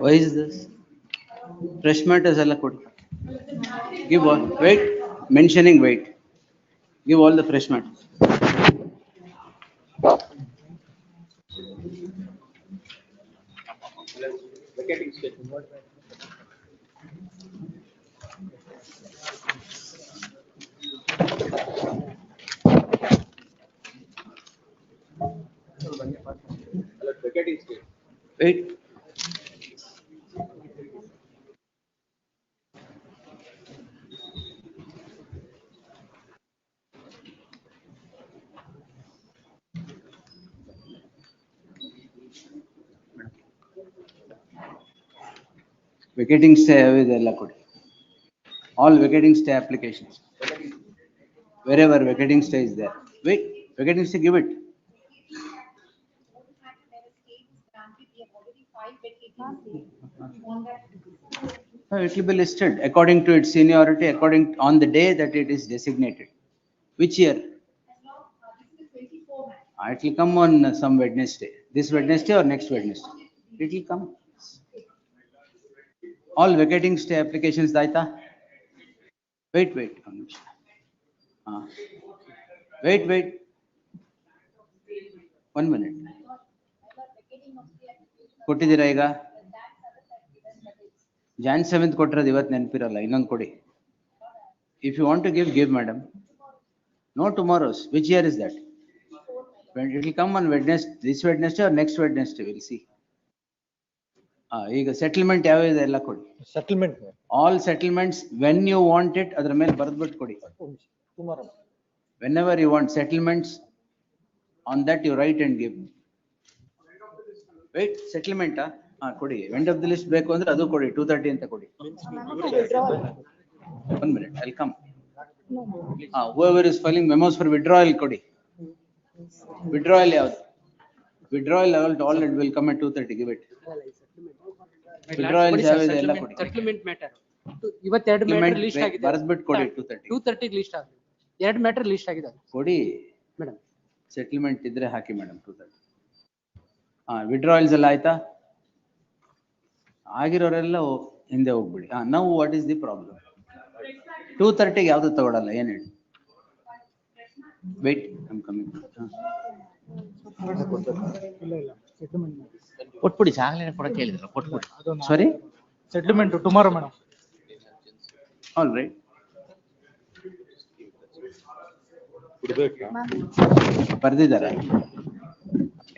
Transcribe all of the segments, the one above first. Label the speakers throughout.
Speaker 1: Why is this? Fresh matters alla kodi. Give all. Wait. Mentioning wait. Give all the fresh matters. Wait. Vacating stay avidella kodi. All vacating stay applications. Wherever vacating stay is there. Wait. Vacating stay, give it. It will be listed according to its seniority, according on the day that it is designated. Which year? It will come on some Wednesday. This Wednesday or next Wednesday? It will come. All vacating stay applications, Daita. Wait. Wait. 1 minute. ಕೊಟ್ಟಿದ್ದೀರಾ ಈಗ Jan 7th ಕೊಟ್ಟಿರೋದು ಇವತ್ತು ನೆನಪಿರಲ್ಲ ಇನ್ನೊಂದು ಕೊಡಿ. If you want to give madam. No tomorrow's. Which year is that? It will come on Wednesday, this Wednesday or next Wednesday, we'll see. ಈಗ settlement ಯಾವ ಇದೆ ಎಲ್ಲ ಕೊಡಿ.
Speaker 2: Settlement.
Speaker 1: All settlements when you want it ಅದರ ಮೇಲೆ ಬರೆದ್ಬಿಟ್ಟು ಕೊಡಿ.
Speaker 2: Tomorrow.
Speaker 1: Whenever you want settlements, on that you write and give. Wait, settlement ಕೊಡಿ. End of the list ಬೇಕು ಅಂದ್ರೆ ಅದು ಕೊಡಿ 230 ಅಂತ ಕೊಡಿ. 1 minute, I'll come. Whoever is filing memos for withdrawal ಕೊಡಿ. Withdrawal ಯಾವುದು? Withdrawal all it will come at 230, give it. Withdrawal ಯಾವುದು ಎಲ್ಲ ಕೊಡಿ.
Speaker 3: Settlement matter. ಇವತ್ತು ಎರಡು ಮ್ಯಾಟರ್ ಲಿಸ್ಟ್ ಆಗಿದೆ.
Speaker 1: ಬರೆದ್ಬಿಟ್ಟು ಕೊಡಿ
Speaker 3: 230 ಲಿಸ್ಟ್ ಆಗಿದೆ. ಎರಡು ಮ್ಯಾಟರ್ ಲಿಸ್ಟ್ ಆಗಿದೆ.
Speaker 1: ಕೊಡಿ
Speaker 3: ಮೇಡಮ್.
Speaker 1: ಸೆಟಲ್ಮೆಂಟ್ ಇದ್ರೆ ಹಾಕಿ ಮೇಡಮ್ 230. ವಿಡ್ರಾಯಲ್ಸ್ ಎಲ್ಲ ಆಯ್ತಾ? ಆಗಿರೋರೆಲ್ಲ ಹಿಂದೆ ಹೋಗ್ಬಿಡಿ. Now what is the problem? 230 ಯಾವ್ದು ತಗೊಳಲ್ಲ, ಏನ್ ಹೇಳಿ? Wait, I am coming.
Speaker 4: ಕೊಟ್ಬಿಡಿ, ಜಾಗಲೇ ಕೊಡಕ್ಕೆ ಹೇಳಿದ್ರು, ಕೊಟ್ಬಿಡಿ.
Speaker 1: Sorry,
Speaker 2: Settlement tomorrow, madam.
Speaker 1: All right. ಬರ್ದಿದ್ದಾರ?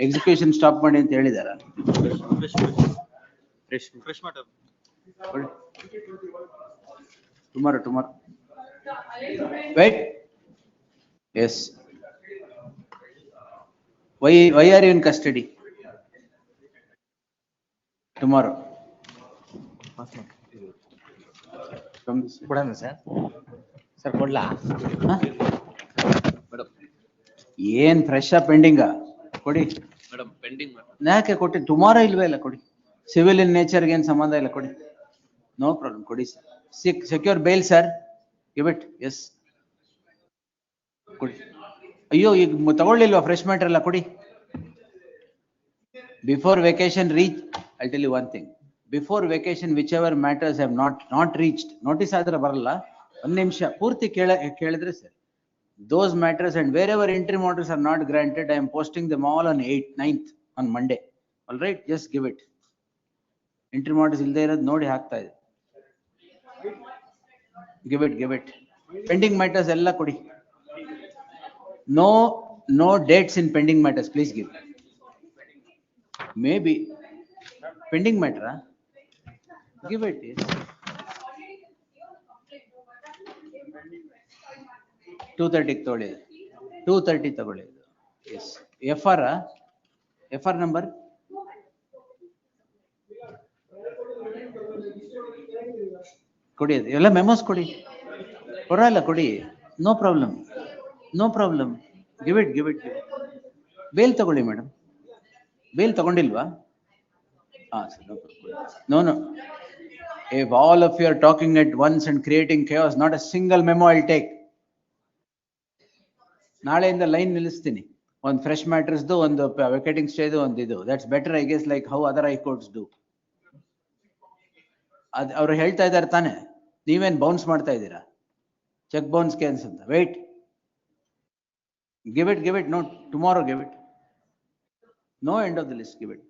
Speaker 1: ಎಕ್ಸಿಕ್ಯೂಷನ್ ಸ್ಟಾಪ್ ಮಾಡಿ ಅಂತ ಹೇಳಿದಾರ? Tomorrow. Wait. Yes. Why are you in custody? Tomorrow.
Speaker 4: ಕೊಡೋಣ ಸರ್. ಸರ್ ಕೊಡ್ಲಾ?
Speaker 1: ಏನ್ ಫ್ರೆಶ್ ಪೆಂಡಿಂಗ್ ಕೊಡಿ
Speaker 4: ಮೇಡಮ್. ಪೆಂಡಿಂಗ್
Speaker 1: ಯಾಕೆ ಕೊಟ್ಟಿ? ಟುಮಾರೋ ಇಲ್ವೇ ಇಲ್ಲ ಕೊಡಿ. ಸಿವಿಲ್ ಇನ್ ನೇಚರ್ಗೆ ಏನ್ ಸಂಬಂಧ ಇಲ್ಲ ಕೊಡಿ. ನೋ ಪ್ರಾಬ್ಲಮ್, ಕೊಡಿ sir. Secure bail sir, give it. Yes ಕೊಡಿ. ಅಯ್ಯೋ, ಈಗ ತಗೊಳ್ಳಿಲ್ವಾ ಫ್ರೆಶ್ ಮ್ಯಾಟರ್ ಎಲ್ಲ ಕೊಡಿ. Before vacation reach, I tell you one thing. Before vacation whichever matters have not reached, notice ಆದ್ರೆ ಬರಲ್ಲ. ಒಂದ್ ನಿಮಿಷ ಪೂರ್ತಿ ಕೇಳಿದ್ರೆ sir. Those matters and wherever interim orders are not granted, I am posting them all on 8th, 9th on Monday. All right, just give it. Interim orders ilde irad nodi haagta ide. Give it. Pending matters ella kodi. No dates in pending matters, please give. Maybe pending matter, give it. Yes. 230 ತಗೊಳ್ಳಿ. 230 ತಗೊಳ್ಳಿ. S. FR number ಕೊಡಿ. ಅದು ಎಲ್ಲ ಮೆಮೋಸ್ ಕೊಡಿ. ಕೊಡಲ್ಲ ಕೊಡಿ. No problem. Give it. Bail ತಗೊಳ್ಳಿ madam. Bail ತಗೊಂಡಿಲ್ವಾ? No. If all of you are talking at once and creating chaos, not a single memo I'll take. ನಾಳೆಯಿಂದ ಲೈನ್ ನಿಲ್ಲಿಸ್ತೀನಿ. ಒಂದು ಫ್ರೆಶ್ ಮ್ಯಾಟರ್ಸ್ದು, ಒಂದು ವೆಕೇಟಿಂಗ್ ಸ್ಟೇದು, ಒಂದು ಇದು. That's better I guess, like how other high courts do. ಅವ್ರು ಹೇಳ್ತಾ ಇದಾರೆ ತಾನೆ, ನೀವೇನ್ ಬೌನ್ಸ್ ಮಾಡ್ತಾ ಇದ್ದೀರಾ? ಚೆಕ್ ಬೌನ್ಸ್ ಕೇನ್ಸ್ ಅಂತ. Wait, give it, no, tomorrow give it. No end of the list, give it.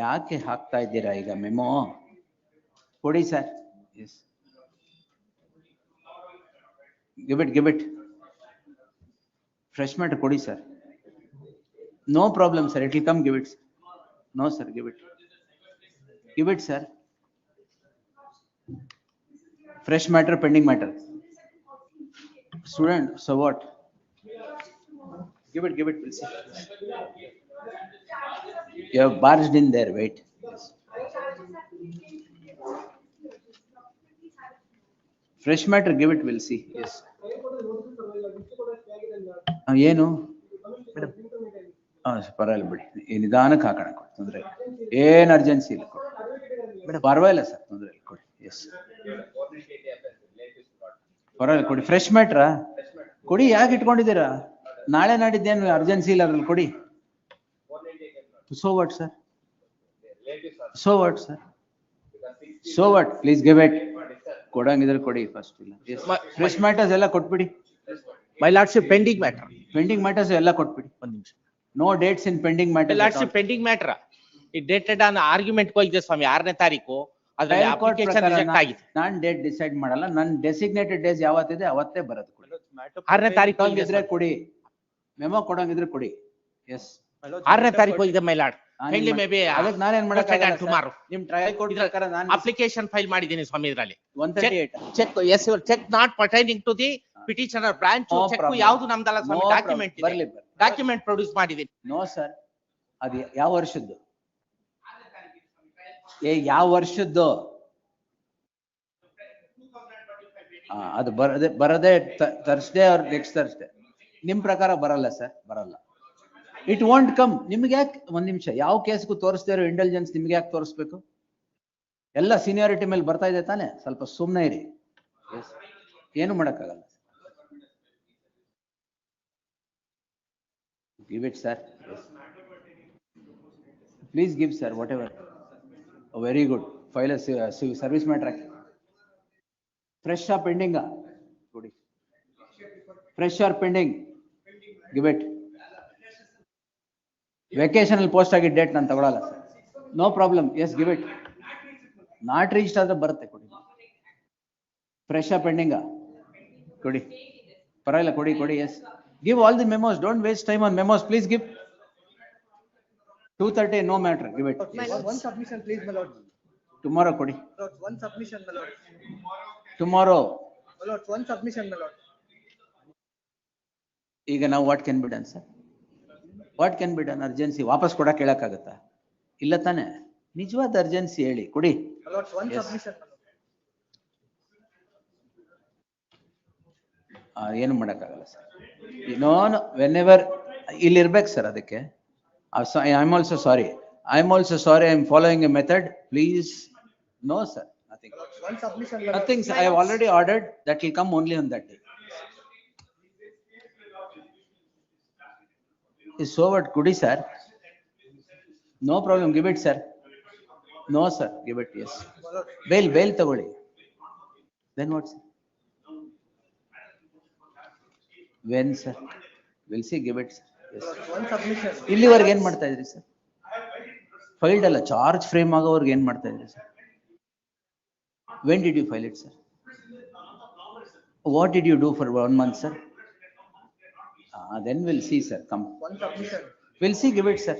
Speaker 1: ಯಾಕೆ ಹಾಕ್ತಾ ಇದ್ದೀರಾ ಈಗ ಮೆಮೋ? ಕೊಡಿ sir. Yes, give it. Fresh matter ಕೊಡಿ sir. No problem sir, it will come, give it. No sir, give it sir. Fresh matter, pending matter. Student, so what? Give it, we'll see. You have barged in there, wait. Yes. Fresh matter, give it, we'll see. Yes. ಏನು? ಪರವಾಗಿಲ್ಲ ಬಿಡಿ, ನಿಧಾನಕ್ಕೆ ಹಾಕೋಣ, ತೊಂದ್ರೆ ಇಲ್ಲ. ಏನ್ urgency ಇಲ್ಲ, ಕೊಡಿ. ಪರವಾಗಿಲ್ಲ ಸರ್, ತೊಂದ್ರೆ ಇಲ್ಲ, ಕೊಡಿ. ಎಸ್, ಪರವಾಗಿಲ್ಲ ಕೊಡಿ. ಫ್ರೆಶ್ ಮ್ಯಾಟ್ರಾ ಕೊಡಿ, ಯಾಕೆ ಇಟ್ಕೊಂಡಿದ್ದೀರಾ? ನಾಳೆ ನಾಡಿದ್ದೇನು ಅರ್ಜೆನ್ಸಿ ಇಲ್ಲ ಅದ್ರಲ್ಲಿ, ಕೊಡಿ. So what sir? So what? Please give it. ಕೊಡಂಗಿದ್ರೆ ಕೊಡಿ ಫಸ್ಟ್. ಇಲ್ಲ, ಫ್ರೆಶ್ ಮ್ಯಾಟರ್ಸ್ ಎಲ್ಲ ಕೊಟ್ಬಿಡಿ.
Speaker 4: My lordship, pending matter.
Speaker 1: Pending matters ಎಲ್ಲ ಕೊಟ್ಬಿಡಿ.
Speaker 4: ಒಂದ್ ನಿಮಿಷ.
Speaker 1: No dates in pending
Speaker 4: My
Speaker 1: matters.
Speaker 4: lordship, pending matter. It dated on argument ಹೋಗಿದೆ ಸ್ವಾಮಿ 6ನೇ ತಾರೀಕು. ಅದ್ರಲ್ಲಿ ಅಪ್ಲಿಕೇಶನ್ ರಿಜೆಕ್ಟ್ ಆಗಿದೆ.
Speaker 1: ನಾನ್ ಡೇಟ್ ಡಿಸೈಡ್ ಮಾಡಲ್ಲ, ನನ್ ಡೆಸಿಗ್ನೇಟೆಡ್ ಡೇಸ್ ಯಾವತ್ತಿದೆ ಅವತ್ತೇ ಬರೋದು.
Speaker 4: 6ನೇ ತಾರೀಕು
Speaker 1: ಇದ್ರೆ ಕೊಡಿ, ಮೆಮೋ ಕೊಡಂಗಿದ್ರೆ ಕೊಡಿ. ಎಸ್,
Speaker 4: 6ನೇ ತಾರೀಕು ಹೋಗಿದೆ ಮೈ ಲಾರ್ಡ್. ಹೇಳಿ ಮೇ ಬಿ
Speaker 1: ಅದಕ್ಕೆ ನಾನೇನ್ ಮಾಡಕ್ಕಾಗಲ್ಲ
Speaker 4: tomorrow.
Speaker 1: ನಿಮ್ ಟ್ರಯಲ್ ಕೋರ್ಟ್ ಪ್ರಕಾರ ನಾನು
Speaker 4: ಅಪ್ಲಿಕೇಶನ್ ಫೈಲ್ ಮಾಡಿದ್ದೀನಿ ಸ್ವಾಮಿ ಇದ್ರಲ್ಲಿ.
Speaker 1: 138
Speaker 4: check, yes, your check not pertaining to the petitioner branch.
Speaker 1: No
Speaker 4: cheque
Speaker 1: problem.
Speaker 4: ಯಾವುದು ನಮ್ದಲ್ಲ ಸ್ವಾಮಿ,
Speaker 1: No
Speaker 4: ಡಾಕ್ಯುಮೆಂಟ್
Speaker 1: problem. ಬರ್ಲಿ.
Speaker 4: ಡಾಕ್ಯುಮೆಂಟ್ ಪ್ರೊಡ್ಯೂಸ್ ಮಾಡಿದ್ದೀನಿ.
Speaker 1: ನೋ ಸರ್, ಅದು ಯಾವ ವರ್ಷದ್ದು? ಯಾವ ವರ್ಷದ್ದು? ಅದು ಬರದೆ ಥರ್ಸ್ಡೇ ಆರ್ ನೆಕ್ಸ್ಟ್ ಥರ್ಸ್ಡೇ. ನಿಮ್ ಪ್ರಕಾರ ಬರಲ್ಲ ಸರ್, ಬರಲ್ಲ. It want come. ನಿಮ್ಗೆ ಯಾಕೆ, ಒಂದ್ ನಿಮಿಷ, ಯಾವ ಕೇಸ್ಗೂ ತೋರಿಸ್ದೇ ಇರೋ ಇಂಟೆಲಿಜೆನ್ಸ್ ನಿಮ್ಗೆ ಯಾಕೆ ತೋರಿಸ್ಬೇಕು? ಎಲ್ಲ ಸೀನಿಯಾರಿಟಿ ಮೇಲೆ ಬರ್ತಾ ಇದೆ ತಾನೆ, ಸ್ವಲ್ಪ ಸುಮ್ನೆ ಇರಿ. ಏನು ಮಾಡಕ್ಕಾಗಲ್ಲ. Give it sir. Please give sir, whatever. Oh, very good. File a service matter. Fresh or pending? Good. Fresh or pending? Give it. Vacational post agi date nan tagolala sir. No problem. Yes, give it. Not reached adre barutte kodi. Fresh or pending? Kodi. Parayilla kodi. Yes. Give all the memos. Don't waste time on memos. Please give. 2:30, no matter. Give it.
Speaker 2: My lord, one submission please, my lord.
Speaker 1: Tomorrow, Kodi.
Speaker 2: Lord, one submission, my lord.
Speaker 1: Tomorrow.
Speaker 2: My lord, one submission, my lord.
Speaker 1: ಈಗ now what can be done, sir? What can be done? Urgency. ವಾಪಸ್ ಕೊಡಕ್ಕೆ ಹೇಳಕ್ಕಾಗತ್ತಾ? ಇಲ್ಲ ತಾನೆ. ನಿಜವಾದ urgency ಹೇಳಿ, ಕೊಡಿ.
Speaker 2: My lord, one submission, my lord.
Speaker 1: ಏನು ಮಾಡಕ್ಕಾಗಲ್ಲ ಸರ್. ನೋ, ವೆನ್ಎವರ್ ಇಲ್ಲಿ ಇರ್ಬೇಕು ಸರ್. ಅದಕ್ಕೆ I am also sorry. I am following a method. Please, no sir, nothing.
Speaker 2: One submission, my lord.
Speaker 1: Nothing, I have already ordered. That will come only on that day. Is so what? Kudi sir. No problem. Give it sir. No sir. Give it. Yes. Bail tagoli. Then what sir? When sir? We'll see. Give it sir. Yes.
Speaker 2: One submission.
Speaker 1: ಇಲ್ಲಿವರೆಗೆ ಏನ್ ಮಾಡ್ತಾ ಇದ್ರಿ sir? Filed ಅಲ್ಲ, charge frame ಆಗೋವರೆಗೆ ಏನ್ ಮಾಡ್ತಾ ಇದ್ರಿ sir? When did you file it, sir? What did you do for 1 month, sir? Then we'll see, sir. Come.
Speaker 2: One submission.
Speaker 1: We'll see. Give it, sir.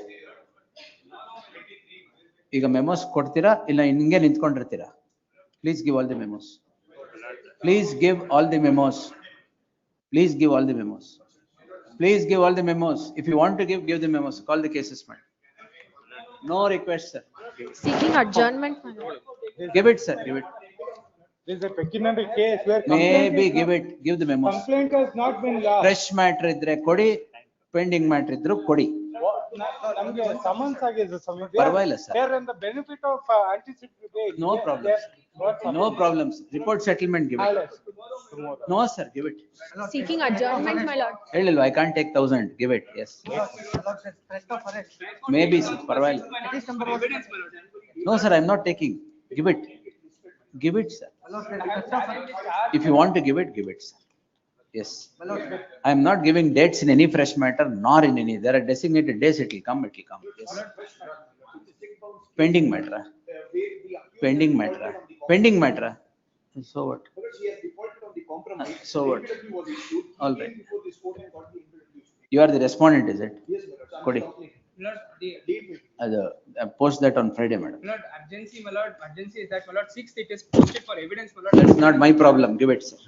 Speaker 1: ಈಗ ಮೆಮೋಸ್ ಕೊಡ್ತೀರಾ ಇಲ್ಲ ಹಿಂಗೆ ನಿಂತ್ಕೊಂಡಿರ್ತೀರಾ? Please give all the memos. Please give all the memos. Please give all the memos. Please give all the memos. If you want to give the memos. Call the cases, man. No request, sir.
Speaker 5: Seeking adjournment, my lord.
Speaker 1: Give it, sir. Give it.
Speaker 2: This is a pecuniary case where
Speaker 1: Maybe give it. Give the memos.
Speaker 2: complaint has not been lodged.
Speaker 1: Fresh matter ಇದ್ರೆ ಕೊಡಿ, pending matter ಇದ್ರು ಕೊಡಿ.
Speaker 2: ನಮ್ಗೆ summons ಆಗಿದೆ ಸ್ವಾಮಿ.
Speaker 1: ಪರವಾಗಿಲ್ಲ sir.
Speaker 2: They are in the benefit of anticipatory.
Speaker 1: No problems. No problems. Report settlement, give it.
Speaker 2: Tomorrow.
Speaker 1: No, sir, give it.
Speaker 5: Seeking adjournment, my lord.
Speaker 1: Hello, I can't take 1,000, give it, yes. Maybe, sir, ಪರವಾಗಿಲ್ಲ. No, sir, I'm not taking. Give it. Give it, sir. If you want to give it, sir. Yes. I am not giving dates in any fresh matter, nor in any. There are designated days, it will come, yes. Pending matter. Pending matter. Pending matter. So what? So what? All right. You are the respondent, is it? Kodi.
Speaker 6: Lord,
Speaker 1: Post that on Friday, madam.
Speaker 6: Lord, urgency, my lord, urgency is that, my lord, 6th it is posted for evidence, my lord.
Speaker 1: That's not my problem, give it, sir.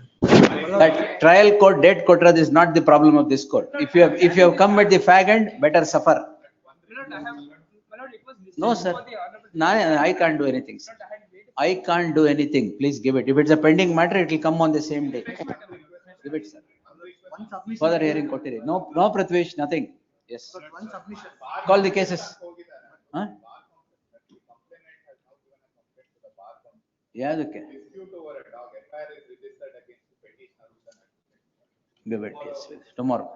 Speaker 1: That trial court, date kotrad is not the problem of this court. If you have come at the fag end, better suffer.
Speaker 6: My lord, my lord, it was listed
Speaker 1: No, sir.
Speaker 6: before the honorable.
Speaker 1: I can't do anything, sir.
Speaker 6: Lord, I had waited.
Speaker 1: I can't do anything. Please give it. If it's a pending matter, it will come on the same day. Give it, sir. Further hearing kotiri. No Pratvesh, nothing. Yes. Call the cases. Huh? Yeah, okay. Give it, yes, tomorrow.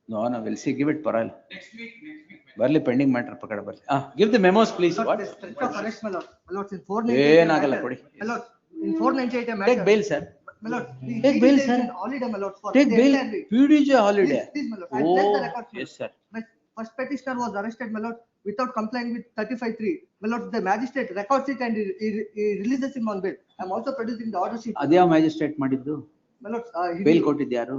Speaker 1: No, we'll see. Give it, Paral. Barley pending matter, pakada barli. Give the memos, please. What?
Speaker 7: Threat of arrest, my lord. My lord, in
Speaker 1: ಏನಆಗಲ್ಲ
Speaker 7: 498
Speaker 1: ಕೊಡಿ.
Speaker 7: My lord, in 498 matter.
Speaker 1: Take bail, sir.
Speaker 7: My lord, the
Speaker 1: Take bail,
Speaker 7: PDJ is
Speaker 1: sir.
Speaker 7: in holiday, my lord, for
Speaker 1: Take
Speaker 7: the
Speaker 1: bail.
Speaker 7: entire week.
Speaker 1: PDJ holiday.
Speaker 7: Please, my lord. I placed the
Speaker 1: Oh,
Speaker 7: records, my
Speaker 1: yes,
Speaker 7: lord.
Speaker 1: sir.
Speaker 7: My first petitioner was arrested, my lord, without complying with 35(3). My lord, the magistrate records it and he releases him on bail. I'm also producing the order sheet.
Speaker 1: ಅದ್ಯಾವ magistrate ಮಾಡಿದ್ದು?
Speaker 7: My lord,
Speaker 1: bail ಕೊಟ್ಟಿದ್ಯಾರು?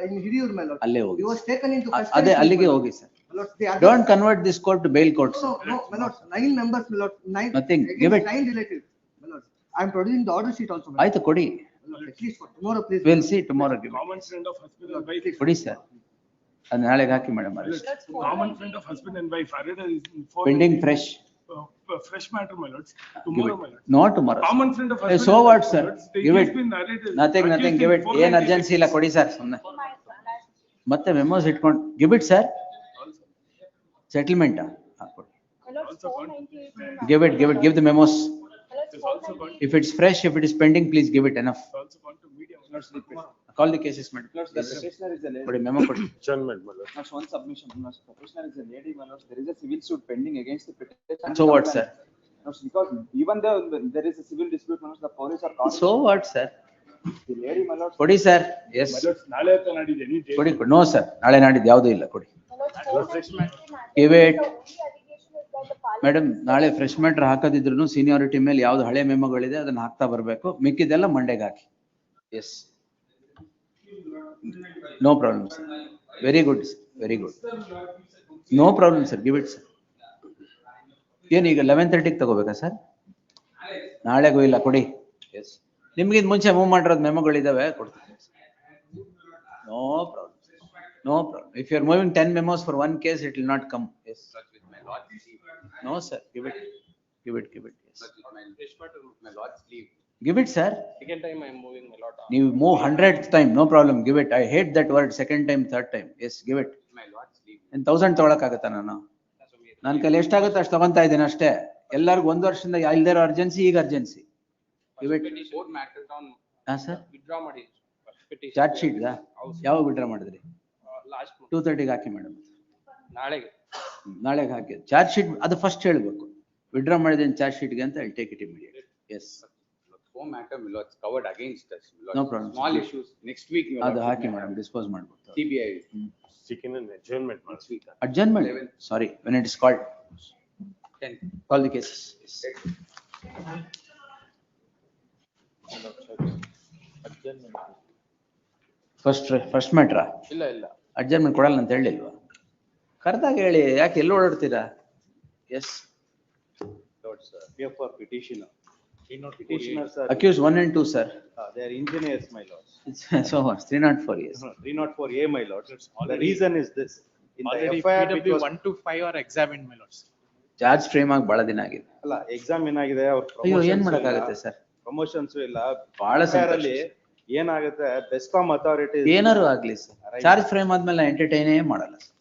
Speaker 7: in Hiriyur, my lord.
Speaker 1: ಅಲ್ಲೇ ಹೋಗಿ.
Speaker 7: He was taken into
Speaker 1: ಅದೇ
Speaker 7: custody.
Speaker 1: ಅಲ್ಲಿಗೆ ಹೋಗಿ, sir.
Speaker 7: My lord, the other-
Speaker 1: Don't convert this court to bail court, sir.
Speaker 7: No, my lord, 9 members, my lord, 9.
Speaker 1: Nothing.
Speaker 7: against
Speaker 1: Give it.
Speaker 7: 9 relatives, my lord. I'm producing the order sheet also, my lord.
Speaker 1: ಆಯ್ತು ಕೊಡಿ.
Speaker 7: My lord, at least for tomorrow, please.
Speaker 1: We'll see tomorrow. Give it.
Speaker 8: Common friend of husband and wife.
Speaker 1: ಕೊಡಿ sir. ಅದು ನಾಳೆಗೆ ಹಾಕಿ madam.
Speaker 8: Common friend of husband and wife. Arrest is in
Speaker 1: Pending fresh.
Speaker 8: Fresh matter, my lords. Tomorrow, my lords.
Speaker 1: No tomorrow.
Speaker 8: Common friend of
Speaker 1: Hey,
Speaker 8: husband.
Speaker 1: so
Speaker 8: and
Speaker 1: what,
Speaker 8: wife,
Speaker 1: sir?
Speaker 8: my lords. They
Speaker 1: Give
Speaker 8: has
Speaker 1: it.
Speaker 8: been arrested.
Speaker 1: Nothing,
Speaker 8: accused
Speaker 1: give
Speaker 8: in
Speaker 1: it.
Speaker 8: 498.
Speaker 1: ಏನ್ urgency ಇಲ್ಲ ಕೊಡಿ sir ಸುಮ್ಮನೆ. ಮತ್ತೆ ಮೆಮೋಸ್ ಇಟ್ಕೊಂಡು give it, sir. Settlement. Give it. Give the memos. If it's fresh, if it is pending, please give it enough.
Speaker 8: Also gone to media, my lords.
Speaker 1: Call the cases, madam.
Speaker 9: The petitioner is a lady.
Speaker 1: ಕೊಡಿ memo ಕೊಡಿ.
Speaker 8: Adjournment, my lord.
Speaker 9: Not one submission. The petitioner is a lady, my lord. There is a civil suit pending against the petitioner.
Speaker 1: So what, sir?
Speaker 9: Because even though there is a civil dispute, my lord, the police are calling.
Speaker 1: So what, sir?
Speaker 9: The lady, my lord.
Speaker 1: ಕೊಡಿ sir. Yes.
Speaker 8: My lords, ನಾಳೆ ಅಥವಾ ನಾಡಿದ್ದು any day.
Speaker 1: ಕೊಡಿ. No, sir. ನಾಳೆ ನಾಡಿದ್ದು ಯಾವುದೂ ಇಲ್ಲ ಕೊಡಿ. Give it. ಮೇಡಮ್ ನಾಳೆ ಫ್ರೆಶ್ ಮ್ಯಾಟರ್ ಹಾಕೋದಿದ್ರು ಸೀನಿಯಾರಿಟಿ ಮೇಲೆ ಯಾವ್ದು ಹಳೆ ಮೆಮೊಗಳಿದೆ ಅದನ್ನ ಹಾಕ್ತಾ ಬರ್ಬೇಕು. ಮಿಕ್ಕಿದೆಲ್ಲ ಮಂಡೆಗೆ ಹಾಕಿ. Yes. No problem sir. Very good, very good. No problem sir. Give it sir. ಏನೀಗ 11:30 ತಗೋಬೇಕಾ ಸರ್? ನಾಳೆಗೂ ಇಲ್ಲ ಕೊಡಿ. ಎಸ್. ನಿಮ್ಗಿಂತ ಮುಂಚೆ ಮೂವ್ ಮಾಡಿರೋದು ಮೆಮೊಗಳಿದಾವೆ ಕೊಡ್ತೀನಿ. No problem. No problem. If you are moving 10 memos for one case, it will not come. Yes. No, sir. Give it. Yes. Give it, sir.
Speaker 4: Second time I am moving my lot.
Speaker 1: You move 100th time, no problem. Give it. I hate that word. Second time, third time. Yes, give it. And 1000 ತೊಗೊಳಕ್ಕಾಗತ್ತಾ ನಾನು? ನನ್ನ ಕೈಲಿ ಎಷ್ಟಾಗುತ್ತೆ ಅಷ್ಟು ತಗೊಂತಾ ಇದ್ದೀನಿ ಅಷ್ಟೇ. ಎಲ್ಲರಿಗೂ ಒಂದು ವರ್ಷದಿಂದ ಇಲ್ದೇ ಇರೋ ಅರ್ಜೆನ್ಸಿ, ಈಗ ಅರ್ಜೆನ್ಸಿ. Give it. ಹಾ ಸರ್.
Speaker 4: Withdraw ಮಾಡಿ.
Speaker 1: ಚಾರ್ಜ್ ಶೀಟ್ ಯಾವಾಗ ವಿಡ್ರಾ ಮಾಡಿದ್ರಿ?
Speaker 4: Last
Speaker 1: 2:30 ಹಾಕಿ ಮೇಡಮ್.
Speaker 4: ನಾಳೆಗೆ
Speaker 1: ಹಾಕಿ ಚಾರ್ಜ್ ಶೀಟ್ ಅದು ಫಸ್ಟ್ ಹೇಳ್ಬೇಕು. ವಿಡ್ರಾ ಮಾಡಿದ ಚಾರ್ಜ್ ಶೀಟ್ಗೆ ಅಂತ I take it immediate. Yes.
Speaker 9: Home matter, my lords, covered against us. my lords.
Speaker 1: No problem.
Speaker 9: Small issues next week. my
Speaker 1: ಅದು
Speaker 9: lords,
Speaker 1: hockey
Speaker 9: may
Speaker 1: madam
Speaker 9: have.
Speaker 1: Dispose ಮಾಡ್ಬೋದು.
Speaker 9: CBI.
Speaker 8: Seeking an adjournment, my
Speaker 9: Next week.
Speaker 1: Adjournment.
Speaker 9: 11.
Speaker 1: Sorry, when it is called.
Speaker 9: 10.
Speaker 1: Call the cases. Yes. First matter.
Speaker 4: ಇಲ್ಲ
Speaker 1: adjournment ಕೊಡಲ್ಲ ಅಂತ ಹೇಳಿಲ್ವಾ? ಕರೆದಾಗ ಹೇಳಿ, ಯಾಕೆ ಎಲ್ಲ ಓಡಾಡ್ತೀರಾ? S.
Speaker 9: Lords, here for petitioner. Petitioners are.
Speaker 1: Accused 1 and 2, sir.
Speaker 9: They are engineers, my lords.
Speaker 1: So much, 304 years.
Speaker 9: 304A, my lords. The reason is this. In the
Speaker 10: Already
Speaker 9: FIR which
Speaker 10: PW
Speaker 9: was
Speaker 10: 1 to 5 are examined, my lords.
Speaker 1: Charge frame ಆಗಿ ಬಹಳ ದಿನ ಆಗಿದೆ.
Speaker 8: ಅಲ್ಲ exam ಏನಾಗಿದೆ ಅವ್ರ
Speaker 1: ಅಯ್ಯೋ ಏನ್ ಮಾಡಕ್ಕಾಗತ್ತೆ sir?
Speaker 8: Promotions ಇಲ್ಲ.
Speaker 1: ಬಹಳ ಸಂತೋಷ
Speaker 8: ಅಲ್ಲಿ ಏನಾಗುತ್ತೆ ಬೆಸ್ಕಾಂ ಅಥಾರಿಟಿ
Speaker 1: ಏನಾರು ಆಗ್ಲಿ ಸರ್, ಚಾರ್ಜ್ ಫ್ರೇಮ್ ಆದ್ಮೇಲೆ ಎಂಟರ್ಟೈನೇ ಮಾಡಲ್ಲ ಸರ್.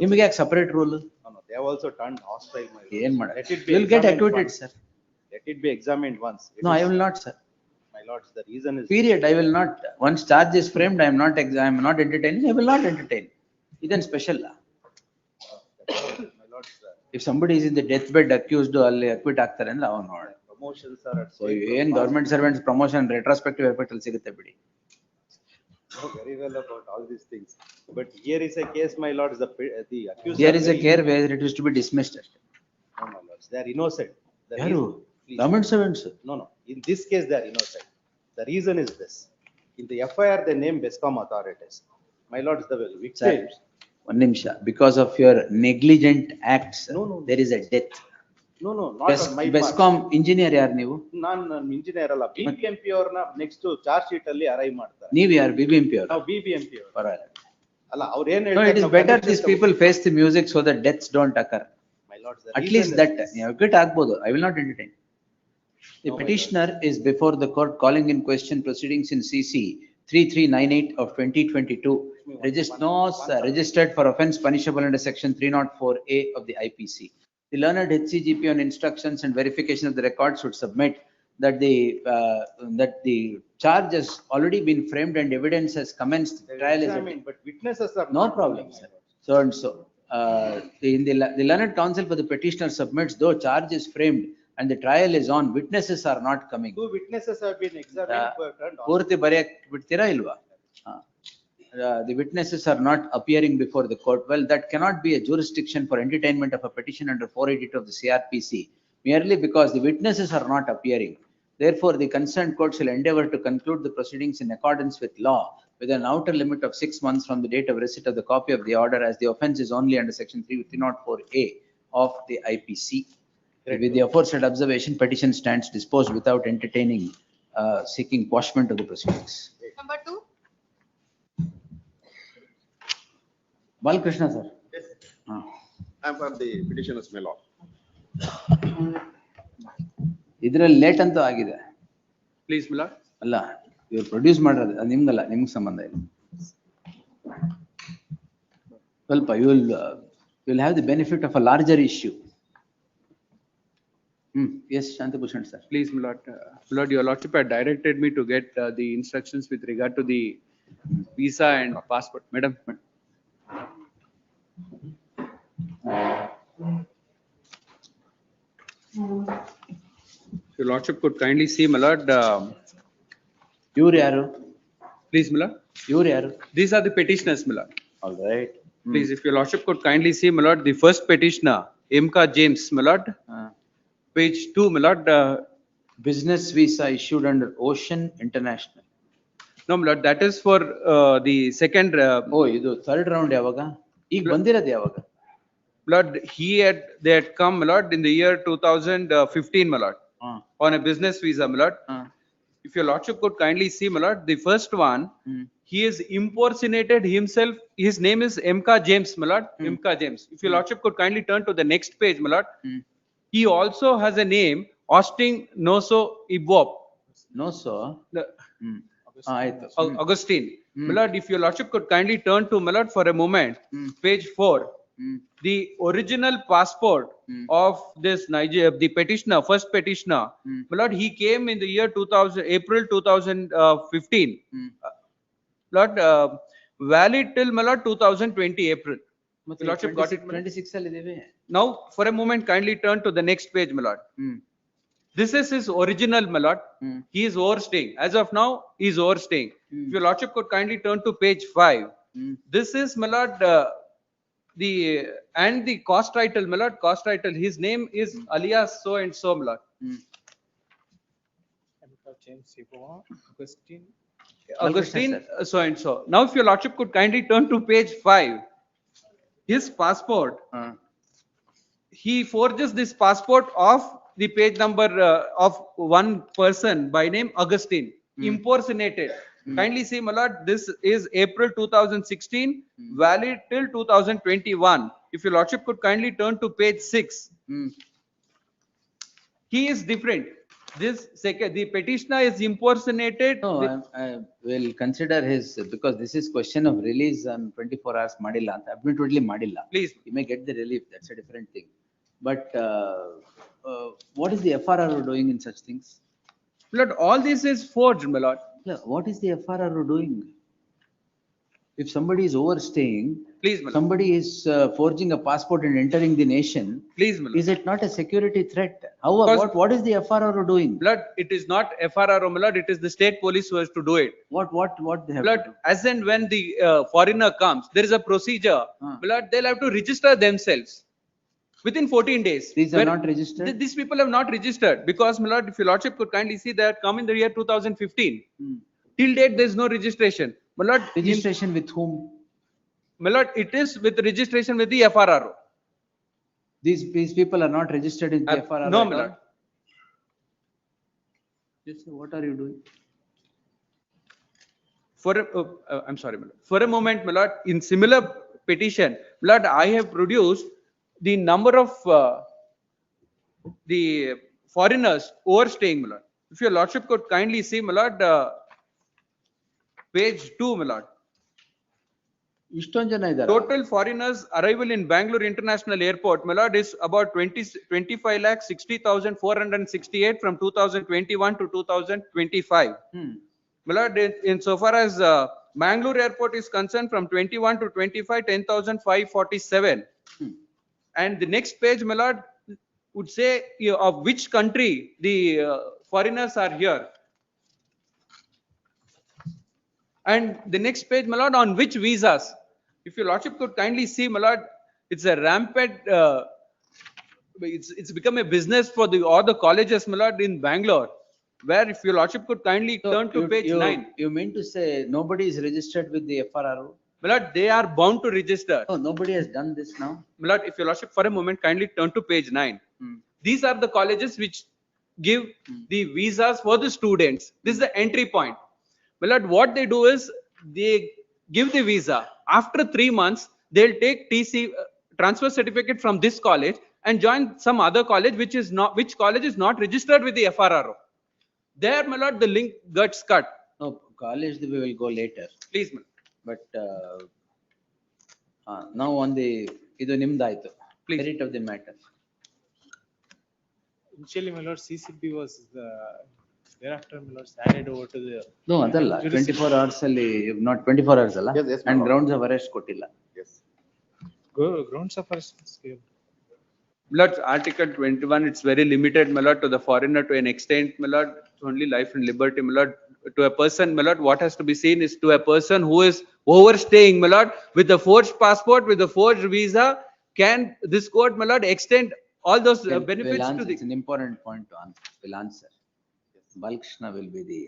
Speaker 1: ನಿಮಗೆ ಯಾಕೆ separate rule?
Speaker 8: they have also turned hostile.
Speaker 1: ಏನ್ ಮಾಡಲ್ಲ.
Speaker 8: Let it be
Speaker 1: You will get
Speaker 8: examined
Speaker 1: acquitted
Speaker 8: once.
Speaker 1: sir.
Speaker 8: Let it be examined once. It
Speaker 1: No, I
Speaker 8: is-
Speaker 1: will not sir.
Speaker 8: My lords, the reason is.
Speaker 1: Period. I will not. Once charge is framed, I am not entertaining. I will not entertain. Idan special la.
Speaker 8: My lords,
Speaker 1: If somebody is in the deathbed accused, ಅಲ್ಲಿ acquit ಆಗ್ತಾರೆ ಅಂದ್ರೆ ಅವನು ನೋಡಿ.
Speaker 8: promotions are at
Speaker 1: So
Speaker 8: stake.
Speaker 1: ಏನ್ government servants promotion retrospective effect ಅಲ್ಲಿ ಸಿಗುತ್ತೆ ಬಿಡಿ.
Speaker 8: Know very well about all these things. But here is a case, my lords, the accused.
Speaker 1: There
Speaker 8: are
Speaker 1: is a
Speaker 8: very-
Speaker 1: care where it is to be dismissed.
Speaker 8: No, my lords, they are innocent. The
Speaker 1: ಯಾರು?
Speaker 8: reason- please.
Speaker 1: Government servants.
Speaker 8: No, no, in this case, they are innocent. The reason is this. In the FIR, they name Bescom authorities. My lords, the victims.
Speaker 1: ಒಂದ್ ನಿಮಿಷ. Because of your negligent acts,
Speaker 8: No, no.
Speaker 1: there is a death.
Speaker 8: No, no, not on my part.
Speaker 1: BESCOM engineer ಯಾರು ನೀವು?
Speaker 8: ನಾನು engineer ಅಲ್ಲ, BBMP ಅವ್ರನ್ನ next charge sheet ಅಲ್ಲಿ arrive ಮಾಡ್ತಾರೆ.
Speaker 1: ನೀವು ಯಾರು? BBMP ಅವರು?
Speaker 8: ನಾವು BBMP ಅವರು.
Speaker 1: ಪರವಾಗಿಲ್ಲ.
Speaker 8: ಅಲ್ಲ ಅವ್ರು ಏನ್
Speaker 1: No, it is better these people face the music so that deaths don't occur.
Speaker 8: My lords, the
Speaker 1: At
Speaker 8: reason
Speaker 1: least
Speaker 8: is
Speaker 1: that,
Speaker 8: this.
Speaker 1: acquit ಆಗ್ಬೋದು. I will not entertain. The
Speaker 8: No, my
Speaker 1: petitioner is before the court calling in question proceedings in CC 3398 of 2022. Registered for offence punishable under section 304A of the IPC. The learned HCGP on instructions and verification of the records should submit that the charge has already been framed and evidence has commenced. Trial is.
Speaker 8: But witnesses are.
Speaker 1: No
Speaker 8: not
Speaker 1: problem,
Speaker 8: coming,
Speaker 1: sir.
Speaker 8: my lords.
Speaker 1: So and so. In the learned counsel for the petitioner submits, though charge is framed and the trial is on, witnesses are not coming.
Speaker 8: 2 witnesses have been examined but turned on.
Speaker 1: ಪೂರ್ತಿ ಬರೆಯಕ್ ಬಿಡ್ತೀರಾ ಇಲ್ವಾ? The witnesses are not appearing before the court. Well, that cannot be a jurisdiction for entertainment of a petition under 482 of the CRPC, merely because the witnesses are not appearing. Therefore, the concerned court shall endeavor to conclude the proceedings in accordance with law with an outer limit of 6 months from the date of receipt of the copy of the order, as the offence is only under section 304A of the IPC. With the aforesaid observation, petition stands disposed without entertaining, seeking quashment of the proceedings.
Speaker 5: Number 2.
Speaker 1: Balkrishna, sir.
Speaker 10: I am for the petitioners, my lord.
Speaker 1: ಇದ್ರಲ್ಲಿ late ಅಂತೂ ಆಗಿದೆ.
Speaker 10: Please, my lord.
Speaker 1: ಅಲ್ಲ, ಇವ್ರು produce ಮಾಡಿರೋದು ಅದು ನಿಮ್ಗಲ್ಲ, ನಿಮ್ಗೆ ಸಂಬಂಧ ಇಲ್ಲ. ಸ್ವಲ್ಪ you will have the benefit of a larger issue. Yes, Shantabhushan sir.
Speaker 11: Please, my lord, your lordship had directed me to get the instructions with regard to the visa and passport. Madam. Your lordship could kindly see, my lord.
Speaker 1: ಇವ್ರು ಯಾರು?
Speaker 11: Please, my lord.
Speaker 1: ಇವ್ರು ಯಾರು?
Speaker 11: These are the petitioners, my lord.
Speaker 1: All right.
Speaker 11: Please, if your lordship could kindly see, my lord, the first petitioner, Mka James, my lord. Page 2, my lord.
Speaker 1: Business visa issued under Ocean International.
Speaker 11: No, my lord, that is for the second.
Speaker 1: Oh, ಇದು third round ಯಾವಾಗ? ಈಗ ಬಂದಿರೋದು ಯಾವಾಗ?
Speaker 11: Lord, they had come, my lord, in the year 2015, my lord, on a business visa, my lord. If your lordship could kindly see, my lord, the first one, he has impersonated himself. His name is Mka James, my lord. Mka James. If your lordship could kindly turn to the next page, my lord. He also has a name, Austin Noso Ibwop.
Speaker 1: Noso? ಆಯ್ತು.
Speaker 11: Augustine. My lord, if your lordship could kindly turn to, my lord, for a moment, page 4. The original passport of this the petitioner, first petitioner, my lord, he came in the year 2000, April 2015. Lord, valid till, my lord, 2020 April.
Speaker 1: ಮತ್ತೆ
Speaker 11: Lordship got it, my lord.
Speaker 1: 26 ಅಲ್ಲಿ ಇದೀವಿ.
Speaker 11: Now, for a moment, kindly turn to the next page, my lord. This is his original, my lord. He is overstaying. As of now, he is overstaying. If your lordship could kindly turn to page 5. This is, my lord, the cost title, my lord, cost title. His name is alias so and so, my lord. Augustine, so and so. Now, if your lordship could kindly turn to page 5. His passport, he forges this passport of the page number of one person by name Augustine, impersonated. Kindly see, my lord, this is April 2016, valid till 2021. if your lordship could kindly turn to page 6.
Speaker 1: Hmm.
Speaker 11: He is different. This second, the petitioner is impersonated.
Speaker 1: No, I will consider his, because this is question of release on 24 hours madilla, admittedly madilla.
Speaker 11: Please.
Speaker 1: You may get the relief, that's a different thing. But what is the FRRO doing in such things?
Speaker 11: My lord, all this is forged, my lord.
Speaker 1: Yeah, what is the FRRO doing? If somebody is overstaying,
Speaker 11: Please, my lord.
Speaker 1: somebody is forging a passport and entering the nation,
Speaker 11: Please, my lord.
Speaker 1: is it not a security threat? How,
Speaker 11: Because-
Speaker 1: what is the FRRO doing?
Speaker 11: My lord, it is not FRRO, my lord, it is the state police who has to do it.
Speaker 1: What they have
Speaker 11: My
Speaker 1: to
Speaker 11: lord,
Speaker 1: do?
Speaker 11: as and when the foreigner comes, there is a procedure.
Speaker 1: Ah.
Speaker 11: My lord, they'll have to register themselves within 14 days.
Speaker 1: These are
Speaker 11: Where-
Speaker 1: not registered?
Speaker 11: These people have not registered because, my lord, if your lordship could kindly see, they had come in the year 2015.
Speaker 1: Hmm.
Speaker 11: Till date, there is no registration. My lord,
Speaker 1: Registration with whom?
Speaker 11: my lord, it is with registration with the FRRO.
Speaker 1: These people are not registered in the FRRO
Speaker 11: No,
Speaker 1: at
Speaker 11: my
Speaker 1: all?
Speaker 11: lord.
Speaker 1: Just say, what are you doing?
Speaker 11: I'm sorry, my lord. For a moment, my lord, in similar petition, my lord, I have produced the number of the foreigners overstaying, my lord. If your lordship could kindly see, my lord, page 2, my lord.
Speaker 1: ಇಷ್ಟೊಂದ್ ಜನ ಇದಾರ?
Speaker 11: Total foreigners arrival in Bangalore International Airport, my lord, is about 25,60,468 from 2021 to 2025. My lord, in so far as Bangalore Airport is concerned, from 21 to 25, 10,547. And the next page, my lord, would say of which country the foreigners are here. And the next page, my lord, on which visas. If your lordship could kindly see, my lord, it's a rampant, it's become a business for all the colleges, my lord, in Bangalore, where if your lordship could kindly
Speaker 1: So
Speaker 11: turn to page 9.
Speaker 1: You mean to say nobody is registered with the FRRO?
Speaker 11: My lord, they are bound to register.
Speaker 1: No, nobody has done this now.
Speaker 11: My lord, if your lordship for a moment kindly turn to page 9. These are the colleges which give the visas for the students. This is the entry point. My lord, what they do is they give the visa. After 3 months, they'll take TC transfer certificate from this college and join some other college which college is not registered with the FRRO. There, my lord, the link gets cut.
Speaker 1: No, college we will go later.
Speaker 11: Please, my lord.
Speaker 1: But now on the ಇದು ನಿಮ್ದಾಯ್ತು.
Speaker 11: Please.
Speaker 1: Merit of the matter.
Speaker 2: Initially, my lord, CCP was thereafter, my lord, handed over to the.
Speaker 1: No, ಅದಲ್ಲ 24 hours ಅಲ್ಲಿ not 24 hours ಅಲ್ಲ?
Speaker 10: Yes, yes, my
Speaker 1: And
Speaker 10: lord.
Speaker 1: grounds of arrest ಕೊಟ್ಟಿಲ್ಲ.
Speaker 10: Yes.
Speaker 2: Grounds of arrest.
Speaker 11: My lord, Article 21, it's very limited, my lord, to the foreigner to an extent, my lord, it's only life and liberty, my lord. To a person, my lord, what has to be seen is to a person who is overstaying, my lord, with a forged passport, with a forged visa, can this court, my lord, extend all those benefits to the.
Speaker 1: It's an important point to answer. Will answer. Balkrishna will be the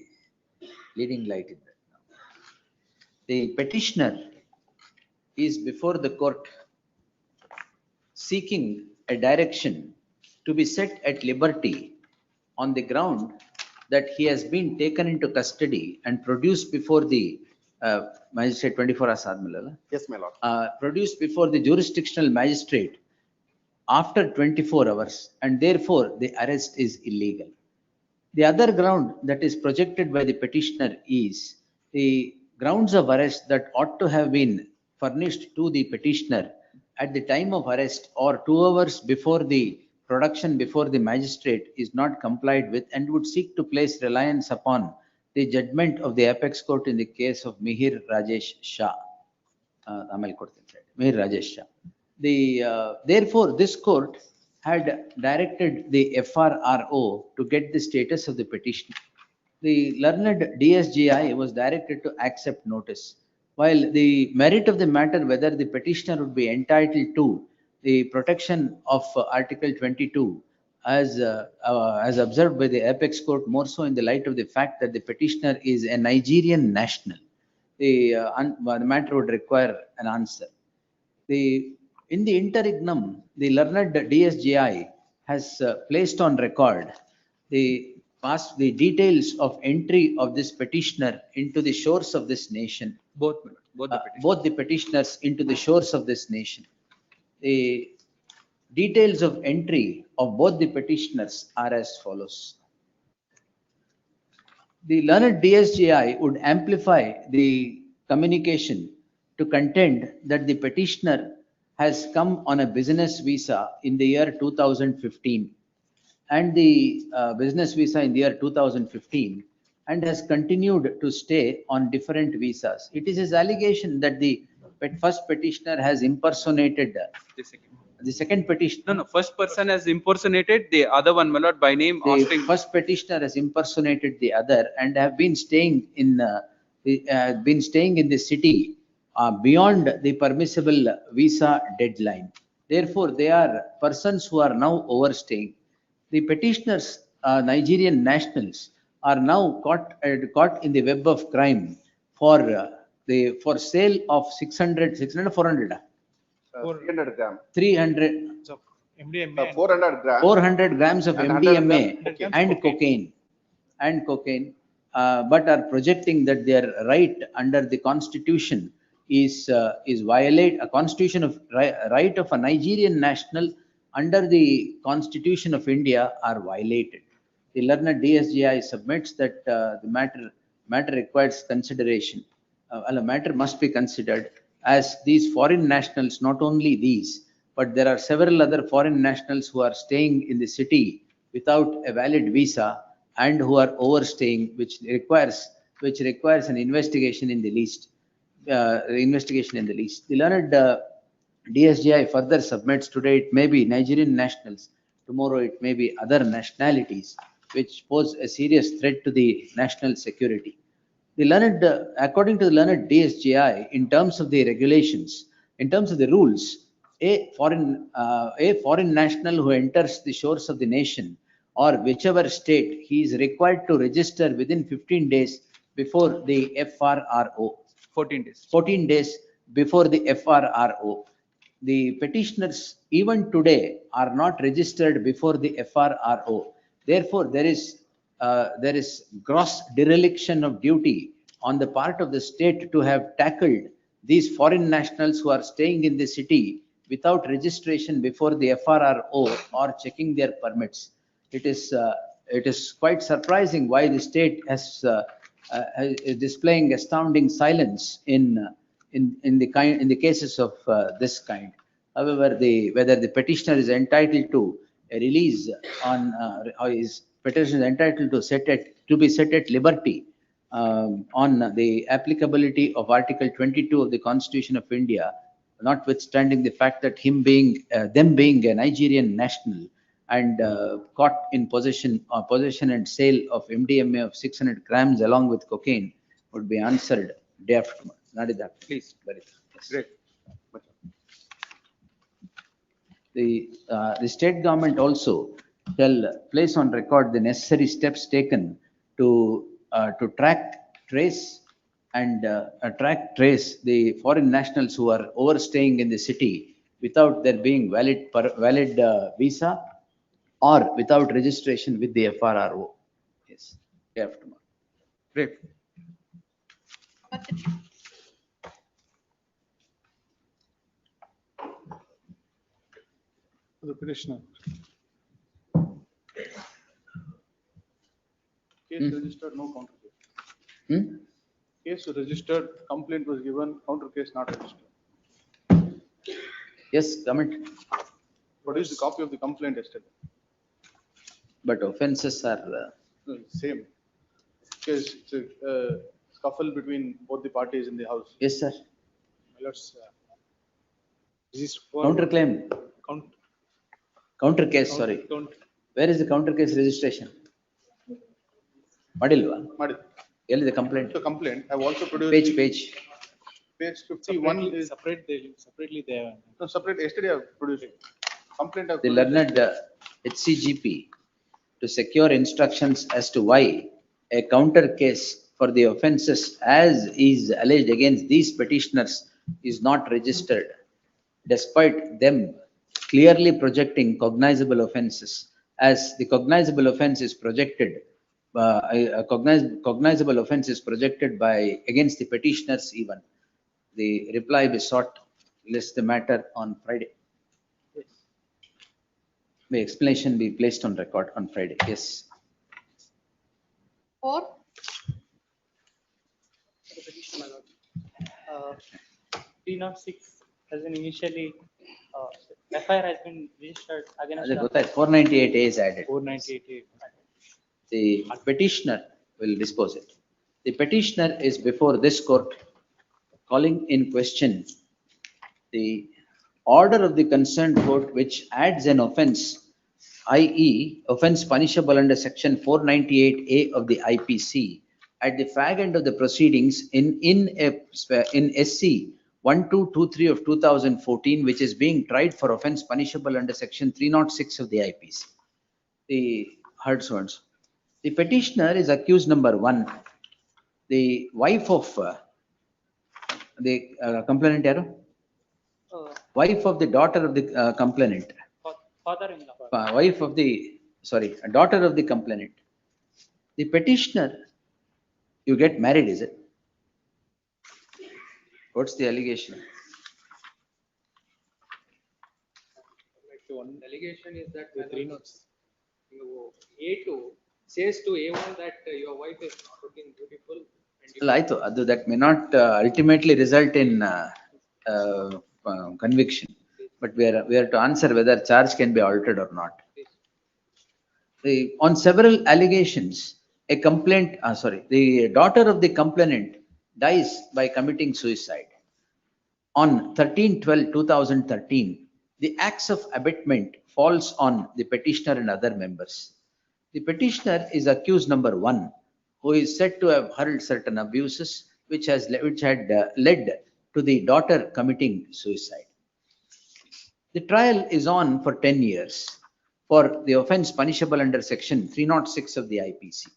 Speaker 1: leading light in that. The petitioner is before the court seeking a direction to be set at liberty on the ground that he has been taken into custody and produced before the magistrate 24 hours ಆದ್ಮೇಲೆ ಅಲ್ಲ?
Speaker 10: Yes, my lord.
Speaker 1: Produced before the jurisdictional magistrate after 24 hours, and therefore the arrest is illegal. The other ground that is projected by the petitioner is the grounds of arrest that ought to have been furnished to the petitioner at the time of arrest or 2 hours before the production before the magistrate is not complied with, and would seek to place reliance upon the judgment of the apex court in the case of Mihir Rajesh Shah. Mihir Rajesh Shah. Therefore, this court had directed the FRRO to get the status of the petition. The learned DSGI was directed to accept notice. While the merit of the matter, whether the petitioner would be entitled to the protection of Article 22 as observed by the apex court, more so in the light of the fact that the petitioner is a Nigerian national, the matter would require an answer. In the interregnum, the learned DSGI has placed on record the details of entry of this petitioner into the shores of this nation. Both the petitioners into the shores of this nation. The details of entry of both the petitioners are as follows. The learned DSGI would amplify the communication to contend that the petitioner has come on a business visa in the year 2015 and the business visa in the year 2015 and has continued to stay on different visas. It is his allegation that the first petitioner has impersonated the second petitioner.
Speaker 11: No, first person has impersonated the other one, my lord, by name
Speaker 1: The
Speaker 11: Austin.
Speaker 1: first petitioner has impersonated the other and have been staying in the city beyond the permissible visa deadline. Therefore, they are persons who are now overstaying. The petitioners, Nigerian nationals, are now caught in the web of crime for sale of 600, 400,
Speaker 10: 300 gram.
Speaker 1: 300.
Speaker 2: So MDMA.
Speaker 10: 400 gram.
Speaker 1: 400 grams of
Speaker 10: And 100
Speaker 1: MDMA
Speaker 10: gram
Speaker 1: and cocaine, but are projecting that their right under the constitution is violate a constitution of right of a Nigerian national under the constitution of India are violated. The learned DSGI submits that the matter requires consideration. A matter must be considered as these foreign nationals, not only these, but there are several other foreign nationals who are staying in the city without a valid visa and who are overstaying, which requires an investigation in the least. The learned DSGI further submits today it may be Nigerian nationals, tomorrow it may be other nationalities, which pose a serious threat to the national security. According to the learned DSGI, in terms of the regulations, in terms of the rules, a foreign national who enters the shores of the nation or whichever state, he is required to register within 15 days before the FRRO.
Speaker 11: 14 days.
Speaker 1: 14 days before the FRRO. The petitioners even today are not registered before the FRRO. Therefore, there is gross dereliction of duty on the part of the state to have tackled these foreign nationals who are staying in the city without registration before the FRRO or checking their permits. It is quite surprising why the state is displaying astounding silence in the cases of this kind. However, whether the petitioner is entitled to a release on or his petitioner is entitled to be set at liberty on the applicability of Article 22 of the Constitution of India, notwithstanding the fact that them being a Nigerian national and caught in possession and sale of MDMA of 600 grams along with cocaine would be answered day after tomorrow. Nadida, please. Yes.
Speaker 11: Great.
Speaker 1: The state government also shall place on record the necessary steps taken to track, trace the foreign nationals who are overstaying in the city without there being valid visa or without registration with the FRRO. Yes, day after tomorrow.
Speaker 11: Great.
Speaker 2: The petitioner. Case registered, no counter case. Case registered, complaint was given, counter case not registered.
Speaker 1: Yes, comment.
Speaker 2: What is the copy of the complaint yesterday?
Speaker 1: But offences are
Speaker 2: Same. Case, it's a scuffle between both the parties in the house.
Speaker 1: yes, sir.
Speaker 2: Let's. This is for
Speaker 1: Counterclaim. Counter case, sorry. Where is the counter case registration? Madilva.
Speaker 2: Madi.
Speaker 1: The complaint.
Speaker 2: The complaint, I've also produced.
Speaker 1: Page.
Speaker 2: Page 51 is.
Speaker 6: Separately there.
Speaker 2: No, separate, yesterday I've produced it. Complaint I've
Speaker 1: The
Speaker 2: produced.
Speaker 1: learned HCGP to secure instructions as to why a counter case for the offences as is alleged against these petitioners is not registered, despite them clearly projecting cognizable offences. As the cognizable offence is projected, cognizable offence is projected by against the petitioners even. The reply be sought, list the matter on Friday. May explanation be placed on record on Friday. Yes.
Speaker 7: Or
Speaker 6: 306 has been initially, FIR has been registered against
Speaker 1: ಅದೇ ಗೊತ್ತಾಯ್ತು, 498A is added.
Speaker 6: 498.
Speaker 1: The petitioner will dispose it. The petitioner is before this court calling in question the order of the concerned court which adds an offence, i.e. offence punishable under section 498A of the IPC at the fag end of the proceedings in SC 1223 of 2014, which is being tried for offence punishable under section 306 of the IPC. The heard so and so. The petitioner is accused number 1, the wife of the complainant yaru? Wife of the daughter of the complainant.
Speaker 6: Father-in-law.
Speaker 1: Wife of the, sorry, a daughter of the complainant. The petitioner, you get married, is it? What's the allegation?
Speaker 6: One allegation is that A2 says to A1 that your wife is not looking beautiful. And
Speaker 1: That may not ultimately result in conviction, but we are to answer whether charge can be altered or not. On several allegations, the daughter of the complainant dies by committing suicide. On 13/12/2013, the acts of abetment falls on the petitioner and other members. The petitioner is accused number 1, who is said to have hurled certain abuses which had led to the daughter committing suicide. The trial is on for 10 years for the offence punishable under section 306 of the IPC.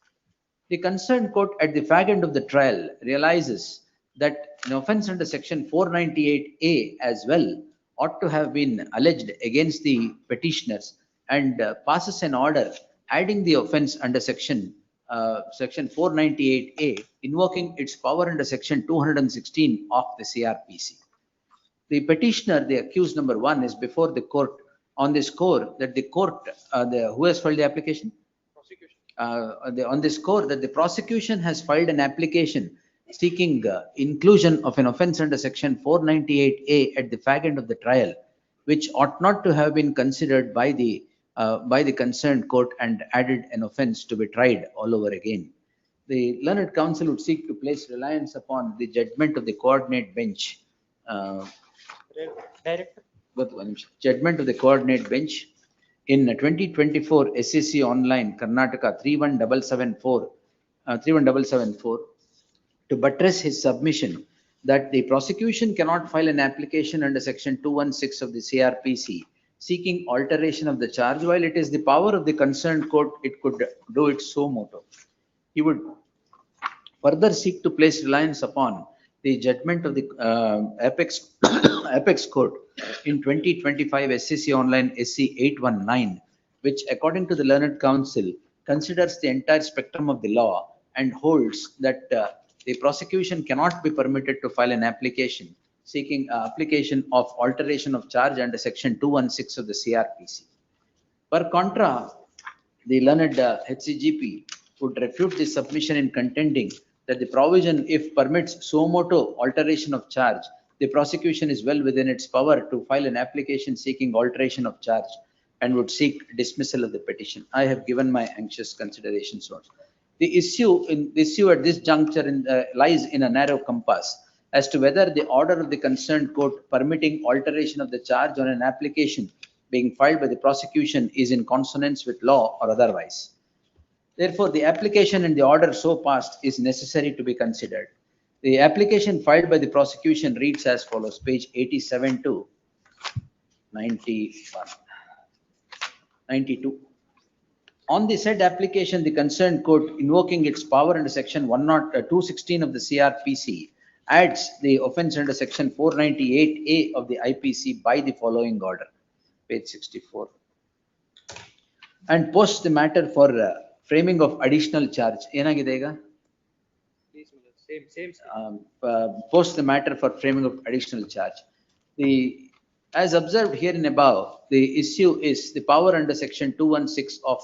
Speaker 1: The concerned court at the fag end of the trial realizes that an offence under section 498A as well ought to have been alleged against the petitioners, and passes an order adding the offence under section 498A, invoking its power under section 216 of the CRPC. The petitioner, the accused number 1, is before the court on the score that the court, who has filed the application? On the score that the prosecution has filed an application seeking inclusion of an offence under section 498A at the fag end of the trial, which ought not to have been considered by the concerned court and added an offence to be tried all over again. The learned counsel would seek to place reliance upon the judgment of the coordinate bench.
Speaker 6: Director.
Speaker 1: Judgment of the coordinate bench in 2024 SEC online Karnataka 31774 to buttress his submission that the prosecution cannot file an application under section 216 of the CRPC seeking alteration of the charge while it is the power of the concerned court it could do it so moto. He would further seek to place reliance upon the judgment of the Apex Court in 2025 SEC online SC 819, which according to the learned counsel considers the entire spectrum of the law and holds that the prosecution cannot be permitted to file an application seeking application of alteration of charge under section 216 of the CRPC. Per contra, the learned HCGP would refute this submission in contending that the provision, if permits suo moto alteration of charge, the prosecution is well within its power to file an application seeking alteration of charge and would seek dismissal of the petition. I have given my anxious considerations on. The issue at this juncture lies in a narrow compass as to whether the order of the concerned court permitting alteration of the charge on an application being filed by the prosecution is in consonance with law or otherwise. Therefore, the application and the order so passed is necessary to be considered. The application filed by the prosecution reads as follows, page 87 to 92. On the said application, the concerned court, invoking its power under section 216 of the CRPC, adds the offence under section 498A of the IPC by the following order, page 64, and posts the matter for framing of additional charge. Yenagide iga?
Speaker 6: Same.
Speaker 1: Post the matter for framing of additional charge. The As observed here in above, the issue is the power under section 216 of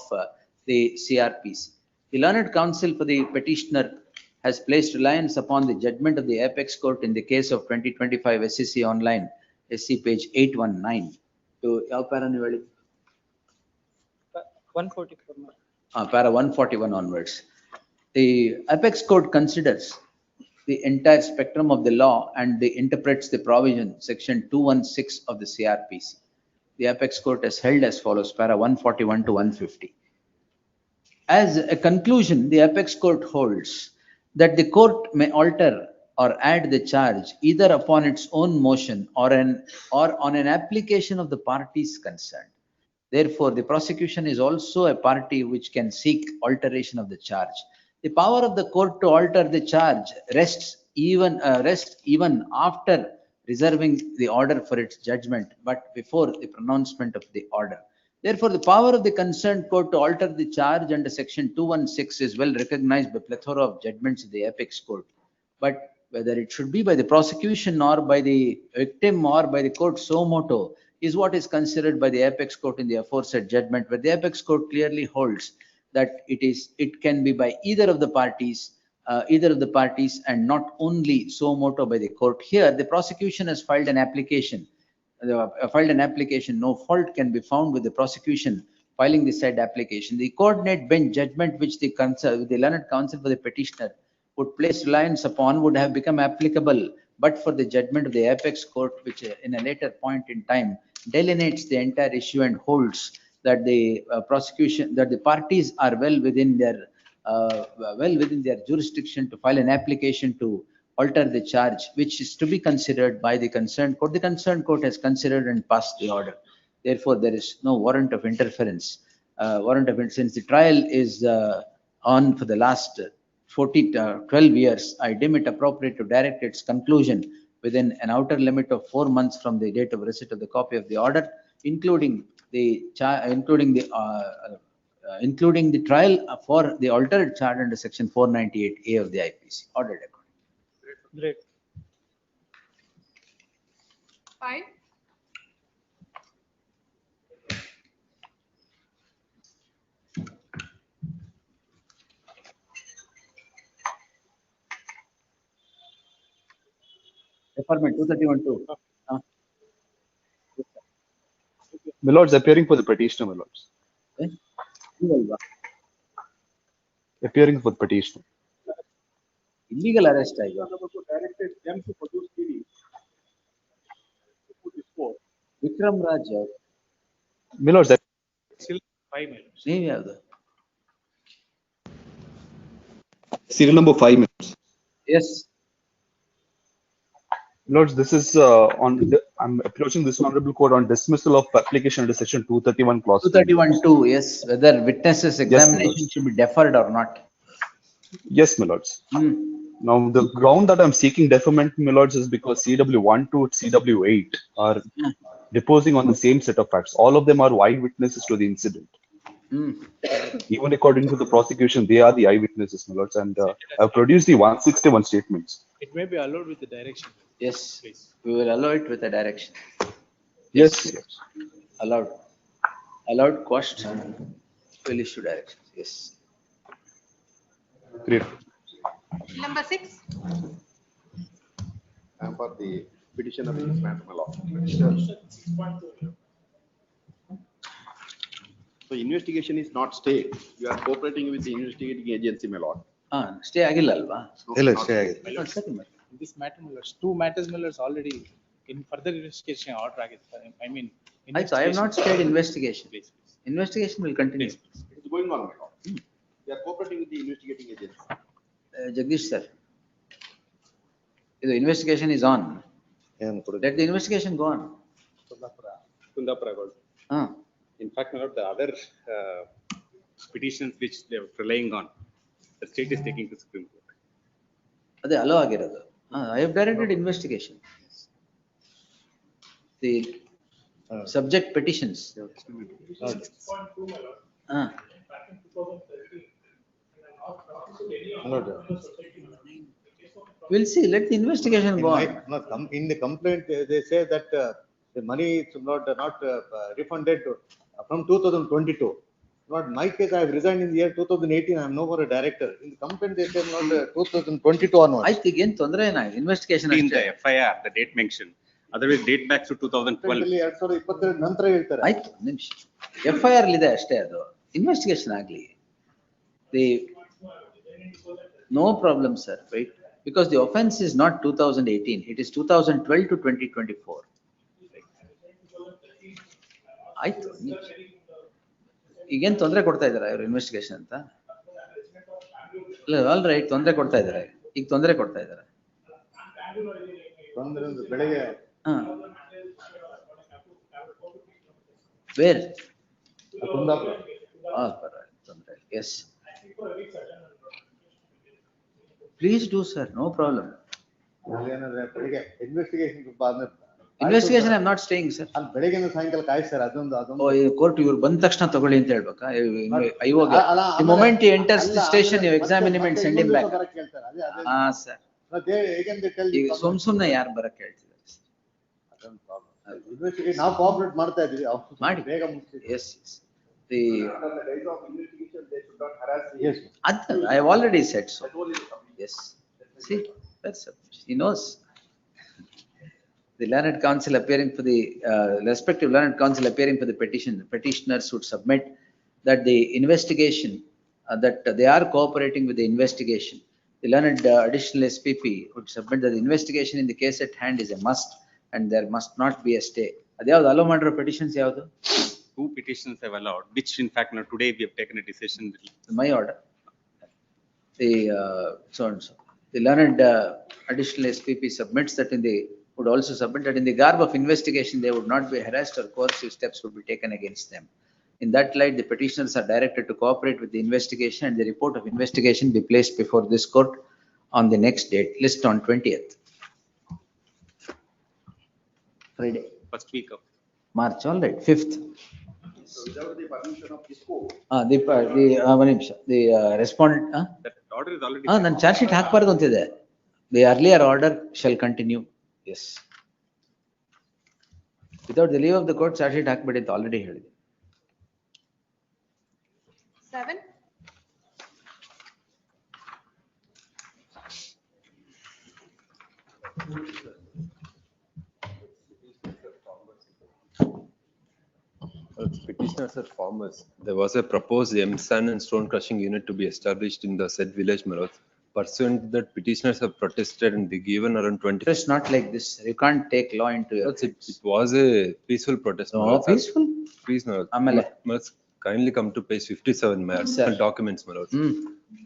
Speaker 1: the CRPC. The learned counsel for the petitioner has placed reliance upon the judgment of the apex court in the case of 2025 SEC online, SC page 819. To yav para ನೀವು ಹೇಳಿ?
Speaker 3: 144.
Speaker 1: Para 141 onwards. The apex court considers the entire spectrum of the law and they interprets the provision, section 216 of the CRPC. The apex court has held as follows, para 141 to 150. As a conclusion, the apex court holds that the court may alter or add the charge either upon its own motion or on an application of the parties concerned. Therefore, the prosecution is also a party which can seek alteration of the charge. The power of the court to alter the charge rests even after reserving the order for its judgment, but before the pronouncement of the order. Therefore, the power of the concerned court to alter the charge under section 216 is well recognized by plethora of judgments of the apex court. But whether it should be by the prosecution or by the victim or by the court suo motu is what is considered by the apex court in the aforesaid judgment, where the apex court clearly holds that it can be by either of the parties and not only suo motu by the court. Here, the prosecution has filed an application. No fault can be found with the prosecution filing the said application. The coordinate bench judgment which the learned counsel for the petitioner would place reliance upon would have become applicable but for the judgment of the apex court, which in a later point in time delineates the entire issue and holds that the parties are well within their jurisdiction to file an application to alter the charge, which is to be considered by the concerned court. The concerned court has considered and passed the order. Therefore, there is no warrant of interference. Since the trial is on for the last 12 years, I deem it appropriate to direct its conclusion within an outer limit of 4 months from the date of receipt of the copy of the order, including the trial for the altered charge under section 498A of the IPC. Ordered accordingly.
Speaker 3: Great.
Speaker 5: 5.
Speaker 1: Deferment 231-2.
Speaker 12: My lords, appearing for the petitioner, my lords. Appearing for the petitioner.
Speaker 1: Illegal arrest.
Speaker 2: Directed them to produce PD.
Speaker 1: Vikram Raj.
Speaker 12: My lords,
Speaker 2: Still 5 minutes.
Speaker 12: serial number 5 minutes.
Speaker 1: Yes.
Speaker 12: Lords, this is I'm approaching this honorable court on dismissal of application under section 231 clause
Speaker 1: 231-2, yes, whether witnesses examination should be deferred or not.
Speaker 12: Yes, my lords. Now, the ground that I'm seeking deferment, my lords, is because CW1 to CW8 are deposing on the same set of facts. All of them are eyewitnesses to the incident. Even according to the prosecution, they are the eyewitnesses, my lords, and I've produced the 161 statements.
Speaker 2: It may be allowed with the direction.
Speaker 1: Yes, we will allow it with a direction.
Speaker 12: Yes.
Speaker 1: Allowed, quashed, will issue directions. Yes.
Speaker 12: Great.
Speaker 5: Number 6.
Speaker 10: I am for the petitioner in this matter, my lord. So investigation is not stayed. You are cooperating with the investigating agency, my lord.
Speaker 1: Stay ಆಗಿಲ್ಲ ಅಲ್ವಾ?
Speaker 12: Stay
Speaker 2: In this matter, two matters already in further investigation order ಆಗಿದೆ. I mean,
Speaker 1: I have not stayed investigation. Investigation will continue.
Speaker 10: It is going on, my lord. You are cooperating with the investigating agency.
Speaker 1: Jagdish sir, the investigation is on. Let the investigation go on.
Speaker 13: Kundapura. In fact, my lord, the other petitions which they are relying on, the state is taking to Supreme Court.
Speaker 1: Ade allow ಆಗಿರೋದು. I have directed investigation. The subject petitions. We'll see. Let the investigation go on.
Speaker 8: In the complaint, they say that The money is not refunded from 2022. Not my case, I have resigned in the year 2018, I am no more a director. In the complaint, they said not 2022 onwards.
Speaker 1: ಆಯ್ತು ಈಗ ಏನ್ ತೊಂದ್ರೆ ಏನ investigation
Speaker 13: In
Speaker 1: ಅಷ್ಟೇ.
Speaker 13: the FIR, the date mentioned, otherwise date back to 2012.
Speaker 8: 2022 ನಂತರ ಹೇಳ್ತಾರೆ.
Speaker 1: ಆಯ್ತು ನಿಮಿಷ FIR ಇದೆ ಅಷ್ಟೇ, ಅದು ಇನ್ವೆಸ್ಟಿಗೇಷನ್ ಆಗ್ಲಿ. The no problem sir, right? Because the offense is not 2018, it is 2012 to 2024. ಆಯ್ತು ಈಗೇನ್ ತೊಂದ್ರೆ ಕೊಡ್ತಾ ಇದಾರೆ ಇವ್ರು ಇನ್ವೆಸ್ಟಿಗೇಷನ್ ಅಂತ? ಇಲ್ಲ ಆಲ್ ರೈಟ್, ತೊಂದ್ರೆ ಕೊಡ್ತಾ ಇದಾರೆ, ಈಗ ತೊಂದ್ರೆ ಕೊಡ್ತಾ ಇದಾರೆ.
Speaker 8: ಬೆಳಗ್ಗೆ
Speaker 1: ವೇರ್
Speaker 8: ಕುಂದಾಪುರ.
Speaker 1: ತೊಂದ್ರೆ yes please do sir, no problem.
Speaker 8: ಬೆಳಗ್ಗೆ investigation
Speaker 1: investigation I am not staying sir.
Speaker 8: ಅಲ್ಲಿ ಬೆಳಗ್ಗೆ ಸಾಯಂಕಾಲ ಕಾಯ್ ಸರ್, ಅದೊಂದು
Speaker 1: ಕೋರ್ಟ್ ಇವ್ರು ಬಂದ ತಕ್ಷಣ ತಗೊಳ್ಳಿ ಅಂತ ಹೇಳ್ಬೇಕಾ? The moment he enters the station, you examine him and send him back. ಹಾ ಸರ್, ಈಗ ಸುಮ್ನೆ ಯಾರು ಬರಕ್ ಹೇಳ್ತಿದ್ದಾರೆ?
Speaker 8: ನಾವು ಕೋಆಪರೇಟ್ ಮಾಡ್ತಾ ಇದೀವಿ,
Speaker 1: ಮಾಡಿ
Speaker 8: ಬೇಗ ಮುಗಿಸಿ.
Speaker 1: Yes I have already said so. Yes, see, that's he knows. The learned counsel appearing for the respective learned counsel appearing for the petition, the petitioners would submit that the investigation that they are cooperating with the investigation. The learned additional SPP would submit that the investigation in the case at hand is a must and there must not be a stay. Adyavadu allow ಮಾಡಿರೋ petitions ಯಾವುದು?
Speaker 13: 2 petitions have allowed, which in fact now today we have taken a decision.
Speaker 1: My order. The so and so. The learned additional SPP submits that would also submit that in the garb of investigation, they would not be harassed or coercive steps would be taken against them. In that light, the petitioners are directed to cooperate with the investigation and the report of investigation be placed before this court on the next date, list on 20th. Friday.
Speaker 13: First week of
Speaker 1: March, all right, 5th.
Speaker 10: So without the permission of this court.
Speaker 1: The respondent.
Speaker 13: that order is already.
Speaker 1: ನಾನು charge sheet ಹಾಕಬಾರ್ದು ಅಂತಿದೆ. The earlier order shall continue. Yes. Without the leave of the court, charge sheet ಹಾಕ್ಬೇಡಿ ಅಂತ already ಹೇಳಿದೆ.
Speaker 5: 7.
Speaker 14: Petitioners are farmers. There was a proposed sand and stone crushing unit to be established in the said village, my lord. Pursuant to that, petitioners have protested and they given around 20.
Speaker 1: It's not like this. You can't take law into your hands.
Speaker 14: It was a peaceful protest.
Speaker 1: No,
Speaker 14: my lord.
Speaker 1: peaceful?
Speaker 14: Please, my lord.
Speaker 1: ಆಮೇಲೆ
Speaker 14: Must kindly come to page 57, my lord.
Speaker 1: Sir.
Speaker 14: And documents, my lord.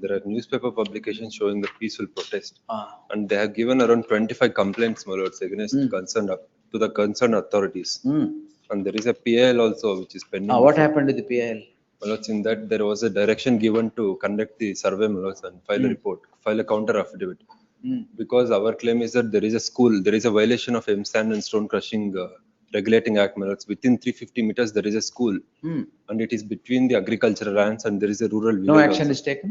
Speaker 14: There are newspaper publications showing the peaceful protest. And they have given around 25 complaints, my lords, against to the concerned authorities. And there is a PIL also which is pending.
Speaker 1: What happened to the PIL?
Speaker 14: My lords, in that there was a direction given to conduct the survey, my lords, and file a report, file a counter affidavit. Because our claim is that there is a school, there is a violation of sand and stone crushing regulating act, my lords. Within 350 meters there is a school, and it is between the agricultural lands and there is a rural village.
Speaker 1: No action
Speaker 14: also.
Speaker 1: is taken?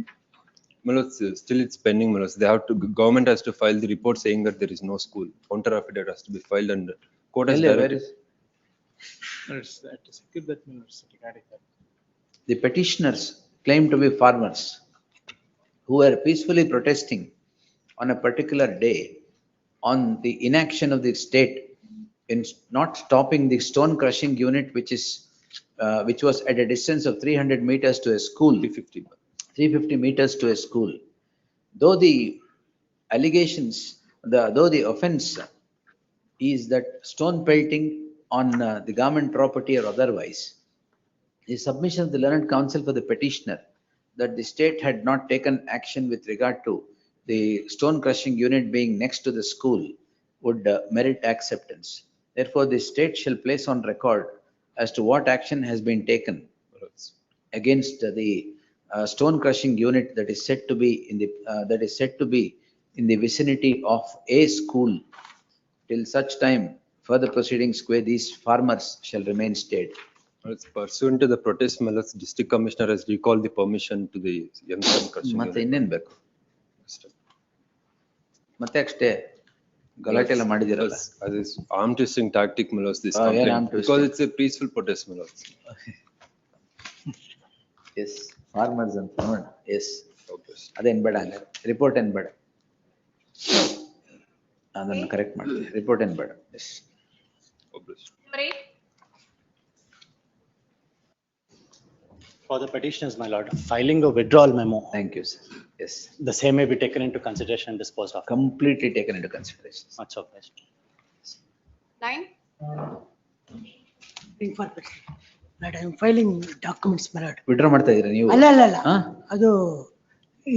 Speaker 14: My lords, still it's pending, my lords. They have to, government has to file the report saying that there is no school. Counter affidavit has to be filed and court has directed.
Speaker 1: The petitioners claim to be farmers who were peacefully protesting on a particular day on the inaction of the state in not stopping the stone crushing unit, which was at a distance of 300 meters to a school. 350 meters to a school. Though the allegations, though the offense is that stone pelting on the government property or otherwise, the submission of the learned counsel for the petitioner that the state had not taken action with regard to the stone crushing unit being next to the school would merit acceptance. Therefore, the state shall place on record as to what action has been taken against the stone crushing unit that is said to be in the vicinity of a school till such time further proceedings where these farmers shall remain stayed.
Speaker 14: It's pursuant to the protest, my lords, district commissioner has recalled the permission to the sand crushing
Speaker 1: ಮತ್ತೆ
Speaker 14: unit.
Speaker 1: ಇನ್ನೇನ್ ಬೇಕು? ಮತ್ತೆ ಅಷ್ಟೇ ಗಲಾಟೆ ಎಲ್ಲ ಮಾಡಿದಿರಲ್ಲ.
Speaker 14: As is arm twisting tactic, my lords, this
Speaker 1: Oh, yeah,
Speaker 14: complaint,
Speaker 1: arm
Speaker 14: because
Speaker 1: twisting.
Speaker 14: it's a peaceful protest, my lords.
Speaker 1: Yes farmers ಅಂತ ನೋಡ. Yes
Speaker 14: Okay.
Speaker 1: ಅದೇನ್ ಬೇಡ ಹಂಗಾರೆ ರಿಪೋರ್ಟ್ ಏನ್ ಬೇಡ, ಅದನ್ನ ಕರೆಕ್ಟ್ ಮಾಡ್ತೀವಿ. ರಿಪೋರ್ಟ್ ಏನ್ ಬೇಡ. Yes
Speaker 5: Number 8.
Speaker 3: For the petitioners, my lord, filing a withdrawal memo,
Speaker 1: thank you sir. Yes
Speaker 3: the same may be taken into consideration and disposed of.
Speaker 1: Completely taken into consideration.
Speaker 3: Much obliged.
Speaker 5: 9.
Speaker 15: I am filing documents, my lord.
Speaker 1: Withdraw ಮಾಡ್ತಾ ಇದೀರಾ ನೀವು?
Speaker 15: ಅಲ್ಲ
Speaker 1: ಹಾ?
Speaker 15: ಅದು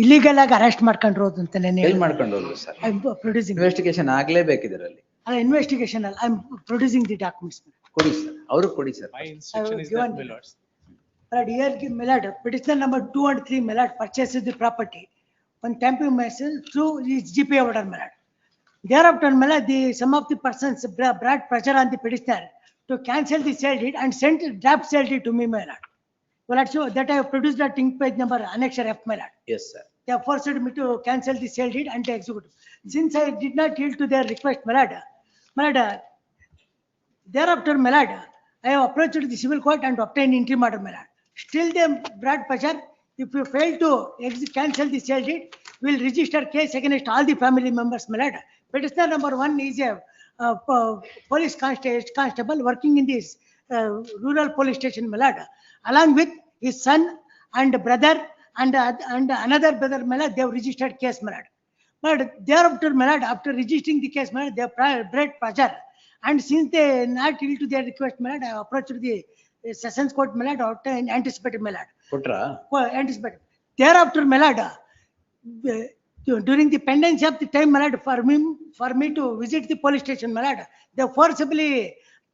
Speaker 15: illegal ಆಗಿ arrest ಮಾಡ್ಕೊಂಡಿರೋದು ಅಂತ ನೆನೆ
Speaker 1: ಎಲ್ಲಿ ಮಾಡ್ಕೊಂಡು ಹೋದ್ರು ಸರ್?
Speaker 15: ಐ ಆಮ್ ಪ್ರೊಡ್ಯೂಸಿಂಗ್
Speaker 1: ಇನ್ವೆಸ್ಟಿಗೇಷನ್ ಆಗ್ಲೇಬೇಕು ಇದರಲ್ಲಿ.
Speaker 15: Investigation I am producing the documents.
Speaker 1: ಕೊಡಿ ಸರ್, ಅವ್ರಿಗೆ ಕೊಡಿ sir.
Speaker 2: My instruction is that, my lords.
Speaker 15: Here, my lord, petitioner number 2 and 3, my lord, purchases the property on tampering message through his GPA order, my lord. Thereafter, my lord, some of the persons brought pressure on the petitioner to cancel the sale deed and sent draft sale deed to me, my lord. Well, that's so that I have produced that ink page number annexure F, my lord.
Speaker 1: Yes sir.
Speaker 15: They have forced me to cancel the sale deed and to execute. Since I did not yield to their request, my lord, thereafter, my lord, I have approached the civil court and obtained interim order, my lord. Still they brought pressure. If you fail to cancel the sale deed, we will register case against all the family members, my lord. Petitioner number 1 is a police constable working in this rural police station, my lord. Along with his son and brother and another brother, my lord, they have registered case, my lord. But thereafter, my lord, after registering the case, my lord, they have brought pressure. And since they not yield to their request, my lord, I have approached the sessions court, my lord, and anticipated, my lord.
Speaker 1: ಕೊಟ್ರಾ?
Speaker 15: Anticipated. Thereafter, my lord, during the pendency of the time, my lord, for me to visit the police station, my lord, they forcibly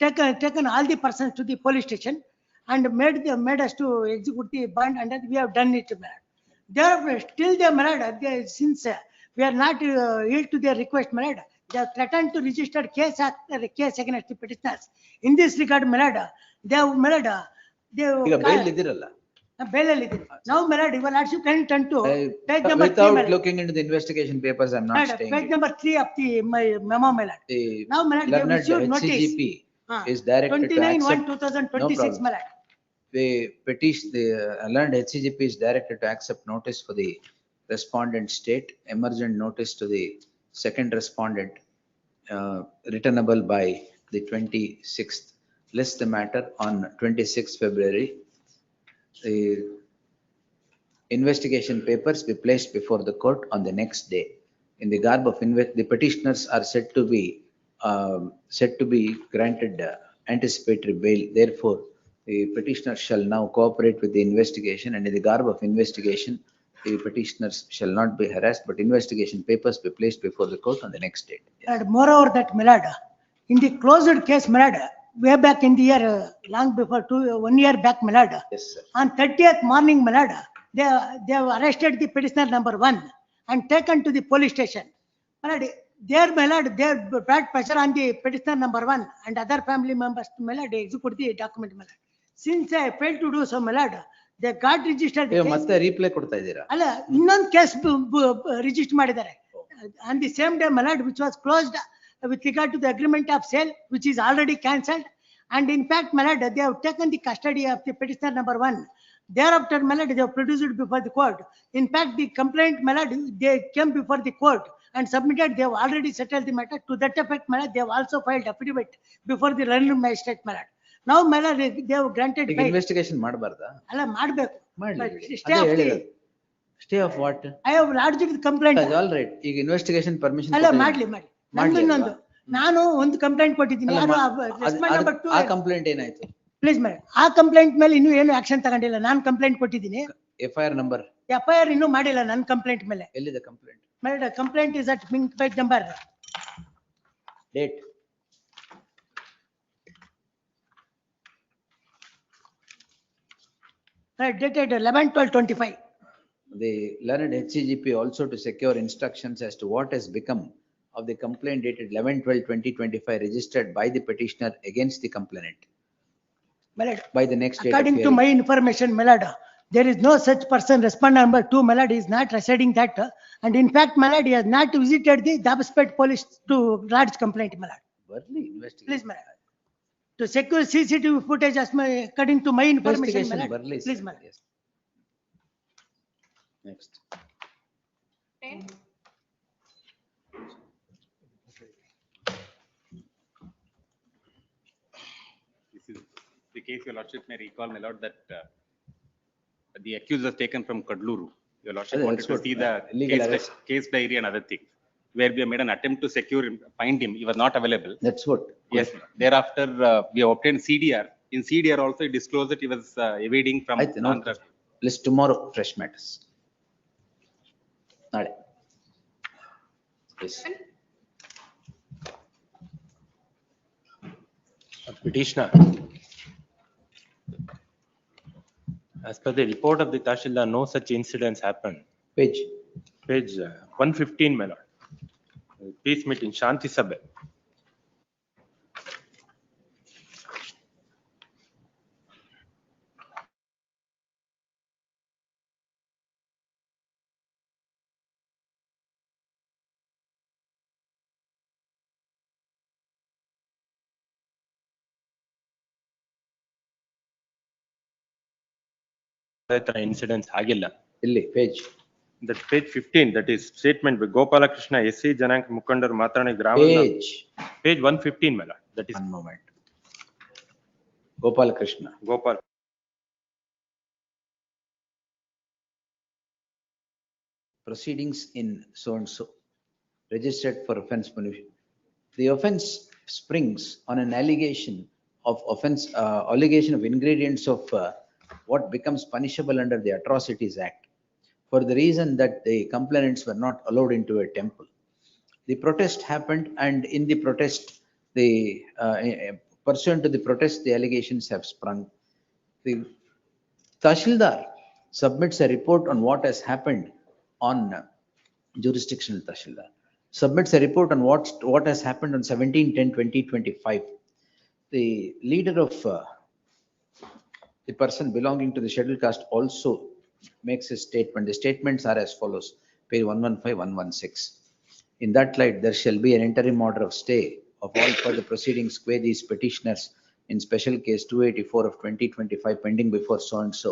Speaker 15: taken all the persons to the police station and made us to execute the bond, and that we have done it, my lord. Therefore, still they, my lord, since we are not yield to their request, my lord, they have threatened to register case against the petitioners. In this regard, my lord, they have, my lord,
Speaker 1: ಈಗ bale ಇದಿರಲ್ಲ.
Speaker 15: bail ಅಲ್ಲಿ ಇದೆ. Now, my lord, your lordship can turn to page number 3, my
Speaker 1: Without
Speaker 15: lord.
Speaker 1: looking into the investigation papers, I am not staying.
Speaker 15: Page number 3 of the memo, my lord.
Speaker 1: The
Speaker 15: Now, my lord, they have
Speaker 1: learned
Speaker 15: issued notice.
Speaker 1: HCGP is directed to
Speaker 15: 29/1/2026,
Speaker 1: accept.
Speaker 15: my lord.
Speaker 1: The petition, the learned HCGP is directed to accept notice for the respondent state, emergent notice to the second respondent, returnable by the 26th. List the matter on 26th February. The investigation papers be placed before the court on the next day. In the garb of the petitioners are said to be granted anticipatory bail. Therefore, the petitioner shall now cooperate with the investigation, and in the garb of investigation, the petitioners shall not be harassed, but investigation papers be placed before the court on the next date.
Speaker 15: And moreover, that, my lord, in the closed case, my lord, way back in the year, long before 1 year back, my lord,
Speaker 1: Yes, sir.
Speaker 15: on 30th morning, my lord, they have arrested the petitioner number 1 and taken to the police station. My lord, there, my lord, they have brought pressure on the petitioner number 1 and other family members to, my lord, execute the document, my lord. Since I failed to do so, my lord, they got registered the
Speaker 1: ನೀವು
Speaker 15: case.
Speaker 1: ಮತ್ತೆ replay ಕೊಡ್ತಾ ಇದ್ದೀರಾ?
Speaker 15: ಅಲ್ಲ, ಇನ್ನೊಂದು case register ಮಾಡಿದ್ದಾರೆ. On the same day, my lord, which was closed with regard to the agreement of sale, which is already cancelled. And in fact, my lord, they have taken the custody of the petitioner number 1. Thereafter, my lord, they have produced it before the court. In fact, the complaint, my lord, they came before the court and submitted. They have already settled the matter. To that effect, my lord, they have also filed affidavit before the learned magistrate, my lord. Now, my lord, they have granted
Speaker 1: ಈಗ
Speaker 15: bail.
Speaker 1: Investigation ಮಾಡಬಾರ್ದಾ?
Speaker 15: ಅಲ್ಲ, ಮಾಡಬೇಕು.
Speaker 1: Stay of what?
Speaker 15: I have lodged the complaint.
Speaker 1: All right. ಈಗ investigation permission
Speaker 15: ಅಲ್ಲ, ಮಾಡ್ಲಿ. ನಂದು ಇನ್ನೊಂದು, ನಾನು ಒಂದು ಕಂಪ್ಲೇಂಟ್ ಕೊಟ್ಟಿದ್ದೀನಿ.
Speaker 1: ಆ ಕಂಪ್ಲೇಂಟ್ ಏನಾಯ್ತು?
Speaker 15: ಪ್ಲೀಸ್ ಮೇಡಮ್, ಆ ಕಂಪ್ಲೇಂಟ್ ಮೇಲೆ ಇನ್ನೂ ಏನು ಆಕ್ಷನ್ ತಗೊಂಡಿಲ್ಲ. ನಾನು ಕಂಪ್ಲೇಂಟ್ ಕೊಟ್ಟಿದ್ದೀನಿ.
Speaker 1: FIR number?
Speaker 15: FIR ಇನ್ನೂ ಮಾಡಿಲ್ಲ ನನ್ನ ಕಂಪ್ಲೇಂಟ್ ಮೇಲೆ.
Speaker 1: ಎಲ್ಲಿದೆ complaint?
Speaker 15: Madam, complaint is at page number.
Speaker 1: Date?
Speaker 15: Dated 11/12/25.
Speaker 1: The learned HCGP also to secure instructions as to what has become of the complaint dated 11/12/2025 registered by the petitioner against the complainant. By the next date.
Speaker 15: According to my information, my lord, There is no such person. Respondent number 2, my lord, is not residing that. And in fact, my lord, he has not visited the Dabaspet police to lodge complaint, my lord.
Speaker 1: ಬರ್ಲಿ investigation.
Speaker 15: Please, my lord. To secure CCTV footage as my, according to my information, my
Speaker 1: Investigation
Speaker 15: lord.
Speaker 1: ಬರ್ಲಿ.
Speaker 15: Please,
Speaker 1: sir.
Speaker 15: my lord.
Speaker 1: Yes. Next.
Speaker 5: 10.
Speaker 13: This is the case, your lordship may recall, my lord, that the accused was taken from Kadluru. Your lordship
Speaker 1: That's
Speaker 13: wanted to
Speaker 1: what,
Speaker 13: see the
Speaker 1: illegal
Speaker 13: case,
Speaker 1: arrest.
Speaker 13: case diary and other things, where we have made an attempt to secure him, find him. He was not available.
Speaker 1: That's what.
Speaker 13: Yes, thereafter, we have obtained CDR. In CDR also, it disclosed that he was evading from
Speaker 1: ಆಯ್ತು ನೋಡ್ತೀನಿ.
Speaker 13: Andhra.
Speaker 1: Let's tomorrow fresh matters. ನಾಳೆ. Yes.
Speaker 16: Petitioner. As per the report of the Tahsildar, no such incidents happened.
Speaker 1: Page.
Speaker 16: Page 115, my lord. Peace meeting, Shanti Sabha. Incidents ಆಗಿಲ್ಲ.
Speaker 1: ಇಲ್ಲಿ page.
Speaker 16: That page 15, that is statement by Gopalakrishna, SC Janank Mukandar Matrani Gravel.
Speaker 1: Page.
Speaker 16: Page 115, my lord. That is
Speaker 1: One moment. Gopal Krishna.
Speaker 16: Gopal.
Speaker 1: Proceedings in so and so, registered for offence punishment. The offence springs on an allegation of offence, allegation of ingredients of what becomes punishable under the Atrocities Act, for the reason that the complainants were not allowed into a temple. The protest happened, and in the protest, the pursuant to the protest, the allegations have sprung. The Tahsildar submits a report on what has happened on jurisdictional Tahsildar. Submits a report on what has happened on 17/10/2025. The leader of the person belonging to the scheduled caste also makes a statement. The statements are as follows, page 115, 116. In that light, there shall be an interim order of stay of all further proceedings qua these petitioners in special case 284 of 2025 pending before so and so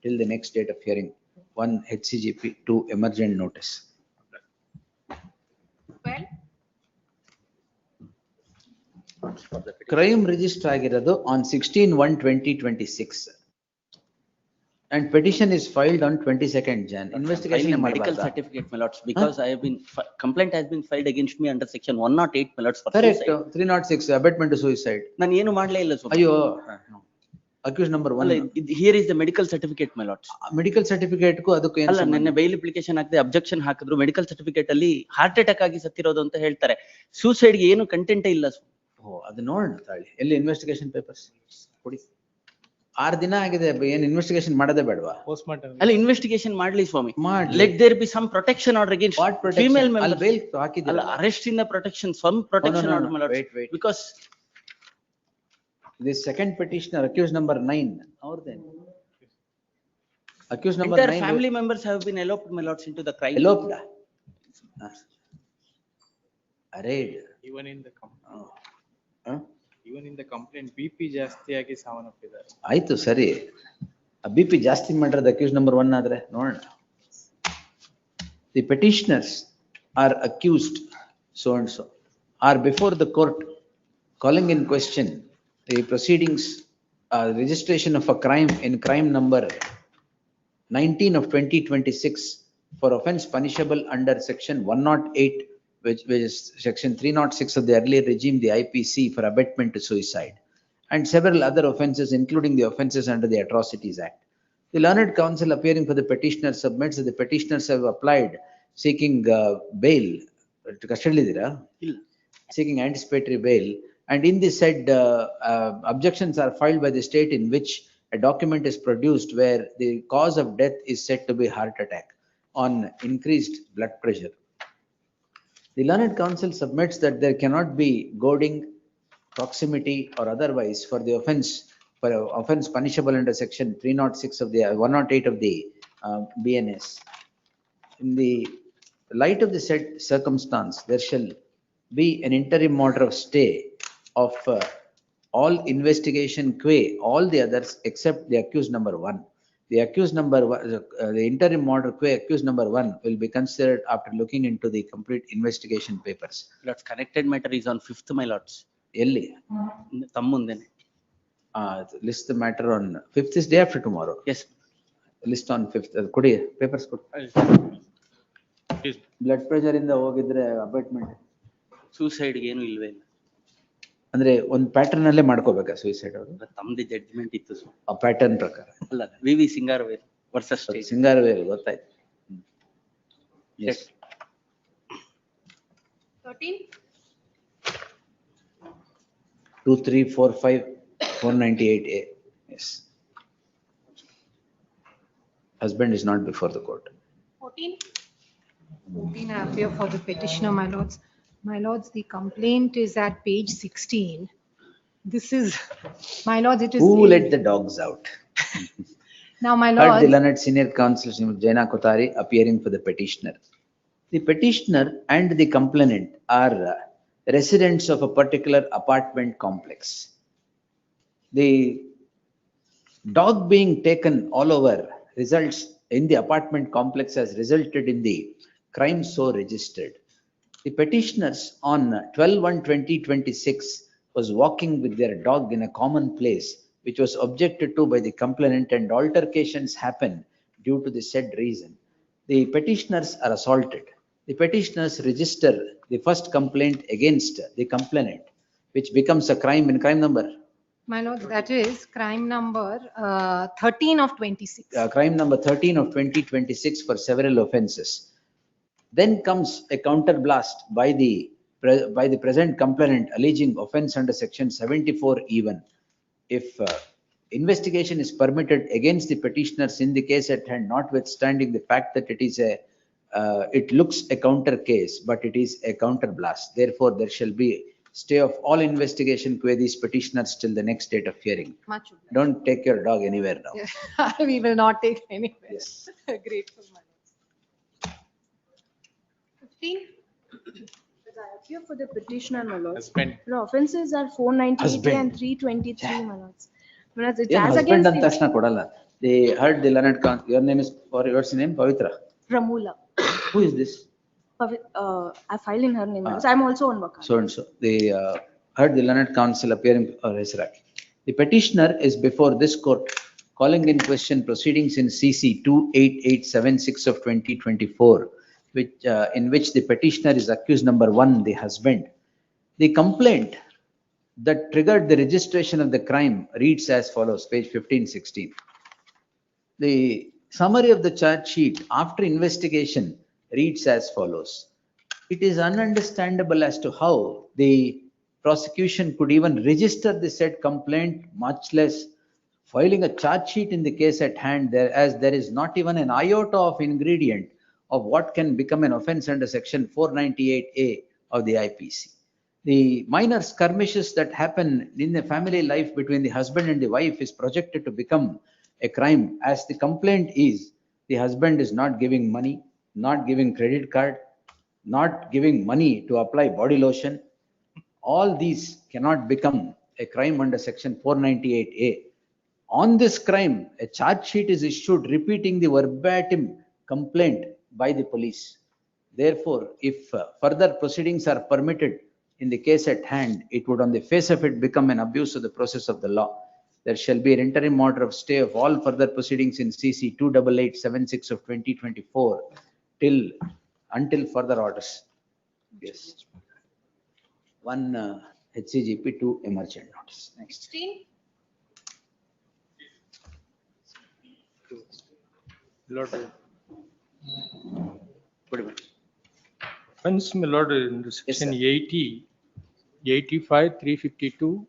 Speaker 1: till the next date of hearing. 1 HCGP, 2 emergent notice.
Speaker 5: 12.
Speaker 1: Crime register ಆಗಿರೋದು on 16/1/2026. And petition is filed on 22nd Jan. Investigation
Speaker 17: Filing medical certificate, my lords, because I have been, complaint has been filed against me under section 108, my lords, for
Speaker 1: Correct.
Speaker 17: suicide.
Speaker 1: 306 abetment to suicide.
Speaker 17: ನಾನು ಏನು ಮಾಡ್ಲೇ ಇಲ್ಲ ಸ್ವಾಮಿ.
Speaker 1: ಅಯ್ಯೋ, accused number 1.
Speaker 17: ಅಲ್ಲ, here is the medical certificate, my lords.
Speaker 1: Medical certificate ಗೂ ಅದಕ್ಕೂ ಏನು
Speaker 17: ಅಲ್ಲ,
Speaker 1: ಸಂಬಂಧ?
Speaker 17: ನೆನ್ನೆ ಬೈಲ್ ಅಪ್ಲಿಕೇಶನ್ ಹಾಕಿದೆ, ಅಬ್ಜೆಕ್ಷನ್ ಹಾಕಿದ್ರು, ಮೆಡಿಕಲ್ ಸರ್ಟಿಫಿಕೇಟ್ ಅಲ್ಲಿ ಹಾರ್ಟ್ ಅಟ್ಯಾಕ್ ಆಗಿ ಸತ್ತಿರೋದು ಅಂತ ಹೇಳ್ತಾರೆ. ಸೂಸೈಡ್ ಗೆ ಏನು ಕಂಟೆಂಟೇ ಇಲ್ಲ ಸ್ವಾಮಿ.
Speaker 1: ಓ, ಅದು ನೋಡೋಣ ತಾಳಿ. ಎಲ್ಲಿ ಇನ್ವೆಸ್ಟಿಗೇಷನ್ ಪೇಪರ್ಸ್ ಕೊಡಿ. 6 ದಿನ ಆಗಿದೆ, ಏನ್ ಇನ್ವೆಸ್ಟಿಗೇಷನ್ ಮಾಡೋದೇ ಬೇಡವಾ?
Speaker 17: ಅಲ್ಲ, ಇನ್ವೆಸ್ಟಿಗೇಷನ್ ಮಾಡ್ಲಿ ಸ್ವಾಮಿ.
Speaker 1: ಮಾಡ್ಲಿ.
Speaker 17: Let there be some protection order against
Speaker 1: What protection?
Speaker 17: female
Speaker 1: ಅಲ್ಲಿ
Speaker 17: members.
Speaker 1: bail ಹಾಕಿದ್ದೀರಲ್ಲ.
Speaker 17: ಅಲ್ಲ, arrest in the protection, some protection order, my lords.
Speaker 1: Wait.
Speaker 17: Because
Speaker 1: The second petitioner, accused number 9. ಅವ್ರದ್ದೇನು? Accused number
Speaker 17: entire
Speaker 1: 9.
Speaker 17: family members have been eloped, my lords, into the crime.
Speaker 1: Eloped? Arrayed.
Speaker 2: Even in the even in the complaint, BP ಜಾಸ್ತಿ ಆಗಿ ಸಾವನ್ನಪ್ಪಿದ್ದಾರೆ.
Speaker 1: ಆಯ್ತು ಸರಿ. BP ಜಾಸ್ತಿ ಮಾಡಿರೋದು accused number 1 ಆದ್ರೆ ನೋಡೋಣ. The petitioners are accused so and so are before the court calling in question the proceedings, registration of a crime in crime number 19 of 2026 for offence punishable under section 108, which is section 306 of the earlier regime, the IPC, for abetment to suicide, and several other offences, including the offences under the Atrocities Act. The learned counsel appearing for the petitioner submits that the petitioners have applied seeking bail, seeking anticipatory bail, and in this said objections are filed by the state in which a document is produced where the cause of death is said to be heart attack on increased blood pressure. The learned counsel submits that there cannot be goading, proximity or otherwise for the offence for offense punishable under section 306 of the 108 of the BNS. In the light of the said circumstance, there shall be an interim order of stay of all investigation qua all the others except the accused number 1. The accused number 1, the interim order qua accused number 1 will be considered after looking into the complete investigation papers.
Speaker 17: Lords, connected matter is on 5th, my lords.
Speaker 1: Elli?
Speaker 17: Tammundene.
Speaker 1: List the matter on 5th is day after tomorrow.
Speaker 17: Yes.
Speaker 1: List on 5th. Kodi, papers kodi. Blood pressure in the ಹೋಗಿದ್ರೆ appointment.
Speaker 17: Suicide ಏನು ಇಲ್ವೇ ಇಲ್ಲ.
Speaker 1: ಅಂದ್ರೆ ಒಂದು pattern ಅಲ್ಲೇ ಮಾಡ್ಕೋಬೇಕಾ suicide ಅವರು?
Speaker 17: ತಮ್ಮದೇ judgment ಇತ್ತು ಸರ್.
Speaker 1: ಆ ಪ್ಯಾಟರ್ನ್ ಪ್ರಕಾರ.
Speaker 17: ಅಲ್ಲ ವಿ ಸಿಂಗಾರವೇಲ್ ವರ್ಸಸ್
Speaker 1: ಸಿಂಗಾರವೇಲ್ ಗೊತ್ತಾಯ್ತು. Yes.
Speaker 5: 13.
Speaker 1: 2, 3, 4, 5, 498A. Yes. Husband is not before the court.
Speaker 5: 14.
Speaker 18: 14, I appear for the petitioner, my lords. My lords, the complaint is at page 16. This is, my lords, it is.
Speaker 1: Who let the dogs out?
Speaker 18: Now, my
Speaker 1: Heard the
Speaker 18: lords,
Speaker 1: learned senior counsel Srimati Jaina Kothari appearing for the petitioner. The petitioner and the complainant are residents of a particular apartment complex. The dog being taken all over results in the apartment complex has resulted in the crime so registered. The petitioners on 12/1/2026 was walking with their dog in a common place, which was objected to by the complainant, and altercations happened due to the said reason. The petitioners are assaulted. The petitioners register the first complaint against the complainant, which becomes a crime in crime number.
Speaker 18: my lords, that is crime number 13 of 26.
Speaker 1: Crime number 13 of 2026 for several offences. Then comes a counter blast by the present complainant alleging offense under section 74 even. If investigation is permitted against the petitioners in the case at hand, notwithstanding the fact that it looks a counter case, but it is a counter blast. Therefore, there shall be stay of all investigation qua these petitioners till the next date of hearing.
Speaker 18: Much obliged.
Speaker 1: Don't take your dog anywhere now.
Speaker 18: We will not take anywhere.
Speaker 1: Yes.
Speaker 18: Grateful, my lords.
Speaker 5: 15.
Speaker 19: I appear for the petitioner, my lords.
Speaker 4: Husband.
Speaker 19: The offences are 498
Speaker 1: Husband.
Speaker 19: and 323, my lords. My lords, it's
Speaker 1: Yeah,
Speaker 19: as
Speaker 1: husband
Speaker 19: against
Speaker 1: ಅಂತ
Speaker 19: the
Speaker 1: ತಕ್ಷಣ ಕೊಡಲ್ಲ. They heard the learned counsel. Your name is, or yours name, Pavitra.
Speaker 19: Ramula.
Speaker 1: Who is this?
Speaker 19: I filed in her name, my lords. I'm also on Vakal.
Speaker 1: So and so. They heard the learned counsel appearing or Hesrak. The petitioner is before this court calling in question proceedings in CC 28876 of 2024, in which the petitioner is accused number 1, the husband. The complaint that triggered the registration of the crime reads as follows, page 1516. The summary of the charge sheet after investigation reads as follows. It is ununderstandable as to how the prosecution could even register the said complaint, much less filing a charge sheet in the case at hand, as there is not even an iota of ingredient of what can become an offense under section 498A of the IPC. The minor skirmishes that happen in the family life between the husband and the wife is projected to become a crime, as the complaint is the husband is not giving money, not giving credit card, not giving money to apply body lotion. All these cannot become a crime under section 498A. On this crime, a charge sheet is issued repeating the verbatim complaint by the police. Therefore, if further proceedings are permitted in the case at hand, it would on the face of it become an abuse of the process of the law. There shall be an interim order of stay of all further proceedings in CC 28876 of 2024 until further orders. Yes. 1 HCGP, 2 emergent notice. Next.
Speaker 5: 16.
Speaker 16: Lord. Once, my lord, in the section 80, 85, 352,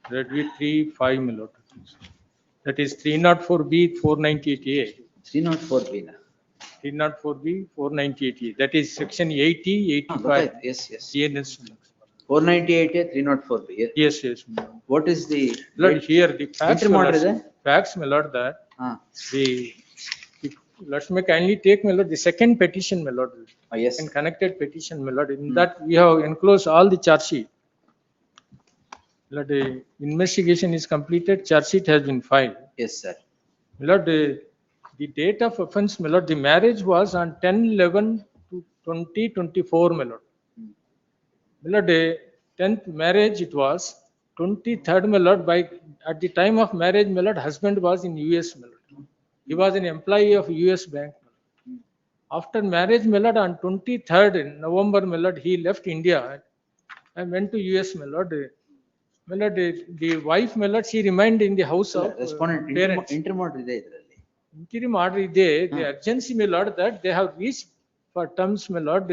Speaker 16: that will 35, my lord. That is 304B, 498A.
Speaker 1: 304B.
Speaker 16: 304B, 498A. That is section 80, 85.
Speaker 1: Yes, yes.
Speaker 16: CNS.
Speaker 1: 498A, 304B.
Speaker 16: Yes, yes.
Speaker 1: what is the?
Speaker 16: Lord,
Speaker 1: date?
Speaker 16: here the facts,
Speaker 1: Interim
Speaker 16: my
Speaker 1: order is
Speaker 16: lordship,
Speaker 1: there?
Speaker 16: facts, my lord, that
Speaker 1: Ah.
Speaker 16: the Lordship may kindly take, my lord, the second petition, my lord.
Speaker 1: Yes.
Speaker 16: And connected petition, my lord. In that we have enclosed all the charge sheet. Lord, the investigation is completed, charge sheet has been filed.
Speaker 1: Yes, sir.
Speaker 16: My lord, the date of offense, my lord, the marriage was on 10/11/2024, my lord. My lord, the 10th marriage it was, 23rd, my lord, at the time of marriage, my lord, husband was in US, my lord. He was an employee of US bank. After marriage, my lord, on 23rd November, my lord, he left India and went to US, my lord. My lord, the wife, my lord, she remained in the house of
Speaker 1: Respondent
Speaker 16: parents.
Speaker 1: interim order ಇದೆ ಇದರಲ್ಲಿ.
Speaker 16: Interim order ಇದೆ, the urgency, my lord, that they have reached for terms, my lord,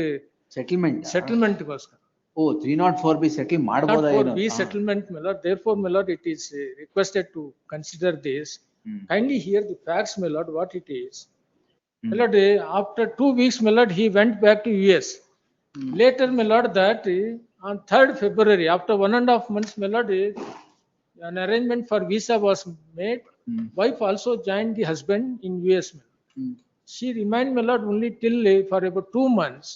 Speaker 16: settlement ಗೋಸ್ಕರ.
Speaker 1: Oh, 304B settle ಮಾಡಬಹುದಾ
Speaker 16: For
Speaker 1: ಏನು?
Speaker 16: B settlement, my lord. Therefore, my lord, it is requested to consider this. Kindly hear the facts, my lord, what it is. My lord, after 2 weeks, my lord, he went back to US. Later, my lord, that on 3rd February, after 1.5 months, my lord, an arrangement for visa was made. Wife also joined the husband in US. She remained, my lord, only till for about 2 months,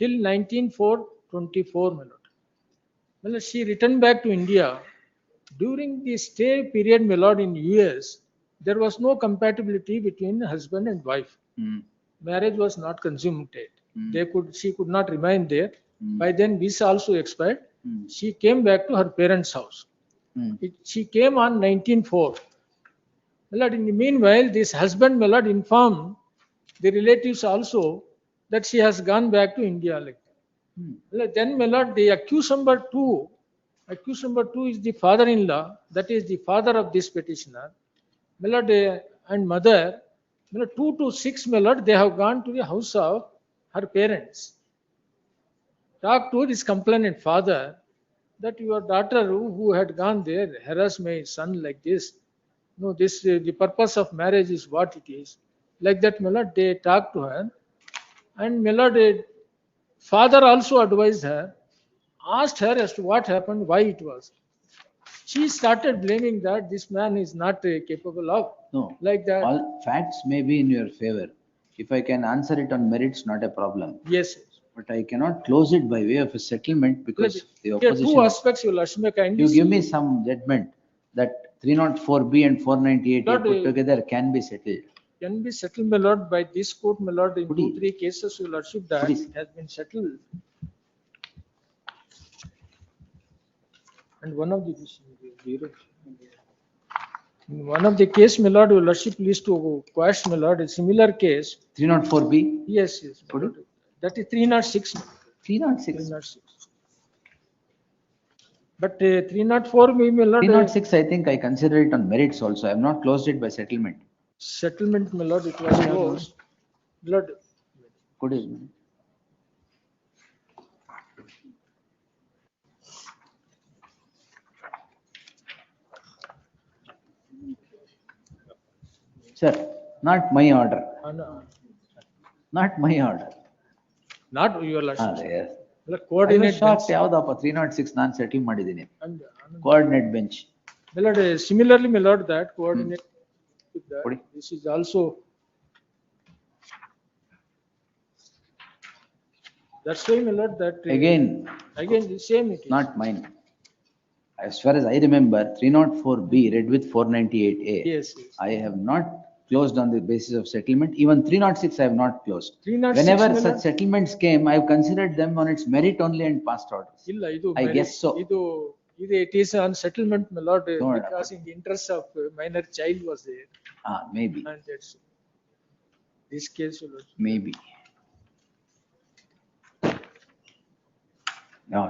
Speaker 16: till 19/4/24, my lord. My lord, she returned back to India. During the stay period, my lord, in US, there was no compatibility between husband and wife. Marriage was not consummated. She could not remain there. By then, visa also expired. She came back to her parents' house. She came on 19/4. My lord, in the meanwhile, this husband, my lord, informed the relatives also that she has gone back to India. Then, my lord, the accused number two is the father-in-law, that is the father of this petitioner. My lord, and mother, my lord, 2 to 6, my lord, they have gone to the house of her parents. Talk to this complainant father that your daughter who had gone there harassed my son like this. No, this the purpose of marriage is what it is. Like that, my lord, they talked to her, and my lord, father also advised her, asked her as to what happened, why it was. She started blaming that this man is not capable of.
Speaker 1: No.
Speaker 16: Like that.
Speaker 1: All facts may be in your favor. If I can answer it on merits, not a problem.
Speaker 16: Yes.
Speaker 1: But I cannot close it by way of a settlement because the
Speaker 16: Here
Speaker 1: opposition.
Speaker 16: two aspects, your lordship, may kindly
Speaker 1: You give
Speaker 16: see.
Speaker 1: me some judgment that 304B and 498A
Speaker 16: Lord,
Speaker 1: put together can be settled.
Speaker 16: Can be settled, my lord, by this court, my lord, in 2-3 cases, your lordship, that it has been settled. And one of the in one of the case, my lord, your lordship, please to quash, my lord, a similar case.
Speaker 1: 304B?
Speaker 16: Yes, my lord. That is 306.
Speaker 1: 306.
Speaker 16: 306. But 304B, my lord.
Speaker 1: 306, I think I consider it on merits also. I have not closed it by settlement.
Speaker 16: Settlement, my lord, it was closed. Lord.
Speaker 1: Good evening. Sir, not my order. Not my order.
Speaker 16: Not your lordship.
Speaker 1: Yes.
Speaker 16: Coordinate bench.
Speaker 1: ಯಾವ್ದಪ್ಪ 306 ನಾನು settle ಮಾಡಿದ್ದೀನಿ. Coordinate bench.
Speaker 16: My lord, similarly, my lord, that coordinate with that. This is also. That's why, my lord, that.
Speaker 1: Again
Speaker 16: the same it is.
Speaker 1: Not mine. As far as I remember, 304B read with 498A.
Speaker 16: Yes.
Speaker 1: I have not closed on the basis of settlement. Even 306 I have not closed.
Speaker 16: 306,
Speaker 1: whenever such settlements came, I have considered them on its merit only and passed orders. I guess so.
Speaker 16: It is on settlement, my lord, because in the interest of minor child was there.
Speaker 1: Maybe.
Speaker 16: And that's this case, lord.
Speaker 1: Maybe. No,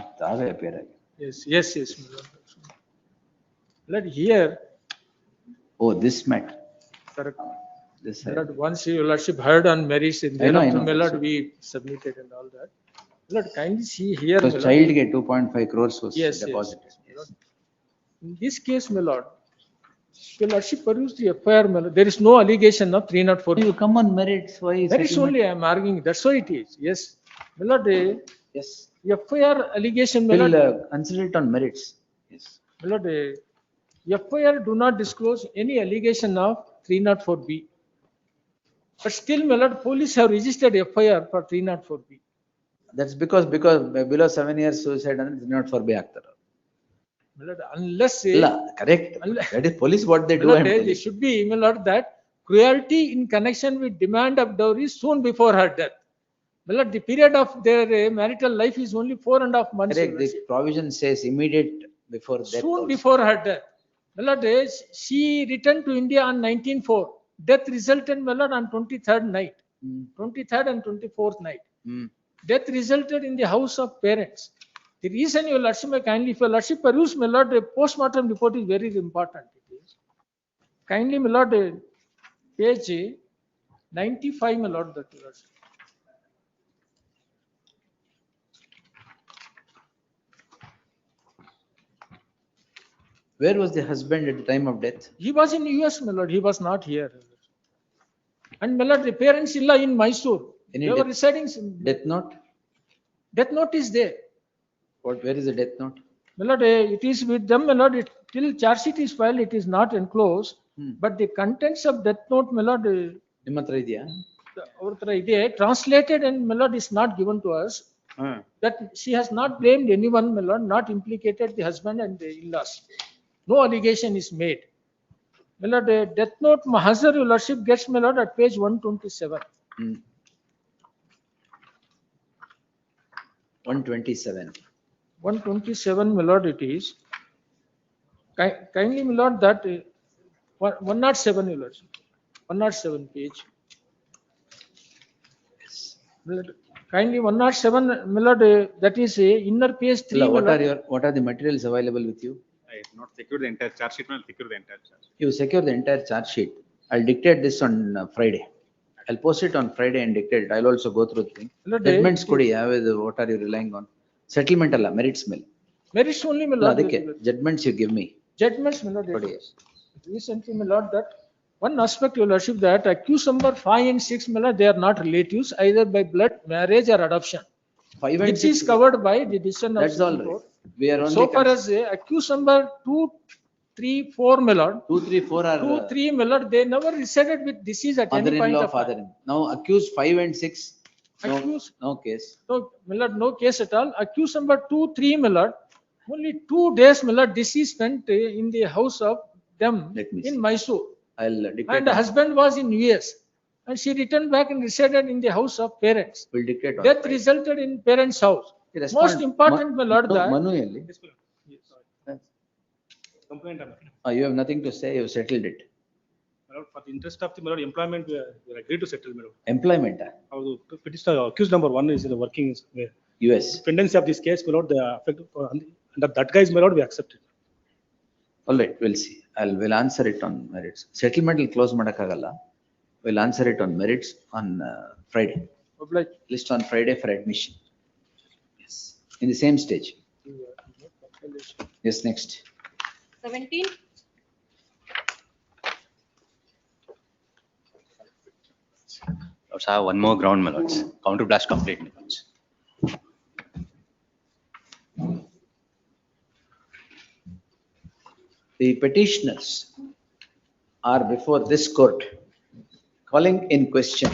Speaker 16: Yes, my lord. Let here.
Speaker 1: Oh, this matter.
Speaker 16: Correct.
Speaker 1: This
Speaker 16: Lord, once your lordship heard on merits in the my lord, we submitted and all that. Lord, kindly see here.
Speaker 1: So child get 2.5 crores was deposited.
Speaker 16: Yes. In this case, my lord, your lordship perused the FIR, my lord. There is no allegation of 304.
Speaker 1: You come on merits. Why?
Speaker 16: Merits only I am arguing. That's why it is. Yes, my lord.
Speaker 1: Yes.
Speaker 16: FIR allegation, my lord.
Speaker 1: Consider it on merits. Yes.
Speaker 16: My lord, FIR do not disclose any allegation of 304B. But still, my lord, police have registered FIR for 304B.
Speaker 1: That's because below 7 years suicide and it's not for be ಆಗ್ತಾರೆ.
Speaker 16: My lord, unless
Speaker 1: ಇಲ್ಲ, correct. That is police what they
Speaker 16: my
Speaker 1: do.
Speaker 16: lord,
Speaker 1: I'm
Speaker 16: they
Speaker 1: telling.
Speaker 16: should be, my lord, that cruelty in connection with demand of dowry soon before her death. My lord, the period of their marital life is only 4.5 months.
Speaker 1: Correct.
Speaker 16: Your
Speaker 1: The
Speaker 16: lordship.
Speaker 1: provision says immediate before death.
Speaker 16: Soon
Speaker 1: also.
Speaker 16: before her death. My lord, she returned to India on 19/4. Death resulted, my lord, on 23rd night. 23rd and 24th night. Death resulted in the house of parents. The reason, your lordship, may kindly, if your lordship peruse, my lord, the postmortem report is very important. It is. Kindly, my lord, page 95, my lord, that your lordship.
Speaker 1: Where was the husband at the time of death?
Speaker 16: He was in US, my lord, he was not here. And my lord, the parents-in-law in Mysore,
Speaker 1: Any
Speaker 16: they were
Speaker 1: death-
Speaker 16: residing.
Speaker 1: Death note?
Speaker 16: Death note is there.
Speaker 1: Where is the death note?
Speaker 16: My lord, it is with them, my lord, till charge sheet is filed, it is not enclosed. But the contents of death note, my lord,
Speaker 1: ನಿಮ್ಮ ಹತ್ರ ಇದೆಯಾ?
Speaker 16: ಅವ್ರ ಹತ್ರ ಇದೆ, translated and my lord is not given to us. That she has not blamed anyone, my lord, not implicated the husband and the in-laws. No allegation is made. My lord, death note, Mahazar, your lordship, gets, my lord, at page 127.
Speaker 1: 127.
Speaker 16: 127, my lord, it is. Kindly, my lord, that 107, your lordship. 107 page. My lord, kindly 107, my lord, that is inner page 3.
Speaker 1: ಇಲ್ಲ,
Speaker 16: my
Speaker 1: what
Speaker 16: lord.
Speaker 1: are the materials available with you?
Speaker 13: I have not secured the entire charge sheet, I'll secure the entire charge.
Speaker 1: You secure the entire charge sheet. I'll dictate this on Friday. I'll post it on Friday and dictate it. I'll also go through the thing.
Speaker 16: Hello,
Speaker 1: Judgments
Speaker 16: Dave.
Speaker 1: ಕೊಡಿ, what are you relying on? Settlement ಅಲ್ಲ, merits ಮೇಲೆ.
Speaker 16: Merits only, my
Speaker 1: ಇಲ್ಲ,
Speaker 16: lord.
Speaker 1: ಅದಕ್ಕೆ judgments you give me.
Speaker 16: Judgments, my lord.
Speaker 1: ಕೊಡಿ.
Speaker 16: Recently, my lord, that one aspect, your lordship, that accused number 5 and 6, my lord, they are not relatives either by blood, marriage or adoption.
Speaker 1: 5 and
Speaker 16: Which
Speaker 1: 6.
Speaker 16: is covered by the decision of
Speaker 1: That's all
Speaker 16: Supreme
Speaker 1: right.
Speaker 16: Court.
Speaker 1: We are only.
Speaker 16: So far as accused number 2, 3, 4, my lord.
Speaker 1: 2, 3, 4 are
Speaker 16: 2, 3, my lord, they never resided with deceased at any point
Speaker 1: mother-in-law,
Speaker 16: of time.
Speaker 1: father-in-law. Now accused 5 and 6.
Speaker 16: Accused.
Speaker 1: No case.
Speaker 16: So, my lord, no case at all. Accused number 2, 3, my lord, only 2 days, my lord, deceased spent in the house of them in Mysore.
Speaker 1: I'll dictate.
Speaker 16: And the husband was in US. And she returned back and resided in the house of parents.
Speaker 1: We'll dictate on
Speaker 16: Death
Speaker 1: Friday.
Speaker 16: resulted in parents' house.
Speaker 1: Respond-
Speaker 16: Most important, my lord,
Speaker 1: No,
Speaker 16: that
Speaker 1: Manu ಎಲ್ಲಿ?
Speaker 2: Complaint,
Speaker 1: You have nothing to say, you have settled it.
Speaker 2: my lord, for the interest of the, my lord, employment, we are agreed to settle, my lord.
Speaker 1: Employment,
Speaker 2: ಹೌದು, petitioner accused number 1 is in the working
Speaker 1: US.
Speaker 2: pendency of this case, my lord, the effect under that guise, my lord, we accept it.
Speaker 1: All right, we'll see. We'll answer it on merits. Settlement will close ಮಾಡಕ್ಕಾಗಲ್ಲ. We'll answer it on merits on Friday. List on Friday for admission. Yes. In the same stage. Yes, next.
Speaker 5: 17.
Speaker 20: Let's have one more ground, my lords. Counter blast complete, my lords.
Speaker 1: The petitioners are before this court calling in question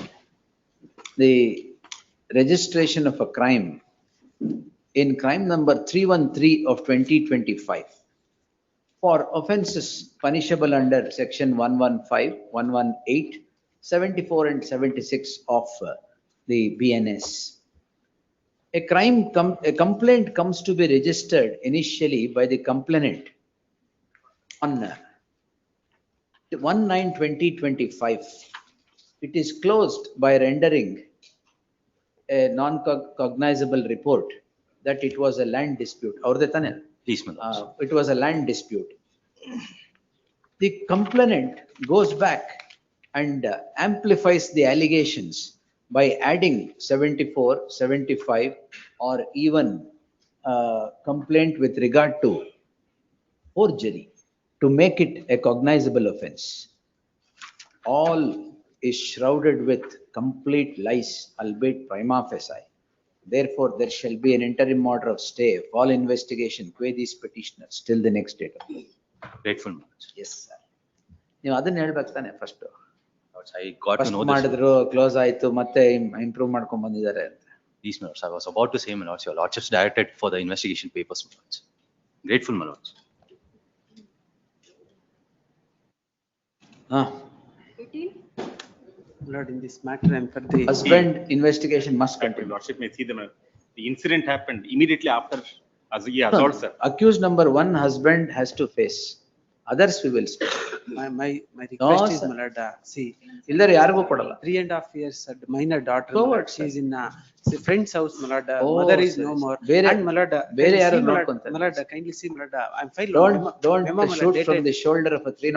Speaker 1: the registration of a crime in crime number 313 of 2025 for offences punishable under section 115, 118, 74 and 76 of the BNS. A complaint comes to be registered initially by the complainant on 1/9/2025. It is closed by rendering a non-cognizable report that it was a land dispute.
Speaker 20: Please, my lords.
Speaker 1: It was a land dispute. The complainant goes back and amplifies the allegations by adding 74, 75, or even complaint with regard to forgery to make it a cognizable offense. All is shrouded with complete lies, albeit prima facie. Therefore, there shall be an interim order of stay of all investigation, qua these petitioners, till the next date of law.
Speaker 20: Grateful, my lords.
Speaker 1: Yes, sir. ನೀವು ಅದನ್ನ ಹೇಳ್ಬೇಕು ತಾನೆ first.
Speaker 20: Lords, I got to
Speaker 1: first
Speaker 20: know this.
Speaker 1: ಮಾಡಿದ್ರು, close ಆಯ್ತು, ಮತ್ತೆ improve ಮಾಡ್ಕೊಂಡ್ ಬಂದಿದ್ದಾರೆ ಅಂತ.
Speaker 20: These, my lords, I was about to say, my lords, your lordships directed for the investigation papers, my lords. Grateful, my lords.
Speaker 21: Lord, in this matter, I'm for the
Speaker 1: Husband investigation must
Speaker 13: Your
Speaker 1: continue.
Speaker 13: lordship may see the incident happened immediately after he assault, sir.
Speaker 1: Accused number one, husband has to face. Others we will stay.
Speaker 21: my request is,
Speaker 1: sir.
Speaker 21: my lord, see,
Speaker 1: ಇಲ್ಲರೆ ಯಾರಿಗೂ ಕೊಡಲ್ಲ.
Speaker 21: 3.5 years, minor daughter,
Speaker 1: Go
Speaker 21: my
Speaker 1: on,
Speaker 21: lord,
Speaker 1: sir.
Speaker 21: she is in friend's house, my lord,
Speaker 1: Oh,
Speaker 21: mother is
Speaker 1: sir.
Speaker 21: no more.
Speaker 1: ಬೇರೆ-
Speaker 21: And my lord,
Speaker 1: ಬೇರೆ
Speaker 21: kindly
Speaker 1: ಯಾರು
Speaker 21: see, my lord,
Speaker 1: ನೋಡ್ಕೊಂತಾರೆ?
Speaker 21: my lord, kindly see, my lord, I'm filed.
Speaker 1: Don't
Speaker 21: memo, my
Speaker 1: shoot
Speaker 21: lord,
Speaker 1: from
Speaker 21: dated-
Speaker 1: the shoulder of a 3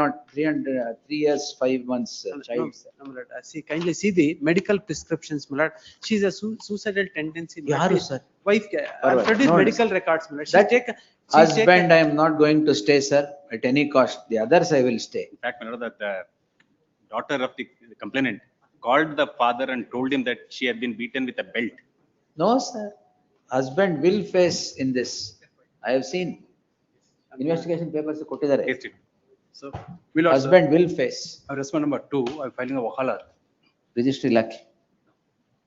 Speaker 1: years, 5 months child.
Speaker 21: No, my lord, see, kindly see the medical prescriptions, my lord. She's a suicidal tendency. my lord.
Speaker 1: ಯಾರು
Speaker 21: She-
Speaker 1: sir?
Speaker 21: Wife,
Speaker 1: Parvati,
Speaker 21: produced
Speaker 1: no,
Speaker 21: medical records, my lord.
Speaker 1: That
Speaker 21: She's taken.
Speaker 1: Husband, I am not going to stay, sir, at any cost. The others I will stay.
Speaker 13: In fact, my lord, that the daughter of the complainant called the father and told him that she had been beaten with a belt.
Speaker 1: No, sir. Husband will face in this. I have seen. Investigation papers ಕೊಟ್ಟಿದ್ದಾರೆ.
Speaker 11: So, my lords,
Speaker 1: Husband will face.
Speaker 11: Respondent number 2, I'm filing a wakala.
Speaker 1: Registry ಇಲಾಖೆ.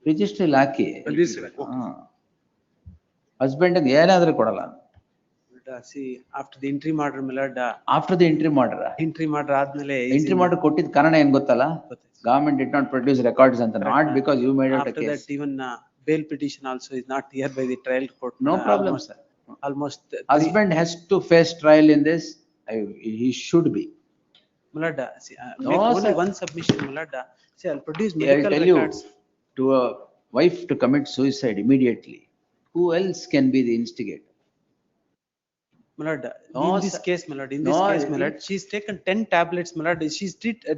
Speaker 1: Registry ಇಲಾಖೆ.
Speaker 11: Registry, okay.
Speaker 1: Husband ಏನಾದ್ರೂ ಕೊಡಲ್ಲ.
Speaker 21: See, after the interim order, my lord,
Speaker 1: After the interim order.
Speaker 21: interim order ಆದ್ಮೇಲೆ
Speaker 1: Interim order ಕೊಟ್ಟಿದ್ದ ಕಾರಣ ಏನ್ ಗೊತ್ತಲ್ಲ? Government did not produce records ಅಂತ. Not because you made out a
Speaker 21: after
Speaker 1: case.
Speaker 21: that, even bail petition also is not here by the trial court.
Speaker 1: No problem,
Speaker 21: almost-
Speaker 1: sir.
Speaker 21: Almost.
Speaker 1: Husband has to face trial in this. He should be.
Speaker 21: My lord, see,
Speaker 1: No,
Speaker 21: make only
Speaker 1: sir.
Speaker 21: one submission, my lord. See, I'll produce
Speaker 1: I'll
Speaker 21: medical
Speaker 1: tell you,
Speaker 21: records.
Speaker 1: to a wife to commit suicide immediately, who else can be the instigator?
Speaker 21: My lord,
Speaker 1: No,
Speaker 21: in this
Speaker 1: sir.
Speaker 21: case, my lord, in this
Speaker 1: No,
Speaker 21: case, my
Speaker 1: it-
Speaker 21: lord, she's taken 10 tablets, my lord. She's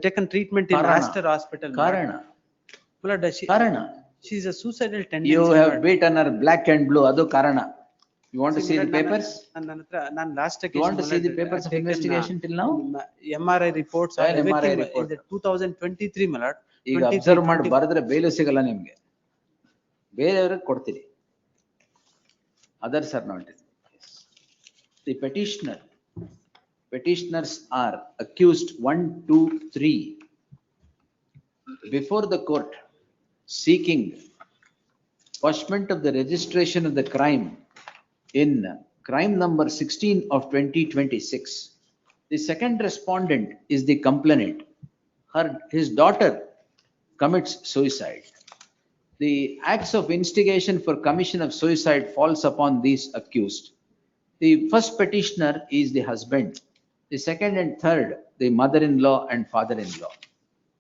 Speaker 21: taken treatment in
Speaker 1: Karana.
Speaker 21: Aster Hospital. my lord.
Speaker 1: Karana.
Speaker 21: My lord,
Speaker 1: Karana.
Speaker 21: she's a suicidal tendency.
Speaker 1: You
Speaker 21: my
Speaker 1: have
Speaker 21: lord.
Speaker 1: beaten her black and blue, adu karana. You want to
Speaker 21: See,
Speaker 1: see
Speaker 21: my
Speaker 1: the
Speaker 21: lord,
Speaker 1: papers?
Speaker 21: ನಾನು last
Speaker 1: You want to see the papers of investigation till now?
Speaker 21: MRI reports
Speaker 1: File
Speaker 21: and
Speaker 1: MRI
Speaker 21: everything
Speaker 1: report.
Speaker 21: in the 2023, my lord.
Speaker 1: ಈಗ
Speaker 21: 23,
Speaker 1: observe ಮಾಡಿ
Speaker 21: 20
Speaker 1: ಬರೆದ್ರೆ bail ಸಿಗಲ್ಲ ನಿಮ್ಗೆ. ಬೇರೆಯವ್ರಿಗೆ ಕೊಡ್ತೀರಿ. Others are not. The petitioners are accused 1, 2, 3 before the court seeking quashment of the registration of the crime in crime number 16 of 2026. The second respondent is the complainant. His daughter commits suicide. The acts of instigation for commission of suicide falls upon these accused. The first petitioner is the husband. The second and third, the mother-in-law and father-in-law.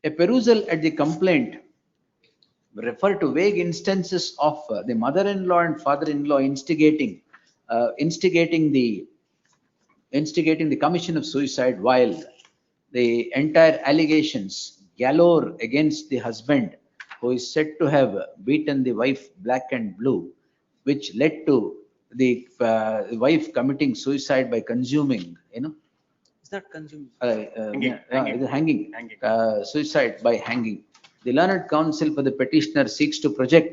Speaker 1: A perusal at the complaint refer to vague instances of the mother-in-law and father-in-law instigating the commission of suicide, while the entire allegations galore against the husband, who is said to have beaten the wife black and blue, which led to the wife committing suicide by consuming,
Speaker 21: It's not consumed.
Speaker 1: hanging. Suicide by hanging. The learned counsel for the petitioner seeks to project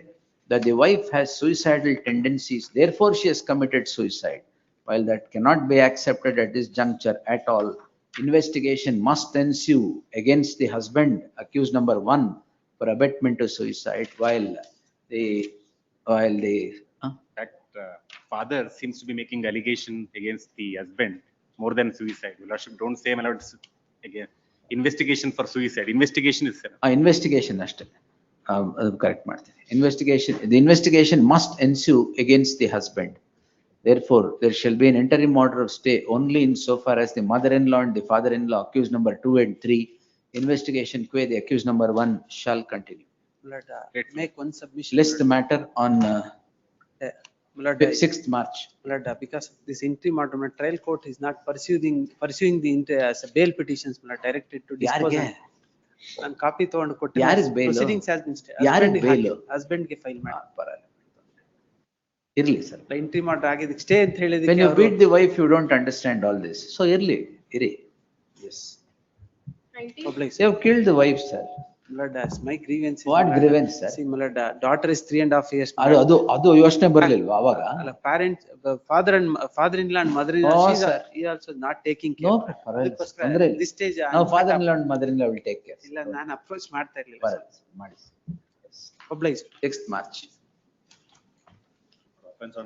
Speaker 1: that the wife has suicidal tendencies, therefore she has committed suicide. While that cannot be accepted at this juncture at all, investigation must ensue against the husband, accused number 1, for abetment to suicide, while the
Speaker 13: That father seems to be making allegation against the husband more than suicide. Your lordship, don't say, my lord, again, investigation for suicide. Investigation is, sir.
Speaker 1: investigation ಅಷ್ಟೇ. Correct ಮಾಡ್ತೀನಿ. The investigation must ensue against the husband. Therefore, there shall be an interim order of stay only insofar as the mother-in-law and the father-in-law, accused number 2 and 3, investigation qua the accused number 1 shall continue.
Speaker 21: Lord, make one submission.
Speaker 1: List the matter on
Speaker 21: Lord,
Speaker 1: 6th March.
Speaker 21: Lord, because this interim order, my trial court is not pursuing the bail petitions, Lord, directed to dispose.
Speaker 1: ಯಾರಿಗೆ?
Speaker 21: ನಾನು copy ತಗೊಂಡು ಕೊಟ್ಟು
Speaker 1: ಯಾರಿಗೆ bail?
Speaker 21: proceedings has been
Speaker 1: ಯಾರಿಗೆ bail?
Speaker 21: husband ಗೆ file ಮಾಡಿ.
Speaker 1: ಇರ್ಲಿ sir.
Speaker 21: interim order ಆಗಿದ್ದಕ್ಕೆ ಸ್ಟೇ ಅಂತ
Speaker 1: When
Speaker 21: ಹೇಳಿದಕ್ಕೆ
Speaker 1: you beat the wife, you don't understand all this. So iри. Yes.
Speaker 21: public.
Speaker 1: You have killed the wife, sir.
Speaker 21: my lord, as my grievance. is,
Speaker 1: What
Speaker 21: my lord,
Speaker 1: grievance, sir?
Speaker 21: See, my lord, daughter is 3.5 years. my
Speaker 1: ಅದು
Speaker 21: lord.
Speaker 1: ಅದು ಯೋಚನೆ ಬರ್ಲಿಲ್ವಾ ಅವಾಗ?
Speaker 21: Parents, father-in-law and mother-in-law,
Speaker 1: Oh,
Speaker 21: she
Speaker 1: sir.
Speaker 21: is also not taking care.
Speaker 1: No,
Speaker 21: ಅದಕ್ಕೋಸ್ಕರ
Speaker 1: ತೊಂದ್ರೆ
Speaker 21: this stage
Speaker 1: ನಾವು father-in-law and mother-in-law will take care.
Speaker 21: ಇಲ್ಲ ನಾನು approach ಮಾಡ್ತಾ ಇರ್ಲಿಲ್ಲ.
Speaker 1: ಮಾಡಿ.
Speaker 21: Obliged.
Speaker 1: 6th March.
Speaker 9: Depends on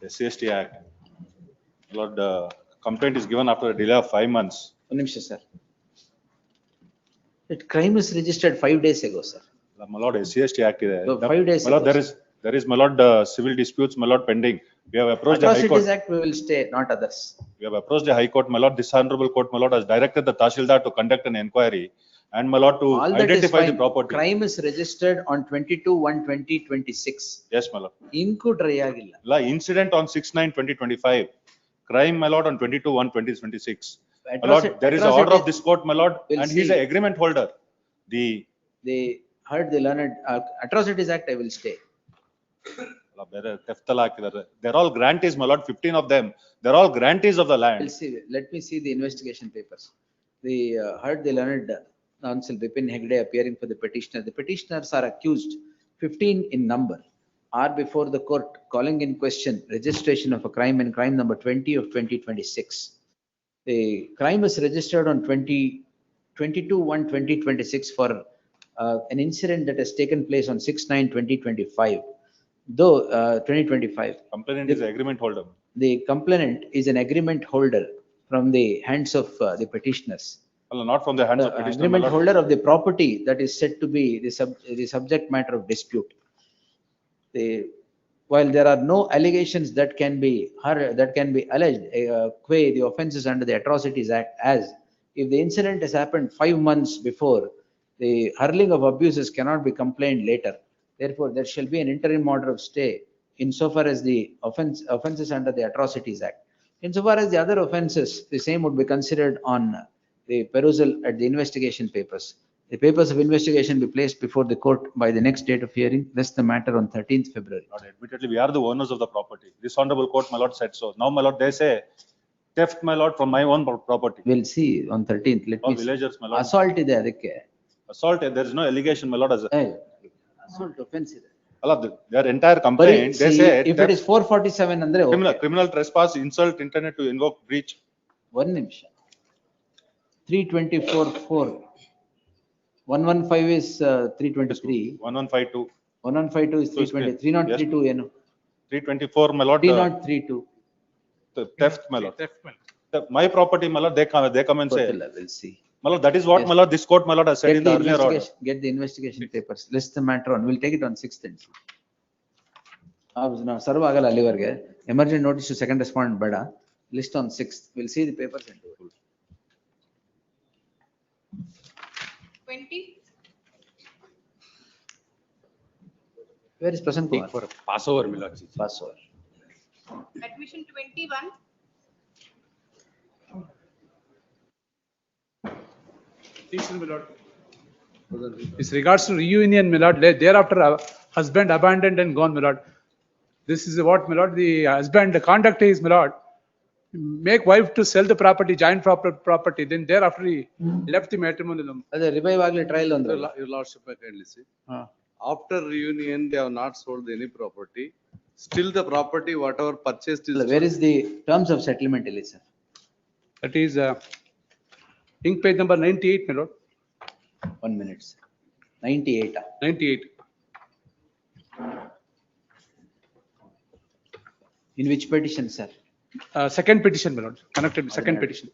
Speaker 9: the SCST Act. Lord, complaint is given after a delay of 5 months.
Speaker 1: ಒಂದು ನಿಮಿಷ sir. That crime is registered 5 days ago, sir.
Speaker 9: My lord, SCST Act ಇದೆ.
Speaker 1: So 5 days
Speaker 9: My lord,
Speaker 1: ago,
Speaker 9: there is my lord, civil disputes, my lord, pending. We have approached the High Court.
Speaker 1: Atrocities Act we will stay, not others.
Speaker 9: We have approached the High Court, my lord. This honorable court, my lord, has directed the Tahsildar to conduct an inquiry and my lord to
Speaker 1: All that is
Speaker 9: identify the
Speaker 1: fine.
Speaker 9: property.
Speaker 1: Crime is registered on 22/1/2026.
Speaker 9: Yes, my lord.
Speaker 1: Inku dry ಆಗಿಲ್ಲ.
Speaker 9: La incident on 6/9/2025. Crime, my lord, on 22/1/2026. My lord, there is an order of this court, my lord,
Speaker 1: We'll
Speaker 9: and he is
Speaker 1: see.
Speaker 9: an agreement holder.
Speaker 1: They heard the learned Atrocities Act, I will stay.
Speaker 9: Theft ಎಲ್ಲ ಹಾಕಿದ್ದಾರೆ. They're all grantees, my lord, 15 of them. They're all grantees of the land.
Speaker 1: We'll see. Let me see the investigation papers. They heard the learned counsel Bipin Hegde appearing for the petitioner. The petitioners are accused, 15 in number, are before the court calling in question registration of a crime and crime number 20 of 2026. The crime is registered on 22/1/2026 for an incident that has taken place on 6/9/2025. Though 2025.
Speaker 9: Complainant is an agreement holder.
Speaker 1: The complainant is an agreement holder from the hands of the petitioners.
Speaker 9: Well, not from the hands of petitioner.
Speaker 1: Agreement holder of the property that is said to be the subject matter of dispute. While there are no allegations that can be alleged, the offences under the Atrocities Act, as if the incident has happened 5 months before, the hurling of abuses cannot be complained later. Therefore, there shall be an interim order of stay insofar as the offences under the Atrocities Act. Insofar as the other offences, the same would be considered on the perusal at the investigation papers. The papers of investigation be placed before the court by the next date of hearing, rest the matter on 13th February.
Speaker 9: Lord, admittedly, we are the owners of the property. This honorable court, my lord, said so. Now, my lord, they say theft, my lord, from my own property.
Speaker 1: We'll see on 13th. Let
Speaker 9: All
Speaker 1: me see.
Speaker 9: villagers, my lord.
Speaker 1: Assault ಇದೆ ಅದಕ್ಕೆ.
Speaker 9: Assault, there is no allegation, my lord. As
Speaker 1: Assault offense ಇದೆ.
Speaker 9: their entire complaint, they say
Speaker 1: if it is 447 ಅಂದ್ರೆ
Speaker 9: criminal trespass, insult intended to invoke breach.
Speaker 1: ಒಂದು ನಿಮಿಷ. 324(4). 115 is 323.
Speaker 9: 1152.
Speaker 1: 1152 is 320. 332 ಏನು?
Speaker 9: 324, my lord.
Speaker 1: 3032.
Speaker 9: Theft, my lord. My property, my lord, they come and say.
Speaker 1: We'll see.
Speaker 9: My lord, that is what, my lord, this court, my lord, has said in the earlier order.
Speaker 1: Get the investigation papers. List the matter on. We'll take it on 6th and see. ನಾವು serve ಆಗಲ್ಲ ಅಲ್ಲಿವರೆಗೆ. Emergent notice to second respondent ಬೇಡ. List on 6th. We'll see the papers and do it.
Speaker 5: 20.
Speaker 1: Where is Prasanth Kumar?
Speaker 13: For Passover, my lord.
Speaker 1: Passover.
Speaker 5: Admission 21.
Speaker 16: My lord. With regards to reunion, my lord, thereafter husband abandoned and gone, my lord. This is what, my lord, the husband, the conduct is, my lord, make wife to sell the property, joint property, then thereafter he left the matrimonial.
Speaker 1: ಅದೇ revive ಆಗಲಿ trial ಅಂದ್ರೆ.
Speaker 22: Your lordship, I kindly say. After reunion, they have not sold any property. Still the property, whatever purchased is.
Speaker 1: Where is the terms of settlement, Elisa?
Speaker 16: That is ink page number 98, my lord.
Speaker 1: 1 minute. 98.
Speaker 16: 98.
Speaker 1: In which petition, sir?
Speaker 16: Second petition, my lord, connected with second petition.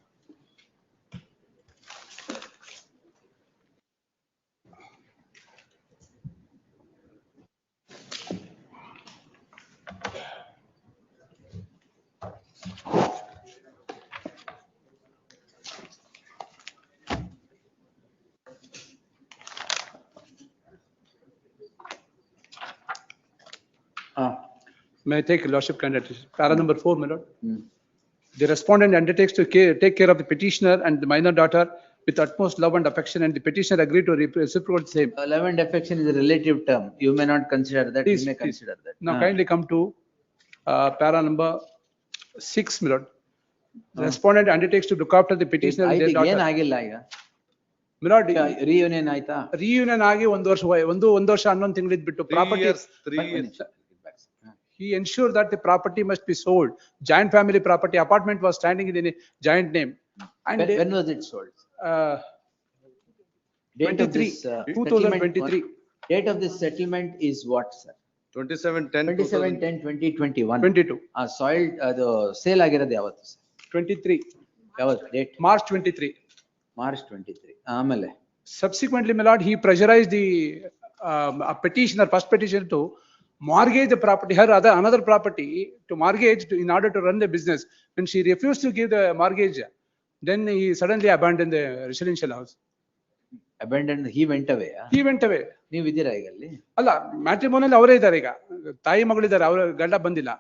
Speaker 16: May I take lordship candidate? Para number 4, my lord. The respondent undertakes to take care of the petitioner and the minor daughter with utmost love and affection, and the petitioner agreed to reciprocate same.
Speaker 1: Love and affection is a relative term. You may not consider that.
Speaker 16: Please,
Speaker 1: you may
Speaker 16: please.
Speaker 1: consider that.
Speaker 16: Now kindly come to para number 6, my lord. The respondent undertakes to look after the petitioner and their daughter.
Speaker 1: ಏನಾಗಿಲ್ಲ ಈಗ.
Speaker 21: My lord,
Speaker 1: Reunion ಆಯ್ತಾ?
Speaker 21: reunion ಆಗಿ ಒಂದು ವರ್ಷ, ಒಂದು ವರ್ಷ 11 ತಿಂಗಳು ಇದ್ಬಿಟ್ಟು property.
Speaker 22: 3 years.
Speaker 21: He ensured that the property must be sold. Joint family property, apartment was standing in a joint name. And
Speaker 1: When was it sold? Date of
Speaker 21: 23,
Speaker 1: this, settlement
Speaker 21: 2023.
Speaker 1: Date of this settlement is what, sir?
Speaker 22: 27/10.
Speaker 1: 27/10/2021.
Speaker 21: 22.
Speaker 1: Soil, ಅದು sale ಆಗಿರೋದು ಯಾವತ್ತು sir?
Speaker 21: 23,
Speaker 1: ಯಾವತ್ತು date?
Speaker 21: March 23.
Speaker 1: March 23. ಆಮೇಲೆ?
Speaker 21: Subsequently, my lord, he pressurized the petitioner, first petitioner to mortgage the property, her another property to mortgage in order to run the business. When she refused to give the mortgage, then he suddenly abandoned the residential house.
Speaker 1: Abandoned, he went away.
Speaker 21: He went away.
Speaker 1: ನೀವು ಇದ್ದೀರಾ ಈಗ ಅಲ್ಲಿ?
Speaker 21: ಅಲ್ಲ, ಮ್ಯಾಟ್ರಿಮೋನಿಯಲ್ಲಿ ಅವರೇ ಇದ್ದಾರೆ ಈಗ, ತಾಯಿ ಮಗಳಿದ್ದಾರೆ, ಅವರ ಗಂಡ ಬಂದಿಲ್ಲ.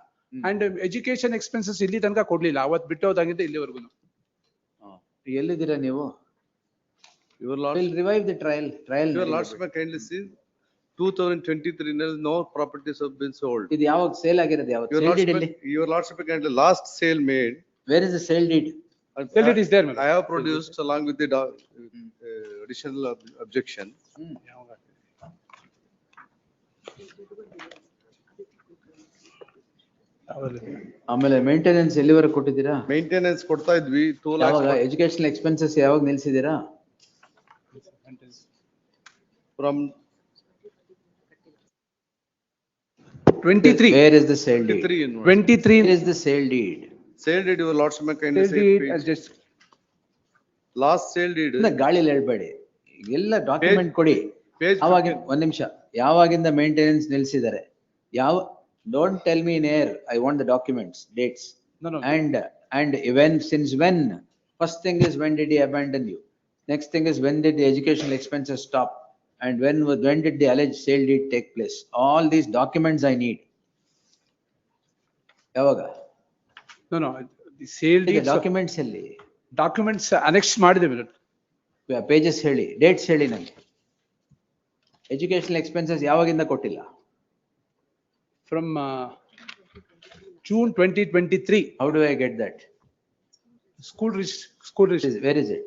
Speaker 21: ಅಂಡ್ ಎಜುಕೇಶನ್ ಎಕ್ಸ್ಪೆನ್ಸಸ್ ಇಲ್ಲಿ ತನಕ ಕೊಡ್ಲಿಲ್ಲ, ಅವತ್ತು ಬಿಟ್ಟು ಹೋದಾಗಿಂದ ಇಲ್ಲಿವರೆಗೂ.
Speaker 1: ಎಲ್ಲಿದ್ದೀರಾ ನೀವು?
Speaker 22: Your lord,
Speaker 1: We'll revive the trial.
Speaker 22: your lordship may kindly see 2023 no properties have been sold.
Speaker 1: ಇದು ಯಾವಾಗ ಸೇಲ್ ಆಗಿರೋದು ಯಾವತ್ತು? Sale deed ಎಲ್ಲಿ?
Speaker 22: Your lordship may kindly last sale made.
Speaker 1: Where is the sale deed?
Speaker 21: Sale deed is there, madam.
Speaker 22: I have produced along with the additional objection.
Speaker 1: ಆಮೇಲೆ maintenance ಎಲ್ಲಿವರೆಗೆ ಕೊಟ್ಟಿದ್ದೀರಾ?
Speaker 22: Maintenance ಕೊಡ್ತಾ ಇದ್ವಿ 2 lakhs.
Speaker 1: ಯಾವಾಗ educational expenses ಯಾವಾಗ ನಿಲ್ಸಿದ್ದೀರಾ?
Speaker 22: From
Speaker 21: 23.
Speaker 1: Where is the sale deed?
Speaker 22: 23 inwards.
Speaker 21: 23.
Speaker 1: Where is the sale deed?
Speaker 22: Sale deed, your lordship may kindly
Speaker 21: Sale
Speaker 22: say
Speaker 21: deed,
Speaker 22: page.
Speaker 21: just
Speaker 22: Last sale deed.
Speaker 1: ಗಾಳಿಲಿ ಹೇಳ್ಬೇಡಿ, ಎಲ್ಲ document ಕೊಡಿ.
Speaker 22: Page
Speaker 1: ಯಾವಾಗ, ಒಂದ್ ನಿಮಿಷ, ಯಾವಾಗಿಂದ ಮೇಂಟೆನೆನ್ಸ್ ನಿಲ್ಸಿದ್ದಾರೆ? ಯಾವ, don't tell me in air, I want the documents, dates.
Speaker 21: No, no.
Speaker 1: And when, since when? First thing is, when did he abandon you? Next thing is, when did the educational expenses stop? And when did the alleged sale deed take place? All these documents I need. ಯಾವಾಗ?
Speaker 21: No, no, the sale deed.
Speaker 1: Documents ಎಲ್ಲಿ?
Speaker 21: Documents annexed ಮಾಡಿದ್ದೇವೆ.
Speaker 1: Pages ಹೇಳಿ, dates ಹೇಳಿ ನನಗೆ. Educational expenses ಯಾವಾಗಿಂದ ಕೊಟ್ಟಿಲ್ಲ?
Speaker 21: From June 2023.
Speaker 1: How do I get that?
Speaker 21: School register.
Speaker 1: Where is it?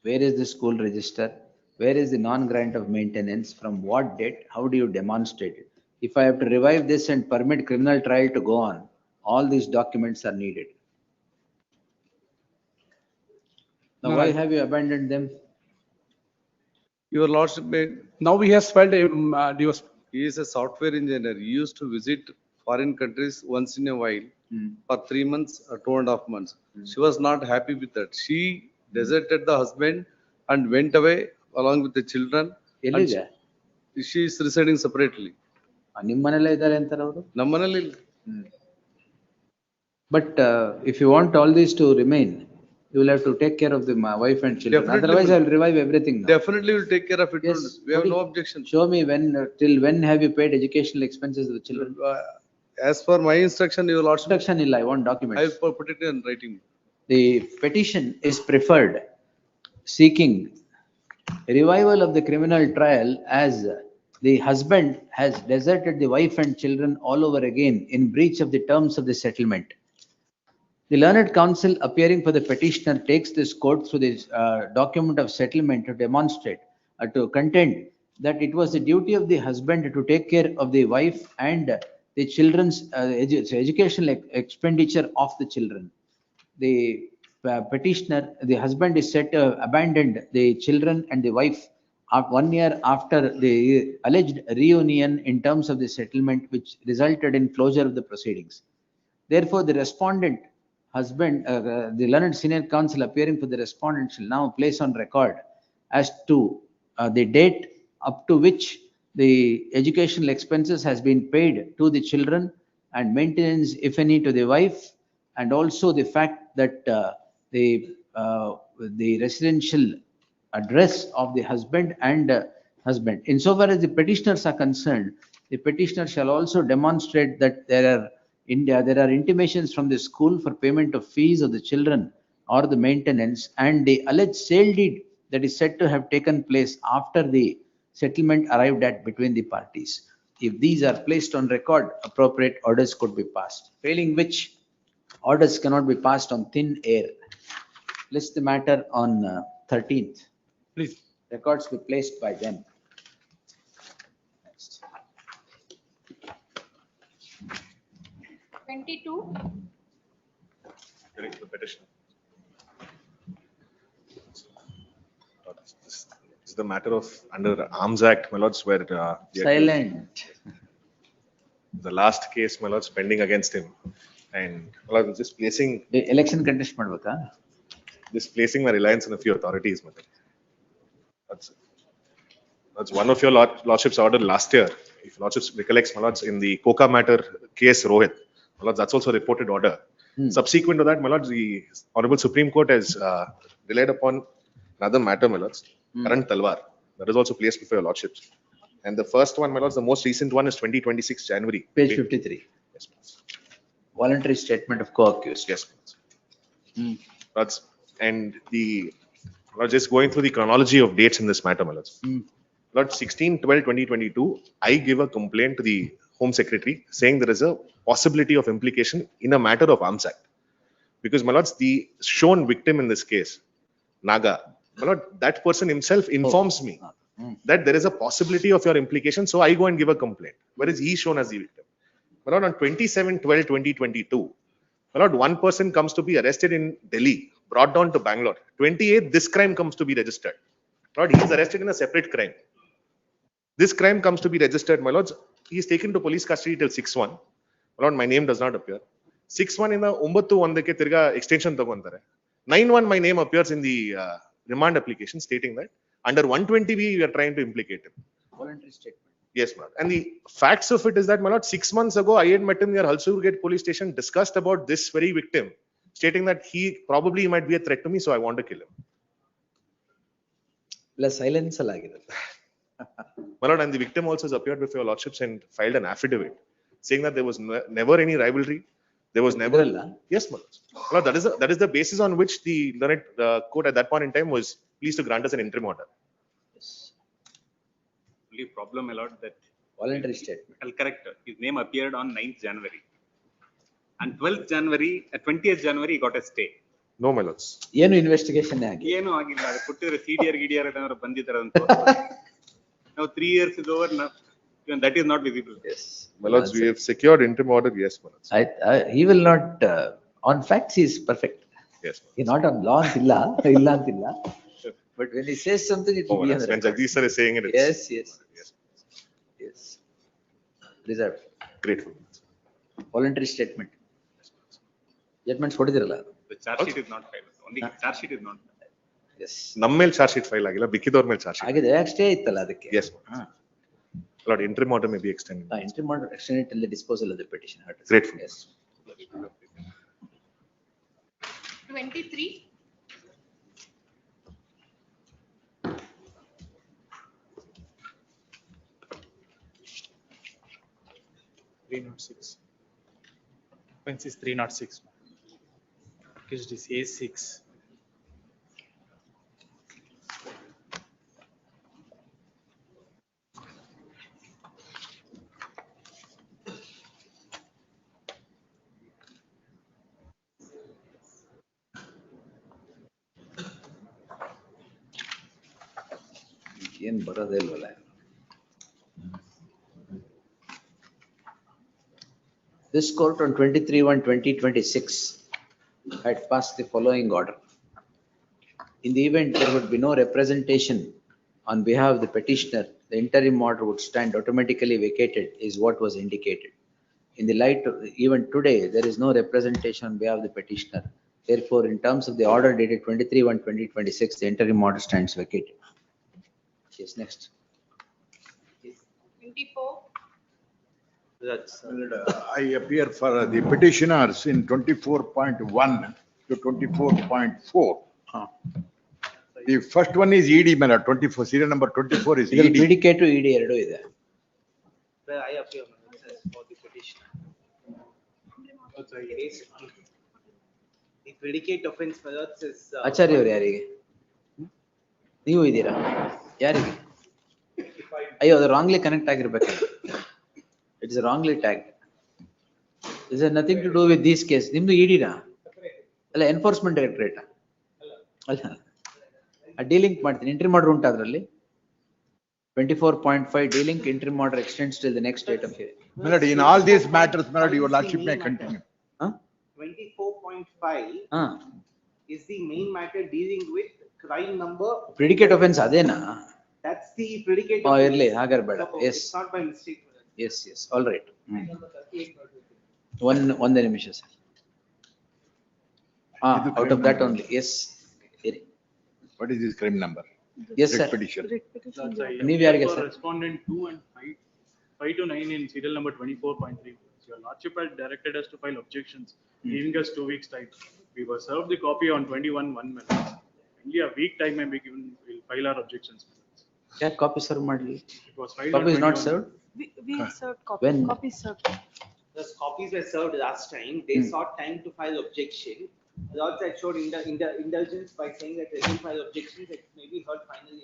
Speaker 1: Where is the school register? Where is the non-grant of maintenance? From what date? How do you demonstrate it? If I have to revive this and permit criminal trial to go on, all these documents are needed. Now,
Speaker 21: No,
Speaker 1: why have you abandoned them?
Speaker 22: Your lordship may,
Speaker 21: Now he has filed a divorce.
Speaker 22: he is a software engineer. He used to visit foreign countries once in a while for 3 months or 2.5 months. She was not happy with that. She deserted the husband and went away along with the children. and
Speaker 1: ಎಲ್ಲಿದೆ?
Speaker 22: She is residing separately.
Speaker 1: ನಿಮ್ಮ ಮನೇಲೇ ಇದ್ದಾರೆ ಅಂತಾರೆ ಅವರು?
Speaker 22: ನಮ್ಮನೇಲಿ ಇಲ್ಲ.
Speaker 1: But if you want all these to remain, you will have to take care of the wife and children.
Speaker 22: Definitely
Speaker 1: Otherwise,
Speaker 22: will.
Speaker 1: I will revive everything now.
Speaker 22: Definitely will take care of it.
Speaker 1: Yes,
Speaker 22: We have
Speaker 1: Kodi.
Speaker 22: no objection.
Speaker 1: Show me when, till when have you paid educational expenses of the children?
Speaker 22: As per my instruction, your lordship,
Speaker 1: Instruction illa, I want
Speaker 22: I
Speaker 1: documents.
Speaker 22: will put it in writing.
Speaker 1: The petition is preferred, seeking revival of the criminal trial as the husband has deserted the wife and children all over again in breach of the terms of the settlement. The learned counsel appearing for the petitioner takes this court through this document of settlement to demonstrate, to contend that it was the duty of the husband to take care of the wife and the children's educational expenditure of the children. The petitioner, the husband is said to have abandoned the children and the wife 1 year after the alleged reunion in terms of the settlement, which resulted in closure of the proceedings. Therefore, the respondent husband, the learned senior counsel appearing for the respondent shall now place on record as to the date up to which the educational expenses has been paid to the children and maintenance, if any, to the wife, and also the fact that the residential address of the husband and husband. Insofar as the petitioners are concerned, the petitioner shall also demonstrate that there are intimations from the school for payment of fees of the children or the maintenance, and the alleged sale deed that is said to have taken place after the settlement arrived at between the parties. If these are placed on record, appropriate orders could be passed, failing which orders cannot be passed on thin air. List the matter on 13th.
Speaker 13: Please.
Speaker 1: Records be placed by them. Next.
Speaker 5: 22.
Speaker 9: Direct to the petition. This is the matter of under Arms Act, my lords, where
Speaker 1: Silent.
Speaker 9: the last case, my lords, pending against him, and my lords, just placing
Speaker 1: Election contest madbeka?
Speaker 9: Just placing my reliance on a few authorities, my lord. That's one of your lordships ordered last year. If lordships recollects, my lords, in the Coca matter case Rohit, my lords, that's also a reported order. Subsequent to that, my lords, the Honorable Supreme Court has relied upon another matter, my lords, Karan Talwar. That is also placed before your lordships. And the first one, my lords, the most recent one is 2026 January.
Speaker 1: Page 53.
Speaker 9: Yes, my lords.
Speaker 1: Voluntary statement of co-accused.
Speaker 9: Yes, my lords. That's, and the, my lords, just going through the chronology of dates in this matter, my lords. Lord, 16/12/2022, I give a complaint to the Home Secretary saying there is a possibility of implication in a matter of Arms Act. Because, my lords, the shown victim in this case, Naga, my lord, that person himself informs me that there is a possibility of your implication, so I go and give a complaint. Whereas he is shown as the victim. My lord, on 27/12/2022, my lord, one person comes to be arrested in Delhi, brought down to Bangalore. 28th, this crime comes to be registered. My lord, he is arrested in a separate crime. This crime comes to be registered, my lords. He is taken to police custody till 6/1. My lord, my name does not appear. 6/1 in the 9/1 tirga extension tagondare. 9/1 my name appears in the remand application stating that under 120B we are trying to implicate him.
Speaker 1: Voluntary statement.
Speaker 9: Yes, my lord. And the facts of it is that, my lord, 6 months ago I had met him near Halsur Gate police station, discussed about this very victim, stating that he probably might be a threat to me, so I want to kill him.
Speaker 1: Plus silence alagide.
Speaker 9: My lord, and the victim also has appeared before your lordships and filed an affidavit saying that there was never any rivalry. There was never. Yes, my lord. My lord, that is the basis on which the learned court at that point in time was pleased to grant us an interim order.
Speaker 13: Only problem, my lord, that
Speaker 1: Voluntary statement.
Speaker 13: I'll correct. His name appeared on 9th January. And 12th January, 20th January, he got a stay.
Speaker 9: No, my lords.
Speaker 1: ಏನು investigation ಆಗಿ
Speaker 13: ಏನು ಆಗಿಲ್ಲ, ಅದು ಕೊಟ್ಟಿದ್ರೆ CDR ಗಿಡಿಯರ್ ಏನಾದ್ರು ಬಂದಿದ್ದಾರೆ ಅಂತ. Now 3 years is over now. Even that is not visible.
Speaker 1: Yes.
Speaker 9: My lords, we have secured interim order. Yes, my lords.
Speaker 1: He will not, on facts he is perfect.
Speaker 9: Yes.
Speaker 1: He not on law antilla, illa antilla. But when he says something, it will be on the
Speaker 9: When
Speaker 1: record.
Speaker 9: Jagdish sir is saying it,
Speaker 1: Yes. Reserved.
Speaker 9: Grateful.
Speaker 1: Voluntary statement. Judgments ಕೊಟ್ಟಿದಿರಲ್ಲ.
Speaker 13: The charge sheet is not filed. Only charge sheet is not filed.
Speaker 1: Yes.
Speaker 9: ನಮ್ಮ ಮೇಲೆ charge sheet file ಆಗಿಲ್ಲ, ಬಿಕ್ಕಿದವ್ರ ಮೇಲೆ charge sheet.
Speaker 1: ಆಗಿದೆ, ಅಷ್ಟೇ ಇತ್ತಲ್ಲ ಅದಕ್ಕೆ.
Speaker 9: Yes. Lord, interim order may be extended.
Speaker 1: Interim order extended till the disposal of the petition.
Speaker 9: Grateful.
Speaker 1: Yes.
Speaker 5: 23.
Speaker 6: Offense is 306. Accused is A6.
Speaker 1: ಏನ್ ಬರೋದೇ ಇಲ್ವಲ್ಲ. This court on 23/1/2026 had passed the following order. In the event there would be no representation on behalf of the petitioner, the interim order would stand automatically vacated is what was indicated. In the light of, even today, there is no representation on behalf of the petitioner. Therefore, in terms of the order dated 23/1/2026, the interim order stands vacated. Yes, next.
Speaker 5: 24.
Speaker 7: I appear for the petitioners in 24.1 to 24.4. The first one is ED matter, 24, serial number 24 is ED.
Speaker 1: PDK to ED ಎರಡು ಇದೆ.
Speaker 6: I appear for the petitioner. The predicate offense, my lords, is.
Speaker 1: ಆಚಾರ್ಯ ಅವರು ಯಾರಿಗೆ? ನೀವು ಇದ್ದೀರಾ? ಯಾರಿಗೆ? ಅಯ್ಯೋ, ಅದು wrongly connect ಆಗಿರ್ಬೇಕು. It's wrongly tag. Is nothing to do with these case. ನಿಮ್ದು ಇಡಿನಾ? ಅಲ್ಲ, ಎನ್ಫೋರ್ಸ್ಮೆಂಟ್ ಡೈರೆಕ್ಟರೇಟ್ ಅಲ್ಲ. ಡಿಲಿಂಕ್ ಮಾಡ್ತೀನಿ. ಎಂಟ್ರಿ ಮಾಡ್ರು ಉಂಟು ಅದರಲ್ಲಿ 24.5 delink entry order extends till the next date of hearing.
Speaker 7: Melody, in all these matters, Melody, your lordship may continue.
Speaker 6: 24.5 is the main matter dealing with crime number.
Speaker 1: Predicate offense adena?
Speaker 6: That's the predicate.
Speaker 1: Oh, early, hagar beda. Yes.
Speaker 6: It's not by mistake.
Speaker 1: Yes, yes, all right. One ನಿಮಿಷ sir. Out of that only, yes.
Speaker 7: What is this crime number?
Speaker 1: Yes, sir.
Speaker 7: Petition.
Speaker 1: ನೀವು ಯಾರಿಗೆ sir?
Speaker 2: Respondent 2 and 5 to 9 in serial number 24.3. Your lordship had directed us to file objections, giving us 2 weeks time. We were served the copy on 21/1 minutes. Only a week time may be given, we'll file our objections.
Speaker 1: Yeah, copy serve ಮಾಡಲಿ.
Speaker 2: It was filed.
Speaker 1: Copy is not
Speaker 2: 21.
Speaker 1: served?
Speaker 19: We served copy.
Speaker 1: When?
Speaker 19: Copy served.
Speaker 6: The copies were served last time. They sought time to file objection. Lords had showed indulgence by saying that they will file objections. It may be heard finally.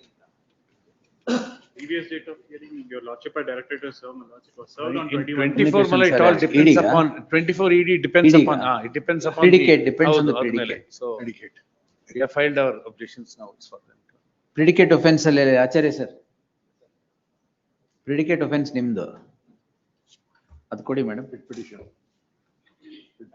Speaker 2: Previous date of hearing, your lordship had directed us serve, my lords. It was served on
Speaker 21: In
Speaker 2: 21.
Speaker 21: 24, Malay, it all depends upon, 24 ED depends
Speaker 1: ED,
Speaker 21: upon, it depends upon.
Speaker 1: Predicate
Speaker 21: the-
Speaker 1: depends on the
Speaker 21: ಹೌದು,
Speaker 1: predicate.
Speaker 21: So, we have filed our objections now, it's for them.
Speaker 1: Predicate offense ಅಲ್ಲಿ ಆಚಾರ್ಯ sir, predicate offense ನಿಮ್ದು ಅದು ಕೊಡಿ madam.
Speaker 7: Petition.
Speaker 6: The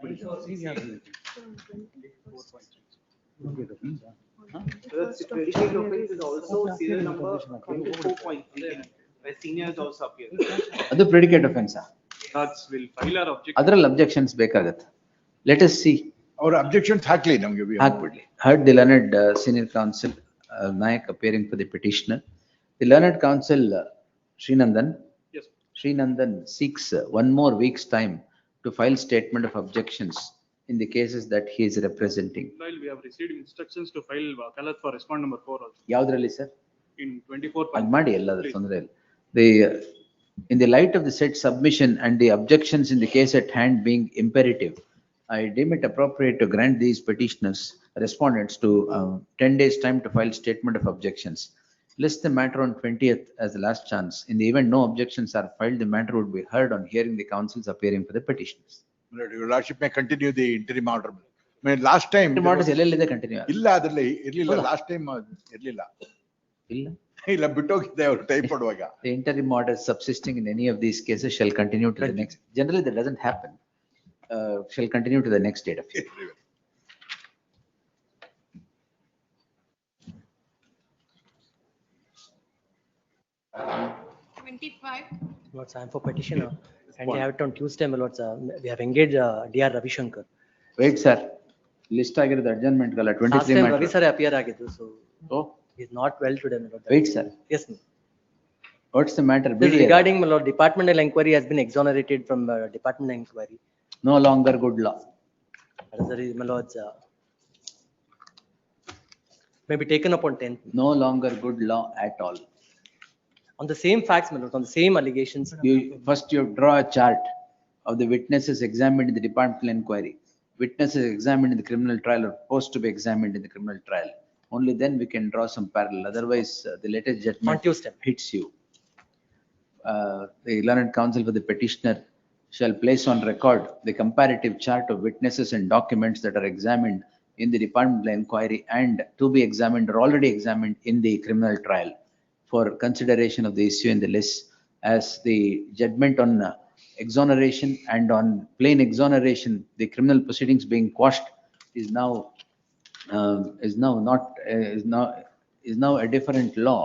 Speaker 6: predicate offense is also serial number 24.3, where seniors also appear.
Speaker 1: ಅದು predicate offense.
Speaker 2: Lords will file our objection.
Speaker 1: ಅದರಲ್ಲಿ objections ಬೇಕಾಗತ್ತೆ. Let us see.
Speaker 7: Our objections ಹಾಕ್ಲಿ ನಮ್ಗೆ.
Speaker 1: ಹಾಕ್ಬಿಡ್ಲಿ. Heard the learned senior counsel Nayak appearing for the petitioner. The learned counsel Srinandan.
Speaker 2: Yes.
Speaker 1: Srinandan seeks one more week's time to file statement of objections in the cases that he is representing.
Speaker 2: Meanwhile, we have received instructions to file wakalat for respondent number 4 also.
Speaker 1: ಯಾವ್ದ್ರಲ್ಲಿ sir?
Speaker 2: In 24.
Speaker 1: ಅದ್ ಮಾಡಿ ಎಲ್ಲಾದ್ರೂ ತೊಂದರೆ ಇಲ್ಲ. In the light of the said submission and the objections in the case at hand being imperative, I deem it appropriate to grant these petitioners, respondents to 10 days time to file statement of objections. List the matter on 20th as the last chance. In the event no objections are filed, the matter would be heard on hearing the counsels appearing for the petitioners.
Speaker 7: Your lordship may continue the interim order. I mean, last time.
Speaker 1: Models ಎಲ್ಲೆಲ್ಲಿದೆ continue ಆಗಿದೆ?
Speaker 7: ಇಲ್ಲ ಅದ್ರಲ್ಲಿ ಇರ್ಲಿಲ್ಲ, last time ಇರ್ಲಿಲ್ಲ.
Speaker 1: ಇಲ್ಲ.
Speaker 7: ಇಲ್ಲ ಬಿಟ್ಟೋಗಿದ್ದೆ ಅವರು type ಮಾಡುವಾಗ.
Speaker 1: The interim order subsisting in any of these cases shall continue to the next. Generally, that doesn't happen. Shall continue to the next date of hearing.
Speaker 5: 25.
Speaker 8: Lords, I am for petitioner and they have it on Tuesday, my lords. We have engaged DR Ravishankar.
Speaker 1: Wait, sir. List ಆಗಿರೋದು adjournment ಗಲ್ಲ
Speaker 8: Last
Speaker 1: 23
Speaker 8: time
Speaker 1: matter.
Speaker 8: Ravi sir appear ಆಗಿದ್ದು, so
Speaker 1: Oh,
Speaker 8: he is not well today, my lord.
Speaker 1: wait, sir.
Speaker 8: Yes, ma'am.
Speaker 1: What's the matter?
Speaker 8: This is
Speaker 1: BDL.
Speaker 8: regarding, my lord, departmental inquiry has been exonerated from departmental inquiry.
Speaker 1: No longer good law.
Speaker 8: That is the reason, my lords, may be taken up on 10th.
Speaker 1: No longer good law at all.
Speaker 8: On the same facts, my lord, on the same allegations.
Speaker 1: First you draw a chart of the witnesses examined in the departmental inquiry. Witnesses examined in the criminal trial or supposed to be examined in the criminal trial. Only then we can draw some parallel. Otherwise, the latest judgment
Speaker 8: On Tuesday.
Speaker 1: hits you. The learned counsel for the petitioner shall place on record the comparative chart of witnesses and documents that are examined in the departmental inquiry and to be examined or already examined in the criminal trial for consideration of the issue in the list, as the judgment on exoneration and on plain exoneration, the criminal proceedings being quashed is now a different law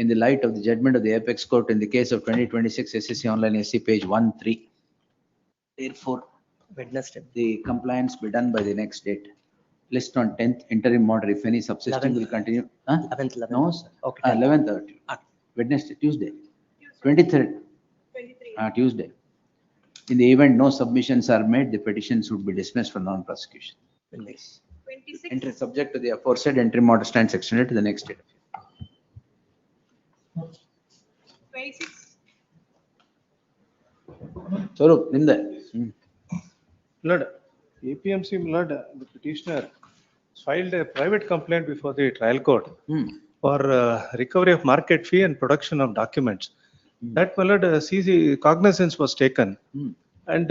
Speaker 1: in the light of the judgment of the apex court in the case of 2026 SSC online SC page 13. Therefore,
Speaker 8: Wednesday.
Speaker 1: the compliance be done by the next date. List on 10th, interim order, if any subsisting
Speaker 8: 11th.
Speaker 1: will continue. Huh?
Speaker 8: 11th.
Speaker 1: No, sir.
Speaker 8: Okay.
Speaker 1: 11th, Wednesday, Tuesday, 23rd, Tuesday. In the event no submissions are made, the petitions would be dismissed for non-prosecution.
Speaker 5: 26.
Speaker 1: Enter subject to the aforesaid interim order stands extended to the next date.
Speaker 5: 26.
Speaker 1: Swaroop, Ninde.
Speaker 2: Lord, APMC, Lord, the petitioner filed a private complaint before the trial court.
Speaker 10: for recovery of market fee and production of documents. That, my lord, CC cognizance was taken. And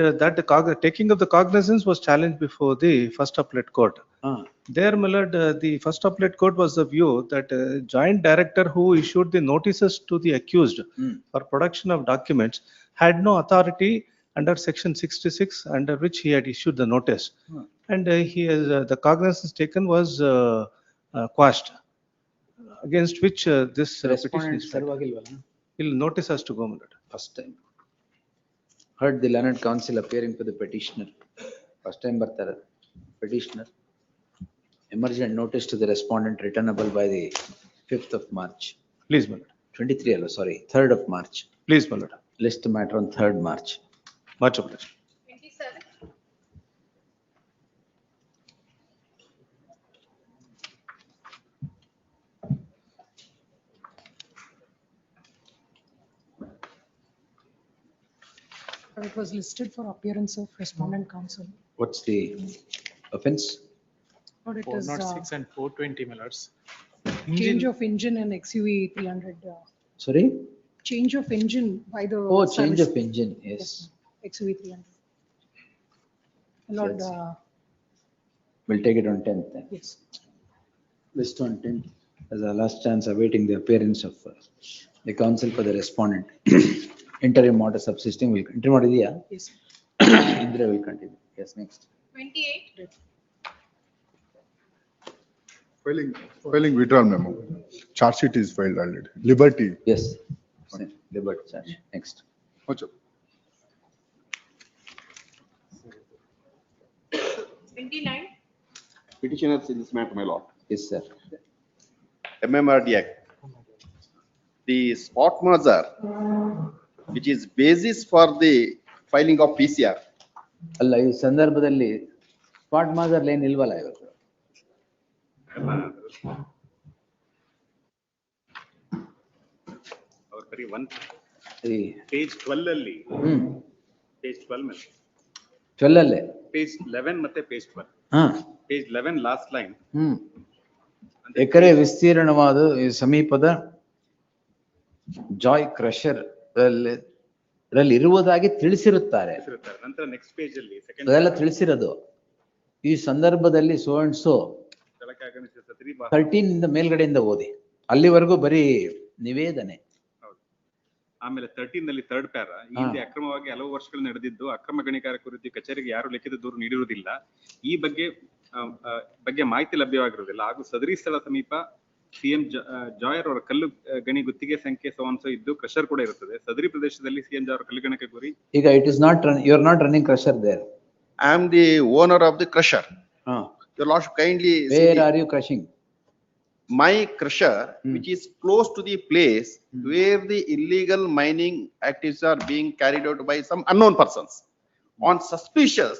Speaker 10: taking of the cognizance was challenged before the first appellate court. There, my lord, the first appellate court was the view that joint director who issued the notices to the accused for production of documents had no authority under section 66 under which he had issued the notice. And he has, the cognizance taken was quashed, against which this petition is. He'll notice us to go, my lord.
Speaker 1: First time. Heard the learned counsel appearing for the petitioner. First time bartara. Petitioner. Emergent notice to the respondent returnable by the 5th of March.
Speaker 10: Please, my lord.
Speaker 1: 23, sorry, 3rd of March.
Speaker 10: Please, my lord.
Speaker 1: List matter on 3rd March.
Speaker 10: Much obliged.
Speaker 5: 27.
Speaker 18: It was listed for appearance of respondent counsel.
Speaker 1: What's the offense?
Speaker 18: But it
Speaker 2: Four
Speaker 18: is
Speaker 2: not six and 420 millers.
Speaker 18: change of engine and XUV 300.
Speaker 1: Sorry?
Speaker 18: Change of engine by the.
Speaker 1: Oh, change
Speaker 18: service.
Speaker 1: of engine, yes.
Speaker 18: XUV 300. Lord,
Speaker 1: Yes. We'll take it on 10th then.
Speaker 18: yes.
Speaker 1: List on 10th as a last chance awaiting the appearance of the counsel for the respondent. Interim order subsisting will, interim order idea?
Speaker 18: Yes.
Speaker 1: Indra will continue. Yes, next.
Speaker 5: 28.
Speaker 7: Filing withdrawal memo. Charge sheet is filed already. Liberty.
Speaker 1: Yes. Liberty charge. Next.
Speaker 7: What's up?
Speaker 5: 29.
Speaker 12: Petitioners in this matter, my lord.
Speaker 1: Yes, sir.
Speaker 12: MMRD Act. The spot merger, which is basis for the filing of PCR.
Speaker 1: ಅಲ್ಲ ಈ ಸಂದರ್ಭದಲ್ಲಿ spot ಮಾಜರ್ line ಇಲ್ವಲ್ಲ ಇವತ್ತು.
Speaker 13: ಅವ್ರ ಬರೀ one
Speaker 1: ಈ
Speaker 13: page 12 ಅಲ್ಲಿ page 12 ಮೇಲೆ
Speaker 1: 12 ಅಲ್ಲೇ
Speaker 13: page 11 ಮತ್ತೆ page 12
Speaker 1: ಹಾ
Speaker 13: page 11 last line
Speaker 1: ಎಕರೆ ವಿಸ್ತೀರ್ಣವಾದ ಈ ಸಮೀಪದ ಜಾಯ್ ಕ್ರಷರ್ ರಲ್ಲಿ ಇರುವುದಾಗಿ ತಿಳಿಸಿರುತ್ತಾರೆ.
Speaker 13: ನಂತರ next page ಅಲ್ಲಿ second
Speaker 1: ಅದೆಲ್ಲ ತಿಳಿಸಿರೋದು. ಈ ಸಂದರ್ಭದಲ್ಲಿ ಸೋ ಅಂಡ್ ಸೋ 13 ಇಂದ ಮೇಲ್ಗಡೆಯಿಂದ ಓದಿ, ಅಲ್ಲಿವರೆಗೂ ಬರೀ ನಿವೇದನೆ.
Speaker 13: ಆಮೇಲೆ 13 ನಲ್ಲಿ ಥರ್ಡ್ ಪ್ಯಾರ, ಈ ಹಿಂದೆ ಅಕ್ರಮವಾಗಿ ಹಲವು ವರ್ಷಗಳು ನಡೆದಿದ್ದು ಅಕ್ರಮ ಗಣಿಗಾರ ಕುರಿತು ಕಚೇರಿಗೆ ಯಾರು ಲಿಖಿತ ದೂರು ನೀಡಿರುವುದಿಲ್ಲ, ಈ ಬಗ್ಗೆ ಮಾಹಿತಿ ಲಭ್ಯವಾಗಿರುವುದಿಲ್ಲ ಹಾಗೂ ಸದರಿ ಸ್ಥಳ ಸಮೀಪ ಸಿಎಂ ಜಾಯರ್ ಅವರ ಕಲ್ಲು ಗಣಿ ಗುತ್ತಿಗೆ ಸಂಖ್ಯೆ ಸೋನ್ಸೋ ಇದ್ದು ಕ್ರಷರ್ ಕೂಡ ಇರುತ್ತದೆ. ಸದರಿ ಪ್ರದೇಶದಲ್ಲಿ ಸಿಎಂ ಜಾಯರ್ ಕಲ್ಲು ಗಣಕ್ಕೆ ಗುರಿ.
Speaker 1: ಈಗ it is not you are not running crusher there.
Speaker 12: I am the owner of the crusher. Your lordship kindly.
Speaker 1: Where are you crushing?
Speaker 12: My crusher, which is close to the place where the illegal mining activities are being carried out by some unknown persons. On suspicious,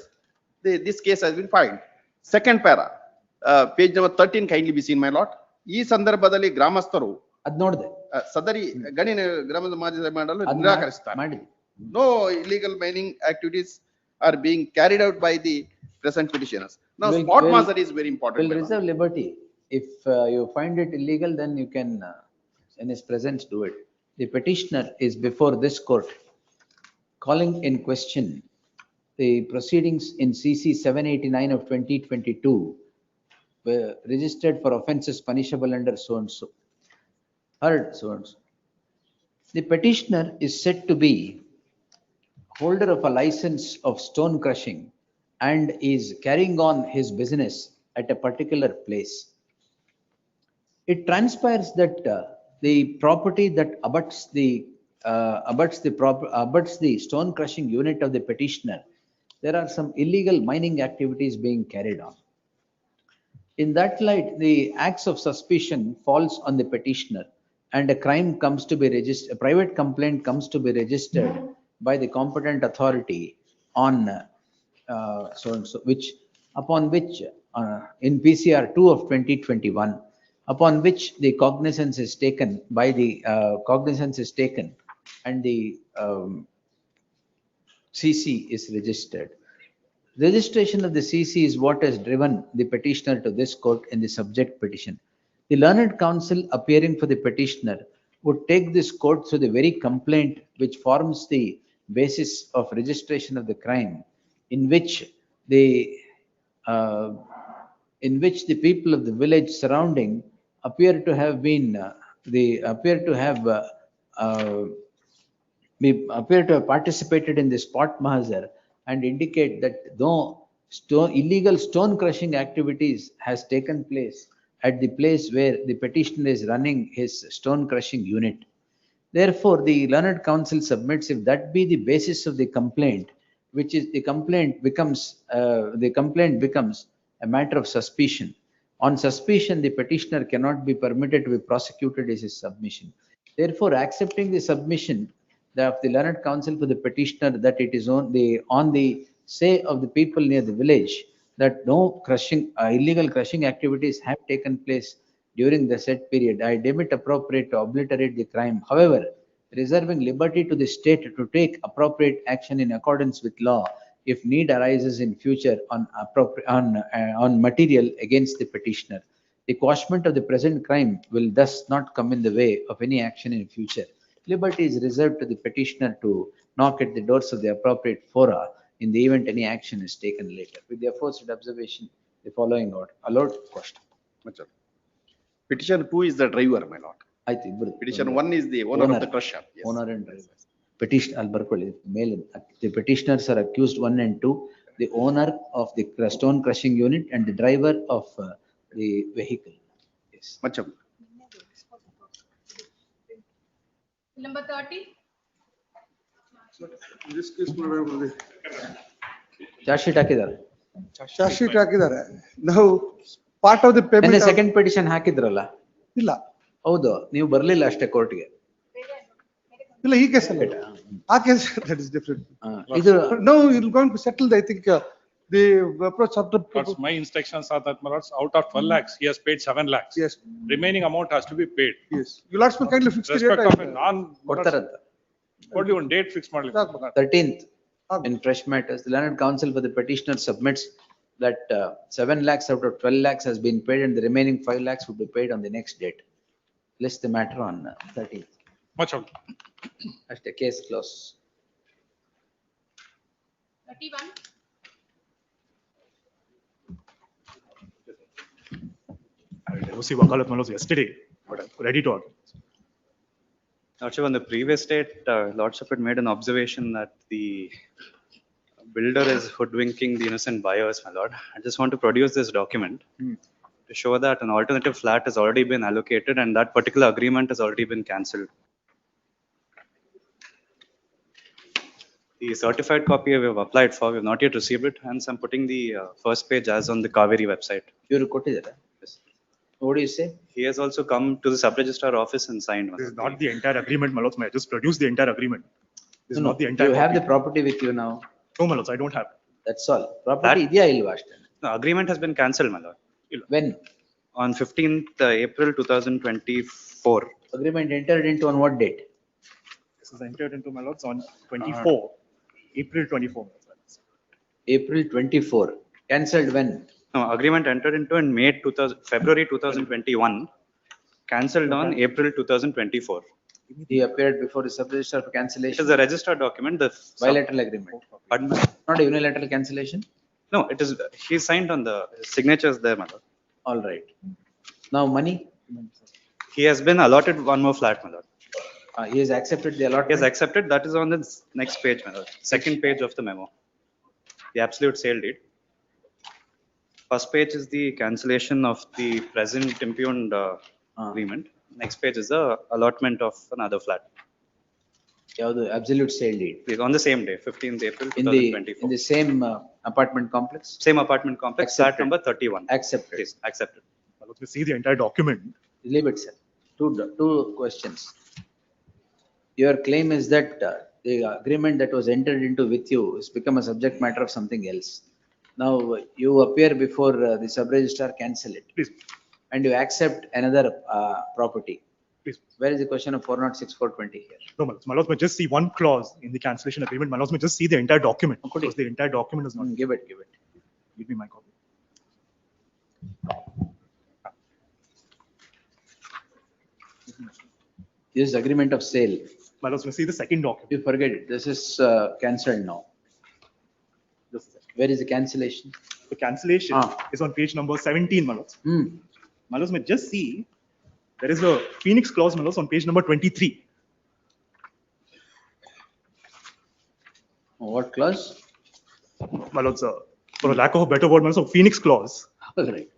Speaker 12: this case has been filed. Second para, page number 13 kindly be seen, my lord. ಈ ಸಂದರ್ಭದಲ್ಲಿ ಗ್ರಾಮಸ್ಥರು
Speaker 1: ಅದ್ ನೋಡಿದೆ
Speaker 12: ಸದರಿ ಗಣಿನ ಗ್ರಾಮದ ಮಾಜಿ ಮಾಡಲು ನಿರಾಕರಿಸುತ್ತಾರೆ. No illegal mining activities are being carried out by the present petitioners. Now, spot master is very important.
Speaker 1: Will reserve liberty. If you find it illegal, then you can, in his presence, do it. The petitioner is before this court, calling in question the proceedings in CC 789 of 2022, were registered for offences punishable under so and so. Heard so and so. The petitioner is said to be holder of a license of stone crushing and is carrying on his business at a particular place. It transpires that the property that abuts the stone crushing unit of the petitioner, there are some illegal mining activities being carried on. In that light, the acts of suspicion falls on the petitioner and a crime comes to be registered, a private complaint comes to be registered by the competent authority on so and so, upon which in PCR 2 of 2021, upon which the cognizance is taken and the CC is registered. Registration of the CC is what has driven the petitioner to this court in the subject petition. The learned counsel appearing for the petitioner would take this court through the very complaint which forms the basis of registration of the crime, in which the uh, people of the village surrounding appear to have been they appear to have uh, participated in the spot mahazar, and indicate that no illegal stone crushing activities has taken place at the place where the petitioner is running his stone crushing unit. Therefore, the learned counsel submits, if that be the basis of the complaint, which is the complaint becomes a matter of suspicion. On suspicion, the petitioner cannot be permitted to be prosecuted as his submission. Therefore, accepting the submission of the learned counsel for the petitioner that it is on the say of the people near the village that no illegal crushing activities have taken place during the said period, I deem it appropriate to obliterate the crime. However, reserving liberty to the state to take appropriate action in accordance with law if need arises in future on material against the petitioner. The quashment of the present crime will thus not come in the way of any action in future. Liberty is reserved to the petitioner to knock at the doors of the appropriate fora in the event any action is taken later. With the aforesaid observation, the following order. Allowed question.
Speaker 12: Petition 2 is the driver, my lord.
Speaker 1: I think.
Speaker 12: Petition 1 is the owner of the crusher. Yes.
Speaker 1: Owner and driver. The petitioners are accused 1 and 2, the owner of the stone crushing unit and the driver of the vehicle. Yes.
Speaker 12: Much of.
Speaker 5: Number 30.
Speaker 3: This case,
Speaker 1: Charge sheet ಹಾಕಿದ್ದಾರೆ.
Speaker 3: charge sheet ಹಾಕಿದ್ದಾರೆ. Now, part of the payment.
Speaker 1: ನೆನ್ನೆ second petition ಹಾಕಿದ್ರಲ್ಲ?
Speaker 3: ಇಲ್ಲ.
Speaker 1: ಹೌದು, ನೀವು ಬರ್ಲಿಲ್ಲ ಅಷ್ಟೇ ಕೋರ್ಟ್ಗೆ.
Speaker 3: ಇಲ್ಲ, ಈ ಕೇಸ್ ಅಲ್ಲ. ಆ ಕೇಸ್ that is different.
Speaker 1: ಇದು
Speaker 3: No, you're going to settle, I think, the approach of the.
Speaker 14: My instructions are that, my lords, out of 12 lakhs, he has paid 7 lakhs.
Speaker 3: Yes.
Speaker 14: Remaining amount has to be paid.
Speaker 3: Yes. You lords will kindly fix the
Speaker 14: Respect
Speaker 3: date.
Speaker 14: of a non.
Speaker 1: ಕೊಡ್ತಾರಂತ.
Speaker 14: Only one date fixed ಮಾಡಲಿ.
Speaker 1: 13th, in fresh matters, the learned counsel for the petitioner submits that 7 lakhs out of 12 lakhs has been paid and the remaining 5 lakhs would be paid on the next date. List the matter on 13th.
Speaker 14: Much of.
Speaker 1: ಅಷ್ಟೇ, case close.
Speaker 5: 31.
Speaker 2: I was Wakalat Malos yesterday, but I'm ready to argue.
Speaker 20: Lordship, on the previous date, Lordship had made an observation that the builder is hoodwinking the innocent buyers, my lord. I just want to produce this document to show that an alternative flat has already been allocated and that particular agreement has already been cancelled. The certified copy we have applied for, we have not yet received it, hence I'm putting the first page as on the Kaveri website.
Speaker 1: Iವರು ಕೊಟ್ಟಿದ್ದಾರೆ? What do you say?
Speaker 20: He has also come to the sub-registrar office and signed one.
Speaker 2: This is not the entire agreement, my lords. May I just produce the entire agreement? This is
Speaker 1: No,
Speaker 2: not the entire.
Speaker 1: you have
Speaker 2: copy.
Speaker 1: the property with you now.
Speaker 2: No, my lords, I don't have.
Speaker 1: That's all. Property ಇದೆಯಾ ಇಲ್ವಾ ಅಷ್ಟೇ?
Speaker 20: No, agreement has been cancelled, my lord.
Speaker 1: When?
Speaker 20: On 15th April 2024.
Speaker 1: Agreement entered into on what date?
Speaker 2: This is entered into, my lords, on 24, April 24.
Speaker 1: April 24. Cancelled when?
Speaker 20: No, agreement entered into in February 2021, cancelled on April 2024.
Speaker 1: He appeared before the sub-registrar for
Speaker 20: It
Speaker 1: cancellation.
Speaker 20: is a registered document, the.
Speaker 1: Bilateral agreement.
Speaker 20: Pardon me?
Speaker 1: Not a unilateral cancellation?
Speaker 20: No, it is, he signed on the signatures there, my lord.
Speaker 1: All right. Now money?
Speaker 20: He has been allotted one more flat, my lord.
Speaker 1: He has accepted the
Speaker 20: He
Speaker 1: allotment?
Speaker 20: has accepted, that is on the next page, my lord. Second page of the memo. The absolute sale deed. First page is the cancellation of the present impugned agreement. Next page is the allotment of another flat.
Speaker 1: ಯಾವುದು absolute sale deed?
Speaker 20: On the same day, 15th April
Speaker 1: In
Speaker 20: 2024.
Speaker 1: the same apartment complex?
Speaker 20: Same apartment complex, flat
Speaker 1: Accepted.
Speaker 20: number 31.
Speaker 1: Accepted.
Speaker 20: Yes, accepted.
Speaker 2: My lords, we see the entire document.
Speaker 1: Leave it, sir. Two questions. Your claim is that the agreement that was entered into with you has become a subject matter of something else. Now you appear before the sub-registrar, cancel it.
Speaker 2: Please.
Speaker 1: And you accept another property.
Speaker 2: Please.
Speaker 1: Where is the question of 406, 420 here?
Speaker 2: No, my lords, may just see one clause in the cancellation agreement. My lords, may just see the entire document. Because the entire document is not.
Speaker 1: Give it.
Speaker 2: Give me my copy.
Speaker 1: This is agreement of sale.
Speaker 15: My lords, may see the second document.
Speaker 1: You forget it. This is cancelled now. Where is the cancellation?
Speaker 15: The cancellation is on page number 17, my lords. My lords, may just see, there is a Phoenix clause, my lords, on page number 23.
Speaker 1: What clause?
Speaker 15: My lords, for a lack of a better word, my lords, Phoenix clause.
Speaker 1: All right.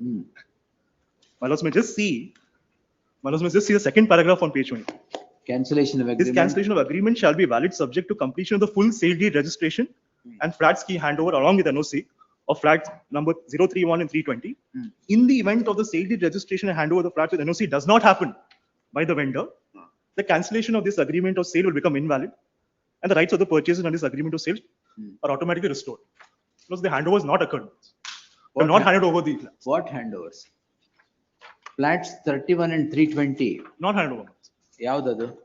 Speaker 15: My lords, may just see, the second paragraph on page 20.
Speaker 1: Cancellation of agreement.
Speaker 15: This cancellation of agreement shall be valid subject to completion of the full sale deed registration and flats key handover along with NOC of flats number 031 and 320. In the event of the sale deed registration and handover of the flats with NOC does not happen by the vendor, the cancellation of this agreement of sale will become invalid and the rights of the purchaser under this agreement of sale are automatically restored. Because the handover has not occurred. They have not handed over the flats.
Speaker 1: What handovers? Flats 31 and 320.
Speaker 15: Not handed over.
Speaker 1: Yavdadu?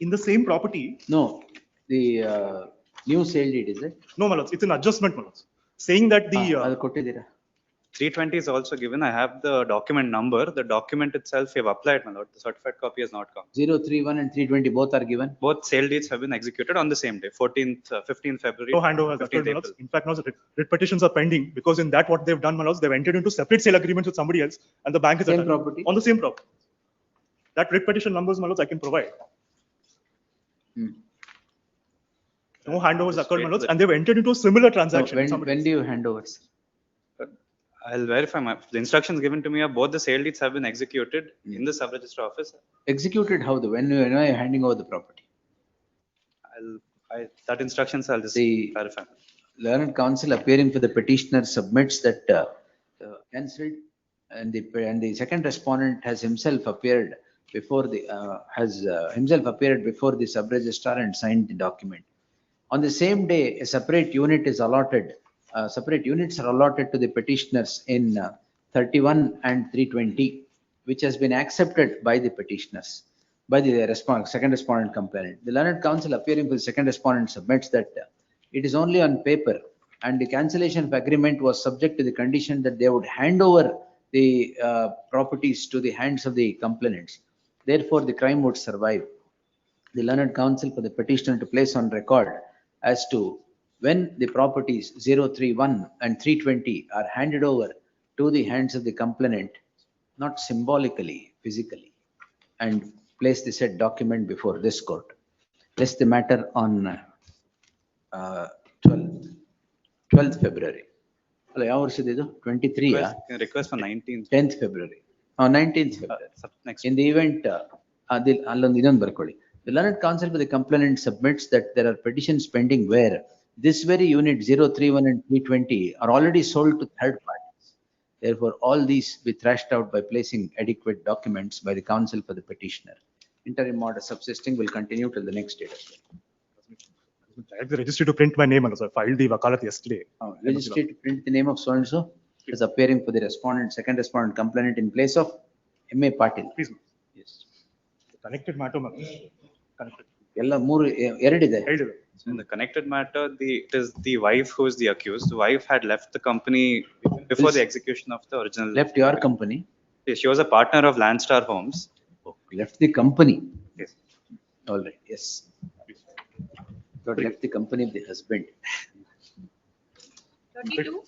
Speaker 15: In the same property.
Speaker 1: No, the new sale deed, is it?
Speaker 15: No, my lords, it's an adjustment, my lords. Saying that the
Speaker 20: 320 is also given. I have the document number. The document itself we have applied, my lord. The certified copy has not come.
Speaker 1: 031 and 320 both are given?
Speaker 20: Both sale deeds have been executed on the same day, 15th February.
Speaker 15: No handover has occurred, my lords. In fact, now the writ petitions are pending because in that what they've done, my lords, they've entered into separate sale agreements with somebody else and the bank is
Speaker 1: Same property?
Speaker 15: on the same property. That writ petition numbers, my lords, I can provide. No handovers occurred, my lords, and they've entered into a similar transaction.
Speaker 1: When do you handovers?
Speaker 20: I'll verify the instructions given to me are both the sale deeds have been executed in the sub-register office.
Speaker 1: Executed how? When are you handing over the property?
Speaker 20: That instructions I'll just verify.
Speaker 1: Learned counsel appearing for the petitioner submits that cancelled and the second respondent has himself appeared before the sub-registrar and signed the document. On the same day, a separate unit is allotted. Separate units are allotted to the petitioners in 31 and 320, which has been accepted by the petitioners, by the second respondent complainant. The learned counsel appearing for the second respondent submits that it is only on paper and the cancellation of agreement was subject to the condition that they would hand over the properties to the hands of the complainants. Therefore, the crime would survive. The learned counsel for the petitioner to place on record as to when the properties 031 and 320 are handed over to the hands of the complainant, not symbolically, physically, and place the said document before this court. Place the matter on 12th February. 23.
Speaker 20: Request for 19th.
Speaker 1: 10th February. 19th February. In the event, the learned counsel for the complainant submits that there are petitions pending where this very unit 031 and 320 are already sold to third parties. Therefore, all these be thrashed out by placing adequate documents by the counsel for the petitioner. Interim order subsisting will continue till the next date.
Speaker 15: I have the registry to print my name, and I filed the wakalat yesterday.
Speaker 1: Registry to print the name of so and so is appearing for the respondent, second respondent complainant in place of M.A. Patil.
Speaker 15: Please. Yes. Connected matter. Connected.
Speaker 20: So in the connected matter, it is the wife who is the accused. The wife had left the company before the execution of the original.
Speaker 1: Left your company?
Speaker 20: Yes, she was a partner of Landstar Homes.
Speaker 1: Oh, left the company?
Speaker 20: Yes.
Speaker 1: All right, yes. Got left the company of the husband.
Speaker 5: 32.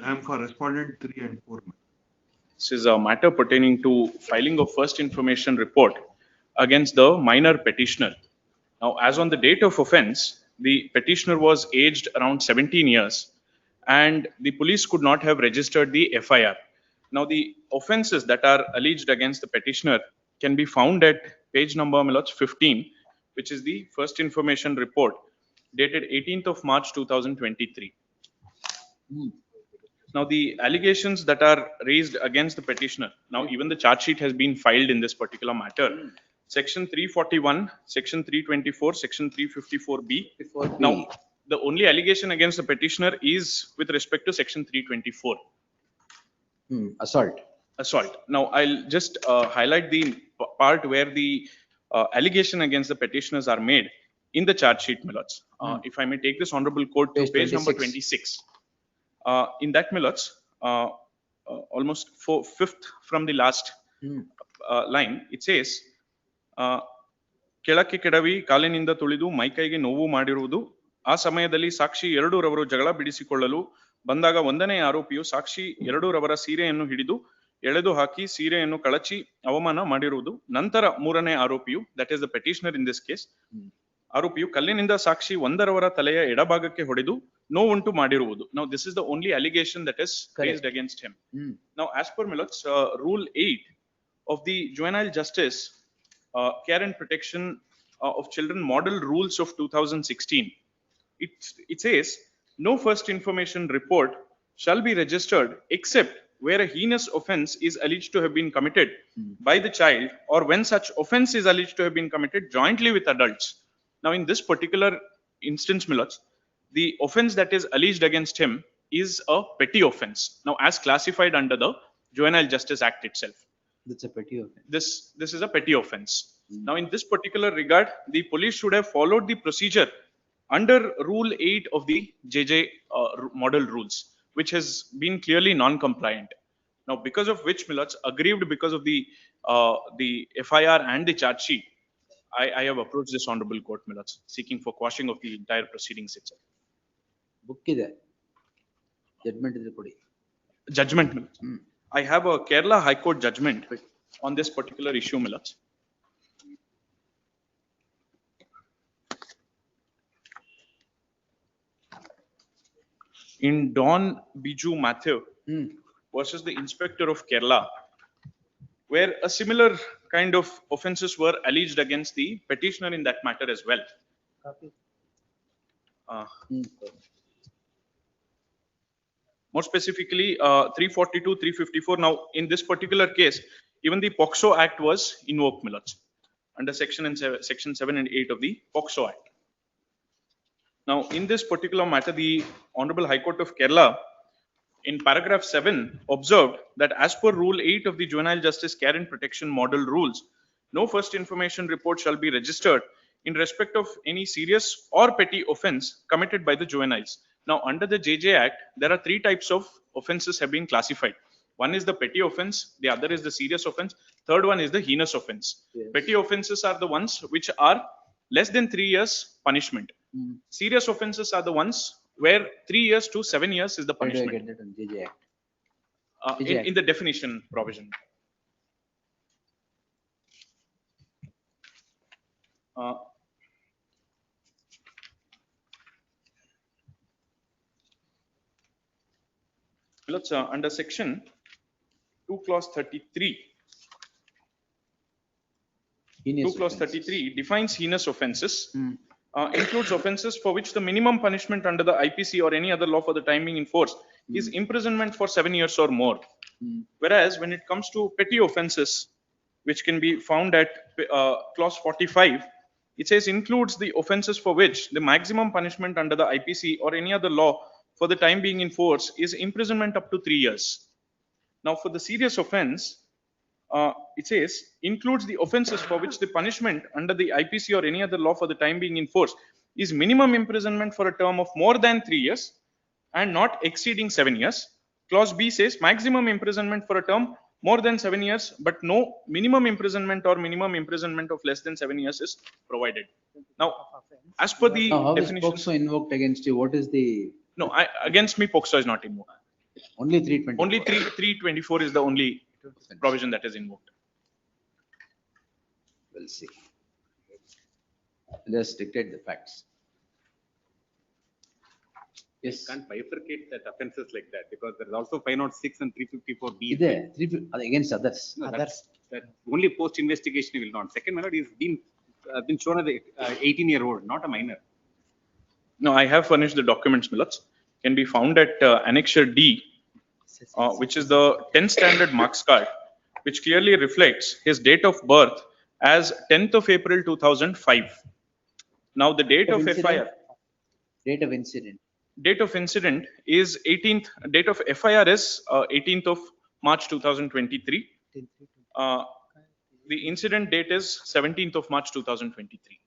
Speaker 7: I am for respondent 3 and 4.
Speaker 2: This is a matter pertaining to filing of first information report against the minor petitioner. Now, as on the date of offense, the petitioner was aged around 17 years and the police could not have registered the FIR. Now, the offenses that are alleged against the petitioner can be found at page number 15, which is the first information report dated 18th of March 2023. Now, the allegations that are raised against the petitioner, now even the charge sheet has been filed in this particular matter. Section 341, Section 324, Section 354B. Now, the only allegation against the petitioner is with respect to Section 324.
Speaker 1: Assault.
Speaker 2: Assault. Now, I'll just highlight the part where the allegation against the petitioners are made in the charge sheet, my lords. If I may take this honorable court to page number 26. In that, my lords,
Speaker 4: almost fifth from the last line. It says, ಕೆಳಕ್ಕೆ ಕೆಡವಿ ಕಾಲಿನಿಂದ ತುಳಿದು ಮೈಕೈಗೆ ನೋವು ಮಾಡಿರುವುದು. ಆ ಸಮಯದಲ್ಲಿ ಸಾಕ್ಷಿ 2 ರವರು ಜಗಳ ಬಿಡಿಸಿಕೊಳ್ಳಲು ಬಂದಾಗ 1ನೇ ಆರೋಪಿಯು ಸಾಕ್ಷಿ 2 ರವರ ಸೀರೆಯನ್ನು ಹಿಡಿದು ಎಳೆದು ಹಾಕಿ ಸೀರೆಯನ್ನು ಕಳಚಿ ಅವಮಾನ ಮಾಡಿರುವುದು. ನಂತರ 3ನೇ ಆರೋಪಿಯು, that is the petitioner in this case, ಆರೋಪಿಯು ಕಲ್ಲಿನಿಂದ ಸಾಕ್ಷಿ 1 ರವರ ತಲೆಯ ಎಡಭಾಗಕ್ಕೆ ಹೊಡೆದು ನೋವುಂಟು ಮಾಡಿರುವುದು. Now this is the only allegation that is raised against him. Now as per Milot's rule 8 of the juvenile justice care and protection of children model rules of 2016, it says no first information report shall be registered except where a heinous offense is alleged to have been committed by the child, or when such offense is alleged to have been committed jointly with adults. Now in this particular instance, Milot, the offense that is alleged against him is a petty offense, now as classified under the Juvenile Justice Act itself.
Speaker 1: That's a petty offense.
Speaker 4: This is a petty offense. Now in this particular regard, the police should have followed the procedure under Rule 8 of the JJ model rules, which has been clearly non-compliant. Now because of which, Milot, aggrieved because of the FIR and the charge sheet, I have approached this honorable court, Milot, seeking for quashing of the entire proceedings itself.
Speaker 1: Book ಇದೆ. Judgment ಇದೆ ಕೊಡಿ.
Speaker 4: Judgment, Milot. I have a Kerala High Court judgment on this particular issue, Milot. In Don Biju Matthew versus the Inspector of Kerala, where a similar kind of offences were alleged against the petitioner in that matter as well. More specifically, 342, 354. Now, in this particular case, even the POXO Act was invoked, Milot, under section 7 and 8 of the POXO Act. Now, in this particular matter, the Honorable High Court of Kerala, in paragraph 7, observed that as per Rule 8 of the Juvenile Justice Care and Protection Model Rules, no first information report shall be registered in respect of any serious or petty offense committed by the juveniles. Now, under the JJ Act, there are 3 types of offenses have been classified. One is the petty offense, the other is the serious offense, third one is the heinous offense. Yes. Petty offenses are the ones which are less than 3 years punishment. Serious offenses are the ones where 3 years to 7 years is the punishment.
Speaker 1: Where do I get that in JJ Act?
Speaker 4: In the definition provision. Let's under section 2 clause 33. 2 clause 33 defines heinous offenses. Includes offenses for which the minimum punishment under the IPC or any other law for the time being in force is imprisonment for 7 years or more. Whereas when it comes to petty offenses, which can be found at clause 45, it says includes the offenses for which the maximum punishment under the IPC or any other law for the time being in force is imprisonment up to 3 years. Now for the serious offense, it says includes the offenses for which the punishment under the IPC or any other law for the time being in force is minimum imprisonment for a term of more than 3 years and not exceeding 7 years. Clause B says maximum imprisonment for a term more than 7 years, but no minimum imprisonment or minimum imprisonment of less than 7 years is provided. Now, as per the definition,
Speaker 1: how is POXO invoked against you? What is the?
Speaker 4: No, against me, POXO is not invoked.
Speaker 1: Only 324.
Speaker 4: Only 324 is the only provision that is invoked.
Speaker 1: We'll see. Just dictate the facts.
Speaker 13: Yes. You can't bifurcate that offenses like that because there is also 506 and 354B.
Speaker 1: Against others.
Speaker 13: No, that only post investigation will not. Second melody is been shown as a 18-year-old, not a minor.
Speaker 4: No, I have furnished the documents, Milot. Can be found at Annexure D, which is the 10th standard marks card, which clearly reflects his date of birth as 10th of April 2005. Now the date of FIR.
Speaker 1: Date of incident.
Speaker 4: Date of incident is 18th. Date of FIR is 18th of March 2023. The incident date is 17th of March 2023.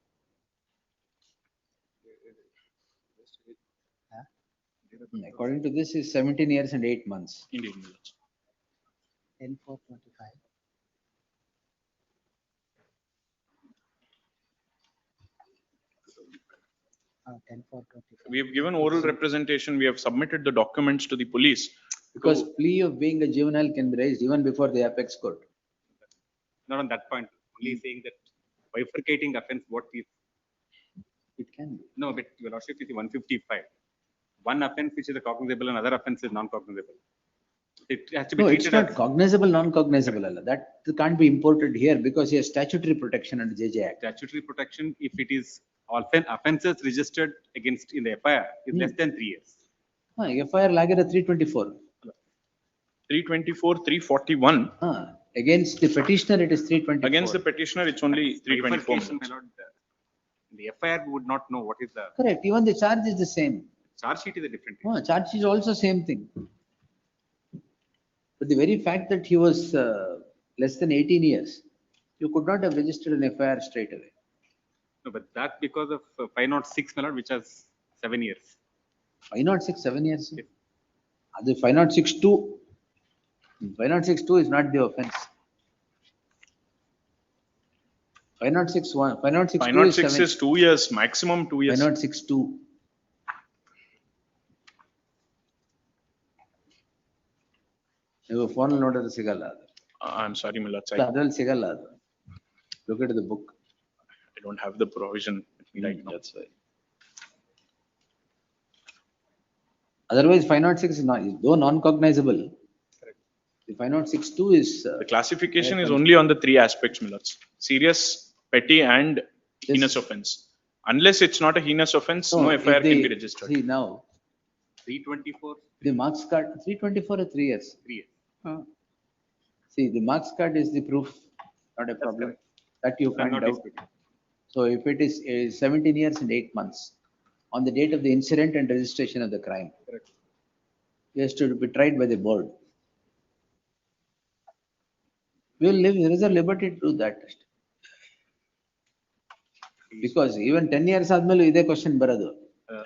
Speaker 1: According to this, is 17 years and 8 months.
Speaker 4: Indeed.
Speaker 1: 10/4/25. Uh, 10/4/25.
Speaker 4: We have given oral representation, we have submitted the documents to the police.
Speaker 1: Because plea of being a juvenile can be raised even before the apex court.
Speaker 13: Not on that point, only saying that bifurcating offense, what if,
Speaker 1: It can be.
Speaker 13: no, but your lordship is 155. One offense which is a cognizable, another offense is non-cognizable. It has to be
Speaker 1: No, it's
Speaker 13: treated
Speaker 1: not
Speaker 13: as
Speaker 1: cognizable, non-cognizable. Allah. That can't be imported here because he has statutory protection under JJ Act.
Speaker 13: statutory protection if it is offenses registered against in the FIR is less than 3 years.
Speaker 1: FIR lagera 324.
Speaker 4: 324, 341.
Speaker 1: Against the petitioner, it is 324.
Speaker 4: Against the petitioner, it's only 324.
Speaker 13: Bifurcation, my lord, the FIR would not know what is the
Speaker 1: Correct, even the charge is the same.
Speaker 13: charge sheet is a different thing.
Speaker 1: Charge sheet is also same thing. But the very fact that he was less than 18 years, you could not have registered an FIR straight away.
Speaker 13: No, but that because of 506, my lord, which has 7 years.
Speaker 1: 506, 7 years. The 506(2). 506(2) is not the offense. 506(1), 506(2)
Speaker 4: 506 is 2 years, maximum 2 years.
Speaker 1: 506(2). ನೀವು phone ನೋಡಿದ್ರೆ ಸಿಗಲ್ಲ ಅದು.
Speaker 4: I'm sorry, my lord.
Speaker 1: ಅದ್ರಲ್ಲಿ ಸಿಗಲ್ಲ ಅದು. Look at the book.
Speaker 4: I don't have the provision with me right now.
Speaker 1: That's why. Otherwise, 506 is not, though non-cognizable. The 506(2) is.
Speaker 4: The classification is only on the three aspects, my lords. Serious, petty and heinous offense. Unless it's not a heinous offense, no FIR can be registered.
Speaker 1: See now,
Speaker 13: 324,
Speaker 1: the marks card, 324 or 3 years?
Speaker 13: 3 years.
Speaker 1: See, the marks card is the proof, not a problem. That you
Speaker 13: I'm
Speaker 1: find
Speaker 13: not
Speaker 1: out.
Speaker 13: disputing.
Speaker 1: So if it is 17 years and 8 months, on the date of the incident and registration of the crime,
Speaker 13: Correct.
Speaker 1: he has to be tried by the board. We will live, there is a liberty to do that. Because even 10 years ಆದ್ಮೇಲೆ ಇದೇ question ಬರೋದು.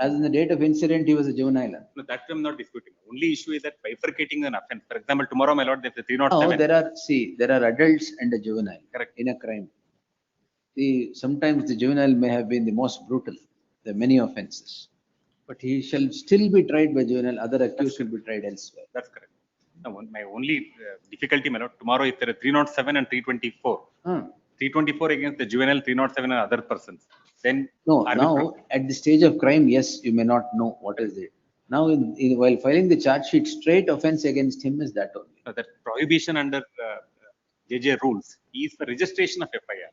Speaker 1: As in the date of incident, he was a juvenile.
Speaker 13: No, that I'm not disputing. Only issue is that bifurcating an offense. For example, tomorrow, my lord, there's a 307.
Speaker 1: No, there are adults and a juvenile.
Speaker 13: Correct.
Speaker 1: In a crime. Sometimes the juvenile may have been the most brutal. There are many offenses. But he shall still be tried by juvenile, other accused will be tried elsewhere.
Speaker 13: That's correct. No, my only difficulty, my lord, tomorrow if there are 307 and 324, 324 against the juvenile, 307 and other persons, then.
Speaker 1: No, now at the stage of crime, yes, you may not know what is it. Now, while filing the charge sheet, straight offense against him is that only.
Speaker 13: That prohibition under JJ rules is for registration of FIR.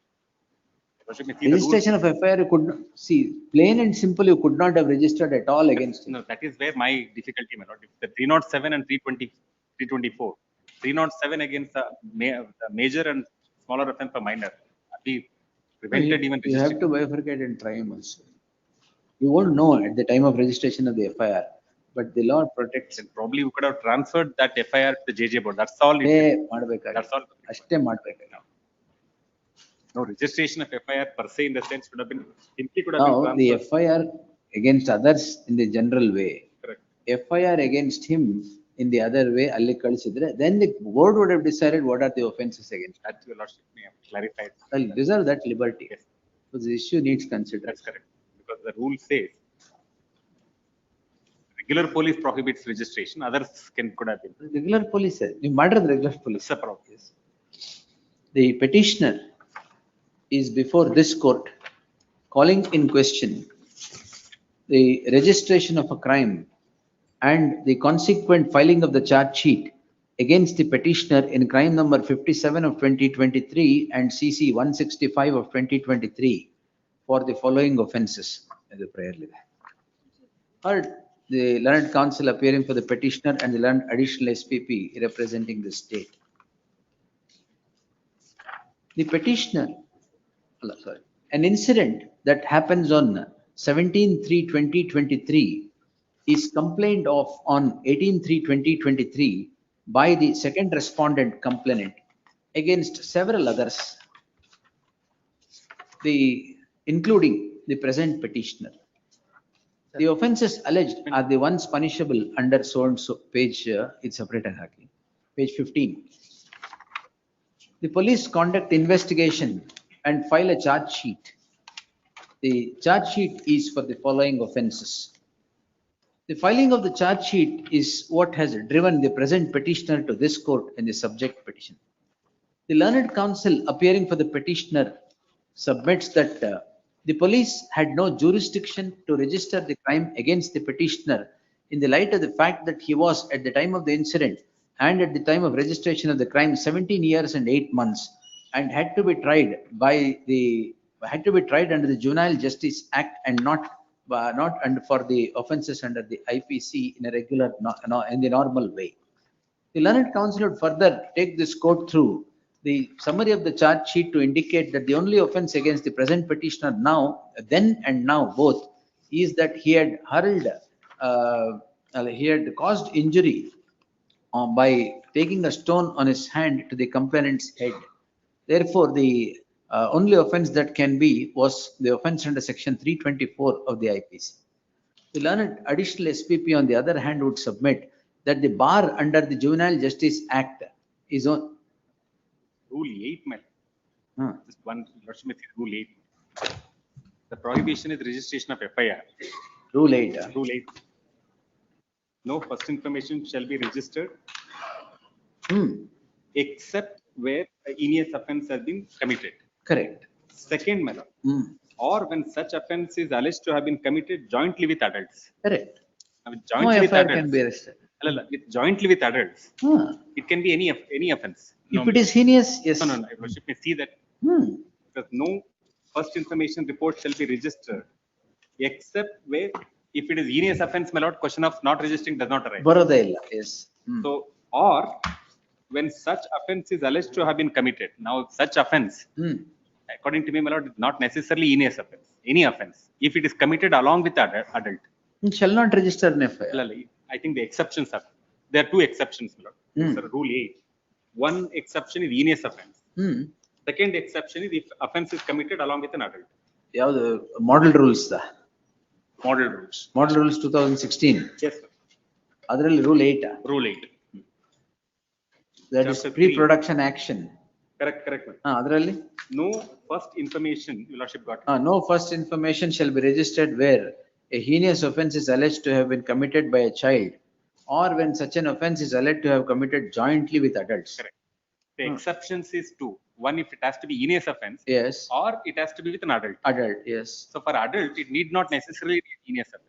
Speaker 1: Registration of FIR, you could not, see, plain and simple, you could not have registered at all against him.
Speaker 13: No, that is where my difficulty, my lord. If the 307 and 324, 307 against the major and smaller offense for minor, be prevented even
Speaker 1: You have to bifurcate and try him also. You won't know at the time of registration of the FIR, but the law protects.
Speaker 13: And probably we could have transferred that FIR to the JJ board. That's all. That's all.
Speaker 1: ಅಷ್ಟೇ ಮಾಡ್ಬೇಕು.
Speaker 13: No registration of FIR per se in the sense would have been simply could have been
Speaker 1: Now, the
Speaker 13: transferred.
Speaker 1: FIR against others in the general way.
Speaker 13: Correct.
Speaker 1: FIR against him in the other way, ಅಲ್ಲಿ ಕಳಿಸಿದ್ರೆ, then the board would have decided what are the offenses against.
Speaker 13: That your lordship may have clarified.
Speaker 1: I'll reserve that liberty.
Speaker 13: Yes.
Speaker 1: Because the issue needs consideration.
Speaker 13: That's correct. Because the rule says regular police prohibits registration, others could have been.
Speaker 1: Regular police, you murdered regular police.
Speaker 13: It's a problem.
Speaker 1: The petitioner is before this court calling in question the registration of a crime and the consequent filing of the charge sheet against the petitioner in crime number 57 of 2023 and CC 165 of 2023 for the following offenses. Heard the learned counsel appearing for the petitioner and the learned additional SPP representing the state. The petitioner, an incident that happens on 17/3/2023 is complained of on 18/3/2023 by the second respondent complainant against several others, including the present petitioner. The offences alleged are the ones punishable under so and so page, it's separated, page 15. The police conduct investigation and file a charge sheet. The charge sheet is for the following offences. The filing of the charge sheet is what has driven the present petitioner to this court in the subject petition. The learned counsel appearing for the petitioner submits that the police had no jurisdiction to register the crime against the petitioner in the light of the fact that he was at the time of the incident and at the time of registration of the crime 17 years and 8 months and had to be tried under the Juvenile Justice Act and not under for the offences under the IPC in a regular in the normal way. The learned counsel would further take this court through the summary of the charge sheet to indicate that the only offence against the present petitioner then and now both, is that he had caused injury by taking a stone on his hand to the complainant's head. Therefore, the only offence that can be was the offence under section 324 of the IPC. The learned additional SPP on the other hand would submit that the bar under the Juvenile Justice Act is on
Speaker 13: Rule 8, just one, Rule 8. The prohibition is registration of FIR.
Speaker 1: Rule 8.
Speaker 13: Rule 8. No first information shall be registered except where a heinous offence has been committed.
Speaker 1: Correct.
Speaker 13: Second, my lord, or when such offence is alleged to have been committed jointly with adults.
Speaker 1: Correct.
Speaker 13: With
Speaker 1: No
Speaker 13: jointly with
Speaker 1: FIR
Speaker 13: adults.
Speaker 1: can be arrested.
Speaker 13: With jointly with adults. It can be any offence.
Speaker 1: If it is heinous, yes.
Speaker 13: No, Your Worship may see that. Because no first information report shall be registered except where, if it is heinous offence, my lord, question of not registering does not arise.
Speaker 1: Barodilla, yes.
Speaker 13: So, or when such offence is alleged to have been committed. Now, such offence, according to me, my lord, is not necessarily heinous offence. Any offence, if it is committed along with adult.
Speaker 1: It shall not register an FIR.
Speaker 13: I think the exceptions are, there are two exceptions, my lord. Sir, Rule 8. One exception is heinous offence. Second exception is if offence is committed along with an adult.
Speaker 1: Yeah, the model rules.
Speaker 13: Model rules.
Speaker 1: Model rules 2016.
Speaker 13: Yes, sir.
Speaker 1: Adರಲ್ಲಿ Rule 8.
Speaker 13: Rule 8.
Speaker 1: That is
Speaker 13: Chapter
Speaker 1: pre-production action.
Speaker 13: Correct.
Speaker 1: Adರಲ್ಲಿ?
Speaker 13: No first information, Your Lordship got.
Speaker 1: No first information shall be registered where a heinous offence is alleged to have been committed by a child, or when such an offence is alleged to have committed jointly with adults.
Speaker 13: Correct. The exceptions is two. One, if it has to be heinous offence.
Speaker 1: Yes.
Speaker 13: Or it has to be with an adult.
Speaker 1: Adult, yes.
Speaker 13: So for adult, it need not necessarily be heinous offence.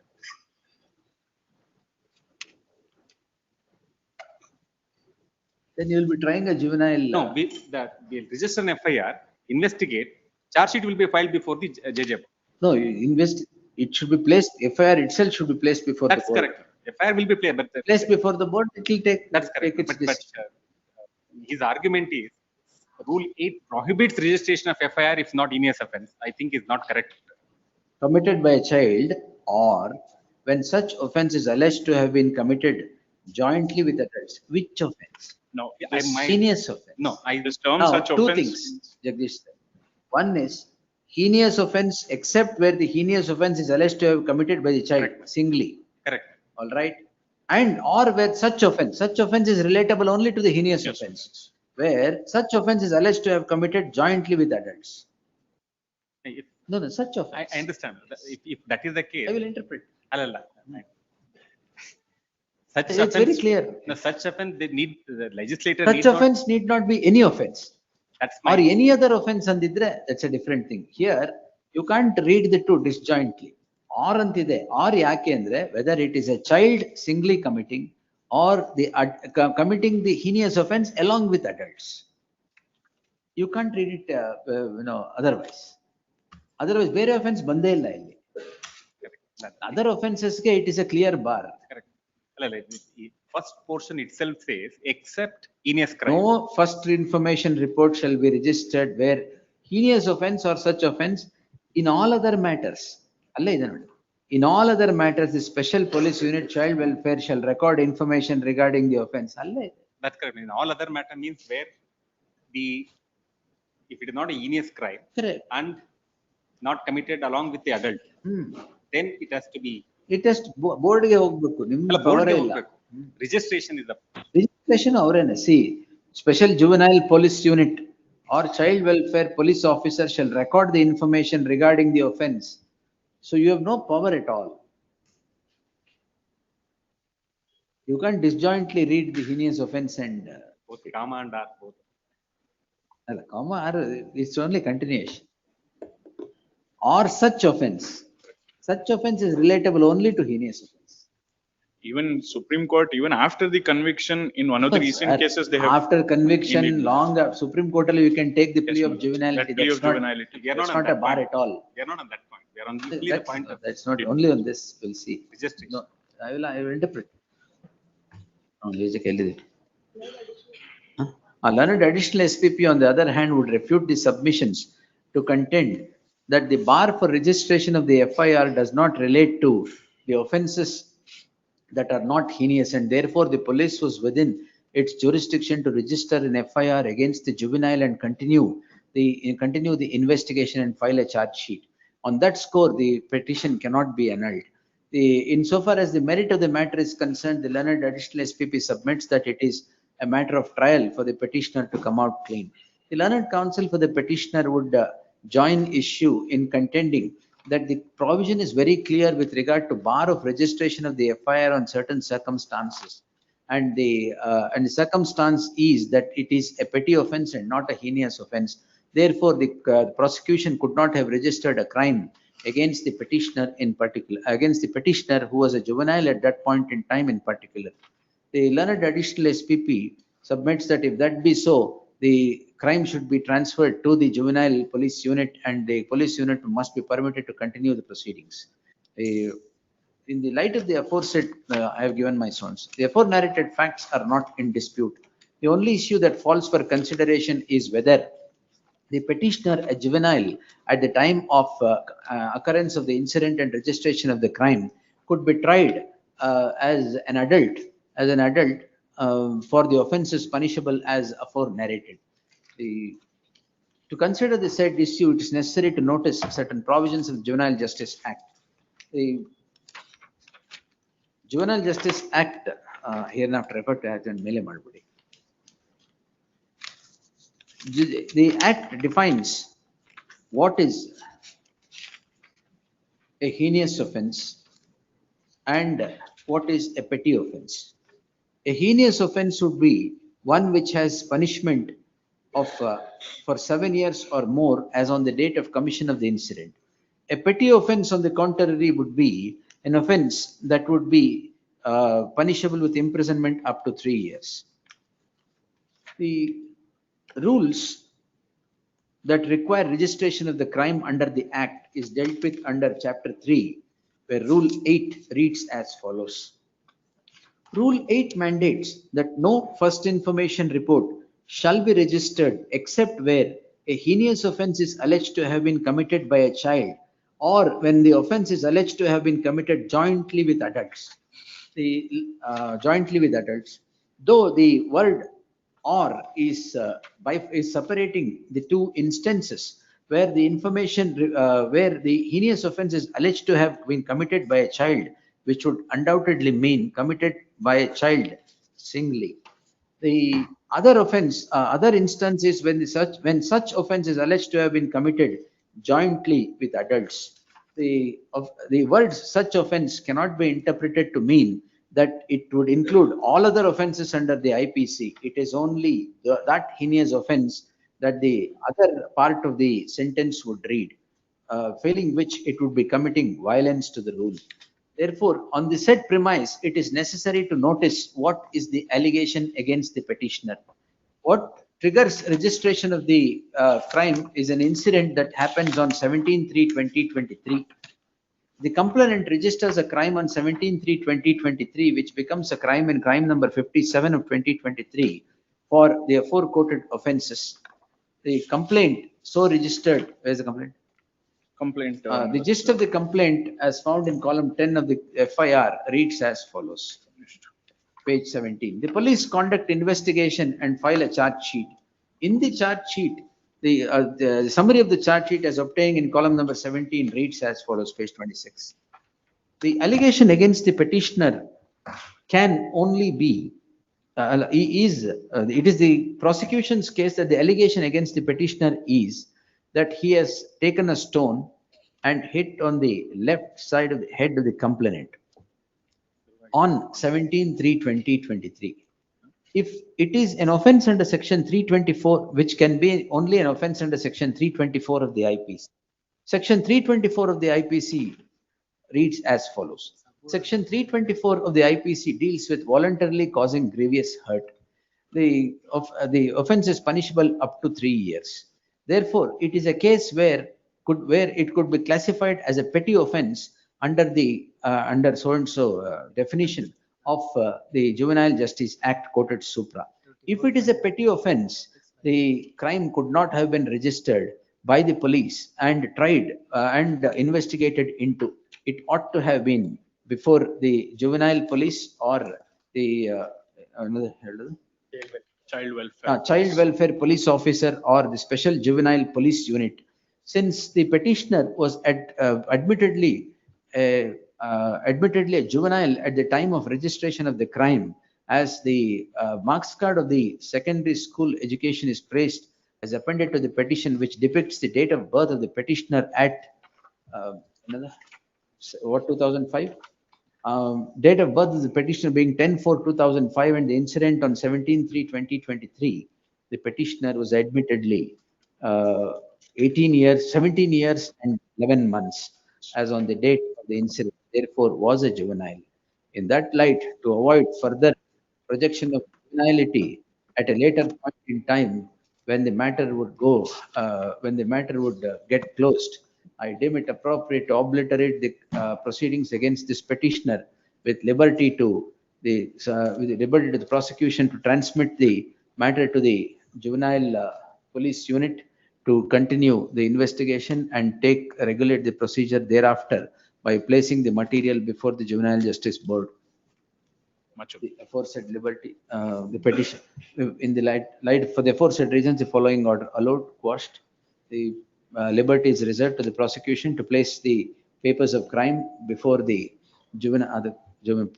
Speaker 1: Then you will be trying a juvenile.
Speaker 13: No, we'll register an FIR, investigate, charge sheet will be filed before the judge.
Speaker 1: No, it should be placed, FIR itself should be placed before the board.
Speaker 13: That's correct. FIR will be placed, but
Speaker 1: placed before the board, it will take.
Speaker 13: That's correct. But his argument is Rule 8 prohibits registration of FIR if not heinous offence. I think is not correct.
Speaker 1: Committed by a child, or when such offence is alleged to have been committed jointly with adults. Which offence?
Speaker 13: No,
Speaker 1: heinous offence.
Speaker 13: No,
Speaker 4: this term
Speaker 1: Now,
Speaker 4: such
Speaker 1: two
Speaker 4: offence.
Speaker 1: things, Jagdish. One is heinous offence except where the heinous offence is alleged to have committed by the child singly.
Speaker 13: Correct.
Speaker 1: All right. And or where such offence is relatable only to the heinous offence, where such offence is alleged to have committed jointly with adults. No, such offence.
Speaker 13: I understand. If that is the case.
Speaker 1: I will interpret.
Speaker 13: Such
Speaker 1: It's
Speaker 13: offence,
Speaker 1: very clear.
Speaker 13: No, such offence, they need, the legislator
Speaker 1: Such
Speaker 13: need not-
Speaker 1: offence need not be any offence.
Speaker 13: That's
Speaker 1: Or
Speaker 13: my,
Speaker 1: any other offence andidre, that's a different thing. Here, you can't read the two disjointly. Or antide, or yake andre, whether it is a child singly committing or the committing the heinous offence along with adults. You can't read it, otherwise. Otherwise, ಬೇರೆ offence ಬಂದೇ ಇಲ್ಲ ಇಲ್ಲಿ. Other offences ಗೆ it is a clear bar.
Speaker 13: correct. The first portion itself says, except heinous crime.
Speaker 1: No first information report shall be registered where heinous offence or such offence in all other matters. In all other matters, the special police unit child welfare shall record information regarding the offence.
Speaker 13: That's correct. In all other matter means where if it is not a heinous crime.
Speaker 1: Correct.
Speaker 13: And not committed along with the adult, then it has to be.
Speaker 1: It has board ಗೆ ಹೋಗ್ಬೇಕು. ನಿಮ್ಮ power ಏ ಇಲ್ಲ.
Speaker 13: Registration is the.
Speaker 1: Registration ಅವರೇನೆ. See, special juvenile police unit or child welfare police officer shall record the information regarding the offence. So you have no power at all. You can't disjointly read the heinous offence and,
Speaker 13: Both comma and R both.
Speaker 1: comma, or it's only continuation. Or such offence. Such offence is relatable only to heinous offence.
Speaker 4: Even Supreme Court, even after the conviction in one of the recent cases, they have.
Speaker 1: After conviction,
Speaker 4: Indeed.
Speaker 1: Supreme Court, you can take the plea
Speaker 4: Yes,
Speaker 1: of
Speaker 4: my lord.
Speaker 1: juvenility.
Speaker 4: That plea
Speaker 1: That's
Speaker 4: of
Speaker 1: not,
Speaker 4: juvenility.
Speaker 13: We are
Speaker 1: that's
Speaker 13: not on
Speaker 1: not a
Speaker 13: that
Speaker 1: bar
Speaker 13: point.
Speaker 1: at all.
Speaker 13: We are not on that point. We are on only the point of.
Speaker 1: That's not only on this, we'll see.
Speaker 13: Registration.
Speaker 1: No, I will interpret. A learned additional SPP, on the other hand, would refute the submissions to contend that the bar for registration of the FIR does not relate to the offences that are not heinous, and therefore the police was within its jurisdiction to register an FIR against the juvenile and continue the investigation and file a charge sheet. On that score, the petition cannot be annulled. Insofar as the merit of the matter is concerned, the learned additional SPP submits that it is a matter of trial for the petitioner to come out clean. The learned counsel for the petitioner would join issue in contending that the provision is very clear with regard to bar of registration of the FIR on certain circumstances. And the circumstance is that it is a petty offence and not a heinous offence. Therefore, the prosecution could not have registered a crime against the petitioner in particular, against the petitioner who was a juvenile at that point in time in particular. The learned additional SPP submits that if that be so, the crime should be transferred to the juvenile police unit, and the police unit must be permitted to continue the proceedings. In the light of the aforesaid, I have given my source. The afore narrated facts are not in dispute. The only issue that falls for consideration is whether the petitioner, a juvenile at the time of occurrence of the incident and registration of the crime, could be tried as an adult for the offences punishable as afore narrated. To consider the said issue, it is necessary to notice certain provisions of the Juvenile Justice Act. The Juvenile Justice Act, hereinafter referred to as an Mele Malbudi. The Act defines what is a heinous offence and what is a petty offence. A heinous offence would be one which has punishment of for 7 years or more as on the date of commission of the incident. A petty offence, on the contrary, would be an offence that would be punishable with imprisonment up to 3 years. The rules that require registration of the crime under the Act is dealt with under Chapter 3, where Rule 8 reads as follows. Rule 8 mandates that no first information report shall be registered except where a heinous offence is alleged to have been committed by a child, or when the offence is alleged to have been committed jointly with adults. Jointly with adults, though the word "or" is separating the two instances where the information, where the heinous offence is alleged to have been committed by a child, which would undoubtedly mean committed by a child singly. The other offence, other instances when such offence is alleged to have been committed jointly with adults. The words "such offence" cannot be interpreted to mean that it would include all other offences under the IPC. It is only that heinous offence that the other part of the sentence would read, failing which it would be committing violence to the rule. Therefore, on the said premise, it is necessary to notice what is the allegation against the petitioner. What triggers registration of the crime is an incident that happens on 17/3/2023. The complainant registers a crime on 17/3/2023, which becomes a crime in crime number 57 of 2023 for the aforequoted offences. The complaint so registered, where is the complaint?
Speaker 4: Complaint.
Speaker 1: The gist of the complaint, as found in column 10 of the FIR, reads as follows. Page 17. The police conduct investigation and file a charge sheet. In the charge sheet, the summary of the charge sheet as obtained in column number 17 reads as follows, page 26. The allegation against the petitioner can only be he is, it is the prosecution's case that the allegation against the petitioner is that he has taken a stone and hit on the left side of the head of the complainant on 17/3/2023. If it is an offense under section 324, which can be only an offense under section 324 of the IPC. Section 324 of the IPC reads as follows. Section 324 of the IPC deals with voluntarily causing grievous hurt. The offense is punishable up to 3 years. Therefore, it is a case where it could be classified as a petty offense under the under so and so definition of the Juvenile Justice Act quoted supra. If it is a petty offense, the crime could not have been registered by the police and tried and investigated into. It ought to have been before the juvenile police or the child welfare police officer or the special juvenile police unit. Since the petitioner was admittedly a juvenile at the time of registration of the crime, as the marks card of the secondary school education is placed as appended to the petition, which depicts the date of birth of the petitioner at 2005. Date of birth of the petitioner being 10/4/2005 and the incident on 17/3/2023. The petitioner was admittedly 17 years and 11 months as on the date of the incident, therefore was a juvenile. In that light, to avoid further projection of juvenility at a later point in time when the matter would get closed, I deem it appropriate to obliterate the proceedings against this petitioner with liberty to the prosecution to transmit the matter to the juvenile police unit to continue the investigation and regulate the procedure thereafter by placing the material before the Juvenile Justice Board. The aforesaid liberty, the petition, in the light for the aforesaid reasons, the following order allowed, quashed. The liberty is reserved to the prosecution to place the papers of crime before the juvenile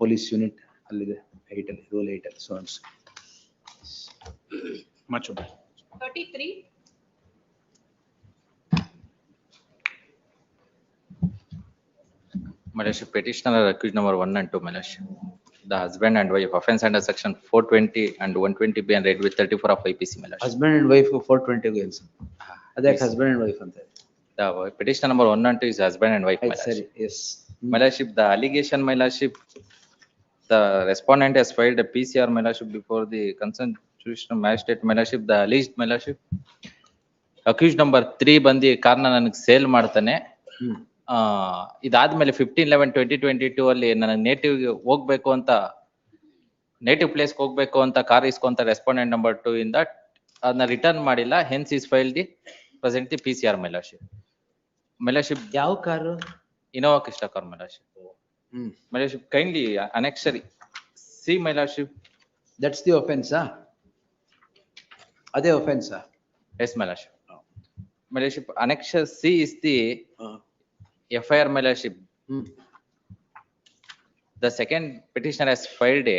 Speaker 1: police unit, rule 8, so on.
Speaker 4: Much obliged.
Speaker 5: 33.
Speaker 11: Malaysia petitioner are accused number 1 and 2, Malaysia. The husband and wife offense under section 420 and 120B and read with 34 of IPC, Malaysia.
Speaker 1: Husband and wife 420 games. That's husband and wife.
Speaker 11: The petitioner number 1 and 2 is husband and wife, Malaysia.
Speaker 1: Yes.
Speaker 11: Malaysia, the allegation, Malaysia, the respondent has filed a PCR, Malaysia, before the constitutional magistrate, Malaysia, the alleged, Malaysia. Accused number 3 ಬಂದಿ ಕಾರ್ನ ನನಗೆ sale ಮಾಡ್ತಾನೆ. ಇದಾದ್ಮೇಲೆ 15/11/2022 ಅಲ್ಲಿ ನನಗೆ native ಪ್ಲೇಸ್ಗೆ ಹೋಗ್ಬೇಕು ಅಂತ ಕಾರ್ ಇಸ್ಕೊಂತ ರೆಸ್ಪಾಂಡೆಂಟ್ ನಂಬರ್ 2 ಇಂದ ಅದನ್ನ ರಿಟರ್ನ್ ಮಾಡಿಲ್ಲ. Hence is file the present the PCR, Malaysia.
Speaker 1: ಯಾವ car?
Speaker 11: Innova Krishna car, Malaysia. Malaysia, kindly annexure C, Malaysia.
Speaker 1: That's the offense, Are they offense,
Speaker 11: Yes, Malaysia. Malaysia, annexure C is the FIR, Malaysia. The second petitioner has filed a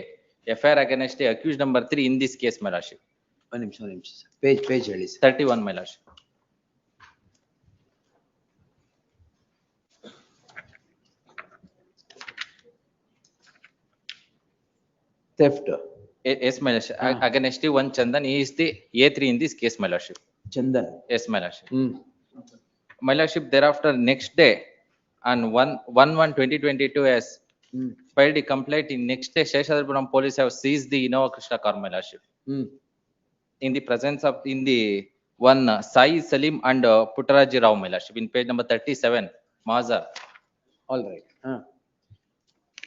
Speaker 11: FIR against the accused number 3 in this case, Malaysia.
Speaker 1: One ನಿಮಿಷ. Page
Speaker 11: 31, Malaysia.
Speaker 1: Theft.
Speaker 11: Yes, Malaysia. Against the one Chandan, he is the A3 in this case, Malaysia.
Speaker 1: Chandan.
Speaker 11: Yes, Malaysia. Malaysia, thereafter, next day, on 1/1/2022, has filed a complaint. In next day, Sheshadripuram police have seized the Innova Krishna car, Malaysia. In the presence of one Sai Salim and Puttaraji Rao, Malaysia, in page number 37, Mazar.
Speaker 1: All right.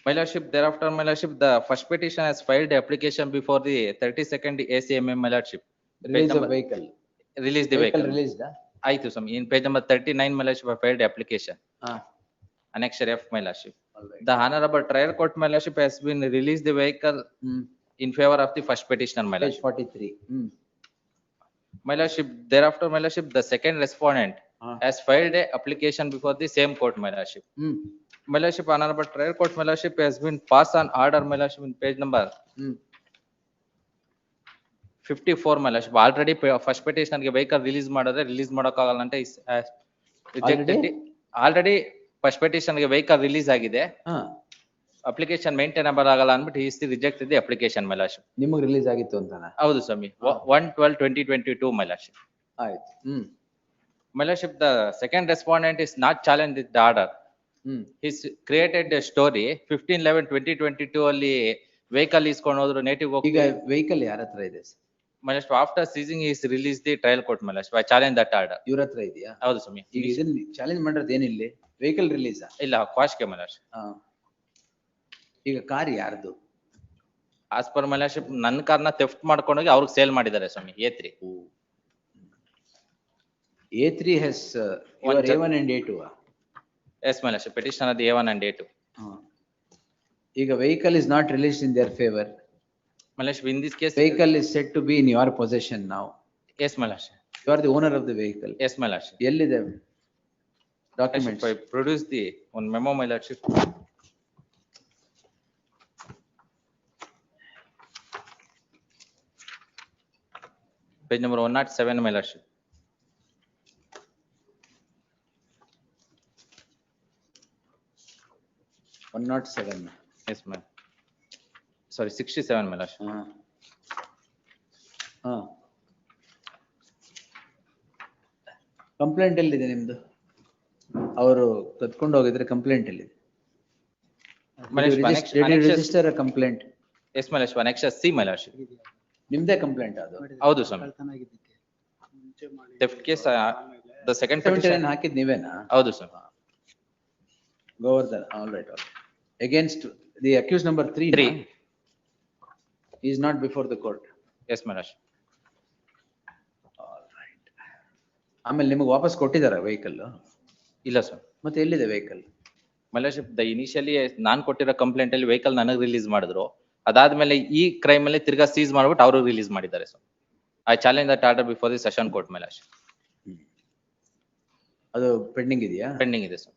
Speaker 11: Malaysia, thereafter, Malaysia, the first petition has filed the application before the 32nd ACMM, Malaysia.
Speaker 1: Release the vehicle.
Speaker 11: Release the vehicle.
Speaker 1: Released,
Speaker 11: in page number 39, Malaysia, filed the application. Annexure F, Malaysia. Right. The Honorable Trial Court, Malaysia, has been released the vehicle in favor of the first petitioner, Malaysia.
Speaker 1: Page 43.
Speaker 11: Malaysia, thereafter, Malaysia, the second respondent has filed a application before the same court, Malaysia. Malaysia, Honorable Trial Court, Malaysia, has been passed on order, Malaysia, in page number 54 my lordship, already first petitioner ಗೆ vehicle release ಮಾಡಿದ್ರೆ release ಮಾಡೋಕ್ಕಾಗಲ್ಲ ಅಂತ rejected. Already first petitioner ಗೆ vehicle release ಆಗಿದೆ. Application maintainable ಆಗಲ್ಲ ಅಂದ್ಬಿಟ್ಟು is reject the application my lordship.
Speaker 1: ನಿಮಗೆ release ಆಗಿತ್ತು ಅಂತಾನ?
Speaker 11: ಹೌದು ಸ್ವಾಮಿ. 1/12/2022 ಮೈ ಲಾರ್ಡ್ಶಿಪ್.
Speaker 1: ಆಯ್ತು.
Speaker 11: ಮೈ lordship, the second respondent is not challenge the order. He's created a story 15/11/2022 ಅಲ್ಲಿ ವೆಹಿಕಲ್ ಇಸ್ಕೊಂಡು ಹೋದ್ರು ನೇಟಿವ್ ಹೋಗಿ.
Speaker 1: ಈಗ ವೆಹಿಕಲ್ ಯಾರ ಹತ್ರ ಇದೆ?
Speaker 11: My lordship, after ceasing is release the trial court my lordship. I challenge that order.
Speaker 1: ಇವ್ರ ಹತ್ರ ಇದೆಯಾ?
Speaker 11: ಹೌದು ಸ್ವಾಮಿ.
Speaker 1: ಈಗ ಇದನ್ನ ಚಾಲೆಂಜ್ ಮಾಡಿರೋದು ಏನಿಲ್ಲ, ವೆಹಿಕಲ್ ರಿಲೀಸ್
Speaker 11: ಇಲ್ಲ, ಕ್ವಾಶ್ಗೆ ಮೈ ಲಾರ್ಡ್ಶಿಪ್.
Speaker 1: ಈಗ ಕಾರ್ ಯಾರ್ದು?
Speaker 11: ಆಸ್ ಪರ್ ಮೈ ಲಾರ್ಡ್ಶಿಪ್, ನನ್ನ ಕಾರ್ನ ಥೆಫ್ಟ್ ಮಾಡ್ಕೊಂಡೋಗಿ ಅವ್ರಿಗೆ ಸೇಲ್ ಮಾಡಿದ್ದಾರೆ ಸ್ವಾಮಿ. A3.
Speaker 1: A3 has your A1 and A2.
Speaker 11: Yes my lordship, petitioner the A1 and A2.
Speaker 1: ಈಗ vehicle is not released in their favor.
Speaker 11: My lordship, in this case
Speaker 1: vehicle is said to be in your possession now.
Speaker 11: Yes my lordship.
Speaker 1: You are the owner of the vehicle.
Speaker 11: Yes my lordship.
Speaker 1: ಎಲ್ಲಿದೆ documents?
Speaker 11: I produce the one memo my lordship. Page number 107 my lordship.
Speaker 1: 107.
Speaker 11: Yes ma'am. Sorry, 67 my lordship.
Speaker 1: Complaint ಎಲ್ಲಿದೆ ನಿಮ್ದು? ಅವರು ಕತ್ಕೊಂಡು ಹೋಗಿದ್ರೆ complaint ಎಲ್ಲಿದೆ? Register complaint?
Speaker 11: Yes my lordship, annexure C my lordship.
Speaker 1: ನಿಮ್ದೇ complaint ಅದು?
Speaker 11: ಹೌದು ಸ್ವಾಮಿ. Theft case the second petition
Speaker 1: ಹಾಕಿದ್ ನೀವೇನಾ?
Speaker 11: ಹೌದು sir.
Speaker 1: Govardhan, all right. Against the accused number 3 is not before the court.
Speaker 11: Yes my lordship.
Speaker 1: All right. ಆಮೇಲೆ ನಿಮಗೆ ವಾಪಸ್ ಕೊಟ್ಟಿದಾರ ವೆಹಿಕಲ್?
Speaker 11: ಇಲ್ಲ ಸರ್.
Speaker 1: ಮತ್ತೆ ಎಲ್ಲಿದೆ vehicle?
Speaker 11: My lordship, the initially ನಾನ್ ಕೊಟ್ಟಿರೋ ಕಂಪ್ಲೇಂಟ್ ಅಲ್ಲಿ ವೆಹಿಕಲ್ ನನಗೆ ರಿಲೀಸ್ ಮಾಡಿದ್ರು. ಅದಾದ್ಮೇಲೆ ಈ ಕ್ರೈಮ್ ಅಲ್ಲಿ ತಿರ್ಗಾ ಸೀಸ್ ಮಾಡ್ಬಿಟ್ಟು ಅವರು ರಿಲೀಸ್ ಮಾಡಿದ್ದಾರೆ sir. I challenge that order before the session court my lordship.
Speaker 1: ಅದು ಪೆಂಡಿಂಗ್ ಇದೆಯಾ?
Speaker 11: ಪೆಂಡಿಂಗ್ ಇದೆ ಸರ್.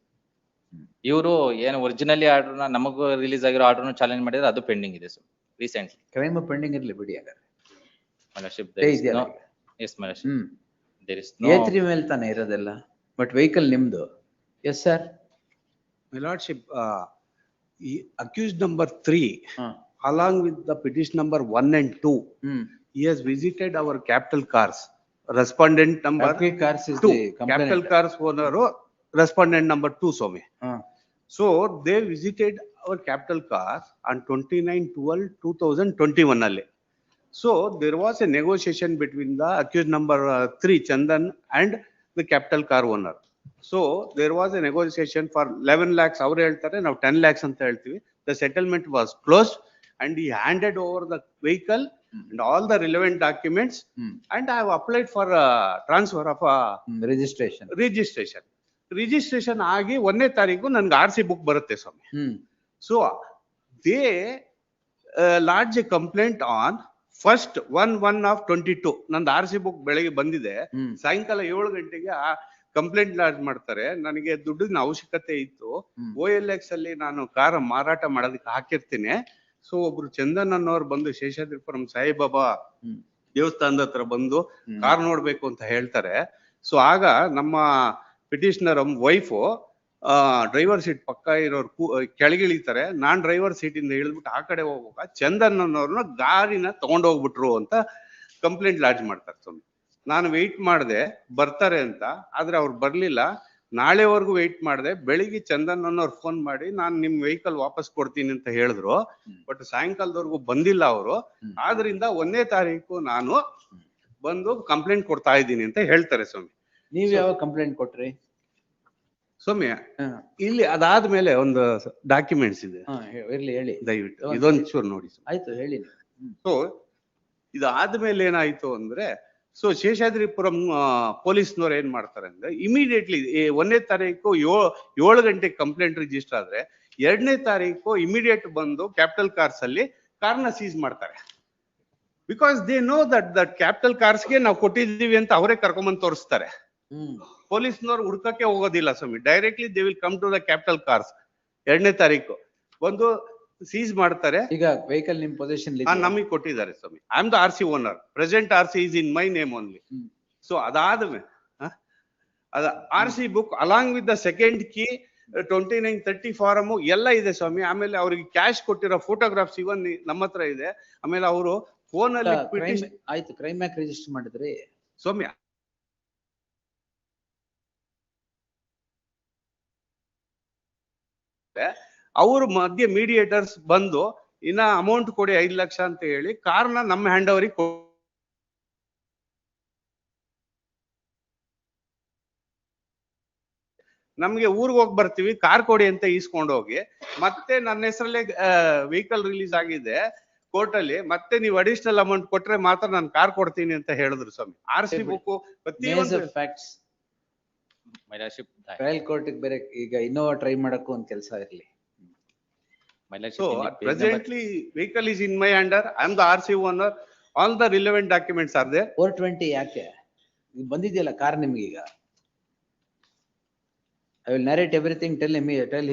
Speaker 11: ಇವರು ಏನು ಒರಿಜಿನಲಿ ಆರ್ಡರ್ನ ನಮಗೂ ರಿಲೀಸ್ ಆಗಿರೋ ಆರ್ಡರ್ನ ಚಾಲೆಂಜ್ ಮಾಡಿದ್ರೆ ಅದು ಪೆಂಡಿಂಗ್ ಇದೆ ಸರ್ ರೀಸೆಂಟ್ಲಿ.
Speaker 1: ಕ್ರೈಮ್ ಪೆಂಡಿಂಗ್ ಇರಲಿ ಬಿಡಿ ಹಾಗಾದ್ರೆ.
Speaker 11: My lordship, yes my lordship, there is no
Speaker 1: A3 ಮೇಲೆ ತಾನೇ ಇರೋದೆಲ್ಲ, ಬಟ್ ವೆಹಿಕಲ್ ನಿಮ್ದು. Yes sir.
Speaker 16: My lordship, accused number 3, along with the petition number 1 and 2, he has visited our capital cars. Respondent number
Speaker 1: cars is
Speaker 16: 2,
Speaker 1: the complainant.
Speaker 16: capital cars owner, respondent number 2, Swami. So they visited our capital cars on 29/12/2021 alli. So there was a negotiation between the accused number 3 Chandan and the capital car owner. So there was a negotiation for 11 lakhs ಅವರು ಹೇಳ್ತಾರೆ, ನಾವು 10 lakhs ಅಂತ ಹೇಳ್ತೀವಿ. The settlement was closed and he handed over the vehicle and all the relevant documents, and I have applied for transfer of registration ಆಗಿ 1ನೇ ತಾರೀಕು ನನ್ಗೆ RC book ಬರುತ್ತೆ ಸ್ವಾಮಿ. So they lodged a complaint on 1/1/22. ನಂದು RC book ಬೆಳಗ್ಗೆ ಬಂದಿದೆ, ಸಾಯಂಕಾಲ 7 ಗಂಟೆಗೆ complaint lodge ಮಾಡ್ತಾರೆ. ನನಗೆ ದುಡ್ಡಿನ ಅವಶ್ಯಕತೆ ಇತ್ತು, OLX ಅಲ್ಲಿ ನಾನು ಕಾರ್ ಮಾರಾಟ ಮಾಡೋದಕ್ಕೆ ಹಾಕಿರ್ತೀನಿ. ಸೊ ಒಬ್ರು ಚಂದನ್ ಅನ್ನೋರು ಬಂದು ಶೇಷಾದ್ರಿಪುರಂ ಸಾಯಿಬಾಬಾ ದೇವಸ್ಥಾನದ ಹತ್ರ ಬಂದು ಕಾರ್ ನೋಡ್ಬೇಕು ಅಂತ ಹೇಳ್ತಾರೆ. ಸೊ ಆಗ ನಮ್ಮ ಪಿಟಿಷನರ್ ವೈಫು ಡ್ರೈವರ್ ಸೀಟ್ ಪಕ್ಕ ಇರೋರು ಕೆಳಗಿಳಿತಾರೆ. ನಾನ್ ಡ್ರೈವರ್ ಸೀಟ್ ಇಂದ ಇಳಿದ್ಬಿಟ್ಟು ಆ ಕಡೆ ಹೋಗುವಾಗ ಚಂದನ್ ಅನ್ನೋರ್ನ ಗಾಡಿನ ತಗೊಂಡೋಗ್ಬಿಟ್ರು ಅಂತ ಕಂಪ್ಲೇಂಟ್ ಲಾಡ್ಜ್ ಮಾಡ್ತಾರೆ ಸ್ವಾಮಿ. ನಾನು ವೆಯ್ಟ್ ಮಾಡಿದೆ ಬರ್ತಾರೆ ಅಂತ, ಆದ್ರೆ ಅವ್ರು ಬರ್ಲಿಲ್ಲ. ನಾಳೆವರೆಗೂ ವೆಯ್ಟ್ ಮಾಡಿದೆ. ಬೆಳಿಗ್ಗೆ ಚಂದನ್ ಅನ್ನೋರು ಫೋನ್ ಮಾಡಿ ನಾನು ನಿಮ್ ವೆಹಿಕಲ್ ವಾಪಸ್ ಕೊಡ್ತೀನಿ ಅಂತ ಹೇಳಿದ್ರು, ಬಟ್ ಸಾಯಂಕಾಲದವರೆಗೂ ಬಂದಿಲ್ಲ ಅವರು. ಆದ್ರಿಂದ 1ನೇ ತಾರೀಕು ನಾನು ಬಂದು ಕಂಪ್ಲೇಂಟ್ ಕೊಡ್ತಾ ಇದ್ದೀನಿ ಅಂತ ಹೇಳ್ತಾರೆ ಸ್ವಾಮಿ.
Speaker 1: ನೀವ್ ಯಾವ ಕಂಪ್ಲೇಂಟ್ ಕೊಟ್ರಿ
Speaker 16: ಸ್ವಾಮಿ? ಇಲ್ಲಿ ಅದಾದ್ಮೇಲೆ ಒಂದು ಡಾಕ್ಯುಮೆಂಟ್ಸ್ ಇದೆ,
Speaker 1: ಇರ್ಲಿ ಹೇಳಿ
Speaker 16: ದಯವಿಟ್ಟು ಇದೊಂದು ಚೂರು ನೋಡಿ.
Speaker 1: ಆಯ್ತು ಹೇಳಿ.
Speaker 16: ಸೊ ಇದಾದ್ಮೇಲೆ ಏನಾಯ್ತು ಅಂದ್ರೆ, ಸೊ ಶೇಷಾದ್ರಿಪುರಂ ಪೊಲೀಸ್ನವ್ರು ಏನ್ ಮಾಡ್ತಾರೆ ಅಂದ್ರೆ, ಇಮಿಡಿಯೇಟ್ಲಿ 1ನೇ ತಾರೀಕು 7 ಗಂಟೆಗೆ ಕಂಪ್ಲೇಂಟ್ ರಿಜಿಸ್ಟರ್ ಆದ್ರೆ 2ನೇ ತಾರೀಕು ಇಮಿಡಿಯೇಟ್ ಬಂದು ಕ್ಯಾಪಿಟಲ್ ಕಾರ್ಸ್ ಅಲ್ಲಿ ಕಾರ್ನ ಸೀಸ್ ಮಾಡ್ತಾರೆ. Because they know that capital ಕಾರ್ಸ್ಗೆ ನಾವು ಕೊಟ್ಟಿದ್ದೀವಿ ಅಂತ ಅವರೇ ಕರ್ಕೊಂಬಂದು ತೋರಿಸ್ತಾರೆ. ಪೊಲೀಸ್ನವ್ರು ಹುಡ್ಕಕ್ಕೆ ಹೋಗೋದಿಲ್ಲ ಸ್ವಾಮಿ, directly they will come to the capital cars. 2ನೇ ತಾರೀಕು ಬಂದು ಸೀಸ್ ಮಾಡ್ತಾರೆ.
Speaker 1: ಈಗ ವೆಹಿಕಲ್ ನಿಮ್ ಪೊಸಿಷನ್
Speaker 16: ನಮಗೆ ಕೊಟ್ಟಿದ್ದಾರೆ ಸ್ವಾಮಿ. I am the RC owner. Present RC is in my name only. So ಅದಾದ್ಮೇಲೆ ಅದ RC book along with the second key 2930 form ಎಲ್ಲ ಇದೆ ಸ್ವಾಮಿ. ಆಮೇಲೆ ಅವ್ರಿಗೆ ಕ್ಯಾಶ್ ಕೊಟ್ಟಿರೋ ಫೋಟೋಗ್ರಾಫ್ಸ್ ಇವನ್ ನಮ್ಮ ಹತ್ರ ಇದೆ. ಆಮೇಲೆ ಅವರು ಫೋನ್ ಅಲ್ಲಿ
Speaker 1: ಆಯ್ತು, ಕ್ರೈಮ್ ಆಕ್ಟ್ ರಿಜಿಸ್ಟರ್ ಮಾಡಿದ್ರಿ
Speaker 16: ಸ್ವಾಮಿ. ಅವರು ಮಧ್ಯೆ ಮೀಡಿಯೇಟರ್ಸ್ ಬಂದು ಇನ್ನ ಅಮೌಂಟ್ ಕೊಡಿ 5 ಲಕ್ಷ ಅಂತ ಹೇಳಿ ಕಾರ್ನ ನಮ್ಮ ಹ್ಯಾಂಡ್ ಓವರಿಗೆ ನಮ್ಗೆ ಊರಿಗೆ ಹೋಗಿ ಬರ್ತೀವಿ ಕಾರ್ ಕೊಡಿ ಅಂತ ಈಸ್ಕೊಂಡು ಹೋಗಿ ಮತ್ತೆ ನನ್ನ ಹೆಸರಲ್ಲೇ ವೆಹಿಕಲ್ ರಿಲೀಸ್ ಆಗಿದೆ ಕೋರ್ಟ್ ಅಲ್ಲಿ. ಮತ್ತೆ ನೀವು ಅಡಿಷನಲ್ ಅಮೌಂಟ್ ಕೊಟ್ರೆ ಮಾತ್ರ ನಾನು ಕಾರ್ ಕೊಡ್ತೀನಿ ಅಂತ ಹೇಳಿದ್ರು ಸ್ವಾಮಿ. RC book
Speaker 1: facts trial court ಬೇರೆ ಈಗ ಇನ್ನೋವಾ ಟ್ರೈ ಮಾಡಕ್ಕೂ ಒಂದ್ ಕೆಲಸ ಇರ್ಲಿ.
Speaker 16: So presently vehicle is in my under. I am the RC owner. All the relevant documents are there.
Speaker 1: 420 ಯಾಕೆ ಬಂದಿದೆಯಲ್ಲ ಕಾರ್ ನಿಮ್ಗೆ ಈಗ? I will narrate everything, tell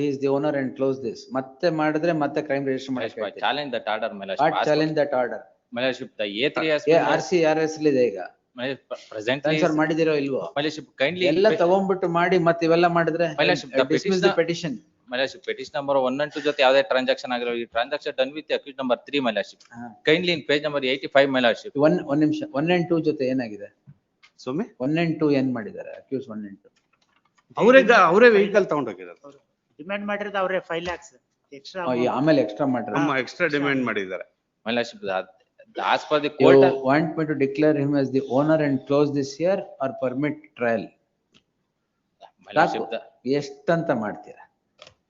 Speaker 1: he is the owner and close this. ಮತ್ತೆ ಮಾಡಿದ್ರೆ ಮತ್ತೆ crime register ಮಾಡಕ್ಕೆ
Speaker 11: challenge that order, my lordship.
Speaker 1: Challenge that order.
Speaker 11: My lordship, the A3 has
Speaker 1: RC RS ಇದೆ ಈಗ.
Speaker 11: Presently
Speaker 1: ಟ್ರಾನ್ಸ್ಫರ್ ಮಾಡಿದಿರೋ ಇಲ್ವೋ?
Speaker 11: My lordship, kindly
Speaker 1: ಎಲ್ಲ ತಗೊಂಡ್ಬಿಟ್ಟು ಮಾಡಿ ಮತ್ತೆ ಇವೆಲ್ಲ ಮಾಡಿದ್ರೆ
Speaker 11: my lordship,
Speaker 1: dismiss the petition.
Speaker 11: My lordship, petition number 1 and 2 ಜೊತೆ ಯಾವುದೇ ಟ್ರಾನ್ಸಾಕ್ಷನ್ ಆಗಿರೋ ಈ transaction done with accused number 3, my lordship. Kindly in page number 85, my lordship.
Speaker 1: ಒಂದ್ ನಿಮಿಷ, 1 and 2 ಜೊತೆ ಏನಾಗಿದೆ?
Speaker 16: ಸ್ವಾಮಿ
Speaker 1: 1 and 2 ಏನ್ ಮಾಡಿದ್ದಾರೆ? accused 1 and 2
Speaker 16: ಅವರೇ ವೆಹಿಕಲ್ ತಗೊಂಡೋಗಿದ್ದಾರೆ.
Speaker 6: ಡಿಮ್ಯಾಂಡ್ ಮಾಡಿರೋದು ಅವರೇ 5 lakhs ಎಕ್ಸ್ಟ್ರಾ.
Speaker 1: ಆಮೇಲೆ ಎಕ್ಸ್ಟ್ರಾ ಮಾಡಿದ್ರು.
Speaker 16: ಎಕ್ಸ್ಟ್ರಾ ಡಿಮ್ಯಾಂಡ್ ಮಾಡಿದ್ದಾರೆ.
Speaker 11: My lordship, as per the court.
Speaker 1: You want me to declare him as the owner and close this here or permit trial?
Speaker 11: My lordship,
Speaker 1: ಎಷ್ಟಂತ ಮಾಡ್ತೀರಾ?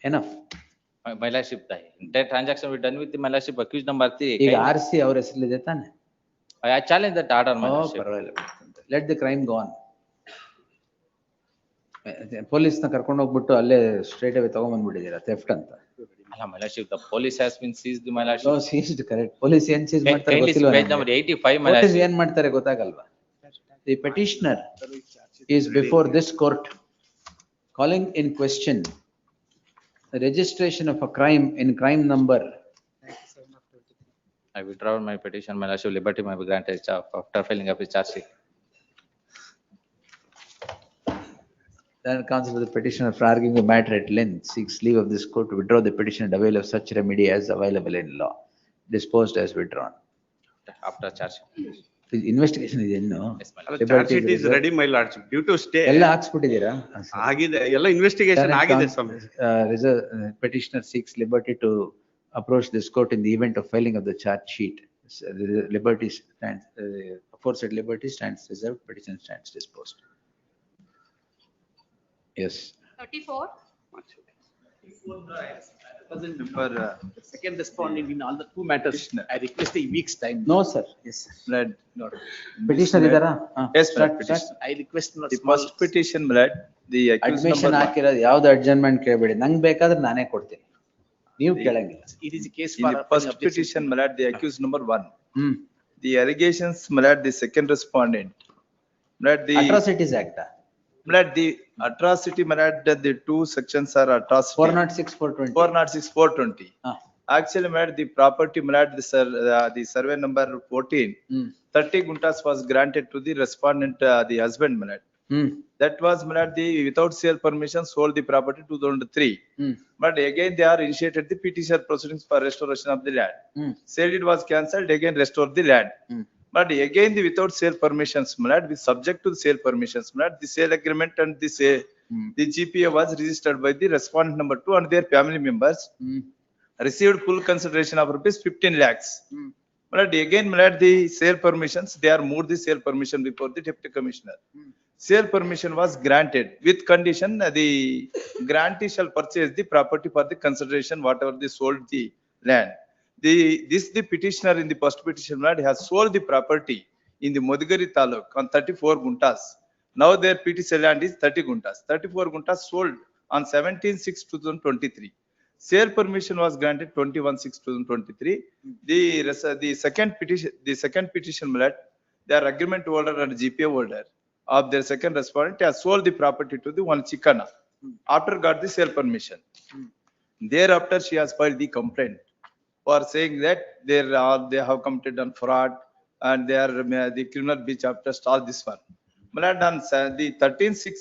Speaker 1: Enough.
Speaker 11: My lordship, the entire transaction we done with the my lordship accused number 3.
Speaker 1: ಈಗ RC ಅವ್ರ ಹೆಸರಲ್ಲಿದೆ ತಾನೆ?
Speaker 11: I challenge that order, my lordship.
Speaker 1: ಪರವಾಗಿಲ್ಲ. Let the crime go on. Police ನ ಕರ್ಕೊಂಡು ಹೋಗ್ಬಿಟ್ಟು ಅಲ್ಲೇ ಸ್ಟ್ರೈಟ್ ಅವೇ ತಗೊಂಡ್ಬಂದ್ಬಿಟ್ಟಿದ್ದೀರಾ ಥೆಫ್ಟ್ ಅಂತ.
Speaker 11: ಅಲ್ಲ my lordship, the police has been seized, my lordship.
Speaker 1: No, seized, correct. police ಏನ್ ಸೀಸ್ ಮಾಡ್ತಾರೆ ಗೊತ್ತಿಲ್ಲ.
Speaker 11: Page number 85, my lordship.
Speaker 1: ಏನ್ ಮಾಡ್ತಾರೆ ಗೊತ್ತಾಗಲ್ವಾ? The petitioner is before this court calling in question the registration of a crime in crime number.
Speaker 11: I withdraw my petition, my lordship. Liberty may be granted after filing of the charge sheet. Then counsel for the petitioner, for arguing the matter at length, seeks leave of this court to withdraw the petition and avail of such remedy as available in law. Disposed as withdrawn. After charge. Investigation is ಇನ್ನು.
Speaker 16: Charge sheet is ready, my lordship. Due to stay.
Speaker 1: ಎಲ್ಲ ಹಾಕ್ಸ್ಬಿಟ್ಟಿದ್ದೀರಾ?
Speaker 16: ಆಗಿದೆ, ಎಲ್ಲ investigation ಆಗಿದೆ ಸ್ವಾಮಿ.
Speaker 1: Petitioner seeks liberty to approach this court in the event of filing of the charge sheet. Liberty stands, aforesaid liberty stands reserved, petition stands disposed. Yes.
Speaker 5: 34.
Speaker 17: Present member, second respondent in all the 2 matters. I request a week's time.
Speaker 1: No, sir. Yes.
Speaker 17: Lord, no.
Speaker 1: Petitioner ಇದರಾ?
Speaker 17: Yes, my petition. I request not
Speaker 22: The first petition, my lord, the accused
Speaker 1: Admission
Speaker 22: number 1.
Speaker 1: ಹಾಕಿರೋದು ಯಾವ್ದು adjournment ಕೇಳಬೇಡಿ, ನಂಗೆ ಬೇಕಾದ್ರೆ ನಾನೇ ಕೊಡ್ತೀನಿ, ನೀವು ಕೇಳಂಗಿಲ್ಲ.
Speaker 17: It is a case
Speaker 22: In
Speaker 17: for.
Speaker 22: the first petition, my lord, the accused number 1. The allegations, my lord, the second respondent. My lord, the
Speaker 1: Atrocities Act.
Speaker 22: my lord, the atrocity, my lord, the 2 sections are atrocity.
Speaker 1: 406, 420.
Speaker 22: 406, 420. Actually, my lord, the property, my lord, the survey number 14, 30 guntas was granted to the respondent, the husband, my lord. That was, my lord, the without sale permission sold the property 2003. But again, they are initiated the petition proceedings for restoration of the land. Sale it was cancelled, again restore the land. But again, the without sale permissions, my lord, with subject to the sale permissions, my lord, the sale agreement and the GPA was registered by the respondent number 2 and their family members. Received full consideration of rupees 15 lakhs. But again, my lord, the sale permissions, they are moved the sale permission before the deputy commissioner. Sale permission was granted with condition the grantee shall purchase the property for the consideration whatever they sold the land. The petitioner in the first petition, my lord, has sold the property in the Modugari Taluk on 34 guntas. Now their PTC land is 30 guntas. 34 guntas sold on 17/6/2023. Sale permission was granted 21/6/2023. The second petition, my lord, their agreement holder and GPA holder of their second respondent has sold the property to the one Chikana. After got the sale permission. Thereafter, she has filed the complaint for saying that they have committed on fraud and they are the criminal breach of trust, all this one. My lord, on the 13/6,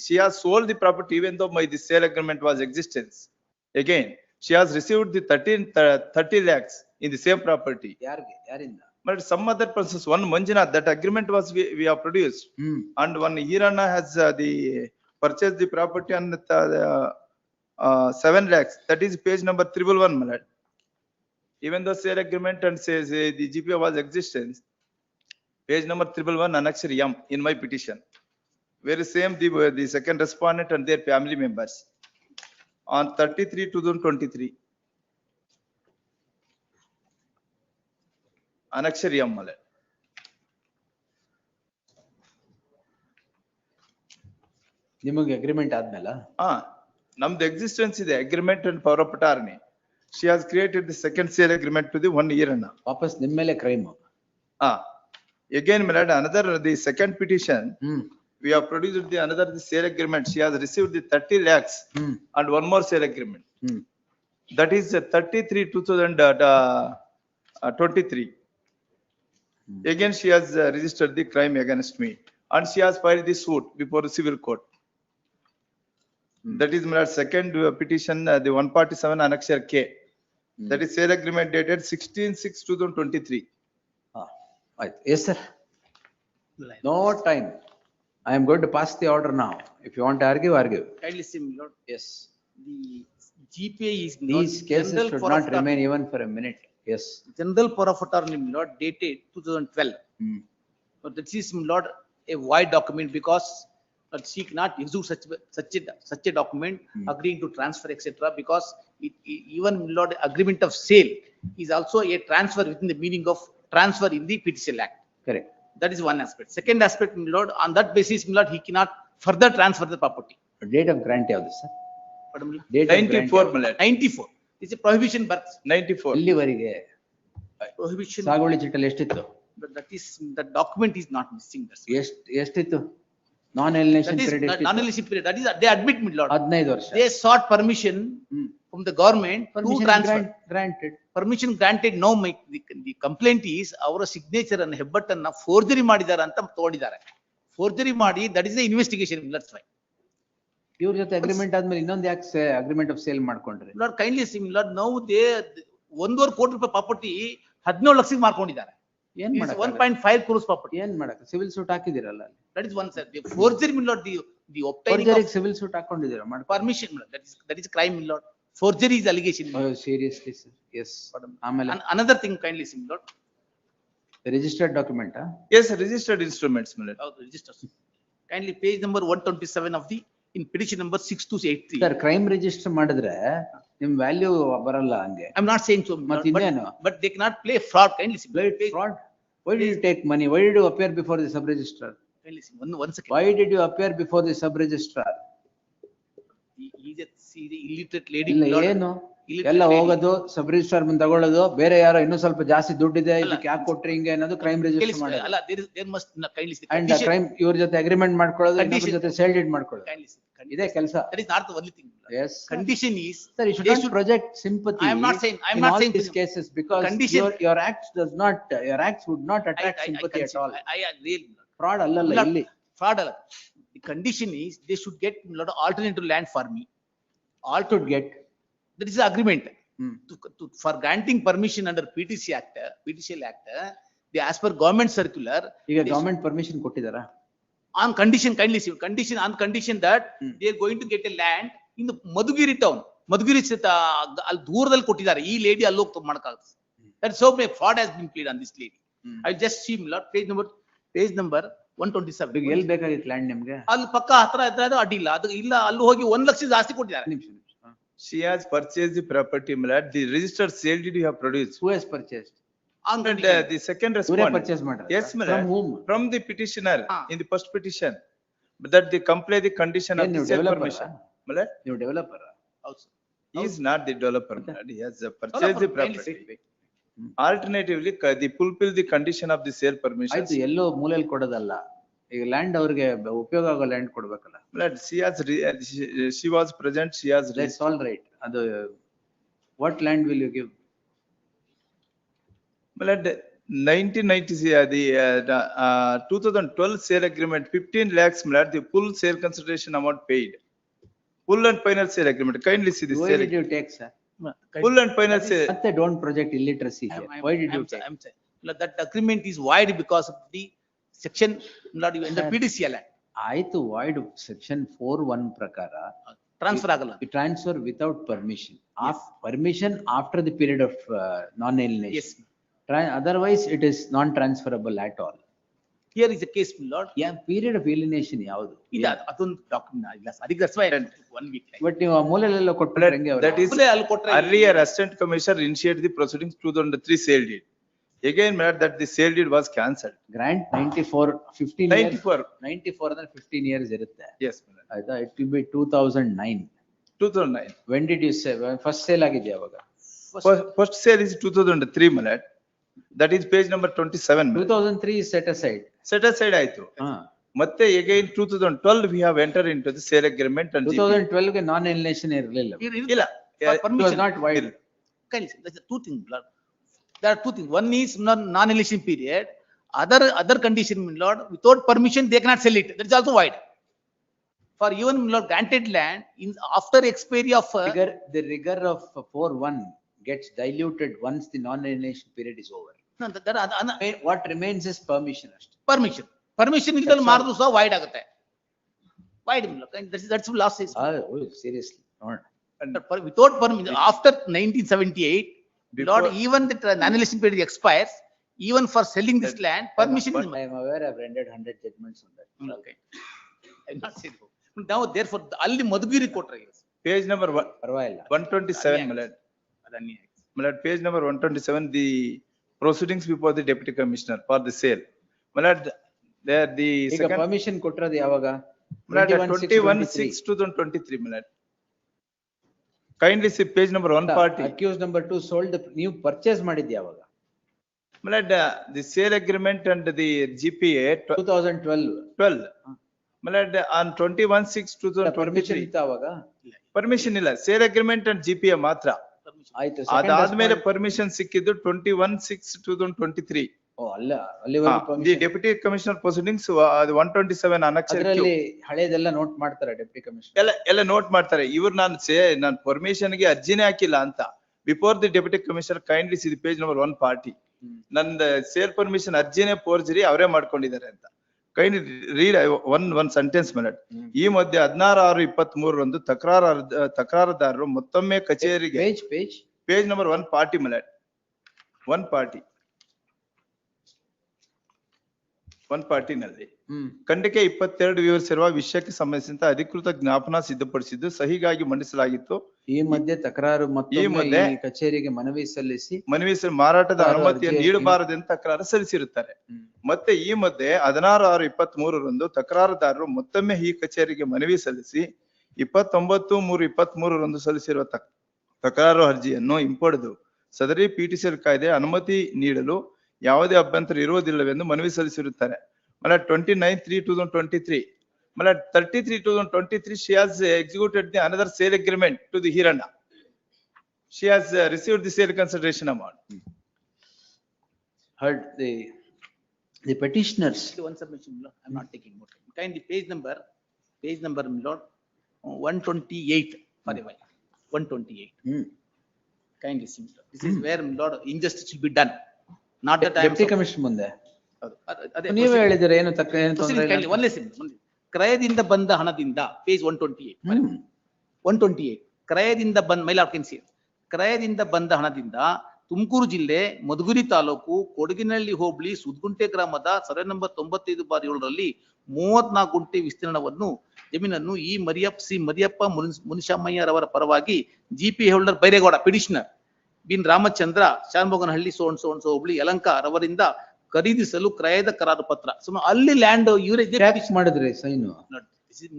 Speaker 22: she has sold the property even though the sale agreement was existence. Again, she has received the 30 lakhs in the same property.
Speaker 1: ಯಾರಿಂದ?
Speaker 22: But some other persons, one Manjunath, that agreement was we have produced. And one Hirana has the purchased the property on 7 lakhs. That is page number 111, my lord. Even though sale agreement and says the GPA was existence, page number 111, annexure M in my petition. Very same, the second respondent and their family members. On 33/2023. Annexure M, my lord.
Speaker 1: ನಿಮಗೆ agreement ಆದ್ಮೇಲೆ
Speaker 22: ನಮ್ದು existence ಇದೆ agreement and power of attorney. She has created the second sale agreement to the 1 year and
Speaker 1: ವಾಪಸ್ ನಿಮ್ಮ ಮೇಲೆ crime.
Speaker 22: Again, my lord, another, the second petition, we have produced the another the sale agreement. She has received the 30 lakhs and one more sale agreement. That is 33/2023. Again, she has registered the crime against me and she has filed the suit before the civil court. That is my lord, second petition, the 147 annexure K. That is sale agreement dated 16/6/2023.
Speaker 1: Yes, sir. No time. I am going to pass the order now. If you want to argue, argue.
Speaker 17: Kindly see, my lord.
Speaker 1: Yes.
Speaker 17: The GPA is not
Speaker 1: These cases
Speaker 17: general
Speaker 1: should
Speaker 17: power
Speaker 1: not
Speaker 17: of
Speaker 1: remain
Speaker 17: attorney.
Speaker 1: even for a minute. Yes.
Speaker 17: General power of attorney, my lord, dated 2012. But that is, my lord, a wide document because she cannot execute such a document agreeing to transfer, etc. Because even, my lord, agreement of sale is also a transfer within the meaning of transfer in the PTCL Act.
Speaker 1: Correct.
Speaker 17: That is one aspect. Second aspect, my lord, on that basis, my lord, he cannot further transfer the property.
Speaker 1: Date of grant ಯಾವ್ದು sir?
Speaker 17: Pardon me?
Speaker 1: Date of grant
Speaker 22: 94, my lord.
Speaker 17: 94. It's a prohibition birth.
Speaker 22: 94.
Speaker 1: ಎಲ್ಲಿವರೆಗೆ
Speaker 17: Prohibition.
Speaker 1: ಸಾಗುವಳಿ ಚೀಟಲ್ಲಿ ಎಷ್ಟಿತ್ತು?
Speaker 17: But that is, the document is not missing. That's why.
Speaker 1: ಎಷ್ಟಿತ್ತು? ನಾನ್ ಎಲಿನೇಷನ್
Speaker 17: That is,
Speaker 1: period ಎಷ್ಟಿತ್ತು?
Speaker 17: non-eligible period. That is, they admit, my lord.
Speaker 1: 15 ವರ್ಷ.
Speaker 17: They sought permission from the government to
Speaker 1: Permission
Speaker 17: transfer.
Speaker 1: granted.
Speaker 17: Permission granted. No, the complaint is ಅವರ signature and ಹೆಬ್ಬಟ್ಟನ್ನ forgery ಮಾಡಿದಾರ ಅಂತ ತಗೊಂಡಿದ್ದಾರೆ. Forgery ಮಾಡಿ, that is the investigation. That's why.
Speaker 1: ಇವ್ರ ಜೊತೆ agreement ಆದ್ಮೇಲೆ ಇನ್ನೊಂದು ಯಾಕೆ ಅಗ್ರಿಮೆಂಟ್ ಆಫ್ ಸೇಲ್ ಮಾಡ್ಕೊಂಡ್ರಿ?
Speaker 17: Lord, kindly see, my lord, now they 1.5 ಕೋಟಿ ರೂಪಾಯಿ ಪ್ರಾಪರ್ಟಿ 17 ಲಕ್ಷಕ್ಕೆ ಮಾರ್ಕೊಂಡಿದ್ದಾರೆ.
Speaker 1: ಏನ್ ಮಾಡಕ್ಕೆ?
Speaker 17: 1.5 crores ಪ್ರಾಪರ್ಟಿ.
Speaker 1: ಏನ್ ಮಾಡಕ್ಕೆ? ಸಿವಿಲ್ ಸೂಟ್ ಹಾಕಿದಿರಲ್ಲ.
Speaker 17: That is one sir. The forgery, my lord, the obtaining of
Speaker 1: civil suit ಹಾಕೊಂಡಿದ್ದೀರಾ?
Speaker 17: permission, my lord. That is crime, my lord. Forgery is allegation.
Speaker 1: Seriously, sir. Yes. ಆಮೇಲೆ
Speaker 17: Another thing, kindly see, my lord.
Speaker 1: Registered document?
Speaker 22: Yes, registered instruments, my lord.
Speaker 17: Registers. Kindly page number 127 of the, in petition number 6283.
Speaker 1: Sir crime register ಮಾಡಿದ್ರೆ ನಿಮ್ value ಬರಲ್ಲ ಹಂಗೆ.
Speaker 17: I'm not saying so,
Speaker 1: ಮತ್ತೆ ಇನ್ನೇನು?
Speaker 17: but they cannot play fraud. Kindly see.
Speaker 1: Play fraud? Why did you take money? Why did you appear before the sub registrar?
Speaker 17: Kindly see. One second.
Speaker 1: Why did you appear before the sub registrar?
Speaker 17: See the illiterate lady.
Speaker 1: ಇಲ್ಲ
Speaker 17: my lord.
Speaker 1: ಏನು?
Speaker 17: Illiterate
Speaker 1: ಎಲ್ಲ
Speaker 17: lady.
Speaker 1: ಹೋಗೋದು sub registrar ಮುಂದೆ ತಗೊಳ್ಳೋದು, ಬೇರೆ ಯಾರೋ ಇನ್ನೂ ಸ್ವಲ್ಪ ಜಾಸ್ತಿ ದುಡ್ಡಿದೆ ಇದಕ್ಕೆ ಯಾಕೆ ಕೊಟ್ರಿ ಹಿಂಗೆ ಅನ್ನೋದು ಕ್ರೈಮ್ ರಿಜಿಸ್ಟರ್ ಮಾಡೋದು.
Speaker 17: ಅಲ್ಲ, there must, kindly see.
Speaker 1: And crime ಇವ್ರ ಜೊತೆ ಅಗ್ರಿಮೆಂಟ್ ಮಾಡ್ಕೊಳ್ಳೋದು, ಇನ್ನೊಬ್ಬರ
Speaker 17: Condition.
Speaker 1: ಜೊತೆ ಸೇಲ್ ಡೀಡ್ ಮಾಡ್ಕೊಳ್ಳೋದು.
Speaker 17: Kindly see.
Speaker 1: ಇದೇ ಕೆಲಸ.
Speaker 17: That is not the only thing.
Speaker 1: Yes.
Speaker 17: Condition is.
Speaker 1: Sir, you should
Speaker 17: they
Speaker 1: not project sympathy.
Speaker 17: I am not saying. I am
Speaker 1: in
Speaker 17: not
Speaker 1: all
Speaker 17: saying.
Speaker 1: these cases because
Speaker 17: Condition.
Speaker 1: your acts does not, your acts would not attract sympathy at all.
Speaker 17: I agree.
Speaker 1: Fraud ಅಲ್ಲಲ್ಲ
Speaker 17: Not
Speaker 1: ಇಲ್ಲಿ.
Speaker 17: fraud ಅಲ್ಲ. The condition is they should get a lot of alternative land for me.
Speaker 1: All could get.
Speaker 17: That is the agreement. For granting permission under PTCL Act, they as per government circular.
Speaker 1: ಈಗ government permission ಕೊಟ್ಟಿದಾರಾ?
Speaker 17: On condition, kindly see, condition, on condition that they are going to get a land in the Madhugiri town. Madhugiri ಅಲ್ಲಿ ದೂರದಲ್ಲಿ ಕೊಟ್ಟಿದ್ದಾರೆ. ಈ lady ಅಲ್ಲಿ ಹೋಗಿ ಮಾಡಕ್ಕಾಗುತ್ತೆ. That so many fraud has been played on this lady. I just see, page number 127.
Speaker 1: ಈಗ ಎಲ್ಲಿ ಬೇಕಾಗಿತ್ತು land ನಿಮ್ಗೆ?
Speaker 17: ಅಲ್ಲಿ ಪಕ್ಕ ಹತ್ರ ಇದ್ರೆ ಅಡ್ಡಿಲ್ಲ. ಅದು ಇಲ್ಲ, ಅಲ್ಲಿ ಹೋಗಿ 1 ಲಕ್ಷ ಜಾಸ್ತಿ ಕೊಟ್ಟಿದ್ದಾರೆ.
Speaker 22: She has purchased the property, my lord. The registered sale deed you have produced.
Speaker 1: Who has purchased?
Speaker 22: And the second respondent.
Speaker 1: purchase ಮಾಡ್ರಾ?
Speaker 22: Yes, my lord.
Speaker 1: From whom?
Speaker 22: From the petitioner in the first petition. But that they comply the condition of the
Speaker 1: ನೀವು
Speaker 22: sale
Speaker 1: developer?
Speaker 22: permission. My lord,
Speaker 1: ನೀವು developer?
Speaker 22: he is not the developer, my lord. He has purchased the property. Alternatively, they fulfill the condition of the sale permission.
Speaker 1: ಆಯ್ತು, ಎಲ್ಲೋ ಮೂಲೆಯಲ್ಲಿ ಕೊಡೋದಲ್ಲ. ಈಗ land ಅವ್ರಿಗೆ ಉಪಯೋಗ ಆಗೋ land ಕೊಡ್ಬೇಕಲ್ಲ.
Speaker 22: Lord, she was present, she has.
Speaker 1: That's all right. ಅದು what land will you give?
Speaker 22: My lord, 1990, 2012 sale agreement, 15 lakhs, my lord, the full sale consideration amount paid. Full and final sale agreement, kindly see the
Speaker 1: Why
Speaker 22: sale.
Speaker 1: did you take, sir?
Speaker 22: Full and final sale.
Speaker 1: But they don't project illiteracy here. Why did you take?
Speaker 17: I'm saying, that agreement is void because of the section, not even the PDCL Act.
Speaker 1: ಆಯ್ತು void section 4(1) ಪ್ರಕಾರ
Speaker 17: Transfer ಆಗಲ್ಲ.
Speaker 1: transfer without permission. Permission after the period of non-alienation.
Speaker 17: Yes.
Speaker 1: Otherwise it is non-transferable at all.
Speaker 17: Here is a case, my lord.
Speaker 1: Yeah, period of alienation ಯಾವುದು?
Speaker 17: ಇಲ್ಲ ಅದೊಂದು document ಇಲ್ಲ. ಅದಕ್ಕೆ that's why 1 week.
Speaker 1: But ನೀವು ಆ ಮೂಲೆಯಲ್ಲೆಲ್ಲ ಕೊಟ್ಬಿಟ್ರೆ ಹೆಂಗೆ ಅವ್ರು?
Speaker 22: That is
Speaker 17: ಅಲ್ಲಿ ಕೊಟ್ರೆ
Speaker 22: earlier assistant commissioner initiated the proceedings 2003 sale deed. Again, my lord, that the sale deed was cancelled.
Speaker 1: Grant 94, 15 years.
Speaker 22: 94
Speaker 1: ಅಂದ್ರೆ 15 years ಇರುತ್ತೆ.
Speaker 22: Yes, my lord.
Speaker 1: ಆಯ್ತಾ? It will be 2009.
Speaker 22: 2009.
Speaker 1: When did you say? First sale ಆಗಿದೆ ಯಾವಾಗ?
Speaker 22: First sale is 2003, my lord. That is page number 27.
Speaker 1: 2003 is set aside.
Speaker 22: Set aside ಆಯ್ತು. ಮತ್ತೆ again 2012 we have entered into the sale agreement and
Speaker 1: 2012 ಗೆ non-alienation ಇರಲಿಲ್ಲ.
Speaker 22: ಇಲ್ಲ.
Speaker 1: It was not wide.
Speaker 17: There's two things, Lord. There are two things. One is non-election period. Other condition, my lord, without permission, they cannot sell it. That is also void. For even, my lord, granted land, after expiry of.
Speaker 1: The rigor of 4(1) gets diluted once the non-alienation period is over.
Speaker 17: No,
Speaker 1: What remains is permission.
Speaker 17: Permission. Permission ಇಲ್ದಲ್ಲಿ ಮಾರಿದ್ರು ಸಹ void ಆಗುತ್ತೆ. Void, my lord. That's the last is.
Speaker 1: Seriously.
Speaker 17: Without permission, after 1978, Lord, even the non-election period expires, even for selling this land, permission is.
Speaker 1: I am aware I've rendered 100 judgments on that.
Speaker 17: Okay. I'm not saying. Now, therefore, ಅಲ್ಲಿ ಮಧುಗಿರಿ ಕೊಟ್ರೆ.
Speaker 22: Page number
Speaker 1: ಪರವಾಗಿಲ್ಲ.
Speaker 22: 127, my lord. My lord, page number 127, the proceedings before the deputy commissioner for the sale. My lord, there the
Speaker 1: ಈಗ
Speaker 22: second.
Speaker 1: permission ಕೊಟ್ಟಿರೋದು ಯಾವಾಗ?
Speaker 22: My lord, 21/6/2023, my lord. Kindly see page number 140.
Speaker 1: Accused number 2 sold ನೀವು purchase ಮಾಡಿದ್ದು ಯಾವಾಗ?
Speaker 22: My lord, the sale agreement and the GPA
Speaker 1: 2012.
Speaker 22: My lord, on 21/6/2023.
Speaker 1: Permission ಇತ್ತು ಅವಾಗ?
Speaker 22: Permission ಇಲ್ಲ, sale agreement and GPA ಮಾತ್ರ.
Speaker 1: ಆಯ್ತು.
Speaker 22: ಅದಾದ್ಮೇಲೆ permission ಸಿಕ್ಕಿದ್ದು 21/6/2023. The deputy commissioner proceedings 127 annexure.
Speaker 1: ಅದರಲ್ಲಿ ಹಳೇದೆಲ್ಲ ನೋಟ್ ಮಾಡ್ತಾರೆ ಡೆಪ್ಟಿ ಕಮಿಷನರ್.
Speaker 22: ಎಲ್ಲ ನೋಟ್ ಮಾಡ್ತಾರೆ. ಇವ್ರು ನಾನು ಪರ್ಮಿಷನ್ ಗೆ ಅರ್ಜಿನೇ ಹಾಕಿಲ್ಲ ಅಂತ. Before the deputy commissioner, kindly see the page number 140. ನಂದ ಸೇಲ್ ಪರ್ಮಿಷನ್ ಅರ್ಜಿನೇ ಫೋರ್ಜರಿ ಅವರೇ ಮಾಡ್ಕೊಂಡಿದ್ದಾರೆ ಅಂತ. Kindly read one sentence, my lord. ಈ ಮಧ್ಯೆ 16/6/23 ತಕರಾರುದಾರರು ಮತ್ತೊಮ್ಮೆ ಕಚೇರಿಗೆ ಪೇಜ್ ನಂಬರ್ 140, my lord. 140 ನಲ್ಲಿ ಖಂಡಿಕೆ 22 ವಿವರಿಸಿರುವ ವಿಷಯಕ್ಕೆ ಸಂಬಂಧಿಸಿದಂತೆ ಅಧಿಕೃತ ಜ್ಞಾಪನ ಸಿದ್ಧಪಡಿಸಿದ್ದು ಸಹಿಗಾಗಿ ಮಂಡಿಸಲಾಗಿತ್ತು.
Speaker 1: ಈ ಮಧ್ಯೆ ತಕರಾರು ಮತ್ತೊಮ್ಮೆ ಕಚೇರಿಗೆ ಮನವಿ ಸಲ್ಲಿಸಿ
Speaker 22: ಮಾರಾಟದ ಅನುಮತಿಯನ್ನು ನೀಡಬಾರದೆಂದು ತಕರಾರು ಸಲ್ಲಿಸಿರುತ್ತಾರೆ. ಮತ್ತೆ ಈ ಮಧ್ಯೆ 16/6/23 ತಕರಾರುದಾರರು ಮತ್ತೊಮ್ಮೆ ಈ ಕಚೇರಿಗೆ ಮನವಿ ಸಲ್ಲಿಸಿ 29/3/23 ಸಲ್ಲಿಸಿರುವ ತಕರಾರು ಅರ್ಜಿಯನ್ನು ಹಿಂಪಡೆದು ಸದರಿ ಪಿಟಿಸಿಎಲ್ ಕಾಯ್ದೆ ಅನುಮತಿ ನೀಡಲು ಯಾವುದೇ ಅಭ್ಯಂತರ ಇರುವುದಿಲ್ಲವೆಂದು ಮನವಿ ಸಲ್ಲಿಸಿರುತ್ತಾರೆ. 29/3/2023. 30/3/2023 she has executed the another sale agreement to the Hirana. She has received the sale consideration amount.
Speaker 1: Heard the petitioners.
Speaker 17: One submission, I'm not taking more time. Kindly page number, my lord, 128 for a while. 128. Kindly see, this is where, my lord, injustice will be done. Not that I am.
Speaker 1: Deputy commissioner ಮುಂದೆ ನೀವೇ ಹೇಳಿದ್ರೆ ಏನು ತೊಂದರೆ ಇಲ್ಲ.
Speaker 17: One lesson. ಕ್ರಯದಿಂದ ಬಂದ ಹಣದಿಂದ page 128 ಕ್ರಯದಿಂದ ಬಂದ ಮೈಲಾರ್ಕೆನ್ಸಿ ಕ್ರಯದಿಂದ ಬಂದ ಹಣದಿಂದ ತುಮಕೂರು ಜಿಲ್ಲೆ ಮಧುಗಿರಿ ತಾಲೂಕು ಕೊಡಗಿನಹಳ್ಳಿ ಹೋಬಳಿ ಸುದ್ಗುಂಟೆ ಗ್ರಾಮದ ಸರ್ವೆ ನಂಬರ್ 95/7ರಲ್ಲಿ 34 ಗುಂಟೆ ವಿಸ್ತೀರ್ಣವನ್ನು ಜಮೀನನ್ನು ಈ ಮರಿಯಪ್ಪ ಮುನಿಶಾಮಯ್ಯರವರ ಪರವಾಗಿ ಜಿಪಿ ಹೋಲ್ಡರ್ ಬೈರೇಗೌಡ ಪಿಟಿಷನರ್ ಬಿನ್ ರಾಮಚಂದ್ರ ಶಾನ್ಮೋಗನಹಳ್ಳಿ ಸೋನ್ಸೋ ಹೋಬಳಿ ಯಲಂಕ ರವರಿಂದ ಖರೀದಿಸಲು ಕ್ರಯದ ಕರಾರು ಪತ್ರ. ಸೊ ಅಲ್ಲಿ ಲ್ಯಾಂಡ್ ಇವರೇ
Speaker 1: ಮಾಡಿದ್ರೆ sign.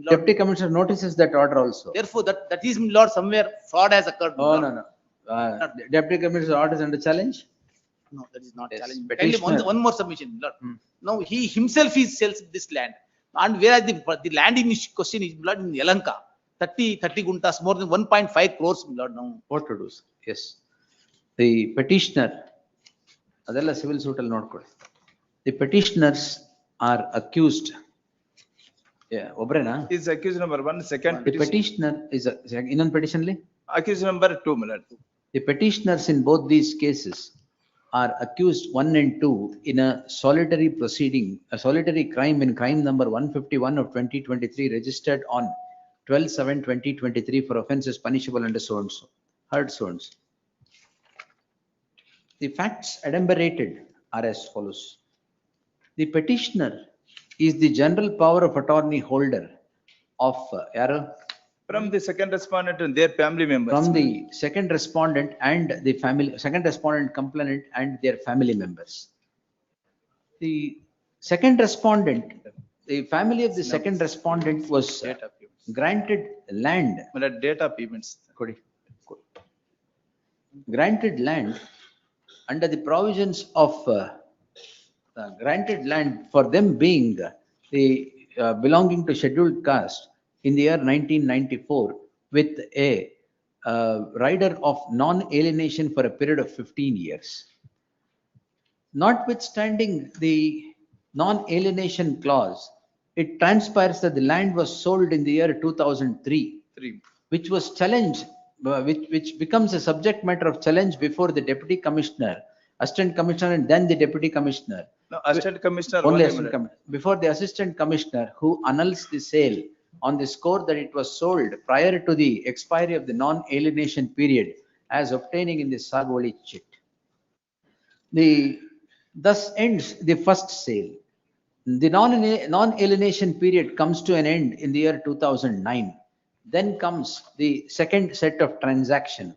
Speaker 1: Deputy Commissioner notices that order also.
Speaker 17: Therefore, that is, my lord, somewhere fraud has occurred.
Speaker 1: Oh, no. Deputy Commissioner order is under challenge?
Speaker 17: No, that is not challenge. One more submission, my lord. Now, he himself sells this land. And whereas the land in question is, my lord, in Yelahanka, 30 guntas, more than 1.5 crores, my lord, now.
Speaker 1: What to do? Yes. The petitioner ಅದೆಲ್ಲ civil suit ಅಲ್ಲಿ ನೋಡ್ಕೊಳ್ಳಿ. The petitioners are accused. ಒಬ್ರೇನಾ?
Speaker 22: Is accused number one, second
Speaker 1: The petitioner is ಇನ್ನೊಂದು petition ಅಲ್ಲಿ
Speaker 22: accused number two, my lord.
Speaker 1: The petitioners in both these cases are accused 1 and 2 in a solitary proceeding, a solitary crime in crime number 151 of 2023 registered on 12/7/2023 for offences punishable under so and so. Heard so and so. The facts adumbrated are as follows. The petitioner is the general power of attorney holder of
Speaker 22: From the second respondent and their family members.
Speaker 1: from the second respondent and the family, second respondent complainant and their family members. The second respondent, the family of the second respondent was granted land.
Speaker 22: My lord, date of events.
Speaker 1: Granted land under the provisions of granted land for them being the belonging to scheduled caste in the year 1994 with a rider of non-alienation for a period of 15 years. Notwithstanding the non-alienation clause, it transpires that the land was sold in the year 2003, which was challenged, which becomes a subject matter of challenge before the deputy commissioner, assistant commissioner, and then the deputy commissioner.
Speaker 22: No, assistant commissioner.
Speaker 1: Only
Speaker 22: only,
Speaker 1: assistant
Speaker 22: my lord.
Speaker 1: before the assistant commissioner, who annuls the sale on the score that it was sold prior to the expiry of the non-alienation period as obtaining in the Sagoli chit. Thus ends the first sale. The non-alienation period comes to an end in the year 2009. Then comes the second set of transaction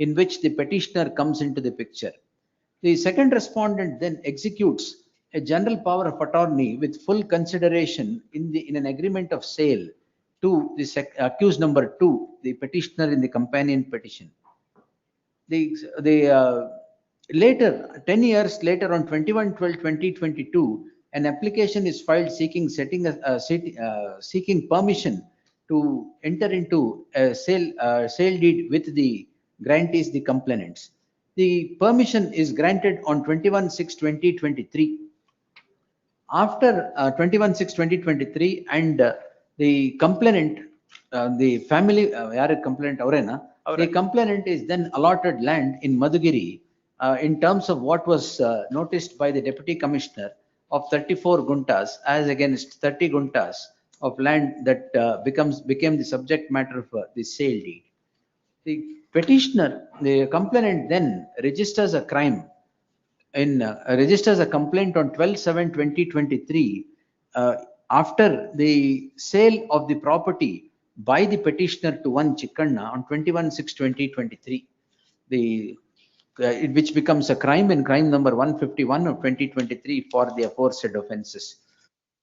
Speaker 1: in which the petitioner comes into the picture. The second respondent then executes a general power of attorney with full consideration in an agreement of sale to the accused number 2, the petitioner in the companion petition. Later, 10 years later, on 21/12/2022, an application is filed seeking permission to enter into a sale deed with the grantees, the complainants. The permission is granted on 21/6/2023. After 21/6/2023, and the complainant, the family, complainant Aurena, the complainant is then allotted land in Madhugiri in terms of what was noticed by the deputy commissioner of 34 guntas as against 30 guntas of land that became the subject matter of the sale deed. The petitioner, the complainant then registers a crime registers a complaint on 12/7/2023 after the sale of the property by the petitioner to one Chikkanna on 21/6/2023. Which becomes a crime in crime number 151 of 2023 for the aforesaid offences.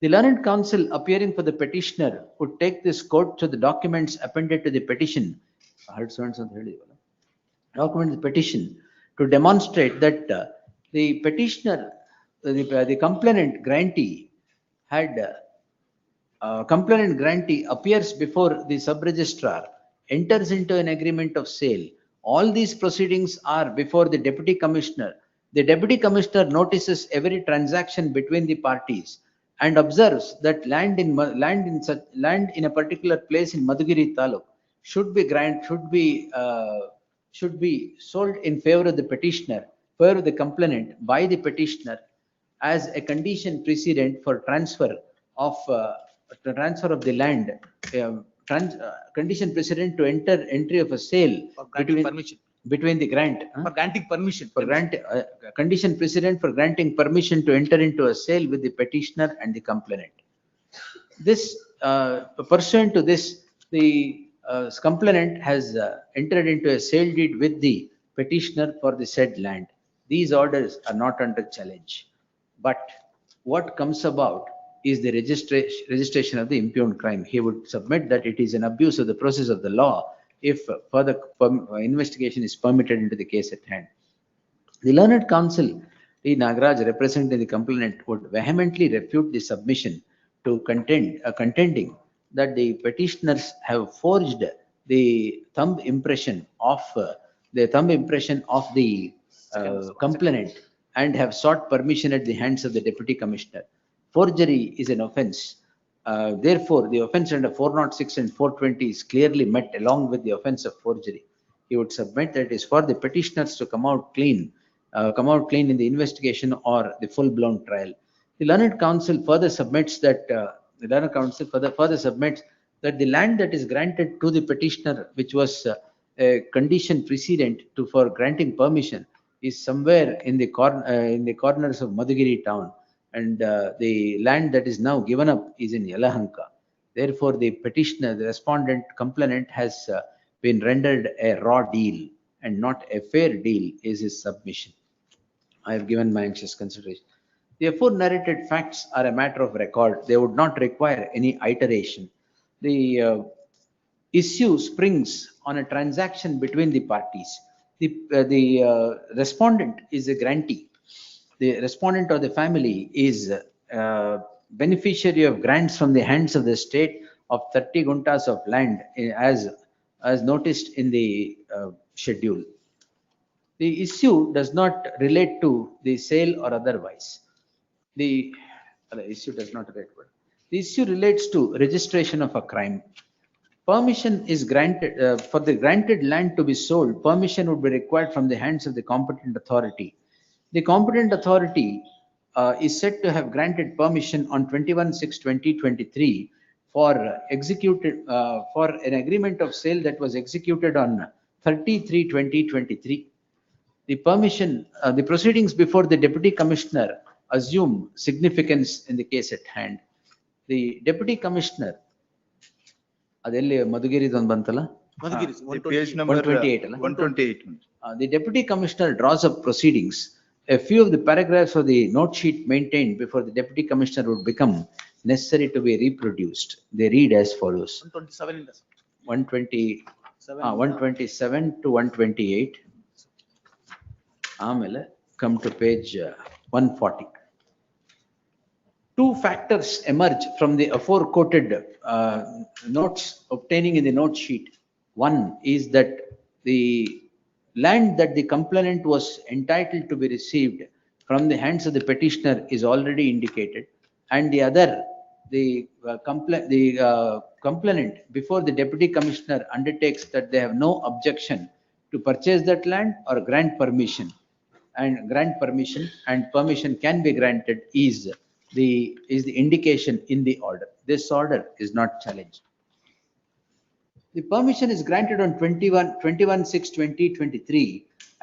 Speaker 1: The learned counsel appearing for the petitioner would take this court to the documents appended to the petition, document the petition, to demonstrate that the petitioner, the complainant grantee appears before the sub-registrar, enters into an agreement of sale. All these proceedings are before the deputy commissioner. The deputy commissioner notices every transaction between the parties and observes that land in a particular place in Madhugiri Taluk should be sold in favor of the petitioner, favor of the complainant by the petitioner as a condition precedent for transfer of the land, condition precedent to entry of a sale between the grant.
Speaker 17: For granting permission.
Speaker 1: For condition precedent for granting permission to enter into a sale with the petitioner and the complainant. This, pursuant to this, the complainant has entered into a sale deed with the petitioner for the said land. These orders are not under challenge. But what comes about is the registration of the impugned crime. He would submit that it is an abuse of the process of the law if further investigation is permitted into the case at hand. The learned counsel, T. Nagaraj, representing the complainant, would vehemently refute the submission to contending that the petitioners have forged the thumb impression of the complainant and have sought permission at the hands of the deputy commissioner. Forgery is an offence. Therefore, the offence under 406 and 420 is clearly met along with the offence of forgery. He would submit that it is for the petitioners to come out clean in the investigation or the full-blown trial. The learned counsel further submits that the land that is granted to the petitioner, which was a condition precedent for granting permission, is somewhere in the corners of Madhugiri town, and the land that is now given up is in Yelahanka. Therefore, the petitioner, the respondent, complainant has been rendered a raw deal and not a fair deal is his submission. I have given my anxious consideration. The afore narrated facts are a matter of record. They would not require any iteration. The issue springs on a transaction between the parties. The respondent is a grantee. The respondent or the family is beneficiary of grants from the hands of the state of 30 guntas of land as noticed in the schedule. The issue does not relate to the sale or otherwise. The issue does not relate. The issue relates to registration of a crime. Permission is granted for the granted land to be sold. Permission would be required from the hands of the competent authority. The competent authority is said to have granted permission on 21/6/2023 for an agreement of sale that was executed on 30/3/2023. The permission, the proceedings before the deputy commissioner assume significance in the case at hand. The deputy commissioner, ಅದೆಲ್ಲಿ ಮಧುಗಿರಿದು ಒಂದು ಬಂತಲ್ಲ,
Speaker 22: Page number
Speaker 1: 128 ಅಲ್ಲ?
Speaker 22: 128.
Speaker 1: The deputy commissioner draws up proceedings. A few of the paragraphs of the note sheet maintained before the deputy commissioner would become necessary to be reproduced. They read as follows. 127 to 128. ಆಮೇಲೆ come to page 140. Two factors emerge from the afore quoted notes obtaining in the note sheet. One is that the land that the complainant was entitled to be received from the hands of the petitioner is already indicated, and the other, the complainant before the deputy commissioner undertakes that they have no objection to purchase that land or grant permission, and permission can be granted is the indication in the order. This order is not challenged. The permission is granted on 21/6/2023,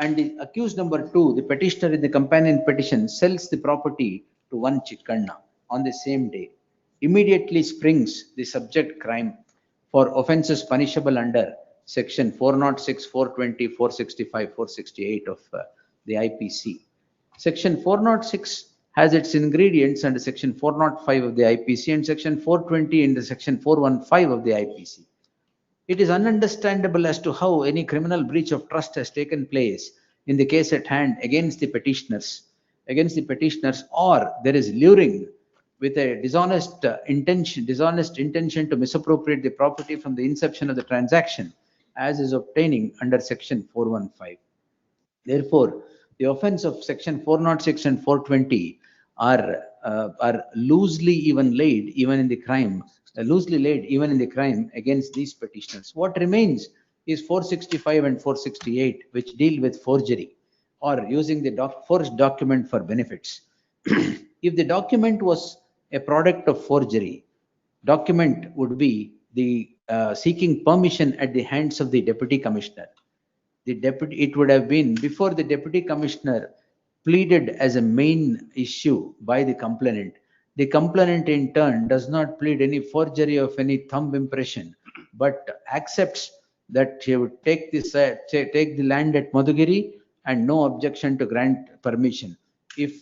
Speaker 1: and the accused number 2, the petitioner in the companion petition, sells the property to one Chikkanna on the same day. Immediately springs the subject crime for offences punishable under section 406, 420, 465, 468 of the IPC. Section 406 has its ingredients under section 405 of the IPC and section 420 in the section 415 of the IPC. It is ununderstandable as to how any criminal breach of trust has taken place in the case at hand against the petitioners, or there is luring with a dishonest intention to misappropriate the property from the inception of the transaction, as is obtaining under section 415. Therefore, the offence of section 406 and 420 are loosely laid even in the crime against these petitioners. What remains is 465 and 468, which deal with forgery or using the forged document for benefits. If the document was a product of forgery, document would be the seeking permission at the hands of the deputy commissioner. It would have been before the deputy commissioner pleaded as a main issue by the complainant. The complainant in turn does not plead any forgery of any thumb impression, but accepts that he would take the land at Madhugiri and no objection to grant permission. If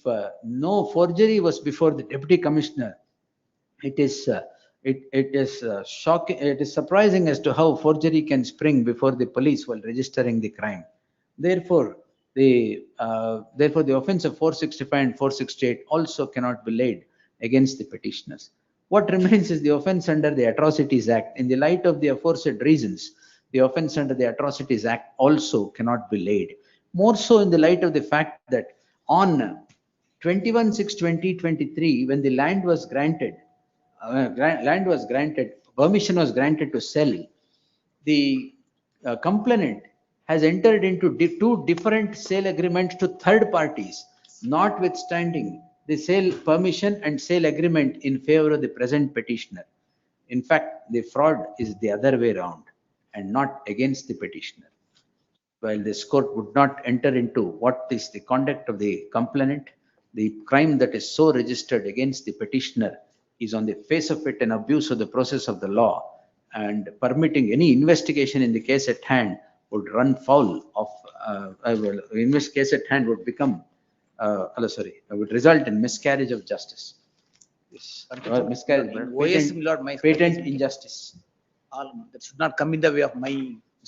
Speaker 1: no forgery was before the deputy commissioner, it is shocking. It is surprising as to how forgery can spring before the police while registering the crime. Therefore, the offence of 465 and 468 also cannot be laid against the petitioners. What remains is the offence under the Atrocities Act. In the light of the aforesaid reasons, the offence under the Atrocities Act also cannot be laid. More so in the light of the fact that on 21/6/2023, when the land was granted, permission was granted to sell, the complainant has entered into two different sale agreements to third parties, notwithstanding the sale permission and sale agreement in favor of the present petitioner. In fact, the fraud is the other way around and not against the petitioner. While this court would not enter into what is the conduct of the complainant, the crime that is so registered against the petitioner is on the face of it an abuse of the process of the law, and permitting any investigation in the case at hand would run foul of, case at hand would become, would result in miscarriage of justice. Or miscarriage,
Speaker 17: OS, my lord, my.
Speaker 1: patent injustice.
Speaker 17: All, that should not come in the way of my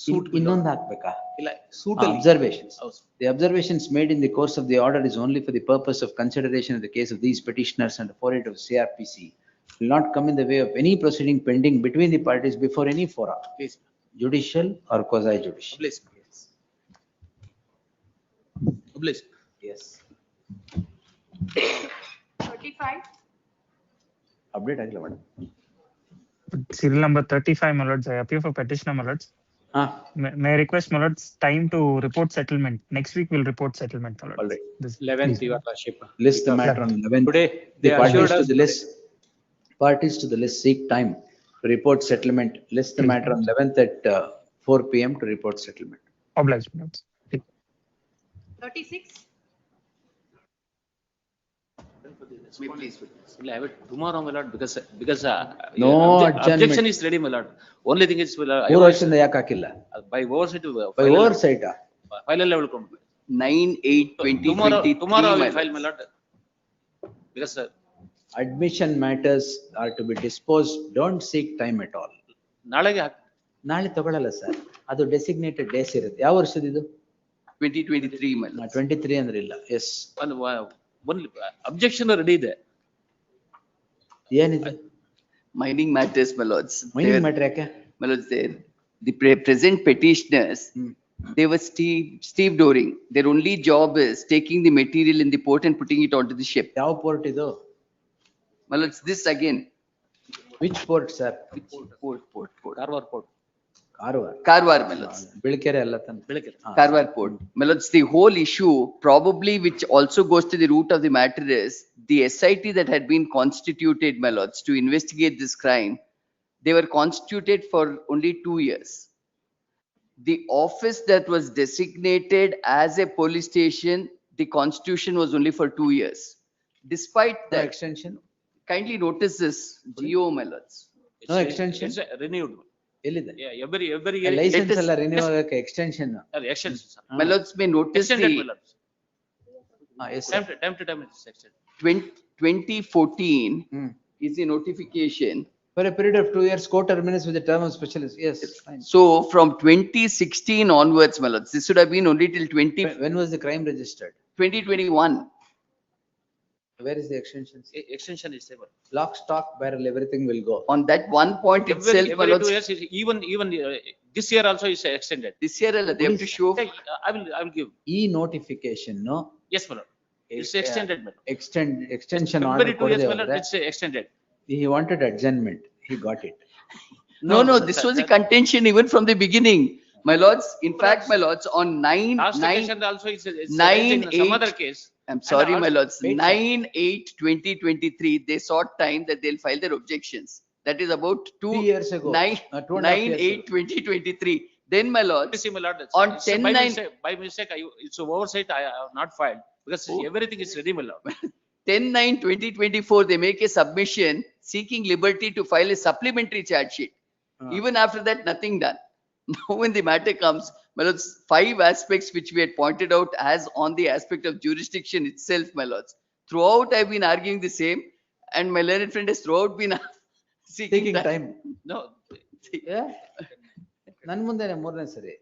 Speaker 17: suit.
Speaker 1: ಇನ್ನೊಂದು ಹಾಕ್ಬೇಕಾ?
Speaker 17: ಇಲ್ಲ, suit ಅಲ್ಲಿ.
Speaker 1: Observations. The observations made in the course of the order is only for the purpose of consideration of the case of these petitioners under 408 of CRPC. Will not come in the way of any proceeding pending between the parties before any fora,
Speaker 17: Please.
Speaker 1: judicial or quasi judicial.
Speaker 17: Please. Please.
Speaker 1: Yes.
Speaker 5: 35.
Speaker 1: Update agla madam.
Speaker 9: Serial number 35, my lords. I appear for petitioner, my lords. May I request, my lords, time to report settlement. Next week we'll report settlement, my lords.
Speaker 1: All right.
Speaker 9: This
Speaker 17: 11th, your lordship.
Speaker 1: List the matter on 11th.
Speaker 17: Today,
Speaker 1: The
Speaker 17: they
Speaker 1: parties
Speaker 17: assured
Speaker 1: to
Speaker 17: us
Speaker 1: the list, parties to the list seek time to report settlement. List the matter on 11th at 4 PM to report settlement.
Speaker 9: Obliged, my lords.
Speaker 5: 36.
Speaker 17: Will I have it tomorrow, my lord, because
Speaker 1: No
Speaker 17: objection is ready, my lord. Only thing is, my lord, I
Speaker 1: 3
Speaker 17: was-
Speaker 1: ವರ್ಷದಿಂದ ಯಾಕೆ ಹಾಕಿಲ್ಲ?
Speaker 17: by oversight.
Speaker 1: By oversight.
Speaker 17: Final level.
Speaker 6: 9/8/2023.
Speaker 17: Tomorrow I will file, my lord. Because
Speaker 1: Admission matters are to be disposed, don't seek time at all.
Speaker 17: ನಾಳೆಗೆ
Speaker 1: ನಾಳೆ ತಗೊಳ್ಳಲ್ಲ sir, ಅದು designated days ಇರುತ್ತೆ. ಯಾವ ವರ್ಷದಿದು?
Speaker 6: 2023, my lord.
Speaker 1: 23 ಅಂದ್ರೆ ಇಲ್ಲ. ಎಸ್.
Speaker 17: ಒಂದು objection ready ಇದೆ.
Speaker 1: ಏನಿದೆ?
Speaker 6: Mining matters, my lords.
Speaker 1: Mining matter ಯಾಕೆ?
Speaker 6: My lords, the present petitioners, they were stevedoring. Their only job is taking the material in the port and putting it onto the ship.
Speaker 1: ಯಾವ port ಇದು?
Speaker 6: My lords, this again.
Speaker 1: Which port, sir?
Speaker 6: Which port?
Speaker 17: Karwar port.
Speaker 6: Karwar, my lords.
Speaker 1: Belakere ಅಲ್ಲ ತಾನೆ?
Speaker 6: Karwar port. My lords, the whole issue probably which also goes to the root of the matter is the SIT that had been constituted, my lords, to investigate this crime. They were constituted for only 2 years. The office that was designated as a police station, the constitution was only for 2 years. Despite
Speaker 1: No
Speaker 6: that,
Speaker 1: extension?
Speaker 6: kindly notice this, GO, my lords.
Speaker 1: No extension?
Speaker 17: It's renewed.
Speaker 1: ಎಲ್ಲಿದೆ?
Speaker 17: Yeah, every year.
Speaker 1: Licence ಎಲ್ಲ renew ಆಗಕ್ಕೆ extension.
Speaker 17: Extension, sir.
Speaker 6: My lords may notice
Speaker 17: Extended, my
Speaker 6: the
Speaker 17: lords.
Speaker 1: Yes,
Speaker 17: Time to time it's extended.
Speaker 6: 2014 is a notification.
Speaker 1: For a period of 2 years, court terminus with the term of specialist. Yes, fine.
Speaker 6: So from 2016 onwards, my lords, this should have been only till
Speaker 1: When was the crime registered?
Speaker 6: 2021.
Speaker 1: Where is the extension?
Speaker 17: Extension is there.
Speaker 1: Lock, stock, barrel, everything will go.
Speaker 6: On that one point itself, my
Speaker 17: Every
Speaker 6: lords,
Speaker 17: 2 years, even this year also is extended.
Speaker 6: this year they have to show.
Speaker 17: I will give.
Speaker 1: E-notification, no?
Speaker 17: Yes, my lord. It's extended, my lord.
Speaker 1: Extension order.
Speaker 17: Every 2 years, my lord, it's extended.
Speaker 1: He wanted adjournment. He got it.
Speaker 6: No, this was the contention even from the beginning. My lords, in fact, my lords, on
Speaker 17: Last
Speaker 6: 9,
Speaker 17: occasion also it's
Speaker 6: 9,
Speaker 17: in some other case.
Speaker 6: I'm sorry, my lords,
Speaker 1: Wait,
Speaker 6: 9/8/2023, they sought time that they'll file their objections. That is about
Speaker 1: 3 years ago. 2.5 years ago.
Speaker 6: 9/8/2023. Then, my lords,
Speaker 17: See, my lord,
Speaker 6: on
Speaker 17: it's
Speaker 6: 10/9,
Speaker 17: by mistake, it's oversight, I have not filed because everything is ready, my lord.
Speaker 6: 10/9/2024, they make a submission seeking liberty to file a supplementary charge sheet. Even after that, nothing done. Now, when the matter comes, my lords, 5 aspects which we had pointed out as on the aspect of jurisdiction itself, my lords. Throughout, I've been arguing the same, and my learned friend has throughout been seeking
Speaker 1: Time.
Speaker 17: No,
Speaker 1: Yeah. ನನ್ ಮುಂದೆನೆ ಮೂರನೇ ಸರಿ.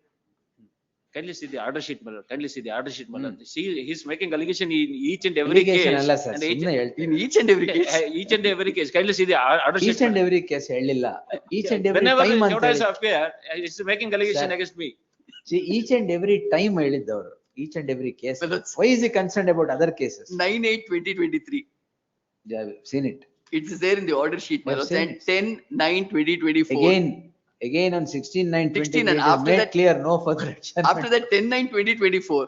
Speaker 17: kindly see the order sheet, my lord. Kindly see the order sheet, my lord. See, he's making allegation in each and every case.
Speaker 1: Allegation ಅಲ್ಲ sir,
Speaker 17: And
Speaker 1: ಸುಮ್ನೆ ಹೇಳ್ತೀನಿ.
Speaker 6: in each and every case.
Speaker 17: Each and every case. Kindly see the order sheet.
Speaker 1: Each and every case ಹೇಳಿಲ್ಲ. Each and every
Speaker 17: Whenever
Speaker 1: time
Speaker 17: the
Speaker 1: ಅಂತ
Speaker 17: notice
Speaker 1: ಹೇಳಿ.
Speaker 17: appear, he's making allegation
Speaker 1: Sir.
Speaker 17: against me.
Speaker 1: See, each and every time ಹೇಳಿದ್ದವರು. each and every case.
Speaker 6: Well, that's-
Speaker 1: Why is he concerned about other cases?
Speaker 6: 9/8/2023.
Speaker 1: They have seen it.
Speaker 6: It's there in the order sheet, my
Speaker 1: I've
Speaker 6: lords,
Speaker 1: seen
Speaker 6: and
Speaker 1: it.
Speaker 6: 10/9/2024.
Speaker 1: Again on 16/9/20,
Speaker 6: 16,
Speaker 1: it
Speaker 6: and
Speaker 1: is
Speaker 6: after
Speaker 1: made
Speaker 6: that-
Speaker 1: clear, no further action.
Speaker 6: After that, 10/9/2024,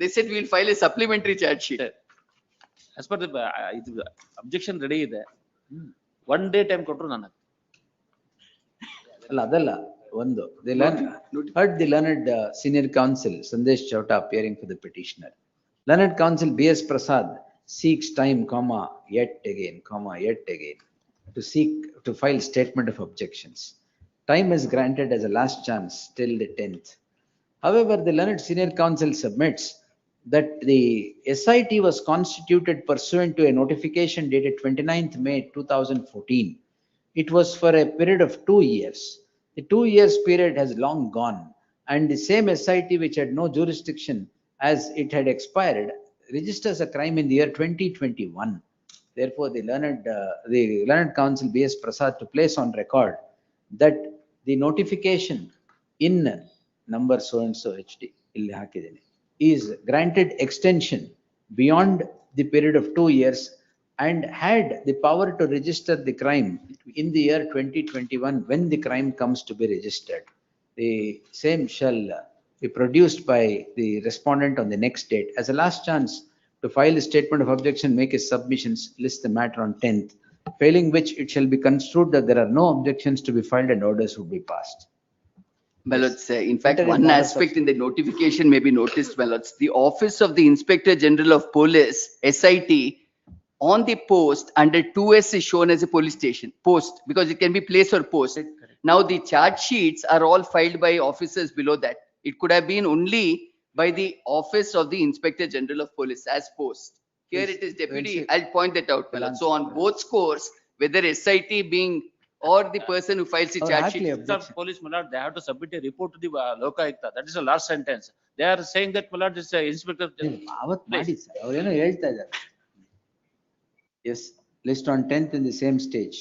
Speaker 6: they said we'll file a supplementary charge sheet.
Speaker 17: As per the objection ready ಇದೆ. 1 day time ಕೊಟ್ರು ನನಗೆ.
Speaker 1: ಅಲ್ಲ ಅದಲ್ಲ ಒಂದು heard the learned senior counsel Sandesh Chowta appearing for the petitioner. Learned counsel B.S. Prasad seeks time, yet again, to file statement of objections. Time is granted as a last chance till the 10th. However, the learned senior counsel submits that the SIT was constituted pursuant to a notification dated 29th May 2014. It was for a period of 2 years. The 2 years period has long gone, and the same SIT which had no jurisdiction as it had expired registers a crime in the year 2021. Therefore, the learned counsel B.S. Prasad to place on record that the notification in number so and so HD illi hakidene is granted extension beyond the period of 2 years and had the power to register the crime in the year 2021 when the crime comes to be registered. The same shall be produced by the respondent on the next date as a last chance to file a statement of objection, make his submissions, list the matter on 10th, failing which it shall be construed that there are no objections to be filed and orders would be passed.
Speaker 6: My lords, in fact,
Speaker 1: Enter in
Speaker 6: one
Speaker 1: order
Speaker 6: aspect in the notification may be noticed, my lords. The Office of the Inspector General of Police, SIT, on the post under 2S is shown as a police station, post, because it can be place or post. Now the charge sheets are all filed by officers below that. It could have been only by the Office of the Inspector General of Police as post. Here
Speaker 1: Yes,
Speaker 6: it is deputy,
Speaker 1: well,
Speaker 6: I'll point that out, my lords. So on both scores, whether SIT being or the person who files the charge sheet.
Speaker 17: Police malad, they have to submit a report to the Lokayukta. That is the last sentence. They are saying that malad is inspector.
Speaker 1: ಅವತ್ತು ಮಾಡಿ sir ಅವ್ರೇನೋ ಹೇಳ್ತಾ ಇದ್ದಾರೆ. Yes, list on 10th in the same stage.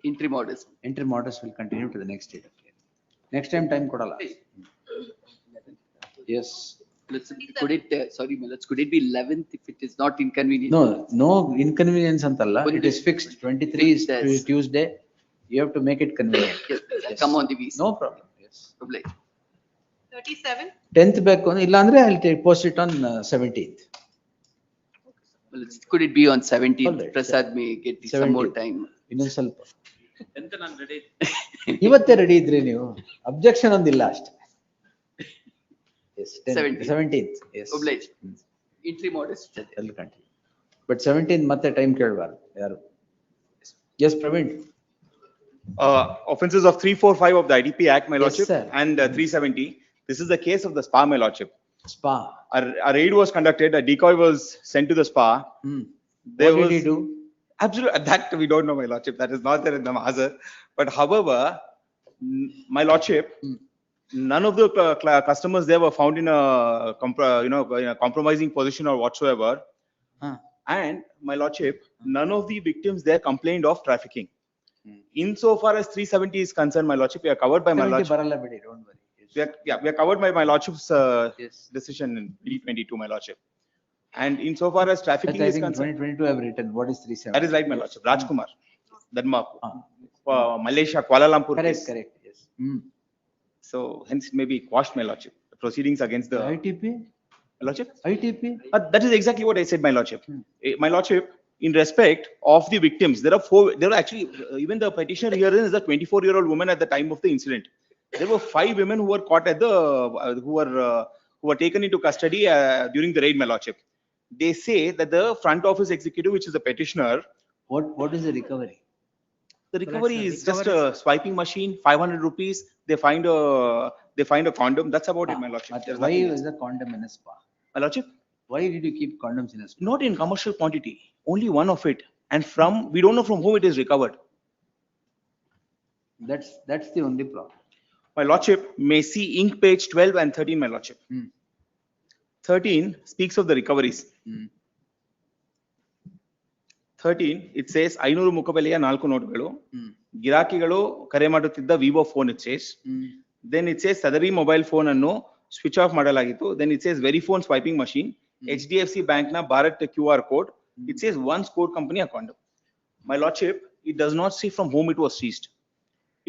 Speaker 6: Interim orders.
Speaker 1: Interim orders will continue to the next date. Next time ಕೊಡಲ್ಲ. Yes.
Speaker 6: Could it, sorry, my lords, could it be 11th if it is not inconvenient?
Speaker 1: No inconvenience ಅಂತಲ್ಲ. It is fixed. 23 is Tuesday. You have to make it convenient.
Speaker 6: Yes. Come on the VC.
Speaker 1: No problem. Yes.
Speaker 6: Oblige.
Speaker 5: 37.
Speaker 1: 10th ಬೇಕು ಅಂದ್ರೆ ಇಲ್ಲ ಅಂದ್ರೆ I'll post it on 17th.
Speaker 6: Well, could it be on 17th? Prasad may get some more
Speaker 1: 17th.
Speaker 6: time.
Speaker 1: ಇನ್ನೊಂದ್ ಸ್ವಲ್ಪ.
Speaker 17: ಎಂತ ನಾನು ready.
Speaker 1: ಇವತ್ತೇ ready ಇದ್ರಿ ನೀವು. ಅಬ್ಜೆಕ್ಷನ್ ಒಂದಿಲ್ಲ ಅಷ್ಟೇ. Yes, 17th. Yes.
Speaker 6: Oblige. Interim orders.
Speaker 1: I'll continue. But 17th ಮತ್ತೆ ಟೈಮ್ ಕೇಳಬಾರ್ದು ಯಾರು. Yes, Praveen.
Speaker 19: Offenses of 345 of the IDP Act, my
Speaker 1: Yes,
Speaker 19: lordship,
Speaker 1: sir.
Speaker 19: and 370. This is the case of the spa, my lordship.
Speaker 1: Spa.
Speaker 19: A raid was conducted, a decoy was sent to the spa.
Speaker 1: What did he do?
Speaker 19: Absolutely, that we don't know, my lordship. That is not there in the Mahazar. But however, my lordship, none of the customers there were found in a, in a compromising position or whatsoever. And my lordship, none of the victims there complained of trafficking. Insofar as 370 is concerned, my lordship, we are covered by my lordship.
Speaker 1: ಬರಲ್ಲ ಬಿಡಿ, don't worry.
Speaker 19: We are covered by my lordship's decision in D22, my lordship. And insofar as trafficking
Speaker 1: I
Speaker 19: is
Speaker 1: think
Speaker 19: concerned,
Speaker 1: 2022 I have written. What is 370?
Speaker 19: that is right, my lordship. Rajkumar, Denmark, Malaysia, Kuala Lumpur.
Speaker 1: Correct,
Speaker 19: case.
Speaker 1: correct. Yes.
Speaker 19: So hence it may be quashed, my lordship. The proceedings against the
Speaker 1: ITP?
Speaker 19: My lordship.
Speaker 1: ITP?
Speaker 19: That is exactly what I said, my lordship. My lordship, in respect of the victims, there are actually, even the petitioner here is a 24-year-old woman at the time of the incident. There were 5 women who were caught at the, who were taken into custody during the raid, my lordship. They say that the front office executive, which is the petitioner.
Speaker 1: What is the recovery?
Speaker 19: The recovery is just a swiping machine, 500 rupees. They find a condom. That's about it, my lordship. There's
Speaker 1: Why
Speaker 19: nothing
Speaker 1: is
Speaker 19: else.
Speaker 1: the condom in a spa?
Speaker 19: My lordship?
Speaker 1: Why did you keep condoms in a spa?
Speaker 19: Not in commercial quantity, only one of it. And we don't know from whom it is recovered.
Speaker 1: That's the only problem.
Speaker 19: My lordship may see ink page 12 and 13, my lordship. 13 speaks of the recoveries. 13, it says, 500 ಮುಖಬೆಲೆಯ 4 ನೋಟುಗಳು, ಗಿರಾಕಿಗಳು ಕರೆ ಮಾಡುತ್ತಿದ್ದ Vivo phone it says. Then it says, ಸದರಿ mobile phone ಅನ್ನು switch off ಮಾಡಲಾಗಿತ್ತು. Then it says Verifone swiping machine, HDFC Bank na Bharat QR code. It says one score company account. My lordship, it does not say from whom it was seized.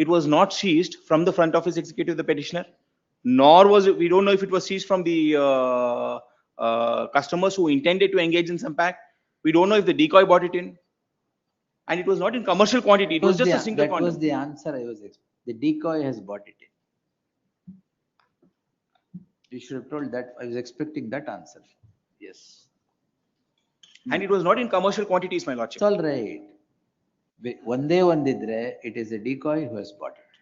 Speaker 19: It was not seized from the front office executive, the petitioner, nor was it, we don't know if it was seized from the customers who intended to engage in some pact. We don't know if the decoy bought it in. And it was not in commercial quantity, it was just a single
Speaker 1: That
Speaker 19: quantity.
Speaker 1: was the answer I was expecting. The decoy has bought it in. You should have told that. I was expecting that answer. Yes.
Speaker 19: And it was not in commercial quantities, my lordship.
Speaker 1: It's all right. Onde ondidre, it is a decoy who has bought it.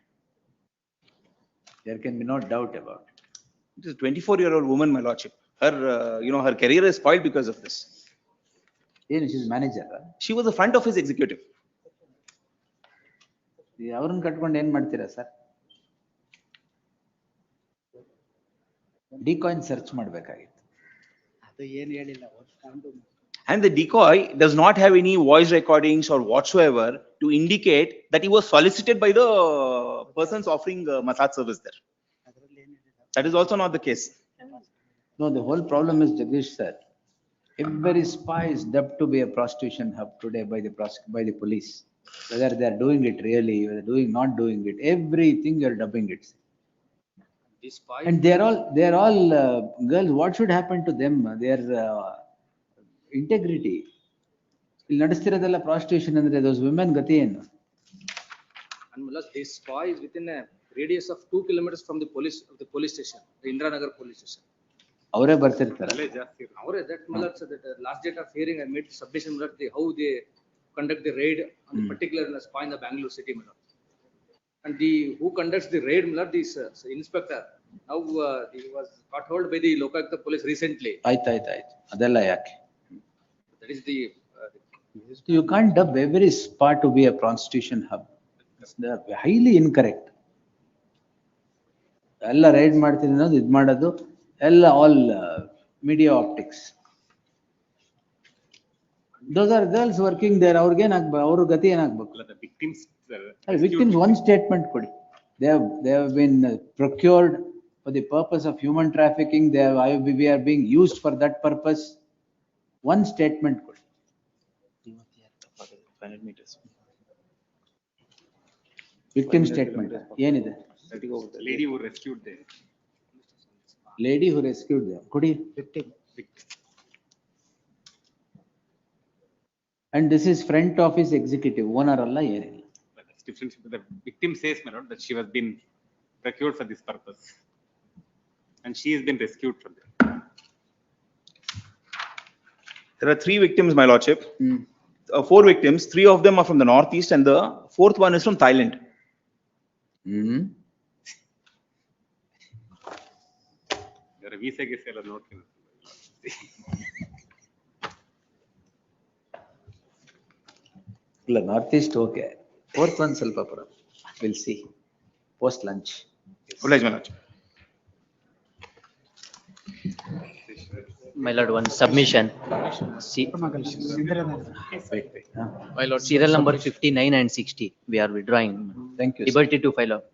Speaker 1: There can be no doubt about it.
Speaker 19: It is a 24-year-old woman, my lordship. Her, her career is spoiled because of this.
Speaker 1: She's manager.
Speaker 19: She was a front office executive.
Speaker 1: ಅವ್ರನ್ನ ಕಟ್ಕೊಂಡು ಏನ್ ಮಾಡ್ತೀರಾ sir? ಡಿಕಾಯಿನ್ search ಮಾಡ್ಬೇಕಾಗಿತ್ತು.
Speaker 17: ಅದು ಏನು ಹೇಳಿಲ್ಲ.
Speaker 19: And the decoy does not have any voice recordings or whatsoever to indicate that he was solicited by the persons offering massage service there. That is also not the case.
Speaker 1: No, the whole problem is, Jagdish sir, every spa is dubbed to be a prostitution hub today by the police. Whether they are doing it really, whether not doing it, everything you are dubbing it. And they are all girls. What should happen to them? Their integrity. ಇಲ್ಲಿ ನಡೆಸ್ತಿರೋದೆಲ್ಲ prostitution ಅಂದ್ರೆ those women ಗತಿ ಏನು?
Speaker 8: And this spa is within a radius of 2 kilometers from the police station, the Indranagar police station.
Speaker 1: ಅವರೇ ಬರ್ತಿರ್ತಾರೆ.
Speaker 8: Avare that that last date of hearing I made submission how they conduct the raid on the particular spa in the Bangalore city. And who conducts the raid, this inspector, now he was caught hold by the Lokayukta police recently.
Speaker 1: ಆಯ್ತು. ಅದೆಲ್ಲ ಯಾಕೆ?
Speaker 8: That is the.
Speaker 1: You can't dub every spa to be a prostitution hub. It's highly incorrect. ಎಲ್ಲ ride ಮಾಡ್ತೀನಿ ಅನ್ನೋದು ಇದು ಮಾಡೋದು ಎಲ್ಲ all media optics. Those are girls working there. ಅವ್ರ ಗತಿ ಏನಾಗ್ಬೇಕು? Victims one statement ಕೊಡಿ. They have been procured for the purpose of human trafficking. We are being used for that purpose. One statement ಕೊಡಿ.
Speaker 19: 500 meters.
Speaker 1: Victim statement ಏನಿದೆ?
Speaker 13: Lady who rescued them.
Speaker 1: Lady who rescued them. ಕೊಡಿ. And this is front office executive, owner alla ಏನಿಲ್ಲ.
Speaker 13: The victim says, my lord, that she was been procured for this purpose. And she has been rescued from there.
Speaker 19: There are 3 victims, my lordship. 4 victims, 3 of them are from the northeast and the 4th one is from Thailand.
Speaker 13: There are visa ಗೆ ಎಲ್ಲ ನೋಡ್ತೀನಿ.
Speaker 1: ಇಲ್ಲ north East okay. 4th one ಸ್ವಲ್ಪ problem. We'll see post lunch.
Speaker 19: Oblige, my lordship.
Speaker 21: My lord, one submission.
Speaker 1: Wait.
Speaker 21: My lord, serial number 59 and 60, we are withdrawing.
Speaker 1: Thank you.
Speaker 21: Liberty to file out.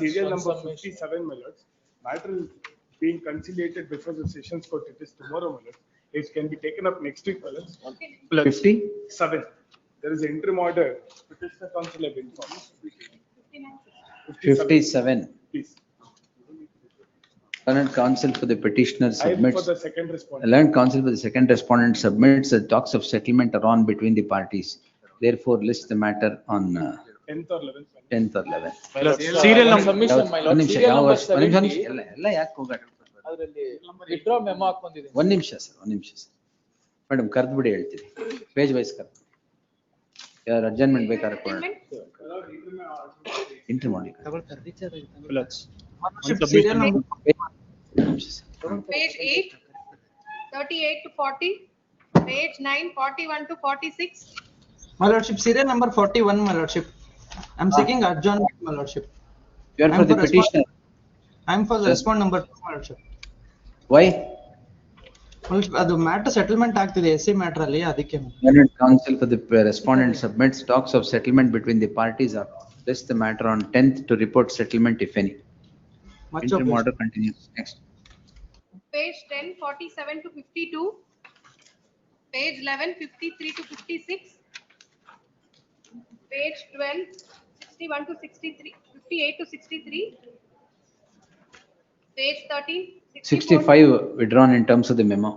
Speaker 14: Serial number 57, my lord. Matter is being conciliated before the sessions court. It is tomorrow, my lord. It can be taken up next week, my lord.
Speaker 1: 57.
Speaker 14: There is an interim order. Petitioner counsel have informed.
Speaker 1: 57.
Speaker 14: Please.
Speaker 1: Learned counsel for the petitioner
Speaker 14: I for
Speaker 1: submits.
Speaker 14: the second respondent.
Speaker 1: Learned counsel for the second respondent submits the talks of settlement are on between the parties. Therefore, list the matter on
Speaker 14: 10th or 11th.
Speaker 1: 10th or 11th.
Speaker 2: Serial number submission, my lord.
Speaker 1: ಒಂದು ನಿಮಿಷ
Speaker 2: Serial
Speaker 1: ಯಾವ
Speaker 2: number
Speaker 1: ವರ್ಷ? ಒಂದು
Speaker 2: 70.
Speaker 1: ನಿಮಿಷ ಎಲ್ಲ ಯಾಕೆ ಹೋಗಾಟ?
Speaker 2: ಅದರಲ್ಲಿ withdraw memo ಹಾಕೊಂಡಿದ್ದೀನಿ.
Speaker 1: ಒಂದು ನಿಮಿಷ ಸರ್. ಮೇಡಮ್ ಕರೆದು ಬಿಡಿ ಹೇಳ್ತೀನಿ. ಪೇಜ್ ವೈಸ್ ಕರೆದು. ಯಾರು ಅಡ್ಜಸ್ಟ್ಮೆಂಟ್ ಬೇಕಾದ್ರೆ ಕೊಡೋಣ. ಎಂಟ್ರಿ ಮಾಡಿ.
Speaker 2: Serial number.
Speaker 5: Page 8, 38 to 40. Page 9, 41 to 46.
Speaker 2: My lordship, serial number 41, my lordship. I'm seeking adjournment, my lordship.
Speaker 1: You are for the petitioner.
Speaker 2: I'm for the respond number 2, my lordship.
Speaker 1: Why?
Speaker 2: ಅದು matter settlement ಆಗ್ತಿದೆ SC matter ಅಲ್ಲಿ ಅದಕ್ಕೆ.
Speaker 1: Learned counsel for the respondent submits talks of settlement between the parties are list the matter on 10th to report settlement if any. Interim order continues. Next.
Speaker 5: Page 10, 47 to 52. Page 11, 53 to 56. Page 12, 61 to 63, 58 to 63. Page 13, 64
Speaker 1: 65 withdrawn in terms of the memo.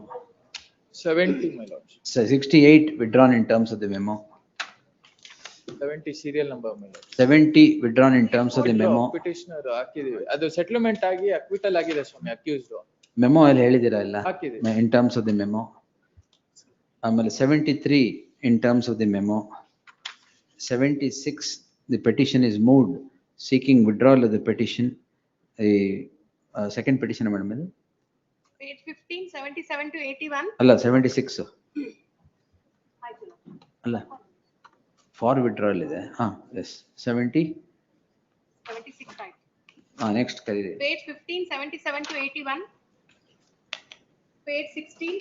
Speaker 10: 70, my lord.
Speaker 1: So 68 withdrawn in terms of the memo.
Speaker 10: 70 serial number, my lord.
Speaker 1: 70 withdrawn in terms of the memo.
Speaker 10: Petitioner ಹಾಕಿದೀವಿ. ಅದು settlement ಆಗಿ acquittal ಆಗಿದೆ ಸ್ವಾಮಿ accused.
Speaker 1: Memo ಅಲ್ಲಿ ಹೇಳಿದಿರಾ ಇಲ್ಲ
Speaker 10: ಹಾಕಿದೆ.
Speaker 1: in terms of the memo. ಆಮೇಲೆ 73 in terms of the memo. 76 the petition is moved seeking withdrawal of the petition. A second petition madam ಇದು.
Speaker 5: Page 15, 77 to 81.
Speaker 1: ಅಲ್ಲ 76 ಅಲ್ಲ for withdrawal ಇದೆ yes 70
Speaker 5: 76 right.
Speaker 1: next ಕರೀರಿ.
Speaker 5: Page 15, 77 to 81. Page 16,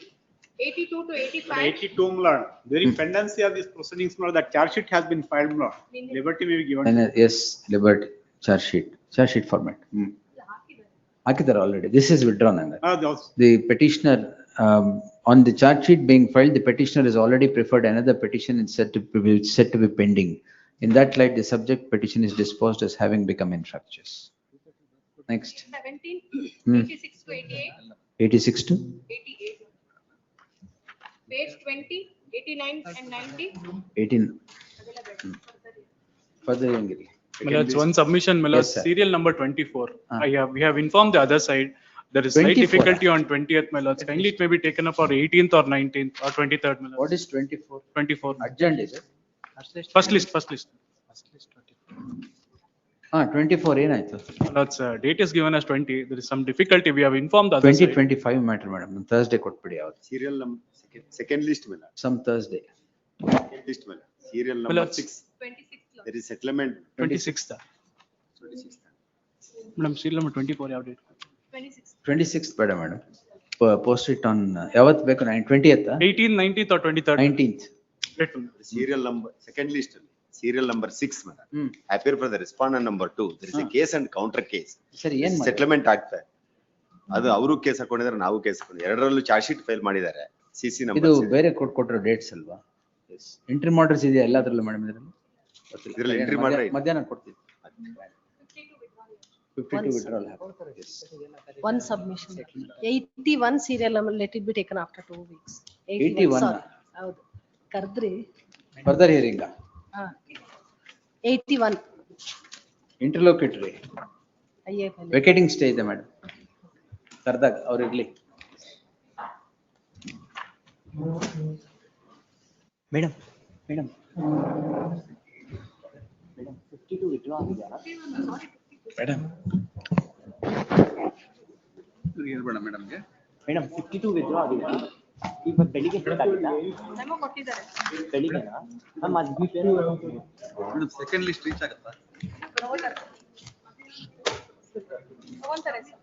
Speaker 5: 82 to 85.
Speaker 14: 82, my lord. During pendency of these proceedings, my lord, that charge sheet has been filed, my lord. Liberty may be given.
Speaker 1: And, yes liberty charge sheet format. ಹಾಕಿದ್ದಾರೆ already. This is withdrawn and the petitioner on the charge sheet being filed, the petitioner is already preferred another petition is set to be pending. In that light, the subject petition is disposed as having become infructuous. Next.
Speaker 5: 17, 86 to 88.
Speaker 1: 86 to
Speaker 5: 88. Page 20, 89 and 90.
Speaker 1: 18. Further hearing.
Speaker 2: My lords, one submission, my lords,
Speaker 1: Yes, sir.
Speaker 2: serial number 24. We have informed the other side. There is slight
Speaker 1: 24.
Speaker 2: difficulty on 20th, my lords. Kindly it may be taken up for 18th or 19th or 23rd, my lords.
Speaker 1: What is 24?
Speaker 2: 24.
Speaker 1: Urgent is it?
Speaker 2: First list.
Speaker 1: 24 ಏನಾಯ್ತು?
Speaker 2: My lords, date is given as 20. There is some difficulty. We have informed the other side.
Speaker 1: 2025 matter madam. Thursday ಕೊಟ್ಬಿಡಿ ಅವತ್ತು.
Speaker 18: Serial number, second list, my lord.
Speaker 1: Some Thursday.
Speaker 18: Second list, my lord. Serial
Speaker 2: My
Speaker 18: number
Speaker 2: lords.
Speaker 18: 6. There is settlement.
Speaker 2: 26th.
Speaker 18: 26th.
Speaker 2: Madam, serial number 24 ಯಾವ date?
Speaker 1: 26th ಬೇಡ madam. Post it on ಯಾವತ್ತು ಬೇಕು 20th?
Speaker 2: 18th, 19th or 23rd?
Speaker 1: 19th.
Speaker 18: Serial number, second list, serial number 6, madam. Appear for the respondent number 2. There is a case and counter case.
Speaker 1: ಸರಿ ಏನ್ ಮಾಡಿ?
Speaker 18: Settlement ಆಗ್ತಾ. ಅದು ಅವರು case ಹಾಕೊಂಡಿದ್ದಾರೆ, ನಾವು ಕೇಸ್ ಹಾಕೊಂಡಿದ್ದೀವಿ. ಎರಡರಲ್ಲೂ ಚಾರ್ಜ್ ಶೀಟ್ ಫೈಲ್ ಮಾಡಿದ್ದಾರೆ. CC
Speaker 1: ಇದು
Speaker 18: ನಂಬರ್.
Speaker 1: ಬೇರೆ ಕೊಟ್ಟಿರೋ ಡೇಟ್ಸ್ ಅಲ್ವಾ? ಎಂಟ್ರಿ ಮಾಡರ್ಸ್ ಇದೆಯಾ ಎಲ್ಲದರಲ್ಲೂ ಮೇಡಮ್ ಇದರಲ್ಲಿ?
Speaker 18: ಇದರಲ್ಲಿ ಎಂಟ್ರಿ ಮಾಡ್ರೆ
Speaker 1: ಮಧ್ಯಾಹ್ನ ಕೊಡ್ತೀವಿ. 52 withdrawal.
Speaker 23: One submission. 81 serial number, let it be taken after 2 weeks.
Speaker 1: 81.
Speaker 23: sorry. ಹೌದು. ಕರ್ದ್ರಿ.
Speaker 1: Further hearing.
Speaker 23: 81.
Speaker 1: Interlocutory. Vacating stay ಇದೆ ಮೇಡಮ್. ಕರ್ದಾಗ ಅವ್ರು ಇರ್ಲಿ. ಮೇಡಮ್ 52 withdraw ಆಗಿದೆಯಲ್ಲ? ಮೇಡಮ್
Speaker 18: ಮೇಡಮ್ಗೆ
Speaker 1: ಮೇಡಮ್ 52 withdraw ಆಗಿದೆಯಾ? ಇವತ್ತು ಬೆಳಿಗ್ಗೆ ಗೊತ್ತಾಗಿಲ್ಲ?
Speaker 5: Memo ಕೊಟ್ಟಿದ್ದಾರೆ.
Speaker 1: ಬೆಳಿಗ್ಗೆನಾ? ಮ್ಯಾಮ್ ಅದು
Speaker 18: ಮೇಡಮ್ ಸೆಕೆಂಡ್ ಲಿಸ್ಟ್ ರೀಚ್ ಆಗುತ್ತಾ?
Speaker 5: ತಗೊಂತಾರೆ sir.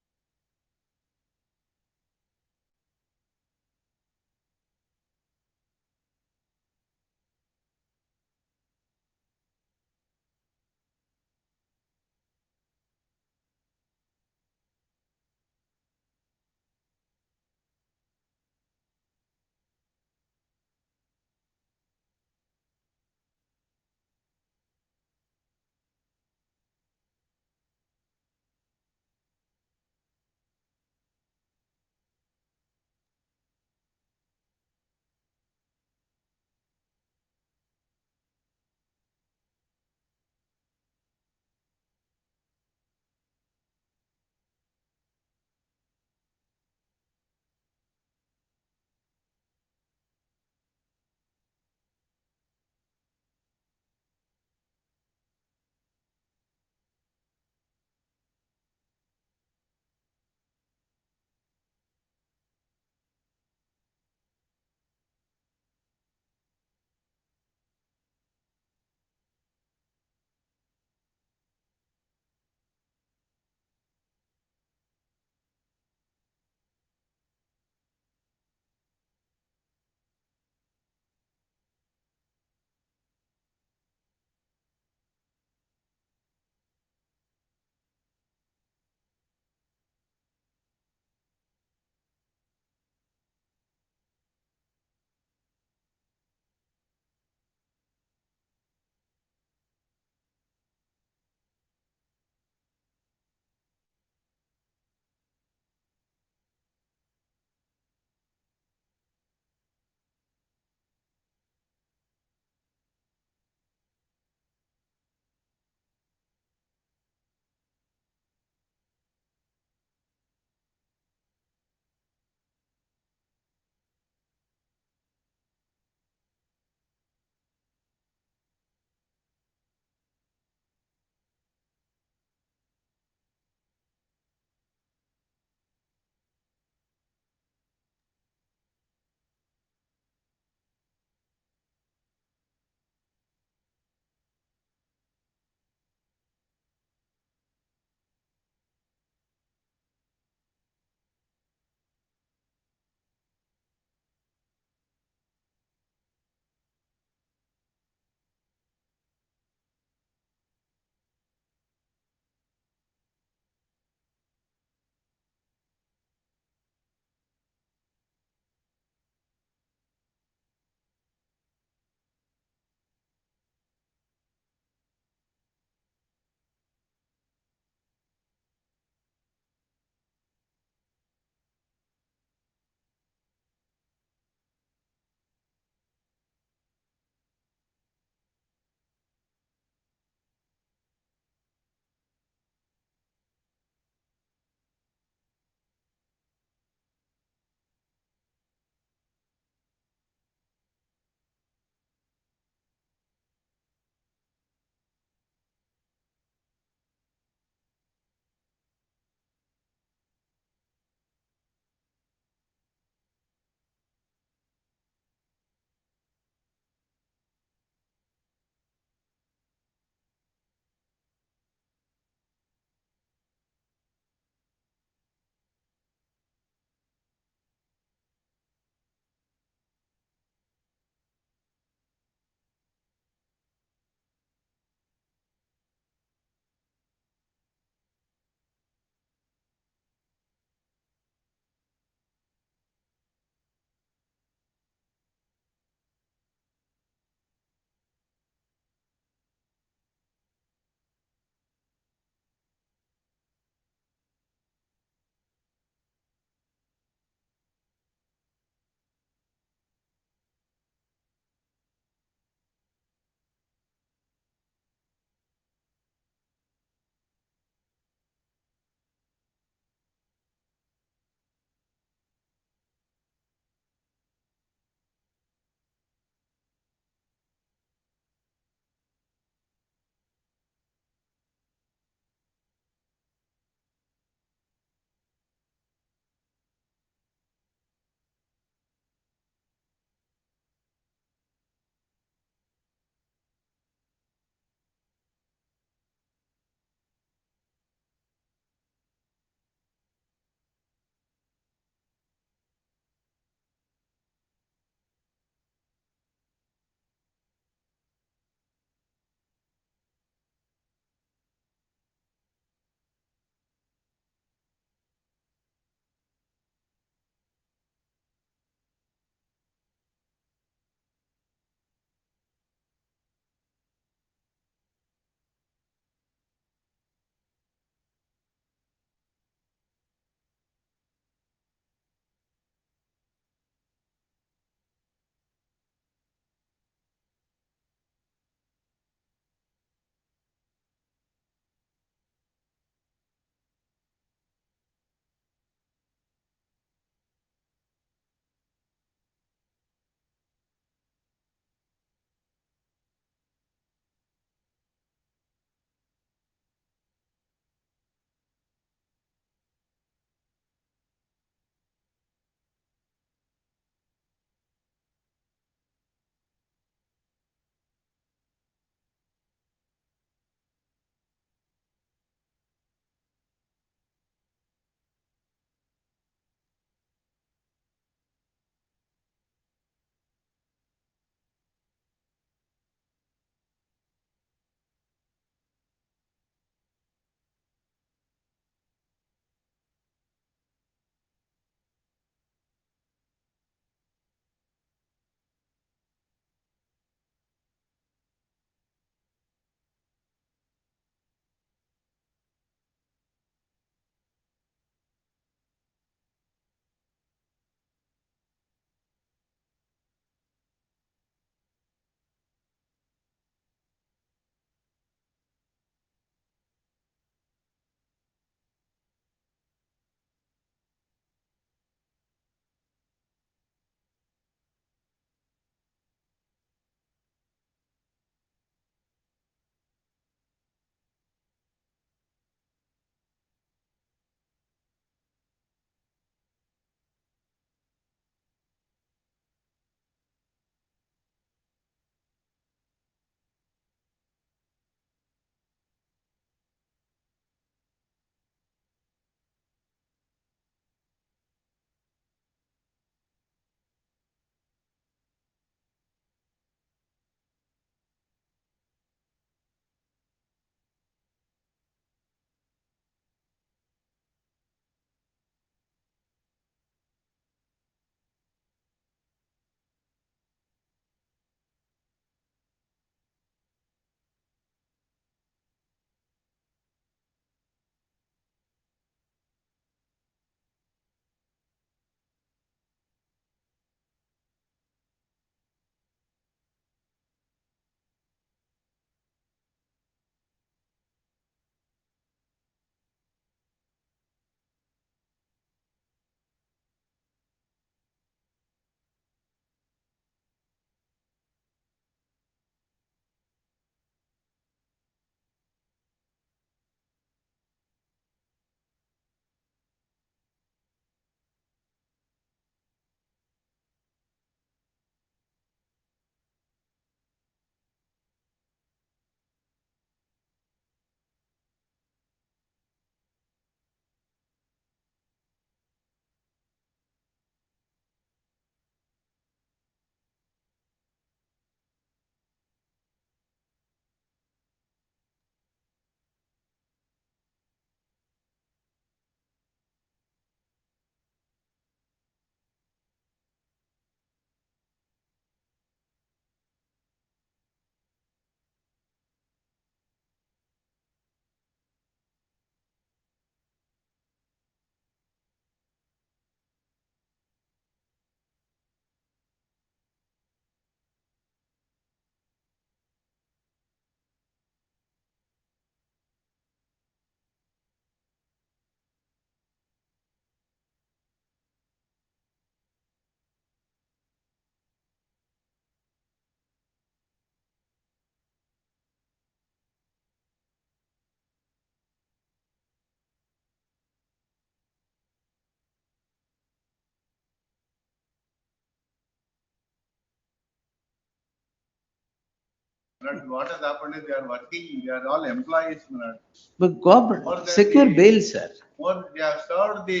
Speaker 3: But what has happened is they are working, they are all employees, my lord.
Speaker 1: But
Speaker 3: More
Speaker 1: government,
Speaker 3: than
Speaker 1: secure
Speaker 3: the-
Speaker 1: bail, sir.
Speaker 3: More, they have served the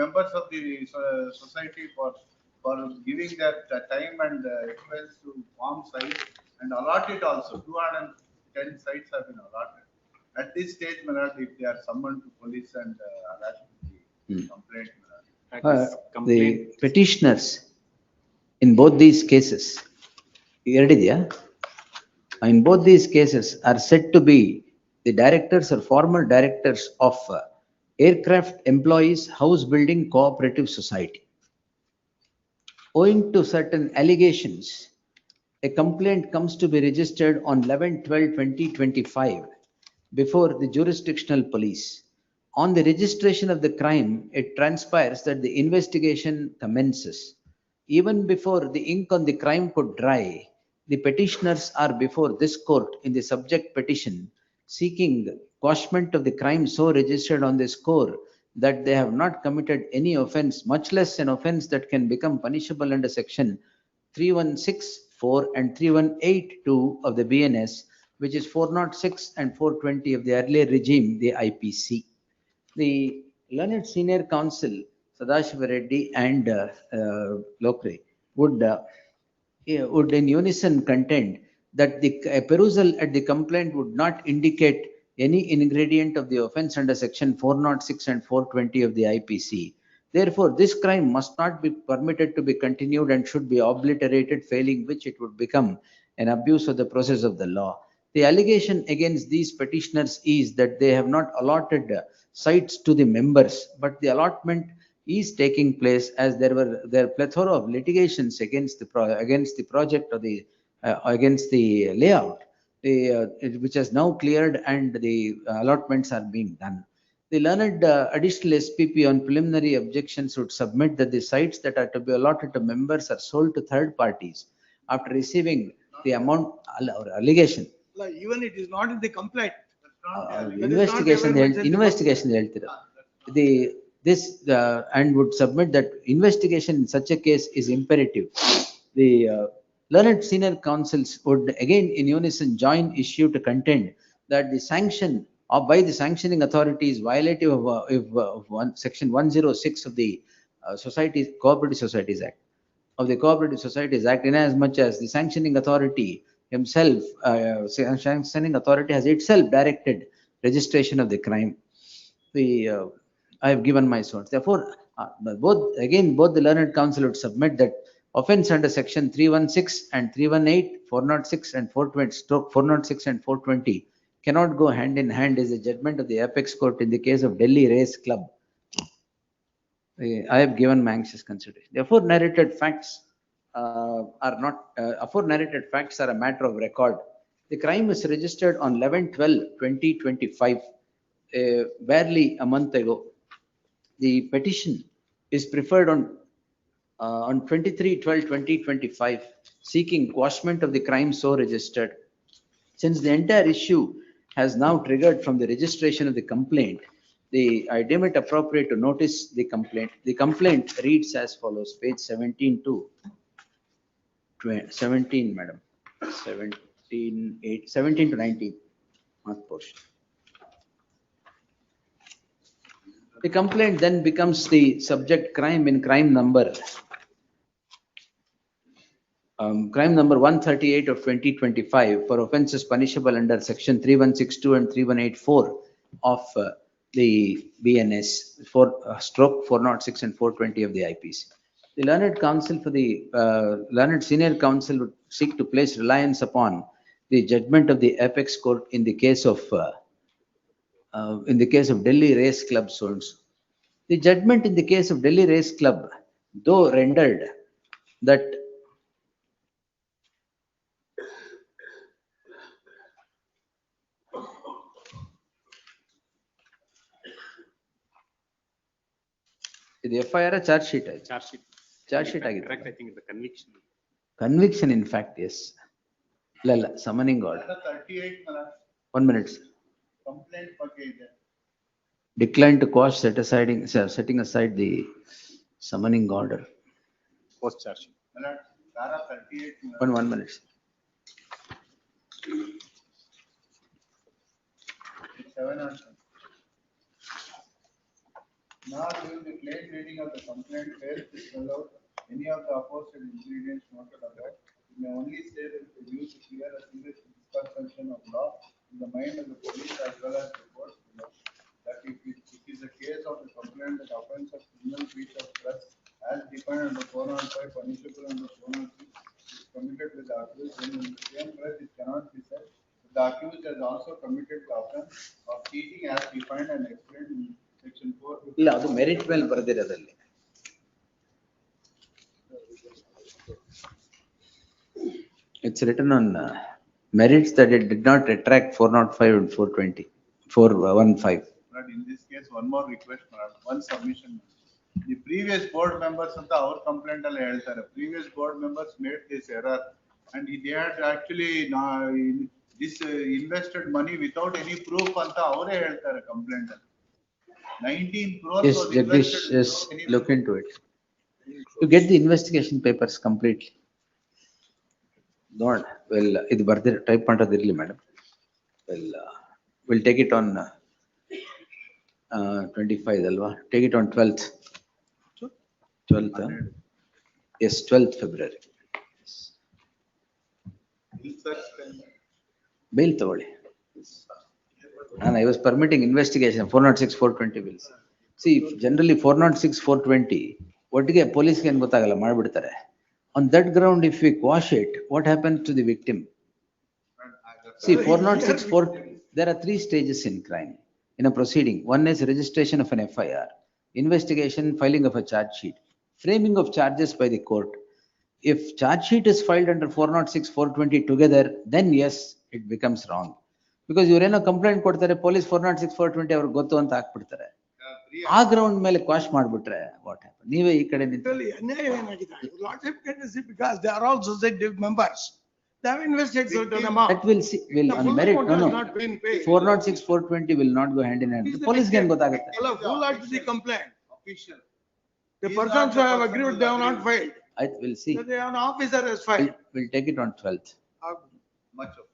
Speaker 3: members of the society for giving that time and expense to form sites and allot it also. 210 sites have been allotted. At this stage, my lord, if they are summoned to police and harassed with the complaint, my lord.
Speaker 1: The petitioners in both these cases, ಎರಡಿದ್ಯಾ? In both these cases are said to be the directors or former directors of aircraft employees house building cooperative society. Owing to certain allegations, a complaint comes to be registered on 11/12/2025 before the jurisdictional police. On the registration of the crime, it transpires that the investigation commences. Even before the ink on the crime could dry, the petitioners are before this court in the subject petition seeking quashment of the crime so registered on this score that they have not committed any offense, much less an offense that can become punishable under section 3164 and 3182 of the BNS, which is 406 and 420 of the earlier regime, the IPC. The learned senior counsel, Sadashiva Reddy and Lokre, would in unison contend that the perusal at the complaint would not indicate any ingredient of the offense under section 406 and 420 of the IPC. Therefore, this crime must not be permitted to be continued and should be obliterated, failing which it would become an abuse of the process of the law. The allegation against these petitioners is that they have not allotted sites to the members, but the allotment is taking place as there are plethora of litigations against the project or against the layout, which has now cleared and the allotments are being done. The learned additional SPP on preliminary objections would submit that the sites that are to be allotted to members are sold to third parties after receiving the amount or allegation.
Speaker 17: Like, even it is not in the complaint.
Speaker 1: Investigation ಹೇಳ್ತೀರಾ. And would submit that investigation in such a case is imperative. The learned senior counsels would again in unison join issue to contend that the sanction by the sanctioning authority is violative of section 106 of the Cooperative Societies Act. Of the Cooperative Societies Act, in as much as the sanctioning authority himself, sanctioning authority has itself directed registration of the crime. I have given my source. Therefore, both the learned counsel would submit that offense under section 316 and 318, 406 and 420, 406 and 420 cannot go hand in hand is the judgment of the apex court in the case of Delhi Race Club. I have given my anxious consideration. The aforenarrated facts are a matter of record. The crime was registered on 11/12/2025, barely a month ago. The petition is preferred on 23/12/2025, seeking quashment of the crime so registered. Since the entire issue has now triggered from the registration of the complaint, I deem it appropriate to notice the complaint. The complaint reads as follows, page 17 to 17, madam, 17 to 19, not portion. The complaint then becomes the subject crime in crime number 138 of 2025 for offences punishable under section 3162 and 3184 of the BNS stroke 406 and 420 of the IPC. The learned counsel for the learned senior counsel would seek to place reliance upon the judgment of the apex court in the case of Delhi Race Club zones. The judgment in the case of Delhi Race Club, though rendered that the FIR charge sheet. Charge sheet ಆಗಿದೆ.
Speaker 13: Correct, I think the conviction.
Speaker 1: Conviction, in fact, yes. ಇಲ್ಲ, summoning order.
Speaker 3: 38, madam.
Speaker 1: 1 minute, sir.
Speaker 3: Complaint ಬಗ್ಗೆ ಇದೆ.
Speaker 1: Decline to quash setting aside the summoning order.
Speaker 13: Post charge.
Speaker 3: Madam, Tara 38. madam.
Speaker 1: One minute.
Speaker 3: Now, during the plain reading of the complaint fails to spell out any of the aforesaid ingredients noted above, it may only say that the use to clear a serious misconception of law in the mind of the police as well as the courts below. That if it is a case of the complaint that offense of criminal breach of trust as defined under 405 punishable under 406 is committed with the accused, then in the same breath it cannot be said that the accused has also committed the offense of cheating as defined and explained in section 4.
Speaker 1: ಇಲ್ಲ ಅದು merit ಮೇಲೆ ಬರೆದಿರೋದಲ್ಲಿ. It's written on merits that it did not retract 405 and 420, 415.
Speaker 3: But in this case, one more request, one submission. The previous board members of our complaint all ಹೇಳ್ತಾರೆ. Previous board members made this error and they had actually this invested money without any proof ಅಂತ ಅವರೇ ಹೇಳ್ತಾರೆ complaint ಅಲ್ಲಿ. 19 crores
Speaker 1: Yes,
Speaker 3: was
Speaker 1: Jagdish,
Speaker 3: invested
Speaker 1: yes,
Speaker 3: without any
Speaker 1: look into it. You get the investigation papers completely. ನೋಡೋಣ, well, ಇದು ಬರ್ದಿರ type ಮಾಡೋದಿರ್ಲಿ madam. Well, we'll take it on 25 ಅಲ್ವಾ? Take it on 12th. 12th, yes, 12th February. Bail ತಗೊಳ್ಳಿ. I was permitting investigation, 406, 420 bills. See, generally 406, 420, ಒಟ್ಟಿಗೆ ಪೊಲೀಸ್ಗೆ ಏನು ಗೊತ್ತಾಗಲ್ಲ, ಮಾಡ್ಬಿಡ್ತಾರೆ. On that ground, if we quash it, what happens to the victim? See, 406, 4, there are 3 stages in crime, in a proceeding. One is registration of an FIR, investigation, filing of a charge sheet, framing of charges by the court. If charge sheet is filed under 406, 420 together, then yes, it becomes wrong. Because ಇವರೇನೋ complaint ಕೊಡ್ತಾರೆ, police 406, 420 ಅವ್ರಿಗೆ ಗೊತ್ತು ಅಂತ ಹಾಕ್ಬಿಡ್ತಾರೆ. ಆ ground ಮೇಲೆ quash ಮಾಡ್ಬಿಟ್ರೆ what happen? ನೀವೇ ಈ ಕಡೆ ನಿಂತು
Speaker 14: because they are all society members. They have invested certain amount.
Speaker 1: that will see, will on merit, no,
Speaker 14: Not been paid.
Speaker 1: 406, 420 will not go hand in hand. Police can ಗೊತ್ತಾಗುತ್ತೆ.
Speaker 14: Who lodged the complaint? Official. The persons who have agreed, they have not filed.
Speaker 1: I will see.
Speaker 14: So they are an officer has filed.
Speaker 1: We'll take it on 12th.
Speaker 3: much of.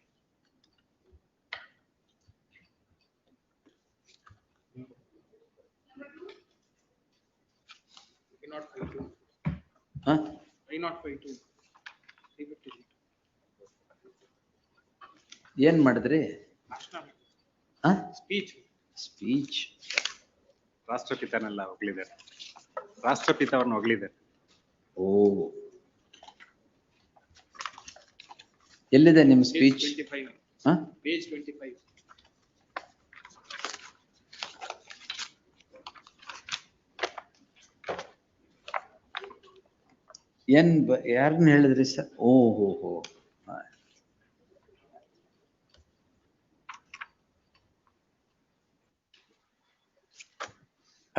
Speaker 1: Huh?
Speaker 8: Why not 52? 353.
Speaker 1: ಏನ್ ಮಾಡಿದ್ರಿ?
Speaker 8: Speech.
Speaker 1: Speech.
Speaker 13: ರಾಷ್ಟ್ರಪಿತನೆಲ್ಲ ಹೊಗಳಿದ್ದಾರೆ. ರಾಷ್ಟ್ರಪಿತ ಅವ್ರನ್ನ ಹೊಗಳಿದ್ದಾರೆ.
Speaker 1: ಓ, ಎಲ್ಲಿದೆ ನಿಮ್ speech?
Speaker 8: Page 25.
Speaker 1: ಏನ್ ಯಾರನ್ನ ಹೇಳಿದ್ರಿ sir? ಓ ಹೋ ಹೋ.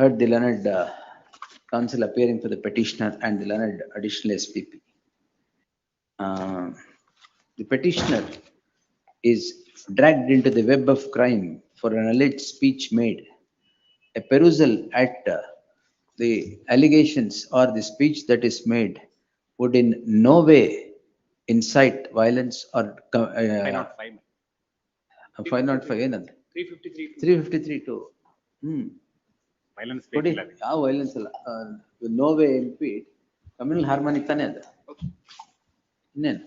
Speaker 1: Heard the learned counsel appearing for the petitioner and the learned additional SPP. The petitioner is dragged into the web of crime for an alleged speech made. A perusal at the allegations or the speech that is made would in no way incite violence or 505 ಏನಂದ್ರೆ 353 to
Speaker 13: violence
Speaker 1: ಕೊಡಿ. ಯಾವ violence ಅಲ್ಲ, no way ಇಂಪೀಡ್ communal harmony ತಾನೇ ಅದು. ಇನ್ನೇನು?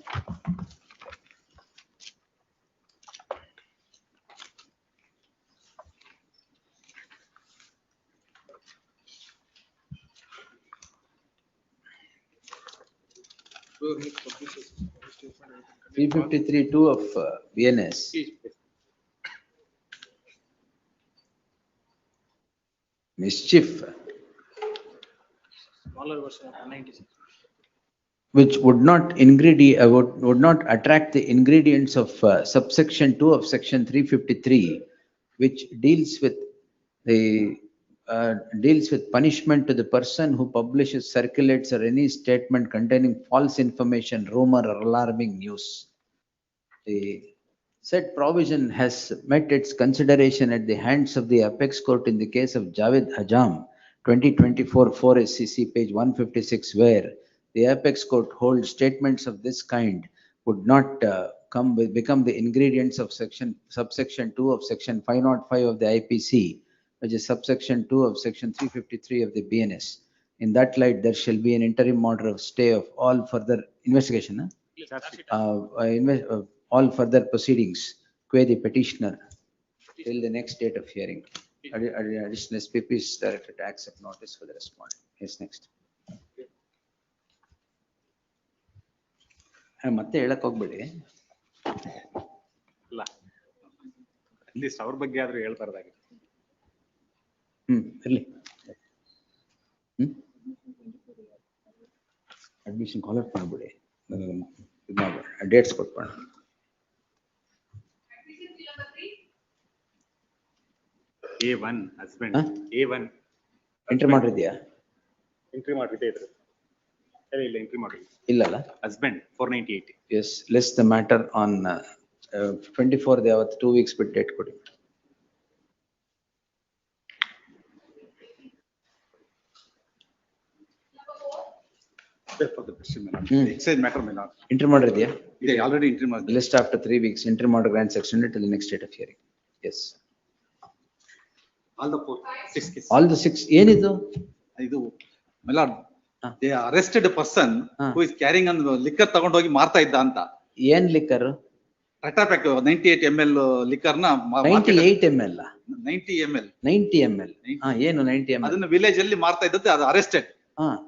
Speaker 8: So he publishes.
Speaker 1: 353(2) of VNS. Mischief,
Speaker 8: Smaller version of 196.
Speaker 1: which would not attract the ingredients of subsection 2 of section 353, which deals with punishment to the person who publishes, circulates, or any statement containing false information, rumor, or alarming news. The said provision has met its consideration at the hands of the apex court in the case of Javed Hajam, 2024 4 SCC, page 156, where the apex court holds statements of this kind would not become the ingredients of subsection 2 of section 505 of the IPC, which is subsection 2 of section 353 of the BNS. In that light, there shall be an interim order of stay of all further investigation, all further proceedings, qua the petitioner, till the next date of hearing. Additional SPP is directed to accept notice for the respondent. Yes, next. ಮತ್ತೆ ಹೇಳಕ್ ಹೋಗ್ಬೇಡಿ.
Speaker 13: ಇಲ್ಲ at least ಅವ್ರ ಬಗ್ಗೆ ಆದ್ರೂ ಹೇಳ್ಬಾರ್ದಾಗಿತ್ತು.
Speaker 1: ಇರ್ಲಿ. Admission ಕಾಲರ್ ಮಾಡ್ಬಿಡಿ, ಡೇಟ್ಸ್ ಕೊಟ್ಬಿಡ.
Speaker 13: A1 husband, A1
Speaker 1: ಎಂಟ್ರಿ ಮಾಡಿದ್ಯಾ?
Speaker 13: ಎಂಟ್ರಿ ಮಾಡಿದೆ ಇದ್ರು. ಇಲ್ಲ ಎಂಟ್ರಿ ಮಾಡಿಲ್ಲ.
Speaker 1: ಇಲ್ಲಲ್ಲ.
Speaker 13: Husband 498.
Speaker 1: Yes, list the matter on 24 ದೇ ಅವತ್ತು 2 weeks ಬಿಟ್ಟು ಡೇಟ್ ಕೊಡಿ.
Speaker 13: For the question, exchange matter may not.
Speaker 1: Entry ಮಾಡಿದ್ಯಾ?
Speaker 13: ಇದೆ already entry ಮಾಡಿದೆ.
Speaker 1: List after 3 weeks, entry order grants extended till the next date of hearing. Yes.
Speaker 13: All the 6 cases.
Speaker 1: All the 6 ಏನಿದು?
Speaker 12: ಇದು my lord, they arrested a person who is carrying on liquor ತಗೊಂಡು ಹೋಗಿ ಮಾರ್ತಾ ಇದ್ದ ಅಂತ.
Speaker 1: ಏನ್ liquor?
Speaker 12: Tetra Pak 98 ml liquor ನ
Speaker 1: 98 ml
Speaker 12: 90 ml
Speaker 1: 90 ml. ಏನು 90 ml?
Speaker 12: ಅದನ್ನ ವಿಲೇಜ್ ಅಲ್ಲಿ ಮಾರ್ತಾ ಇದ್ದದ್ದು, ಅದು ಅರೆಸ್ಟೆಡ್.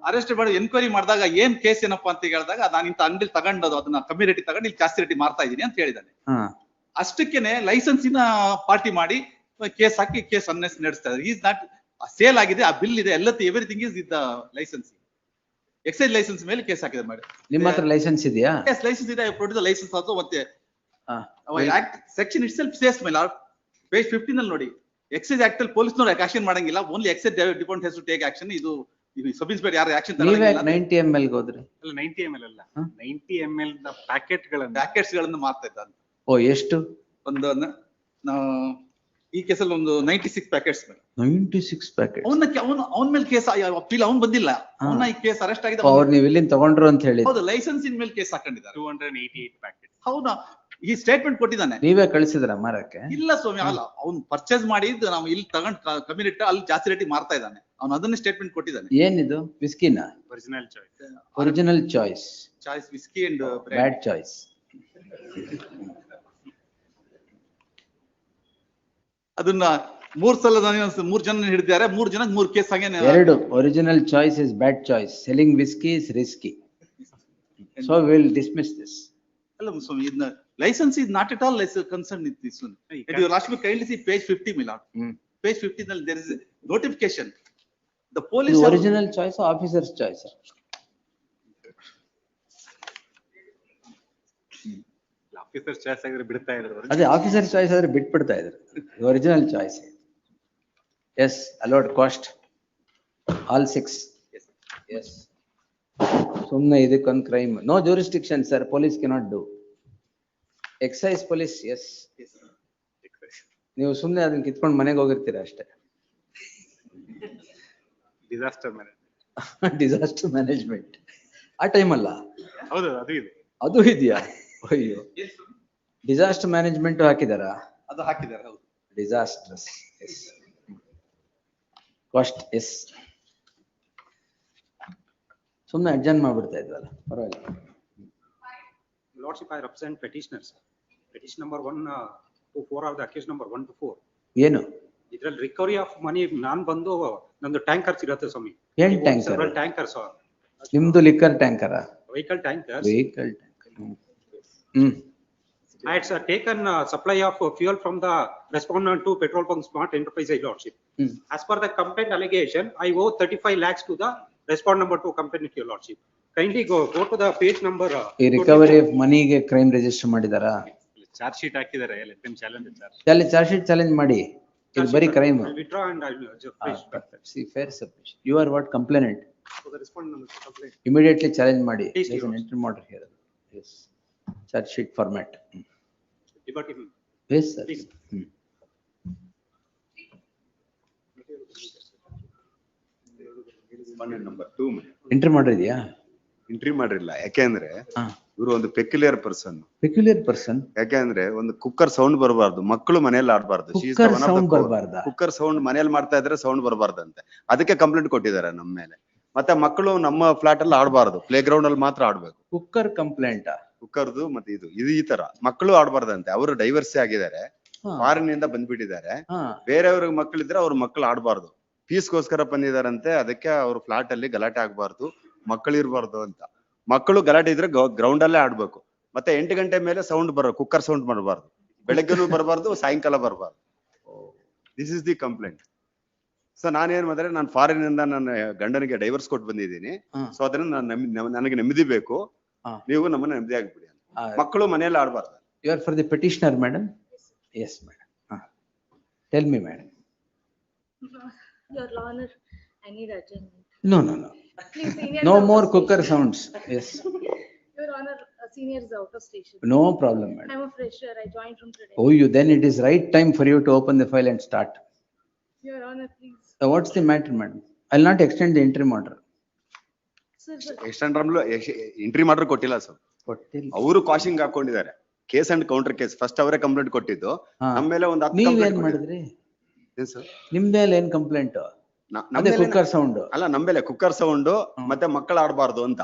Speaker 12: ಅರೆಸ್ಟ್ ಮಾಡಿ ಎನ್ಕ್ವೈರಿ ಮಾಡಿದಾಗ ಏನ್ ಕೇಸ್ ಏನಪ್ಪಾ ಅಂತ ಹೇಳಿದಾಗ ನಾನು ಇಂತ ಅಂಗಡಿ ತಗೊಂಡದು, ಅದನ್ನ ಕಮ್ಮಿ ರೇಟಿಗೆ ತಗೊಂಡು ಇಲ್ಲಿ ಜಾಸ್ತಿ ರೇಟಿಗೆ ಮಾರ್ತಾ ಇದೀನಿ ಅಂತ ಹೇಳಿದಾನೆ. ಅಷ್ಟಕ್ಕೇನೆ ಲೈಸೆನ್ಸಿನ ಪಾರ್ಟಿ ಮಾಡಿ ಕೇಸ್ ಹಾಕಿ ಕೇಸ್ ನಡೆಸ್ತಾ ಇದ್ದಾರೆ. ಈಸ್ ನಾಟ್ ಸೇಲ್ ಆಗಿದೆ, ಆ ಬಿಲ್ ಇದೆ, everything is with licence. Excise licence ಮೇಲೆ ಕೇಸ್ ಹಾಕಿದೆ ಮಾಡಿ.
Speaker 1: ನಿಮ್ಮ ಹತ್ರ ಲೈಸೆನ್ಸ್ ಇದೆಯಾ?
Speaker 12: ಎಸ್ ಲೈಸೆನ್ಸ್ ಇದೆ, ಪ್ರೊಡ್ಯೂಸ್ ಲೈಸೆನ್ಸ್ ಆಲ್ಸೋ. ಮತ್ತೆ act section itself says my lord, page 15 ಅಲ್ಲಿ ನೋಡಿ, ಎಕ್ಸೈಸ್ ಆಕ್ಟ್ ಅಲ್ಲಿ ಪೊಲೀಸ್ನವರು ಆಕ್ಷನ್ ಮಾಡಂಗಿಲ್ಲ, only excise department has to take action. ಇದು ಸಬ್ ಇನ್ಸ್ಪೆಕ್ಟರ್ ಯಾರು ಆಕ್ಷನ್ ತಗೊಳ್ಳಲ್ಲ.
Speaker 1: 90 ml ಹೋದ್ರೆ
Speaker 13: ಅಲ್ಲ 90 ml ಅಲ್ಲ, 90 ml ನ ಪ್ಯಾಕೆಟ್ಸ್
Speaker 12: ಗಳನ್ನ ಮಾರ್ತಾ ಇದ್ದ.
Speaker 1: ಓ ಎಷ್ಟು?
Speaker 12: ಒಂದು ಈ ಕೇಸಲ್ಲಿ ಒಂದು 96 ಪ್ಯಾಕೆಟ್ಸ್.
Speaker 1: 96 ಪ್ಯಾಕೆಟ್.
Speaker 12: ಅವನ ಮೇಲೆ ಕೇಸ್ ಅಪೀಲ್, ಅವ್ನು ಬಂದಿಲ್ಲ, ಅವನ ಈ ಕೇಸ್ ಅರೆಸ್ಟ್ ಆಗಿದೆ.
Speaker 1: ಅವ್ರು ನೀವು ಇಲ್ಲಿಂದ ತಗೊಂಡ್ರು ಅಂತ ಹೇಳಿ.
Speaker 12: ಹೌದು, ಲೈಸೆನ್ಸ್ ಇನ್ ಮೇಲೆ ಕೇಸ್ ಹಾಕೊಂಡಿದ್ದಾರೆ.
Speaker 13: 288 ಪ್ಯಾಕೆಟ್.
Speaker 12: ಹೌದಾ? ಈ ಸ್ಟೇಟ್ಮೆಂಟ್ ಕೊಟ್ಟಿದ್ದಾನೆ.
Speaker 1: ನೀವೇ ಕಳಿಸಿದ್ರ ಮಾರಕ್ಕೆ?
Speaker 12: ಇಲ್ಲ ಸ್ವಾಮಿ, ಅಲ್ಲ, ಅವ್ನು ಪರ್ಚೇಸ್ ಮಾಡಿದ್ದು ನಾವು ಇಲ್ಲಿ ತಗೊಂಡ್ ಕಮ್ಮಿ ರೇಟ್ ಅಲ್ಲಿ ಜಾಸ್ತಿ ರೇಟಿಗೆ ಮಾರ್ತಾ ಇದ್ದಾನೆ. ಅವ್ನು ಅದನ್ನೇ ಸ್ಟೇಟ್ಮೆಂಟ್ ಕೊಟ್ಟಿದ್ದಾನೆ.
Speaker 1: ಏನಿದು? ವಿಸ್ಕಿನ?
Speaker 13: Original choice.
Speaker 1: Original choice.
Speaker 12: Choice whisky and
Speaker 1: bad choice.
Speaker 12: ಅದನ್ನ 3 ಸಲ 3 ಜನ ಹಿಡಿದಿದ್ದಾರೆ, 3 ಜನಕ್ಕೆ 3 ಕೇಸ್ ಹಾಗೆ.
Speaker 1: ಎರಡು original choice is bad choice, selling whisky is risky. So will dismiss this.
Speaker 12: ಅಲ್ಲ ಸ್ವಾಮಿ, ಇದನ್ನ licence is not at all concern with this one. ಇದು last week kindly see page 50 milord. Page 15 ನಲ್ಲಿ there is notification. The police
Speaker 1: original choice, officers choice.
Speaker 13: Officer choice ಆಗಿದ್ರೆ ಬಿಡ್ತಾ ಇದ್ರು.
Speaker 1: ಅದೇ officer choice ಆದ್ರೆ ಬಿಟ್ಬಿಡ್ತಾ ಇದ್ರು. Original choice. Yes, allowed cost all 6. Yes, ಸುಮ್ನೆ ಇದಕ್ಕೊಂದು crime. No jurisdiction sir, police cannot do. Excise police, yes. ನೀವು ಸುಮ್ನೆ ಅದನ್ನ ಕಿತ್ಕೊಂಡು ಮನೆಗೆ ಹೋಗಿರ್ತೀರಾ ಅಷ್ಟೇ.
Speaker 13: ಡಿಸಾಸ್ಟರ್
Speaker 1: ಮ್ಯಾನೇಜ್ಮೆಂಟ್ ಆ ಟೈಮ್ ಅಲ್ಲ.
Speaker 13: ಹೌದು, ಅದು ಇದೆ.
Speaker 1: ಅದು ಇದೆಯಾ? ಅಯ್ಯೋ, ಡಿಸಾಸ್ಟರ್ ಮ್ಯಾನೇಜ್ಮೆಂಟ್ ಹಾಕಿದಾರ?
Speaker 12: ಅದು ಹಾಕಿದ್ದಾರೆ. ಹೌದು,
Speaker 1: ಡಿಸಾಸ್ಟರ್ಸ್. Yes, cost. ಎಸ್, ಸುಮ್ಮನೆ ಅಡ್ಜನ್ ಮಾಡ್ಬಿಡ್ತಾ ಇದ್ವಲ್ಲ, ಪರವಾಗಿಲ್ಲ.
Speaker 15: Lordship, I represent petitioners. Petition number 1 to 4 of the accused number 1 to 4.
Speaker 1: ಏನು
Speaker 15: ಇದ್ರಲ್ಲಿ ರಿಕವರಿ ಆಫ್ ಮನಿ ನಾನ್ ಬಂದು ನಂದು ಟ್ಯಾಂಕರ್ಸ್ ಇರುತ್ತೆ ಸ್ವಾಮಿ.
Speaker 1: ಏನ್ ಟ್ಯಾಂಕರ್?
Speaker 15: ಟ್ಯಾಂಕರ್ಸ್.
Speaker 1: ನಿಮ್ದು ಲಿಕ್ಕರ್ ಟ್ಯಾಂಕರ?
Speaker 15: Vehicle tankers.
Speaker 1: Vehicle tanker.
Speaker 15: I had taken supply of fuel from the respondent to Petrol Pump Smart Enterprise, Lordship. As per the complaint allegation, I owe 35 lakhs to the respondent number 2 company, Your Lordship. Kindly go to the page number.
Speaker 1: ಈ recovery of ಮನಿಗೆ crime register ಮಾಡಿದಾರಾ?
Speaker 13: Charge sheet ಹಾಕಿದ್ದಾರೆ. Let them challenge charge.
Speaker 1: Charge sheet challenge ಮಾಡಿ. ಇದು ಬರೀ crime.
Speaker 15: I withdraw and I will just
Speaker 1: see fair submission. You are what? Complainant.
Speaker 15: So the respondent number complaint.
Speaker 1: Immediately challenge ಮಾಡಿ.
Speaker 15: Please,
Speaker 1: There is an entry order here. Yes. Charge sheet format.
Speaker 15: Liberty.
Speaker 1: Yes, sir.
Speaker 18: Respondent number 2.
Speaker 1: Entry ಮಾಡಿದ್ಯಾ?
Speaker 18: Entry ಮಾಡಿರಲಿಲ್ಲ, ಯಾಕೆಂದ್ರೆ ಇವರು ಒಂದು peculiar person.
Speaker 1: Peculiar person
Speaker 18: ಯಾಕೆಂದ್ರೆ ಒಂದು cooker sound ಬರಬಾರ್ದು, ಮಕ್ಕಳು ಮನೆಯಲ್ಲಿ ಆಡ್ಬಾರ್ದು.
Speaker 1: ಕುಕ್ಕರ್ ಸೌಂಡ್ ಬರಬಾರ್ದ?
Speaker 18: ಕುಕ್ಕರ್ ಸೌಂಡ್ ಮನೆಯಲ್ಲಿ ಮಾಡ್ತಾ ಇದ್ರೆ ಸೌಂಡ್ ಬರಬಾರ್ದಂತೆ, ಅದಕ್ಕೆ ಕಂಪ್ಲೇಂಟ್ ಕೊಟ್ಟಿದ್ದಾರೆ ನಮ್ಮ ಮೇಲೆ. ಮತ್ತೆ ಮಕ್ಕಳು ನಮ್ಮ ಫ್ಲಾಟ್ ಅಲ್ಲಿ ಆಡ್ಬಾರ್ದು, ಪ್ಲೇ ಗ್ರೌಂಡ್ ಅಲ್ಲಿ ಮಾತ್ರ ಆಡ್ಬೇಕು.
Speaker 1: ಕುಕ್ಕರ್ ಕಂಪ್ಲೇಂಟ್
Speaker 18: ಕುಕ್ಕರ್ದು ಮತ್ತೆ ಇದು ಈ ತರ ಮಕ್ಕಳು ಆಡ್ಬಾರ್ದಂತೆ. ಅವರು ಡೈವರ್ಸಿ ಆಗಿದ್ದಾರೆ, ಫಾರಿನ್ ಇಂದ ಬಂದ್ಬಿಟ್ಟಿದ್ದಾರೆ. ಬೇರೆಯವ್ರ ಮಕ್ಕಳಿದ್ರೆ ಅವ್ರ ಮಕ್ಕಳು ಆಡ್ಬಾರ್ದು, ಫೀಸ್ಗೋಸ್ಕರ ಬಂದಿದಾರಂತೆ. ಅದಕ್ಕೆ ಅವ್ರ ಫ್ಲಾಟ್ ಅಲ್ಲಿ ಗಲಾಟೆ ಆಗ್ಬಾರ್ದು, ಮಕ್ಕಳು ಇರ್ಬಾರ್ದು ಅಂತ. ಮಕ್ಕಳು ಗಲಾಟೆ ಇದ್ರೆ ಗ್ರೌಂಡ್ ಅಲ್ಲೇ ಆಡ್ಬೇಕು. ಮತ್ತೆ 8 ಗಂಟೆ ಮೇಲೆ ಸೌಂಡ್ ಕುಕ್ಕರ್ ಸೌಂಡ್ ಬರಬಾರ್ದು, ಬೆಳಗ್ಗೆನೂ ಬರಬಾರ್ದು, ಸಾಯಂಕಾಲ ಬರಬಾರ್ದು. This is the complaint. So ನಾನೇನ್ ಮಾಡಿದ್ರೆ, ನಾನು ಫಾರಿನ್ ಇಂದ ನನ್ನ ಗಂಡನಿಗೆ ಡೈವರ್ಸ್ ಕೊಟ್ಟು ಬಂದಿದ್ದೀನಿ. ಸೊ ಅದರಿಂದ ನನಗೆ ನೆಮ್ಮದಿ ಬೇಕು, ನೀವು ನಮ್ಮನ್ನ ನೆಮ್ಮದಿ ಆಗ್ಬಿಡಿ. ಮಕ್ಕಳು ಮನೆಯಲ್ಲಿ ಆಡ್ಬಾರ್ದು.
Speaker 1: You are for the petitioner madam? Yes madam. Tell me madam.
Speaker 4: Your Honor, I need adjournment.
Speaker 1: No.
Speaker 4: Please, senior
Speaker 1: No
Speaker 4: is
Speaker 1: more
Speaker 4: out of
Speaker 1: cooker
Speaker 4: station.
Speaker 1: sounds. Yes.
Speaker 4: Your Honor, a senior is out of station.
Speaker 1: No problem, madam.
Speaker 4: I'm a fresher. I joined from today.
Speaker 1: Oh, then it is right time for you to open the file and start.
Speaker 4: Your Honor, please.
Speaker 1: So what's the matter, madam? I'll not extend the interim order.
Speaker 4: Sir,
Speaker 18: entry ಮಾಡ್ರು ಕೊಟ್ಟಿಲ್ಲ sir. ಅವರು ಕಾಶಿಂಗ್ ಹಾಕೊಂಡಿದ್ದಾರೆ. Case and counter case first ಅವರೇ complaint ಕೊಟ್ಟಿದ್ದು. ನಮ್ಮ ಮೇಲೆ ಒಂದು 10
Speaker 1: ನೀವೇನ್ ಮಾಡಿದ್ರಿ?
Speaker 18: ಏನ್ ಸರ್?
Speaker 1: ನಿಮ್ ಮೇಲೆ ಏನ್ ಕಂಪ್ಲೇಂಟ್? ಅದೇ ಕುಕ್ಕರ್ ಸೌಂಡ್
Speaker 18: ಅಲ್ಲ, ನಮ್ಮ ಮೇಲೆ ಕುಕ್ಕರ್ ಸೌಂಡ್ ಮತ್ತೆ ಮಕ್ಕಳು ಆಡಬಾರ್ದು ಅಂತ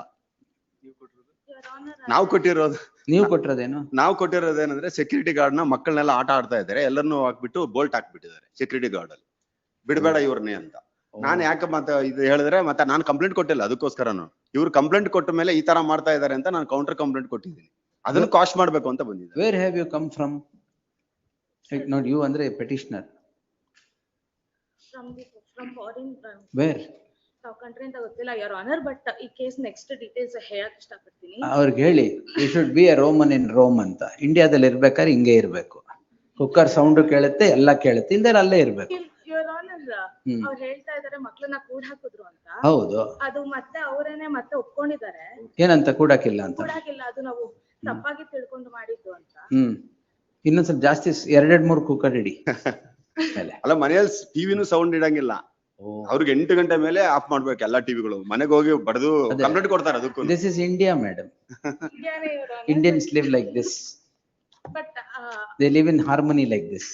Speaker 18: ನಾವು ಕೊಟ್ಟಿರೋದು.
Speaker 1: ನೀವು ಕೊಟ್ಟಿರೋದೇನು?
Speaker 18: ನಾವು ಕೊಟ್ಟಿರೋದೇನಂದ್ರೆ ಸೆಕ್ಯೂರಿಟಿ ಗಾರ್ಡ್ ನ ಮಕ್ಕಳನ್ನೆಲ್ಲ ಆಟ ಆಡ್ತಾ ಇದ್ದಾರೆ, ಎಲ್ಲರನ್ನೂ ಹಾಕ್ಬಿಟ್ಟು ಬೋಲ್ಟ್ ಹಾಕ್ಬಿಟ್ಟಿದ್ದಾರೆ ಸೆಕ್ಯೂರಿಟಿ ಗಾರ್ಡ್ ಅಲ್ಲಿ, ಬಿಡಬೇಡ ಇವ್ರನ್ನೇ ಅಂತ. ನಾನು ಯಾಕೆ ಮತ್ತೆ ಇದು ಹೇಳಿದ್ರೆ, ಮತ್ತೆ ನಾನು ಕಂಪ್ಲೇಂಟ್ ಕೊಟ್ಟಿಲ್ಲ, ಅದಕ್ಕೋಸ್ಕರನು ಇವ್ರು ಕಂಪ್ಲೇಂಟ್ ಕೊಟ್ಟ ಮೇಲೆ ಈ ತರ ಮಾಡ್ತಾ ಇದಾರೆ ಅಂತ ನಾನು ಕೌಂಟರ್ ಕಂಪ್ಲೇಂಟ್ ಕೊಟ್ಟಿದ್ದೀನಿ. ಅದನ್ನು ಕಾಶ್ ಮಾಡ್ಬೇಕು ಅಂತ ಬಂದಿದ್ದೆ.
Speaker 1: Where have you come from? ನೋಡಿ, ಯು ಅಂದ್ರೆ ಪೆಟಿಷನರ್.
Speaker 4: from foreign.
Speaker 1: Where?
Speaker 4: ನಾವು ಕಂಟ್ರಿ ಅಂತ ಗೊತ್ತಿಲ್ಲ Your Honor, ಬಟ್ ಈ ಕೇಸ್ ನೆಕ್ಸ್ಟ್ ಡೀಟೇಲ್ಸ್ ಹೇಳಕ್ ಇಷ್ಟಪಡ್ತೀನಿ.
Speaker 1: ಅವ್ರಿಗೆ ಹೇಳಿ, you should be a Roman in Rome ಅಂತ. ಇಂಡಿಯಾದಲ್ಲಿ ಇರ್ಬೇಕಾದ್ರೆ ಹಿಂಗೆ ಇರ್ಬೇಕು. ಕುಕ್ಕರ್ ಸೌಂಡ್ ಕೇಳುತ್ತೆ, ಎಲ್ಲ ಕೇಳುತ್ತೆ, ಇಲ್ದೇ ಅಲ್ಲೇ ಇರ್ಬೇಕು.
Speaker 4: Your Honor, ಅವ್ರು ಹೇಳ್ತಾ ಇದಾರೆ ಮಕ್ಕಳನ್ನ ಕೂಡ ಹಾಕಿದ್ರು ಅಂತ.
Speaker 1: ಹೌದು.
Speaker 4: ಅದು ಮತ್ತೆ ಅವರೇನೆ ಮತ್ತೆ ಒಪ್ಕೊಂಡಿದ್ದಾರೆ.
Speaker 1: ಏನಂತ ಕೂಡಾಕಿಲ್ಲ ಅಂತ?
Speaker 4: ಕೂಡಾಕಿಲ್ಲ, ಅದು ನಾವು ತಪ್ಪಾಗಿ ತಿಳ್ಕೊಂಡು ಮಾಡಿದ್ದು ಅಂತ.
Speaker 1: ಇನ್ನೊಂದ್ ಸ್ವಲ್ಪ ಜಾಸ್ತಿ 2-3 ಕುಕ್ಕರ್ ಇಡಿ.
Speaker 18: ಅಲ್ಲ, ಮನೆಯಲ್ಲಿ ಟಿವಿನೂ ಸೌಂಡ್ ಇಡಂಗಿಲ್ಲ. ಅವ್ರಿಗೆ 8 ಗಂಟೆ ಮೇಲೆ ಆಫ್ ಮಾಡ್ಬೇಕು ಎಲ್ಲಾ ಟಿವಿಗಳು. ಮನೆಗೆ ಹೋಗಿ ಬಡದು ಕಂಪ್ಲೇಂಟ್ ಕೊಡ್ತಾರೆ ಅದಕ್ಕೂ.
Speaker 1: This is India madam. Indians live like this.
Speaker 4: But
Speaker 1: they live in harmony like this.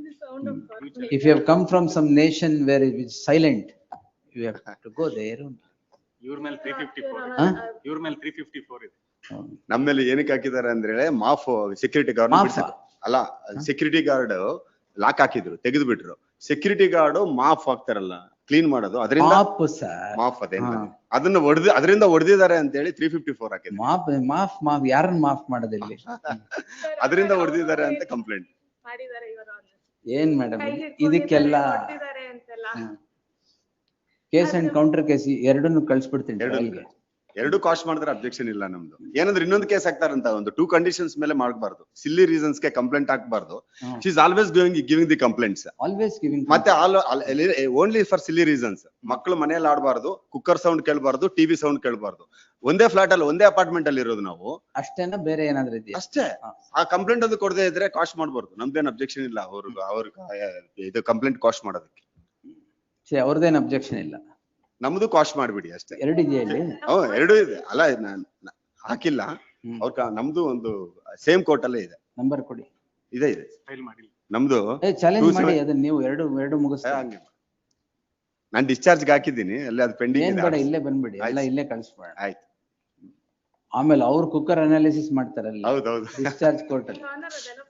Speaker 4: the sound of God.
Speaker 1: If you have come from some nation where it is silent, you have to go there.
Speaker 13: ಇವ್ರ ಮೇಲೆ 354 ಇವ್ರ ಮೇಲೆ 354 ಇದೆ.
Speaker 18: ನಮ್ಮಲ್ಲಿ ಏನಕ್ಕೆ ಹಾಕಿದ್ದಾರೆ ಅಂದ್ರೆ, ಮಾಫ್ security guard ಅಲ್ಲ, ಸೆಕ್ಯೂರಿಟಿ ಗಾರ್ಡ್ ಲಾಕ್ ಹಾಕಿದ್ರು, ತೆಗೆದು ಬಿಟ್ರು. ಸೆಕ್ಯೂರಿಟಿ ಗಾರ್ಡ್ ಮಾಫ್ ಹಾಕ್ತಾರಲ್ಲ, ಕ್ಲೀನ್ ಮಾಡೋದು, ಅದರಿಂದ ಮಾಫ್ ಅದನ್ನ ಅದರಿಂದ ಹೊಡೆದಿದ್ದಾರೆ ಅಂತ ಹೇಳಿ 354 ಹಾಕಿದ್ರು.
Speaker 1: ಮಾಫ್ ಯಾರನ್ನ ಮಾಫ್ ಮಾಡೋದಿಲ್ಲಿ?
Speaker 18: ಅದರಿಂದ ಹೊಡೆದಿದ್ದಾರೆ ಅಂತ ಕಂಪ್ಲೇಂಟ್
Speaker 4: ಮಾಡಿದ್ದಾರೆ Your Honor.
Speaker 1: ಏನ್ ಮೇಡಮ್ ಇದಕ್ಕೆಲ್ಲ? ಕೇಸ್ ಅಂಡ್ ಕೌಂಟರ್ ಕೇಸ್ ಎರಡನ್ನು ಕಳ್ಸ್ಬಿಡ್ತೀನಿ.
Speaker 18: ಎರಡು ಕಾಸ್ಟ್ ಮಾಡಿದ್ರೆ ಅಬ್ಜೆಕ್ಷನ್ ಇಲ್ಲ ನಮ್ದು. ಏನಂದ್ರೆ ಇನ್ನೊಂದು ಕೇಸ್ ಹಾಕ್ತಾರಂತ, ಒಂದು 2 ಕಂಡೀಷನ್ಸ್ ಮೇಲೆ ಮಾಡಬಾರ್ದು. ಸಿಲ್ಲಿ ರೀಸನ್ಸ್ ಗೆ ಕಂಪ್ಲೇಂಟ್ ಹಾಕಬಾರ್ದು. She is always giving the complaints.
Speaker 1: Always giving.
Speaker 18: ಮತ್ತೆ ಓನ್ಲಿ ಫಾರ್ ಸಿಲ್ಲಿ ರೀಸನ್ಸ್. ಮಕ್ಕಳು ಮನೆಯಲ್ಲಿ ಆಡಬಾರ್ದು, ಕುಕ್ಕರ್ ಸೌಂಡ್ ಕೇಳಬಾರ್ದು, ಟಿವಿ ಸೌಂಡ್ ಕೇಳಬಾರ್ದು. ಒಂದೇ ಫ್ಲಾಟ್ ಅಲ್ಲಿ, ಒಂದೇ ಅಪಾರ್ಟ್ಮೆಂಟ್ ಅಲ್ಲಿ ಇರೋದು ನಾವು.
Speaker 1: ಅಷ್ಟೇನಾ, ಬೇರೆ ಏನಾದ್ರೂ ಇದೆಯಾ?
Speaker 18: ಅಷ್ಟೇ. ಆ ಕಂಪ್ಲೇಂಟ್ ಅದು ಕೊಡದೇ ಇದ್ರೆ ಕಾಸ್ಟ್ ಮಾಡಬಾರ್ದು. ನಮ್ದೇನ್ ಅಬ್ಜೆಕ್ಷನ್ ಇಲ್ಲ ಇದು ಕಂಪ್ಲೇಂಟ್ ಕಾಸ್ಟ್ ಮಾಡೋದಕ್ಕೆ.
Speaker 1: ಅವ್ರದ್ದೇನು ಅಬ್ಜೆಕ್ಷನ್ ಇಲ್ಲ,
Speaker 18: ನಮ್ದು ಕಾಸ್ಟ್ ಮಾಡ್ಬಿಡಿ ಅಷ್ಟೇ.
Speaker 1: 2 ಇದೆಯಾ ಇಲ್ಲಿ?
Speaker 18: 2 ಇದೆ. ಅಲ್ಲ, ಹಾಕಿಲ್ಲ ಅವ್ರ. ನಮ್ದು ಒಂದು ಸೇಮ್ ಕೋರ್ಟ್ ಅಲ್ಲೇ ಇದೆ.
Speaker 1: ನಂಬರ್ ಕೊಡಿ.
Speaker 18: ಇದೆ ನಮ್ದು.
Speaker 1: ಚಾಲೆಂಜ್ ಮಾಡಿ ಅದನ್ನ ನೀವು ಎರಡು ಮುಗಿಸ್ತೀವಿ.
Speaker 18: ನಾನ್ ಡಿಸ್ಚಾರ್ಜ್ ಹಾಕಿದ್ದೀನಿ, ಅಲ್ಲಿ ಅದು ಪೆಂಡಿಂಗ್ ಇದೆ.
Speaker 1: ಬೇಡ, ಇಲ್ಲೇ ಬಂದ್ಬಿಡಿ, ಎಲ್ಲ ಇಲ್ಲೇ ಕಳಿಸ್ಬೇಡ.
Speaker 18: ಆಯ್ತು.
Speaker 1: ಆಮೇಲೆ ಅವ್ರು ಕುಕ್ಕರ್ ಅನಾಲಿಸಿಸ್ ಮಾಡ್ತಾರಲ್ಲ.
Speaker 18: ಹೌದೌದು.
Speaker 1: ಡಿಸ್ಚಾರ್ಜ್ ಕೋರ್ಟ್ ಅಲ್ಲಿ.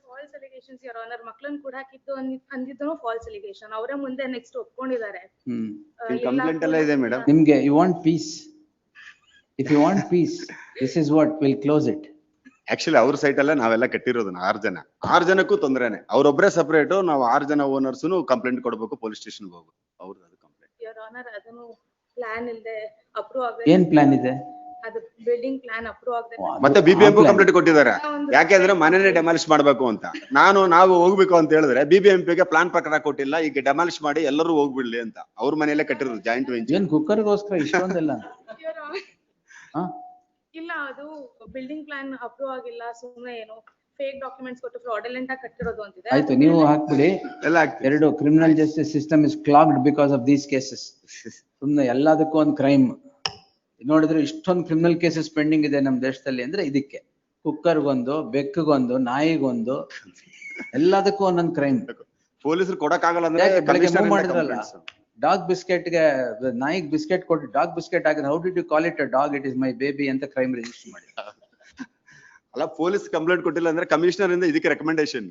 Speaker 4: False allegations Your Honor. ಮಕ್ಕಳನ್ನ ಕೂಡ ಹಾಕಿದ್ದು ಅಂದಿದ್ದು ಫಾಲ್ಸ್ ಅಲಿಗೇಷನ್. ಅವರೇ ಮುಂದೆ ನೆಕ್ಸ್ಟ್ ಒಪ್ಕೊಂಡಿದ್ದಾರೆ.
Speaker 18: ಕಂಪ್ಲೇಂಟ್ ಎಲ್ಲ ಇದೆ ಮೇಡಮ್.
Speaker 1: ನಿಮ್ಗೆ you want peace. If you want peace, this is what will close it.
Speaker 18: Actually ಅವ್ರ ಸೈಟ್ ಅಲ್ಲೇ ನಾವೆಲ್ಲ ಕಟ್ಟಿರೋದು 6 ಜನ. 6 ಜನಕ್ಕೂ ತೊಂದ್ರೆನೆ. ಅವ್ರೊಬ್ರೆ ಸಪರೇಟ್, ನಾವು 6 ಜನ ಓನರ್ಸ್ನು ಕಂಪ್ಲೇಂಟ್ ಕೊಡ್ಬೇಕು, ಪೊಲೀಸ್ ಸ್ಟೇಷನ್ ಹೋಗ್ಬೇಕು. ಅವ್ರದ್ದು ಅದು ಕಂಪ್ಲೇಂಟ್.
Speaker 4: Your Honor, ಅದನ್ನು ಪ್ಲಾನ್ ಇಲ್ಲದೆ ಅಪ್ರೂವ್ ಆಗದೆ.
Speaker 1: ಏನ್ ಪ್ಲಾನ್ ಇದೆ?
Speaker 4: ಅದು ಬಿಲ್ಡಿಂಗ್ ಪ್ಲಾನ್ ಅಪ್ರೂವ್ ಆಗದೆ.
Speaker 18: ಮತ್ತೆ BBMP ಕಂಪ್ಲೇಂಟ್ ಕೊಟ್ಟಿದ್ದಾರೆ. ಯಾಕೆಂದ್ರೆ ಮನೆನೇ ಡೆಮಾಲಿಷ್ ಮಾಡ್ಬೇಕು ಅಂತ. ನಾವು ಹೋಗ್ಬೇಕು ಅಂತ ಹೇಳಿದ್ರೆ BBMP ಗೆ ಪ್ಲಾನ್ ಪ್ರಕಾರ ಕೊಟ್ಟಿಲ್ಲ, ಈಗ ಡೆಮಾಲಿಷ್ ಮಾಡಿ ಎಲ್ಲರೂ ಹೋಗ್ಬಿಡ್ಲಿ ಅಂತ. ಅವ್ರ ಮನೆಯಲ್ಲೇ ಕಟ್ಟಿರೋದು ಜಾಯಿಂಟ್ ವೆಂಚರ್.
Speaker 1: ಏನ್ ಕುಕ್ಕರ್ಗೋಸ್ಕರ ಇಷ್ಟೊಂದೆಲ್ಲ?
Speaker 4: ಇಲ್ಲ, ಅದು ಬಿಲ್ಡಿಂಗ್ ಪ್ಲಾನ್ ಅಪ್ರೂವ್ ಆಗಿಲ್ಲ, ಸುಮ್ಮನೆ ಏನೋ ಫೇಕ್ ಡಾಕ್ಯುಮೆಂಟ್ಸ್ ಕೊಟ್ಟು ಫ್ರಾಡುಲೆಂಟ್ ಆಗಿ ಕಟ್ಟಿರೋದು ಅಂತಿದೆ.
Speaker 1: ಆಯ್ತು, ನೀವು ಹಾಕ್ಬಿಡಿ. 2 criminal justice system is ಕ್ಲಾಗ್ಡ್ because of these cases. ಸುಮ್ಮನೆ ಎಲ್ಲದಕ್ಕೂ ಒಂದು ಕ್ರೈಮ್. ನೋಡಿದ್ರೆ ಇಷ್ಟೊಂದು ಕ್ರಿಮಿನಲ್ ಕೇಸಸ್ ಪೆಂಡಿಂಗ್ ಇದೆ ನಮ್ಮ ದೇಶದಲ್ಲಿ ಅಂದ್ರೆ ಇದಕ್ಕೆ ಕುಕ್ಕರ್ಗೊಂದು, ಬೆಕ್ಕಗೊಂದು, ನಾಯಿಗೊಂದು, ಎಲ್ಲದಕ್ಕೂ ಒಂದೊಂದು ಕ್ರೈಮ್.
Speaker 18: ಪೊಲೀಸರು ಕೊಡಕ್ಕಾಗಲ್ಲ ಅಂದ್ರೆ
Speaker 1: ಬೆಳಗ್ಗೆ
Speaker 18: commissioner
Speaker 1: ಮೂವ್
Speaker 18: ಇಂದ
Speaker 1: ಮಾಡಿದ್ರಲ್ಲ,
Speaker 18: complaints.
Speaker 1: ಡಾಗ್ ಬಿಸ್ಕೆಟ್ಗೆ ನಾಯಿಗ್ ಬಿಸ್ಕೆಟ್ ಕೊಟ್ಟು ಡಾಗ್ ಬಿಸ್ಕೆಟ್ ಆಗಿದೆ, how did you call it a dog, it is my baby ಅಂತ ಕ್ರೈಮ್ ರಿಜಿಸ್ಟರ್ ಮಾಡಿ.
Speaker 18: ಅಲ್ಲ ಪೊಲೀಸ್ ಕಂಪ್ಲೇಂಟ್ ಕೊಟ್ಟಿಲ್ಲ ಅಂದ್ರೆ ಕಮಿಷನರ್ ಇಂದ ಇದಕ್ಕೆ ರೆಕಮೆಂಡೇಶನ್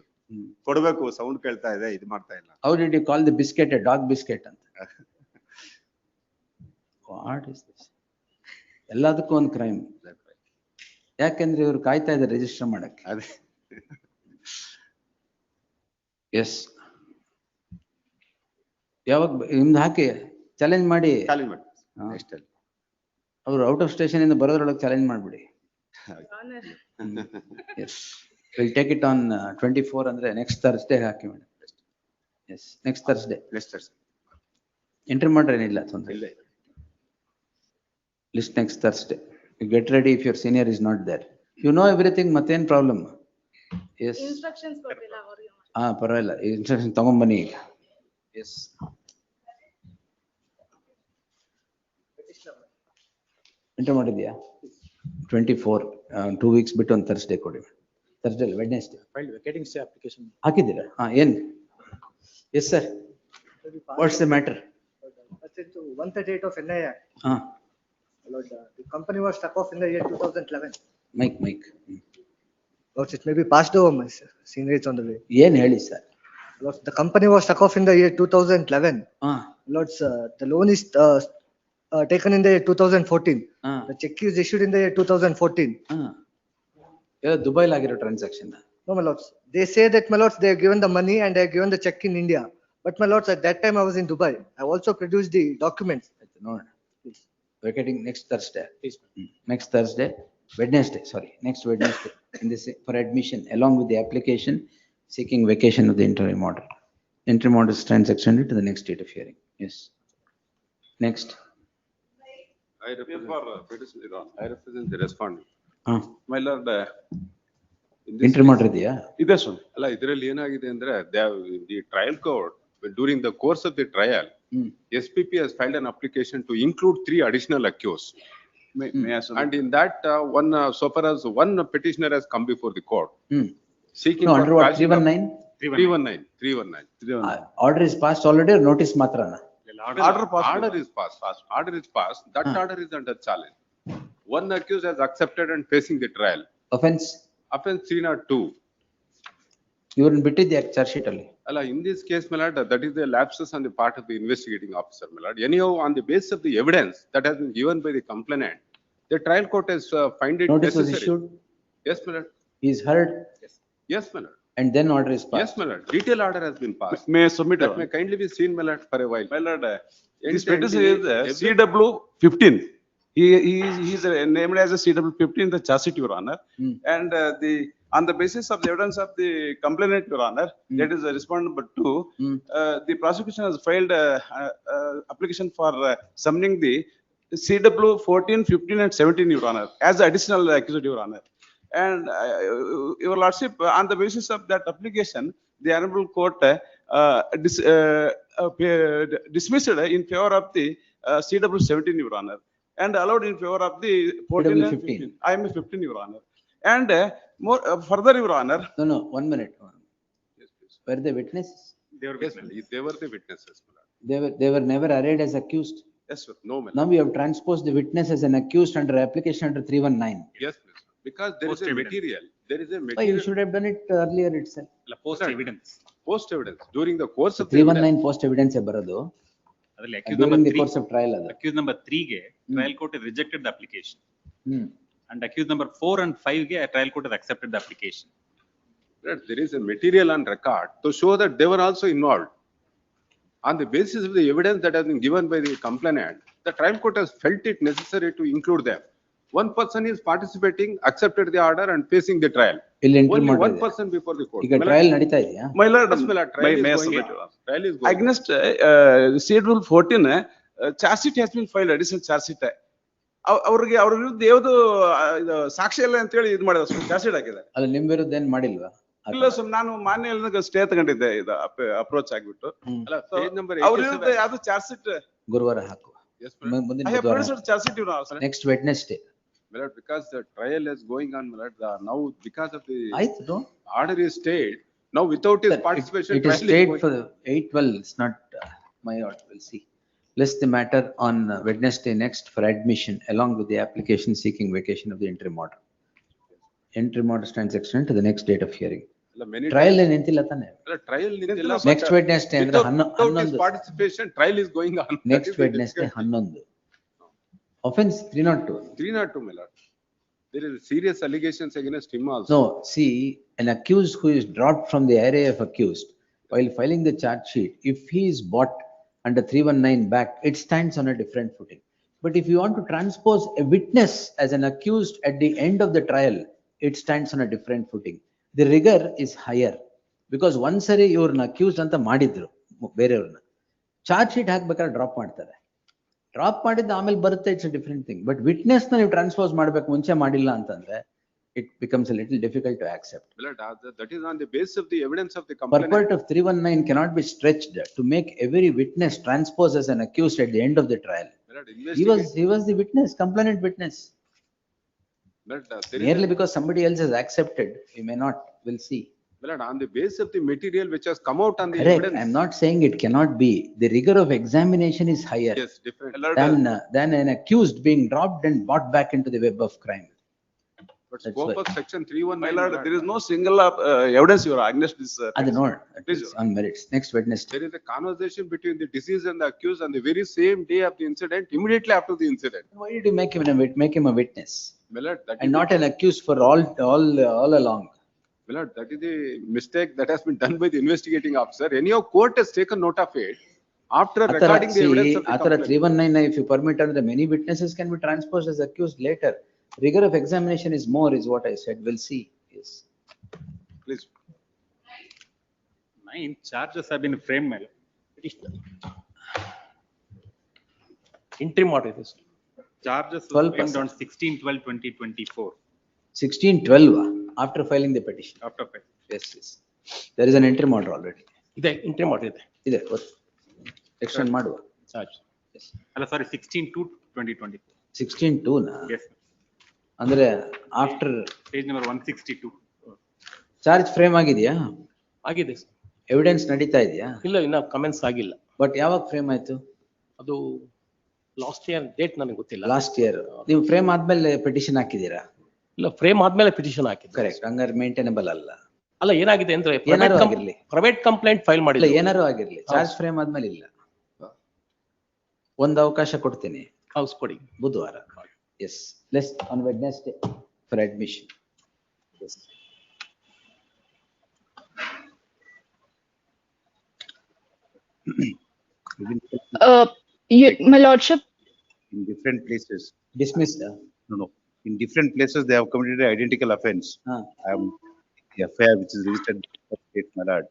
Speaker 18: ಕೊಡ್ಬೇಕು, ಸೌಂಡ್ ಕೇಳ್ತಾ ಇದೆ, ಇದು ಮಾಡ್ತಾ ಇಲ್ಲ.
Speaker 1: How did you call the biscuit a dog biscuit ಅಂತ. What is this? ಎಲ್ಲದಕ್ಕೂ ಒಂದು ಕ್ರೈಮ್. ಯಾಕೆಂದ್ರೆ ಇವ್ರು ಕಾಯ್ತಾ ಇದ್ದಾರೆ ರಿಜಿಸ್ಟರ್ ಮಾಡಕ್ಕೆ.
Speaker 18: ಅದೇ
Speaker 1: ಎಸ್, ಯಾವಾಗ ನಿಮ್ದು ಹಾಕಿ ಚಾಲೆಂಜ್ ಮಾಡಿ, ಅವ್ರು ಔಟ್ ಆಫ್ ಸ್ಟೇಷನ್ ಇಂದ ಬರೋದ್ರೊಳಗೆ ಚಾಲೆಂಜ್ ಮಾಡ್ಬಿಡಿ. Yes, will take it on 24 ಅಂದ್ರೆ ನೆಕ್ಸ್ಟ್ ಥರ್ಸ್ಡೇ ಹಾಕಿ madam. Yes, next Thursday. Entry ಮಾಡ್ರೆ ಏನಿಲ್ಲ ತೊಂದ್ರೆ ಇಲ್ಲ. List next Thursday. You get ready if your senior is not there. You know everything, ಮತ್ತೇನ್ ಪ್ರಾಬ್ಲಮ್? ಎಸ್,
Speaker 4: ಇನ್ಸ್ಟ್ರಕ್ಷನ್ಸ್ ಕೊಟ್ಟಿಲ್ಲ ಅವರಿಗೆ.
Speaker 1: ಪರವಾಗಿಲ್ಲ, ಇನ್ಸ್ಟ್ರಕ್ಷನ್ ತಗೊಂಬನ್ನಿ ಈಗ. ಎಸ್, ಎಂಟರ್ ಮಾಡಿದ್ಯಾ? 24, 2 weeks ಬಿಟ್ಟು ಒಂದು ಥರ್ಸ್ಡೇ ಕೊಡಿ. ಥರ್ಸ್ಡೇ ಅಲ್ಲ, Wednesday.
Speaker 7: Filed vacating stay application.
Speaker 1: ಹಾಕಿದ್ದೀರಾ? ಏನ್? Yes sir, what's the matter?
Speaker 11: Pursuant to 138 of NI Act. Lord, the company was struck off in the year 2011.
Speaker 1: Mike.
Speaker 11: Lord, it may be passed over, my senior is on the way.
Speaker 1: ಏನ್ ಹೇಳಿ sir?
Speaker 11: Lord, the company was struck off in the year 2011. Lord, the loan is taken in the year 2014. The check is issued in the year 2014.
Speaker 1: ದುಬೈಲ್ ಆಗಿರೋ transaction?
Speaker 11: No, my lords. They say that, my lords, they have given the money and they have given the check in India. But, my lords, at that time I was in Dubai. I also produced the documents.
Speaker 1: No. Vacating next Thursday. Next Thursday, Wednesday, sorry, next Wednesday, in this for admission, along with the application seeking vacation of the interim order. Interim order stands extended to the next date of hearing. Yes. Next.
Speaker 13: I represent the respondent. My lord,
Speaker 1: Interim order ಇದೆಯಾ?
Speaker 13: ಇದೆ ಸ್ವಾಮಿ. ಅಲ್ಲ, ಇದರಲ್ಲಿ ಏನಾಗಿದೆ ಅಂದ್ರೆ the trial court, during the course of the trial, SPP has filed an application to include 3 additional accused. And in that, so far as one petitioner has come before the court. Seeking
Speaker 1: No, under what? 319?
Speaker 13: 319.
Speaker 1: Order is passed already or notice matrana?
Speaker 13: Order is passed. That order is under challenge. One accused has accepted and facing the trial.
Speaker 1: Offense
Speaker 13: 302.
Speaker 1: ಇವ್ರನ್ನ ಬಿಟ್ಟಿದ್ಯಾ charge sheet ಅಲ್ಲಿ?
Speaker 13: Alla, in this case, my lord, that is the lapses on the part of the investigating officer, my lord. Anyhow, on the basis of the evidence that has been given by the complainant, the trial court has find it
Speaker 1: Notice was
Speaker 13: necessary.
Speaker 1: issued?
Speaker 13: Yes, my lord.
Speaker 1: He is heard?
Speaker 13: Yes, my lord.
Speaker 1: And then order is passed?
Speaker 13: Yes, my lord. Detailed order has been passed.
Speaker 20: May I submit?
Speaker 13: That may kindly be seen, my lord, for a while.
Speaker 20: My lord, this
Speaker 13: And
Speaker 20: petition is CW 15. He is named as a CW 15 the charge sheet, Your Honor. And on the basis of the evidence of the complainant, Your Honor, that is respondent number 2, the prosecution has filed application for summoning the CW 14, 15 and 17, Your Honor, as additional accused, Your Honor. And Your Lordship, on the basis of that application, the Honorable Court dismissed in favor of the CW 17, Your Honor, and allowed in favor of the 14 and 15. I am a 15, Your Honor. And more further, Your Honor.
Speaker 1: No, 1 minute.
Speaker 13: Yes, please.
Speaker 1: Were the witnesses?
Speaker 13: They were witnesses. They were the witnesses, my lord.
Speaker 1: They were never arrayed as accused?
Speaker 13: Yes, sir. No, my lord.
Speaker 1: Now we have transposed the witness as an accused under application under 319.
Speaker 13: Yes, please. Because there is a material. There is a
Speaker 1: Why you
Speaker 13: material.
Speaker 1: should have done it earlier itself?
Speaker 13: Post evidence. Post evidence. During the course of the
Speaker 1: 319 post evidence ಬರೋದು
Speaker 24: ಅದ್ರಲ್ಲಿ accused
Speaker 1: during
Speaker 24: number
Speaker 1: the
Speaker 24: 3
Speaker 1: course of trial ಅದು.
Speaker 24: accused number 3 ಗೆ trial court has rejected the application. And accused number 4 and 5 ಗೆ trial court has accepted the application.
Speaker 13: There is a material on record to show that they were also involved. On the basis of the evidence that has been given by the complainant, the trial court has felt it necessary to include them. One person is participating, accepted the order and facing the trial.
Speaker 1: ಇಲ್ಲಿ entry
Speaker 13: Only one
Speaker 1: ಮಾಡಿದೆ.
Speaker 13: person before the court.
Speaker 1: ಈಗ trial ನಡೀತಾ ಇದೆಯಾ?
Speaker 20: My lord,
Speaker 13: Yes, my lord, trial is
Speaker 20: may I
Speaker 13: going
Speaker 20: submit?
Speaker 13: on. Trial is going on.
Speaker 20: Against schedule 14, charge sheet has been filed, additional charge sheet. ಅವ್ರಿಗೆ ಅವ್ರ ವಿರುದ್ಧ ಯಾವ್ದು ಸಾಕ್ಷಿ ಇಲ್ಲ ಅಂತ ಹೇಳಿ ಇದು ಮಾಡಿದ ಚಾರ್ಜ್ ಶೀಟ್ ಹಾಕಿದೆ.
Speaker 1: ಅಲ್ಲ ನಿಮ್ ವಿರುದ್ಧ ಏನ್ ಮಾಡಿಲ್ವಾ?
Speaker 20: ಇಲ್ಲ ಸರ್, ನಾನು ಮಾನ್ಯ ಸ್ಟೇ ತಗೊಂಡಿದ್ದೆ ಇದು ಅಪ್ರೋಚ್ ಆಗ್ಬಿಟ್ಟು.
Speaker 13: ಅಲ್ಲ, page number
Speaker 20: ಅವ್ರ
Speaker 13: 87.
Speaker 20: ವಿರುದ್ಧ ಯಾವ್ದು ಚಾರ್ಜ್ ಶೀಟ್
Speaker 1: ಗುರುವಾರ ಹಾಕುವ.
Speaker 20: Yes, my lord.
Speaker 1: ಮುಂದಿನ
Speaker 20: I have
Speaker 1: ಬುಧವಾರ
Speaker 20: produced charge sheet, Your Honor.
Speaker 1: next Wednesday.
Speaker 20: My lord, because the trial is going on, my lord, now because of the
Speaker 1: ಆಯ್ತು no?
Speaker 20: order is stayed, now without his
Speaker 1: Sir,
Speaker 20: participation.
Speaker 1: It is
Speaker 20: trial
Speaker 1: stayed
Speaker 20: going-
Speaker 1: for 8/12, it's not my order, we'll see. List the matter on Wednesday next for admission along with the application seeking vacation of the interim order. Interim order stands extended to the next date of hearing.
Speaker 20: ಅಲ್ಲ, many
Speaker 1: Trial
Speaker 20: times-
Speaker 1: ಏನ್ ನಿಂತಿಲ್ಲ ತಾನೆ?
Speaker 20: ಅಲ್ಲ, trial ನಿಂತಿಲ್ಲ,
Speaker 1: Next
Speaker 20: but,
Speaker 1: Wednesday ಅಂದ್ರೆ
Speaker 20: without his
Speaker 1: 11.
Speaker 20: participation, trial is going on. That
Speaker 1: Next
Speaker 20: is the
Speaker 1: Wednesday
Speaker 20: difficulty.
Speaker 1: 11. Offense 302.
Speaker 20: 302, my lord. There is serious allegations against him also.
Speaker 1: No, see, an accused who is dropped from the array of accused while filing the charge sheet, if he is brought under 319 back, it stands on a different footing. But if you want to transpose a witness as an accused at the end of the trial, it stands on a different footing. The rigor is higher because ಒಂದ್ಸರಿ ಇವ್ರನ್ನ accused ಅಂತ ಮಾಡಿದ್ರು ಬೇರೆಯವ್ರನ್ನ, charge sheet ಹಾಕ್ಬೇಕಾದ್ರೆ drop ಮಾಡ್ತಾರೆ. Drop ಮಾಡಿದ್ದು ಆಮೇಲೆ ಬರುತ್ತೆ, it's a different thing. But witness ನ ನೀವು ಟ್ರಾನ್ಸ್ಪೋಸ್ ಮಾಡ್ಬೇಕು ಮುಂಚೆ ಮಾಡಿಲ್ಲ ಅಂತಂದ್ರೆ it becomes a little difficult to accept.
Speaker 20: My lord, that is on the basis of the evidence of the complainant.
Speaker 1: Purport of 319 cannot be stretched to make every witness transpose as an accused at the end of the trial.
Speaker 20: My lord,
Speaker 1: He was the witness, complainant witness.
Speaker 20: My lord, there is
Speaker 1: Merely
Speaker 20: a-
Speaker 1: because somebody else has accepted, we may not, we'll see.
Speaker 20: My lord, on the basis of the material which has come out on the
Speaker 1: Correct,
Speaker 20: evidence.
Speaker 1: I'm not saying it cannot be. The rigor of examination is higher
Speaker 20: Yes, different. My lord,
Speaker 1: than an accused being dropped and brought back into the web of crime.
Speaker 20: but
Speaker 1: That's
Speaker 20: scope
Speaker 1: why.
Speaker 20: of section 319. My lord, there is no single evidence you are against this.
Speaker 1: ಅದು
Speaker 20: case.
Speaker 1: ನೋಡ್,
Speaker 20: Please,
Speaker 1: it's on merits. Next Wednesday.
Speaker 20: there is a conversation between the deceased and the accused on the very same day of the incident, immediately after the incident.
Speaker 1: Why did you make him a witness
Speaker 20: My lord, that
Speaker 1: and
Speaker 20: is
Speaker 1: not
Speaker 20: the-
Speaker 1: an accused for all along?
Speaker 20: My lord, that is the mistake that has been done by the investigating officer. Anyhow, court has taken note of it after
Speaker 1: ಆತರ
Speaker 20: recording the evidence of the
Speaker 1: ಆತರ
Speaker 20: complainant.
Speaker 1: 319 if you permit ಅಂದ್ರೆ many witnesses can be transposed as accused later. Rigor of examination is more is what I said. We'll see. Yes.
Speaker 20: Please.
Speaker 24: 9 charges have been framed, my lord.
Speaker 7: Interim order is.
Speaker 24: Charges were
Speaker 1: 12%.
Speaker 24: framed on 16/12/2024.
Speaker 1: 16/12 after filing the petition.
Speaker 24: After filing.
Speaker 1: Yes, yes. There is an interim order already.
Speaker 7: ಇದೆ interim order ಇದೆ.
Speaker 1: ಇದೆ. Extend ಮಾಡುವ.
Speaker 7: Charge.
Speaker 1: Yes.
Speaker 24: ಅಲ್ಲ, sorry, 16/2/2024.
Speaker 1: 16/2 ನಾ?
Speaker 24: Yes,
Speaker 1: ಅಂದ್ರೆ after
Speaker 24: page number 162.
Speaker 1: Charge frame ಆಗಿದೆಯಾ?
Speaker 7: ಆಗಿದೆ sir.
Speaker 1: Evidence ನಡೀತಾ ಇದೆಯಾ?
Speaker 7: ಇಲ್ಲ, ಇನ್ನ ಕಮೆಂಟ್ಸ್ ಆಗಿಲ್ಲ.
Speaker 1: ಬಟ್ ಯಾವಾಗ ಫ್ರೇಮ್ ಆಯ್ತು?
Speaker 7: ಅದು ಲಾಸ್ಟ್ ಇಯರ್ ಡೇಟ್ ನನಗೆ ಗೊತ್ತಿಲ್ಲ.
Speaker 1: Last year. ನೀವು ಫ್ರೇಮ್ ಆದ್ಮೇಲೆ ಪಿಟಿಷನ್ ಹಾಕಿದೀರಾ?
Speaker 7: ಇಲ್ಲ, ಫ್ರೇಮ್ ಆದ್ಮೇಲೆ ಪಿಟಿಷನ್ ಹಾಕಿದ್ದೆ.
Speaker 1: ಕರೆಕ್ಟ್, ಹಂಗಾರೆ ಮೇಂಟೈನಬಲ್ ಅಲ್ಲ.
Speaker 7: ಅಲ್ಲ, ಏನಾಗಿದೆ ಅಂದ್ರೆ
Speaker 1: ಏನಾರು ಆಗಿರ್ಲಿ,
Speaker 7: ಪ್ರೈವೇಟ್ ಕಂಪ್ಲೇಂಟ್ ಫೈಲ್
Speaker 1: ಇಲ್ಲ
Speaker 7: ಮಾಡಿಲ್ಲ.
Speaker 1: ಏನಾರು ಆಗಿರ್ಲಿ, ಚಾರ್ಜ್ ಫ್ರೇಮ್ ಆದ್ಮೇಲೆ ಇಲ್ಲ. ಒಂದು ಅವಕಾಶ ಕೊಡ್ತೀನಿ.
Speaker 7: ಹೌಸ್ ಕೊಡಿ.
Speaker 1: ಬುಧವಾರ. Yes, list on Wednesday for admission. Yes.
Speaker 9: My lordship,
Speaker 18: In different places.
Speaker 1: Dismissed.
Speaker 18: No. In different places, they have committed an identical offense. I am the affair which is registered in the state, my lord.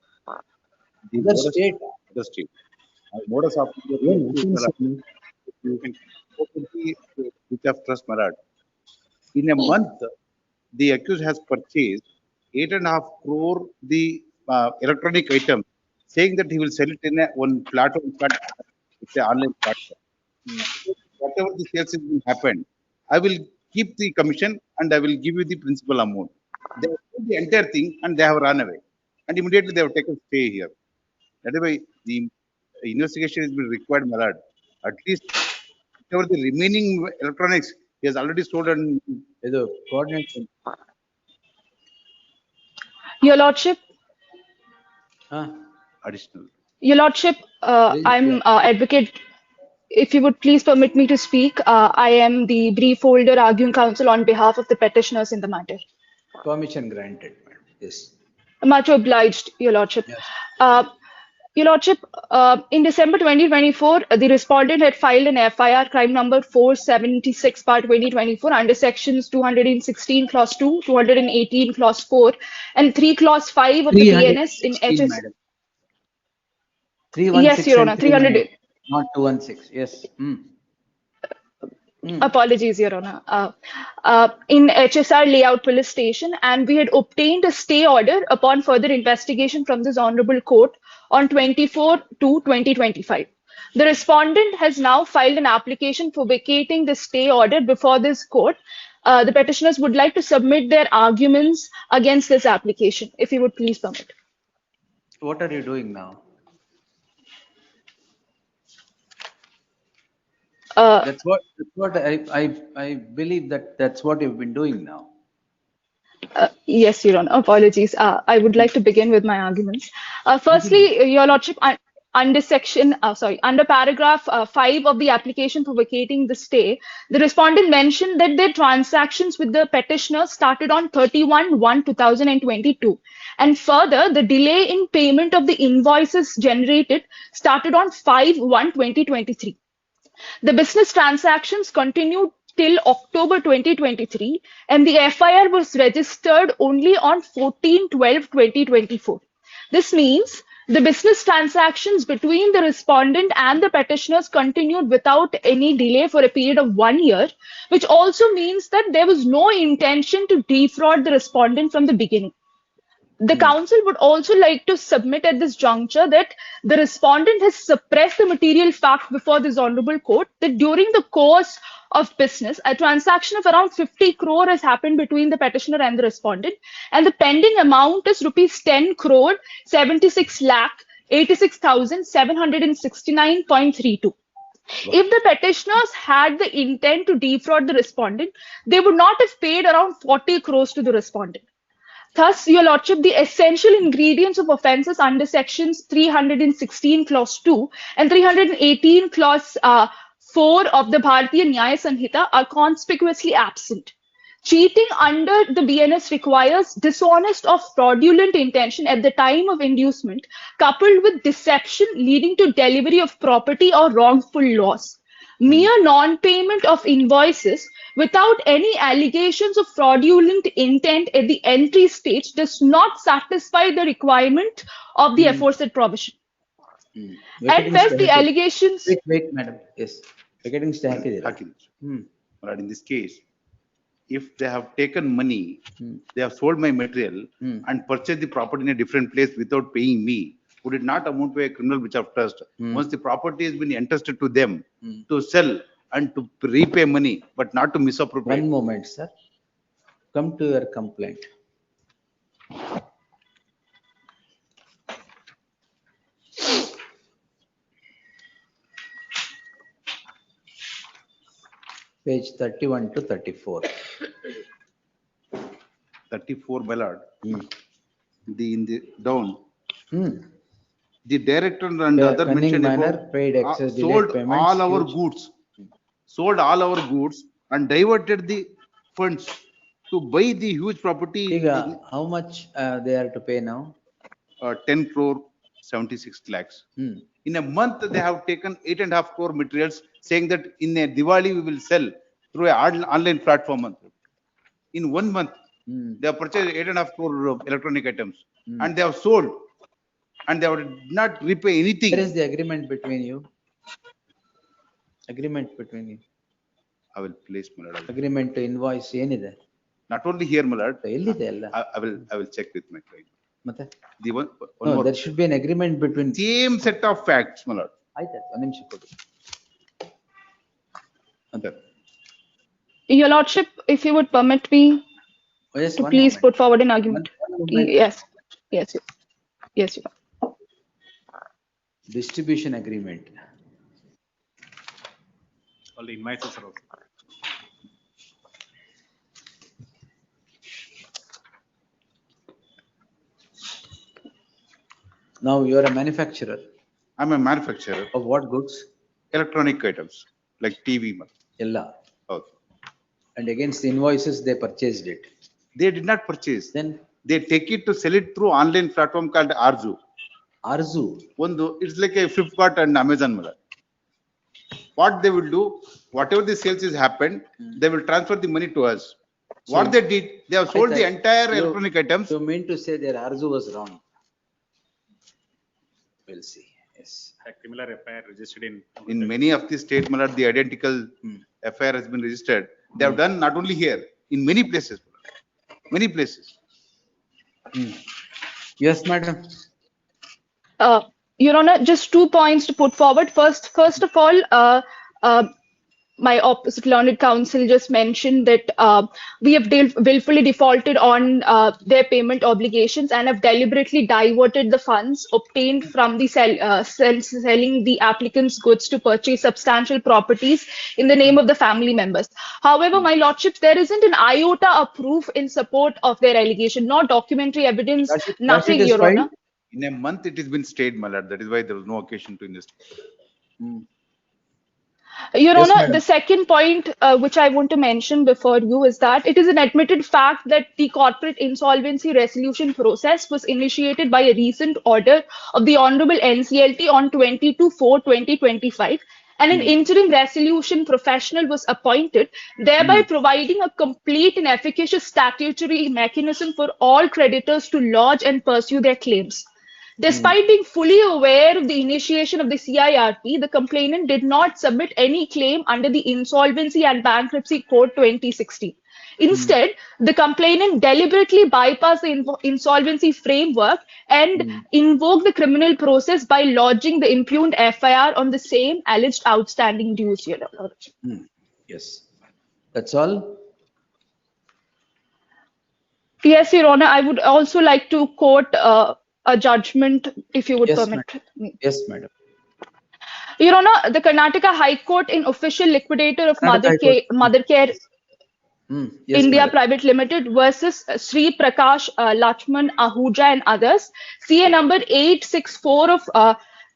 Speaker 18: The
Speaker 1: Other
Speaker 18: modus-
Speaker 1: state?
Speaker 18: Other state. Modus operandi is, my lord, you can openly switch off trust, my lord. In a month, the accused has purchased 8.5 crore the electronic item, saying that he will sell it in one platform. It's an online platform. Whatever the sales will happen, I will keep the commission and I will give you the principal amount. They have done the entire thing and they have run away. And immediately they have taken stay here. That is why the investigation has been required, my lord. At least whatever the remaining electronics he has already sold and
Speaker 1: ಇದು coordinate.
Speaker 9: your lordship,
Speaker 18: additional.
Speaker 9: your lordship, I'm advocate. If you would please permit me to speak, I am the brief holder arguing counsel on behalf of the petitioners in the matter.
Speaker 1: Permission granted, madam. Yes.
Speaker 9: Much obliged, your lordship. Your lordship, in December 2024, the respondent had filed an FIR crime number 476/2024 under sections 216 clause 2, 218 clause 4, and 3 clause 5 of the BNS in HS.
Speaker 1: Madam. 316
Speaker 9: Yes, Your Honor, 300.
Speaker 1: Not 216. Yes.
Speaker 9: Apologies, Your Honor. In HSR Layout Police Station, and we had obtained a stay order upon further investigation from this honorable court on 24/2/2025. The respondent has now filed an application for vacating the stay order before this court. The petitioners would like to submit their arguments against this application, if you would please permit.
Speaker 1: What are you doing now? That's what I believe that's what you've been doing now.
Speaker 9: Yes, Your Honor. Apologies. I would like to begin with my arguments. Firstly, Your Lordship, under paragraph 5 of the application for vacating the stay, the respondent mentioned that their transactions with the petitioner started on 31/1/2022, and further, the delay in payment of the invoices generated started on 5/1/2023. The business transactions continued till October 2023, and the FIR was registered only on 14/12/2024. This means the business transactions between the respondent and the petitioners continued without any delay for a period of 1 year, which also means that there was no intention to defraud the respondent from the beginning. The council would also like to submit at this juncture that the respondent has suppressed the material fact before this honorable court that during the course of business, a transaction of around 50 crore has happened between the petitioner and the respondent, and the pending amount is rupees 10 crore 76 lakh 86,769.32. If the petitioners had the intent to defraud the respondent, they would not have paid around 40 crores to the respondent. Thus, Your Lordship, the essential ingredients of offences under sections 316 clause 2 and 318 clause 4 of the Bharatiya Nyaya Sanhita are conspicuously absent. Cheating under the BNS requires dishonest or fraudulent intention at the time of inducement, coupled with deception leading to delivery of property or wrongful loss. Mere non-payment of invoices without any allegations of fraudulent intent at the entry stage does not satisfy the requirement of the aforesaid provision. At best, the allegations...
Speaker 1: Wait, madam. Yes. Getting stacked.
Speaker 18: But in this case, if they have taken money, they have sold my material and purchased the property in a different place without paying me, would it not amount to a criminal breach of trust? Once the property has been entrusted to them to sell and to repay money, but not to misappropriate.
Speaker 1: One moment, sir. Come to your complaint. Page 31 to 34.
Speaker 18: 34, my lord. In the down. The director and other mentioned about sold all our goods. Sold all our goods and diverted the funds to buy the huge property.
Speaker 1: How much they are to pay now?
Speaker 18: 10 crore 76 lakhs. In a month, they have taken 8.5 crore materials, saying that in a Diwali we will sell through an online platform. In 1 month, they have purchased 8.5 crore electronic items, and they have sold, and they have not repay anything.
Speaker 1: Where is the agreement between you? Agreement between you.
Speaker 18: I will place, my lord.
Speaker 1: Agreement to invoice ಏನಿದೆ?
Speaker 18: Not only here, my lord.
Speaker 1: ಎಲ್ಲಿದೆ ಎಲ್ಲ?
Speaker 18: I will check with my client.
Speaker 1: ಮತ್ತೆ?
Speaker 18: The one
Speaker 1: No,
Speaker 18: more.
Speaker 1: there should be an agreement between.
Speaker 18: Same set of facts, my lord.
Speaker 1: ಆಯ್ತು, ಒಂದು ನಿಮಿಷ ಕೊಡಿ.
Speaker 9: Your Lordship, if you would permit me to please put forward an argument. Yes.
Speaker 1: Distribution agreement.
Speaker 24: All the invoices are also.
Speaker 1: Now you are a manufacturer.
Speaker 18: I'm a manufacturer.
Speaker 1: Of what goods?
Speaker 18: Electronic items like TV.
Speaker 1: Ella.
Speaker 18: Okay.
Speaker 1: And against the invoices, they purchased it.
Speaker 18: They did not purchase.
Speaker 1: Then
Speaker 18: they take it to sell it through online platform called Arzu.
Speaker 1: Arzu.
Speaker 18: It's like a Flipkart and Amazon. What they will do, whatever the sales has happened, they will transfer the money to us. What they did, they have sold the entire electronic items.
Speaker 1: You mean to say their Arzu was wrong? We'll see. Yes.
Speaker 24: A criminal FIR registered
Speaker 18: in many of the states, the identical FIR has been registered. They have done not only here, in many places. Many places.
Speaker 1: Yes, madam.
Speaker 9: Your Honor, just 2 points to put forward. First of all, my opposite learned counsel just mentioned that we have willfully defaulted on their payment obligations and have deliberately diverted the funds obtained from the selling the applicant's goods to purchase substantial properties in the name of the family members. However, my lordships, there isn't an iota of proof in support of their allegation, no documentary evidence, nothing,
Speaker 6: is
Speaker 9: Your
Speaker 6: filed?
Speaker 9: Honor.
Speaker 6: In a month, it has been stayed, my lord. That is why there was no occasion to investigate.
Speaker 9: Your
Speaker 6: Yes,
Speaker 9: Honor,
Speaker 6: madam.
Speaker 9: the second point which I want to mention before you is that it is an admitted fact that the corporate insolvency resolution process was initiated by a recent order of the Honorable NCLT on 22/4/2025, and an interim resolution professional was appointed, thereby providing a complete and efficacious statutory mechanism for all creditors to lodge and pursue their claims. Despite being fully aware of the initiation of the CIRP, the complainant did not submit any claim under the Insolvency and Bankruptcy Code 2016. Instead, the complainant deliberately bypassed the insolvency framework and invoked the criminal process by lodging the impugned FIR on the same alleged outstanding dues. Your Honor.
Speaker 1: Yes. That's all?
Speaker 9: Yes, Your Honor. I would also like to quote a judgment, if you would
Speaker 1: Yes,
Speaker 9: permit
Speaker 1: madam.
Speaker 9: me.
Speaker 1: Yes, madam.
Speaker 9: Your Honor, the Karnataka High Court in official liquidator of
Speaker 1: Karnataka
Speaker 9: Mother Care
Speaker 1: Yes,
Speaker 9: India
Speaker 1: madam.
Speaker 9: Private Limited versus Sri Prakash Lachman Ahuja and others, CA number 864 of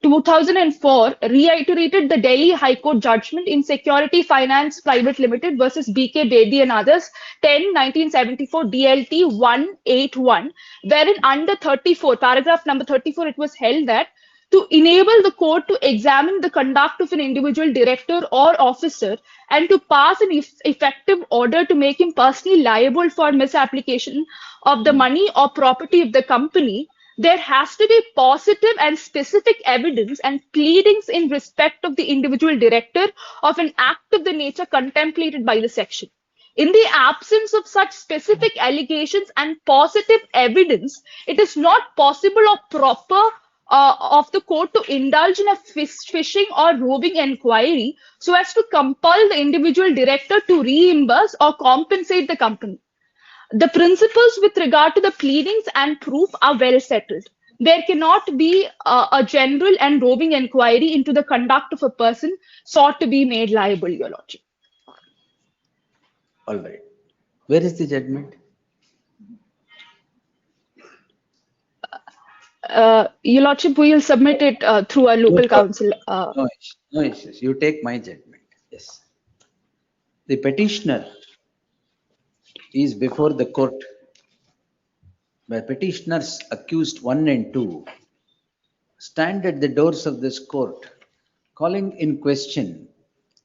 Speaker 9: 2004 reiterated the Delhi High Court judgment in Security Finance Private Limited versus BK Bedi and others, 10/1974 DLT 181, wherein under 34, paragraph number 34, it was held that to enable the court to examine the conduct of an individual director or officer and to pass an effective order to make him personally liable for misapplication of the money or property of the company, there has to be positive and specific evidence and pleadings in respect of the individual director of an act of the nature contemplated by the section. In the absence of such specific allegations and positive evidence, it is not possible or proper of the court to indulge in a fishing or roving inquiry so as to compel the individual director to reimburse or compensate the company. The principles with regard to the pleadings and proof are well settled. There cannot be a general and roving inquiry into the conduct of a person sought to be made liable, Your Lordship.
Speaker 1: All right. Where is the judgment?
Speaker 9: Your Lordship, we will submit it through our local council.
Speaker 1: No issues. You take my judgment. Yes. The petitioner is before the court where petitioners accused 1 and 2 stand at the doors of this court calling in question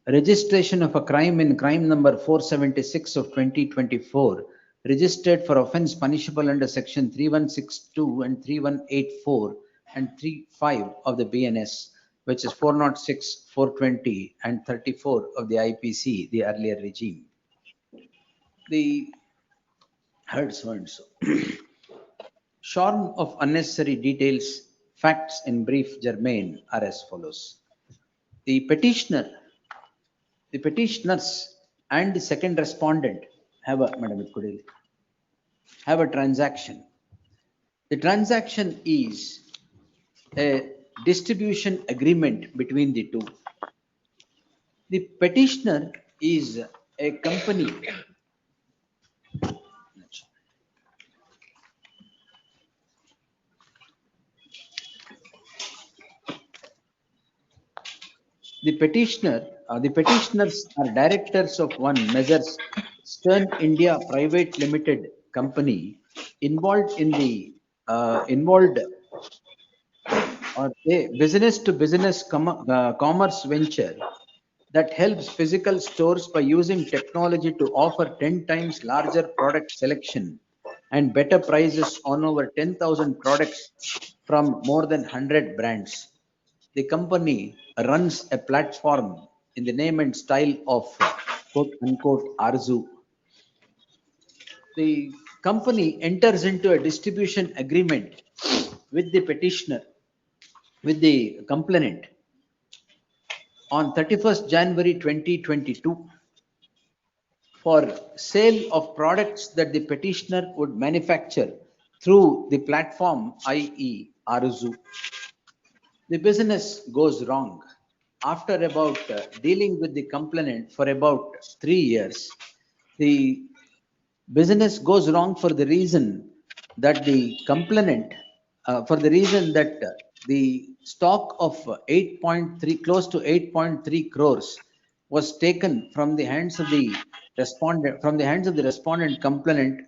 Speaker 1: registration of a crime in crime number 476 of 2024 registered for offence punishable under section 3162 and 3184 and 35 of the BNS, which is 406, 420 and 34 of the IPC, the earlier regime. The heard so and so. Shorn of unnecessary details, facts in brief germane are as follows. The petitioners and the second respondent have a transaction. The transaction is a distribution agreement between the two. The petitioner is a company. The petitioners are directors of one Messrs. Stern India Private Limited Company involved in the or a business-to-business commerce venture that helps physical stores by using technology to offer 10 times larger product selection and better prices on over 10,000 products from more than 100 brands. The company runs a platform in the name and style of quote unquote Arzu. The company enters into a distribution agreement with the petitioner with the complainant on 31st January 2022 for sale of products that the petitioner would manufacture through the platform, i.e. Aruzu. The business goes wrong. After about dealing with the complainant for about 3 years, the business goes wrong for the reason that the complainant, the stock of 8.3, close to 8.3 crores was taken from the hands of the respondent complainant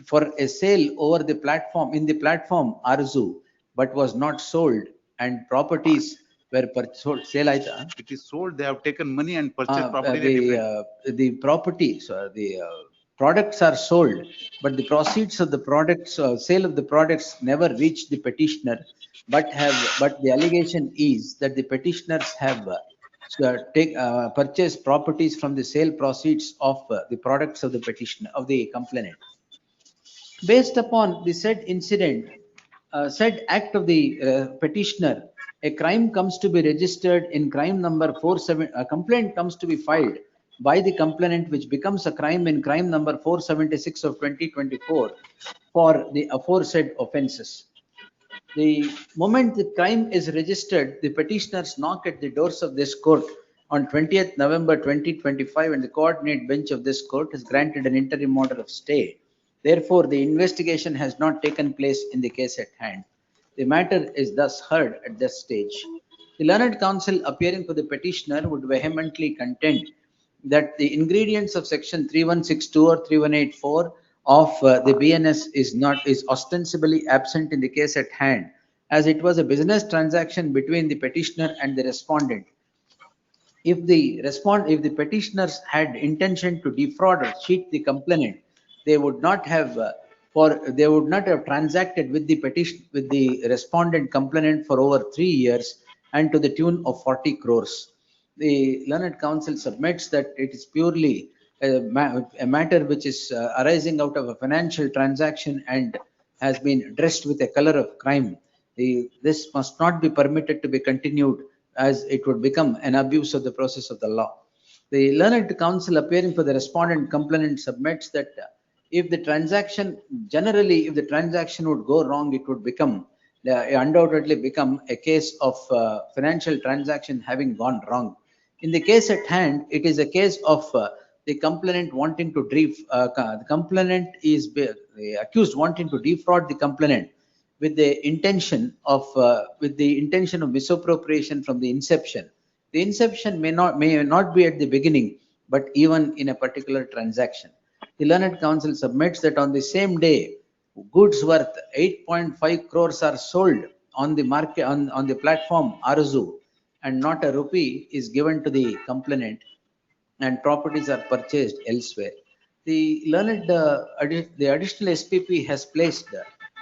Speaker 1: for a sale over the platform, in the platform Arzu, but was not sold, and properties were sold. Sale aita?
Speaker 6: It is sold, they have taken money and purchased property.
Speaker 1: The property, so the products are sold, but the proceeds of the products, sale of the products never reached the petitioner, but the allegation is that the petitioners have purchased properties from the sale proceeds of the products of the petitioner, of the complainant. Based upon the said incident, said act of the petitioner, a crime comes to be registered in crime number 47, a complaint comes to be filed by the complainant, which becomes a crime in crime number 476 of 2024 for the aforesaid offences. The moment the crime is registered, the petitioners knock at the doors of this court on 20th November 2025, and the coordinate bench of this court has granted an interim order of stay. Therefore, the investigation has not taken place in the case at hand. The matter is thus heard at this stage. The learned counsel appearing for the petitioner would vehemently contend that the ingredients of section 3162 or 3184 of the BNS is ostensibly absent in the case at hand, as it was a business transaction between the petitioner and the respondent. If the petitioners had intention to defraud or cheat the complainant, they would not have transacted with the respondent complainant for over 3 years and to the tune of 40 crores. The learned counsel submits that it is purely a matter which is arising out of a financial transaction and has been dressed with a color of crime. This must not be permitted to be continued, as it would become an abuse of the process of the law. The learned counsel appearing for the respondent complainant submits that if the transaction would go wrong, it would undoubtedly become a case of financial transaction having gone wrong. In the case at hand, it is a case of the complainant wanting to the accused wanting to defraud the complainant with the intention of misappropriation from the inception. The inception may not be at the beginning, but even in a particular transaction. The learned counsel submits that on the same day, goods worth 8.5 crores are sold on the market, on the platform Arzu, and not a rupee is given to the complainant, and properties are purchased elsewhere. The additional SPP has placed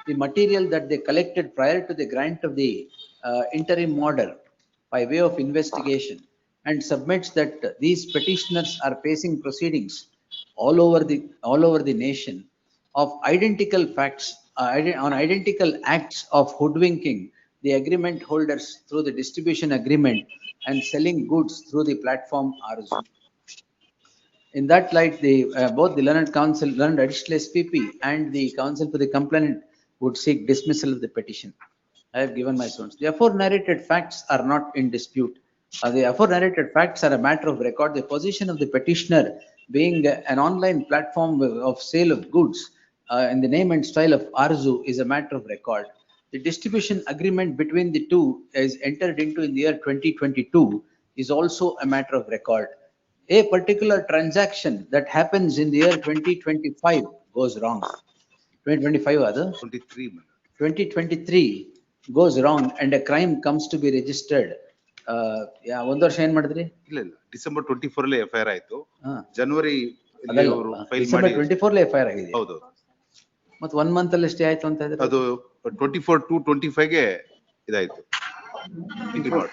Speaker 1: the material that they collected prior to the grant of the interim order by way of investigation, and submits that these petitioners are facing proceedings all over the nation of identical facts, on identical acts of hoodwinking the agreement holders through the distribution agreement and selling goods through the platform Arzu. In that light, both the learned additional SPP and the counsel for the complainant would seek dismissal of the petition. I have given my source. The aforenarrated facts are not in dispute. The aforenarrated facts are a matter of record. The position of the petitioner being an online platform of sale of goods in the name and style of Arzu is a matter of record. The distribution agreement between the two is entered into in the year 2022 is also a matter of record. A particular transaction that happens in the year 2025 goes wrong. 2025 2023 goes wrong and a crime comes to be registered. ಒಂದು ವರ್ಷ ಏನ್ ಮಾಡಿದ್ರಿ?
Speaker 6: ಇಲ್ಲ December 24 ರಲ್ಲಿ FIR ಆಯ್ತು. ಜನವರಿ
Speaker 1: December 24 FIR ಆಗಿದೆ.
Speaker 6: ಹೌದು.
Speaker 1: ಮತ್ತೆ 1 ಮಂತ್ ಅಲ್ಲಿ ಸ್ಟೇ ಆಯ್ತು ಅಂತ ಇದ್ರೆ
Speaker 6: ಅದು 24 to 25 ಗೆ ಇದಾಯ್ತು.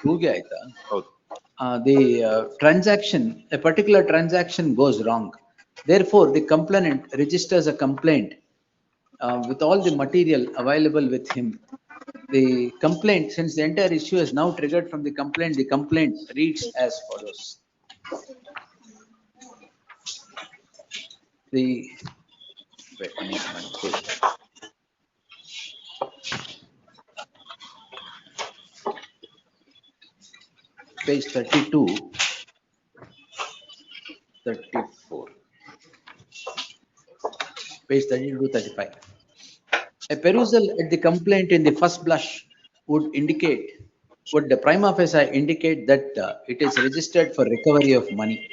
Speaker 1: 2 ಗೆ ಆಯ್ತಾ?
Speaker 6: ಹೌದು.
Speaker 1: The transaction, a particular transaction goes wrong. Therefore, the complainant registers a complaint with all the material available with him. The complaint, since the entire issue is now triggered from the complaint reads as follows. The, wait, I need my page. Page 32, 34. Page 32, 35. A perusal at the complaint in the first blush would the prima facie indicate that it is registered for recovery of money.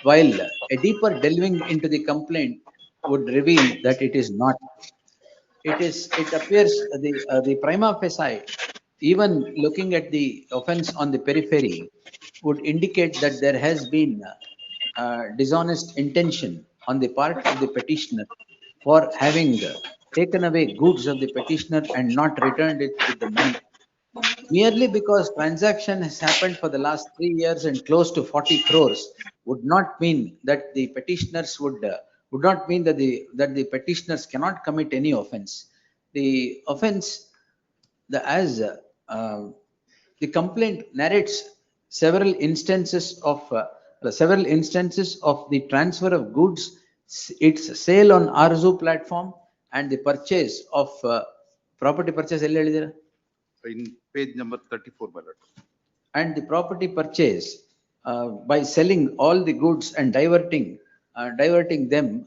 Speaker 1: While a deeper delving into the complaint would reveal that it is not. It appears the prima facie, even looking at the offense on the periphery, would indicate that there has been dishonest intention on the part of the petitioner for having taken away goods of the petitioner and not returned it with the money. Merely because transaction has happened for the last 3 years and close to 40 crores would not mean that the petitioners would not mean that the petitioners cannot commit any offense. The offense, the complaint narrates several instances of the transfer of goods, its sale on Arzu platform, and the purchase of property purchase.
Speaker 6: In page number 34, my lord.
Speaker 1: And the property purchase by selling all the goods and diverting them,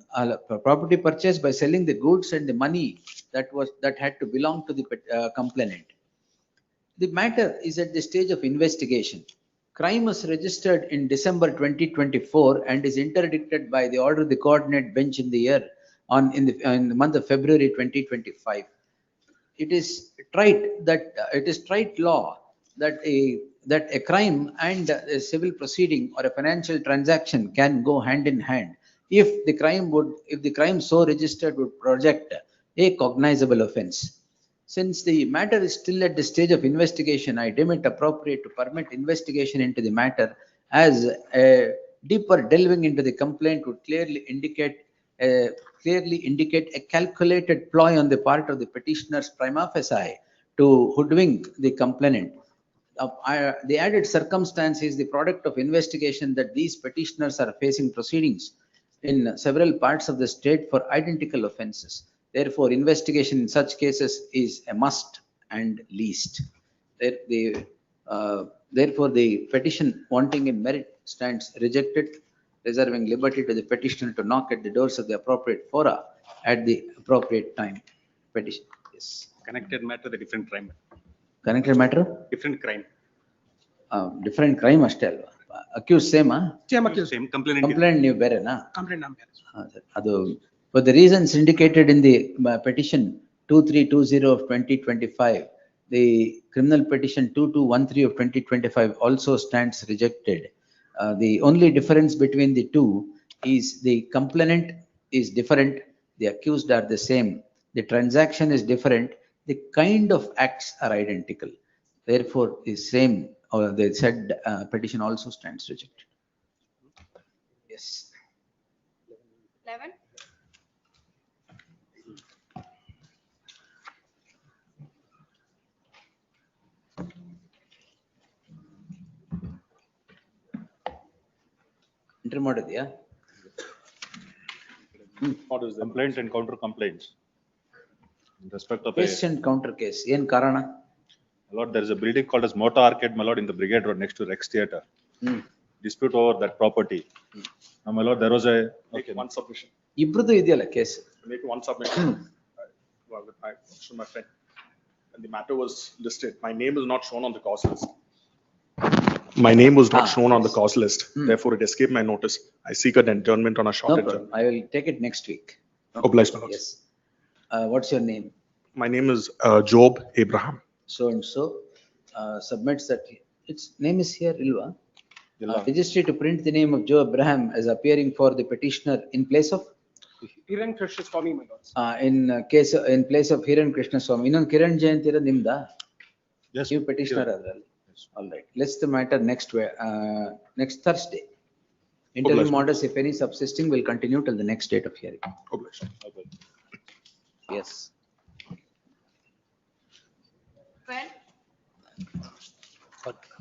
Speaker 1: property purchase by selling the goods and the money that had to belong to the complainant. The matter is at the stage of investigation. Crime was registered in December 2024 and is interdicted by the order of the coordinate bench in the month of February 2025. It is trite law that a crime and a civil proceeding or a financial transaction can go hand in hand if the crime so registered would project a cognizable offense. Since the matter is still at the stage of investigation, I deem it appropriate to permit investigation into the matter, as a deeper delving into the complaint would clearly indicate a calculated ploy on the part of the petitioner's prima facie to hoodwink the complainant. The added circumstance is the product of investigation that these petitioners are facing proceedings in several parts of the state for identical offences. Therefore, investigation in such cases is a must and least. Therefore, the petition wanting in merit stands rejected, reserving liberty to the petitioner to knock at the doors of the appropriate fora at the appropriate time. Petition. Yes.
Speaker 24: Connected matter, the different crime.
Speaker 1: Connected matter?
Speaker 24: Different crime.
Speaker 1: Different crime ಅಷ್ಟೇ ಅಲ್ವಾ? Accused same
Speaker 24: Same complainant.
Speaker 1: Complaint ನೀವು ಬೇರೆನಾ?
Speaker 16: Complaint ನಾವು ಬೇರೆ.
Speaker 1: ಅದು for the reasons indicated in the petition 2320 of 2025, the criminal petition 2213 of 2025 also stands rejected. The only difference between the two is the complainant is different, the accused are the same, the transaction is different, the kind of acts are identical. Therefore, the same or the said petition also stands rejected. Yes.
Speaker 5: 11.
Speaker 1: Enter ಮಾಡಿದ್ಯಾ?
Speaker 24: What is complaint and counter complaints? In respect of
Speaker 1: Case and counter case. ಏನ್ ಕಾರಣ?
Speaker 24: My lord, there is a building called as Motor Arcade, my lord, in the Brigade Road next to Rex Theatre. Dispute over that property. Now, my lord, there was a
Speaker 13: One submission.
Speaker 1: ಇಬ್ರದ್ದು ಇದೆಯಲ್ಲ case.
Speaker 13: Make one submission. With my friend. And the matter was listed. My name is not shown on the cause list. My name was not shown on the cause list. Therefore, it escaped my notice. I seek an adjournment on a short
Speaker 1: No
Speaker 13: adjournment.
Speaker 1: problem. I will take it next week.
Speaker 13: Obliged, my lord.
Speaker 1: Yes. What's your name?
Speaker 13: My name is Job Abraham.
Speaker 1: So and so submits that its name is here, Ilva. Registry to print the name of Joe Abraham as appearing for the petitioner in place of
Speaker 16: Hiran Krishna Swami, my lords.
Speaker 1: in place of Hiran Krishna Swami. ಇನ್ನೊಂದು ಕಿರಣ್ ಜಯಂತಿ ಇರೋದು ನಿಮ್ದಾ?
Speaker 24: Yes.
Speaker 1: ನೀವು petitioner ಅದ್ರಲ್ಲಿ. All right. Let's the matter next Thursday. Interim orders, if any subsisting, will continue till the next date of hearing.
Speaker 13: Obliged.
Speaker 1: Yes.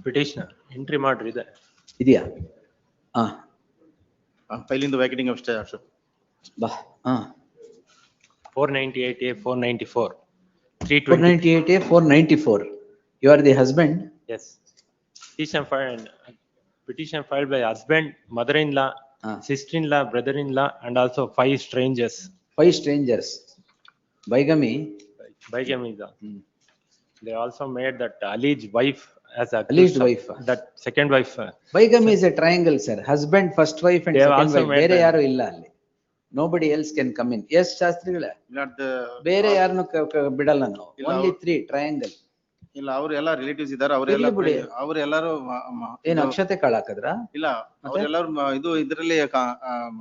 Speaker 10: Petitioner, entry ಮಾಡ್ರಿ ಇದೆ.
Speaker 1: ಇದೆಯಾ?
Speaker 12: Filing the vacating of stay, Ashok.
Speaker 1: ಬಾ,
Speaker 10: 498A, 494. 320.
Speaker 1: 498A, 494. You are the husband?
Speaker 10: Yes. Petition filed by husband, mother-in-law, sister-in-law, brother-in-law, and also 5 strangers.
Speaker 1: 5 strangers. Bigamy?
Speaker 10: Bigamy. They also made that alleged wife as a
Speaker 1: alleged wife.
Speaker 10: That second wife.
Speaker 1: Bigamy is a triangle, sir. Husband, first wife and
Speaker 10: They have
Speaker 1: second
Speaker 10: also
Speaker 1: wife.
Speaker 10: made
Speaker 1: ಬೇರೆ
Speaker 10: that.
Speaker 1: ಯಾರು ಇಲ್ಲ ಅಲ್ಲಿ. Nobody else can come in. Yes, ಶಾಸ್ತ್ರಿಗಳೇ.
Speaker 12: Not the.
Speaker 1: ಬೇರೆ ಯಾರನ್ನು ಬಿಡಲ್ಲ ನಾವು.
Speaker 12: ಇಲ್ಲ,
Speaker 1: Only 3 triangle.
Speaker 12: ಇಲ್ಲ ಅವರೆಲ್ಲ ರಿಲೇಟಿವ್ಸ್ ಇದ್ದಾರೆ ಅವರೆಲ್ಲರೂ
Speaker 1: ಏನ್ ಅಕ್ಷತೆ ಕಾಳು ಹಾಕಿದ್ರ?
Speaker 12: ಇಲ್ಲ ಅವರೆಲ್ಲರೂ ಇದು ಇದರಲ್ಲಿ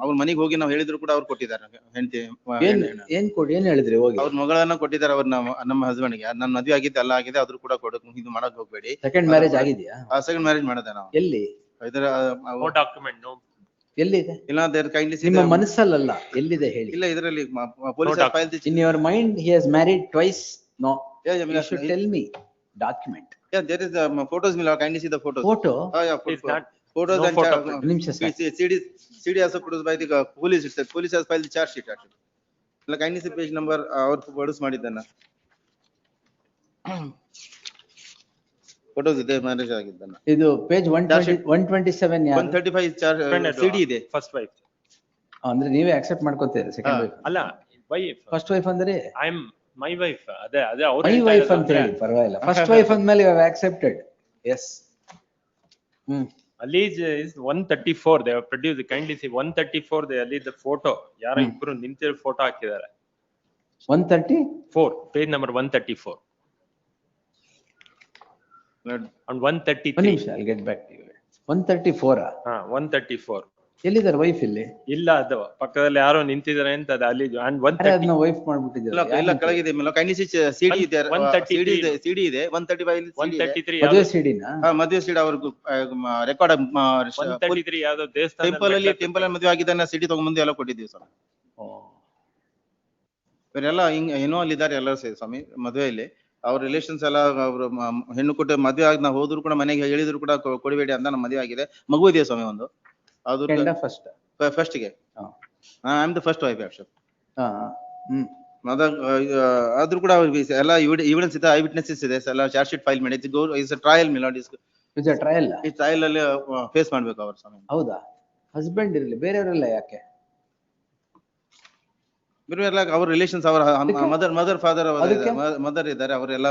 Speaker 12: ಅವ್ರ ಮನೆಗೆ ಹೋಗಿ ನಾವು ಹೇಳಿದ್ರು ಕೂಡ ಅವ್ರು ಕೊಟ್ಟಿದ್ದಾರೆ ಹೆಂಡತಿ.
Speaker 1: ಏನ್ ಹೇಳಿದ್ರಿ ಹೋಗಿ?
Speaker 12: ಅವ್ರ ಮಗಳನ್ನ ಕೊಟ್ಟಿದ್ದಾರೆ ಅವ್ರ ನಮ್ಮ ಹಸ್ಬೆಂಡ್ ಗೆ. ನನ್ನ ಮದುವೆ ಆಗಿದ್ದೆ ಎಲ್ಲ ಆಗಿದೆ ಆದ್ರೂ ಕೂಡ ಇದು ಮಾಡಕ್ ಹೋಗ್ಬೇಡಿ.
Speaker 1: ಸೆಕೆಂಡ್ ಮ್ಯಾರೇಜ್ ಆಗಿದೆಯಾ?
Speaker 12: ಸೆಕೆಂಡ್ ಮ್ಯಾರೇಜ್ ಮಾಡಿದೆ ನಾವು.
Speaker 1: ಎಲ್ಲಿ?
Speaker 12: ಇದರ
Speaker 10: ಡಾಕ್ಯುಮೆಂಟ್ ನೋ.
Speaker 1: ಎಲ್ಲಿದೆ?
Speaker 12: ಇಲ್ಲ ದೇರ್ ಕೈಂಡ್ಲಿ
Speaker 1: ನಿಮ್ಮ ಮನಸ್ಸಲ್ಲ ಎಲ್ಲಿದೆ ಹೇಳಿ?
Speaker 12: ಇಲ್ಲ ಇದರಲ್ಲಿ police file.
Speaker 1: In your mind he has married twice? No. You should tell me document.
Speaker 12: Yeah, there is photos. Will kindly see the photos.
Speaker 1: Photo?
Speaker 12: Yeah, photos
Speaker 10: no
Speaker 12: and CD also produced by the police itself. Police has filed the charge sheet actually. Like kindly see page number our photos ಮಾಡಿದ್ದನ್ನ. Photos ಇದೆ marriage ಆಗಿದ್ದನ್ನ.
Speaker 1: ಇದು page 127 ಯಾರು?
Speaker 12: 135 charge CD ಇದೆ.
Speaker 10: First wife.
Speaker 1: ಅಂದ್ರೆ ನೀವೇ accept ಮಾಡ್ಕೊತೀರಾ second wife?
Speaker 10: ಅಲ್ಲ, wife.
Speaker 1: First wife ಅಂದ್ರೆ?
Speaker 10: I am my wife. ಅದೇ ಅವರು
Speaker 1: my wife ಅಂತ ಹೇಳಿ ಪರವಾಗಿಲ್ಲ. First wife ಅಂದ್ಮೇಲೆ you have accepted. Yes.
Speaker 10: Allege is 134. They have produced. Kindly see 134. They allege the photo. ಯಾರ ಇಬ್ರು ನಿಂತಿರೋ ಫೋಟೋ ಹಾಕಿದ್ದಾರೆ.
Speaker 1: 134.
Speaker 10: Page number 134. And 133.
Speaker 1: I'll get back to you. 134.
Speaker 10: 134.
Speaker 1: ಎಲ್ಲಿದ್ದಾರೆ ವೈಫ್ ಇಲ್ಲಿ?
Speaker 10: ಇಲ್ಲ, ಅದು ಪಕ್ಕದಲ್ಲಿ ಯಾರೋ ನಿಂತಿದ್ದಾರೆ ಅಂತ ಅದು ಅಲ್ಲಿ and 130
Speaker 1: ವೈಫ್ ಮಾಡ್ಬಿಟ್ಟಿದ್ದಾರೆ.
Speaker 12: ಇಲ್ಲ ಕೆಳಗಿದೆ ಕೈಂಡ್ಲಿ CD ಇದೆ. CD ಇದೆ 135
Speaker 10: 133
Speaker 1: ಮದುವೆ CD ನಾ?
Speaker 12: ಮದುವೆ CD ಅವ್ರಿಗೆ ರೆಕಾರ್ಡ್
Speaker 10: 133 ಯಾವುದು ದೇವಸ್ಥಾನ
Speaker 12: ಟೆಂಪಲ್ ಅಲ್ಲಿ ಮದುವೆ ಆಗಿದ್ದನ್ನ CD ತಗೊಂಡ್ಬಂದು ಎಲ್ಲ ಕೊಟ್ಟಿದ್ದೀವಿ ಸ್ವಾಮಿ. ಇವರೆಲ್ಲ ಏನೋ ಅಲ್ಲಿ ಇದ್ದಾರೆ ಎಲ್ಲರೂ ಸ್ವಾಮಿ ಮದುವೆಯಲ್ಲಿ. ಅವ್ರ ರಿಲೇಷನ್ಸ್ ಎಲ್ಲ ಅವರು ಹೆಣ್ಣು ಕೊಟ್ಟು ಮದುವೆ ಆಗಿ ನಾವು ಹೋದ್ರು ಕೂಡ ಮನೆಗೆ ಹೇಳಿದ್ರು ಕೂಡ ಕೊಡಬೇಡಿ ಅಂತ ನಮ್ಮ ಮದುವೆ ಆಗಿದೆ. ಮಗು ಇದೆಯಾ ಸ್ವಾಮಿ ಒಂದು? ಅದು ಫಸ್ಟ್ ಗೆ I am the first wife actually. ಆದ್ರೂ ಕೂಡ ಎಲ್ಲ ಎವಿಡೆನ್ಸ್ ಇದೆ, ಐ ವಿಟ್ನೆಸಸ್ ಇದೆ, ಎಲ್ಲ ಚಾರ್ಜ್ ಶೀಟ್ ಫೈಲ್ ಮಾಡಿ is trial milord is
Speaker 1: trial.
Speaker 12: ಈ ಟ್ರಯಲ್ ಅಲ್ಲಿ ಫೇಸ್ ಮಾಡ್ಬೇಕು ಅವ್ರ ಸ್ವಾಮಿ.
Speaker 1: ಹೌದಾ? ಹಸ್ಬೆಂಡ್ ಇರಲಿ, ಬೇರೆಯವರೆಲ್ಲ ಯಾಕೆ?
Speaker 12: ಬೇರೆಲ್ಲ ಅವ್ರ ರಿಲೇಷನ್ಸ್ ಅವರ ಮದರ್ ಫಾದರ್ ಮದರ್ ಇದ್ದಾರೆ ಅವರೆಲ್ಲ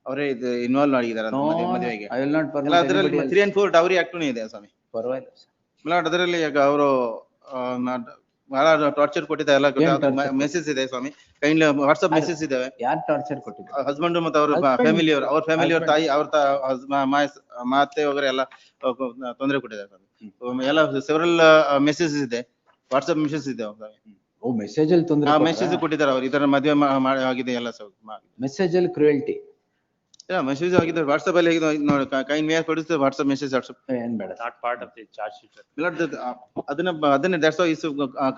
Speaker 12: ಅವರೇ ಇನ್ವಾಲ್ವ್ ಆಗಿದ್ದಾರೆ ಮದುವೆಗೆ. ಅದರಲ್ಲಿ 3 and 4 ಡೌರಿ ಆಕ್ಟ್ ಇದೆ ಸ್ವಾಮಿ.
Speaker 1: ಪರವಾಗಿಲ್ಲ
Speaker 12: ಮಿಲಾಡ್ ಅದರಲ್ಲಿ ಅವರು ಬಹಳ ಟಾರ್ಚರ್ ಕೊಟ್ಟಿದ್ದಾರೆ ಎಲ್ಲ ಮೆಸೇಜ್ ಇದೆ ಸ್ವಾಮಿ. ಕೈಂಡ್ಲಿ ವಾಟ್ಸ್ಆಪ್ ಮೆಸೇಜ್ ಇದಾವೆ.
Speaker 1: ಯಾರು ಟಾರ್ಚರ್ ಕೊಟ್ಟಿದ್ದಾರೆ?
Speaker 12: ಹಸ್ಬೆಂಡ್ ಮತ್ತು ಅವ್ರ ಫ್ಯಾಮಿಲಿಯವ್ರ ತಾಯಿ ಅವ್ರ ಮಾತೆ ವಗರೆ ಎಲ್ಲ ತೊಂದರೆ ಕೊಟ್ಟಿದ್ದಾರೆ ಸ್ವಾಮಿ. ಎಲ್ಲ ಸೆವೆರಲ್ ಮೆಸೇಜ್ ಇದೆ, ವಾಟ್ಸ್ಆಪ್ ಮೆಸೇಜ್ ಇದೆ ಸ್ವಾಮಿ.
Speaker 1: ಓ, ಮೆಸೇಜ್ ಅಲ್ಲಿ ತೊಂದರೆ
Speaker 12: ಮೆಸೇಜ್ ಕೊಟ್ಟಿದ್ದಾರೆ ಅವ್ರು ಇದರ ಮದುವೆ ಆಗಿದೆ ಎಲ್ಲ
Speaker 1: ಮೆಸೇಜ್ ಅಲ್ಲಿ ಕ್ರುಯಲ್ಟಿ.
Speaker 12: ಮೆಸೇಜ್ ಆಗಿದೆ ವಾಟ್ಸ್ಆಪ್ ಅಲ್ಲಿ ಕೈಂಡ್ ಮೇಲ್ ಕೊಡಿಸ್ತೆ ವಾಟ್ಸ್ಆಪ್ ಮೆಸೇಜ್
Speaker 1: ಏನ್ ಬೇಡ.
Speaker 10: Not part of the charge sheet.
Speaker 12: ಅದನ್ನ that's why it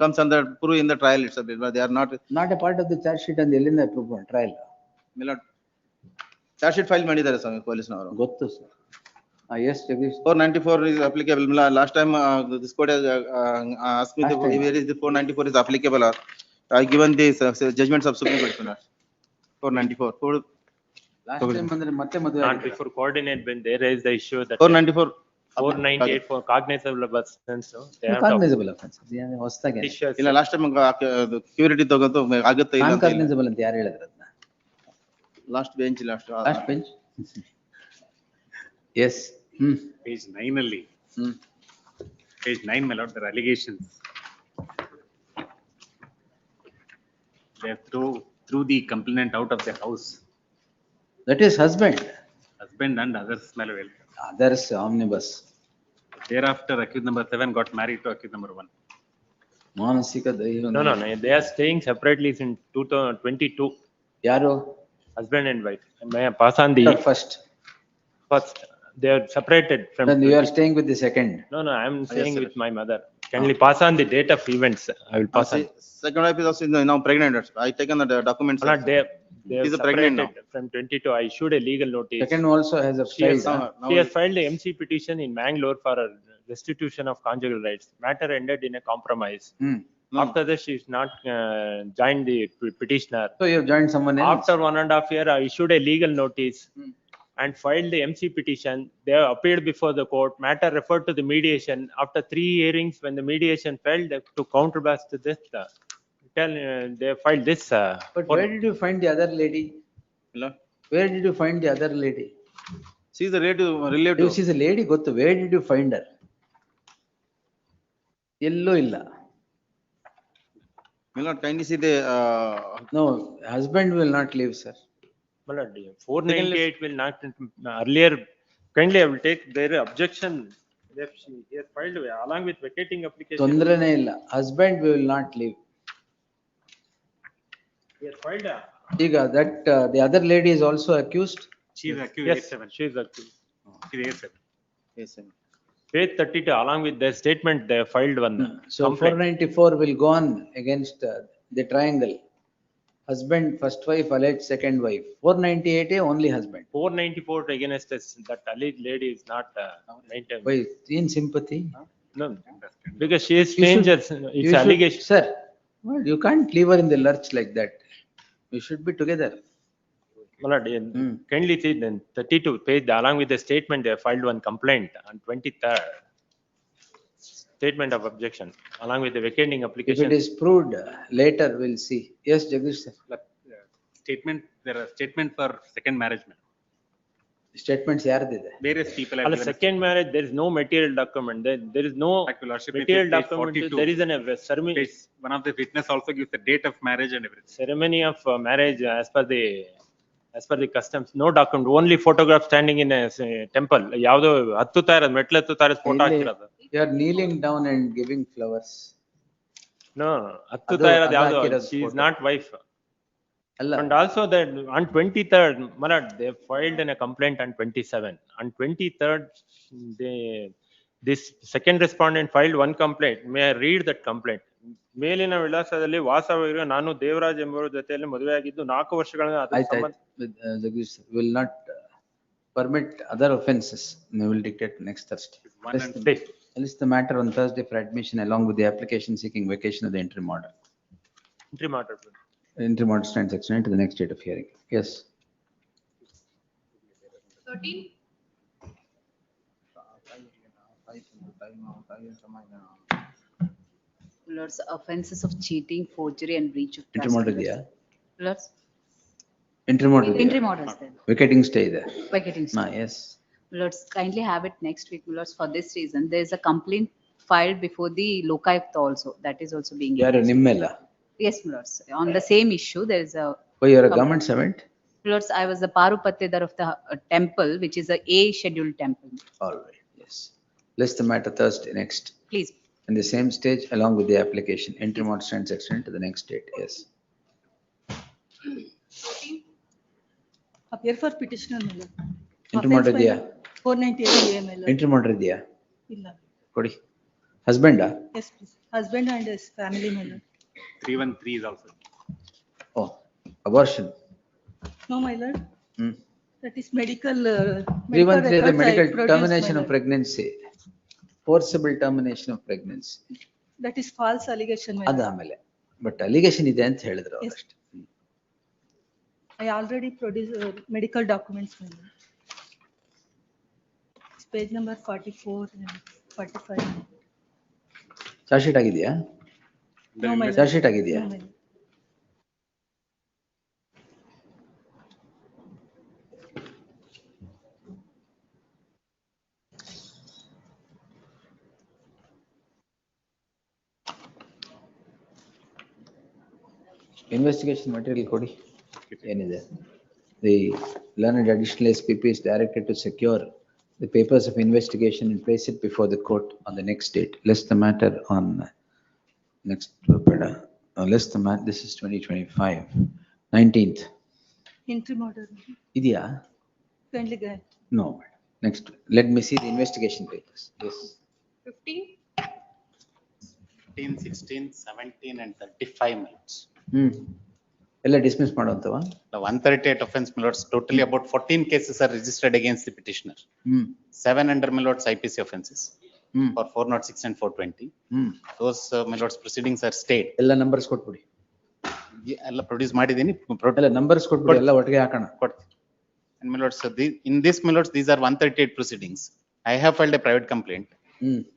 Speaker 12: comes under proof in the trial itself. They are not
Speaker 1: a part of the charge sheet and ಎಲ್ಲಿಂದ proof trial?
Speaker 12: Milord charge sheet file ಮಾಡಿದ್ದಾರೆ ಸ್ವಾಮಿ ಪೊಲೀಸ್ನವರು.
Speaker 1: ಗೊತ್ತು sir. Yes, Jagdish.
Speaker 12: 494 is applicable. Last time this court has asked me where is the 494 is applicable. I given the judgments of Supreme Court. 494.
Speaker 1: Last time ಅಂದ್ರೆ ಮತ್ತೆ ಮದುವೆ
Speaker 10: Not before coordinate when they raise the issue that
Speaker 12: 494
Speaker 10: 498 for cognizable offense. They have
Speaker 1: cognizable offense. ಹೊಸದಾಗಿ
Speaker 12: ಇಲ್ಲ last time ಕ್ಯೂರಿಟಿ ತಗೋದು ಆಗುತ್ತೆ ಇಲ್ಲ ಅಂತ.
Speaker 1: cognizable ಅಂತ ಯಾರು ಹೇಳಿದ್ರು ಅದನ್ನ?
Speaker 12: Last bench
Speaker 1: last bench. Yes.
Speaker 13: Page 9 ಅಲ್ಲಿ page 9 my lord, there are allegations. They have threw the complainant out of the house.
Speaker 1: That is husband
Speaker 13: And others smell well.
Speaker 1: Others omnibus.
Speaker 13: Thereafter accused number 7 got married to accused number 1.
Speaker 1: ಮಾನಸಿಕ ದೈವ.
Speaker 10: No, they are staying separately since 2022.
Speaker 1: ಯಾರು?
Speaker 10: Husband and wife. May I pass on the
Speaker 1: first?
Speaker 10: They are separated from.
Speaker 1: Then you are staying with the second?
Speaker 10: No, I am staying with my mother. Can you pass on the date of events? I will pass on.
Speaker 12: Second wife is also now pregnant. I taken the documents.
Speaker 10: Not there. They have
Speaker 12: She's pregnant now.
Speaker 10: separated from 22. I issued a legal notice.
Speaker 1: Second also has a
Speaker 10: She has,
Speaker 1: child.
Speaker 10: she has filed a MC petition in Mangalore for a restitution of conjugal rights. Matter ended in a compromise. After this, she is not joined the petitioner.
Speaker 1: So you have joined someone else?
Speaker 10: After 1.5 years, I issued a legal notice and filed the MC petition. They have appeared before the court. Matter referred to the mediation. After 3 hearings, when the mediation failed, to counterblast to this, they filed this.
Speaker 1: But where did you find the other lady?
Speaker 12: Hello?
Speaker 1: Where did you find the other lady?
Speaker 12: She is a relative.
Speaker 1: If she's a lady, gottu. Where did you find her? Yellow illa.
Speaker 12: Will not kindly see the,
Speaker 1: No, husband will not leave, sir.
Speaker 10: 498 will not, earlier, kindly I will take their objection. He has filed along with vacating application.
Speaker 1: Tondrene illa. Husband will not leave.
Speaker 10: He has filed
Speaker 1: Iga, that the other lady is also accused.
Speaker 13: She is accused.
Speaker 10: Yes,
Speaker 13: A7.
Speaker 10: she is accused.
Speaker 13: She is A7.
Speaker 12: A7.
Speaker 10: Page 32, along with their statement, they filed one.
Speaker 1: So
Speaker 10: complaint.
Speaker 1: 494 will go on against the triangle. Husband, first wife, alleged second wife. 498 only husband.
Speaker 10: 494 against us, that alleged lady is not maintained.
Speaker 1: Why, in sympathy?
Speaker 10: No, because she is
Speaker 1: You should-
Speaker 10: stranger.
Speaker 1: you
Speaker 10: It's
Speaker 1: should-
Speaker 10: allegation.
Speaker 1: Sir, well, you can't leave her in the lurch like that. You should be together.
Speaker 10: Malad, kindly see then 32 page, along with the statement, they filed one complaint on 23rd. Statement of objection, along with the vacating
Speaker 1: If
Speaker 10: application.
Speaker 1: it is proved, later we'll see. Yes, Jagdish sir.
Speaker 13: Statement, there are statement for second marriage.
Speaker 1: Statements yardiದೆ?
Speaker 13: Various people have
Speaker 10: On
Speaker 13: given.
Speaker 10: second marriage, there is no material document. There is no
Speaker 13: Like your lordship, if
Speaker 10: material
Speaker 13: it is
Speaker 10: document.
Speaker 13: 42,
Speaker 10: There is a ceremony.
Speaker 13: One of the witness also gives the date of marriage and everything.
Speaker 10: Ceremony of marriage as per the customs, no document, only photograph standing in a temple. ಯಾವ್ದೋ ಹತ್ತುತ್ತಾ ಇರೋದು, ಮೆಟ್ಲು ಹತ್ತುತ್ತಾ ಇರೋದು photo ಹಾಕಿರೋದು.
Speaker 1: You are kneeling down and giving flowers.
Speaker 10: No, ಹತ್ತುತ್ತಾ ಇರೋದು
Speaker 1: ಅದು
Speaker 10: ಯಾವ್ದೋ,
Speaker 1: ಹಾಕಿರೋದು
Speaker 10: she is
Speaker 1: photo.
Speaker 10: not wife.
Speaker 1: ಅಲ್ಲ.
Speaker 10: And also that on 23rd, Malad, they filed in a complaint on 27. On 23rd, this second respondent filed one complaint. May I read that complaint? ಮೇಲಿನ ವಿಳಾಸದಲ್ಲಿ ವಾಸವಾಗಿರುವ ನಾನು ದೇವರಾಜ್ ಎಂಬುವರ ಜೊತೆಯಲ್ಲಿ ಮದುವೆಯಾಗಿದ್ದು 4 ವರ್ಷಗಳಿಂದ ಅದರ ಸಂಬಂಧ.
Speaker 1: Jagdish sir, will not permit other offences. We will dictate next Thursday. List the matter on Thursday for admission along with the application seeking vacation of the interim order.
Speaker 10: Interim order.
Speaker 1: Interim order stands extended to the next date of hearing. Yes.
Speaker 5: 13.
Speaker 2: Lords, offences of cheating, forgery and breach of trust.
Speaker 1: Interim order ಇದೆಯಾ?
Speaker 2: Lords,
Speaker 1: Interim order ಇದೆಯಾ?
Speaker 2: interim orders there.
Speaker 1: Vacating stay ಇದೆ.
Speaker 2: Vacating stay.
Speaker 1: Yes.
Speaker 2: Lords, kindly have it next week, Lords. For this reason, there is a complaint filed before the Lokayukta also. That is also being.
Speaker 1: ಯಾರು ನಿಮ್ಮೆಲ್ಲ?
Speaker 2: Yes, Lords. On the same issue, there is a.
Speaker 1: Oh, you are a government servant?
Speaker 2: Lords, I was the Parupatedar of the temple, which is a A scheduled temple.
Speaker 1: All right, yes. List the matter Thursday next.
Speaker 2: Please.
Speaker 1: In the same stage along with the application. Interim order stands extended to the next date. Yes.
Speaker 19: Appear for petitioner, my lord.
Speaker 1: Interim order ಇದೆಯಾ?
Speaker 19: 498 A, my lord.
Speaker 1: Interim order ಇದೆಯಾ?
Speaker 19: ಇಲ್ಲ.
Speaker 1: ಕೊಡಿ. Husband ಆ?
Speaker 19: Yes, please. Husband and his family, my lord.
Speaker 13: 313 is also.
Speaker 1: Oh, abortion.
Speaker 19: No, my lord.
Speaker 1: Hmm.
Speaker 19: That is medical.
Speaker 1: 313 is the
Speaker 19: records I
Speaker 1: medical
Speaker 19: produced,
Speaker 1: termination
Speaker 19: my
Speaker 1: of
Speaker 19: lord.
Speaker 1: pregnancy. Forcible termination of pregnancy.
Speaker 19: That is false allegation, my
Speaker 1: ಅದು
Speaker 19: lord.
Speaker 1: ಆಮೇಲೆ. But allegation ಇದೆ ಅಂತ ಹೇಳಿದ್ರು ಅವ್ರು ಅಷ್ಟೇ.
Speaker 19: I already produced medical documents, my lord. It's page number 44 and 45.
Speaker 1: Charge sheet ಆಗಿದೆಯಾ?
Speaker 19: No, my
Speaker 1: charge
Speaker 19: lord.
Speaker 1: Sheet ಆಗಿದೆಯಾ?
Speaker 19: No, my lord.
Speaker 1: Investigation material ಕೊಡಿ. ಏನಿದೆ? The learned additional SPP is directed to secure the papers of investigation and place it before the court on the next date. List the matter on next, list the matter, this is 2025, 19th.
Speaker 19: Interim order.
Speaker 1: ಇದೆಯಾ?
Speaker 19: Kindly grant.
Speaker 1: No. Next, let me see the investigation papers. Yes.
Speaker 5: 15.
Speaker 21: 15, 16, 17 and 35 minutes.
Speaker 1: Hmm. ಎಲ್ಲ dismiss ಮಾಡುವಂತವ?
Speaker 17: The 138 offense, my lords, totally about 14 cases are registered against the petitioner. 7 under my lords IPC offences for 406 and 420. Those my lords proceedings are stayed.
Speaker 1: ಎಲ್ಲ numbers ಕೊಟ್ಬಿಡಿ.
Speaker 17: ಎಲ್ಲ produce ಮಾಡಿದೀನಿ.
Speaker 1: ಎಲ್ಲ numbers ಕೊಟ್ಬಿಡಿ, ಎಲ್ಲ ಒಟ್ಟಿಗೆ ಹಾಕೋಣ.
Speaker 17: And my lords, in this, my lords, these are 138 proceedings. I have filed a private complaint.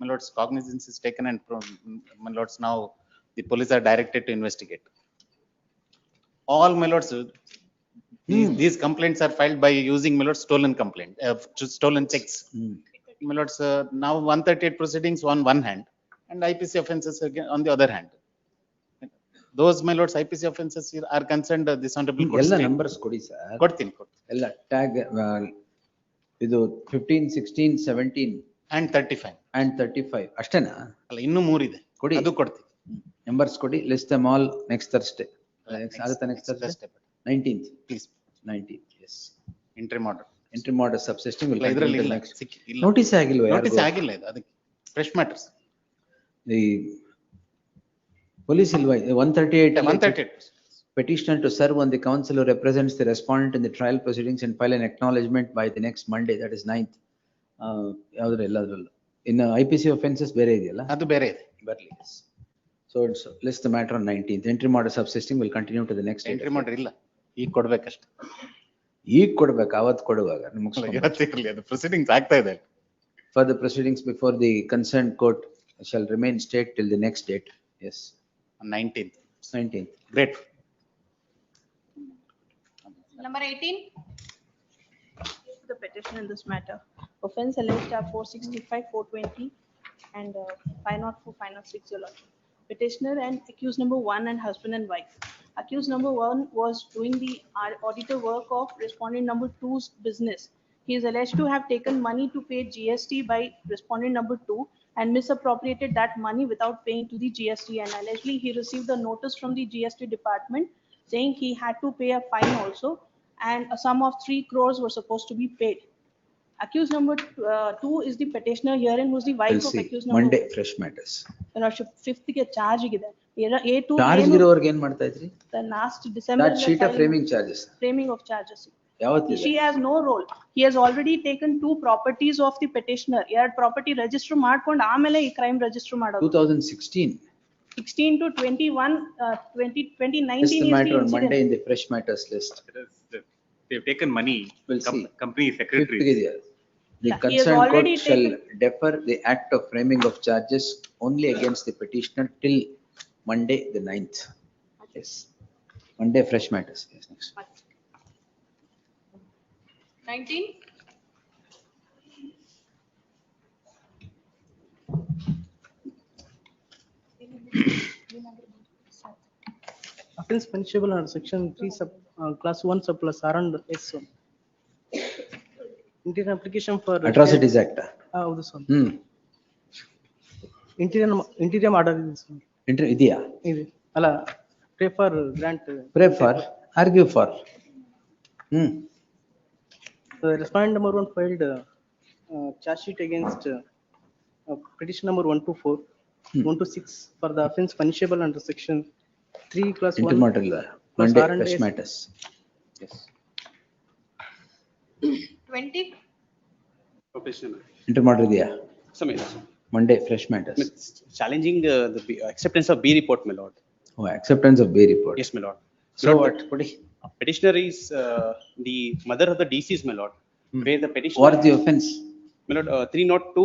Speaker 17: My lords, cognizance is taken and my lords, now the police are directed to investigate. All my lords, these complaints are filed by using my lords stolen complaint, stolen checks. My lords, now 138 proceedings on one hand and IPC offences again on the other hand. Those my lords IPC offences are concerned this honorable court.
Speaker 1: ಎಲ್ಲ numbers ಕೊಡಿ sir.
Speaker 17: ಕೊಡ್ತೀನಿ.
Speaker 1: ಎಲ್ಲ tag ಇದು 15, 16, 17
Speaker 17: and 35
Speaker 1: and 35 ಅಷ್ಟೇನಾ?
Speaker 17: ಅಲ್ಲ, ಇನ್ನೂ 3 ಇದೆ.
Speaker 1: ಕೊಡಿ,
Speaker 17: ಅದು ಕೊಡ್ತೀನಿ.
Speaker 1: ನಂಬರ್ಸ್ ಕೊಡಿ. List them all next Thursday. Next Thursday 19th
Speaker 17: please.
Speaker 1: 19th, yes.
Speaker 17: Interim order.
Speaker 1: Interim order subsisting will
Speaker 17: ಇದ್ರಲ್ಲಿ
Speaker 1: continue
Speaker 17: ಇಲ್ಲ,
Speaker 1: next.
Speaker 17: ಇಲ್ಲ.
Speaker 1: ನೋಟಿಸ್ ಆಗಿಲ್ವಾ?
Speaker 17: ನೋಟಿಸ್ ಆಗಿಲ್ಲ ಇದು, ಅದಕ್ಕೆ ಫ್ರೆಶ್ ಮ್ಯಾಟರ್ಸ್.
Speaker 1: The police ಇಲ್ವಾ?
Speaker 17: 138
Speaker 1: petitioner to serve on the counsel who represents the respondent in the trial proceedings and file an acknowledgement by the next Monday, that is 9th. ಯಾವ್ದ್ರ ಎಲ್ಲದ್ರಲ್ಲೂ ಇನ್ನು IPC offences ಬೇರೆ ಇದೆಯಲ್ಲ?
Speaker 17: ಅದು ಬೇರೆ ಇದೆ.
Speaker 1: ಬರ್ಲಿ. So it's list the matter on 19th. Interim order subsisting will continue to the next day.
Speaker 17: Interim order ಇಲ್ಲ, ಈಗ ಕೊಡ್ಬೇಕಷ್ಟೇ.
Speaker 1: ಈಗ ಕೊಡ್ಬೇಕು, ಅವತ್ತು ಕೊಡುವಾಗ
Speaker 17: ಇವತ್ತಿರಲಿ, ಅದು ಪ್ರೊಸೀಡಿಂಗ್ಸ್ ಆಗ್ತಾ ಇದೆ.
Speaker 1: Further proceedings before the concerned court shall remain stayed till the next date. Yes.
Speaker 17: On 19th.
Speaker 1: 19th.
Speaker 17: Great.
Speaker 5: Number 18.
Speaker 21: The petition in this matter. Offense alleged are 465, 420 and 504, 506, your lordship. Petitioner and accused number 1 and husband and wife. Accused number 1 was doing the auditor work of respondent number 2's business. He is alleged to have taken money to pay GST by respondent number 2 and misappropriated that money without paying to the GST, and allegedly he received a notice from the GST department saying he had to pay a fine also, and a sum of 3 crores were supposed to be paid. Accused number 2 is the petitioner herein, who's the wife
Speaker 1: We'll
Speaker 21: of
Speaker 1: see.
Speaker 21: accused number
Speaker 1: Monday fresh matters.
Speaker 21: Your lordship, 5th ಗೆ charge ಇದೆ. A2
Speaker 1: charge ಇರೋರ್ಗೆ ಏನ್ ಮಾಡ್ತಾ ಇದ್ರಿ?
Speaker 21: the last December
Speaker 1: That sheet of framing charges.
Speaker 21: framing of charges.
Speaker 1: ಯಾವತ್ತಿದೆ?
Speaker 21: She has no role. He has already taken 2 properties of the petitioner. ಎರಡು property register ಮಾಡ್ಕೊಂಡು ಆಮೇಲೆ ಈ crime register ಮಾಡೋದು.
Speaker 1: 2016.
Speaker 21: 16 to 21, 2019
Speaker 1: List
Speaker 21: is
Speaker 1: the
Speaker 21: the
Speaker 1: matter on
Speaker 21: incident.
Speaker 1: Monday in the fresh matters list.
Speaker 13: They've taken money,
Speaker 1: We'll see.
Speaker 13: company secretary.
Speaker 1: Fifth ಇದೆಯಾ? The
Speaker 21: Yeah, he has
Speaker 1: concerned court
Speaker 21: already
Speaker 1: shall
Speaker 21: taken-
Speaker 1: defer the act of framing of charges only against the petitioner till Monday, the 9th. Yes. Monday fresh matters. Yes, next.
Speaker 5: 19.
Speaker 22: Offense punishable under section 3 class 1 surplus R and S1. Interior application for
Speaker 1: Atrocities Act.
Speaker 22: ಹೌದು sir. Interior order ಇದೆ sir.
Speaker 1: ಇದೆಯಾ?
Speaker 22: ಇದೆ. ಅಲ್ಲ, pray for grant.
Speaker 1: Pray for, argue for.
Speaker 22: Respondent number 1 filed charge sheet against petition number 124, 126 for the offense punishable under section 3 class 1.
Speaker 1: Intermodal Monday fresh matters. Yes.
Speaker 5: 20.
Speaker 23: Professional.
Speaker 1: Intermodal idea.
Speaker 23: Samir.
Speaker 1: Monday fresh matters.
Speaker 23: Challenging the acceptance of B report, my lord.
Speaker 1: Oh, acceptance of B report.
Speaker 23: Yes, my lord.
Speaker 1: So what?
Speaker 23: Petitioner is the mother of the deceased, my lord. Where the petitioner.
Speaker 1: What the offense?
Speaker 23: My lord, 302,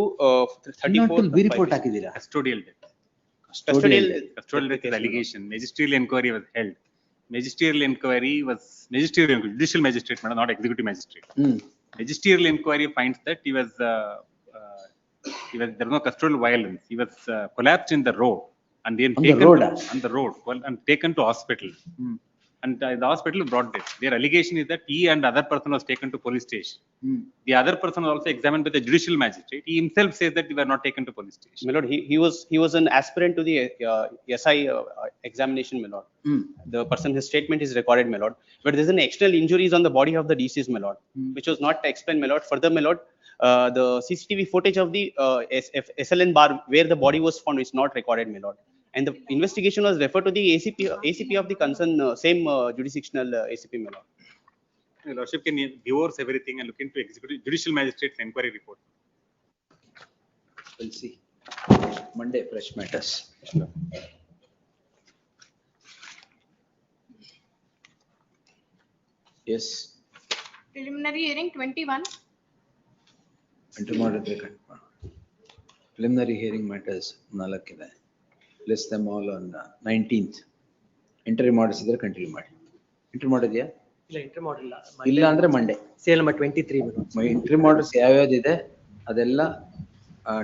Speaker 23: 34.
Speaker 1: B report ಹಾಕಿದ್ದೀರಾ?
Speaker 13: Custodial death.
Speaker 23: Custodial
Speaker 13: death is allegation. Magisterial inquiry was held. Magisterial inquiry, judicial magistrate, not executive magistrate. Magisterial inquiry finds that there was no custodial violence. He was collapsed in the road and then on the road and taken to hospital. And the hospital brought death. Their allegation is that he and other person was taken to police station. The other person was also examined by the judicial magistrate. He himself says that they were not taken to police station.
Speaker 23: My lord, he was an aspirant to the SI examination, my lord. The person, his statement is recorded, my lord. But there's an external injuries on the body of the deceased, my lord, which was not explained, my lord. Further, my lord, the CCTV footage of the SLN bar where the body was found is not recorded, my lord. And the investigation was referred to the ACP of the concern, same jurisdictional ACP, my lord.
Speaker 13: Your Lordship can divorce everything and look into executive judicial magistrate's inquiry report.
Speaker 1: We'll see. Monday, fresh matters. Yes.
Speaker 5: Preliminary hearing 21.
Speaker 1: Preliminary hearing matters, ನಾಲ್ಕಿದೆ. List them all on 19th. Entry ಮಾಡಿಸಿದ್ರೆ continue ಮಾಡಿ. Entry ಮಾಡಿದ್ಯಾ?
Speaker 7: ಇಲ್ಲ entry ಮಾಡಿಲ್ಲ.
Speaker 1: ಇಲ್ಲ ಅಂದ್ರೆ Monday.
Speaker 7: Sale number 23
Speaker 1: entry ಮಾಡರ್ಸ್ ಯಾವ್ಯಾವ್ದಿದೆ ಅದೆಲ್ಲ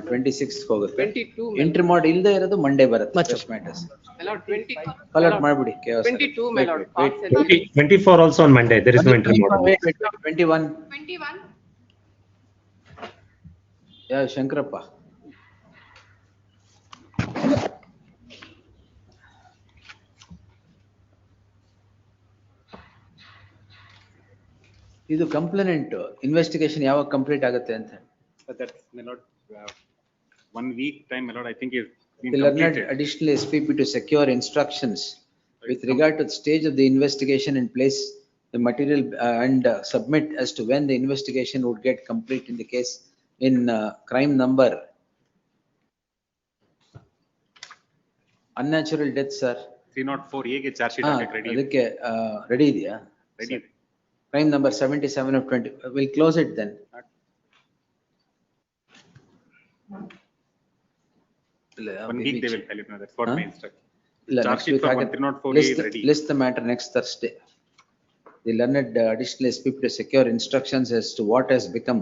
Speaker 1: 26 ಹೋಗುತ್ತೆ.
Speaker 5: 22
Speaker 1: entry ಮಾಡಿ ಇಲ್ಲದೆ ಇರೋದು ಮಂಡೇ ಬರುತ್ತೆ ಫ್ರೆಶ್ ಮ್ಯಾಟರ್ಸ್.
Speaker 5: Melod 20.
Speaker 1: ಕಲೆಕ್ಟ್ ಮಾಡ್ಬಿಡಿ.
Speaker 5: 22 Melod.
Speaker 3: 24 also on Monday. There is no entry model.
Speaker 1: 21.
Speaker 5: 21.
Speaker 1: ಯಾವ ಶಂಕರಪ್ಪ? ಇದು ಕಂಪ್ಲೇನೆಂಟ್ ಇನ್ವೆಸ್ಟಿಗೇಷನ್ ಯಾವಾಗ ಕಂಪ್ಲೀಟ್ ಆಗುತ್ತೆ ಅಂತ.
Speaker 13: But that's Melod, 1 week time, Melod, I think is been
Speaker 1: The learned
Speaker 13: completed.
Speaker 1: additional SPP to secure instructions with regard to the stage of the investigation and place the material and submit as to when the investigation would get complete in the case in crime number unnatural death, sir.
Speaker 13: 304A ಗೆ charge sheet ಹಾಕಕ್ಕೆ ready ಇದೆ.
Speaker 1: ಅದಕ್ಕೆ ready ಇದೆಯಾ?
Speaker 13: Ready ಇದೆ.
Speaker 1: Crime number 77 of 20. We'll close it then.
Speaker 13: One week they will file it, that's what my instruction.
Speaker 1: Next
Speaker 13: Charge sheet
Speaker 1: week
Speaker 13: for
Speaker 1: I can
Speaker 13: 1304A is ready.
Speaker 1: list the matter next Thursday. The learned additional SPP to secure instructions as to what has become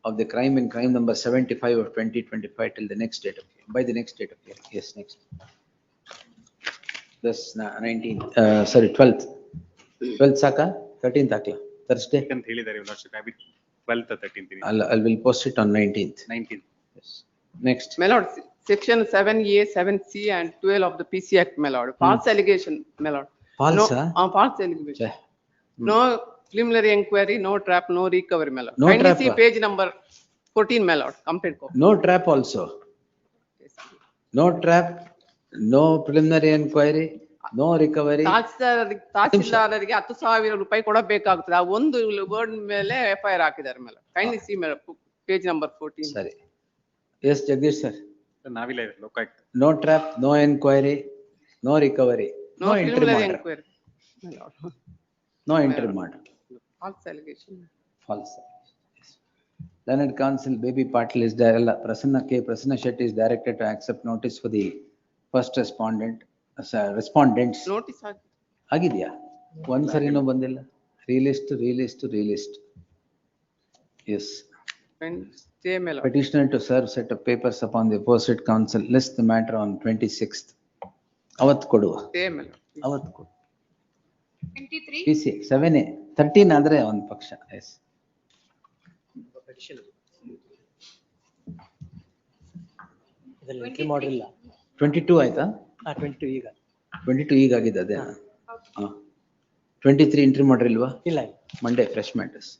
Speaker 1: of the crime in crime number 75 of 2025 till the next date of hearing, by the next date of hearing. Yes, next. This 19th, sorry, 12th. 12th Saka, 13th Akla, Thursday.
Speaker 13: ಅಂತ ಹೇಳಿದ್ದಾರೆ Your Lordship, I will 12th or 13th.
Speaker 1: I will post it on 19th.
Speaker 13: 19th.
Speaker 1: Yes. Next.
Speaker 8: Melod, section 7A, 7C and 12 of the PC Act, Melod. False allegation, Melod.
Speaker 1: False,
Speaker 8: No,
Speaker 1: huh?
Speaker 8: false allegation. No preliminary inquiry, no trap, no recovery, Melod.
Speaker 1: No
Speaker 8: Kindly
Speaker 1: trap,
Speaker 8: see page number 14, Melod, complete copy.
Speaker 1: No trap also. No trap, no preliminary inquiry, no recovery.
Speaker 8: ತಹಸೀಲ್ದಾರರಿಗೆ 10,000 ರೂಪಾಯಿ ಕೊಡಬೇಕಾಗ್ತದೆ. ಆ ಒಂದು word ಮೇಲೆ FIR ಹಾಕಿದ್ದಾರೆ ಮೇಲೆ. Kindly see page number 14.
Speaker 1: Sorry. Yes, Jagdish sir.
Speaker 13: ನಾವಿಲ್ಲ Lokayukta.
Speaker 1: No trap, no inquiry, no recovery,
Speaker 8: No preliminary inquiry.
Speaker 1: no entry matter.
Speaker 8: False allegation.
Speaker 1: False. Learned Counsel Baby Patil is there. Prasanna Shetty is directed to accept notice for the first respondents.
Speaker 8: Notice
Speaker 1: ಆಗಿದೆಯಾ? ಒಂದ್ಸರಿನೂ ಬಂದಿಲ್ಲ. Relist. Yes.
Speaker 8: And stay, Melod.
Speaker 1: Petitioner to serve set of papers upon the opposite counsel. List the matter on 26th. ಅವತ್ತು ಕೊಡುವ.
Speaker 8: Stay, Melod.
Speaker 1: ಅವತ್ತು ಕೊಡು.
Speaker 5: 23.
Speaker 1: PC 7A 13 ಆದ್ರೆ ಒಂದು ಪಕ್ಷ. Yes.
Speaker 7: ಇದರಲ್ಲಿ ಎಂಟ್ರಿ ಮಾಡಿಲ್ಲ.
Speaker 1: 22 ಆಯ್ತಾ?
Speaker 7: 22 ಈಗ.
Speaker 1: 22 ಈಗ ಆಗಿದೆ ಅದೇ. 23 ಎಂಟ್ರಿ ಮಾಡಿಲ್ವಾ?
Speaker 7: ಇಲ್ಲ.
Speaker 1: Monday fresh matters.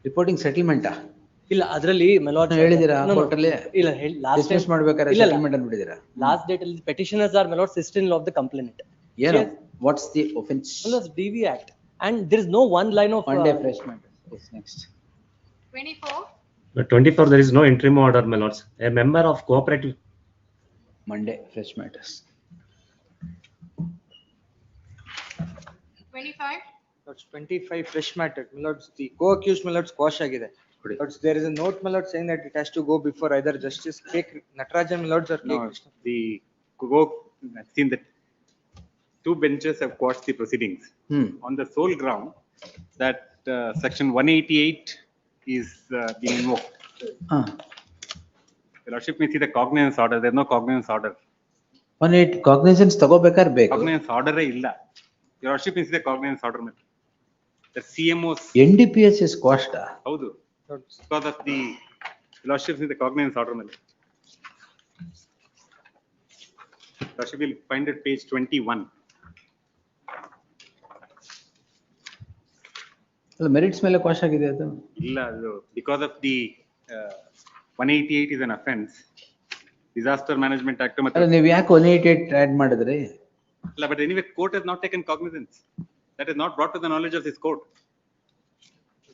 Speaker 1: ರಿಪೋರ್ಟಿಂಗ್ ಸೆಟಲ್ಮೆಂಟಾ?
Speaker 7: ಇಲ್ಲ ಅದರಲ್ಲಿ ಮೆಲಾಡ್
Speaker 1: ಹೇಳಿದಿರಾ ಕೋರ್ಟ್ ಅಲ್ಲಿ?
Speaker 7: ಇಲ್ಲ ಲಾಸ್ಟ್
Speaker 1: ಡಿಸ್ಮಿಸ್ ಮಾಡ್ಬೇಕಾದ್ರೆ ಸೆಟಲ್ಮೆಂಟ್ ಅನ್ಬಿಟ್ಟಿದ್ದೀರಾ?
Speaker 7: ಲಾಸ್ಟ್ ಡೇಟ್ ಅಲ್ಲಿ petitioners are milord sister in law of the complaint.
Speaker 1: ಏನು? What's the offence?
Speaker 7: Melods DV Act and there is no one line of
Speaker 1: Monday fresh matters. Yes, next.
Speaker 5: 24.
Speaker 3: But 24 there is no interim order, my lords. A member of cooperative.
Speaker 1: Monday fresh matters.
Speaker 5: 25.
Speaker 14: That's 25 fresh matter. Melods, the co-accused Melods quash ಆಗಿದೆ. But there is a note Melod saying that it has to go before either Justice K. Natarajan Melods or K.
Speaker 13: No,
Speaker 14: Krishna.
Speaker 13: I've seen that 2 benches have quashed the proceedings on the sole ground that section 188 is being invoked. The Lordship may see the cognizance order. There is no cognizance order.
Speaker 1: 18 cognizance ತಗೋಬೇಕಾದ್ರೆ ಬೇಕು.
Speaker 13: Cognizance order ಇಲ್ಲ. Your Lordship may see the cognizance order. The CMOs.
Speaker 1: NDPS is quashed.
Speaker 13: ಹೌದು. Because of the Lordship in the cognizance order. Lordship will find it page 21.
Speaker 1: Merits ಮೇಲೆ quash ಆಗಿದೆ ಅದು?
Speaker 13: ಇಲ್ಲ, ಅದು because of the 188 is an offense. Disaster Management Act.
Speaker 1: ಅಲ್ಲ ನೀವ್ ಯಾಕೆ 188 add ಮಾಡಿದ್ರಿ?
Speaker 13: But anyway, court has not taken cognizance. That is not brought to the knowledge of this court.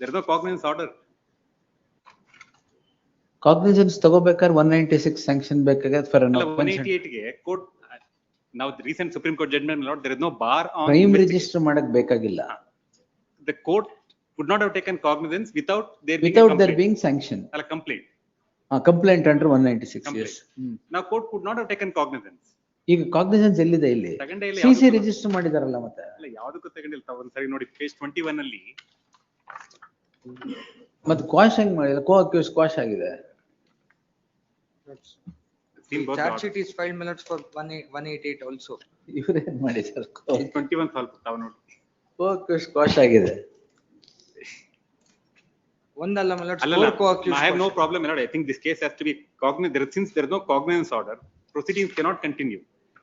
Speaker 13: There is no cognizance order.
Speaker 1: Cognisance ತಗೋಬೇಕಾದ್ರೆ 196 sanction ಬೇಕಾಗತ್ತೆ for an offense.
Speaker 13: 188 ಗೆ court now the recent Supreme Court judgment, my lord, there is no bar on
Speaker 1: crime register ಮಾಡಕ್ ಬೇಕಾಗಿಲ್ಲ.
Speaker 13: The court would not have taken cognizance without there
Speaker 1: being sanction.
Speaker 13: A complaint.
Speaker 1: Complaint under 196. Yes.
Speaker 13: Now court could not have taken cognizance.
Speaker 1: ಈಗ cognisance ಎಲ್ಲಿದೆ ಇಲ್ಲಿ? CC register ಮಾಡಿದಾರಲ್ಲ ಮತ್ತೆ.
Speaker 13: ಅಲ್ಲ ಯಾವುದಕ್ಕೂ ತಗೊಂಡಿಲ್ಲ. ಒಂದ್ಸರಿ ನೋಡಿ ಪೇಜ್ 21 ಅಲ್ಲಿ
Speaker 1: ಮತ್ತೆ ಕ್ವಾಶ್ ಹೆಂಗ್ ಮಾಡಿಲ್ಲ? ಕೋ ಅಕ್ಯೂಸ್ ಕ್ವಾಶ್ ಆಗಿದೆ.
Speaker 14: Charge sheet is filed, my lords, for 188 also.
Speaker 1: ಇವರೇನ್ ಮಾಡಿದ್ದಾರೆ?
Speaker 13: 21 ಸ್ವಲ್ಪ ತಾವು ನೋಡಿ.
Speaker 1: ಕೋ ಅಕ್ಯೂಸ್ ಕ್ವಾಶ್ ಆಗಿದೆ.
Speaker 14: ಒಂದಲ್ಲ my lords,
Speaker 13: ಅಲ್ಲಲ್ಲ,
Speaker 14: four co-accused.
Speaker 13: I have no problem, my lord. I think this case has to be cognizant. Since there is no cognizance order, proceedings cannot continue.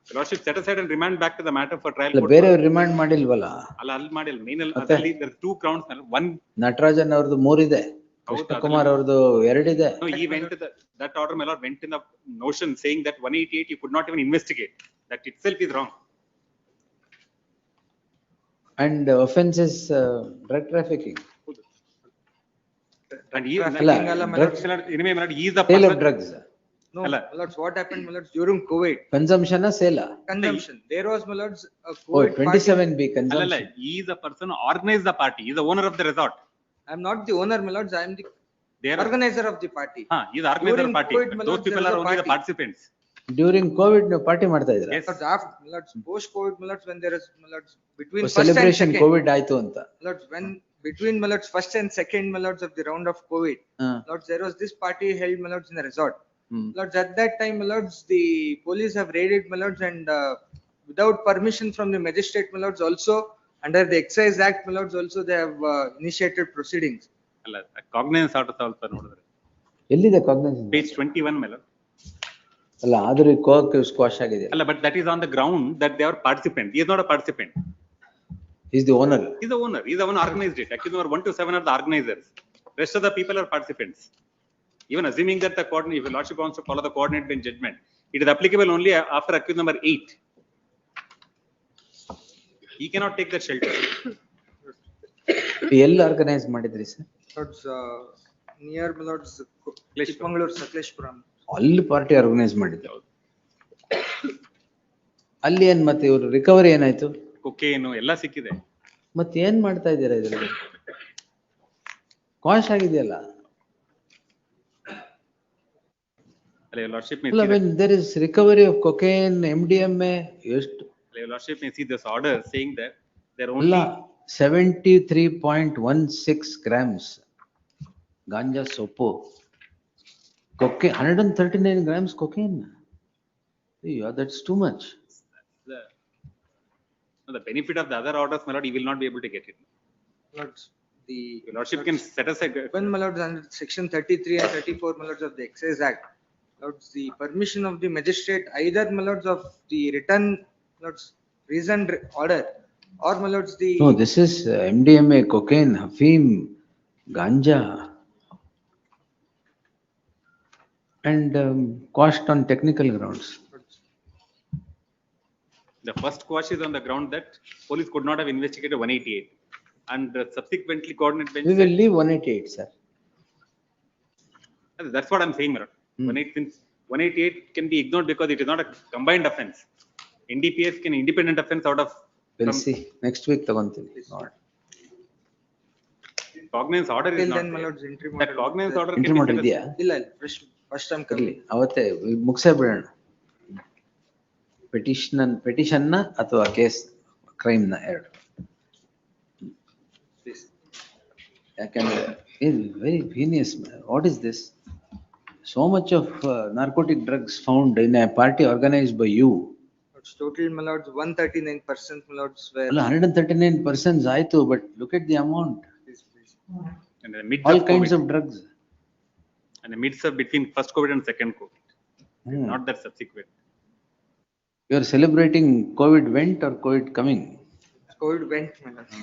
Speaker 13: The lordship set aside and remand back to the matter for trial.
Speaker 1: ಬೇರೆ remand ಮಾಡಿಲ್ವಲ್ಲ?
Speaker 13: ಅಲ್ಲ ಅಲ್ಲಿ ಮಾಡಿಲ್ಲ. Main ಅಲ್ಲಿ there are two grounds. One,
Speaker 1: Natarajan ಅವ್ರದ್ದು 3 ಇದೆ. ಕೃಷ್ಣಕುಮಾರ್ ಅವ್ರದ್ದು 2 ಇದೆ.
Speaker 13: No, he went to that order, my lord, went in the notion saying that 188 you could not even investigate. That itself is wrong.
Speaker 1: And offense is drug trafficking.
Speaker 13: And he, anyway, my lord, he is the
Speaker 1: sale
Speaker 13: person.
Speaker 1: of drugs.
Speaker 14: No, my lords, what happened, my lords, during COVID?
Speaker 1: Consumption or sale?
Speaker 14: Consumption. There was, my lords, a
Speaker 1: Oh,
Speaker 14: COVID
Speaker 1: 27B
Speaker 14: party.
Speaker 1: consumption.
Speaker 13: He is the person who organized the party. He is the owner of the resort.
Speaker 14: I am not the owner, my lords, I am the
Speaker 13: They are
Speaker 14: organizer of the party.
Speaker 13: He is the organizer of
Speaker 14: During
Speaker 13: the party.
Speaker 14: COVID, my
Speaker 13: Those
Speaker 14: lords,
Speaker 13: people
Speaker 14: there
Speaker 13: are
Speaker 14: was a
Speaker 13: only the
Speaker 14: party.
Speaker 13: participants.
Speaker 1: During COVID ನೀವು party ಮಾಡ್ತಾ ಇದ್ರ?
Speaker 13: Yes.
Speaker 14: But after, my lords, post-COVID, my lords, when there is, my lords, between first and
Speaker 1: celebration
Speaker 14: second.
Speaker 1: Covid ಆಯ್ತು ಅಂತ.
Speaker 14: My lords, when between, my lords, first and second, my lords, of the round of COVID, lords, there was this party held, my lords, in the resort. Lords, at that time, my lords, the police have raided, my lords, and without permission from the magistrate, my lords, also under the Excise Act, my lords, also they have initiated proceedings.
Speaker 13: ಅಲ್ಲ cognisance order ಸ್ವಲ್ಪ ನೋಡಿದ್ರೆ
Speaker 1: ಎಲ್ಲಿದೆ cognisance?
Speaker 13: Page 21 ಮೇಲೆ.
Speaker 1: ಅಲ್ಲ ಆದ್ರೆ ಕೋ accuse quash ಆಗಿದೆ.
Speaker 13: ಅಲ್ಲ, but that is on the ground that they are participant. He is not a participant.
Speaker 1: He is the owner.
Speaker 13: He is the owner. He is the one who organized it. Accused number 1 to 7 are the organizers. Rest of the people are participants. Even assuming that the coordinate, if the lordship wants to follow the coordinate in judgment, it is applicable only after accused number 8. He cannot take that shelter.
Speaker 1: ಎಲ್ಲಿ organise ಮಾಡಿದ್ರಿ sir?
Speaker 14: Lords, near, my lords, Chikmagalur, Sakleshpuram.
Speaker 1: ಅಲ್ಲಿ party organise ಮಾಡಿದ್ರು. ಅಲ್ಲಿ ಏನ್ ಮತ್ತೆ ಇವರು recovery ಏನಾಯ್ತು?
Speaker 13: ಕೊಕೇನು ಎಲ್ಲ ಸಿಕ್ಕಿದೆ.
Speaker 1: ಮತ್ತೆ ಏನ್ ಮಾಡ್ತಾ ಇದ್ದೀರಾ ಇದ್ರಲ್ಲಿ? ಕ್ವಾಶ್ ಆಗಿದೆಯಲ್ಲ.
Speaker 13: ಅಲ್ಲ lordship may
Speaker 1: ಅಲ್ಲ, when there is recovery of cocaine, MDMA, ಎಷ್ಟು?
Speaker 13: lordship may see this order saying that there are only
Speaker 1: 73.16 grams ganja sopo, cocaine 139 grams cocaine. Yeah, that's too much.
Speaker 13: The benefit of the other orders, my lord, he will not be able to get it.
Speaker 14: Lords, the
Speaker 13: lordship can set aside.
Speaker 14: When, my lords, under section 33 and 34, my lords, of the Excise Act, lords, the permission of the magistrate, either, my lords, of the written, lords, reasoned order, or, my lords, the
Speaker 1: No, this is MDMA, cocaine, hafeem, ganja, and quashed on technical grounds.
Speaker 13: The first quash is on the ground that police could not have investigated 188, and subsequently coordinate bench.
Speaker 1: We will leave 188, sir.
Speaker 13: That's what I'm saying, my lord. 188 can be ignored because it is not a combined offense. NDPS can independent offense out of.
Speaker 1: We'll see next week. ತಗೊಂತೀನಿ.
Speaker 13: Cognizance order is
Speaker 14: till
Speaker 13: not
Speaker 14: then, my
Speaker 13: there.
Speaker 14: lords, interim
Speaker 13: That
Speaker 14: order.
Speaker 13: cognizance order
Speaker 1: Interim
Speaker 13: can
Speaker 1: order
Speaker 13: be set
Speaker 1: ಇದೆಯಾ?
Speaker 14: ಇಲ್ಲ, first time
Speaker 1: ಇರ್ಲಿ, ಅವತ್ತೇ ಮುಗಿಸೇ ಬಿಡೋಣ. Petition ನ ಅಥವಾ case crime ನ ಎರಡು. ಯಾಕಂದ್ರೆ very heinous. What is this? So much of narcotic drugs found in a party organized by you.
Speaker 14: Total, my lords, 139%, my lords, were.
Speaker 1: ಅಲ್ಲ 139% ಆಯ್ತು, but look at the amount.
Speaker 13: in the midst
Speaker 1: All
Speaker 13: of
Speaker 1: kinds
Speaker 13: COVID.
Speaker 1: of drugs.
Speaker 13: And the midst of between first COVID and second COVID, not that subsequent.
Speaker 1: You are celebrating COVID went or COVID coming?
Speaker 14: COVID went, my lords.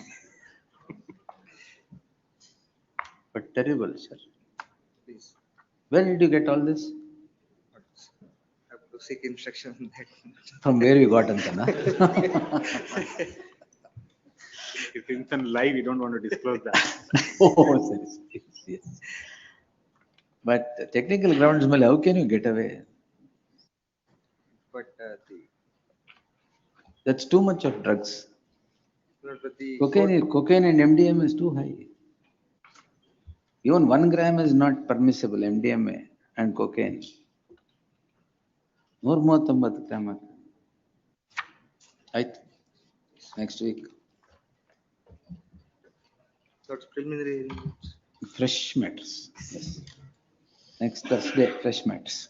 Speaker 1: But terrible, sir.
Speaker 14: Please.
Speaker 1: Where did you get all this?
Speaker 14: I to seek instruction on that.
Speaker 1: From where you got Antana?
Speaker 13: If it's in live, we don't want to disclose that.
Speaker 1: Oh, yes. But technical grounds, how can you get away?
Speaker 14: But
Speaker 1: That's too much of drugs.
Speaker 14: but the
Speaker 1: Cocaine and MDMA is too high. Even 1 gram is not permissible, MDMA and cocaine. 139 gram. Right. Next week.
Speaker 14: That's preliminary.
Speaker 1: Fresh matters. Yes. Next Thursday, fresh matters.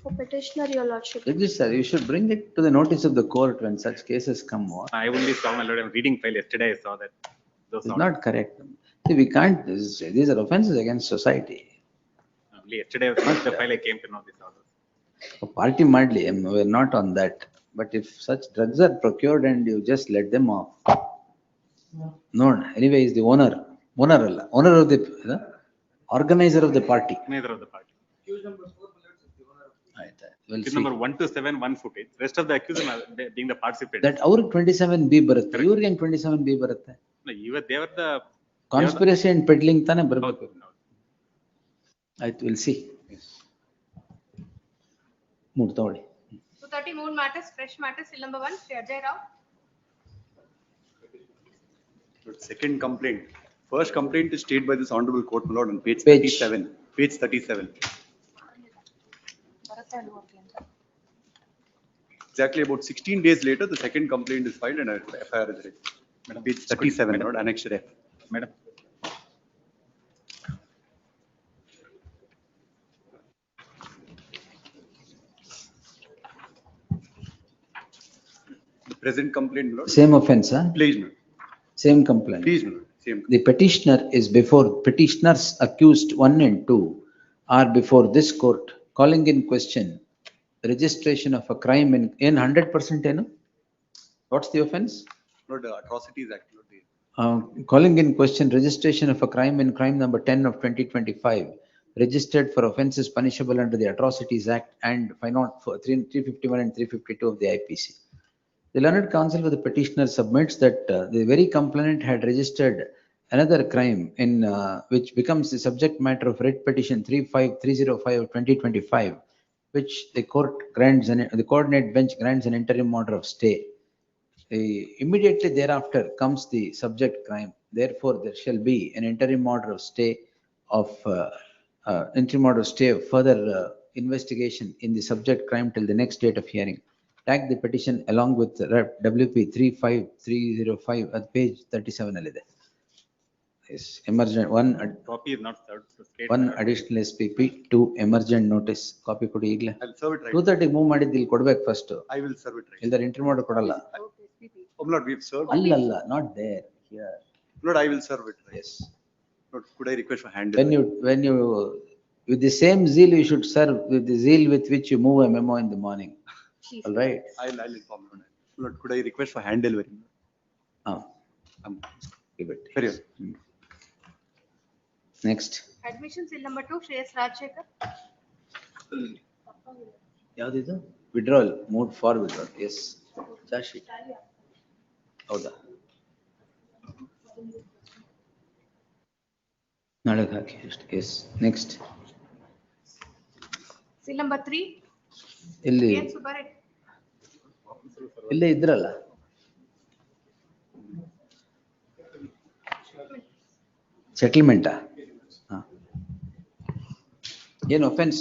Speaker 21: For petitioner, your lordship.
Speaker 1: Sir, you should bring it to the notice of the court when such cases come.
Speaker 13: I only saw, my lord, I'm reading file yesterday, I saw that. Those
Speaker 1: It's
Speaker 13: orders.
Speaker 1: not correct. See, we can't, these are offenses against society.
Speaker 13: Only yesterday, I was the file, I came to know this order.
Speaker 1: Party madly, we're not on that. But if such drugs are procured and you just let them off. No, anyway, is the owner of the organizer of the party.
Speaker 13: Neither of the party.
Speaker 14: Accused number 4 is the owner of
Speaker 1: We'll
Speaker 13: Accused
Speaker 1: see.
Speaker 13: number 1 to 7, 1 footage. Rest of the accused are being the participants.
Speaker 1: That our 27B ಬರುತ್ತೆ ಇವ್ರಿಗೆ 27B ಬರುತ್ತೆ
Speaker 13: They were the
Speaker 1: conspiracy and peddling ತಾನೇ ಬರಬೇಕು ಆಯ್ತು will see mood ತಗೊಳ್ಳಿ
Speaker 5: 230 more matters, fresh matters, still number 1, Shri Ajay Rao.
Speaker 4: Second complaint. First complaint is stated by this honorable court, my lord, on page 37. Page 37. Exactly about 16 days later, the second complaint is filed and a FIR is raised. Madam, page 37, Lord, annexure F.
Speaker 13: Madam.
Speaker 4: The present complaint, my lord.
Speaker 1: Same offense, huh?
Speaker 4: Please, madam.
Speaker 1: Same complaint.
Speaker 4: Please, madam. Same.
Speaker 1: The petitioner is before petitioners accused 1 and 2 are before this court calling in question registration of a crime in 100% ಏನು? What's the offense?
Speaker 4: Lord, the Atrocities Act, Lord.
Speaker 1: Calling in question registration of a crime in crime number 10 of 2025 registered for offences punishable under the Atrocities Act and 351 and 352 of the IPC. The learned counsel for the petitioner submits that the very complainant had registered another crime in which becomes the subject matter of writ petition 35305 of 2025, which the court grants the coordinate bench grants an interim order of stay. Immediately thereafter comes the subject crime. Therefore, there shall be an interim order of stay of further investigation in the subject crime till the next date of hearing. Tag the petition along with WP 35305 at page 37 alide. Yes, emergent
Speaker 13: Copy is not served. So state
Speaker 1: one additional SPP, 2 emergent notice. Copy ಕೊಡಿ ಈಗಲೇ.
Speaker 4: I'll serve it right.
Speaker 1: 230 move ಮಾಡಿದ್ದು ಇಲ್ಲಿ ಕೊಡ್ಬೇಕು first.
Speaker 4: I will serve it right.
Speaker 1: ಇಲ್ದರ ಇಂಟರ್ ಮಾಡಿ ಕೊಡಲ್ಲ.
Speaker 4: Oh, Lord, we've served.
Speaker 1: ಅಲ್ಲ, not there. Here.
Speaker 4: Lord, I will serve it right.
Speaker 1: Yes.
Speaker 4: Lord, could I request for hand?
Speaker 1: When you with the same zeal you should serve with the zeal with which you move a memo in the morning. All right.
Speaker 4: I'll inform you. Lord, could I request for hand delivery?
Speaker 1: Give it.
Speaker 4: Very well.
Speaker 1: Next.
Speaker 5: Admission seal number 2, Shri S. Rajshekar.
Speaker 1: ಯಾವ್ದಿದು? Withdrawal, moved for withdrawal. Yes. Charge sheet. ಹೌದಾ? ನಾಳೆ ಹಾಕಿ ಅಷ್ಟೇ. Yes. Next.
Speaker 5: Seal number 3.
Speaker 1: ಇಲ್ಲಿ
Speaker 5: N. Subareddy.
Speaker 1: ಇಲ್ಲೇ ಇದ್ರಲ್ಲ. ಸೆಟಲ್ಮೆಂಟಾ? ಏನು offense?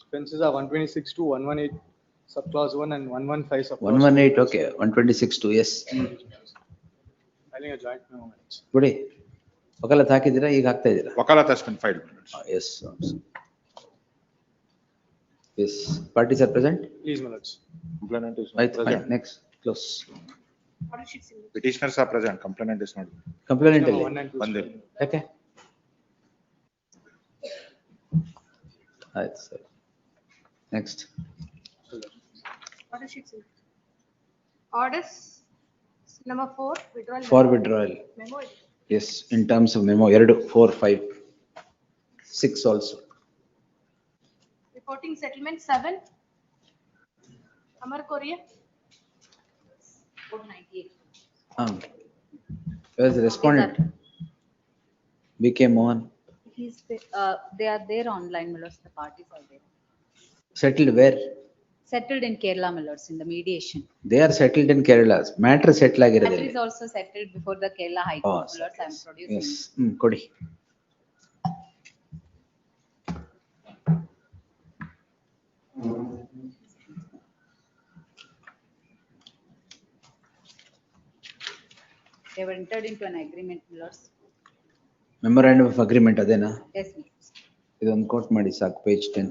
Speaker 16: Offenses are 126 to 118 subclause 1 and 115 subclause
Speaker 1: 118, okay. 126 to, yes.
Speaker 16: Filing a joint memo.
Speaker 1: ಬಿಡಿ. ವಕಾಲತ್ ಹಾಕಿದ್ದೀರಾ, ಈಗ ಹಾಕ್ತಾ ಇದ್ದೀರಾ?
Speaker 24: Wakalat has been filed.
Speaker 1: Yes. Yes. Parties are present?
Speaker 16: Please, my lords.
Speaker 24: Complainant is not
Speaker 1: Right,
Speaker 24: present.
Speaker 1: fine. Next, close.
Speaker 24: Petitioners are present. Complainant is not.
Speaker 1: Complainant
Speaker 16: Number
Speaker 1: ಅಲ್ಲಿ.
Speaker 16: 1 and 2.
Speaker 24: One there.
Speaker 1: Okay. ಆಯ್ತು sir. Next.
Speaker 5: Order sheet seal. Orders number 4, withdrawal.
Speaker 1: For withdrawal.
Speaker 5: Memo.
Speaker 1: Yes, in terms of memo, 2, 4, 5. 6 also.
Speaker 5: Reporting settlement 7. Amar Korea.
Speaker 2: 498.
Speaker 1: Where's the respondent? BK Mohan.
Speaker 2: They are there online, my lords, the parties are there.
Speaker 1: Settled where?
Speaker 2: Settled in Kerala, my lords, in the mediation.
Speaker 1: They are settled in Kerala. Matter settled
Speaker 2: Matter
Speaker 1: ಆಗಿರೋದಿಲ್ಲ.
Speaker 2: is also settled before the Kerala High Court, my lords, I am producing.
Speaker 1: Yes. ಕೊಡಿ.
Speaker 2: They were entered into an agreement, my lords.
Speaker 1: Memorandum of agreement ಅದೇನಾ?
Speaker 2: Yes, my lords.
Speaker 1: ಇದೊಂದು coat ಮಾಡಿ ಸಾಕು, page 10.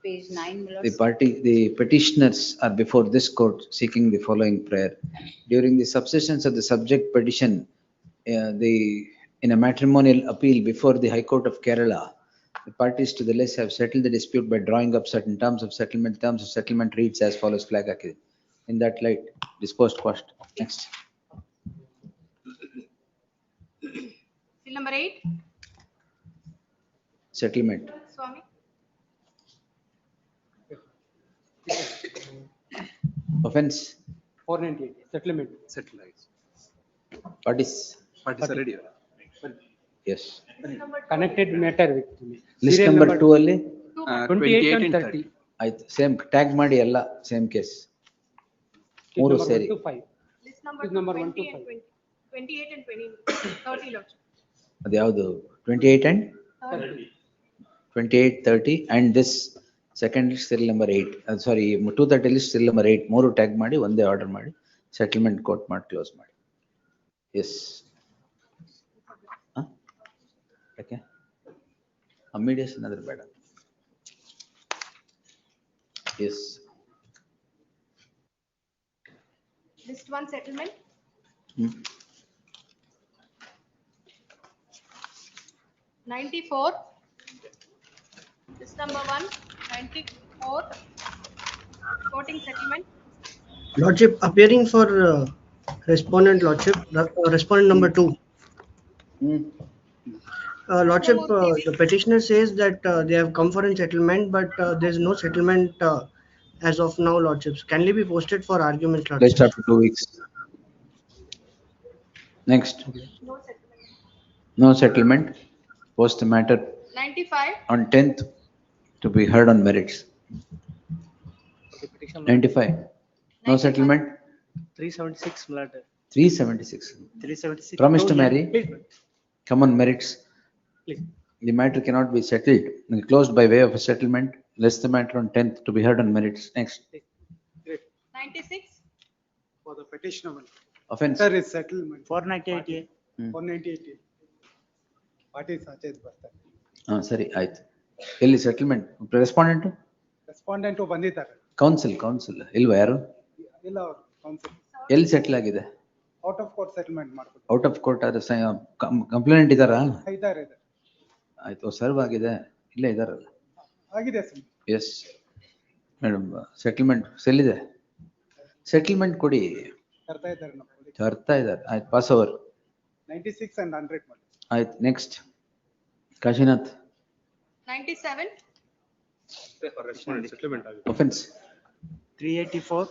Speaker 2: Page 9, my
Speaker 1: The
Speaker 2: lords.
Speaker 1: the petitioners are before this court seeking the following prayer. During the subsistence of the subject petition, in a matrimonial appeal before the High Court of Kerala, the parties to the list have settled the dispute by drawing up certain terms of settlement. Terms of settlement reads as follows: flag hakide. In that light, disposed quashed. Next.
Speaker 5: Seal number 8.
Speaker 1: Settlement.
Speaker 5: Swami.
Speaker 1: Offense.
Speaker 7: 498, settlement.
Speaker 12: Settled.
Speaker 1: Parties.
Speaker 12: Parties are ready.
Speaker 1: Yes.
Speaker 7: Connected matter with me.
Speaker 1: List
Speaker 7: Serial
Speaker 1: number 2 ಅಲ್ಲಿ
Speaker 7: 28 and 30.
Speaker 1: ಆಯ್ತು, same tag ಮಾಡಿ ಎಲ್ಲ same case. ಮೂರು ಸೇರಿ.
Speaker 5: List number 20 and 20. 28 and 20. 30 lords.
Speaker 1: ಅದ್ಯಾವುದು? 28 and 28, 30 and this second list serial number 8. Sorry, 230 list serial number 8. ಮೂರು tag ಮಾಡಿ ಒಂದೇ ಆರ್ಡರ್ ಮಾಡಿ ಸೆಟಲ್ಮೆಂಟ್ ಕೋರ್ಟ್ ಮಾಡಿ ಕ್ಲೋಸ್ ಮಾಡಿ. ಎಸ್. ಯಾಕೆ ಅಮ್ಮಿಡಿಯೇಷನ್ ಆದ್ರೆ ಬೇಡ. S.
Speaker 5: List 1 settlement.
Speaker 1: Hmm.
Speaker 5: 94. List number 1, 94. Reporting settlement.
Speaker 11: Lordship, appearing for respondent, Lordship, respondent number 2. Lordship, the petitioner says that they have come for a settlement, but there is no settlement as of now, Lordships. Can they be posted for arguments, Lordship?
Speaker 1: Placed after 2 weeks. Next.
Speaker 5: No settlement.
Speaker 1: No settlement. Post the matter
Speaker 5: 95.
Speaker 1: on 10th to be heard on merits. 95. No settlement.
Speaker 22: 376, my lord.
Speaker 1: 376.
Speaker 22: 376.
Speaker 1: Promise to
Speaker 22: No,
Speaker 1: marry.
Speaker 22: please.
Speaker 1: Come on merits.
Speaker 22: Please.
Speaker 1: The matter cannot be settled. Closed by way of a settlement. List the matter on 10th to be heard on merits. Next.
Speaker 5: 96.
Speaker 15: For the petitioner.
Speaker 1: Offense.
Speaker 15: There is settlement.
Speaker 22: 498.
Speaker 15: 498. Parties such ಬರ್ತಾರೆ.
Speaker 1: ಸರಿ ಆಯ್ತು. ಎಲ್ಲಿ settlement? Respondent
Speaker 15: respondent ಬಂದಿದ್ದಾರೆ.
Speaker 1: Counsel ಇಲ್ವಾ ಯಾರು?
Speaker 15: ಇಲ್ಲ ಅವರು counsel.
Speaker 1: ಎಲ್ಲಿ ಸೆಟಲ್ ಆಗಿದೆ?
Speaker 15: ಔಟ್ ಆಫ್ ಕೋರ್ಟ್ ಸೆಟಲ್ಮೆಂಟ್ ಮಾಡ್ತಾರೆ.
Speaker 1: ಔಟ್ ಆಫ್ ಕೋರ್ಟ್ ಆದ್ರೆ ಕಂಪ್ಲೇಂಟ್ ಇದಾರಾ?
Speaker 15: ಇದ್ದಾರೆ.
Speaker 1: ಆಯ್ತು, ಸರ್ವ್ ಆಗಿದೆ. ಇಲ್ಲೇ ಇದಾರಲ್ಲ.
Speaker 15: ಆಗಿದೆ ಸರ್.
Speaker 1: ಎಸ್ ಮೇಡಮ್, ಸೆಟಲ್ಮೆಂಟ್ ಸೆಲ್ಲಿದೆ. ಸೆಟಲ್ಮೆಂಟ್ ಕೊಡಿ.
Speaker 15: ತರ್ತಾ ಇದ್ದಾರೆ ನಮ್ಮ.
Speaker 1: ತರ್ತಾ ಇದ್ದಾರೆ. ಆಯ್ತು, ಪಾಸ್ ಓವರ್.
Speaker 15: 96 and 100 ಮಾಡಿ.
Speaker 1: ಆಯ್ತು, ನೆಕ್ಸ್ಟ್. ಕಾಶಿನಾಥ್.
Speaker 5: 97.
Speaker 15: ಸೆಟಲ್ಮೆಂಟ್ ಆಗಿದೆ.
Speaker 1: Offense.
Speaker 22: 384.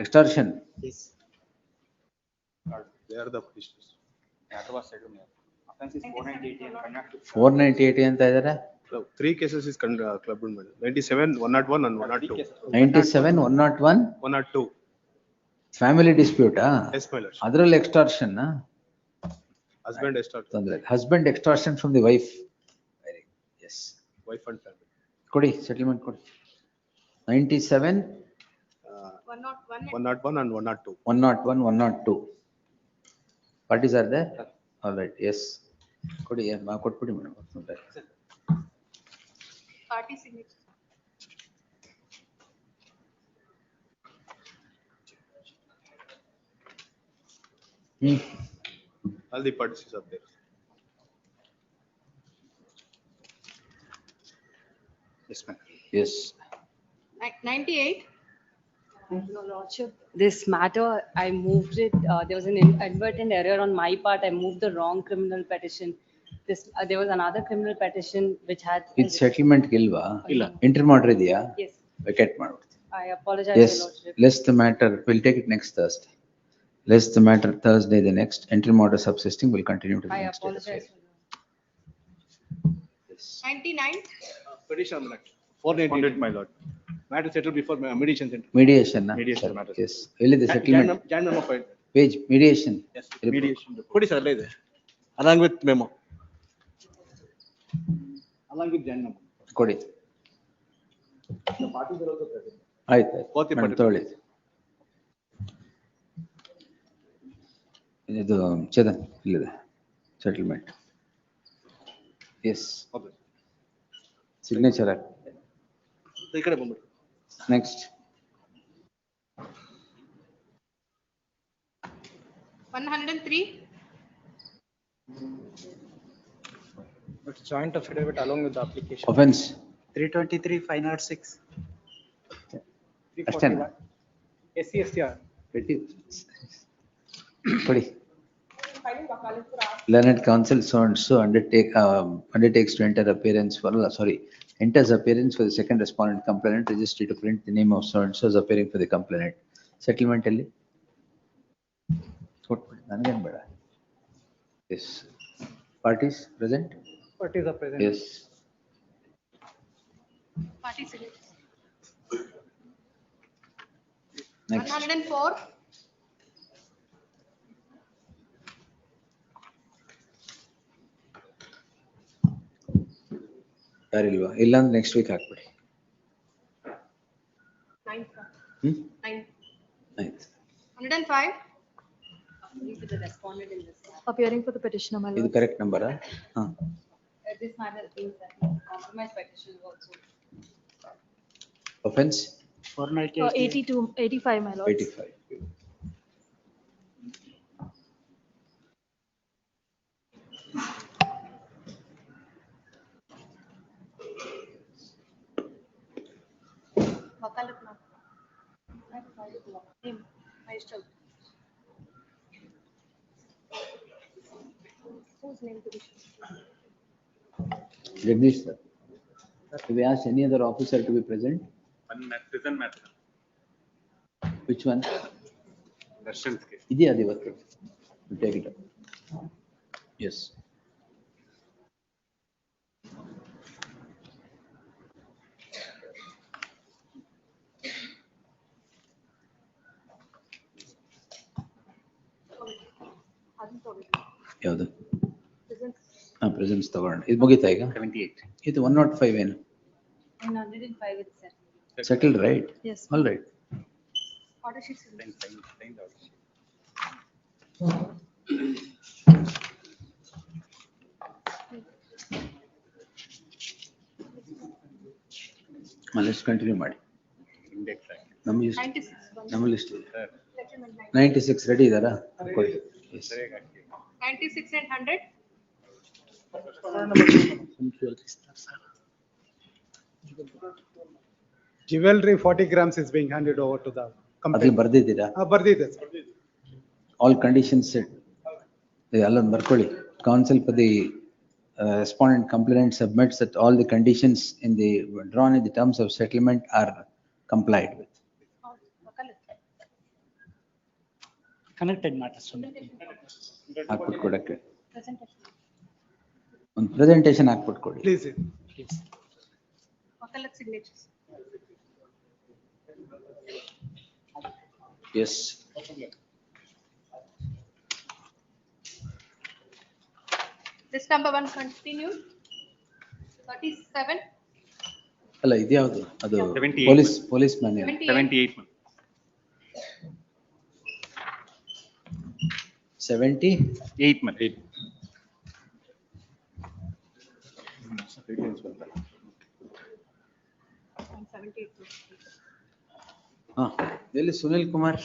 Speaker 1: Extortion.
Speaker 22: Yes.
Speaker 15: They are the petitioners.
Speaker 23: Matter was settled. Offense is 498 and conduct.
Speaker 1: 498 ಅಂತ ಇದಾರೆ.
Speaker 15: 3 cases is clubbed in 97, 101 and 102.
Speaker 1: 97, 101.
Speaker 15: 102.
Speaker 1: Family ಡಿಸ್ಪ್ಯೂಟಾ?
Speaker 15: Yes, my lord.
Speaker 1: ಅದರಲ್ಲಿ ಎಕ್ಸ್ಟಾರ್ಷನ್.
Speaker 15: Husband extortion.
Speaker 1: ತೊಂದ್ರೆ. Husband extortion from the wife. Very good. Yes.
Speaker 15: Wife and family.
Speaker 1: ಕೊಡಿ, settlement ಕೊಡಿ. 97,
Speaker 15: 101 and 102.
Speaker 1: 101, 102. Parties are there? All right, yes. ಕೊಡಿ, ಕೊಟ್ಬಿಡಿ madam.
Speaker 5: Party signature.
Speaker 15: All the parties are there.
Speaker 1: Yes, ma'am. Yes.
Speaker 5: 98.
Speaker 18: No, Lordship, this matter, I moved it, there was an inadvertent error on my part. I moved the wrong criminal petition. this, there was another criminal petition which had.
Speaker 1: ಇದು settlement ಗಿಲ್ವಾ?
Speaker 18: ಇಲ್ಲ.
Speaker 1: Interim order ಇದೆಯಾ?
Speaker 18: Yes,
Speaker 1: Vacate ಮಾಡ್ಬಿಡ್ತೀನಿ.
Speaker 18: I apologize,
Speaker 1: Yes,
Speaker 18: Your Lordship.
Speaker 1: list the matter, we'll take it next Thursday. List the matter Thursday, the next interim order subsisting will continue to the
Speaker 18: I
Speaker 1: next.
Speaker 18: apologize.
Speaker 5: 99.
Speaker 7: Petition on that. 498, my lord. Matter settled before mediation center.
Speaker 1: Mediation.
Speaker 7: Mediation matter.
Speaker 1: Yes. Will the settlement?
Speaker 7: Jan memo file.
Speaker 1: Page, mediation.
Speaker 7: Yes, mediation. Put it there. Along with memo. Along with Jan memo.
Speaker 1: ಕೊಡಿ.
Speaker 7: The parties are also present.
Speaker 1: ಆಯ್ತು.
Speaker 7: Both the
Speaker 1: madam
Speaker 7: parties.
Speaker 1: ತೊಗೊಳ್ಳಿ. ಇದು ಚೇತನ್ ಇಲ್ಲಿದೆ settlement. S. Signature
Speaker 7: ಈ ಕಡೆ ಬಂದ್ಬಿಡಿ.
Speaker 1: Next.
Speaker 5: 103.
Speaker 16: It's joint affidavit along with the application.
Speaker 1: Offense.
Speaker 16: 323, 506.
Speaker 1: ಅಷ್ಟೇನಾ?
Speaker 16: 341. SCSTR.
Speaker 1: ಕೊಡಿ. Learned counsel so and so undertakes to enter appearance for, enters appearance for the second respondent complainant, registry to print the name of so and so is appearing for the complainant. Settlement ಅಲ್ಲಿ ಕೊಟ್ಬಿಡಿ, ನನಗೇನು ಬೇಡ. Yes. Parties present?
Speaker 16: Parties are present.
Speaker 1: Yes.
Speaker 5: Party signatures.
Speaker 1: Next.
Speaker 5: 104.
Speaker 1: ಯಾರಿಲ್ವಾ? ಇಲ್ಲ ಅಂದ್ರೆ next week ಹಾಕ್ಬಿಡಿ.
Speaker 5: 9.
Speaker 1: ಹ್ಮ್?
Speaker 5: 9.
Speaker 1: ಆಯ್ತು.
Speaker 5: 105.
Speaker 18: To the respondent in this.
Speaker 6: Appearing for the petitioner, my
Speaker 1: ಇದು
Speaker 6: lord.
Speaker 1: Correct ನಂಬರಾ? ಹಾ.
Speaker 18: This matter means that compromise petition is also.
Speaker 1: Offense?
Speaker 6: 82, 85, my lord.
Speaker 1: 85.
Speaker 5: ವಕಾಲತ್ ನಾವು. Name. Magistrate. Whose name to be shown?
Speaker 1: Jagdish sir. Do we ask any other officer to be present?
Speaker 13: One prison matter.
Speaker 1: Which one?
Speaker 13: Darshan's case.
Speaker 1: ಇದೆಯಾ ಅದು ಇವತ್ತು? We'll take it up. Yes. ಯಾವುದು? Presence ತಗೊಳ್ಳೋಣ. ಇದು ಮುಗಿತಾ ಈಗ?
Speaker 13: 78.
Speaker 1: ಇದು 105 ಏನು?
Speaker 18: 105 is set.
Speaker 1: Settled, right?
Speaker 6: Yes.
Speaker 1: All right.
Speaker 5: Order sheet.
Speaker 13: Signed order sheet.
Speaker 1: Let's continue ಮಾಡಿ.
Speaker 13: Index act.
Speaker 1: ನಮ್ಮ ಲಿಸ್ಟ್
Speaker 5: 96.
Speaker 1: ನಮ್ಮ ಲಿಸ್ಟ್
Speaker 13: Sir.
Speaker 5: Settlement
Speaker 1: 96 ರೆಡಿ ಇದಾರಾ? ಕೊಡಿ. Yes.
Speaker 5: 96 and 100.
Speaker 16: Jewelry 40 grams is being handed over to the
Speaker 1: ಅದ್ರಲ್ಲಿ
Speaker 16: complainant.
Speaker 1: ಬರ್ದಿದ್ದೀರಾ?
Speaker 16: ಬರ್ದಿದೆ sir.
Speaker 1: All conditions set. ಅಲ್ಲೊಂದು ಬರ್ಕೊಳ್ಳಿ. Counsel for the respondent complainant submits that all the conditions in the drawn in the terms of settlement are complied with.
Speaker 9: Connected matters.
Speaker 1: ಹಾಕ್ಬಿಟ್ಟು ಕೊಡಕ್ಕೆ.
Speaker 5: Presentation.
Speaker 1: ಒಂದು presentation ಹಾಕ್ಬಿಟ್ಟು ಕೊಡಿ.
Speaker 16: Please.
Speaker 5: ವಕಾಲತ್ signatures.
Speaker 1: Yes.
Speaker 5: List number 1 continued. 37.
Speaker 1: ಅಲ್ಲ ಇದ್ಯಾವುದು? ಅದು
Speaker 13: 78.
Speaker 1: Police manual.
Speaker 13: 78.
Speaker 1: 78
Speaker 13: man. 8.
Speaker 1: ಎಲ್ಲಿ Sunil Kumar?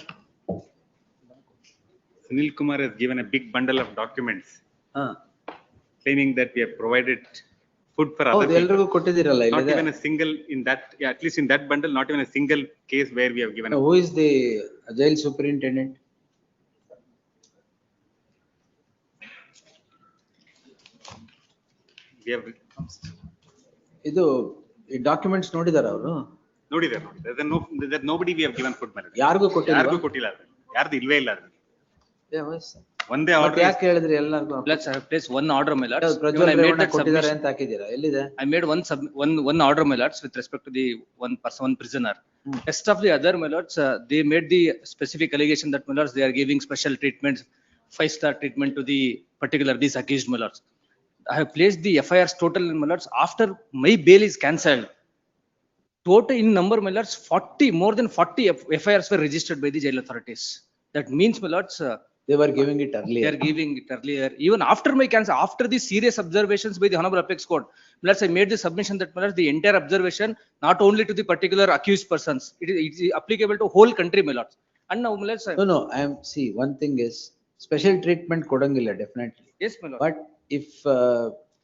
Speaker 13: Sunil Kumar has given a big bundle of documents claiming that we have provided food for other people.
Speaker 1: ಎಲ್ರಿಗೂ ಕೊಟ್ಟಿದ್ದೀರಲ್ಲ
Speaker 13: Not
Speaker 1: ಇಲ್ಲಿ.
Speaker 13: even a single in that, at least in that bundle, not even a single case where we have given.
Speaker 1: Who is the jail superintendent?
Speaker 13: We have
Speaker 1: ಇದು ಈ documents ನೋಡಿದಾರ ಅವರು?
Speaker 13: ನೋಡಿದ್ದಾರೆ. There's nobody we have given food, my lord.
Speaker 1: ಯಾರಿಗೂ ಕೊಟ್ಟಿಲ್ಲ?
Speaker 13: ಯಾರಿಗೂ ಕೊಟ್ಟಿಲ್ಲ ಅದ್ರಲ್ಲಿ. ಯಾರ್ದು ಇಲ್ವೇ ಇಲ್ಲ ಅದ್ರಲ್ಲಿ. ಒಂದೇ
Speaker 1: ಮತ್ತೆ
Speaker 13: ಆರ್ಡರ್.
Speaker 1: ಯಾಕೆ ಹೇಳಿದ್ರಿ ಎಲ್ಲರಿಗೂ?
Speaker 10: Let's place one order, my lords.
Speaker 1: Prajwal
Speaker 10: Even I made
Speaker 1: Revanna
Speaker 10: that
Speaker 1: ಕೊಟ್ಟಿದ್ದಾರೆ
Speaker 10: submission.
Speaker 1: ಅಂತ ಹಾಕಿದ್ದೀರಾ? ಎಲ್ಲಿದೆ?
Speaker 10: I made one order, my lords, with respect to the one person, one prisoner. Rest of the other, my lords, they made the specific allegation that, my lords, they are giving special treatments, 5-star treatment to the particular, these accused, my lords. I have placed the FIRs total, my lords, after my bail is cancelled. Total in number, my lords, more than 40 FIRs were registered by the jail authorities. That means, my lords,
Speaker 1: they were giving it earlier.
Speaker 10: They are giving it earlier. Even after my cancel, after the serious observations by the Honorable Apex Court, my lords, I made the submission that, my lords, the entire observation, not only to the particular accused persons, it is applicable to whole country, my lords. And now, my lords,
Speaker 1: No, see, one thing is, special treatment kodangilla, definitely.
Speaker 10: Yes, my lord.
Speaker 1: But if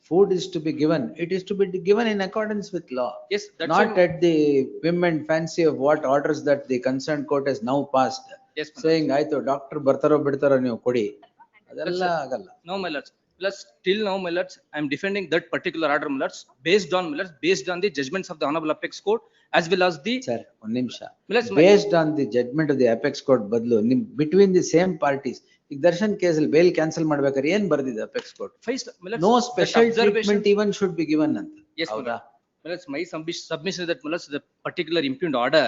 Speaker 1: food is to be given, it is to be given in accordance with law.
Speaker 10: Yes, that's
Speaker 1: not
Speaker 10: why-
Speaker 1: at the whim and fancy of what orders that the concerned court has now passed.
Speaker 10: Yes, my
Speaker 1: saying, ಆಯ್ತು doctor ಬರ್ತಾರೋ ಬಿಡ್ತಾರೋ ನೀವು ಕೊಡಿ, ಅದೆಲ್ಲ ಆಗಲ್ಲ.
Speaker 10: No, my lords. Plus, till now, my lords, I am defending that particular order, my lords, based on, my lords, based on the judgments of the Honorable Apex Court, as well as the.
Speaker 1: Sir, ಒಂದ್ ನಿಮಿಷ.
Speaker 10: My lords, my-
Speaker 1: Based on the judgment of the Apex Court ಬದಲು ನಿಮ್ between the same parties, ಈಗ ದರ್ಶನ್ ಕೇಸಲ್ಲಿ bail cancel ಮಾಡ್ಬೇಕಾದ್ರೆ ಏನ್ ಬರ್ದಿದೆ Apex Court?
Speaker 10: My lords,
Speaker 1: No
Speaker 10: that
Speaker 1: special
Speaker 10: observation-
Speaker 1: treatment even should be given ಅಂತ.
Speaker 10: Yes, my
Speaker 1: ಹೌದಾ?
Speaker 10: lord. My lords, my submission is that, my lords, the particular impugned order,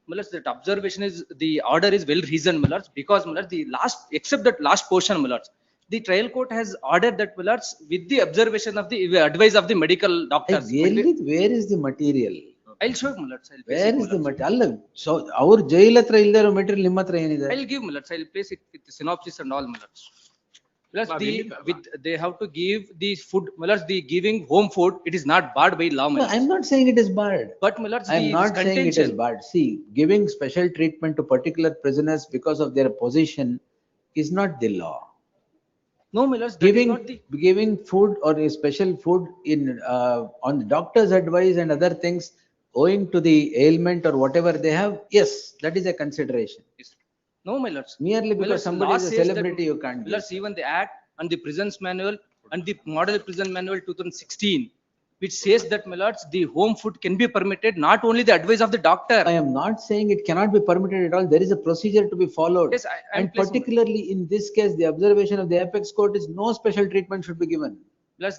Speaker 10: my lords, that observation is, the order is well reasoned, my lords, because, my lords, the last, except that last portion, my lords, the trial court has ordered that, my lords, with the observation of the advice of the medical doctors.
Speaker 1: Where is the material?
Speaker 10: I'll show you, my lords. I'll place
Speaker 1: Where
Speaker 10: it,
Speaker 1: is
Speaker 10: my
Speaker 1: the
Speaker 10: lords.
Speaker 1: material? ಅಲ್ಲ, so ಅವ್ರ jail ಹತ್ರ ಇಲ್ದೇ ಇರೋ material ನಿಮ್ಮ ಹತ್ರ ಏನಿದೆ?
Speaker 10: I'll give, my lords. I'll place it with the synopsis and all, my lords. Plus, they have to give the food, my lords, the giving home food, it is not barred by law, my
Speaker 1: No,
Speaker 10: lords.
Speaker 1: I'm not saying it is barred.
Speaker 10: But, my lords,
Speaker 1: I'm
Speaker 10: the
Speaker 1: not saying it is
Speaker 10: contention.
Speaker 1: barred. See, giving special treatment to particular prisoners because of their position is not the law.
Speaker 10: No, my lords, that is
Speaker 1: Giving
Speaker 10: not the.
Speaker 1: giving food or a special food in on the doctor's advice and other things owing to the ailment or whatever they have, yes, that is a consideration.
Speaker 10: No, my lords.
Speaker 1: Merely
Speaker 10: My
Speaker 1: because
Speaker 10: lords,
Speaker 1: somebody
Speaker 10: law
Speaker 1: is a
Speaker 10: says that,
Speaker 1: celebrity, you can't
Speaker 10: my
Speaker 1: give.
Speaker 10: lords, even the act and the prisons manual and the model prison manual 2016, which says that, my lords, the home food can be permitted, not only the advice of the doctor.
Speaker 1: I am not saying it cannot be permitted at all. There is a procedure to be followed.
Speaker 10: Yes, I'm
Speaker 1: And
Speaker 10: placing-
Speaker 1: particularly in this case, the observation of the Apex Court is no special treatment should be given.
Speaker 10: Plus,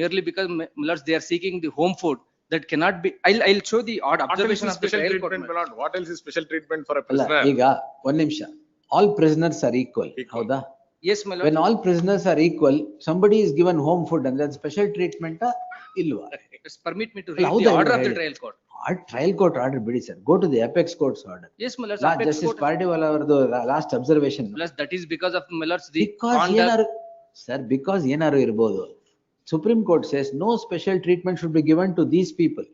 Speaker 10: merely because, my lords, they are seeking the home food, that cannot be. I'll show the odd observation of the
Speaker 15: Special
Speaker 10: trial court.
Speaker 15: treatment, my lord. What else is special treatment for a
Speaker 1: ಅಲ್ಲ,
Speaker 15: prisoner?
Speaker 1: ಈಗ ಒಂದ್ ನಿಮಿಷ. All prisoners are equal. ಹೌದಾ?
Speaker 10: Yes, my lord.
Speaker 1: When all prisoners are equal, somebody is given home food and then special treatment ಇಲ್ವಾ?
Speaker 10: Just permit me to
Speaker 1: ಅಲ್ಲ,
Speaker 10: read
Speaker 1: ಹೌದಾ
Speaker 10: the order of
Speaker 1: ಇಲ್ವಾ
Speaker 10: the
Speaker 1: ಹೇಳಿ?
Speaker 10: trial court.
Speaker 1: Trial court order ಬಿಡಿ sir. Go to the Apex Court's order.
Speaker 10: Yes, my lords,
Speaker 1: Last
Speaker 10: Apex
Speaker 1: Justice
Speaker 10: Court.
Speaker 1: Pardiwala ಅವರದು last observation.
Speaker 10: Plus, that is because of, my lords, the
Speaker 1: Because
Speaker 10: conduct.
Speaker 1: ಏನಾರು sir, because ಏನಾರು ಇರ್ಬೋದು. Supreme Court says no special treatment should be given to these people.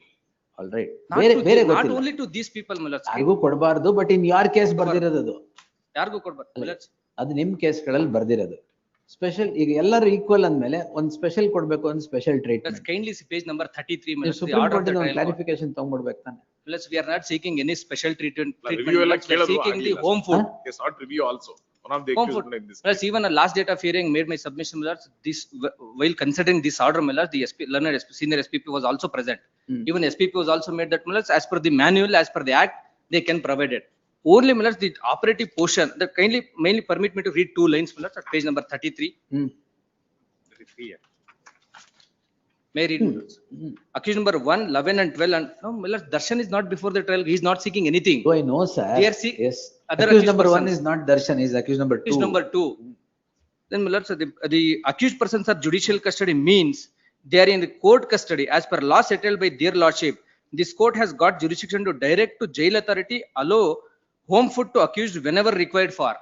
Speaker 1: All right.
Speaker 10: Not
Speaker 1: ಬೇರೆ
Speaker 10: to
Speaker 1: ಬೇರೆ
Speaker 10: the- not
Speaker 1: ಗೊತ್ತಿಲ್ಲ.
Speaker 10: only to these people, my lords.
Speaker 1: ಯಾರಿಗೂ ಕೊಡಬಾರ್ದು, but in ಯಾರ್ case ಬರ್ದಿರೋದು ಅದು.
Speaker 10: ಯಾರಿಗೂ ಕೊಡ್ಬಾರ್ದು, my lords.
Speaker 1: ಅದು ನಿಮ್ ಕೇಸ್ಗಳಲ್ಲಿ ಬರ್ದಿರೋದು. ಸ್ಪೆಷಲ್ ಈಗ ಎಲ್ಲರೂ ಈಕ್ವಲ್ ಅಂದ್ಮೇಲೆ ಒಂದ್ ಸ್ಪೆಷಲ್ ಕೊಡ್ಬೇಕು, ಒಂದ್ special treatment.
Speaker 10: That's kindly see page number 33, my lords, the
Speaker 1: supreme
Speaker 10: order of
Speaker 1: court
Speaker 10: the
Speaker 1: ಒಂದು
Speaker 10: trial court.
Speaker 1: ಕ್ಲಾರಿಫಿಕೇಶನ್ ತಗೊಂಡ್ಬಿಡ್ಬೇಕು ತಾನೆ.
Speaker 10: Plus, we are not seeking any special treatment,
Speaker 15: Review ಎಲ್ಲ
Speaker 10: my lords. We are
Speaker 15: ಕೇಳೋದು
Speaker 10: seeking the
Speaker 15: ಆಗಿಲ್ಲ.
Speaker 10: home food.
Speaker 15: They sought review also. One of the
Speaker 10: Home
Speaker 15: accused
Speaker 10: food.
Speaker 15: in this.
Speaker 10: Plus, even a last date of hearing made my submission, my lords, this, while considering this order, my lords, the SP, learned SP, senior SPP was also present. Even SPP was also made that, my lords, as per the manual, as per the act, they can provide it. Only, my lords, the operative portion, that kindly, mainly permit me to read 2 lines, my lords, at page number 33. May I read, my lords? Accused number 1, 11 and 12, and no, my lords, Darshan is not before the trial, he is not seeking anything.
Speaker 1: Oh, I know, sir.
Speaker 10: They are
Speaker 1: Yes.
Speaker 10: other
Speaker 1: Accused number
Speaker 10: persons.
Speaker 1: 1 is not Darshan, he is accused number 2.
Speaker 10: Accused number 2. Then, my lords, the accused persons are judicial custody means they are in the court custody as per law settled by their lordship. This court has got jurisdiction to direct to jail authority allow home food to accused whenever required for.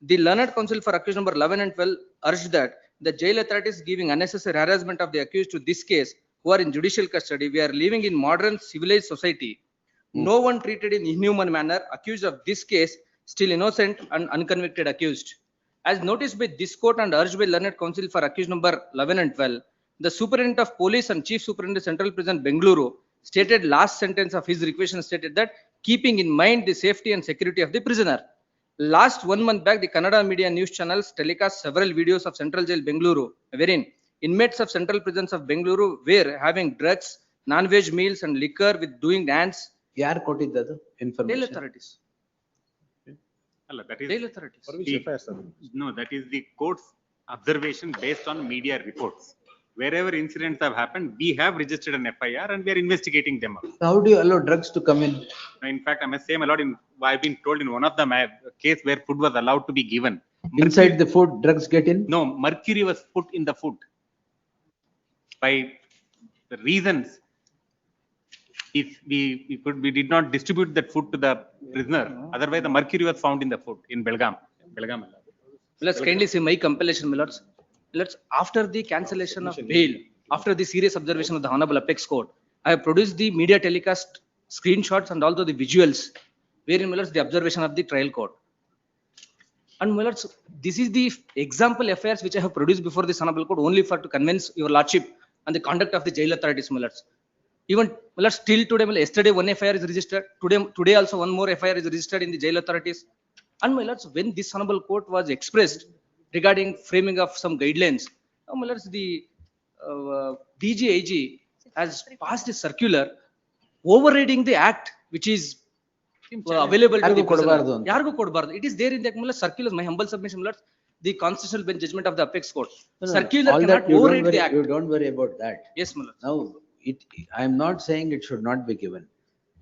Speaker 10: The learned counsel for accused number 11 and 12 urged that the jail authorities giving unnecessary harassment of the accused to this case who are in judicial custody. We are living in modern civilized society. No one treated in inhuman manner. Accused of this case still innocent and unconvicted accused. As noticed by this court and urged by learned counsel for accused number 11 and 12, the superintendent of police and chief superintendent central prison Bengaluru stated last sentence of his requisition stated that keeping in mind the safety and security of the prisoner. Last 1 month back, the Kannada media news channels telecast several videos of Central Jail Bengaluru, wherein inmates of central prisons of Bengaluru were having drugs, non-veg meals and liquor with doing dance.
Speaker 1: ಯಾರು ಕೊಟ್ಟಿದ್ದದು
Speaker 10: Jail
Speaker 1: information?
Speaker 10: authorities.
Speaker 13: ಅಲ್ಲ, that is.
Speaker 10: Jail authorities.
Speaker 13: No, that is the court's observation based on media reports. Wherever incidents have happened, we have registered an FIR and we are investigating them.
Speaker 1: How do you allow drugs to come in?
Speaker 13: In fact, I must say, my lord, I've been told in one of the case where food was allowed to be given.
Speaker 1: Inside the food, drugs get in?
Speaker 13: No, mercury was put in the food. By the reasons, if we did not distribute that food to the prisoner, otherwise the mercury was found in the food in Belgaum.
Speaker 10: Let's kindly see my compilation, my lords. Let's, after the cancellation of bail, after the serious observation of the Honorable Apex Court, I have produced the media telecast screenshots and also the visuals, wherein, my lords, the observation of the trial court. And, my lords, this is the example affairs which I have produced before this Honorable Court only for to convince your lordship and the conduct of the jail authorities, my lords. Even, my lords, till today, my lords, yesterday one FIR is registered. Today also one more FIR is registered in the jail authorities. And, my lords, when this Honorable Court was expressed regarding framing of some guidelines, my lords, the DGIG has passed a circular overriding the act which is available to the prisoner. Yargu kodbardu. It is there in the circulars. My humble submission, my lords, the constitutional bench judgment of the Apex Court. Circular
Speaker 1: All
Speaker 10: cannot
Speaker 1: that you
Speaker 10: override
Speaker 1: don't
Speaker 10: the
Speaker 1: worry,
Speaker 10: act.
Speaker 1: you don't worry about that.
Speaker 10: Yes, my lords.
Speaker 1: Now, I am not saying it should not be given.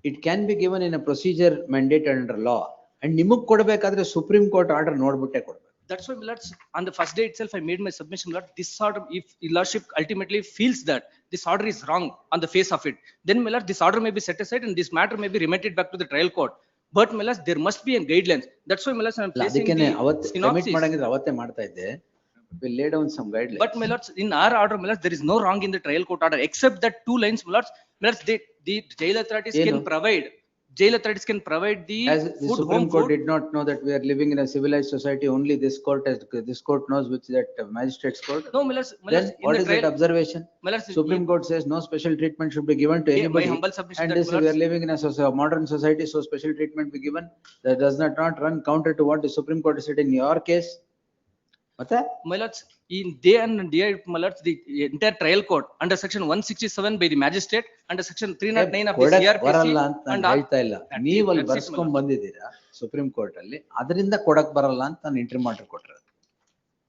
Speaker 1: It can be given in a procedure mandated under law. And ನಿಮಗ್ ಕೊಡ್ಬೇಕಾದ್ರೆ Supreme Court order ನೋಡ್ಬಿಟ್ಟೆ ಕೊಡ್ಬೇಕು.
Speaker 10: That's why, my lords, on the first day itself, I made my submission, my lord. This order, if your lordship ultimately feels that this order is wrong on the face of it, then, my lord, this order may be set aside and this matter may be remanded back to the trial court. But, my lords, there must be a guidelines. That's why, my lords, I am placing
Speaker 1: ಅದಕ್ಕೆ
Speaker 10: the
Speaker 1: ಅವತ್ತು commit
Speaker 10: synopsis.
Speaker 1: ಮಾಡಂಗಿದ್ರೆ ಅವತ್ತೇ ಮಾಡ್ತಾ ಇದ್ದೆ. We lay down some guidelines.
Speaker 10: But, my lords, in our order, my lords, there is no wrong in the trial court order, except that two lines, my lords, the jail authorities
Speaker 1: ಏನು?
Speaker 10: can provide. Jail authorities can provide the
Speaker 1: As the
Speaker 10: food,
Speaker 1: Supreme
Speaker 10: home
Speaker 1: Court
Speaker 10: food.
Speaker 1: did not know that we are living in a civilized society, only this court knows which that magistrate's court.
Speaker 10: No, my lords,
Speaker 1: Then
Speaker 10: in
Speaker 1: what
Speaker 10: the
Speaker 1: is that
Speaker 10: trial,
Speaker 1: observation?
Speaker 10: my lords,
Speaker 1: Supreme Court says no special treatment should be given to
Speaker 10: Yeah, my
Speaker 1: anybody.
Speaker 10: humble submission
Speaker 1: And
Speaker 10: that,
Speaker 1: this,
Speaker 10: my
Speaker 1: we are
Speaker 10: lords,
Speaker 1: living in a modern society, so special treatment be given. That does not run counter to what the Supreme Court said in your case. ಮತ್ತೆ?
Speaker 10: my lords, in day and day, my lords, the entire trial court under section 167 by the magistrate, under section 309 of the
Speaker 1: ಕೊಡಕ್
Speaker 10: CRPC
Speaker 1: ಬರಲ್ಲ ಅಂತ
Speaker 10: and
Speaker 1: ನಾನು ಹೇಳ್ತಾ ಇಲ್ಲ. ನೀವು ಅಲ್ಲಿ
Speaker 10: that's it, my
Speaker 1: ಬರ್ಸ್ಕೊಂಡ್
Speaker 10: lord.
Speaker 1: ಬಂದಿದ್ದೀರಾ ಸುಪ್ರೀಂ ಕೋರ್ಟ್ ಅಲ್ಲಿ, ಅದರಿಂದ ಕೊಡಕ್ ಬರಲ್ಲ ಅಂತ ನಾನು ಇಂಟ್ರಿ ಆರ್ಡರ್ ಕೊಟ್ಟರೆ.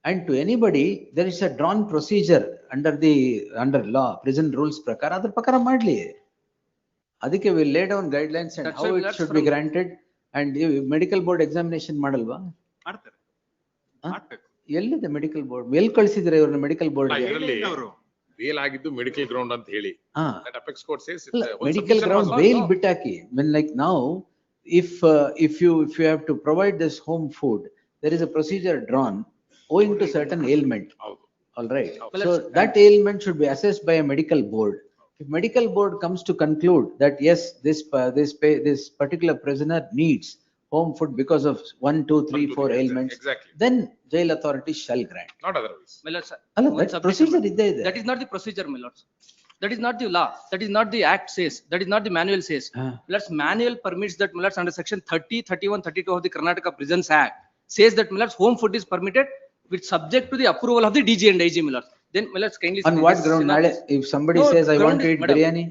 Speaker 1: And to anybody, there is a drawn procedure under law, prison rules ಪ್ರಕಾರ, ಅದ್ರ ಪ್ರಕಾರ ಮಾಡ್ಲಿ. ಅದಕ್ಕೆ we lay down guidelines and
Speaker 10: That's
Speaker 1: how
Speaker 10: why,
Speaker 1: it
Speaker 10: lords,
Speaker 1: should be granted. And medical board examination ಮಾಡಲ್ವಾ?
Speaker 13: ಮಾಡ್ತಾರೆ. ಮಾಡ್ಬೇಕು.
Speaker 1: ಎಲ್ಲಿದೆ ಮೆಡಿಕಲ್ ಬೋರ್ಡ್? ಎಲ್ಲಿ ಕಳ್ಸಿದ್ರೆ ಇವ್ರನ್ನ ಮೆಡಿಕಲ್ ಬೋರ್ಡ್?
Speaker 8: ಬೇಲ್ ಆಗಿದ್ದು ಮೆಡಿಕಲ್ ಗ್ರೌಂಡ್ ಅಂತ ಹೇಳಿ. That Apex Court says
Speaker 1: medical ground bail ಬಿಟ್ಟಾಕಿ. When like now, if you have to provide this home food, there is a procedure drawn owing to certain ailment. All right. So that ailment should be assessed by a medical board. If medical board comes to conclude that yes, this particular prisoner needs home food because of 1, 2, 3, 4 ailments,
Speaker 8: exactly,
Speaker 1: then jail authorities shall grant.
Speaker 8: not otherwise.
Speaker 10: My lords,
Speaker 1: Alla,
Speaker 10: one
Speaker 1: that
Speaker 10: submission,
Speaker 1: procedure
Speaker 10: my-
Speaker 1: ಇದೆ.
Speaker 10: that is not the procedure, my lords. That is not the law. That is not the act says. That is not the manual says. My lords, manual permits that, my lords, under section 30, 31, 32 of the Karnataka Prisons Act says that, my lords, home food is permitted with subject to the approval of the DG and IG, my lords. Then, my lords, kindly.
Speaker 1: On
Speaker 10: see
Speaker 1: what
Speaker 10: this
Speaker 1: ground?
Speaker 10: synopsis.
Speaker 1: Nale, if somebody
Speaker 10: No,
Speaker 1: says I
Speaker 10: ground
Speaker 1: want to
Speaker 10: is-
Speaker 1: eat
Speaker 10: madam.
Speaker 1: biryani,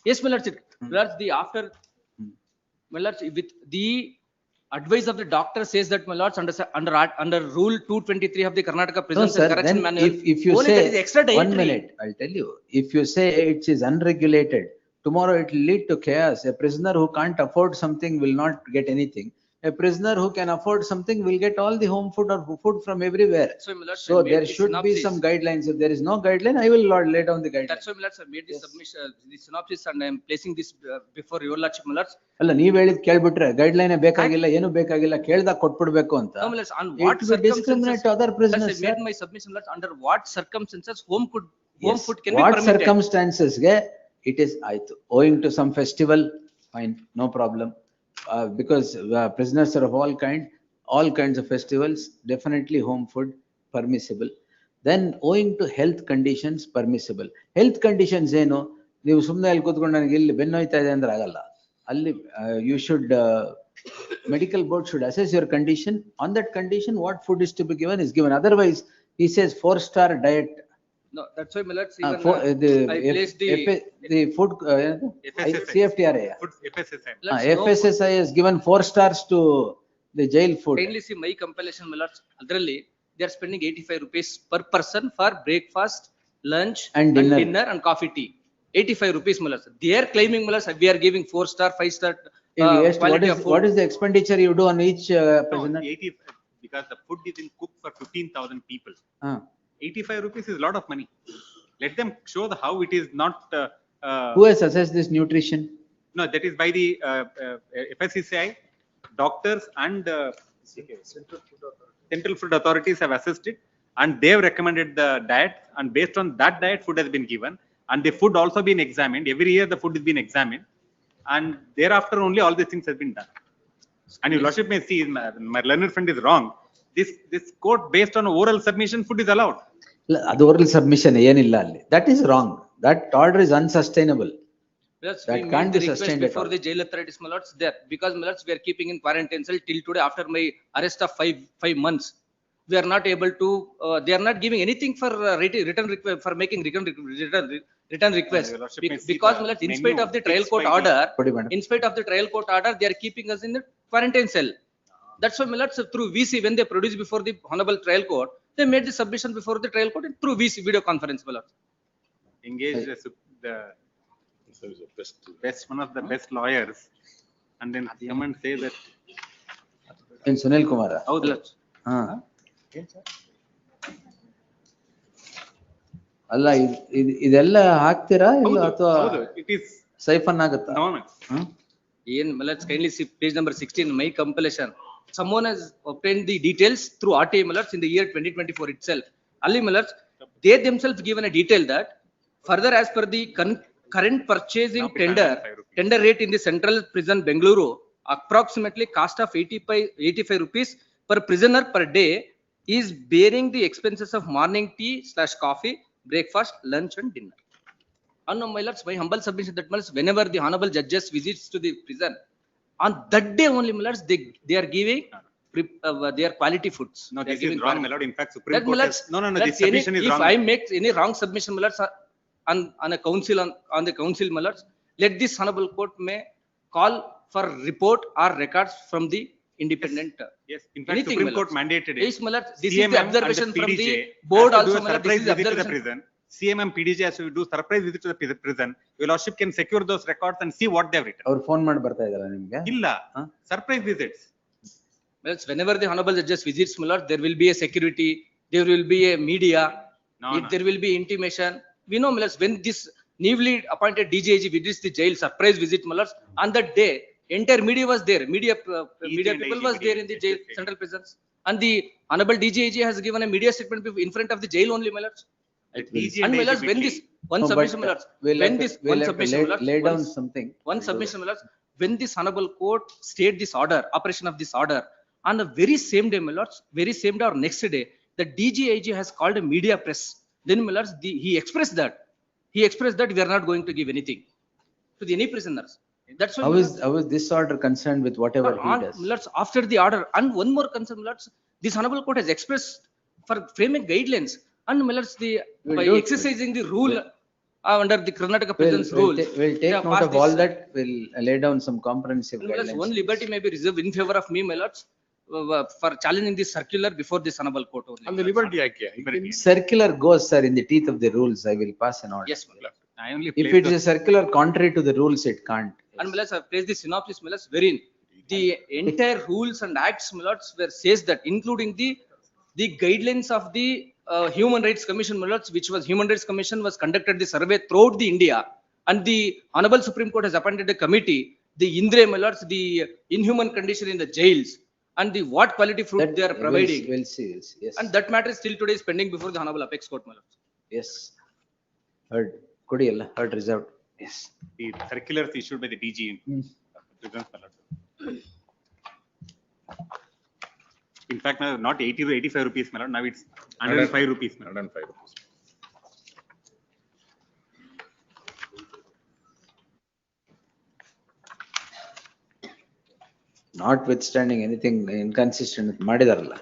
Speaker 10: Yes, my lords, my lords, the after, my lords, with the advice of the doctor says that, my lords, under rule 223 of the Karnataka
Speaker 1: no
Speaker 10: Prisons
Speaker 1: sir,
Speaker 10: and Correction
Speaker 1: then
Speaker 10: Manual.
Speaker 1: if you
Speaker 10: only
Speaker 1: say,
Speaker 10: that is extra
Speaker 1: one
Speaker 10: dietary.
Speaker 1: minute, I'll tell you, if you say it is unregulated, tomorrow it will lead to chaos. A prisoner who can't afford something will not get anything. A prisoner who can afford something will get all the home food or food from everywhere.
Speaker 10: So, my lords,
Speaker 1: So
Speaker 10: I made
Speaker 1: there
Speaker 10: the
Speaker 1: should be
Speaker 10: synopsis.
Speaker 1: some guidelines. If there is no guideline, I will lay down the guideline.
Speaker 10: That's why, my lords, I made the submission, the synopsis, and I am placing this before your lordship, my lords.
Speaker 1: ಅಲ್ಲ, ನೀವ್ ಹೇಳಿದ್ ಕೇಳ್ಬಿಟ್ರೆ guideline ಬೇಕಾಗಿಲ್ಲ, ಏನು ಬೇಕಾಗಿಲ್ಲ, ಕೇಳ್ದಾಗ ಕೊಟ್ಬಿಡ್ಬೇಕು ಅಂತ.
Speaker 10: No, my lords, on
Speaker 1: It
Speaker 10: what
Speaker 1: will discriminate
Speaker 10: circumstances,
Speaker 1: other
Speaker 10: lords,
Speaker 1: prisoners,
Speaker 10: I made
Speaker 1: sir.
Speaker 10: my submission, lords, under what circumstances home
Speaker 1: Yes.
Speaker 10: food can be
Speaker 1: What
Speaker 10: permitted.
Speaker 1: circumstances ಗೆ it is ಆಯ್ತು. Owing to some festival, fine, no problem. Because prisoners are of all kinds of festivals, definitely home food permissible. Then owing to health conditions permissible. Health conditions ಏನು? ನೀವು ಸುಮ್ಮನೆ ಅಲ್ಲಿ ಕೂತ್ಕೊಂಡು ನನಗೆ ಇಲ್ಲಿ ಬೆನ್ನೋಯ್ತಾ ಇದೆ ಅಂದ್ರೆ ಆಗಲ್ಲ. ಅಲ್ಲಿ you should medical board should assess your condition. On that condition, what food is to be given is given. Otherwise, He says 4-star diet.
Speaker 10: No, that's why, my lords,
Speaker 1: Ah,
Speaker 10: even I placed
Speaker 1: the food,
Speaker 13: FSSI.
Speaker 1: CFTRA.
Speaker 13: Food FSSI.
Speaker 1: FSSI has given 4 stars to the jail food.
Speaker 10: Kindly see my compilation, my lords. Already, they are spending 85 rupees per person for breakfast, lunch,
Speaker 1: And dinner.
Speaker 10: and coffee, tea. 85 rupees, my lords. They are claiming, my lords, we are giving 4-star, 5-star quality of food.
Speaker 1: What is the expenditure you do on each
Speaker 13: No,
Speaker 1: prisoner?
Speaker 13: 80, because the food is in cooked for 15,000 people.
Speaker 1: Ah.
Speaker 13: 85 rupees is a lot of money. Let them show how it is not.
Speaker 1: Who has assessed this nutrition?
Speaker 13: No, that is by the FSCCI, doctors and Central Food Authorities have assessed it, and they have recommended the diet, and based on that diet, food has been given, and the food also been examined. Every year the food is been examined, and thereafter only all these things have been done. And your lordship may see, my learned friend is wrong. This court based on oral submission, food is allowed.
Speaker 1: The oral submission, that is wrong. That order is unsustainable.
Speaker 10: Yes,
Speaker 1: That
Speaker 10: we
Speaker 1: can't
Speaker 10: made
Speaker 1: be
Speaker 10: the request
Speaker 1: sustained at
Speaker 10: before
Speaker 1: all.
Speaker 10: the jail authorities, my lords, there, because, my lords, we are keeping in quarantine cell till today after my arrest of 5 months. We are not able to, they are not giving anything for return request, for making return request.
Speaker 13: Your lordship may see
Speaker 10: Because,
Speaker 13: the
Speaker 10: my lords, in
Speaker 13: menu
Speaker 10: spite of the trial
Speaker 13: fixed
Speaker 10: court
Speaker 13: by the-
Speaker 10: order, they are keeping us in the quarantine cell. That's why, my lords, through VC, when they produced before the honorable trial court, they made the submission before the trial court and through VC video conference, my lords.
Speaker 13: Engage the one of the best lawyers, and then come and say that.
Speaker 1: In Sunil Kumar.
Speaker 10: Howd lords.
Speaker 1: ಅಲ್ಲ ಇದೆಲ್ಲ ಹಾಕ್ತೀರಾ ಇಲ್ಲ ಅಥವಾ
Speaker 13: It is
Speaker 1: siphon ಆಗುತ್ತಾ?
Speaker 13: no.
Speaker 10: Let's kindly see page number 16, my compilation. Someone has obtained the details through RTA, Mallards, in the year 2024 itself. Ali Mallards, they themselves given a detail that further, as per the current purchasing tender rate in the central prison Bengaluru, approximately cost of 85 rupees per prisoner per day is bearing the expenses of morning tea / coffee, breakfast, lunch and dinner. And my lords, my humble submission that means whenever the honorable judges visits to the prison, on that day only, my lords, they are giving their quality foods.
Speaker 13: No,
Speaker 10: They are
Speaker 13: this is
Speaker 10: giving
Speaker 13: wrong, my lord. In fact, Supreme Court has, no, this submission is
Speaker 10: if
Speaker 13: wrong.
Speaker 10: I make any wrong submission, my lords, on a council, on the council, my lords, let this honorable court may call for report or records from the independent.
Speaker 13: Yes, in fact,
Speaker 10: anything,
Speaker 13: Supreme
Speaker 10: my
Speaker 13: Court
Speaker 10: lords.
Speaker 13: mandated it.
Speaker 10: Yes, my lords, this is
Speaker 13: CMM
Speaker 10: the
Speaker 13: and
Speaker 10: observation from
Speaker 13: PDJ
Speaker 10: the board
Speaker 13: has to do
Speaker 10: also,
Speaker 13: a
Speaker 10: my lords, this
Speaker 13: surprise
Speaker 10: is the
Speaker 13: visit to the
Speaker 10: observation.
Speaker 13: prison. CMM and PDJ has to do surprise visit to the prison. Your lordship can secure those records and see what they have written.
Speaker 1: ಅವ್ರು phone ಮಾಡಿ ಬರ್ತಾ ಇದಾರ ನಿಮ್ಗೆ?
Speaker 13: ಇಲ್ಲ, surprise visits.
Speaker 10: Well, whenever the honorable judges visits, my lord, there will be a security, there will be a media, there will be intimation. We know, my lords, when this newly appointed DJG visits the jail, surprise visit, my lords, on that day, entire media was there. Media people was there in the jail, central prisons. And the honorable DJG has given a media statement in front of the jail only, my lords. And my lords, when this one submission, my lords, when this one submission, my lords,
Speaker 1: lay down something.
Speaker 10: One submission, my lords, when this honorable court stayed this order, operation of this order, on the very same day, my lords, very same day or next day, the DGIG has called a media press. Then, my lords, he expressed that we are not going to give anything to any prisoners. That's why.
Speaker 1: How is this order concerned with whatever he does?
Speaker 10: My lords, after the order, and one more concern, my lords, this honorable court has expressed for framing guidelines, and my lords, by exercising the rule under the Karnataka prisons rule.
Speaker 1: We'll take note of all that. We'll lay down some comprehensive guidelines.
Speaker 10: One liberty may be reserved in favor of me, my lords, for challenging this circular before this honorable court only.
Speaker 8: And the liberty,
Speaker 1: Circular goes, sir, in the teeth of the rules. I will pass an order.
Speaker 10: Yes, my lord.
Speaker 13: I only
Speaker 1: If it is a circular contrary to the rules, it can't.
Speaker 10: And my lords, I have placed the synopsis, my lords, wherein the entire rules and acts, my lords, were says that, including the guidelines of the Human Rights Commission, my lords, which was Human Rights Commission was conducted the survey throughout the India, and the honorable Supreme Court has appointed a committee, the Indre, my lords, the inhuman condition in the jails, and the what quality food
Speaker 1: That
Speaker 10: they are providing.
Speaker 1: We'll see. Yes.
Speaker 10: And that matter is still today is pending before the honorable apex court, my lords.
Speaker 1: Yes. Heard. Kudiyalla. Heard reserved. Yes.
Speaker 13: The circulars issued by the DG in prisons, my lord. In fact, now not 80 to 85 rupees, my lord. Now it's 105 rupees.
Speaker 8: 105 rupees.
Speaker 1: Notwithstanding anything inconsistent ಮಾಡಿದಾರಲ್ಲ.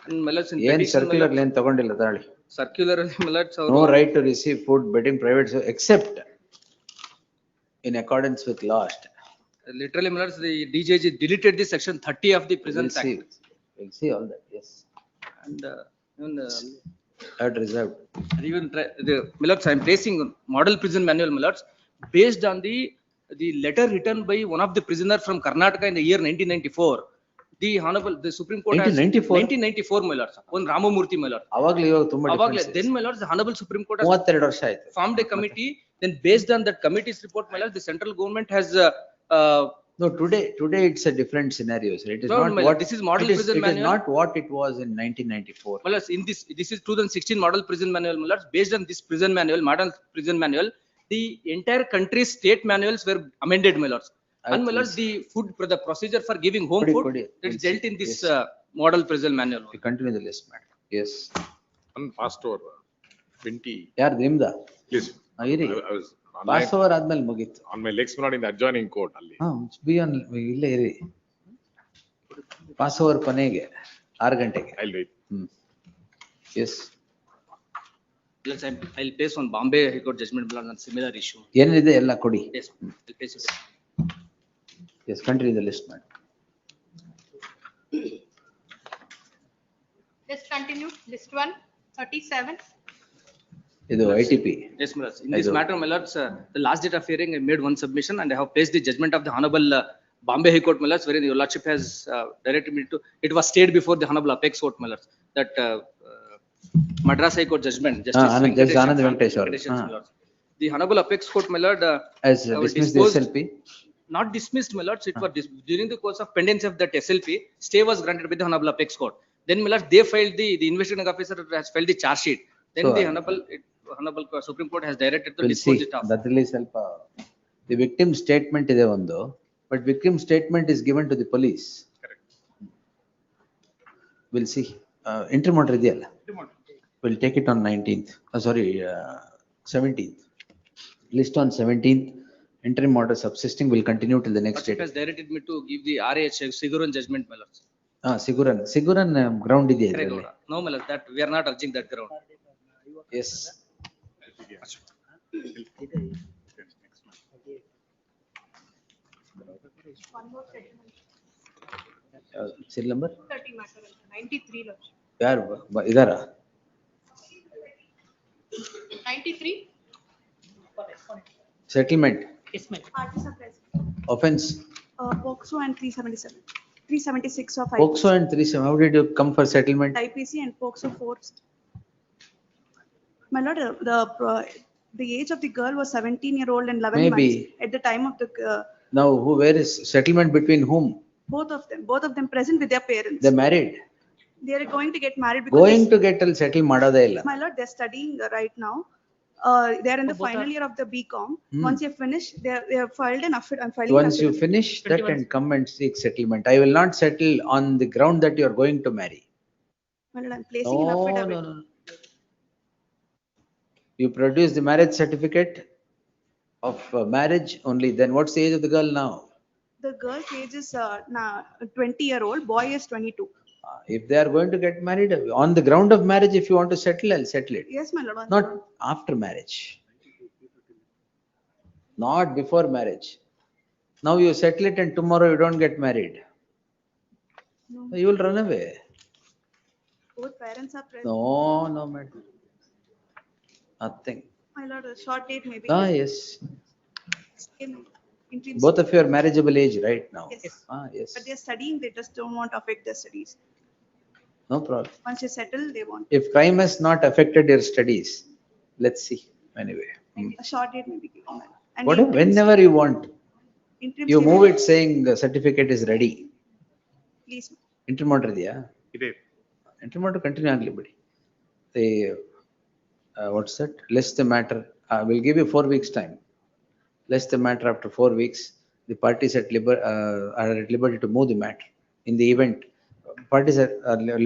Speaker 10: And my lords, in
Speaker 1: ಏನ್
Speaker 10: petition, my
Speaker 1: circular
Speaker 10: lords,
Speaker 1: ಏನ್ ತಗೊಂಡಿಲ್ಲ ತಾಳಿ.
Speaker 10: circular ಅಲ್ಲಿ my lords
Speaker 1: No
Speaker 10: ಅವರು
Speaker 1: right to receive food betting private except in accordance with law.
Speaker 10: literally my lords, the DJG deleted the section 30 of the Prisons
Speaker 1: We'll see.
Speaker 10: Act.
Speaker 1: We'll see all that, yes.
Speaker 10: And even
Speaker 1: That reserved.
Speaker 10: even my lords, I am placing model prison manual, my lords, based on the letter written by one of the prisoner from Karnataka in the year 1994. The Supreme Court has 1994 my lords, one Ramamurthy my lord.
Speaker 1: ಅವಾಗ್ಲೇ ಇವಾಗ ತುಂಬಾ difference
Speaker 10: Then
Speaker 1: ಇದೆ.
Speaker 10: my lords, the Honorable Supreme Court has
Speaker 1: 32 ವರ್ಷ ಆಯ್ತು.
Speaker 10: formed a committee. Then based on that committee's report, my lords, the central government has
Speaker 1: No, today it's a different scenario, sir. It is
Speaker 10: No,
Speaker 1: not
Speaker 10: my
Speaker 1: what,
Speaker 10: lord, this is model
Speaker 1: it is,
Speaker 10: prison
Speaker 1: it is
Speaker 10: manual.
Speaker 1: not what it was in 1994.
Speaker 10: my lords, in this is 2016 model prison manual, my lords. Based on this prison manual, model prison manual, the entire country's state manuals were amended, my lords. And my lords, the the procedure for giving home food, that is dealt in this model prison manual.
Speaker 1: We continue the list, madam. Yes.
Speaker 8: One fast over 20.
Speaker 1: ಯಾರ್ದು ನಿಮ್ದ?
Speaker 8: Please.
Speaker 1: ಇರಿ.
Speaker 8: I was on
Speaker 1: pass over ಆದ್ಮೇಲೆ ಮುಗೀತು.
Speaker 8: on my legs, not in the adjoining court. Ali.
Speaker 1: Be on ಇಲ್ಲೇ ಇರಿ. Pass over ಕೊನೆಗೆ 6 ಗಂಟೆಗೆ.
Speaker 8: I'll wait.
Speaker 1: Yes.
Speaker 10: I'll place on Bombay High Court judgment on similar issue.
Speaker 1: ಏನಿದೆ ಎಲ್ಲ ಕೊಡಿ.
Speaker 10: Yes, I'll place it.
Speaker 1: Yes, continue the list, madam.
Speaker 5: Let's continue. List 1, 37.
Speaker 1: ಇದು ITP.
Speaker 10: Yes, my lords. In this matter, my lords, the last date of hearing, I made one submission and I have placed the judgment of the Honorable Bombay High Court, my lords, wherein your lordship has directed me to, it was stayed before the Honorable Apex Court, my lords, that Madras High Court judgment, Justice
Speaker 1: Anand Venkatesh,
Speaker 10: my lords. The Honorable Apex Court, my lord,
Speaker 1: as dismissed the SLP.
Speaker 10: Not dismissed, my lords, it was during the course of pendency of that SLP, stay was granted by the Honorable Apex Court. Then, my lords, they filed the investigating officer has filed the charge sheet. Then the Honorable Supreme Court has directed to dispose it off.
Speaker 1: ಅದರಲ್ಲಿ ಸ್ವಲ್ಪ the victim statement ಇದೆ ಒಂದು, but victim statement is given to the police.
Speaker 8: Correct.
Speaker 1: We'll see. Interim order ಇದೆಯಲ್ಲ. We'll take it on 19th. 17th. List on 17th. Interim order subsisting will continue till the next date.
Speaker 10: Has directed me to give the RH Siguran judgment, my lords.
Speaker 1: Siguran ground ಇದೆಯಾ ಇದರಲ್ಲಿ?
Speaker 10: No, my lords, that we are not urging that ground.
Speaker 1: Yes.
Speaker 5: One more settlement.
Speaker 1: Serial number?
Speaker 5: 30 matter, 93 lords.
Speaker 1: ಯಾರು ಇದಾರಾ?
Speaker 5: 93.
Speaker 1: Settlement.
Speaker 6: Yes, ma'am.
Speaker 21: Parties are present.
Speaker 1: Offense.
Speaker 21: POCSO and 377, 376 of
Speaker 1: POCSO and 37. How did you come for settlement?
Speaker 21: IPC and POCSO 4. My lord, the age of the girl was 17-year-old and 11
Speaker 1: Maybe.
Speaker 21: months at the time of the,
Speaker 1: Now, where is settlement between whom?
Speaker 21: both of them present with their parents.
Speaker 1: They married.
Speaker 21: They are going to get married because
Speaker 1: Going to get settle ಮಾಡೋದೇ ಇಲ್ಲ.
Speaker 21: my lord, they're studying right now. They are in the final year of the BCom. Once you finish, they have filed an affidavit. I'm filing an
Speaker 1: Once you
Speaker 21: affidavit.
Speaker 1: finish that and come and seek settlement. I will not settle on the ground that you are going to marry.
Speaker 21: My lord, I'm placing an affidavit.
Speaker 1: No. You produce the marriage certificate of marriage only. Then what's the age of the girl now?
Speaker 21: The girl's age is 20-year-old, boy is 22.
Speaker 1: If they are going to get married, on the ground of marriage, if you want to settle, I'll settle it.
Speaker 21: Yes, my lord.
Speaker 1: Not after marriage. Not before marriage. Now you settle it and tomorrow you don't get married.
Speaker 21: No.
Speaker 1: You will run away.
Speaker 21: Both parents are present.
Speaker 1: No, madam. Nothing.
Speaker 21: My lord, a short date maybe.
Speaker 1: Yes.
Speaker 21: Interim
Speaker 1: Both of you are marriageable age right now.
Speaker 21: Yes.
Speaker 1: Yes.
Speaker 21: But they're studying, they just don't want to affect their studies.
Speaker 1: No problem.
Speaker 21: Once you settle, they want.
Speaker 1: If crime has not affected your studies, let's see. Anyway.
Speaker 21: A short date maybe given. And
Speaker 1: Whatever,
Speaker 21: interim-
Speaker 1: whenever you want.
Speaker 21: interim
Speaker 1: You
Speaker 21: stay-
Speaker 1: move it saying the certificate is ready.
Speaker 21: Please.
Speaker 1: Interim order ಇದೆಯಾ?
Speaker 8: ಇದೆ.
Speaker 1: Interim order continue ಆಗಲಿ ಬಿಡಿ. The what's that? List the matter. We'll give you 4 weeks time. List the matter after 4 weeks. The parties are at liberty to move the matter. In the event, parties are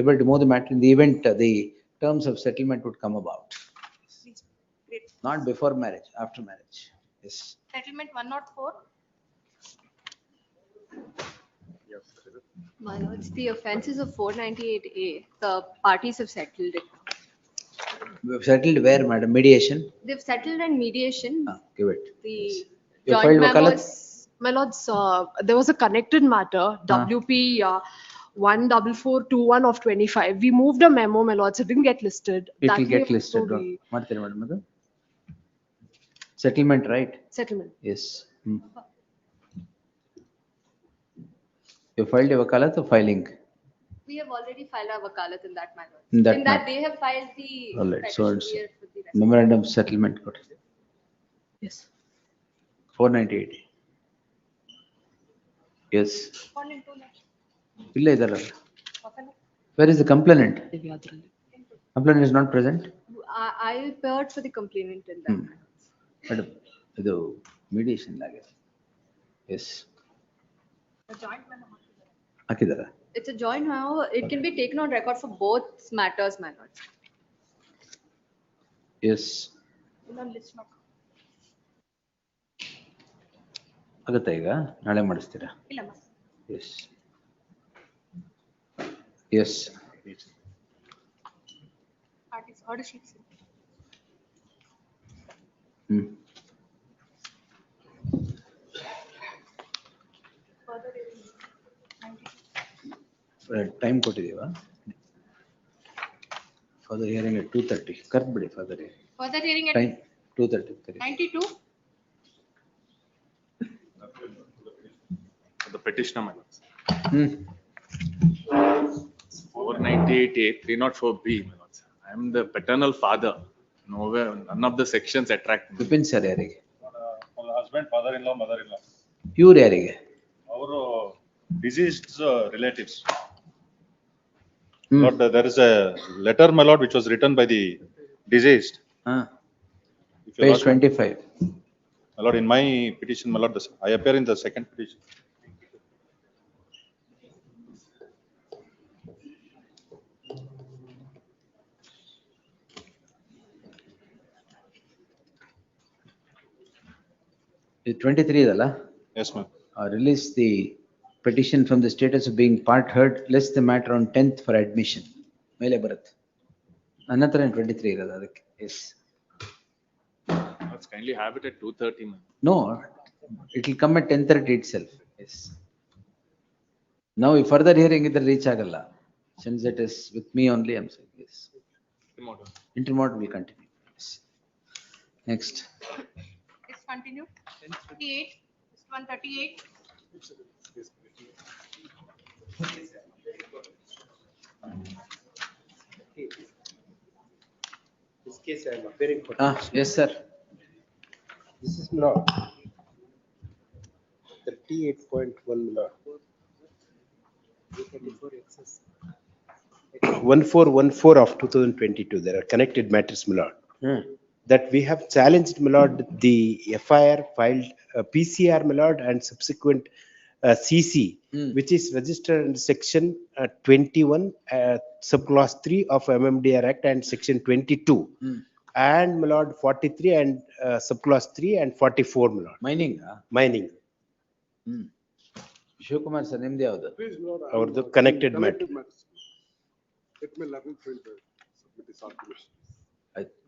Speaker 1: liberty to move the matter in the event the terms of settlement would come about.
Speaker 21: Please. Great.
Speaker 1: Not before marriage, after marriage. Yes.
Speaker 5: Settlement 104.
Speaker 18: My lords, the offences of 498A, the parties have settled it.
Speaker 1: We've settled where, madam? Mediation?
Speaker 18: They've settled and mediation.
Speaker 1: Give it.
Speaker 18: The
Speaker 1: You
Speaker 18: joint
Speaker 1: filed
Speaker 18: memo
Speaker 1: wakalat?
Speaker 18: is
Speaker 6: My lords, there was a connected matter, WP 14421 of 25. We moved a memo, my lords, it didn't get listed.
Speaker 1: It
Speaker 6: That
Speaker 1: will
Speaker 6: may
Speaker 1: get listed.
Speaker 6: also be
Speaker 1: Martire madam ಅದು? Settlement, right?
Speaker 6: Settlement.
Speaker 1: Yes. You filed a wakalat or filing?
Speaker 18: We have already filed our wakalat in that matter.
Speaker 1: In that
Speaker 18: In that
Speaker 1: matter.
Speaker 18: they have filed the
Speaker 1: All right, so
Speaker 18: petition
Speaker 1: it's
Speaker 18: here for the rest.
Speaker 1: memorandum of settlement.
Speaker 6: Yes.
Speaker 1: 498. Yes. ಇಲ್ಲ ಇದಾರಲ್ಲ. Where is the complainant? Complainant is not present?
Speaker 18: I appeared for the complainant in that matter.
Speaker 1: Madam, ಇದು mediation ಆಗಿದೆ. Yes. ಹಾಕಿದಾರ?
Speaker 18: It's a joint memo. It can be taken on record for both matters, my lords.
Speaker 1: Yes. ಆಗತ್ತಾ ಈಗ? ನಾಳೆ ಮಾಡಿಸ್ತೀರಾ? Yes. Yes.
Speaker 18: Order sheets.
Speaker 1: Time ಕೊಟ್ಟಿದೀವಾ? Father hearing at 2:30. Correct ಬಿಡಿ father.
Speaker 5: Further hearing at
Speaker 1: time 2:30.
Speaker 5: 92.
Speaker 8: The petitioner, my lords. 498A, 304B, my lords. I am the paternal father. Nowhere, none of the sections attract me.
Speaker 1: Vipin sir ಯಾರಿಗೆ?
Speaker 24: Husband, father-in-law, mother-in-law.
Speaker 1: ಇವ್ರು ಯಾರಿಗೆ?
Speaker 24: Our deceased relatives. Lord, there is a letter, my lord, which was written by the deceased. If your
Speaker 1: Page
Speaker 24: lord-
Speaker 1: 25.
Speaker 24: My lord, in my petition, my lord, I appear in the second petition.
Speaker 1: ಇದು 23 ಇದಲ್ಲ?
Speaker 24: Yes, ma'am.
Speaker 1: Release the petition from the status of being part heard, list the matter on 10th for admission. ಮೇಲೆ ಬರುತ್ತೆ. ನನ್ನ ಹತ್ರ 23 ಇರೋದು ಅದಕ್ಕೆ. Yes.
Speaker 8: Lords, kindly have it at 2:30, man.
Speaker 1: No, it will come at 10:30 itself. Yes. Now if further hearing iದ್ರೆ reach ಆಗಲ್ಲ. Since it is with me only, I'm saying yes. Intermodal will continue. Yes. Next.
Speaker 5: Is continued. 38. 138.
Speaker 3: This case I am appearing for.
Speaker 1: Yes, sir.
Speaker 3: This is not 38.1 law. 1414 of 2022, there are connected matters, my lord. That we have challenged, my lord, the FIR filed PCR, my lord, and subsequent CC, which is registered under section 21, subclause 3 of MMDR Act and section 22. And, my lord, 43 and subclause 3 and 44, my lord.
Speaker 1: Mining?
Speaker 3: Mining.
Speaker 1: Shivakumar sir ನಿಮ್ದು ಯಾವುದು?
Speaker 3: Our connected matter.
Speaker 17: Let me 11th submit this argument.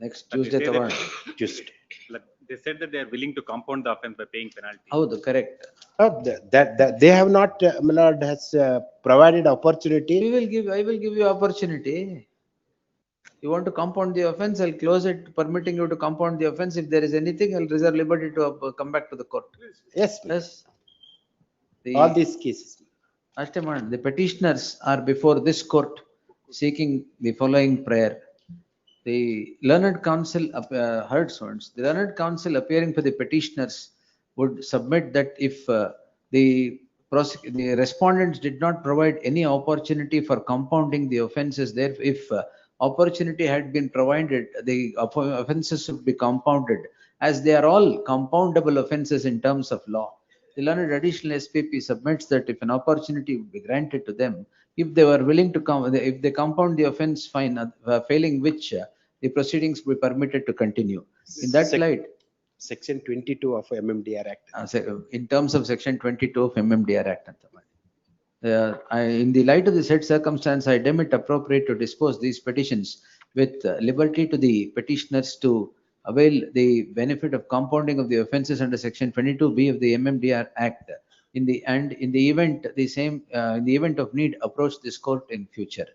Speaker 1: Next Tuesday ತಗೊಂಡು.
Speaker 3: Tuesday.
Speaker 13: They said that they are willing to compound the offense by paying penalty.
Speaker 1: ಹೌದು, correct.
Speaker 3: That they have not, my lord, has provided opportunity.
Speaker 1: I will give you opportunity. You want to compound the offense, I'll close it, permitting you to compound the offense. If there is anything, I'll reserve liberty to come back to the court.
Speaker 3: Yes.
Speaker 1: Yes.
Speaker 3: All these cases.
Speaker 1: ಅಷ್ಟೇ ಮಾಡೋಣ. The petitioners are before this court seeking the following prayer. The learned counsel heard sounds. The learned counsel appearing for the petitioners would submit that if the respondents did not provide any opportunity for compounding the offenses there, if opportunity had been provided, the offenses would be compounded, as they are all compoundable offenses in terms of law. The learned additional SPP submits that if an opportunity would be granted to them, if they were willing to come, if they compound the offense, fine, failing which the proceedings will be permitted to continue. In that light,
Speaker 3: Section 22 of MMDR Act.
Speaker 1: In terms of section 22 of MMDR Act. In the light of the said circumstance, I deem it appropriate to dispose these petitions with liberty to the petitioners to avail the benefit of compounding of the offences under section 22B of the MMDR Act. In the event the same, in the event of need, approach this court in future.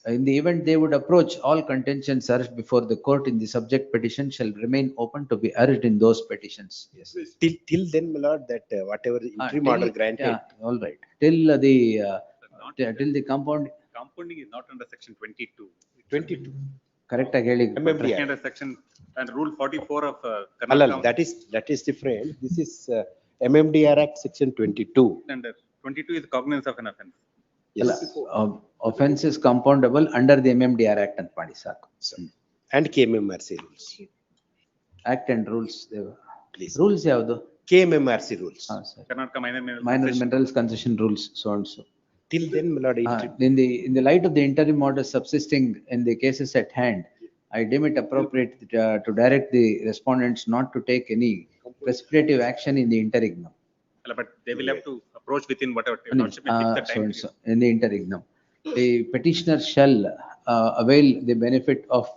Speaker 1: In the event they would approach, all contentions urged before the court in the subject petition shall remain open to be urged in those petitions. Yes.
Speaker 3: Till then, my lord, that whatever the interim order granted.
Speaker 1: Yeah, all right. Till the
Speaker 13: Compounding is not under section 22.
Speaker 3: 22.
Speaker 1: Correct again.
Speaker 13: Under section and rule 44 of
Speaker 3: Alal, that is different. This is MMDR Act section 22.
Speaker 13: Under 22 is cognizance of an offense.
Speaker 3: Yes.
Speaker 1: Offense is compoundable under the MMDR Act and Padisak.
Speaker 3: And KMMRC rules.
Speaker 1: Act and rules.
Speaker 3: Please.
Speaker 1: Rules yavado?
Speaker 3: KMMRC rules.
Speaker 13: Karnataka
Speaker 1: minor minerals concession rules, so and so.
Speaker 3: Till then, my lord,
Speaker 1: in the light of the interim order subsisting in the cases at hand, I deem it appropriate to direct the respondents not to take any precipitative action in the interregnum.
Speaker 13: But they will have to approach within whatever lordship may fix the time.
Speaker 1: So in the interregnum, the petitioner shall avail the benefit of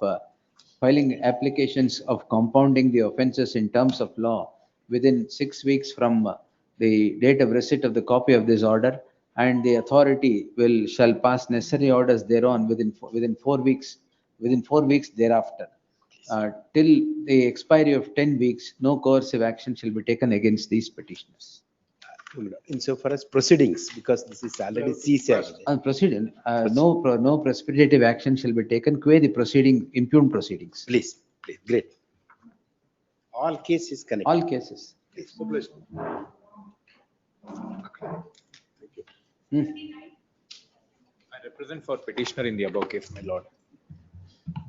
Speaker 1: filing applications of compounding the offences in terms of law within 6 weeks from the date of receipt of the copy of this order, and the authority shall pass necessary orders thereon within 4 weeks thereafter. Till the expiry of 10 weeks, no coercive action shall be taken against these petitioners.
Speaker 3: Insofar as proceedings, because this is already ceased.
Speaker 1: Proceeding, no precipitative action shall be taken qua the impugned proceedings.
Speaker 3: Please, great. All cases connected.
Speaker 1: All cases.
Speaker 3: Please.
Speaker 4: I represent for petitioner in the above case, my lord.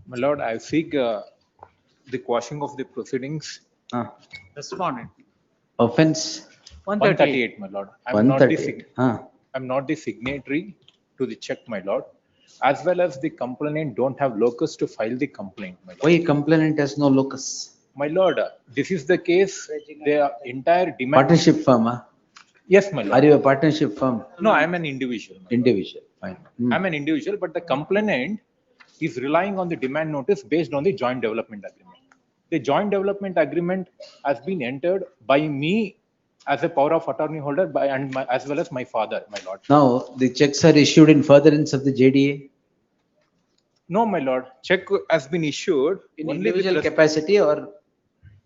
Speaker 4: My lord, I seek the quashing of the proceedings.
Speaker 1: Respondent. Offense.
Speaker 4: 138, my lord. I'm not the signatory to the check, my lord. As well as the complainant don't have locus to file the complaint, my lord.
Speaker 1: Why complainant has no locus?
Speaker 4: My lord, this is the case. The entire demand.
Speaker 1: Partnership firm.
Speaker 4: Yes, my lord.
Speaker 1: Are you a partnership firm?
Speaker 4: No, I'm an individual.
Speaker 1: Individual, fine.
Speaker 4: I'm an individual, but the complainant is relying on the demand notice based on the joint development agreement. The joint development agreement has been entered by me as a power of attorney holder as well as my father, my lord.
Speaker 1: Now, the checks are issued in furtherance of the JDA?
Speaker 4: No, my lord. Check has been issued
Speaker 1: in individual capacity or?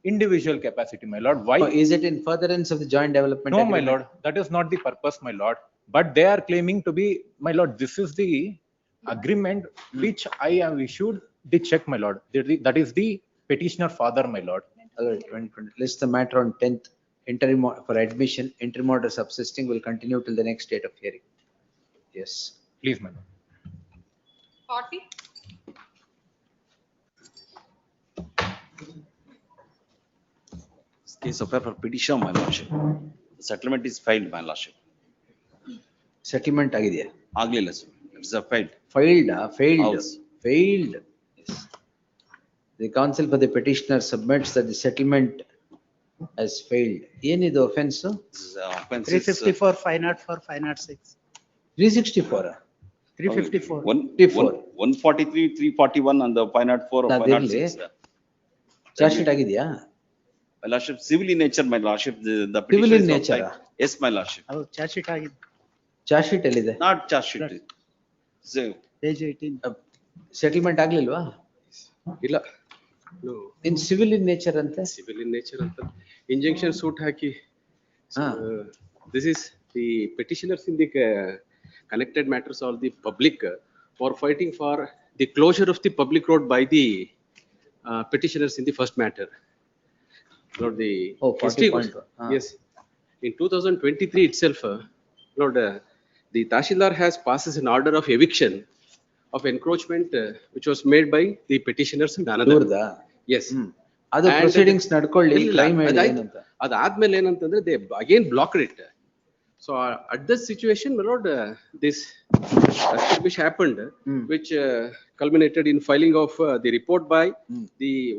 Speaker 4: Individual capacity, my lord. Why?
Speaker 1: Is it in furtherance of the joint development
Speaker 4: agreement?
Speaker 1: No,
Speaker 4: my lord. That is not the purpose, my lord. But they are claiming to be, my lord, this is the agreement which I have issued the check, my lord. That is the petitioner father, my lord.
Speaker 1: All right, list the matter on 10th. Interim for admission, interim order subsisting will continue till the next date of hearing. Yes.
Speaker 4: Please, my lord.
Speaker 5: 40.
Speaker 14: Case of for petition, my lordship. Settlement is filed, my lordship.
Speaker 1: Settlement agidya?
Speaker 14: Aglila, sir. It's a failed.
Speaker 1: Failed. Yes. The counsel for the petitioner submits that the settlement has failed. Any the offense?
Speaker 22: 354, 504, 506.
Speaker 1: 364.
Speaker 22: 354.
Speaker 14: 143, 341 and the 504 or 506.
Speaker 1: Charge sheet agidya?
Speaker 14: My lordship, civil in nature, my lordship. The
Speaker 1: civil in nature?
Speaker 14: Yes, my lordship.
Speaker 22: Charge sheet agid.
Speaker 1: Charge sheet elide?
Speaker 14: Not charge sheet. So,
Speaker 22: page 18.
Speaker 1: Settlement agililva?
Speaker 15: Illa. No.
Speaker 1: In civil in nature ante?
Speaker 15: Civil in nature ante. Injunction suit haki. This is the petitioners in the connected matters of the public for fighting for the closure of the public road by the petitioners in the first matter. Lord, the history was, yes, in 2023 itself, Lord, the Tahsildar has passed an order of eviction of encroachment which was made by the petitioners and another. Yes.
Speaker 1: Other proceedings nadkolli crime
Speaker 15: adadmele enantandre they again blocked it. So at this situation, my lord, this which happened, which culminated in filing of the report by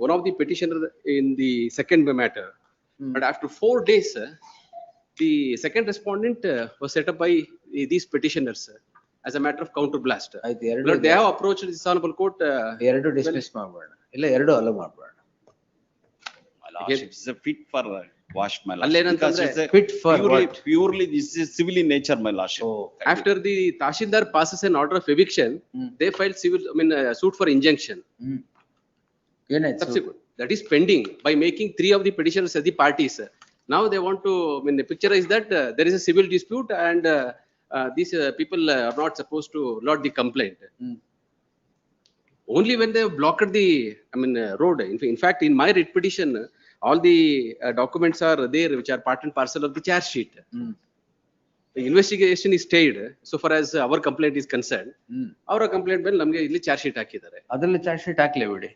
Speaker 15: one of the petitioner in the second matter. But after 4 days, The second respondent was set up by these petitioners as a matter of counterblast.
Speaker 1: ಆಯ್ತು, ಎರಡು
Speaker 15: But they have approached this honorable court.
Speaker 1: ಎರಡು dismiss ಮಾಡ್ಬೇಡ, ಇಲ್ಲ ಎರಡು hello ಮಾಡ್ಬೇಡ.
Speaker 14: My lordship, it's a fit for wash, my
Speaker 15: ಅಲ್ಲೇನಂತಂದ್ರೆ
Speaker 14: lordship. Because it's a
Speaker 1: fit for
Speaker 14: purely this is civil in nature, my lordship.
Speaker 15: After the Tashildar passes an order of eviction, they filed suit for injunction.
Speaker 1: ಏನಾಯ್ತು?
Speaker 15: Subsequent, that is pending by making 3 of the petitioners as the parties. Now they want to, the picture is that there is a civil dispute and these people are not supposed to lodge the complaint. Only when they have blocked the, road. In fact, in my writ petition, all the documents are there which are part and parcel of the charge sheet. The investigation is stayed so far as our complaint is concerned. Our complaint ಮೇಲೆ ನಮಗೆ ಇಲ್ಲಿ charge sheet ಹಾಕಿದ್ದಾರೆ.
Speaker 1: ಅದರಲ್ಲಿ charge sheet ಹಾಕ್ಲೇ ಬಿಡಿ.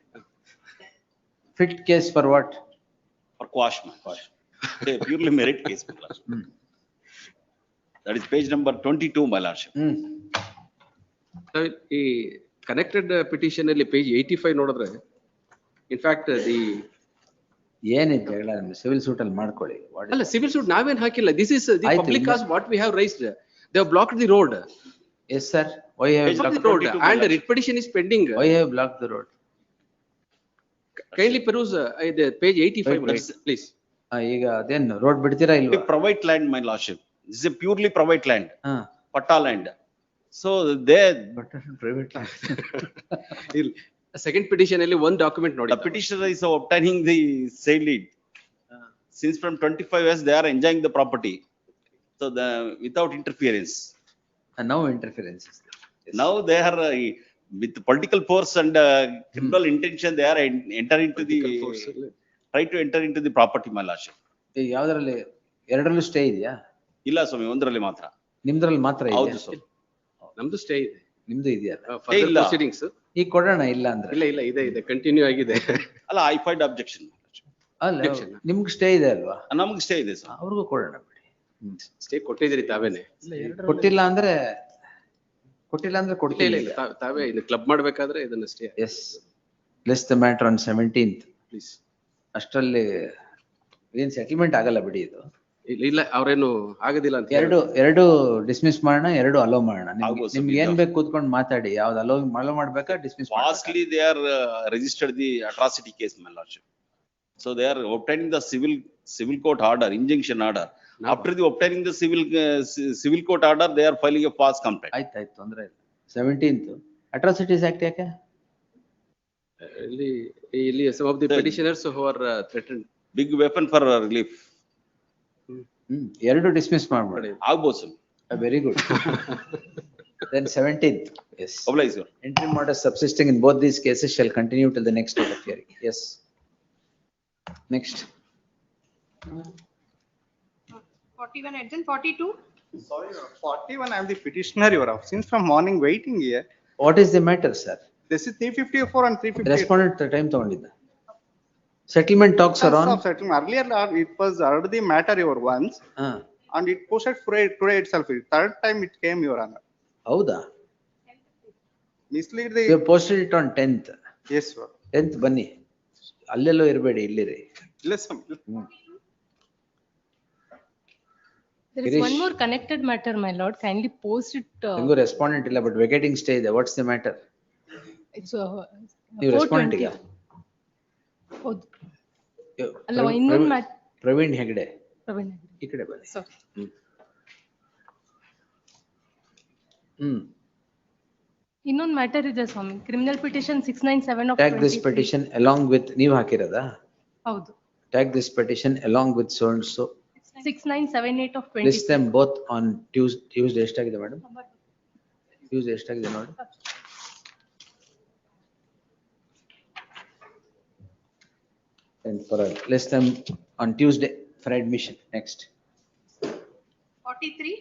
Speaker 1: Fit case for what?
Speaker 14: For quash, my lordship. They purely merit case, my lordship. That is page number 22, my lordship.
Speaker 15: ಈ connected petition ಅಲ್ಲಿ page 85 ನೋಡಿದ್ರೆ, in fact the
Speaker 1: ಏನಿದೆ ಜಗಳ ಸಿವಿಲ್ ಸೂಟ್ ಅಲ್ಲಿ ಮಾಡ್ಕೊಳ್ಳಿ.
Speaker 15: ಅಲ್ಲ ಸಿವಿಲ್ ಸೂಟ್ ನಾವೇನ್ ಹಾಕಿಲ್ಲ. This is the
Speaker 1: ಆಯ್ತು,
Speaker 15: public cause what we have raised. They have blocked the road.
Speaker 1: Yes sir, why have you blocked
Speaker 15: the road and writ petition is pending.
Speaker 1: Why have you blocked the road?
Speaker 15: Kindly peruse the page 85 please.
Speaker 1: ಈಗ ಅದೇನು road ಬಿಡ್ತೀರಾ ಇಲ್ವಾ?
Speaker 14: Private land, my lordship. This is a purely private land. Patta land. So they
Speaker 1: private land.
Speaker 15: Second petition ಅಲ್ಲಿ one document ನೋಡಿ.
Speaker 14: The petitioner is obtaining the sale deed. Since from 25 years they are enjoying the property. So without interference.
Speaker 1: And now interference is there. Yes.
Speaker 14: Now they are with political force and criminal intention they are entering into the try to enter into the property, my lordship.
Speaker 1: ಯಾವ್ದ್ರಲ್ಲಿ ಎರಡರಲ್ಲೂ stay ಇದೆಯಾ?
Speaker 14: ಇಲ್ಲ ಸ್ವಾಮಿ, ಒಂದರಲ್ಲಿ ಮಾತ್ರ.
Speaker 1: ನಿಮ್ದ್ರಲ್ಲಿ ಮಾತ್ರ ಇದೆ?
Speaker 14: ಹೌದು ಸ್ವಾಮಿ,
Speaker 15: ನಮ್ದು ಸ್ಟೇ ಇದೆ.
Speaker 14: ನಿಮ್ದು
Speaker 15: ಇದೆಯಲ್ಲ?
Speaker 14: ಇಲ್ಲ.
Speaker 15: Proceedings
Speaker 1: ಈಗ ಕೊಡೋಣ ಇಲ್ಲ ಅಂದ್ರೆ?
Speaker 15: ಇಲ್ಲ ಇದೆ ಕಂಟಿನ್ಯೂ ಆಗಿದೆ.
Speaker 14: ಅಲ್ಲ, I filed objection.
Speaker 1: ಅಲ್ಲ ನಿಮ್ಗೆ ಸ್ಟೇ ಇದೆ ಅಲ್ವಾ?
Speaker 14: ನಮ್ಗೆ ಸ್ಟೇ ಇದೆ ಸರ್.
Speaker 1: ಅವ್ರಿಗೂ ಕೊಡೋಣ ಬಿಡಿ.
Speaker 15: ಸ್ಟೇ ಕೊಟ್ಟಿದ್ರಿ ತಾವೇನೆ.
Speaker 1: ಕೊಟ್ಟಿಲ್ಲ ಅಂದ್ರೆ ಕೊಡ್ತಿಲ್ಲ.
Speaker 15: ಇಲ್ಲ ತಾವೇ ಇದು ಕ್ಲಬ್ ಮಾಡ್ಬೇಕಾದ್ರೆ ಇದನ್ನ stay.
Speaker 1: Yes, list the matter on 17th.
Speaker 15: Please.
Speaker 1: ಅಷ್ಟರಲ್ಲಿ ಏನ್ ಸೆಟಲ್ಮೆಂಟ್ ಆಗಲ್ಲ ಬಿಡಿ ಇದು.
Speaker 15: ಇಲ್ಲ ಅವ್ರೇನು ಆಗೋದಿಲ್ಲ ಅಂತ.
Speaker 1: ಎರಡು ಡಿಸ್ಮಿಸ್ ಮಾಡೋಣ, ಎರಡು ಅಲೋ ಮಾಡೋಣ. ನಿಮ್ಗೆ ಏನ್ ಬೇಕು ಕೂತ್ಕೊಂಡು ಮಾತಾಡಿ. ಯಾವ್ದು ಅಲೋ ಮಾಡ್ಬೇಕಾ dismiss?
Speaker 14: Lastly they are registered the atrocity case, my lordship. So they are obtaining the civil court order, injunction order. After the obtaining the civil court order, they are filing a false complaint.
Speaker 1: ಆಯ್ತು ತೊಂದ್ರೆ ಇಲ್ಲ. 17th atrocities act ಯಾಕೆ?
Speaker 15: ಇಲ್ಲಿ some of the petitioners who are threatened.
Speaker 14: Big weapon for relief.
Speaker 1: ಎರಡು dismiss ಮಾಡ್ಬೇಡಿ.
Speaker 14: ಆಗ್ಬೋದು sir.
Speaker 1: Very good. Then 17th. Yes.
Speaker 14: Oblige sir.
Speaker 1: Interim order subsisting in both these cases shall continue till the next date of hearing. Yes. Next.
Speaker 5: 41 adjourn. 42.
Speaker 16: Sorry, 41, I am the petitioner, your honor. Since from morning waiting here.
Speaker 1: What is the matter, sir?
Speaker 16: This is 354 and 358.
Speaker 1: Respondent time ತಗೊಂಡಿದ್ದ. Settlement talks are on.
Speaker 16: Earlier, it was heard the matter your once. And it posted today itself. Third time it came, your honor.
Speaker 1: ಹೌದಾ?
Speaker 16: Mislead the.
Speaker 1: You posted it on 10th.
Speaker 16: Yes, sir.
Speaker 1: 10th ಬನ್ನಿ. ಅಲ್ಲೆಲ್ಲೋ ಇರಬೇಡಿ, ಇಲ್ಲಿರಿ.
Speaker 16: ಇಲ್ಲ sir.
Speaker 2: There is one more connected matter, my lord. Kindly post it.
Speaker 1: ನಿಮಗೂ respondent ಇಲ್ಲ, but ವೆಕೇಟಿಂಗ್ stay ಇದೆ. What's the matter?
Speaker 2: It's
Speaker 1: ನೀವು respondent ಈಗ?
Speaker 2: ಅಲ್ಲ, ಇನ್ನೊಂದು ಮ್ಯಾಟರ್.
Speaker 1: ಪ್ರವೀಣ್ ಹೆಗಡೆ. ಈ ಕಡೆ ಬನ್ನಿ.
Speaker 2: ಇನ್ನೊಂದು ಮ್ಯಾಟರ್ ಇದೆ ಸ್ವಾಮಿ. Criminal petition 697 of
Speaker 1: 23. Tag this petition along with ನೀವು ಹಾಕಿರೋದಾ?
Speaker 2: ಹೌದು.
Speaker 1: Tag this petition along with so and so.
Speaker 2: 6978 of 23.
Speaker 1: List them both on Tuesday. ಎಷ್ಟಾಗಿದೆ ಮೇಡಮ್? Tuesday ಎಷ್ಟಾಗಿದೆ ನೋಡಿ. And for list them on Tuesday for admission. Next.
Speaker 5: 43.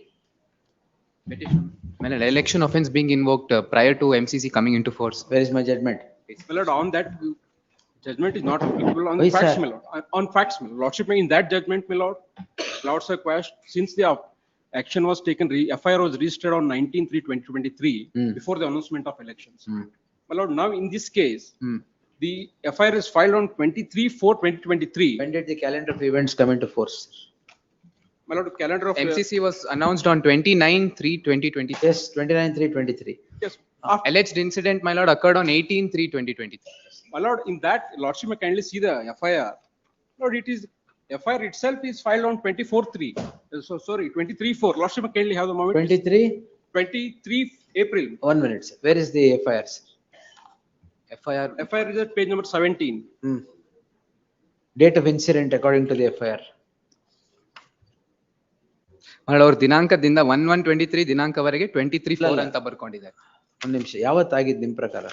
Speaker 12: Petition. When an election offense being invoked prior to MCC coming into force.
Speaker 1: Where is my judgment?
Speaker 19: My lord, on that judgment is not applicable on
Speaker 1: Why,
Speaker 19: facts,
Speaker 1: sir?
Speaker 19: my lord. On facts, my lord. Lordship, in that judgment, my lord, lords request, since the action was taken, FIR was registered on 19/3/2023 before the announcement of elections. My lord, now in this case, the FIR is filed on 23/4/2023.
Speaker 1: When did the calendar of events come into force?
Speaker 19: My lord, calendar of.
Speaker 12: MCC was announced on 29/3/2023.
Speaker 1: Yes, 29/3/23.
Speaker 19: Yes.
Speaker 12: Alleged incident, my lord, occurred on 18/3/2023.
Speaker 19: My lord, in that, lordship may kindly see the FIR. Lord, it is, FIR itself is filed on 24/3. So, sorry, 23/4. Lordship may kindly have the moment.
Speaker 1: 23?
Speaker 19: 23 April.
Speaker 1: 1 minute, sir. Where is the FIR, sir?
Speaker 19: FIR is at page number 17.
Speaker 1: Date of incident according to the FIR.
Speaker 12: ಅವ್ರ ದಿನಾಂಕದಿಂದ 1/1/23 ದಿನಾಂಕವರೆಗೆ 23/4 ಅಂತ ಬರ್ಕೊಂಡಿದ್ದಾರೆ.
Speaker 1: ಒಂದು ನಿಮಿಷ, ಯಾವತ್ತಾಗಿದ್ದು ನಿಮ್ ಪ್ರಕಾರ?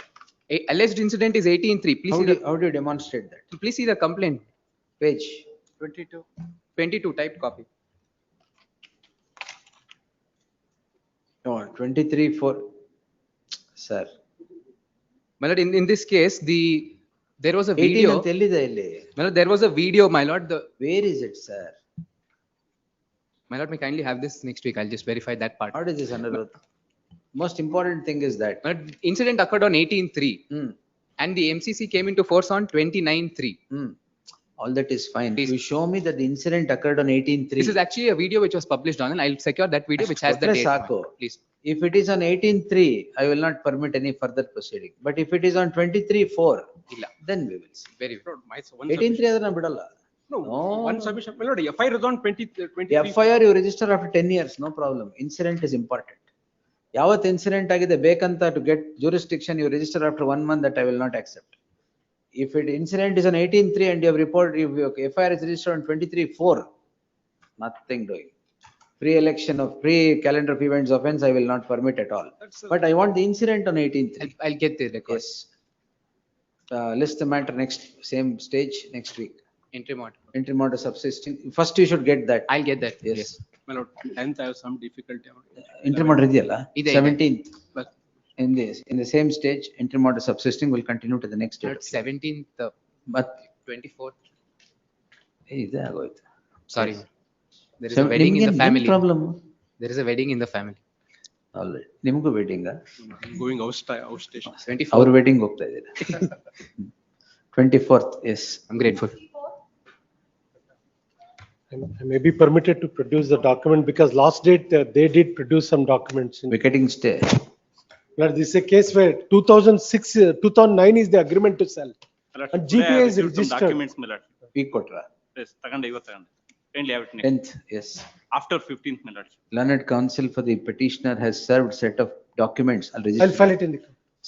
Speaker 12: Alleged incident is 18/3. Please
Speaker 1: How do you demonstrate that?
Speaker 12: Please see the complaint.
Speaker 1: Page
Speaker 12: 22 typed copy.
Speaker 1: No, 23/4. Sir.
Speaker 12: My lord, in this case, there was a video.
Speaker 1: 18 ಅಂತ ಎಲ್ಲಿದೆ ಇಲ್ಲಿ?
Speaker 12: My lord, there was a video, my lord.
Speaker 1: Where is it, sir?
Speaker 12: My lord, may kindly have this next week. I'll just verify that part.
Speaker 1: How is this under? Most important thing is that.
Speaker 12: But incident occurred on 18/3. And the MCC came into force on 29/3.
Speaker 1: All that is fine. Please. You show me that the incident occurred on 18/3.
Speaker 12: This is actually a video which was published on, and I'll secure that video which has the date. Please.
Speaker 1: If it is on 18/3, I will not permit any further proceeding. But if it is on 23/4, then we will see.
Speaker 12: Very
Speaker 19: good.
Speaker 1: 18/3 adana bidalla.
Speaker 19: No, one submission. My lord, FIR is on 23.
Speaker 1: FIR you register after 10 years, no problem. Incident is important. Yavat incident agide bekanta to get jurisdiction, you register after 1 month, that I will not accept. If it incident is on 18/3 and you have reported, if your FIR is registered on 23/4, nothing doing. Pre-election of pre-calendar of events offense, I will not permit at all. But I want the incident on 18/3.
Speaker 12: I'll get the record.
Speaker 1: Yes. List the matter next, same stage next week. Interim order subsisting. First you should get that.
Speaker 12: I'll get that.
Speaker 1: Yes.
Speaker 19: My lord, 10th I have some difficulty.
Speaker 1: Interim order ideyalla?
Speaker 12: Ide.
Speaker 1: 17th.
Speaker 19: But
Speaker 1: In the same stage, interim order subsisting will continue to the next date.
Speaker 12: 17th.
Speaker 1: But
Speaker 12: 24th.
Speaker 1: ಇದೆ ಆಗೋಯ್ತು.
Speaker 12: Sorry. There is a wedding in the family.
Speaker 1: Problem.
Speaker 12: There is a wedding in the family.
Speaker 1: All right. ನಿಮಗೂ wedding ಆ?
Speaker 19: Going out station.
Speaker 12: 24th.
Speaker 1: ಅವ್ರ wedding ಹೋಗ್ತಾ ಇದ್ದೀರಾ? 24th, yes.
Speaker 12: I'm grateful.
Speaker 7: I may be permitted to produce the document because last date they did produce some documents.
Speaker 1: Vacating stay.
Speaker 7: But this is a case where 2006, 2009 is the agreement to sell. And GPA is registered.
Speaker 13: Documents, my lord.
Speaker 1: Week ಕೊಟ್ರಾ?
Speaker 13: Yes, ತಗೊಂಡೆ ಇವತ್ತು ತಗೊಂಡೆ. Kindly have it next.
Speaker 1: 10th, yes.
Speaker 13: After 15th, my lord.
Speaker 1: Learned counsel for the petitioner has served set of documents.
Speaker 7: I'll file it in the.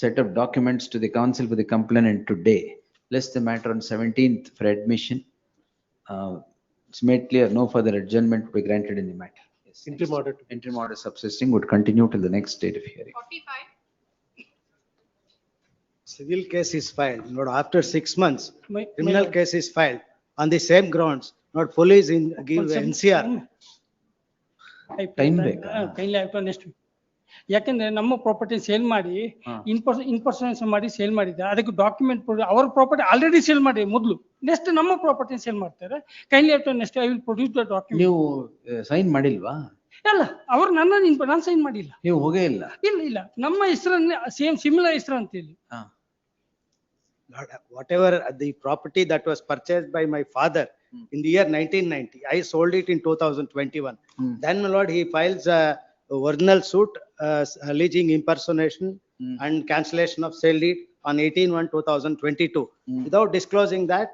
Speaker 1: Set of documents to the counsel for the complainant today. List the matter on 17th for admission. It's made clear no further adjournment will be granted in the matter. Yes,
Speaker 7: Interim order.
Speaker 1: Interim order subsisting would continue till the next date of hearing.
Speaker 5: 45.
Speaker 11: Civil case is filed, not after 6 months,
Speaker 9: My
Speaker 11: criminal
Speaker 9: lord.
Speaker 11: case is filed on the same grounds, not police give NCR.
Speaker 1: Time ಬೇಕಾ?
Speaker 9: ಕೈಲಿ ಆಯ್ತು next ಯಾಕಂದ್ರೆ ನಮ್ಮ property sale ಮಾಡಿ ಇನ್ಪರ್ಸನೆನ್ಸ್ ಮಾಡಿ sale ಮಾಡಿದ್ದೆ ಅದಕ್ಕೆ document ಅವ್ರ ಪ್ರಾಪರ್ಟಿ ಆಲ್ರೆಡಿ ಸೇಲ್ ಮಾಡಿ ಮೊದಲು ನೆಕ್ಸ್ಟ್ ನಮ್ಮ ಪ್ರಾಪರ್ಟಿ ಸೇಲ್ ಮಾಡ್ತಾರೆ ಕೈಲಿ ಆಯ್ತು next I will produce the document.
Speaker 1: ನೀವು ಸೈನ್ ಮಾಡಿಲ್ವಾ?
Speaker 9: ಅಲ್ಲ ಅವ್ರು ನಾನು ಸೈನ್ ಮಾಡಿಲ್ಲ.
Speaker 1: ನೀವು ಹೋಗೇ ಇಲ್ಲ?
Speaker 9: ಇಲ್ಲ ನಮ್ಮ ಹೆಸರನ್ನೇ ಸೇಮ್ ಸಿಮಿಲರ್ ಹೆಸರು ಅಂತ ಹೇಳಿ.
Speaker 11: Whatever the property that was purchased by my father in the year 1990, I sold it in 2021. Then my lord, he files a original suit alleging impersonation and cancellation of sale deed on 18/1/2022. Without disclosing that,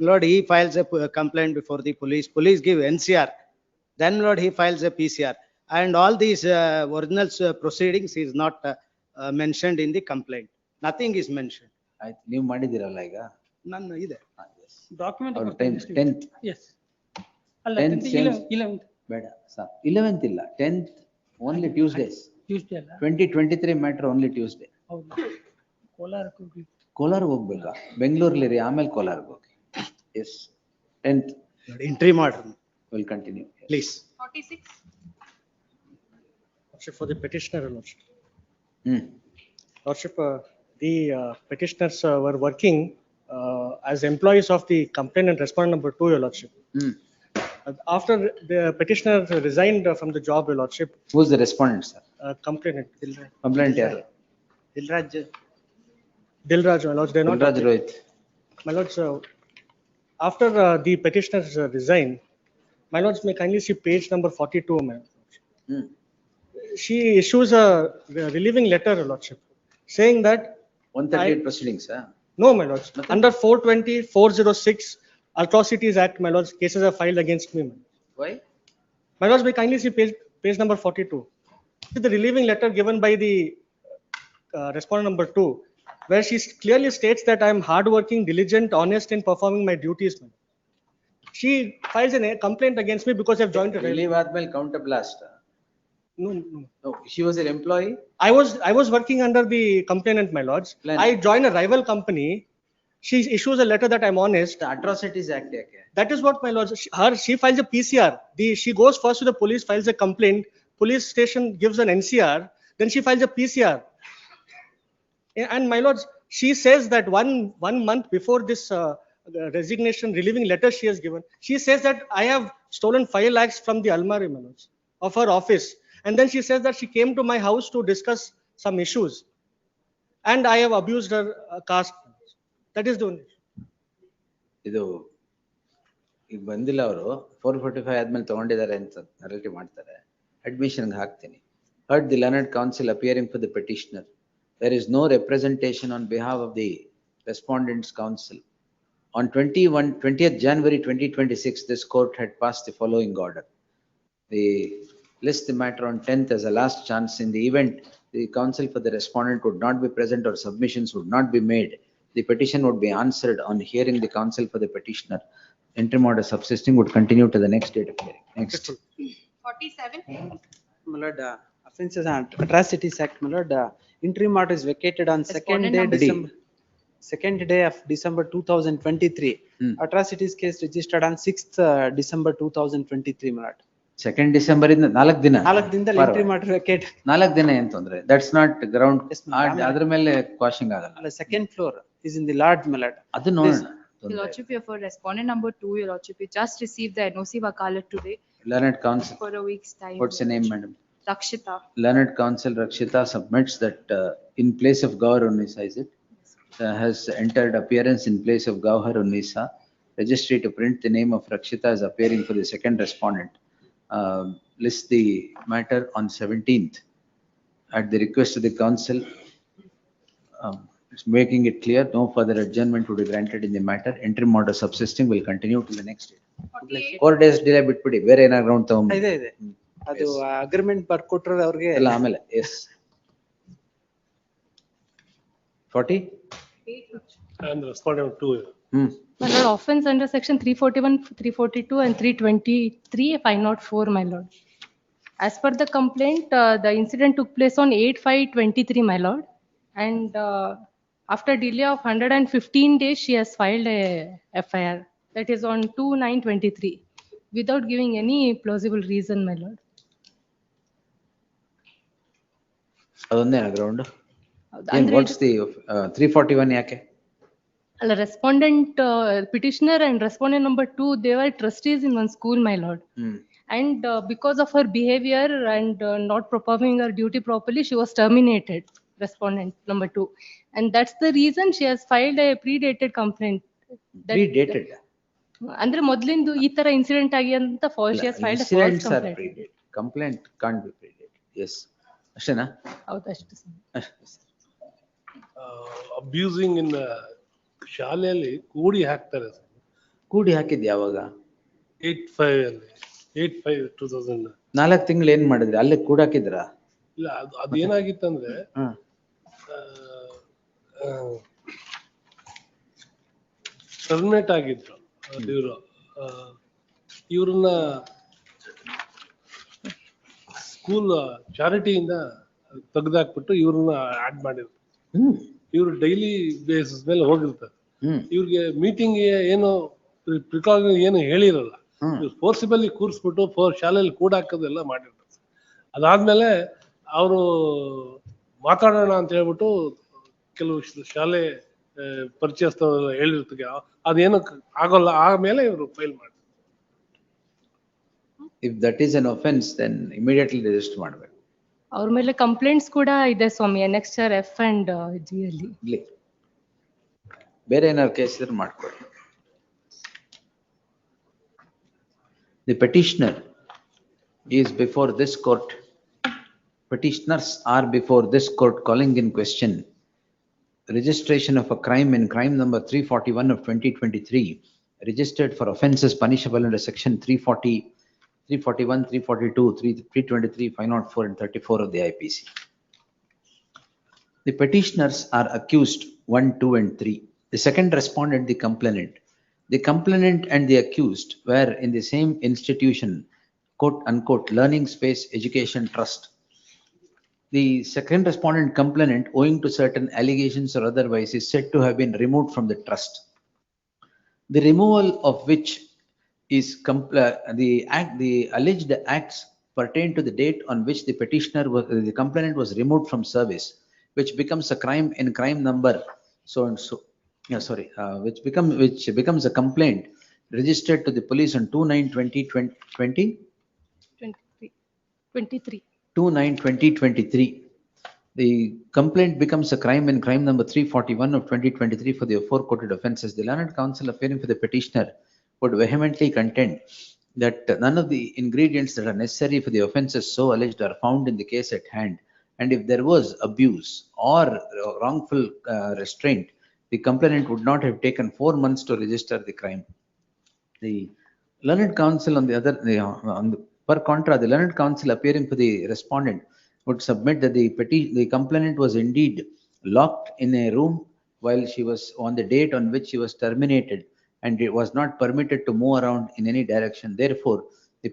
Speaker 11: lord, he files a complaint before the police. Police give NCR. Then lord, he files a PCR. And all these original proceedings is not mentioned in the complaint. Nothing is mentioned.
Speaker 1: ಆಯ್ತು, ನೀವು ಮಾಡಿದಿರಲ್ಲ ಈಗ?
Speaker 11: ನನ್ನ ಇದೆ.
Speaker 9: Document
Speaker 1: 10th.
Speaker 9: Yes. ಅಲ್ಲ 11th.
Speaker 1: ಬೇಡ ಸಾಕು. 11th ಇಲ್ಲ, 10th only Tuesdays.
Speaker 9: Tuesday ಅಲ್ಲ.
Speaker 1: 2023 matter only Tuesday.
Speaker 9: ಹೌದು. ಕೋಲಾರಕ್ಕೆ ಹೋಗಿ.
Speaker 1: ಕೋಲಾರ ಹೋಗ್ಬೇಕಾ? ಬೆಂಗಳೂರಲ್ಲಿ ಆಮೇಲೆ ಕೋಲಾರ್ಗೆ ಹೋಗಿ. Yes. 10th.
Speaker 11: Interim order.
Speaker 1: Will continue.
Speaker 11: Please.
Speaker 5: 46.
Speaker 7: Lordship, for the petitioner, Lordship. Lordship, the petitioners were working as employees of the complaint and respondent number 2, Your Lordship. After the petitioner resigned from the job, Your Lordship.
Speaker 1: Who's the respondent, sir?
Speaker 7: Complainant.
Speaker 1: Complainant yaru?
Speaker 7: Dilraj, my lords, they're not.
Speaker 1: Dilraj Rohit.
Speaker 7: My lords, after the petitioners resigned, My lords, may kindly see page number 42, my lord.
Speaker 1: Hmm.
Speaker 7: She issues a relieving letter, your lordship, saying that
Speaker 1: 138 proceedings,
Speaker 7: no, my lords, under 420, 406 Atrocities Act, my lords, cases are filed against me.
Speaker 1: Why?
Speaker 7: My lords, may kindly see page number 42. See the relieving letter given by the respondent number 2, where she clearly states that I am hardworking, diligent, honest in performing my duties. Ma'am. She files a complaint against me because I've joined a
Speaker 1: Relieve admiral counter blast.
Speaker 7: No,
Speaker 1: No, she was an employee.
Speaker 7: I was working under the complainant, my lords. I joined a rival company. She issues a letter that I'm honest.
Speaker 1: The Atrocities Act.
Speaker 7: That is what, my lords. She files a PCR. She goes first to the police, files a complaint. Police station gives an NCR. Then she files a PCR. And my lords, she says that one month before this resignation relieving letter she has given, she says that I have stolen 5 lakhs from the almari, my lords, of her office. And then she says that she came to my house to discuss some issues. And I have abused her caste. That is the only.
Speaker 1: ಇದು ಈಗ ಬಂದಿಲ್ಲ ಅವರು 445 ಆದ್ಮೇಲೆ ತಗೊಂಡಿದ್ದಾರೆ ಅಂತ narrative ಮಾಡ್ತಾರೆ. ಅಡ್ಮಿಷನ್ಗೆ ಹಾಕ್ತೀನಿ. Heard the learned counsel appearing for the petitioner. There is no representation on behalf of the respondent's counsel. On 20th January 2026, this court had passed the following order. They list the matter on 10th as a last chance. In the event the counsel for the respondent would not be present or submissions would not be made, the petition would be answered on hearing the counsel for the petitioner. Interim order subsisting would continue to the next date of hearing. Next.
Speaker 5: 47.
Speaker 22: My lord, offences and atrocities act, my lord, interim order is vacated on second day of December 2023. Atrocities case registered on 6th December 2023, my lord.
Speaker 1: 2nd December ಇಂದ 4 ದಿನ.
Speaker 22: 4 ದಿನದಲ್ಲಿ interim order vacate.
Speaker 1: 4 ದಿನ ಏನ್ ತೊಂದ್ರೆ? That's not ground. ಅದ್ರ ಮೇಲೆ ಕ್ವಾಶಿಂಗ್ ಆಗಲ್ಲ.
Speaker 22: The second floor is in the lodge, my lord.
Speaker 1: ಅದು ನೋಡೋಣ.
Speaker 18: Your lordship, for respondent number 2, your lordship, we just received the NOC vakalat today
Speaker 1: Learned counsel.
Speaker 18: for a week's time.
Speaker 1: What's your name, madam?
Speaker 18: Rakshita.
Speaker 1: Learned counsel Rakshita submits that in place of Gauhar Unnisa, is it? Has entered appearance in place of Gauhar Unnisa. Registry to print the name of Rakshita as appearing for the second respondent. List the matter on 17th. At the request of the counsel, it's making it clear no further adjournment would be granted in the matter. Interim order subsisting will continue till the next day. 4 days delay ಬಿಟ್ಬಿಡಿ ಬೇರೆ ಏನಾದ್ರು ground ತಗೊಂಡು
Speaker 22: ಇದೆ ಅದು agreement ಬರ್ಕೊಟ್ರೆ ಅವ್ರಿಗೆ
Speaker 1: ಎಲ್ಲ ಆಮೇಲೆ. Yes. 40.
Speaker 10: And respondent 2.
Speaker 2: My lord, offense under section 341, 342 and 323, 504, my lord. As per the complaint, the incident took place on 8/5/23, my lord. And after delay of 115 days, she has filed a FIR. That is on 2/9/23, without giving any plausible reason, my lord.
Speaker 1: ಅದೊಂದೇ ground. What's the 341 ಯಾಕೆ?
Speaker 2: Respondent petitioner and respondent number 2, they were trustees in one school, my lord. And because of her behavior and not performing her duty properly, she was terminated, respondent number 2. And that's the reason she has filed a predated complaint.
Speaker 1: Predated?
Speaker 2: ಅಂದ್ರೆ ಮೊದಲಿಂದು ಈ ತರ incident ಆಗಿ ಅಂತ she has filed a false
Speaker 1: Incidents are
Speaker 2: complaint.
Speaker 1: predated. Complaint can't be predated. Yes. ಅಷ್ಟೇನಾ?
Speaker 2: ಹೌದು ಅಷ್ಟು sir.
Speaker 10: Abusing in ಶಾಲೆಯಲ್ಲಿ ಕೂಡಿ ಹಾಕ್ತಾರೆ.
Speaker 1: ಕೂಡಿ ಹಾಕಿದ್ ಯಾವಾಗ?
Speaker 10: 8/5 ಅಲ್ಲಿ 8/5/2000.
Speaker 1: 4 ತಿಂಗಳು ಏನ್ ಮಾಡಿದ್ರಿ? ಅಲ್ಲೇ ಕೂಡಾಕಿದ್ರಾ?
Speaker 10: ಇಲ್ಲ ಅದೇನಾಗಿತ್ತಂದ್ರೆ ಟರ್ಮಿನೇಟ್ ಆಗಿದ್ರು ಇವ್ರನ್ನ ಸ್ಕೂಲ್ ಚಾರಿಟಿಯಿಂದ ತೆಗ್ದಾಕ್ಬಿಟ್ಟು ಇವ್ರನ್ನ ಆಡ್ ಮಾಡಿದ್ರು. ಇವ್ರು ಡೈಲಿ ಬೇಸಿಸ್ ಮೇಲೆ ಹೋಗಿರ್ತಾರೆ. ಇವ್ರಿಗೆ ಮೀಟಿಂಗ್ ಏನು ಪ್ರಿಕಾಷನ್ ಏನು ಹೇಳಿರಲ್ಲ. ಫೋರ್ಸಿಬಲಿ ಕೂರಿಸ್ಬಿಟ್ಟು ಶಾಲೆಯಲ್ಲಿ ಕೂಡಾಕೋದೆಲ್ಲ ಮಾಡಿರ್ತಾರೆ. ಅದಾದ್ಮೇಲೆ ಅವರು ಮಾತಾಡೋಣ ಅಂತ ಹೇಳ್ಬಿಟ್ಟು ಕೆಲವು ಶಾಲೆ ಪರಿಚಯಸ್ಥರೆಲ್ಲ ಹೇಳಿರ್ತಾರೆ, ಅದೇನು ಆಗೋಲ್ಲ. ಆಮೇಲೆ ಇವರು ಫೈಲ್ ಮಾಡಿ.
Speaker 1: If that is an offense, then immediately register ಮಾಡಬೇಕು.
Speaker 2: ಅವ್ರ ಮೇಲೆ ಕಂಪ್ಲೇಂಟ್ಸ್ ಕೂಡ ಇದೆ ಸ್ವಾಮಿ, annexure F and G ಅಲ್ಲಿ.
Speaker 1: ಬೇರೆ ಏನಾದ್ರು ಕೇಸ್ ಇದ್ರೆ ಮಾಡ್ಕೊಳ್ಳಿ. The petitioner is before this court. Petitioners are before this court calling in question registration of a crime in crime number 341 of 2023, registered for offences punishable under section 340, 341, 342, 323, 504 and 34 of the IPC. The petitioners are accused 1, 2 and 3. The second respondent, the complainant. The complainant and the accused were in the same institution, quote unquote, learning space education trust. The second respondent complainant, owing to certain allegations or otherwise, is said to have been removed from the trust. The removal of which is the alleged acts pertain to the date on which the petitioner was, the complainant was removed from service, which becomes a crime in crime number so and so. Yeah, sorry, which becomes a complaint registered to the police on 2/9/2020.
Speaker 2: 23.
Speaker 1: 2/9/2023. The complaint becomes a crime in crime number 341 of 2023 for the aforequoted offences. The learned counsel appearing for the petitioner would vehemently contend that none of the ingredients that are necessary for the offences so alleged are found in the case at hand. And if there was abuse or wrongful restraint, the complainant would not have taken 4 months to register the crime. The learned counsel on the other, per contra, the learned counsel appearing for the respondent would submit that the complainant was indeed locked in a room while she was on the date on which she was terminated, and it was not permitted to move around in any direction. Therefore, the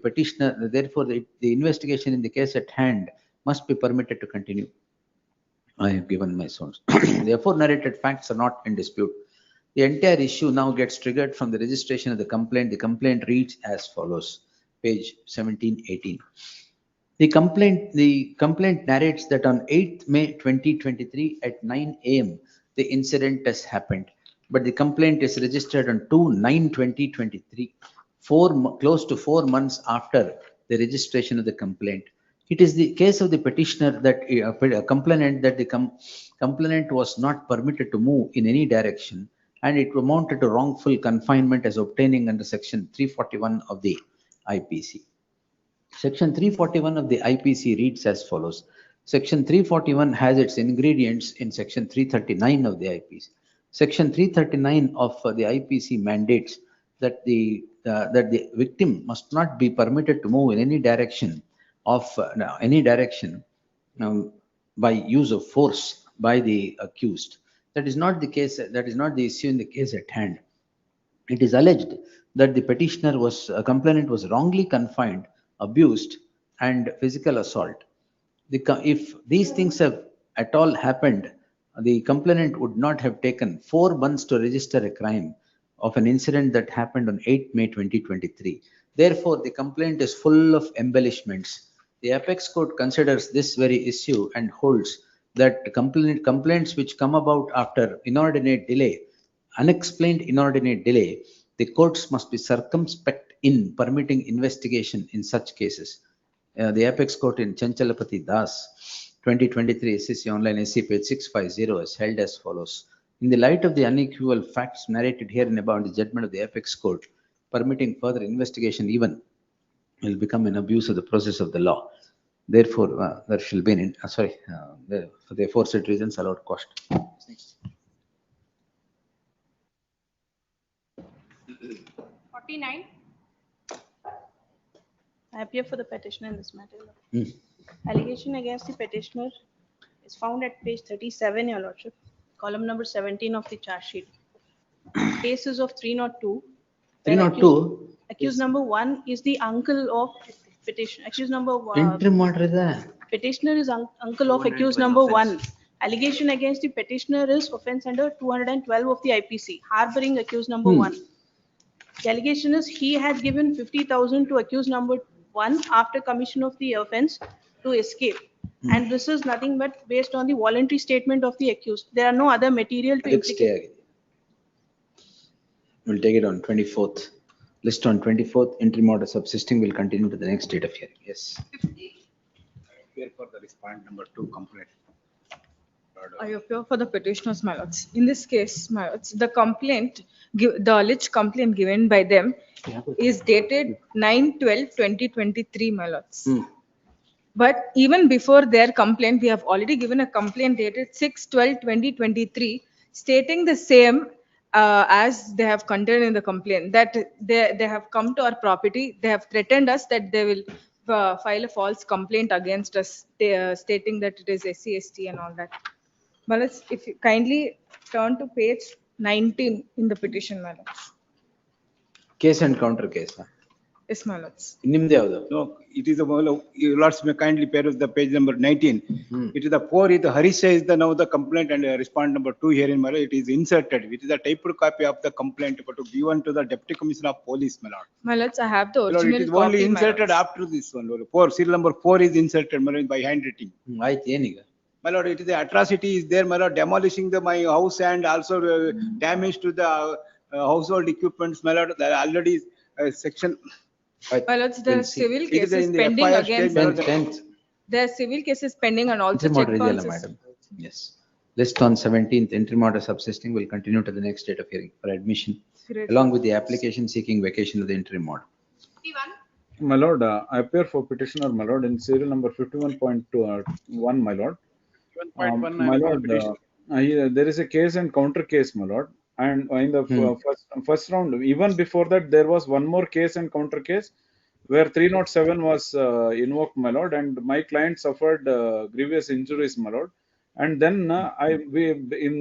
Speaker 1: investigation in the case at hand must be permitted to continue. I have given my source. The aforenarrated facts are not in dispute. The entire issue now gets triggered from the registration of the complaint. The complaint reads as follows, page 17-18. The complaint narrates that on 8th May 2023 at 9 a.m. the incident has happened, but the complaint is registered on 2/9/2023, close to 4 months after the registration of the complaint. It is the case of the petitioner that a complainant that the complainant was not permitted to move in any direction, and it amounted to wrongful confinement as obtaining under section 341 of the IPC. Section 341 of the IPC reads as follows. Section 341 has its ingredients in section 339 of the IPC. Section 339 of the IPC mandates that the victim must not be permitted to move in any direction by use of force by the accused. That is not the case. That is not the issue in the case at hand. It is alleged that the complainant was wrongly confined, abused, and physical assault. If these things have at all happened, the complainant would not have taken 4 months to register a crime of an incident that happened on 8 May 2023. Therefore, the complaint is full of embellishments. The Apex Court considers this very issue and holds that complaints which come about after unexplained inordinate delay, the courts must be circumspect in permitting investigation in such cases. The Apex Court in Chanchalapati Das, 2023 SCC Online SC page 650 is held as follows. In the light of the unequivocal facts narrated herein about the judgment of the Apex Court, permitting further investigation even will become an abuse of the process of the law. Therefore, there shall be for the aforesaid reasons allowed cost.
Speaker 5: 49.
Speaker 22: I appear for the petitioner in this matter. Allegation against the petitioner is found at page 37, Your Lordship, column number 17 of the charge sheet. Cases of 302.
Speaker 1: 302.
Speaker 22: Accused number 1 is the uncle of petitioner. Accused number 1.
Speaker 1: Interim order is there.
Speaker 22: Petitioner is uncle of accused number 1. Allegation against the petitioner is offense under 212 of the IPC, harboring accused number 1. The allegation is he had given 50,000 to accused number 1 after commission of the offense to escape. And this is nothing but based on the voluntary statement of the accused. There are no other material to implicate.
Speaker 1: We'll take it on 24th. List on 24th. Interim order subsisting will continue to the next date of hearing. Yes.
Speaker 6: Here for the respondent number 2 complaint. I appear for the petitioners, my lords. In this case, my lords, the complaint, the alleged complaint given by them is dated 9/12/2023, my lords. But even before their complaint, we have already given a complaint dated 6/12/2023, stating the same as they have contained in the complaint, that they have come to our property, they have threatened us that they will file a false complaint against us, stating that it is SC/ST and all that. Malas, if you kindly turn to page 19 in the petition, my lords.
Speaker 1: Case and counter case.
Speaker 6: Yes, my lords.
Speaker 1: ನಿಮ್ದು ಯಾವ್ದು?
Speaker 20: No, it is your lords may kindly pair of the page number 19. It is the 4 is the Harisha is the now the complaint and respond number 2 here in my lord. It is inserted. It is a typed copy of the complaint but to given to the Deputy Commissioner of Police, my lord.
Speaker 6: My lords, I have the
Speaker 20: My lord,
Speaker 6: original
Speaker 20: it is
Speaker 6: copy,
Speaker 20: only
Speaker 6: my
Speaker 20: inserted
Speaker 6: lords.
Speaker 20: after this one. Lord. 4 serial number 4 is inserted, my lord, by handwriting.
Speaker 1: ಆಯ್ತು ಏನೀಗ?
Speaker 20: My lord, it is the atrocity is there, my lord, demolishing my house and also damage to the household equipments, my lord. There are already section.
Speaker 6: My lords, the civil
Speaker 20: It
Speaker 6: case
Speaker 20: is
Speaker 6: is
Speaker 20: in the
Speaker 6: pending
Speaker 20: FIR
Speaker 6: against.
Speaker 20: stage, my lord.
Speaker 6: The civil case is pending and also
Speaker 1: Interim
Speaker 6: check
Speaker 1: order ಇದೆಯಲ್ಲ
Speaker 6: bounces.
Speaker 1: madam? Yes. List on 17th, interim order subsisting will continue to the next date of hearing for admission,
Speaker 6: Great.
Speaker 1: along with the application seeking vacation of the interim order.
Speaker 21: My lord, I appear for petitioner, my lord, in serial number 51.1, my lord. My lord, there is a case and counter case, my lord. And in the first round, even before that, there was one more case and counter case where 307 was invoked, my lord, and my client suffered grievous injuries, my lord. And then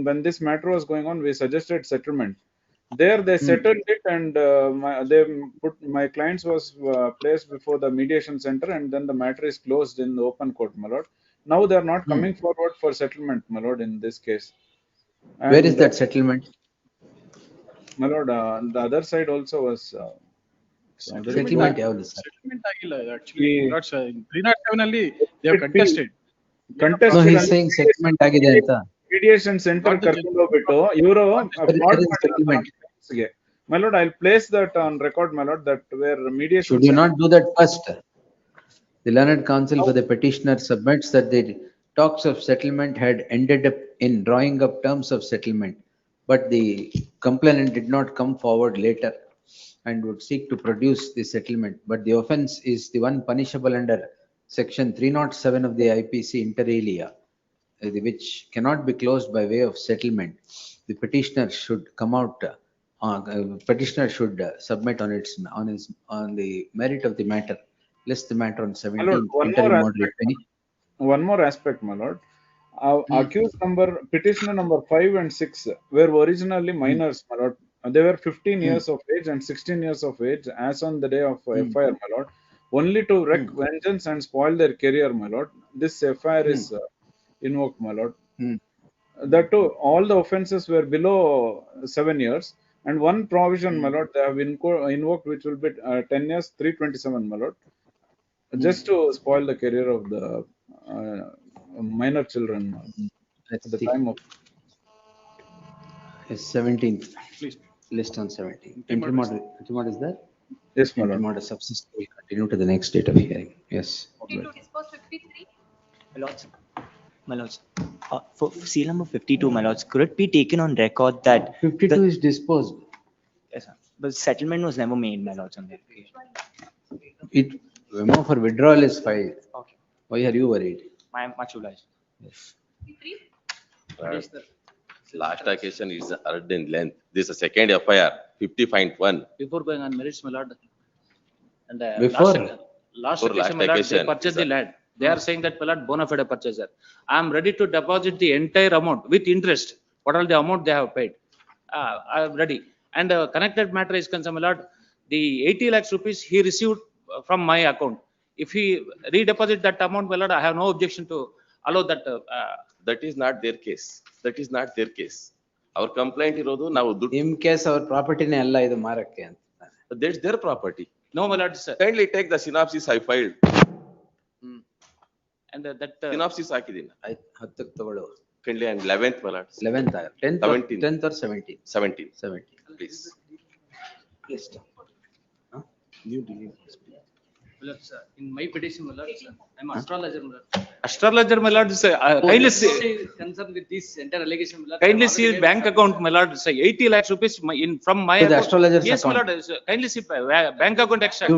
Speaker 21: when this matter was going on, we suggested settlement. There they settled it and my clients was placed before the mediation center and then the matter is closed in the open court, my lord. Now they are not coming forward for settlement, my lord, in this case.
Speaker 1: Where is that settlement?
Speaker 21: My lord, the other side also was.
Speaker 1: Settlement ಯಾವ್ದು sir?
Speaker 4: Settlement ಆಗಿಲ್ಲ actually. 307 ಅಲ್ಲಿ they have contested.
Speaker 1: No, he is saying settlement ಆಗಿದೆ ಅಂತ.
Speaker 21: Mediation center ಕರ್ಕೊಂಡು ಹೋಗ್ಬಿಟ್ಟು ಇವರು
Speaker 1: settlement.
Speaker 21: My lord, I'll place that on record, my lord, that where mediation.
Speaker 1: Should you not do that first? The learned counsel for the petitioner submits that the talks of settlement had ended up in drawing up terms of settlement, but the complainant did not come forward later and would seek to produce the settlement. But the offense is the one punishable under section 307 of the IPC inter alia, which cannot be closed by way of settlement. The petitioner should come out. Petitioner should submit on the merit of the matter. List the matter on 17th.
Speaker 21: One more aspect, my lord. Accused number, petitioner number 5 and 6 were originally minors, my lord. They were 15 years of age and 16 years of age as on the day of FIR, my lord. Only to wreak vengeance and spoil their career, my lord. This FIR is invoked, my lord. That too, all the offences were below 7 years. And one provision, my lord, they have invoked, which will be 10 years, 327, my lord. Just to spoil the career of the minor children at the time of.
Speaker 1: Yes, 17th.
Speaker 4: Please.
Speaker 1: List on 17th. Interim order is there?
Speaker 21: Yes, my lord.
Speaker 1: Interim order subsist will continue to the next date of hearing. Yes.
Speaker 5: To dispose 53.
Speaker 23: My lords, for seal number 52, my lords, could it be taken on record that
Speaker 1: 52 is disposed?
Speaker 23: Yes, sir. But settlement was never made, my lords, on that occasion.
Speaker 1: It memo for withdrawal is filed.
Speaker 23: Okay.
Speaker 1: Why are you worried?
Speaker 23: My much obliged.
Speaker 1: Yes.
Speaker 25: Last occasion is heard in length. This is a second FIR, 50.1.
Speaker 26: Before going on merits, my lord. And
Speaker 1: Before?
Speaker 26: last
Speaker 25: Before
Speaker 26: occasion,
Speaker 25: last
Speaker 26: my lord, they
Speaker 25: occasion,
Speaker 26: purchased
Speaker 25: sir.
Speaker 26: the land. They are saying that, my lord, bona fide purchaser. I am ready to deposit the entire amount with interest. What are the amount they have paid? I am ready. And connected matter is concerned, my lord, the 80 lakhs rupees he received from my account. If he redeposit that amount, my lord, I have no objection to allow that.
Speaker 25: That is not their case. That is not their case. Our complaint irodu ನಾವು ದುಡ್ಡು.
Speaker 1: In case our property ne alla idu ಮಾರಕ್ಕೆ ಅಂತ.
Speaker 25: That's their property.
Speaker 26: No, my lord, sir.
Speaker 25: Kindly take the synopsis I filed.
Speaker 26: And that
Speaker 25: Synopsis ಹಾಕಿದ್ದೀನಿ.
Speaker 1: 10ಕ್ಕೆ ತಗೊಳ್ಳು.
Speaker 25: Kindly and 11th, my lord.
Speaker 1: 11th, 10th or 17th?
Speaker 25: 17.
Speaker 1: 17.
Speaker 25: Please.
Speaker 1: List.
Speaker 26: My lord, sir, in my petition, my lord, sir, I am astrologer, my lord. Astrologer, my lord, kindly see,
Speaker 3: concerned with this entire allegation, my lord.
Speaker 26: kindly see bank account, my lord, say 80 lakhs rupees from my
Speaker 1: To the
Speaker 26: account.
Speaker 1: astrologer's
Speaker 26: Yes, my
Speaker 1: account.
Speaker 26: lord, kindly see bank account extract.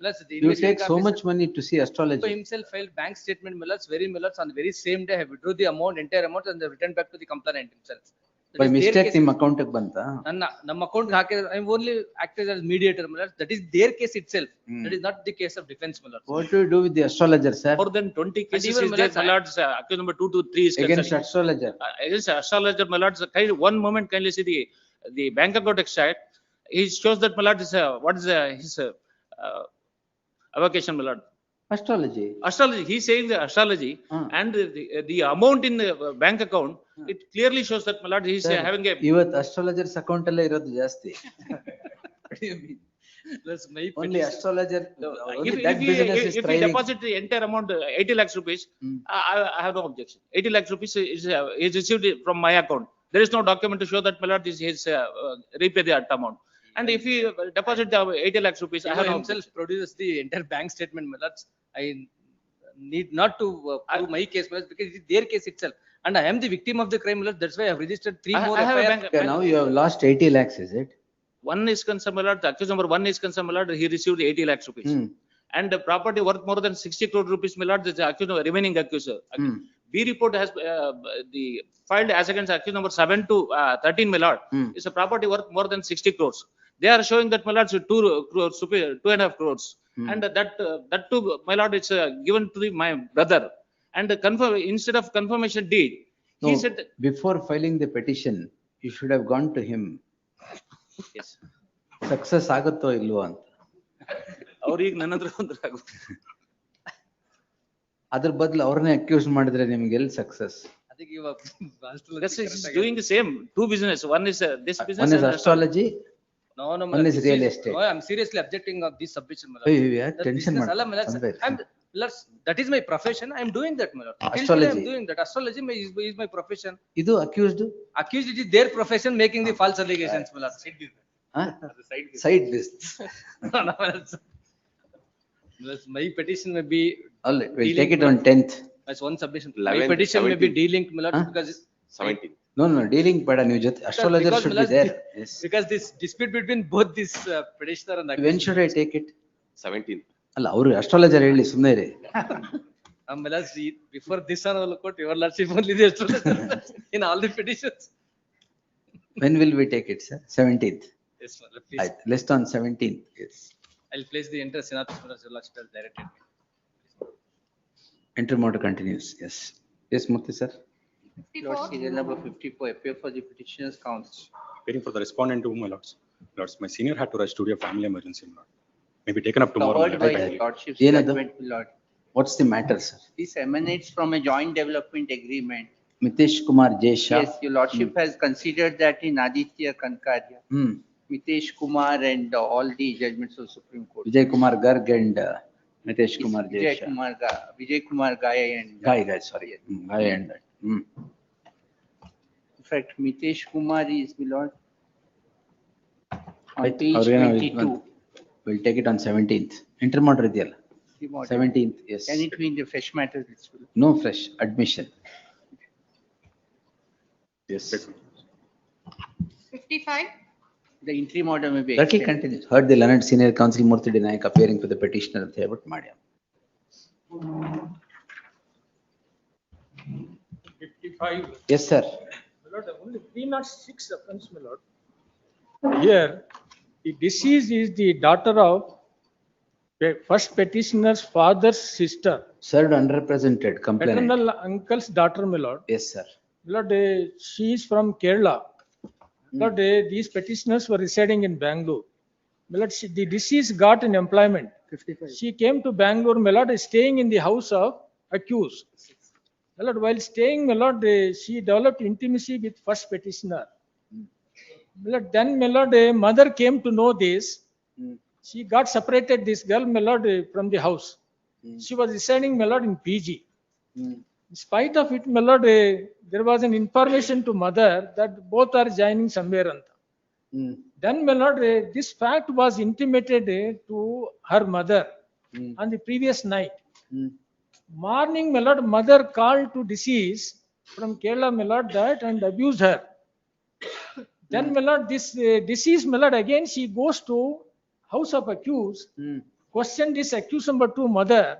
Speaker 3: Plus the
Speaker 1: You take
Speaker 3: investigating
Speaker 1: so
Speaker 3: officer
Speaker 1: much money to see astrology.
Speaker 3: himself filed bank statement, my lords, very my lords, on the very same day, have withdraw the amount, entire amount, and they returned back to the complainant himself. That
Speaker 1: By
Speaker 3: is their
Speaker 1: mistake
Speaker 3: case.
Speaker 1: ನಿಮ್ account ಬಂತಾ?
Speaker 3: ನಮ್ಮ account ಹಾಕಿದ್ರೆ, I am only acted as mediator, my lords. That is their case itself. That is not the case of defense, my lords.
Speaker 1: What do you do with the astrologer, sir?
Speaker 26: More than 20 cases
Speaker 3: even,
Speaker 26: is
Speaker 3: my
Speaker 26: there,
Speaker 3: lords,
Speaker 26: my lords, accused number 2 to 3 is
Speaker 1: Against
Speaker 26: concerning.
Speaker 1: astrologer.
Speaker 26: Against astrologer, my lords, one moment kindly see the bank account extract. He shows that, my lord, is what is his avocation, my lord.
Speaker 1: Astrology.
Speaker 26: Astrology, he saying the astrology and the amount in the bank account, it clearly shows that, my lord, he is having a.
Speaker 1: ಇವತ್ತು astrologers account ಅಲ್ಲೇ ಇರೋದು ಜಾಸ್ತಿ.
Speaker 3: Plus my
Speaker 1: Only astrologer.
Speaker 26: If he deposit the entire amount, 80 lakhs rupees, I have no objection. 80 lakhs rupees is received from my account. There is no document to show that, my lord, is his repay that amount. And if he deposit the 80 lakhs rupees, I have no
Speaker 3: himself
Speaker 26: objection.
Speaker 3: produces the entire bank statement, my lords. I need not to prove my case, my lords, because it is their case itself. And I am the victim of the crime, my lords. That's why I have registered three more
Speaker 26: I have a
Speaker 3: FIR.
Speaker 1: Okay, now you have lost 80 lakhs, is it?
Speaker 26: One is concerned, my lord, the accused number 1 is concerned, my lord, he received 80 lakhs rupees. And the property worth more than 60 crore rupees, my lord, the accused, remaining accuser. B report has the filed as against accused number 7 to 13, my lord, is a property worth more than 60 crores. They are showing that, my lord, 2 crores, 2.5 crores. And that too, my lord, it's given to my brother. And instead of confirmation deed, he
Speaker 1: No,
Speaker 26: said that,
Speaker 1: before filing the petition, you should have gone to him.
Speaker 26: yes.
Speaker 1: Success ಆಗುತ್ತೋ ಇಲ್ವೋ ಅಂತ.
Speaker 26: ಅವ್ರಿಗೆ ನನ್ನ ಹತ್ರ ಬಂದ್ರೆ ಆಗುತ್ತೆ.
Speaker 1: ಅದ್ರ ಬದಲು ಅವ್ರನ್ನೇ ಅಕ್ಯೂಸ್ ಮಾಡಿದ್ರೆ ನಿಮ್ಗೆ ಎಲ್ಲಿ success?
Speaker 3: I think you are.
Speaker 26: That's he's doing the same, two business. One is this business.
Speaker 1: One is
Speaker 26: and
Speaker 1: astrology.
Speaker 3: No, my
Speaker 1: One
Speaker 3: lord,
Speaker 1: is
Speaker 3: this
Speaker 1: real estate.
Speaker 3: No, I am seriously objecting of this submission, my lord.
Speaker 1: Hey, you are
Speaker 3: That
Speaker 1: tension
Speaker 3: business,
Speaker 1: ಮಾಡ್ಬೇಡ.
Speaker 3: my lords,
Speaker 1: ಸಂದೇಹ.
Speaker 3: lords, that is my profession. I am doing that, my lord. Till today I
Speaker 1: Astrology.
Speaker 3: am doing that. Astrology is my profession.
Speaker 1: ಇದು accused?
Speaker 3: Accused, it is their profession making the false allegations, my lord.
Speaker 1: Side business.
Speaker 3: No, no, my lords. My petition may be.
Speaker 1: All right, we'll take it on 10th.
Speaker 3: As one submission. My
Speaker 25: 11th,
Speaker 3: petition may be
Speaker 25: 17th.
Speaker 3: delinked, my lord, because.
Speaker 25: 17.
Speaker 1: No, dealing ಬೇಡ ನೀವು ಜೊತೆ astrologer
Speaker 3: Because,
Speaker 1: should
Speaker 3: my
Speaker 1: be
Speaker 3: lord,
Speaker 1: there. Yes.
Speaker 3: Because this dispute between both this petitioner and accused.
Speaker 1: When should I take it?
Speaker 25: 17.
Speaker 1: ಅಲ್ಲ ಅವರು astrologer ಹೇಳಿ ಸುಮ್ಮನೆ ಇರಿ.
Speaker 3: My lord, before this honorable court, your lordship only the astrologer in all the petitions.
Speaker 1: When will we take it, sir? 17th.
Speaker 3: Yes, my lord, please.
Speaker 1: Right, list on 17th. Yes.
Speaker 3: I'll place the entire Senate your lordship has directed me.
Speaker 1: Entry matter continues. Yes. Yes, Murthy sir.
Speaker 8: Lord, serial number 54, appear for the petitioner's counts.
Speaker 14: Waiting for the respondent to my lords. Lords, my senior had to rush to a family emergency, my lord. May be taken up tomorrow.
Speaker 8: Covered by your lordship's
Speaker 1: ಏನದು?
Speaker 8: judgment, my lord.
Speaker 1: What's the matter, sir?
Speaker 8: This emanates from a joint development agreement.
Speaker 1: Mitesh Kumar J. Shah.
Speaker 8: Yes, your lordship has considered that in Aditya Kankarya, Mitesh Kumar and all the judgments of Supreme Court.
Speaker 1: Vijay Kumar Garg and Mitesh Kumar J. Shah.
Speaker 8: Vijay Kumar Gaya and.
Speaker 1: Guy, sorry. Guy and that.
Speaker 8: In fact, Mitesh Kumar is, my lord, on
Speaker 1: Right,
Speaker 8: page
Speaker 1: ಅವ್ರೇನೋ
Speaker 8: 22.
Speaker 1: We'll take it on 17th. Entry matter ಇದೆಯಲ್ಲ?
Speaker 8: The model.
Speaker 1: 17th, yes.
Speaker 8: Can it be in the fresh matter?
Speaker 1: No fresh admission. Yes.
Speaker 5: 55.
Speaker 8: The interim order may be
Speaker 1: That will
Speaker 8: extended.
Speaker 1: continue. Heard the learned senior counsel Murthy Dinayak appearing for the petitioner ಅಂತ ಹೇಳ್ಬಿಟ್ಟು ಮಾಡಿ.
Speaker 9: 55.
Speaker 1: Yes, sir.
Speaker 9: My lord, only 306 offense, my lord. Here, the deceased is the daughter of first petitioner's father's sister.
Speaker 1: Served unrepresented complainant.
Speaker 9: Paternal uncle's daughter, my lord.
Speaker 1: Yes, sir.
Speaker 9: My lord, she is from Kerala. My lord, these petitioners were residing in Bangalore. My lord, the deceased got an employment.
Speaker 1: 55.
Speaker 9: She came to Bangalore, my lord, staying in the house of accused. My lord, while staying, my lord, she developed intimacy with first petitioner. My lord, then, my lord, mother came to know this. She got separated, this girl, my lord, from the house. She was residing, my lord, in PG. In spite of it, my lord, there was an information to mother that both are joining somewhere. Then, my lord, this fact was intimated to her mother on the previous night. Morning, my lord, mother called to deceased from Kerala, my lord, that and abused her. Then, my lord, this deceased, my lord, again she goes to house of accused, questioned this accused number 2 mother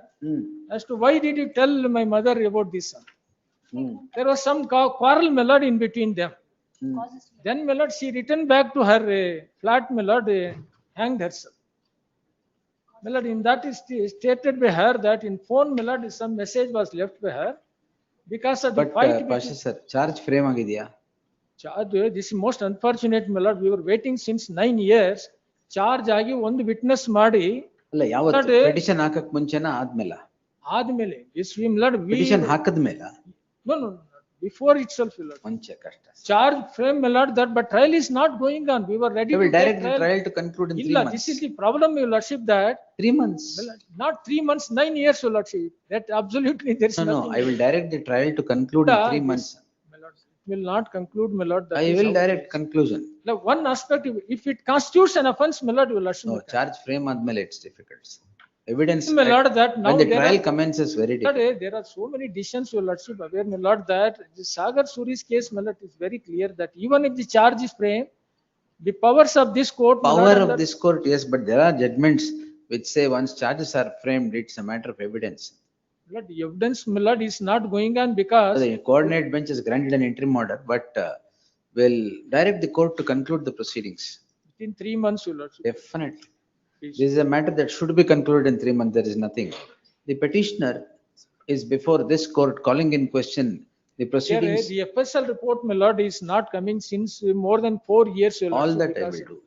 Speaker 9: as to why did you tell my mother about this? There was some quarrel, my lord, in between them. Then, my lord, she returned back to her flat, my lord, hanged herself. My lord, in that is stated by her that in phone, my lord, some message was left by her because of the
Speaker 1: But
Speaker 9: fight
Speaker 1: Pasha sir, charge frame ಆಗಿದೆಯಾ?
Speaker 9: charge. This is most unfortunate, my lord. We were waiting since 9 years. Charge ಆಗಿ ಒಂದು witness ಮಾಡಿ
Speaker 1: ಅಲ್ಲ ಯಾವತ್ತು petition ಹಾಕಕ್ ಮುಂಚೆನಾ ಆದ್ಮೇಲ?
Speaker 9: ಆದ್ಮೇಲೆ this we, my lord,
Speaker 1: petition ಹಾಕದ್ಮೇಲ?
Speaker 9: No, before itself, my lord.
Speaker 1: ಮುಂಚೆ ಕಷ್ಟ.
Speaker 9: Charge frame, my lord, that but trial is not going on. We were ready
Speaker 1: They will
Speaker 9: to
Speaker 1: direct
Speaker 9: take
Speaker 1: the trial to conclude in 3 months.
Speaker 9: This is the problem, your lordship, that
Speaker 1: 3 months.
Speaker 9: not 3 months, 9 years, your lordship. That absolutely there is
Speaker 1: No,
Speaker 9: nothing.
Speaker 1: I will direct the trial to conclude in 3 months.
Speaker 9: My lord, it will not conclude, my lord. That
Speaker 1: I
Speaker 9: is
Speaker 1: will
Speaker 9: how
Speaker 1: direct
Speaker 9: it is.
Speaker 1: conclusion.
Speaker 9: Now, one aspect, if it constitutes an offense, my lord, your lordship.
Speaker 1: No, charge frame ಆದ್ಮೇಲೆ it's difficult. Evidence
Speaker 9: My lord, that now
Speaker 1: when the
Speaker 9: there
Speaker 1: trial
Speaker 9: are-
Speaker 1: commences very difficult.
Speaker 9: There are so many decisions, your lordship, aware, my lord, that the Sagar Suri's case, my lord, is very clear that even if the charge is framed, the powers of this court, my
Speaker 1: Power
Speaker 9: lord,
Speaker 1: of this court, yes, but there are judgments which say once charges are framed, it's a matter of evidence.
Speaker 9: my lord, the evidence, my lord, is not going on because
Speaker 1: The coordinate bench has granted an interim order, but will direct the court to conclude the proceedings.
Speaker 9: within 3 months, your lordship.
Speaker 1: Definitely. This is a matter that should be concluded in 3 months. There is nothing. The petitioner is before this court calling in question the
Speaker 9: Here,
Speaker 1: proceedings.
Speaker 9: the FSL report, my lord, is not coming since more than 4 years, your
Speaker 1: All
Speaker 9: lordship,
Speaker 1: that I
Speaker 9: because
Speaker 1: will do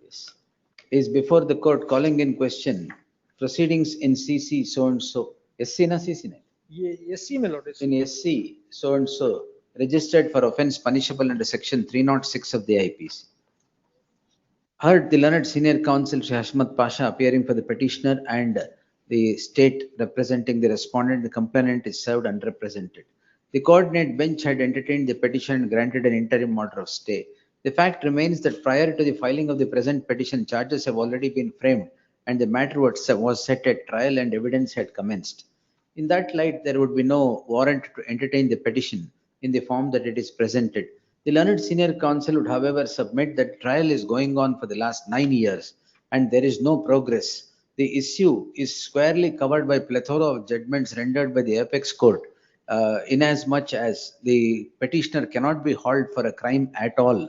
Speaker 1: is before the court calling in question proceedings in CC so and so. SC na CC na?
Speaker 9: SC, my lord.
Speaker 1: In SC so and so registered for offence punishable under section 306 of the IPC. Heard the learned senior counsel Shri Hashmat Pasha appearing for the petitioner and the state representing the respondent. The complainant is served unrepresented. The coordinate bench had entertained the petition and granted an interim order of stay. The fact remains that prior to the filing of the present petition, charges have already been framed and the matter was set at trial and evidence had commenced. In that light, there would be no warrant to entertain the petition in the form that it is presented. The learned senior counsel would, however, submit that trial is going on for the last 9 years and there is no progress. The issue is squarely covered by plethora of judgments rendered by the apex court, inasmuch as the petitioner cannot be hauled for a crime at all,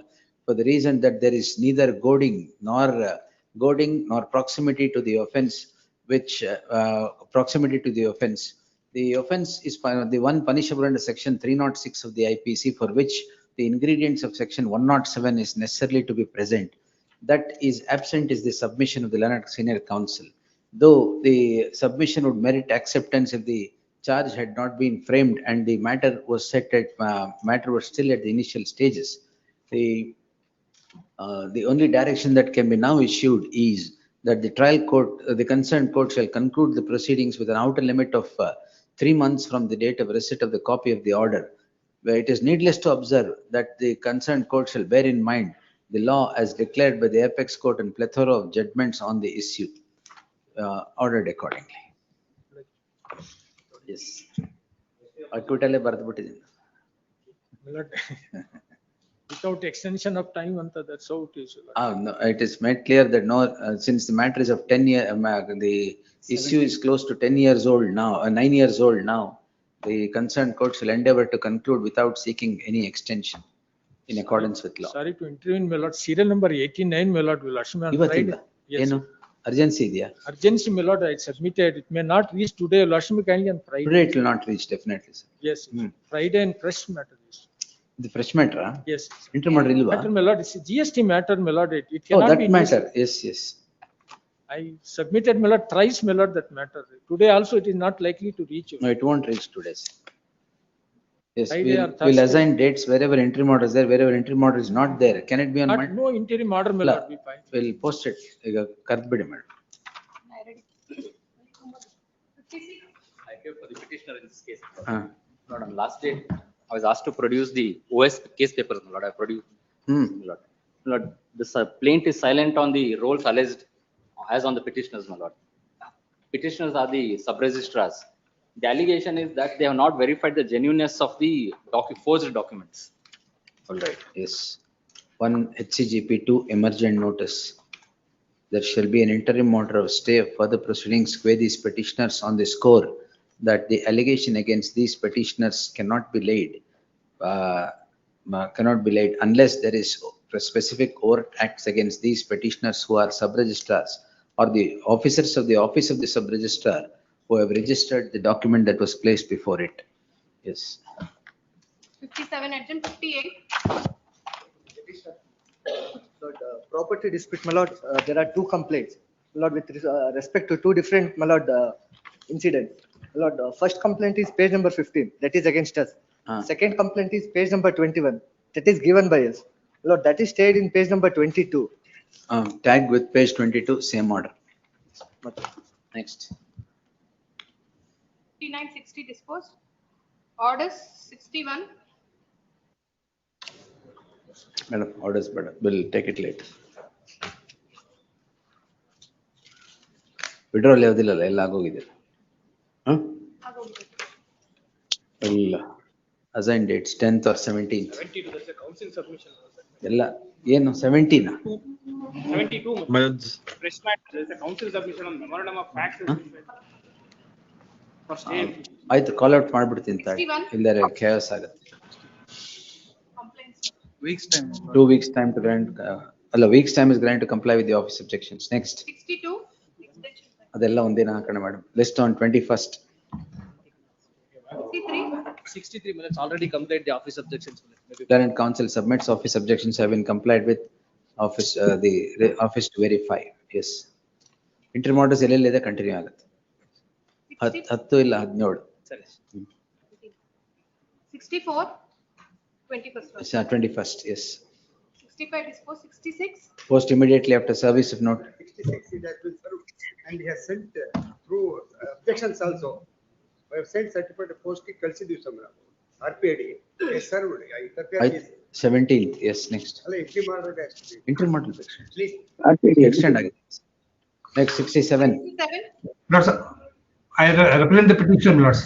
Speaker 1: for the reason that there is neither goading nor proximity to the offence, which proximity to the offence. The offence is the one punishable under section 306 of the IPC, for which the ingredients of section 107 is necessarily to be present. That is absent is the submission of the learned senior counsel. Though the submission would merit acceptance if the charge had not been framed and the matter was still at the initial stages. The only direction that can be now issued is that the trial court, the concerned court shall conclude the proceedings with an outer limit of 3 months from the date of receipt of the copy of the order. Where it is needless to observe that the concerned court shall bear in mind the law as declared by the apex court and plethora of judgments on the issue, ordered accordingly. Yes. Acquittal bardubittidini.
Speaker 9: Without extension of time, that's how it is.
Speaker 1: No, it is made clear that no, since the matter is of 10 years, the issue is close to 10 years old now, 9 years old now. The concerned court shall endeavor to conclude without seeking any extension in accordance with law.
Speaker 9: Sorry to intervene, my lord. Serial number 89, my lord, will Ashmi on Friday. Yes.
Speaker 1: Urgency idea?
Speaker 9: Urgency, my lord, I submitted. It may not reach today, Ashmi kindly on Friday.
Speaker 1: Today it will not reach, definitely, sir.
Speaker 9: Yes, Friday and fresh matter.
Speaker 1: The fresh matter?
Speaker 9: Yes.
Speaker 1: Interim order ilva?
Speaker 9: Matter, my lord, it's a GST matter, my lord. It
Speaker 1: Oh,
Speaker 9: cannot
Speaker 1: that
Speaker 9: be
Speaker 1: matter, yes.
Speaker 9: I submitted, my lord, thrice, my lord, that matter. Today also it is not likely to reach.
Speaker 1: No, it won't reach today, sir. Yes,
Speaker 9: Friday or
Speaker 1: we'll
Speaker 9: Thursday.
Speaker 1: assign dates wherever interim order is there, wherever interim order is not there. Can it be on Monday?
Speaker 9: No interim order, my lord, we find.
Speaker 1: We'll post it. Karbidi madam.
Speaker 12: I appear for the petitioner in this case. Lord, on last day, I was asked to produce the OS case papers, my lord. I produced. Lord, this plaint is silent on the roles alleged as on the petitioners, my lord. Petitioners are the sub-registrars. The allegation is that they have not verified the genuineness of the forged documents.
Speaker 1: All right, yes. 1 HCGP 2 emergent notice. There shall be an interim order of stay of further proceedings with these petitioners on the score that the allegation against these petitioners cannot be laid unless there is specific overt acts against these petitioners who are sub-registrars or the officers of the office of the sub-registrar who have registered the document that was placed before it. Yes.
Speaker 5: 57 adjourn 58.
Speaker 13: Lord, property dispute, my lord, there are two complaints. My lord, with respect to two different, my lord, incidents. My lord, first complaint is page number 15, that is against us. Second complaint is page number 21, that is given by us. My lord, that is stayed in page number 22.
Speaker 1: Tag with page 22, same order. Next.
Speaker 5: 5960 disposed. Orders 61.
Speaker 1: Madam, orders, but we'll take it later. Withdrawal ಯಾವ್ದಿಲ್ಲಲ್ಲ ಎಲ್ಲ ಆಗೋಗಿದೆ. ಇಲ್ಲ assign dates 10th or 17th.
Speaker 7: 72, there's a council submission.
Speaker 1: ಎಲ್ಲ ಏನು 17?
Speaker 7: 72. Fresh matter, there's a council submission on memorandum of facts. For stay.
Speaker 1: ಆಯ್ತು, ಕಾಲ್ out ಮಾಡ್ಬಿಡ್ತೀನಿ ತಾಳಿ, ಇಲ್ಲರೆ chaos ಆಗುತ್ತೆ.
Speaker 3: Weeks time.
Speaker 1: 2 weeks time to grant, weeks time is granted to comply with the office objections. Next.
Speaker 5: 62.
Speaker 1: ಅದೆಲ್ಲ ಒಂದಿನ ಹಾಕೋಣ madam. List on 21st.
Speaker 3: 63 minutes already complied the office objections.
Speaker 1: Current council submits office objections have been complied with office, the office to verify. Yes. Interim orders ಎಲ್ಲೆಲ್ಲಿದೆ continue ಆಗುತ್ತೆ. 10 ಇಲ್ಲ 17.
Speaker 3: ಸರಿ.
Speaker 5: 64. 21st.
Speaker 1: 21st, yes.
Speaker 5: 65 disposed. 66.
Speaker 1: Post immediately after service of note.
Speaker 15: 66 it has been served and he has sent through objections also. I have sent certificate of posting ಕಳಿಸಿದ್ವಿ ಸಮರ RPD is served. Interfere is
Speaker 1: 17th, yes, next.
Speaker 15: ಅಲ್ಲ entry ಮಾಡೋದು ಅಷ್ಟೇ.
Speaker 1: Interim order extension.
Speaker 15: Please.
Speaker 1: Extend ಆಗಿದೆ. Next 67.
Speaker 5: 67.
Speaker 16: Lords, I represent the petition, Lords.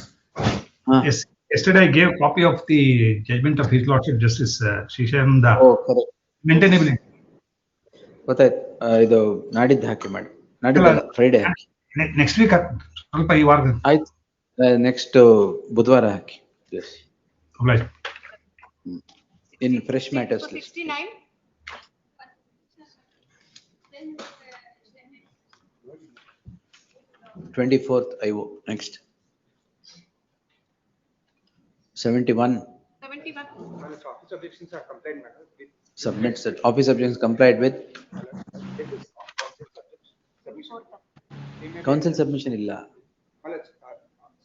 Speaker 16: Yes, yesterday I gave copy of the judgment of His Lordship Justice Shishananda.
Speaker 1: Oh, correct.
Speaker 16: Maintainability.
Speaker 1: ಗೊತ್ತಾಯ್ತು, ಇದು ನಾಡಿದ್ದು ಹಾಕಿ ಮಾಡಿ, ನಾಡಿದ್ದು Friday ಹಾಕಿ.
Speaker 16: Next week ಸ್ವಲ್ಪ ಈ ವಾರದ
Speaker 1: ಆಯ್ತು, ನೆಕ್ಸ್ಟ್ ಬುಧವಾರ ಹಾಕಿ. Yes. In fresh matters list.
Speaker 5: 69.
Speaker 1: 24th IO. Next. 71.
Speaker 5: 71.
Speaker 15: Office objections are complied, madam.
Speaker 1: Submits that office objections complied with. Council submission illa.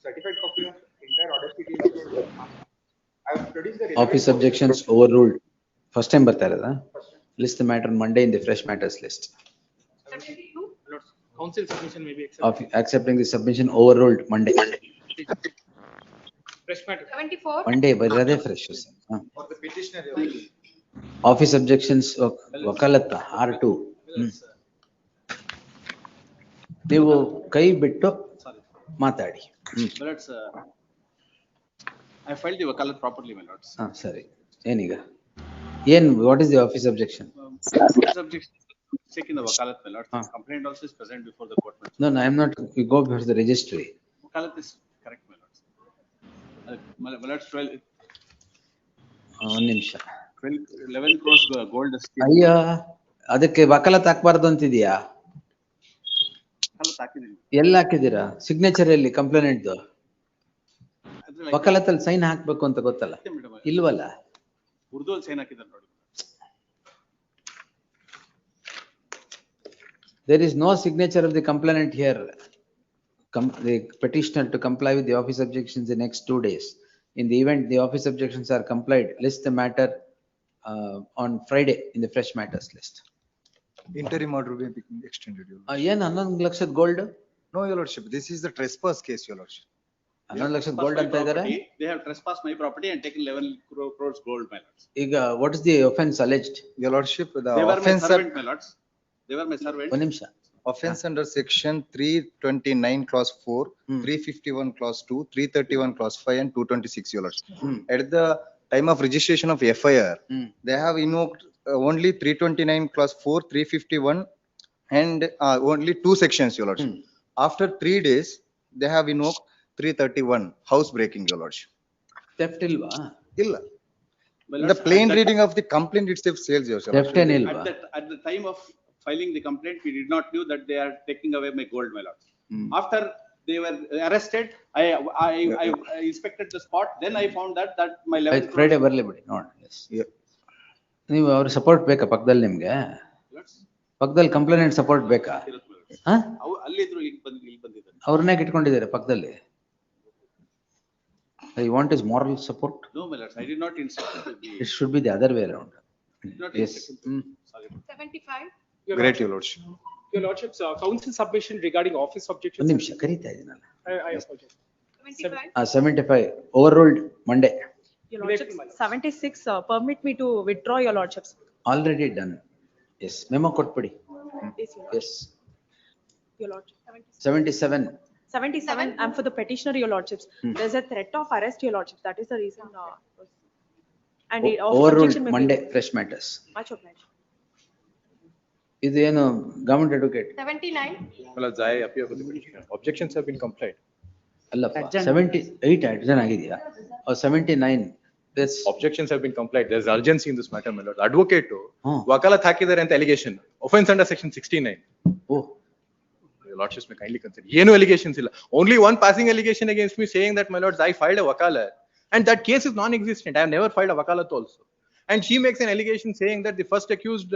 Speaker 15: Certified copy of entire order sheet is. I have produced the.
Speaker 1: Office objections overruled. First time ಬರ್ತಾ ಇರೋದಾ? List the matter on Monday in the fresh matters list.
Speaker 5: 72.
Speaker 7: Council submission may be accepted.
Speaker 1: Accepting the submission overruled Monday.
Speaker 7: Fresh matter.
Speaker 5: 74.
Speaker 1: Monday ಬರೋದೇ fresh.
Speaker 15: For the petitioner.
Speaker 1: Office objections ವಕಾಲತ್ತ R2. ನೀವು ಕೈ ಬಿಟ್ಟು ಮಾತಾಡಿ.
Speaker 17: Lords, I filed the wakalat properly, my lords.
Speaker 1: ಸರಿ, ಏನೀಗ ಏನ್, what is the office objection?
Speaker 17: Office objection check in the wakalat, my lords. Complaint also is present before the court.
Speaker 1: No, I am not, you go before the registry.
Speaker 17: Wakalat is correct, my lords. My lords, 12.
Speaker 1: ಒಂದು ನಿಮಿಷ.
Speaker 17: 11 crores gold.
Speaker 1: ಅಯ್ಯ, ಅದಕ್ಕೆ ವಕಾಲತ್ ಹಾಕ್ಬಾರ್ದು ಅಂತಿದ್ಯಾ? ಎಲ್ಲ ಹಾಕಿದೀರಾ? Signature ಎಲ್ಲಿ complaint? ವಕಾಲತ್ತಲ್ಲಿ sign ಹಾಕ್ಬೇಕು ಅಂತ ಗೊತ್ತಲ್ಲ, ಇಲ್ವಲ್ಲ?
Speaker 17: ಉರ್ದು ಸೈನ್ ಹಾಕಿದ್ದಾರೆ ನೋಡಿ.
Speaker 1: There is no signature of the complainant here. The petitioner to comply with the office objections in next 2 days. In the event the office objections are complied, list the matter on Friday in the fresh matters list.
Speaker 19: Interim order will be extended.
Speaker 1: ಏನ್ 11 ಲಕ್ಷದ gold?
Speaker 19: No, your lordship, this is the trespass case, your lordship.
Speaker 1: 11 ಲಕ್ಷದ gold ಅಂತ ಇದ್ದಾರೆ.
Speaker 17: They have trespassed my property and taken 11 crores gold, my lords.
Speaker 1: ಈಗ what is the offense alleged?
Speaker 19: Your lordship, the
Speaker 17: They were my
Speaker 19: offense.
Speaker 17: servant, my lords. They were my servant.
Speaker 1: ಒಂದು ನಿಮಿಷ,
Speaker 19: offense under section 329 clause 4, 351 clause 2, 331 clause 5 and 226, your lordship. At the time of registration of FIR, they have invoked only 329 clause 4, 351 and only two sections, your lordship. After 3 days, they have invoked 331 house breaking, your lordship.
Speaker 1: Theft ilva?
Speaker 19: Illa. The plain reading of the complaint itself says, your lordship.
Speaker 1: Theft ಏನ್ ಇಲ್ವಾ?
Speaker 17: At the time of filing the complaint, we did not knew that they are taking away my gold, my lord. After they were arrested, I inspected the spot, then I found that my 11 crores.
Speaker 1: Friday ಬರ್ಲಿ ಬಿಡಿ ನೋಡ. ನೀವು ಅವ್ರ support ಬೇಕಾ ಪಕ್ಕದಲ್ಲಿ ನಿಮ್ಗೆ? ಪಕ್ಕದಲ್ಲಿ complaint support ಬೇಕಾ?
Speaker 17: ಅಲ್ಲಿದ್ರು ಇಲ್ಲಿ ಬಂದಿದ್ದಾರೆ.
Speaker 1: ಅವ್ರನ್ನೇ ಇಟ್ಕೊಂಡಿದ್ದಾರೆ ಪಕ್ಕದಲ್ಲಿ. I want his moral support.
Speaker 17: No, my lord, I did not instruct.
Speaker 1: It should be the other way around. Yes.
Speaker 5: 75.
Speaker 19: Great, your lordship.
Speaker 2: Your lordship's council submission regarding office objections.
Speaker 1: ಒಂದು ನಿಮಿಷ ಕರೀತಾ ಇದ್ದೀನಲ್ಲ.
Speaker 2: I apologize.
Speaker 5: 75.
Speaker 1: 75 overruled Monday.
Speaker 10: Your lordships, 76, permit me to withdraw, your lordships.
Speaker 1: Already done. Yes. Memo ಕೊಟ್ಬಿಡಿ. Yes.
Speaker 10: Your lordship.
Speaker 1: 77.
Speaker 10: 77, I'm for the petitioner, your lordships. There's a threat of arrest, your lordships. That is the reason. And the office
Speaker 1: Overruled
Speaker 10: objection may be-
Speaker 1: Monday, fresh matters.
Speaker 10: Much obliged.
Speaker 1: ಇದೇನು government advocate?
Speaker 5: 79.
Speaker 4: Well, as I appear for the petitioner, objections have been complied.
Speaker 1: ಅಲ್ಲಪ್ಪ 78 adjourn ಆಗಿದೆಯಾ? Or 79? This
Speaker 4: Objections have been complied. There's urgency in this matter, my lord. Advocate ವಕಾಲತ್ ಹಾಕಿದ್ದಾರೆ ಅಂತ allegation. Offense under section 69.
Speaker 1: Oh.
Speaker 4: Your lordships may kindly consider. ಏನು allegations ಇಲ್ಲ. Only one passing allegation against me saying that, my lords, I filed a wakalat. And that case is non-existent. I have never filed a wakalat also. And she makes an allegation saying that the first accused,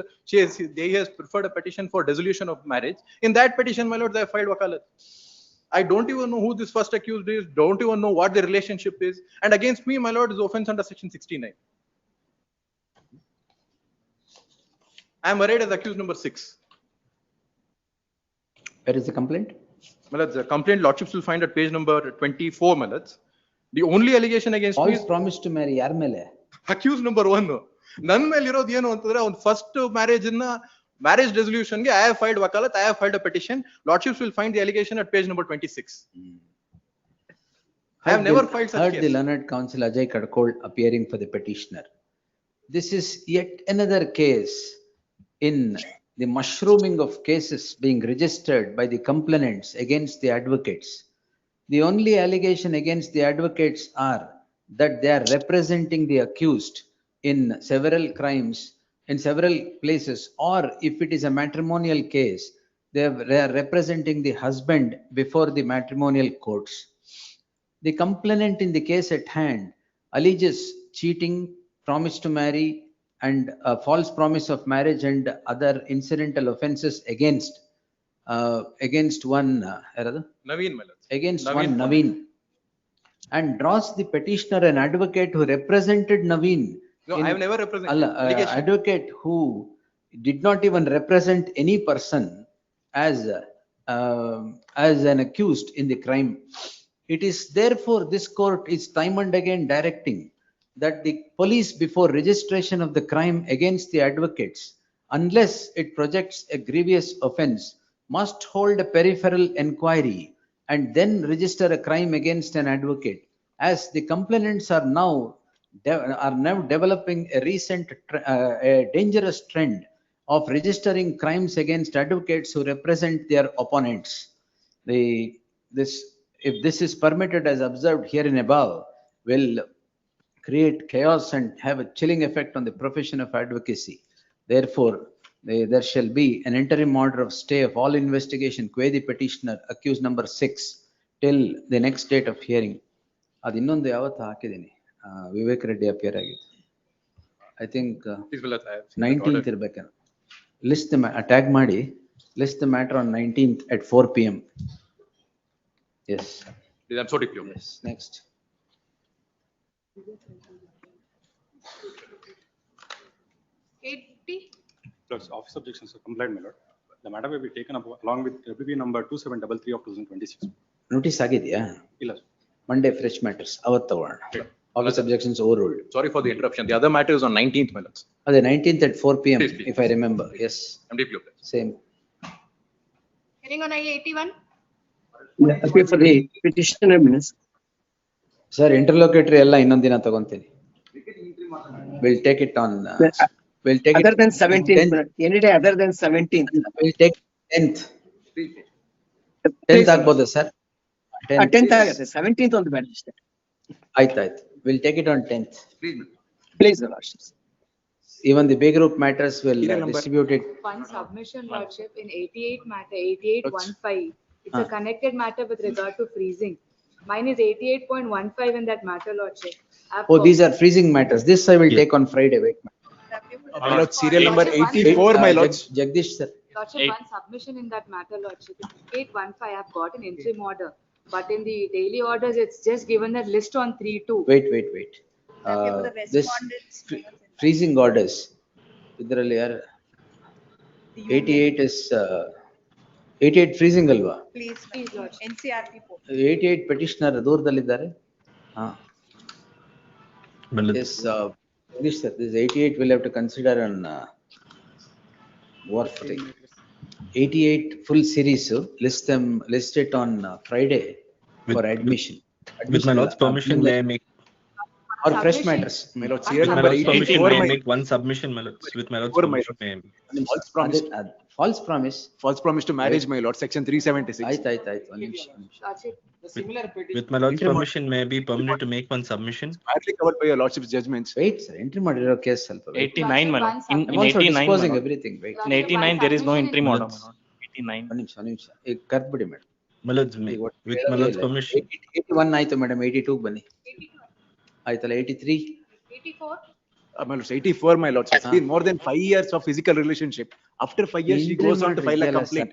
Speaker 4: they has preferred a petition for dissolution of marriage. In that petition, my lords, I have filed wakalat. I don't even know who this first accused is, don't even know what the relationship is. And against me, my lord, is offense under section 69. I am arraigned as accused number 6.
Speaker 1: Where is the complaint?
Speaker 4: My lords, the complaint lordships will find at page number 24, my lords. The only allegation against me
Speaker 1: False
Speaker 4: is
Speaker 1: promise to marry ಯಾರ ಮೇಲೆ?
Speaker 4: accused number 1. ನನ್ನ ಮೇಲೆ ಇರೋದು ಏನು ಅಂತಂದ್ರೆ ಒಂದು first marriage resolution ಗೆ I have filed wakalat, I have filed a petition. Lordships will find the allegation at page number 26. I have never filed such
Speaker 1: Heard
Speaker 4: case.
Speaker 1: the learned counsel Ajay Kadkol appearing for the petitioner. This is yet another case in the mushrooming of cases being registered by the complainants against the advocates. The only allegation against the advocates are that they are representing the accused in several crimes, in several places, or if it is a matrimonial case, they are representing the husband before the matrimonial courts. The complainant in the case at hand alleges cheating, promise to marry, and a false promise of marriage and other incidental offences against one
Speaker 4: Naveen, my lords.
Speaker 1: against
Speaker 4: Naveen
Speaker 1: one Naveen, and draws the petitioner an advocate who represented Naveen.
Speaker 4: No, I have never represented.
Speaker 1: Allegation. Advocate who did not even represent any person as an accused in the crime. It is therefore this court is time and again directing that the police, before registration of the crime against the advocates, unless it projects a grievous offense, must hold a peripheral inquiry and then register a crime against an advocate, as the complainants are now developing a dangerous trend of registering crimes against advocates who represent their opponents. If this is permitted as observed here in above, will create chaos and have a chilling effect on the profession of advocacy. Therefore, there shall be an interim order of stay of all investigation, qua the petitioner, accused number 6, till the next date of hearing. ಅದು ಇನ್ನೊಂದು ಯಾವತ್ತು ಹಾಕಿದ್ದೀನಿ, Vivek Reddy appear ಆಗಿತ್ತು. I think 19th ಇರ್ಬೇಕೇನೋ. List the tag ಮಾಡಿ, list the matter on 19th at 4 PM. Yes.
Speaker 4: I'm sorry, clear.
Speaker 1: Yes. Next.
Speaker 14: Lords, office objections are complied, my lord. The matter will be taken up along with WB number 2733 of 2026.
Speaker 1: Notice ಆಗಿದೆಯಾ?
Speaker 14: ಇಲ್ಲ.
Speaker 1: Monday fresh matters. ಅವತ್ತು ತಗೊಳ್ಳೋಣ. Office objections overruled.
Speaker 4: Sorry for the interruption. The other matter is on 19th, my lords.
Speaker 1: ಅದೇ 19th at 4 PM,
Speaker 4: Please, please.
Speaker 1: if I remember. Yes.
Speaker 4: I'm deeply obliged.
Speaker 1: Same.
Speaker 5: Hearing on I-81.
Speaker 6: Appear for the petitioner minutes.
Speaker 1: Sir, interlocutory ಎಲ್ಲ ಇನ್ನೊಂದ್ ದಿನ ತಗೊಂತೀನಿ. We'll take it on. We'll take
Speaker 6: Other
Speaker 1: it
Speaker 6: than 17th, any day other than 17th.
Speaker 1: We'll take 10th. 10th ಆಗ್ಬೋದಾ sir?
Speaker 6: 10th ಆಗುತ್ತೆ, 17th ಒಂದು ಬೇಡ ಅಷ್ಟೇ.
Speaker 1: ಆಯ್ತು. We'll take it on 10th.
Speaker 6: Please, Your Lordships.
Speaker 1: Even the B group matters will distribute it.
Speaker 11: One submission, Lordship, in 88 matter, 8815. It's a connected matter with regard to freezing. Mine is 88.15 in that matter, Lordship.
Speaker 1: Oh, these are freezing matters. This I will take on Friday. Wait.
Speaker 18: My lord, serial number 84, my lords.
Speaker 1: Jagdish sir.
Speaker 11: Lordship, one submission in that matter, Lordship. 8815, I've got an interim order. But in the daily orders, it's just given that list on 3-2.
Speaker 1: Wait. This freezing orders. ಇದರಲ್ಲಿ 88 is 88 freezing ಅಲ್ವಾ?
Speaker 11: Please, Lordship. NCRP.
Speaker 1: 88 petitioner ದೂರದಲ್ಲಿದ್ದಾರೆ. Yes, this sir, this 88 will have to consider on warfare. 88 full series, list it on Friday for admission.
Speaker 20: With my lord's permission, may I make
Speaker 1: or fresh matters?
Speaker 18: My lord, serial number 84,
Speaker 20: may I make one submission, my lords? With my lord's permission, may I make.
Speaker 18: False promise to marriage, my lord, section 376.
Speaker 1: ಆಯ್ತು.
Speaker 20: With my lord's permission, may I be permitted to make one submission?
Speaker 18: Partly covered by your lordship's judgments.
Speaker 1: Wait, sir. Entry ಮಾಡಿರೋ case ಸ್ವಲ್ಪ.
Speaker 3: 89, my lord. In
Speaker 1: I'm also
Speaker 3: 89,
Speaker 1: disposing
Speaker 3: my lord.
Speaker 1: everything. Wait.
Speaker 3: In 89, there is no interim order, my lord. 89.
Speaker 1: ಒಂದು ನಿಮಿಷ. ಈಗ ಕರ್ಬಿಡಿ madam.
Speaker 20: My lords, with my lord's permission.
Speaker 1: 81 ಆಯ್ತು madam, 82 ಬನ್ನಿ. ಆಯ್ತಲ್ಲ 83.
Speaker 5: 84.
Speaker 18: My lord, 84, my lord. It's been more than 5 years of physical relationship. After 5 years, she goes on to file a complaint.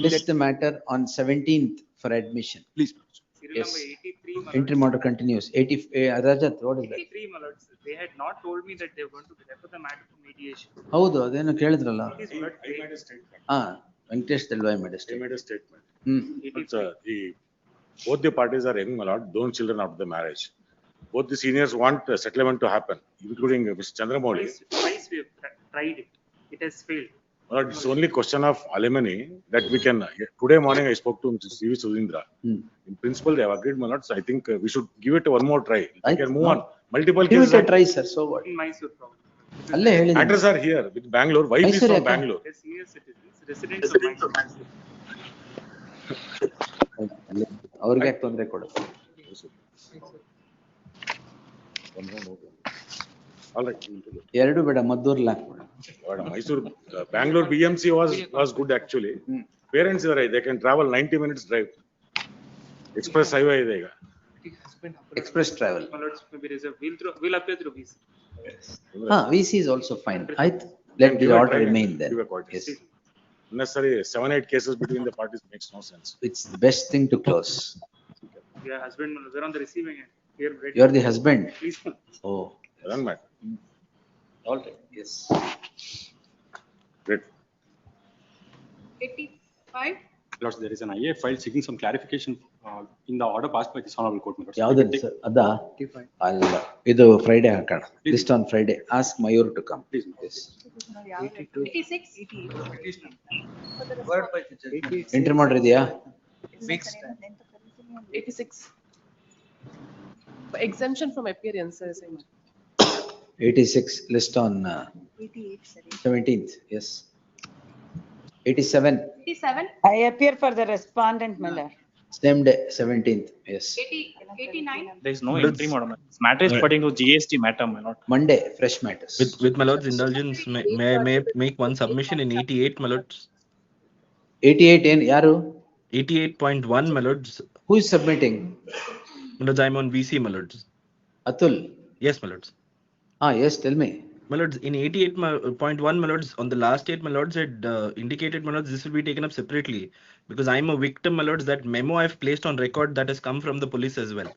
Speaker 1: List the matter on 17th for admission.
Speaker 18: Please.
Speaker 1: Yes. Interim order continues. 80. Rajat, what is that?
Speaker 3: 83, my lords. They had not told me that they were going to refer the matter to mediation.
Speaker 1: ಹೌದು, ಅದೇನೋ ಕೇಳಿದ್ರಲ್ಲ.
Speaker 14: I made a statement.
Speaker 1: Venkatesh ದಲ್ವಾಯ್
Speaker 14: I made a statement.
Speaker 22: Both the parties are young, my lord, don't children after the marriage. Both the seniors want a settlement to happen, including Mr. Chandramouli.
Speaker 3: Twice we have tried it. It has failed.
Speaker 22: My lord, it's only question of alimony that we can, today morning I spoke to Mr. C.V. Sudhindra. In principle, they have agreed, my lord, so I think we should give it one more try. We can move on. Multiple
Speaker 1: Give
Speaker 22: cases.
Speaker 1: it a try, sir. So what?
Speaker 3: In Mysore problem.
Speaker 1: ಅಲ್ಲೇ ಹೇಳಿದ್ದೀನಿ.
Speaker 22: Matters are here with Bangalore. Wife is from Bangalore.
Speaker 3: They're senior citizens, residents of Mysore.
Speaker 1: ಅವ್ರಿಗೆ ಯಾಕೆ ತೊಂದರೆ ಕೊಡೋದು?
Speaker 22: All right.
Speaker 1: ಎರಡು ಬೇಡ, ಮದ್ದೂರ್ಲಿ ಹಾಕ್ಬೇಡ.
Speaker 22: Mysore, Bangalore BMC was good actually. Parents are they can travel 90 minutes drive. Express highway ಇದೆ ಈಗ.
Speaker 1: Express travel.
Speaker 3: My lords, maybe reserve. We'll appear through VC.
Speaker 1: VC is also fine. Let the order remain there. Yes.
Speaker 22: Unnecessary 7-8 cases between the parties makes no sense.
Speaker 1: It's the best thing to close.
Speaker 3: Yeah, husband, we're on the receiving end. Here, ready.
Speaker 1: You're the husband.
Speaker 3: Please.
Speaker 1: Oh.
Speaker 22: Wrong matter.
Speaker 1: All right. Yes.
Speaker 22: Great.
Speaker 5: 85.
Speaker 14: Lords, there is an IA file seeking some clarification in the order passed by this honorable court.
Speaker 1: ಯಾವ್ದು sir? ಅದಾ? ಅಲ್ಲ, ಇದು Friday ಹಾಕೋಣ. List on Friday. Ask Mayur to come.
Speaker 14: Please.
Speaker 1: Yes.
Speaker 5: 86.
Speaker 1: Interim order ಇದೆಯಾ?
Speaker 24: 86. Exemption from appearances.
Speaker 1: 86 list on 17th. Yes. 87.
Speaker 5: 87.
Speaker 27: I appear for the respondent, Miller.
Speaker 1: Same day, 17th. Yes.
Speaker 5: 89.
Speaker 3: There is no interim order. This matter is putting to GST matter, my lord.
Speaker 1: Monday, fresh matters.
Speaker 20: With my lord's indulgence, may I make one submission in 88, my lords?
Speaker 1: 88 in yaru?
Speaker 20: 88.1, my lords.
Speaker 1: Who is submitting?
Speaker 20: My lords, I'm on VC, my lords.
Speaker 1: Atul?
Speaker 20: Yes, my lords.
Speaker 1: Yes, tell me.
Speaker 20: My lords, in 88.1, my lords, on the last date, my lords had indicated, my lords, this will be taken up separately because I'm a victim, my lords. That memo I've placed on record that has come from the police as well.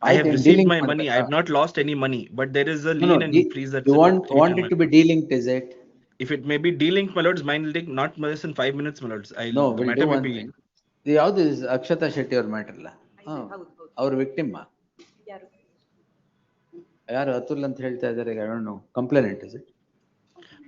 Speaker 20: I have received my money. I have not lost any money, but there is a lien and freeze that.
Speaker 1: You want it to be delinked, is it?
Speaker 20: If it may be delinked, my lords, mine will take not less than 5 minutes, my lords.
Speaker 1: No, we'll do one thing. ಯಾವ್ದು ಅಕ್ಷತಾ ಶೆಟ್ಟಿ ಅವ್ರ matter ಅಲ್ಲ? ಅವ್ರ victim ಯಾರು? ಅತುಲ್ ಅಂತ ಹೇಳ್ತಾ ಇದ್ದಾರೆ. I don't know. Complainant, is it?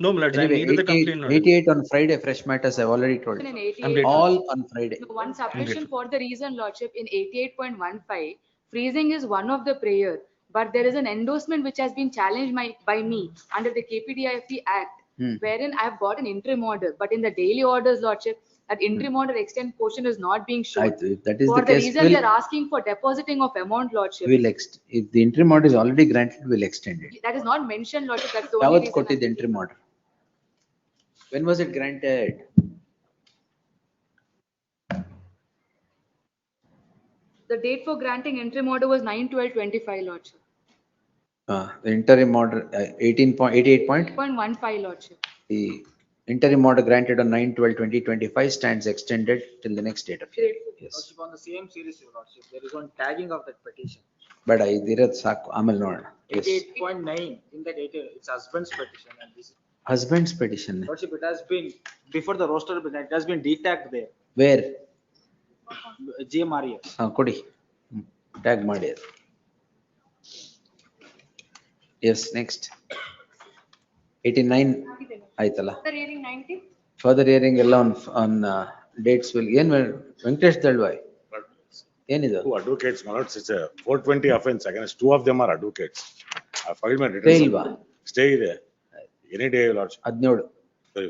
Speaker 20: No, my lords, I
Speaker 1: Anyway,
Speaker 20: needed the
Speaker 1: 88
Speaker 20: complaint notice.
Speaker 1: 88 on Friday, fresh matters, I've already told.
Speaker 11: In
Speaker 20: I'm
Speaker 11: 88,
Speaker 20: grateful.
Speaker 1: All on Friday.
Speaker 11: no, one submission
Speaker 20: grateful.
Speaker 11: for the reason, Lordship, in 88.15, freezing is one of the prayer, but there is an endorsement which has been challenged by me under the KPDIFT Act, wherein I have got an interim order, but in the daily orders, Lordship, that interim order extent portion is not being shown.
Speaker 1: If that is
Speaker 11: For
Speaker 1: the
Speaker 11: the
Speaker 1: case,
Speaker 11: reason they are asking for depositing of amount, Lordship.
Speaker 1: if the interim order is already granted, we'll extend it.
Speaker 11: That is not mentioned, Lordship, that's the only
Speaker 1: Yavat
Speaker 11: reason.
Speaker 1: koti the interim order. When was it granted?
Speaker 11: The date for granting interim order was 9/12/25, Lordship.
Speaker 1: The interim order, 88 point?
Speaker 11: 0.15, Lordship.
Speaker 1: The interim order granted on 9/12/2025 stands extended till the next date of hearing. Yes.
Speaker 8: Lordship, on the same series, Your Lordship, there is one tagging of that petition.
Speaker 1: But I direct saku amal noda. Yes.
Speaker 8: 88.9 in that it's husband's petition and this.
Speaker 1: Husband's petition.
Speaker 8: Lordship, it has been before the roster, it has been detagged there.
Speaker 1: Where?
Speaker 8: GMRES.
Speaker 1: Kodi. Tag ಮಾಡಿ. Yes, next. 89 ಆಯ್ತಲ್ಲ.
Speaker 5: Further hearing 90.
Speaker 1: Further hearing ಎಲ್ಲ on dates will ಏನ್ ವೆಂಕಟೇಶ್ ದಳ್ವಾಯ್ ಏನಿದು?
Speaker 22: Two advocates, my lords, it's a 420 offense against two of them are advocates. I filed my
Speaker 1: Stay
Speaker 22: written
Speaker 1: ಇಲ್ವಾ?
Speaker 22: stay ಇದೆ. Any day, lordship.
Speaker 1: 17.
Speaker 22: Sorry.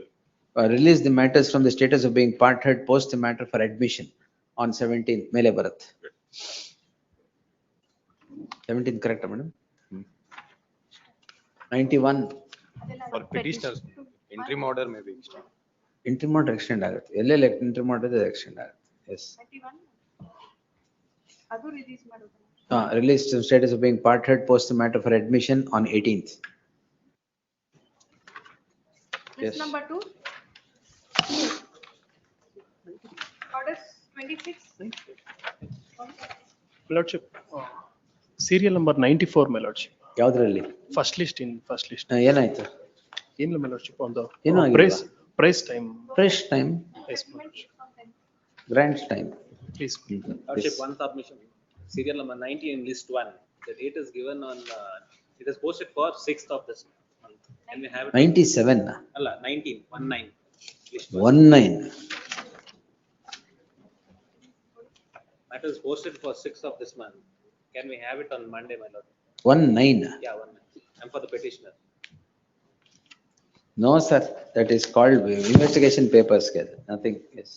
Speaker 1: Release the matters from the status of being part heard, post the matter for admission on 17th ಮೇಲೆ ಬರುತ್ತೆ. 17th correct madam? 91.
Speaker 18: For petitioners, interim order may be extended.
Speaker 1: Interim order extend ಆಗುತ್ತೆ. ಎಲ್ಲೆಲ್ಲ interim order ಇದೆ extend ಆಗುತ್ತೆ. Yes.
Speaker 5: 91. ಅದು release ಮಾಡೋದು.
Speaker 1: Release the status of being part heard, post the matter for admission on 18th.
Speaker 5: List
Speaker 1: Yes.
Speaker 5: number 2. Orders 26.
Speaker 9: Lordship, serial number 94, my lordship.
Speaker 1: ಯಾವ್ದ್ರಲ್ಲಿ?
Speaker 9: First list in first list.
Speaker 1: ಏನಾಯ್ತು?
Speaker 9: In my lordship on the
Speaker 1: ಏನು ಆಗಿಲ್ವಾ?
Speaker 9: price time.
Speaker 1: Fresh time,
Speaker 9: Yes, my lordship.
Speaker 1: grant time.
Speaker 9: Please.
Speaker 12: Lordship, one submission, serial number 90 in list 1. The date is given on, it is posted for 6th of this month. Can we have it?
Speaker 1: 97.
Speaker 12: Alla, 19, 19. List
Speaker 1: 19.
Speaker 12: Matter is posted for 6th of this month. Can we have it on Monday, my lord?
Speaker 1: 19.
Speaker 12: Yeah, 19. I'm for the petitioner.
Speaker 1: No, sir. That is called investigation papers. Nothing. Yes.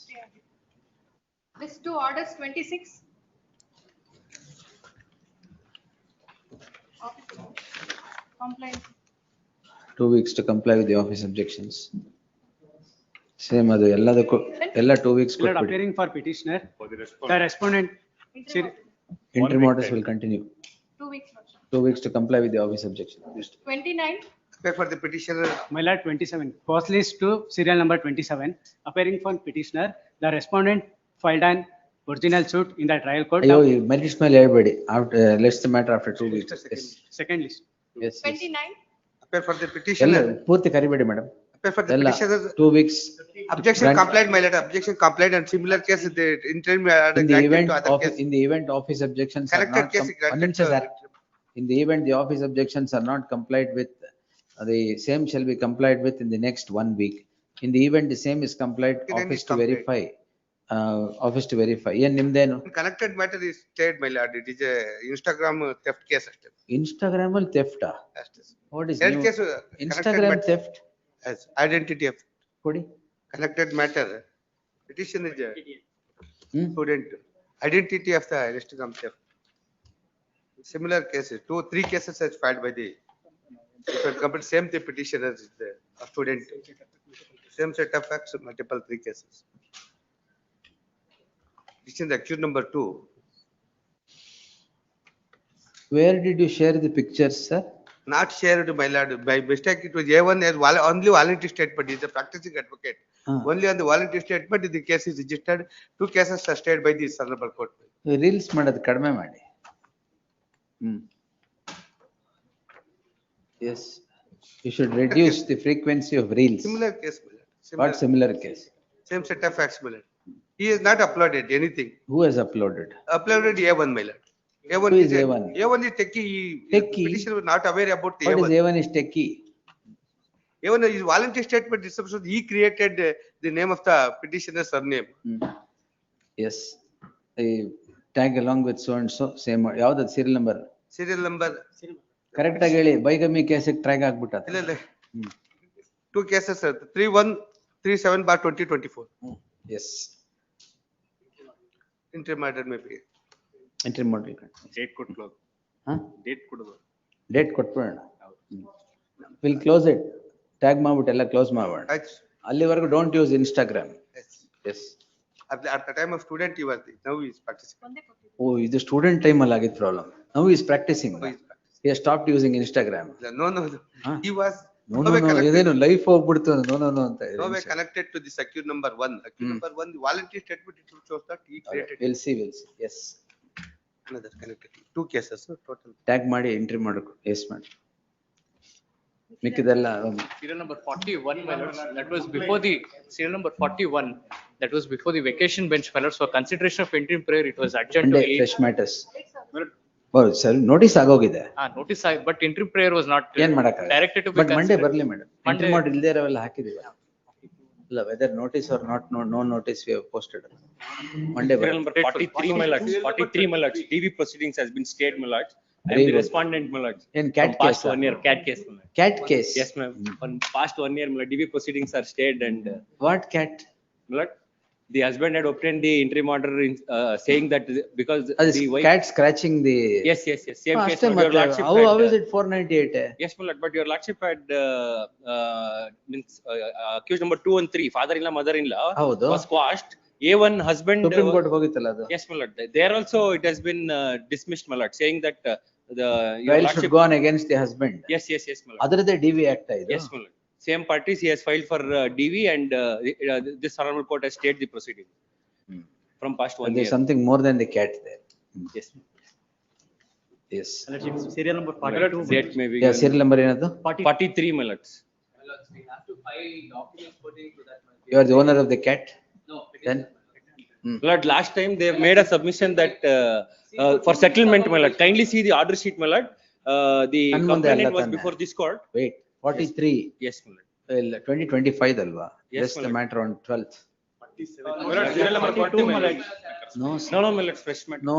Speaker 5: List 2, orders 26. Complaint.
Speaker 1: 2 weeks to comply with the office objections. Same ಅದು ಎಲ್ಲದಕ್ಕೂ ಎಲ್ಲ 2 weeks
Speaker 21: Lord,
Speaker 1: ಕೊಟ್ಬಿಡಿ.
Speaker 21: appearing for petitioner, the respondent.
Speaker 1: Interim orders will continue.
Speaker 5: 2 weeks.
Speaker 1: 2 weeks to comply with the office objection.
Speaker 5: 29.
Speaker 15: Appear for the petitioner.
Speaker 21: My lord, 27. Post list 2, serial number 27. Appearing for petitioner, the respondent filed an original suit in the trial court.
Speaker 1: ಅಯ್ಯೋ ಈ merits ಮೇಲೆ ಹೇಳ್ಬೇಡಿ. Let's the matter after 2 weeks. Yes.
Speaker 21: Second list.
Speaker 1: Yes.
Speaker 5: 29.
Speaker 15: Appear for the
Speaker 1: ಎಲ್ಲ
Speaker 15: petitioner.
Speaker 1: ಪೂರ್ತಿ ಕರಿಬೇಡಿ madam.
Speaker 15: Appear for the
Speaker 1: ಎಲ್ಲ
Speaker 15: petitioner.
Speaker 1: 2 weeks.
Speaker 15: Objection
Speaker 1: Grant-
Speaker 15: complied, my lord. Objection complied and similar case the interim order
Speaker 1: In the
Speaker 15: granted
Speaker 1: event
Speaker 15: to other
Speaker 1: of,
Speaker 15: case.
Speaker 1: in the event office objections are
Speaker 15: Connected
Speaker 1: not,
Speaker 15: case granted
Speaker 1: one
Speaker 15: to-
Speaker 1: sir. In the event the office objections are not complied with, the same shall be complied with in the next 1 week. In the event the same is complied,
Speaker 15: Then it
Speaker 1: office
Speaker 15: is
Speaker 1: to
Speaker 15: complied.
Speaker 1: verify, office to verify. ಏನ್ ನಿಮ್ದೇನು?
Speaker 15: Connected matter is stayed, my lord. It is a Instagram theft case.
Speaker 1: Instagram ಅಲ್ಲಿ theft ಆ? What is
Speaker 15: Third
Speaker 1: new?
Speaker 15: case, connected
Speaker 1: Instagram
Speaker 15: matter.
Speaker 1: theft?
Speaker 15: Yes, identity of
Speaker 1: ಕೊಡಿ.
Speaker 15: connected matter. Petition is student. Identity of the Instagram theft. Similar cases, 2-3 cases as filed by the, if you compare same the petitioner is the student. Same set of facts, multiple 3 cases. This is the accused number 2.
Speaker 1: Where did you share the pictures, sir?
Speaker 15: Not shared, my lord. By mistake, it was A1 as only voluntary statement. He is a practicing advocate. Only on the voluntary statement, the case is registered. 2 cases are stayed by the honorable court.
Speaker 1: Reels ಮಾಡೋದು ಕಡಿಮೆ ಮಾಡಿ. Yes, you should reduce the frequency of reels.
Speaker 15: Similar case, my lord.
Speaker 1: What similar case?
Speaker 15: Same set of facts, my lord. He has not uploaded anything.
Speaker 1: Who has uploaded?
Speaker 15: Uploaded A1, my lord. A1
Speaker 1: Who
Speaker 15: is
Speaker 1: is A1?
Speaker 15: A1 is techie.
Speaker 1: Techie?
Speaker 15: Petitioner was not aware about the
Speaker 1: What
Speaker 15: A1.
Speaker 1: is A1 is techie?
Speaker 15: Even his voluntary statement itself, he created the name of the petitioner's surname.
Speaker 1: Yes. Tag along with so and so, same, ಯಾವ್ದು serial number?
Speaker 15: Serial number.
Speaker 1: Correct ಆಗಿ ಹೇಳಿ, bigamy ಕೇಸಿಗೆ track ಆಗ್ಬಿಟ್ಟ.
Speaker 15: ಇಲ್ಲ. Two cases, sir. 3137/2024.
Speaker 1: Yes.
Speaker 15: Interim order maybe.
Speaker 1: Interim order.
Speaker 14: Date could close. Date could.
Speaker 1: Date ಕೊಟ್ಬಿಡೋಣ. We'll close it. Tag ಮಾಡ್ಬಿಟ್ಟು ಎಲ್ಲ close ಮಾಡೋಣ. ಅಲ್ಲಿವರೆಗೂ don't use Instagram. Yes.
Speaker 15: At the time of student he was, now he is practicing.
Speaker 1: Oh, ಇದು student time ಅಲ್ಲಿ ಆಗಿದ್ problem. Now he is practicing. He has stopped using Instagram.
Speaker 15: No. He was.
Speaker 1: No, ಇದೇನು life ಹೋಗ್ಬಿಡ್ತು. No ಅಂತ.
Speaker 15: No way connected to this accused number 1. Accused number 1, the voluntary statement it shows that he created.
Speaker 1: We'll see. Yes.
Speaker 15: Another connected. Two cases total.
Speaker 1: Tag ಮಾಡಿ entry ಮಾಡಬೇಕು. Yes ಮಾಡಿ. ಮಿಕ್ಕಿದೆಲ್ಲ
Speaker 12: serial number 41, my lords, that was before the serial number 41, that was before the vacation bench, my lords, for consideration of interim prayer, it was adjourned to 8.
Speaker 1: Fresh matters. Sir notice ಆಗೋಗಿದೆ.
Speaker 12: Notice, but interim prayer was not
Speaker 1: ಏನ್ ಮಾಡಕ್ಕಾಗಲ್ಲ.
Speaker 12: directed to be
Speaker 1: but Monday
Speaker 12: considered.
Speaker 1: ಬರ್ಲಿ ಮೇಡಮ್. Entry ಮಾಡಿ ಇಲ್ದೇ ಇರೋವೆಲ್ಲ ಹಾಕಿದೀವಿ. ಇಲ್ಲ whether notice or not, no notice we have posted. Monday
Speaker 7: Serial number 43, my lords, 43, my lords, DV proceedings has been stayed, my lords. I am the respondent, my lords.
Speaker 1: In cat
Speaker 7: From past
Speaker 1: case,
Speaker 7: 1 year, cat case. My lord.
Speaker 1: Cat case.
Speaker 7: Yes, ma'am. On past 1 year, my lord, DV proceedings are stayed and.
Speaker 1: What cat?
Speaker 7: My lord, the husband had obtained the interim order in, saying that because the wife.
Speaker 1: Cat scratching the.
Speaker 7: Yes. Same case.
Speaker 1: But your lordship how is it 498?
Speaker 7: Yes, my lord, but your lordship had means accused number 2 and 3, father-in-law, mother-in-law was quashed. A1 husband.
Speaker 1: Supreme Court ಹೋಗಿತ್ತಲ್ಲ ಅದು.
Speaker 7: Yes, my lord. There also it has been dismissed, my lord, saying that the
Speaker 1: trial should go on against the husband.
Speaker 7: Yes, my lord.
Speaker 1: ಅದರದೇ DV act ಇದು.
Speaker 7: Yes, my lord. Same parties he has filed for DV and this honorable court has stayed the proceeding from past 1 year.
Speaker 1: There's something more than the cat there.
Speaker 7: Yes.
Speaker 1: Yes.
Speaker 8: Serial number 42.
Speaker 7: That may be.
Speaker 1: Yeah, serial number ಏನದು?
Speaker 7: 43, my lords.
Speaker 3: We have to file documents pertaining to that.
Speaker 1: You are the owner of the cat?
Speaker 3: No.
Speaker 1: Then.
Speaker 7: Lord, last time they have made a submission that for settlement, my lord. Kindly see the order sheet, my lord. The complainant was before this court.
Speaker 1: Wait, 43.
Speaker 7: Yes, my lord.
Speaker 1: Well, 2025 alva.
Speaker 7: Yes,
Speaker 1: Just the matter on 12th.
Speaker 7: Serial number 40, my lord.
Speaker 1: No,
Speaker 7: my lord, fresh matter.
Speaker 1: No,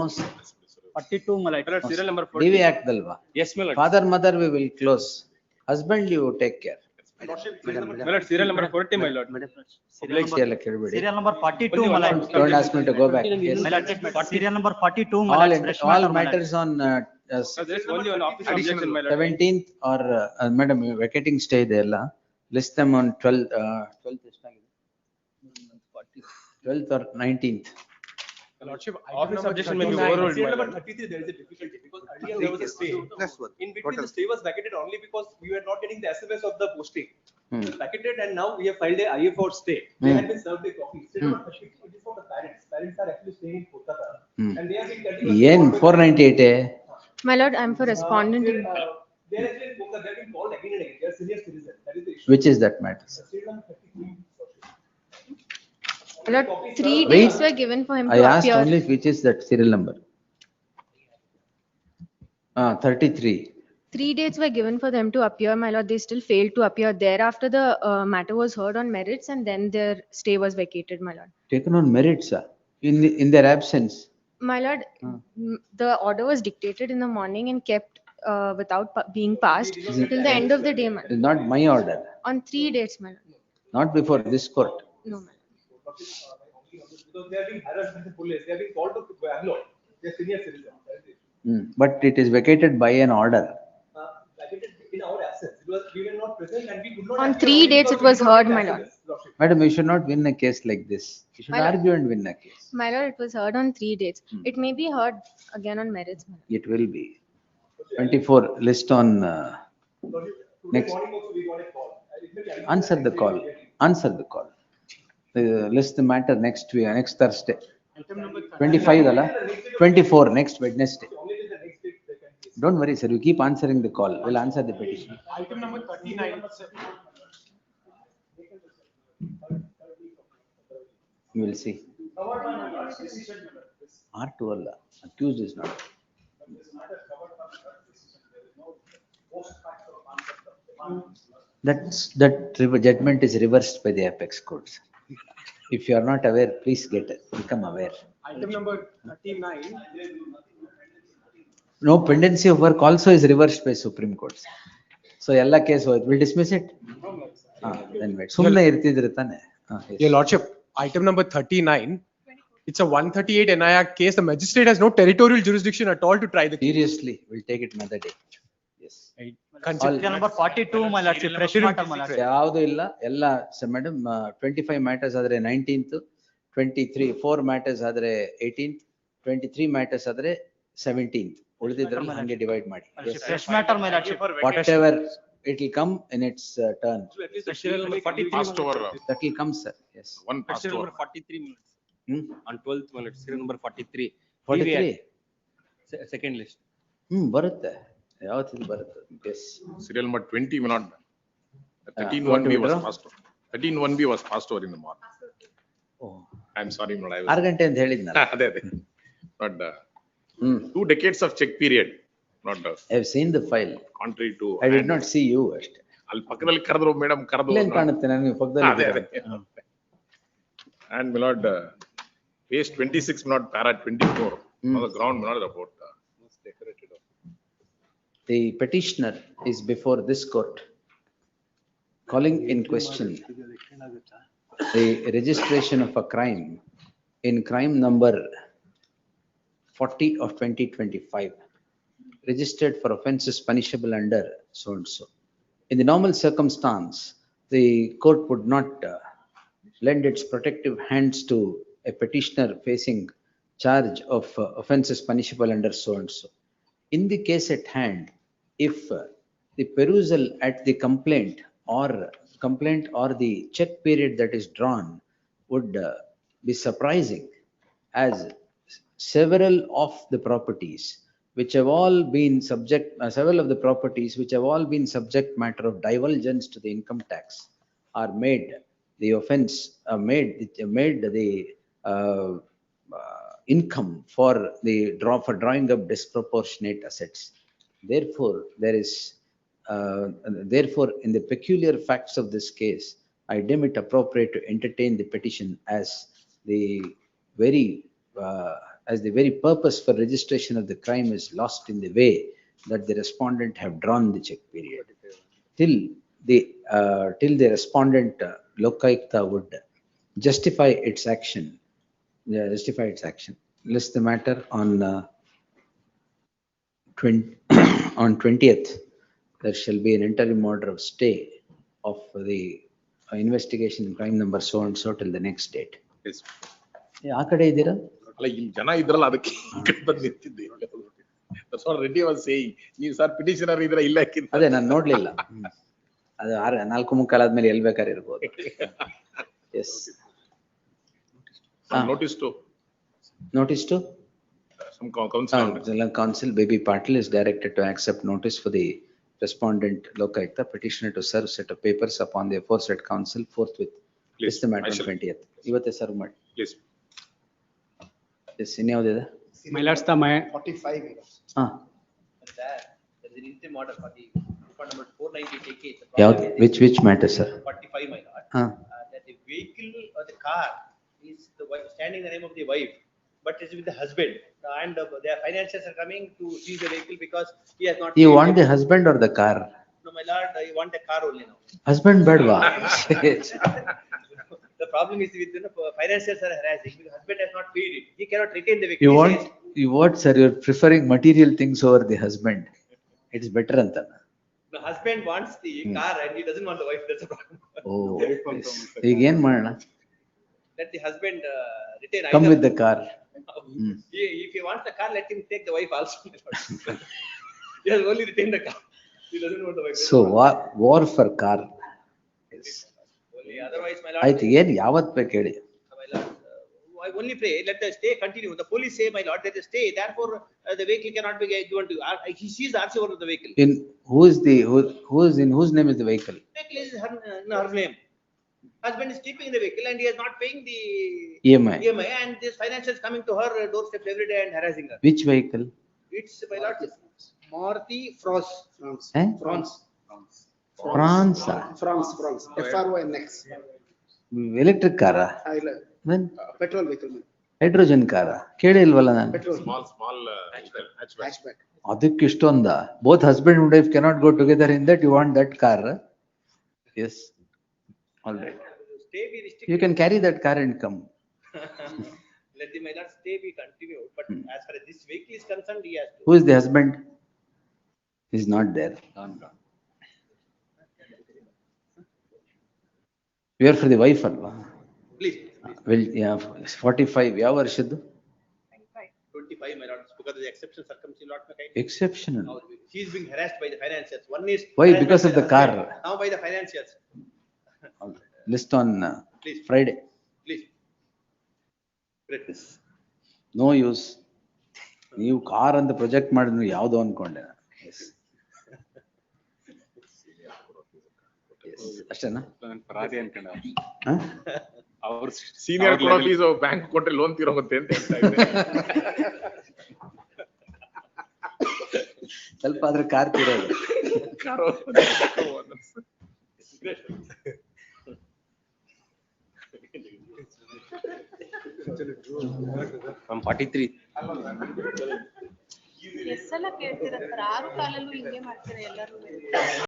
Speaker 8: 42, my lord.
Speaker 7: Serial number 40.
Speaker 1: DV act alva.
Speaker 7: Yes, my lord.
Speaker 1: Father, mother, we will close. Husband, you take care.
Speaker 7: My lord, serial number 40, my lord.
Speaker 8: Serial number 42, my lord.
Speaker 1: Don't ask me to go back. Yes.
Speaker 8: My lord, serial number 42, my lord.
Speaker 1: All matters on
Speaker 7: There is only one office objection, my lord.
Speaker 1: 17th or madam vacating stay ಇದೆಯಲ್ಲ, list them on 12th ಎಷ್ಟಾಗಿದೆ? 12th or 19th.
Speaker 7: Lordship, office objection may be overruled.
Speaker 13: Serial number 33, there is a difficulty because earlier there was a stay. In between, the stay was vacated only because we were not getting the SMS of the posting. It was vacated and now we have filed a IA for stay. They had been served a copy. Still not it is for the parents. Parents are actually staying in Kolkata. And they have been continuously.
Speaker 1: ಏನ್ 498?
Speaker 11: My lord, I'm for respondent.
Speaker 13: They are actually in Kolkata. They have been called again and again. They are senior citizens. That is the issue.
Speaker 1: Which is that matter?
Speaker 13: Serial number 33.
Speaker 11: My lord, 3 days were given for him
Speaker 1: I
Speaker 11: to
Speaker 1: asked
Speaker 11: appear.
Speaker 1: only which is that serial number. 33.
Speaker 11: 3 days were given for them to appear, my lord. They still failed to appear. Thereafter, the matter was heard on merits and then their stay was vacated, my lord.
Speaker 1: Taken on merits, in their absence.
Speaker 11: My lord, the order was dictated in the morning and kept without being passed till the end of the day, my
Speaker 1: It's
Speaker 11: lord.
Speaker 1: not my order.
Speaker 11: On 3 dates, my lord.
Speaker 1: Not before this court.
Speaker 11: No, my lord.
Speaker 13: Because they have been harassed by the police. They have been called to Bangalore. They are senior citizens. That is the issue.
Speaker 1: But it is vacated by an order.
Speaker 13: Vacated in our absence. Because we were not present and we could not.
Speaker 11: On
Speaker 13: appear
Speaker 11: 3 dates,
Speaker 13: because
Speaker 11: it
Speaker 13: we
Speaker 11: was
Speaker 13: did not
Speaker 11: heard,
Speaker 13: get
Speaker 11: my lord.
Speaker 13: SMS.
Speaker 1: Madam, you should not win a case like this. You should
Speaker 11: My lord.
Speaker 1: argue and win a case.
Speaker 11: My lord, it was heard on 3 dates. It may be heard again on merits, my lord.
Speaker 1: It will be. 24 list on next.
Speaker 13: Morning also we got a call.
Speaker 1: Answer the call. Answer the call. List the matter next week, next Thursday. 25 ಅಲ್ಲ? 24 next Wednesday. Don't worry, sir. You keep answering the call. We'll answer the petition.
Speaker 4: Item number 39.
Speaker 1: You will see. R2 ಅಲ್ಲ. Accused is not. That judgment is reversed by the apex courts. If you are not aware, please become aware.
Speaker 2: Item number 39.
Speaker 1: No, pendency of work also is reversed by Supreme Court. So ಎಲ್ಲ case will dismiss it. Then wait. ಸುಮ್ನೆ ಇರ್ತಿದ್ರೆ ತಾನೆ. Yes.
Speaker 2: Your Lordship, item number 39. It's a 138 NI Act case. The magistrate has no territorial jurisdiction at all to try the case.
Speaker 1: Seriously, we'll take it another day. Yes.
Speaker 2: Consider
Speaker 3: Number 42, my lordship, fresh matter, my lordship.
Speaker 1: ಯಾವುದು ಇಲ್ಲ ಎಲ್ಲ madam 25 matters ಆದ್ರೆ 19th, 23 4 matters ಆದ್ರೆ 18th, 23 matters ಆದ್ರೆ 17th. ಉಳಿದಿದ್ರಲ್ಲಿ ಹಂಗೆ divide ಮಾಡಿ.
Speaker 3: Fresh matter, my lordship.
Speaker 1: Whatever it will come in its turn.
Speaker 7: Serial number 43
Speaker 22: Passed over.
Speaker 1: That will come, sir. Yes.
Speaker 22: One passed
Speaker 7: Serial
Speaker 22: over.
Speaker 7: number 43 minutes. On 12th minute, serial number 43.
Speaker 1: 43.
Speaker 7: Second list.
Speaker 1: ಬರುತ್ತೆ. ಯಾವತ್ತಿದು ಬರುತ್ತೆ. Yes.
Speaker 22: Serial number 20 may not.
Speaker 1: what
Speaker 22: 13-1B
Speaker 1: to
Speaker 22: was
Speaker 1: withdraw?
Speaker 22: passed over. 13-1B was passed over in the morning.
Speaker 1: Oh.
Speaker 22: I'm sorry, no, I
Speaker 1: 6 ಗಂಟೆ ಅಂತ ಹೇಳಿದ್ನಲ್ಲ.
Speaker 22: ಅದೇ. Not 2 decades of check period. Not
Speaker 1: I have seen the file.
Speaker 22: contrary to.
Speaker 1: I did not see you ಅಷ್ಟೇ.
Speaker 22: ಅಲ್ಲಿ ಪಕ್ಕದಲ್ಲಿ ಕರೆದ್ರು madam ಕರೆದ್ರು.
Speaker 1: ಇಲ್ಲೇನ್ ಕಾಣುತ್ತೆ ನನಗೆ ಪಕ್ಕದಲ್ಲಿ.
Speaker 22: And my lord, page 26, my lord, para 24, on the ground, my lord, about most decorated.
Speaker 1: The petitioner is before this court calling in question the registration of a crime in crime number 40 of 2025, registered for offences punishable under so and so. In the normal circumstance, the court would not lend its protective hands to a petitioner facing charge of offences punishable under so and so. In the case at hand, if the perusal at the complaint or the check period that is drawn would be surprising, as several of the properties which have all been several of the properties which have all been subject matter of divulgence to the income tax are made the offense made the income for drawing up disproportionate assets. Therefore, therefore, in the peculiar facts of this case, I deem it appropriate to entertain the petition as the very purpose for registration of the crime is lost in the way that the respondent have drawn the check period. Till the respondent Lokayukta would justify its action. List the matter on 20th. There shall be an interim order of stay of the investigation in crime number so and so till the next date.
Speaker 22: Yes.
Speaker 1: ಆ ಕಡೆ ಇದ್ದೀರಾ?
Speaker 22: ಅಲ್ಲ ಇಲ್ಲಿ ಜನ ಇದ್ರಲ್ಲ ಅದಕ್ಕೆ ಈ ಕಡೆ ಬಂದು ನಿಂತಿದ್ದೆ. That's what Reddy was saying. ನೀವು ಸರ್ ಪಿಟಿಷನರ್ ಇದ್ರ ಇಲ್ಲ ಹಾಕಿದ್ದ.
Speaker 1: ಅದೇ ನಾನು ನೋಡ್ಲಿಲ್ಲ. ಅದು 4:45 ಆದ್ಮೇಲೆ ಎಲ್ಲಿ ಬೇಕಾದ್ರೆ ಇರ್ಬೋದು. Yes.
Speaker 22: Notice to. Some
Speaker 1: counsel Baby Patil is directed to accept notice for the respondent Lokayukta petitioner to serve set of papers upon the aforesaid counsel forthwith. List the matter on 20th. ಇವತ್ತೇ serve ಮಾಡಿ.
Speaker 22: Please.
Speaker 1: Yes, ಇನ್ಯಾವುದಿದೆ?
Speaker 21: My lords, the
Speaker 12: 45 minutes. There is an interim order for the report number 490 take.
Speaker 1: ಯಾವ್ದು? Which matter, sir?
Speaker 12: 45, my lord. That the vehicle or the car is the wife, standing in the name of the wife, but is with the husband. And their financiers are coming to seize the vehicle because he has not.
Speaker 1: You want the husband or the car?
Speaker 12: No, my lord, I want the car only now.
Speaker 1: Husband bedwa.
Speaker 12: The problem is with financiers are harassing. The husband has not paid it. He cannot retain the vehicle.
Speaker 1: You what, sir? You're preferring material things over the husband. It's better anta.
Speaker 12: The husband wants the car and he doesn't want the wife. That's a problem.
Speaker 1: Oh, yes. ಈಗ ಏನ್ ಮಾಡೋಣ?
Speaker 12: Let the husband retain.
Speaker 1: Come with the car.
Speaker 12: If he wants the car, let him take the wife also. He has only retained the car. He doesn't want the wife.
Speaker 1: So war for car. Yes.
Speaker 12: Only otherwise, my lord.
Speaker 1: ಆಯ್ತು, ಏನ್ ಯಾವತ್ ಬೇಕು ಹೇಳಿ?
Speaker 12: My lord, I only pray, let the stay continue. The police say, my lord, let the stay. Therefore, the vehicle cannot be given to. He sees the RC over the vehicle.
Speaker 1: In whose name is the vehicle?
Speaker 12: Vehicle is her name. Husband is keeping the vehicle and he is not paying the
Speaker 1: EMI.
Speaker 12: and this financier is coming to her doorstep every day and harassing her.
Speaker 1: Which vehicle?
Speaker 12: It's my lord, Maruti France.
Speaker 1: France.
Speaker 16: FRONX.
Speaker 1: Electric car.
Speaker 16: Petrol vehicle.
Speaker 1: Hydrogen car. ಕೇಳೇ ಇಲ್ವಲ್ಲ ನಾನು.
Speaker 16: Petrol.
Speaker 22: Small hatchback.
Speaker 1: ಅದಕ್ಕೆ ಇಷ್ಟೊಂದ. Both husband and wife cannot go together in that. You want that car? Yes. All right. You can carry that car and come.
Speaker 13: Let the my lord stay be continued, but as far as this vehicle is concerned, he has to.
Speaker 1: Who is the husband? He's not there. You are for the wife alva?
Speaker 13: Please.
Speaker 1: Well, yeah, 45. ಯಾವ ವರ್ಷದ್ದು?
Speaker 13: 25, my lord, because of the exceptional circumstances, not my kind.
Speaker 1: Exceptional.
Speaker 13: He is being harassed by the financiers. One is.
Speaker 1: Why? Because of the car.
Speaker 13: Now by the financiers.
Speaker 1: List on
Speaker 13: Please.
Speaker 1: Friday.
Speaker 13: Please. Great.
Speaker 1: No use. ನೀವು car ಅಂತ project ಮಾಡಿದ್ರು ಯಾವ್ದು ಅನ್ಕೊಂಡೆ. ಅಷ್ಟೇನಾ?
Speaker 22: ಪರಾದಿ ಅನ್ಕೊಂಡ. ಅವ್ರ senior ಕೊಡೋ fees bank ಕೊಟ್ರೆ ಲೋನ್ ತೀರೋಗುತ್ತೆ ಅಂತ ಹೇಳ್ತಾ ಇದ್ದೆ.
Speaker 1: ಸ್ವಲ್ಪ ಆದ್ರೆ ಕಾರ್ ತೀರೋದು.
Speaker 7: From 43.
Speaker 5: ಎಷ್ಟೆಲ್ಲ ಕೇಳ್ತೀರ ಸರ್, 6 ಕಾಲಲ್ಲೂ ಹಿಂಗೆ ಮಾಡ್ತೀರಾ ಎಲ್ಲರೂ.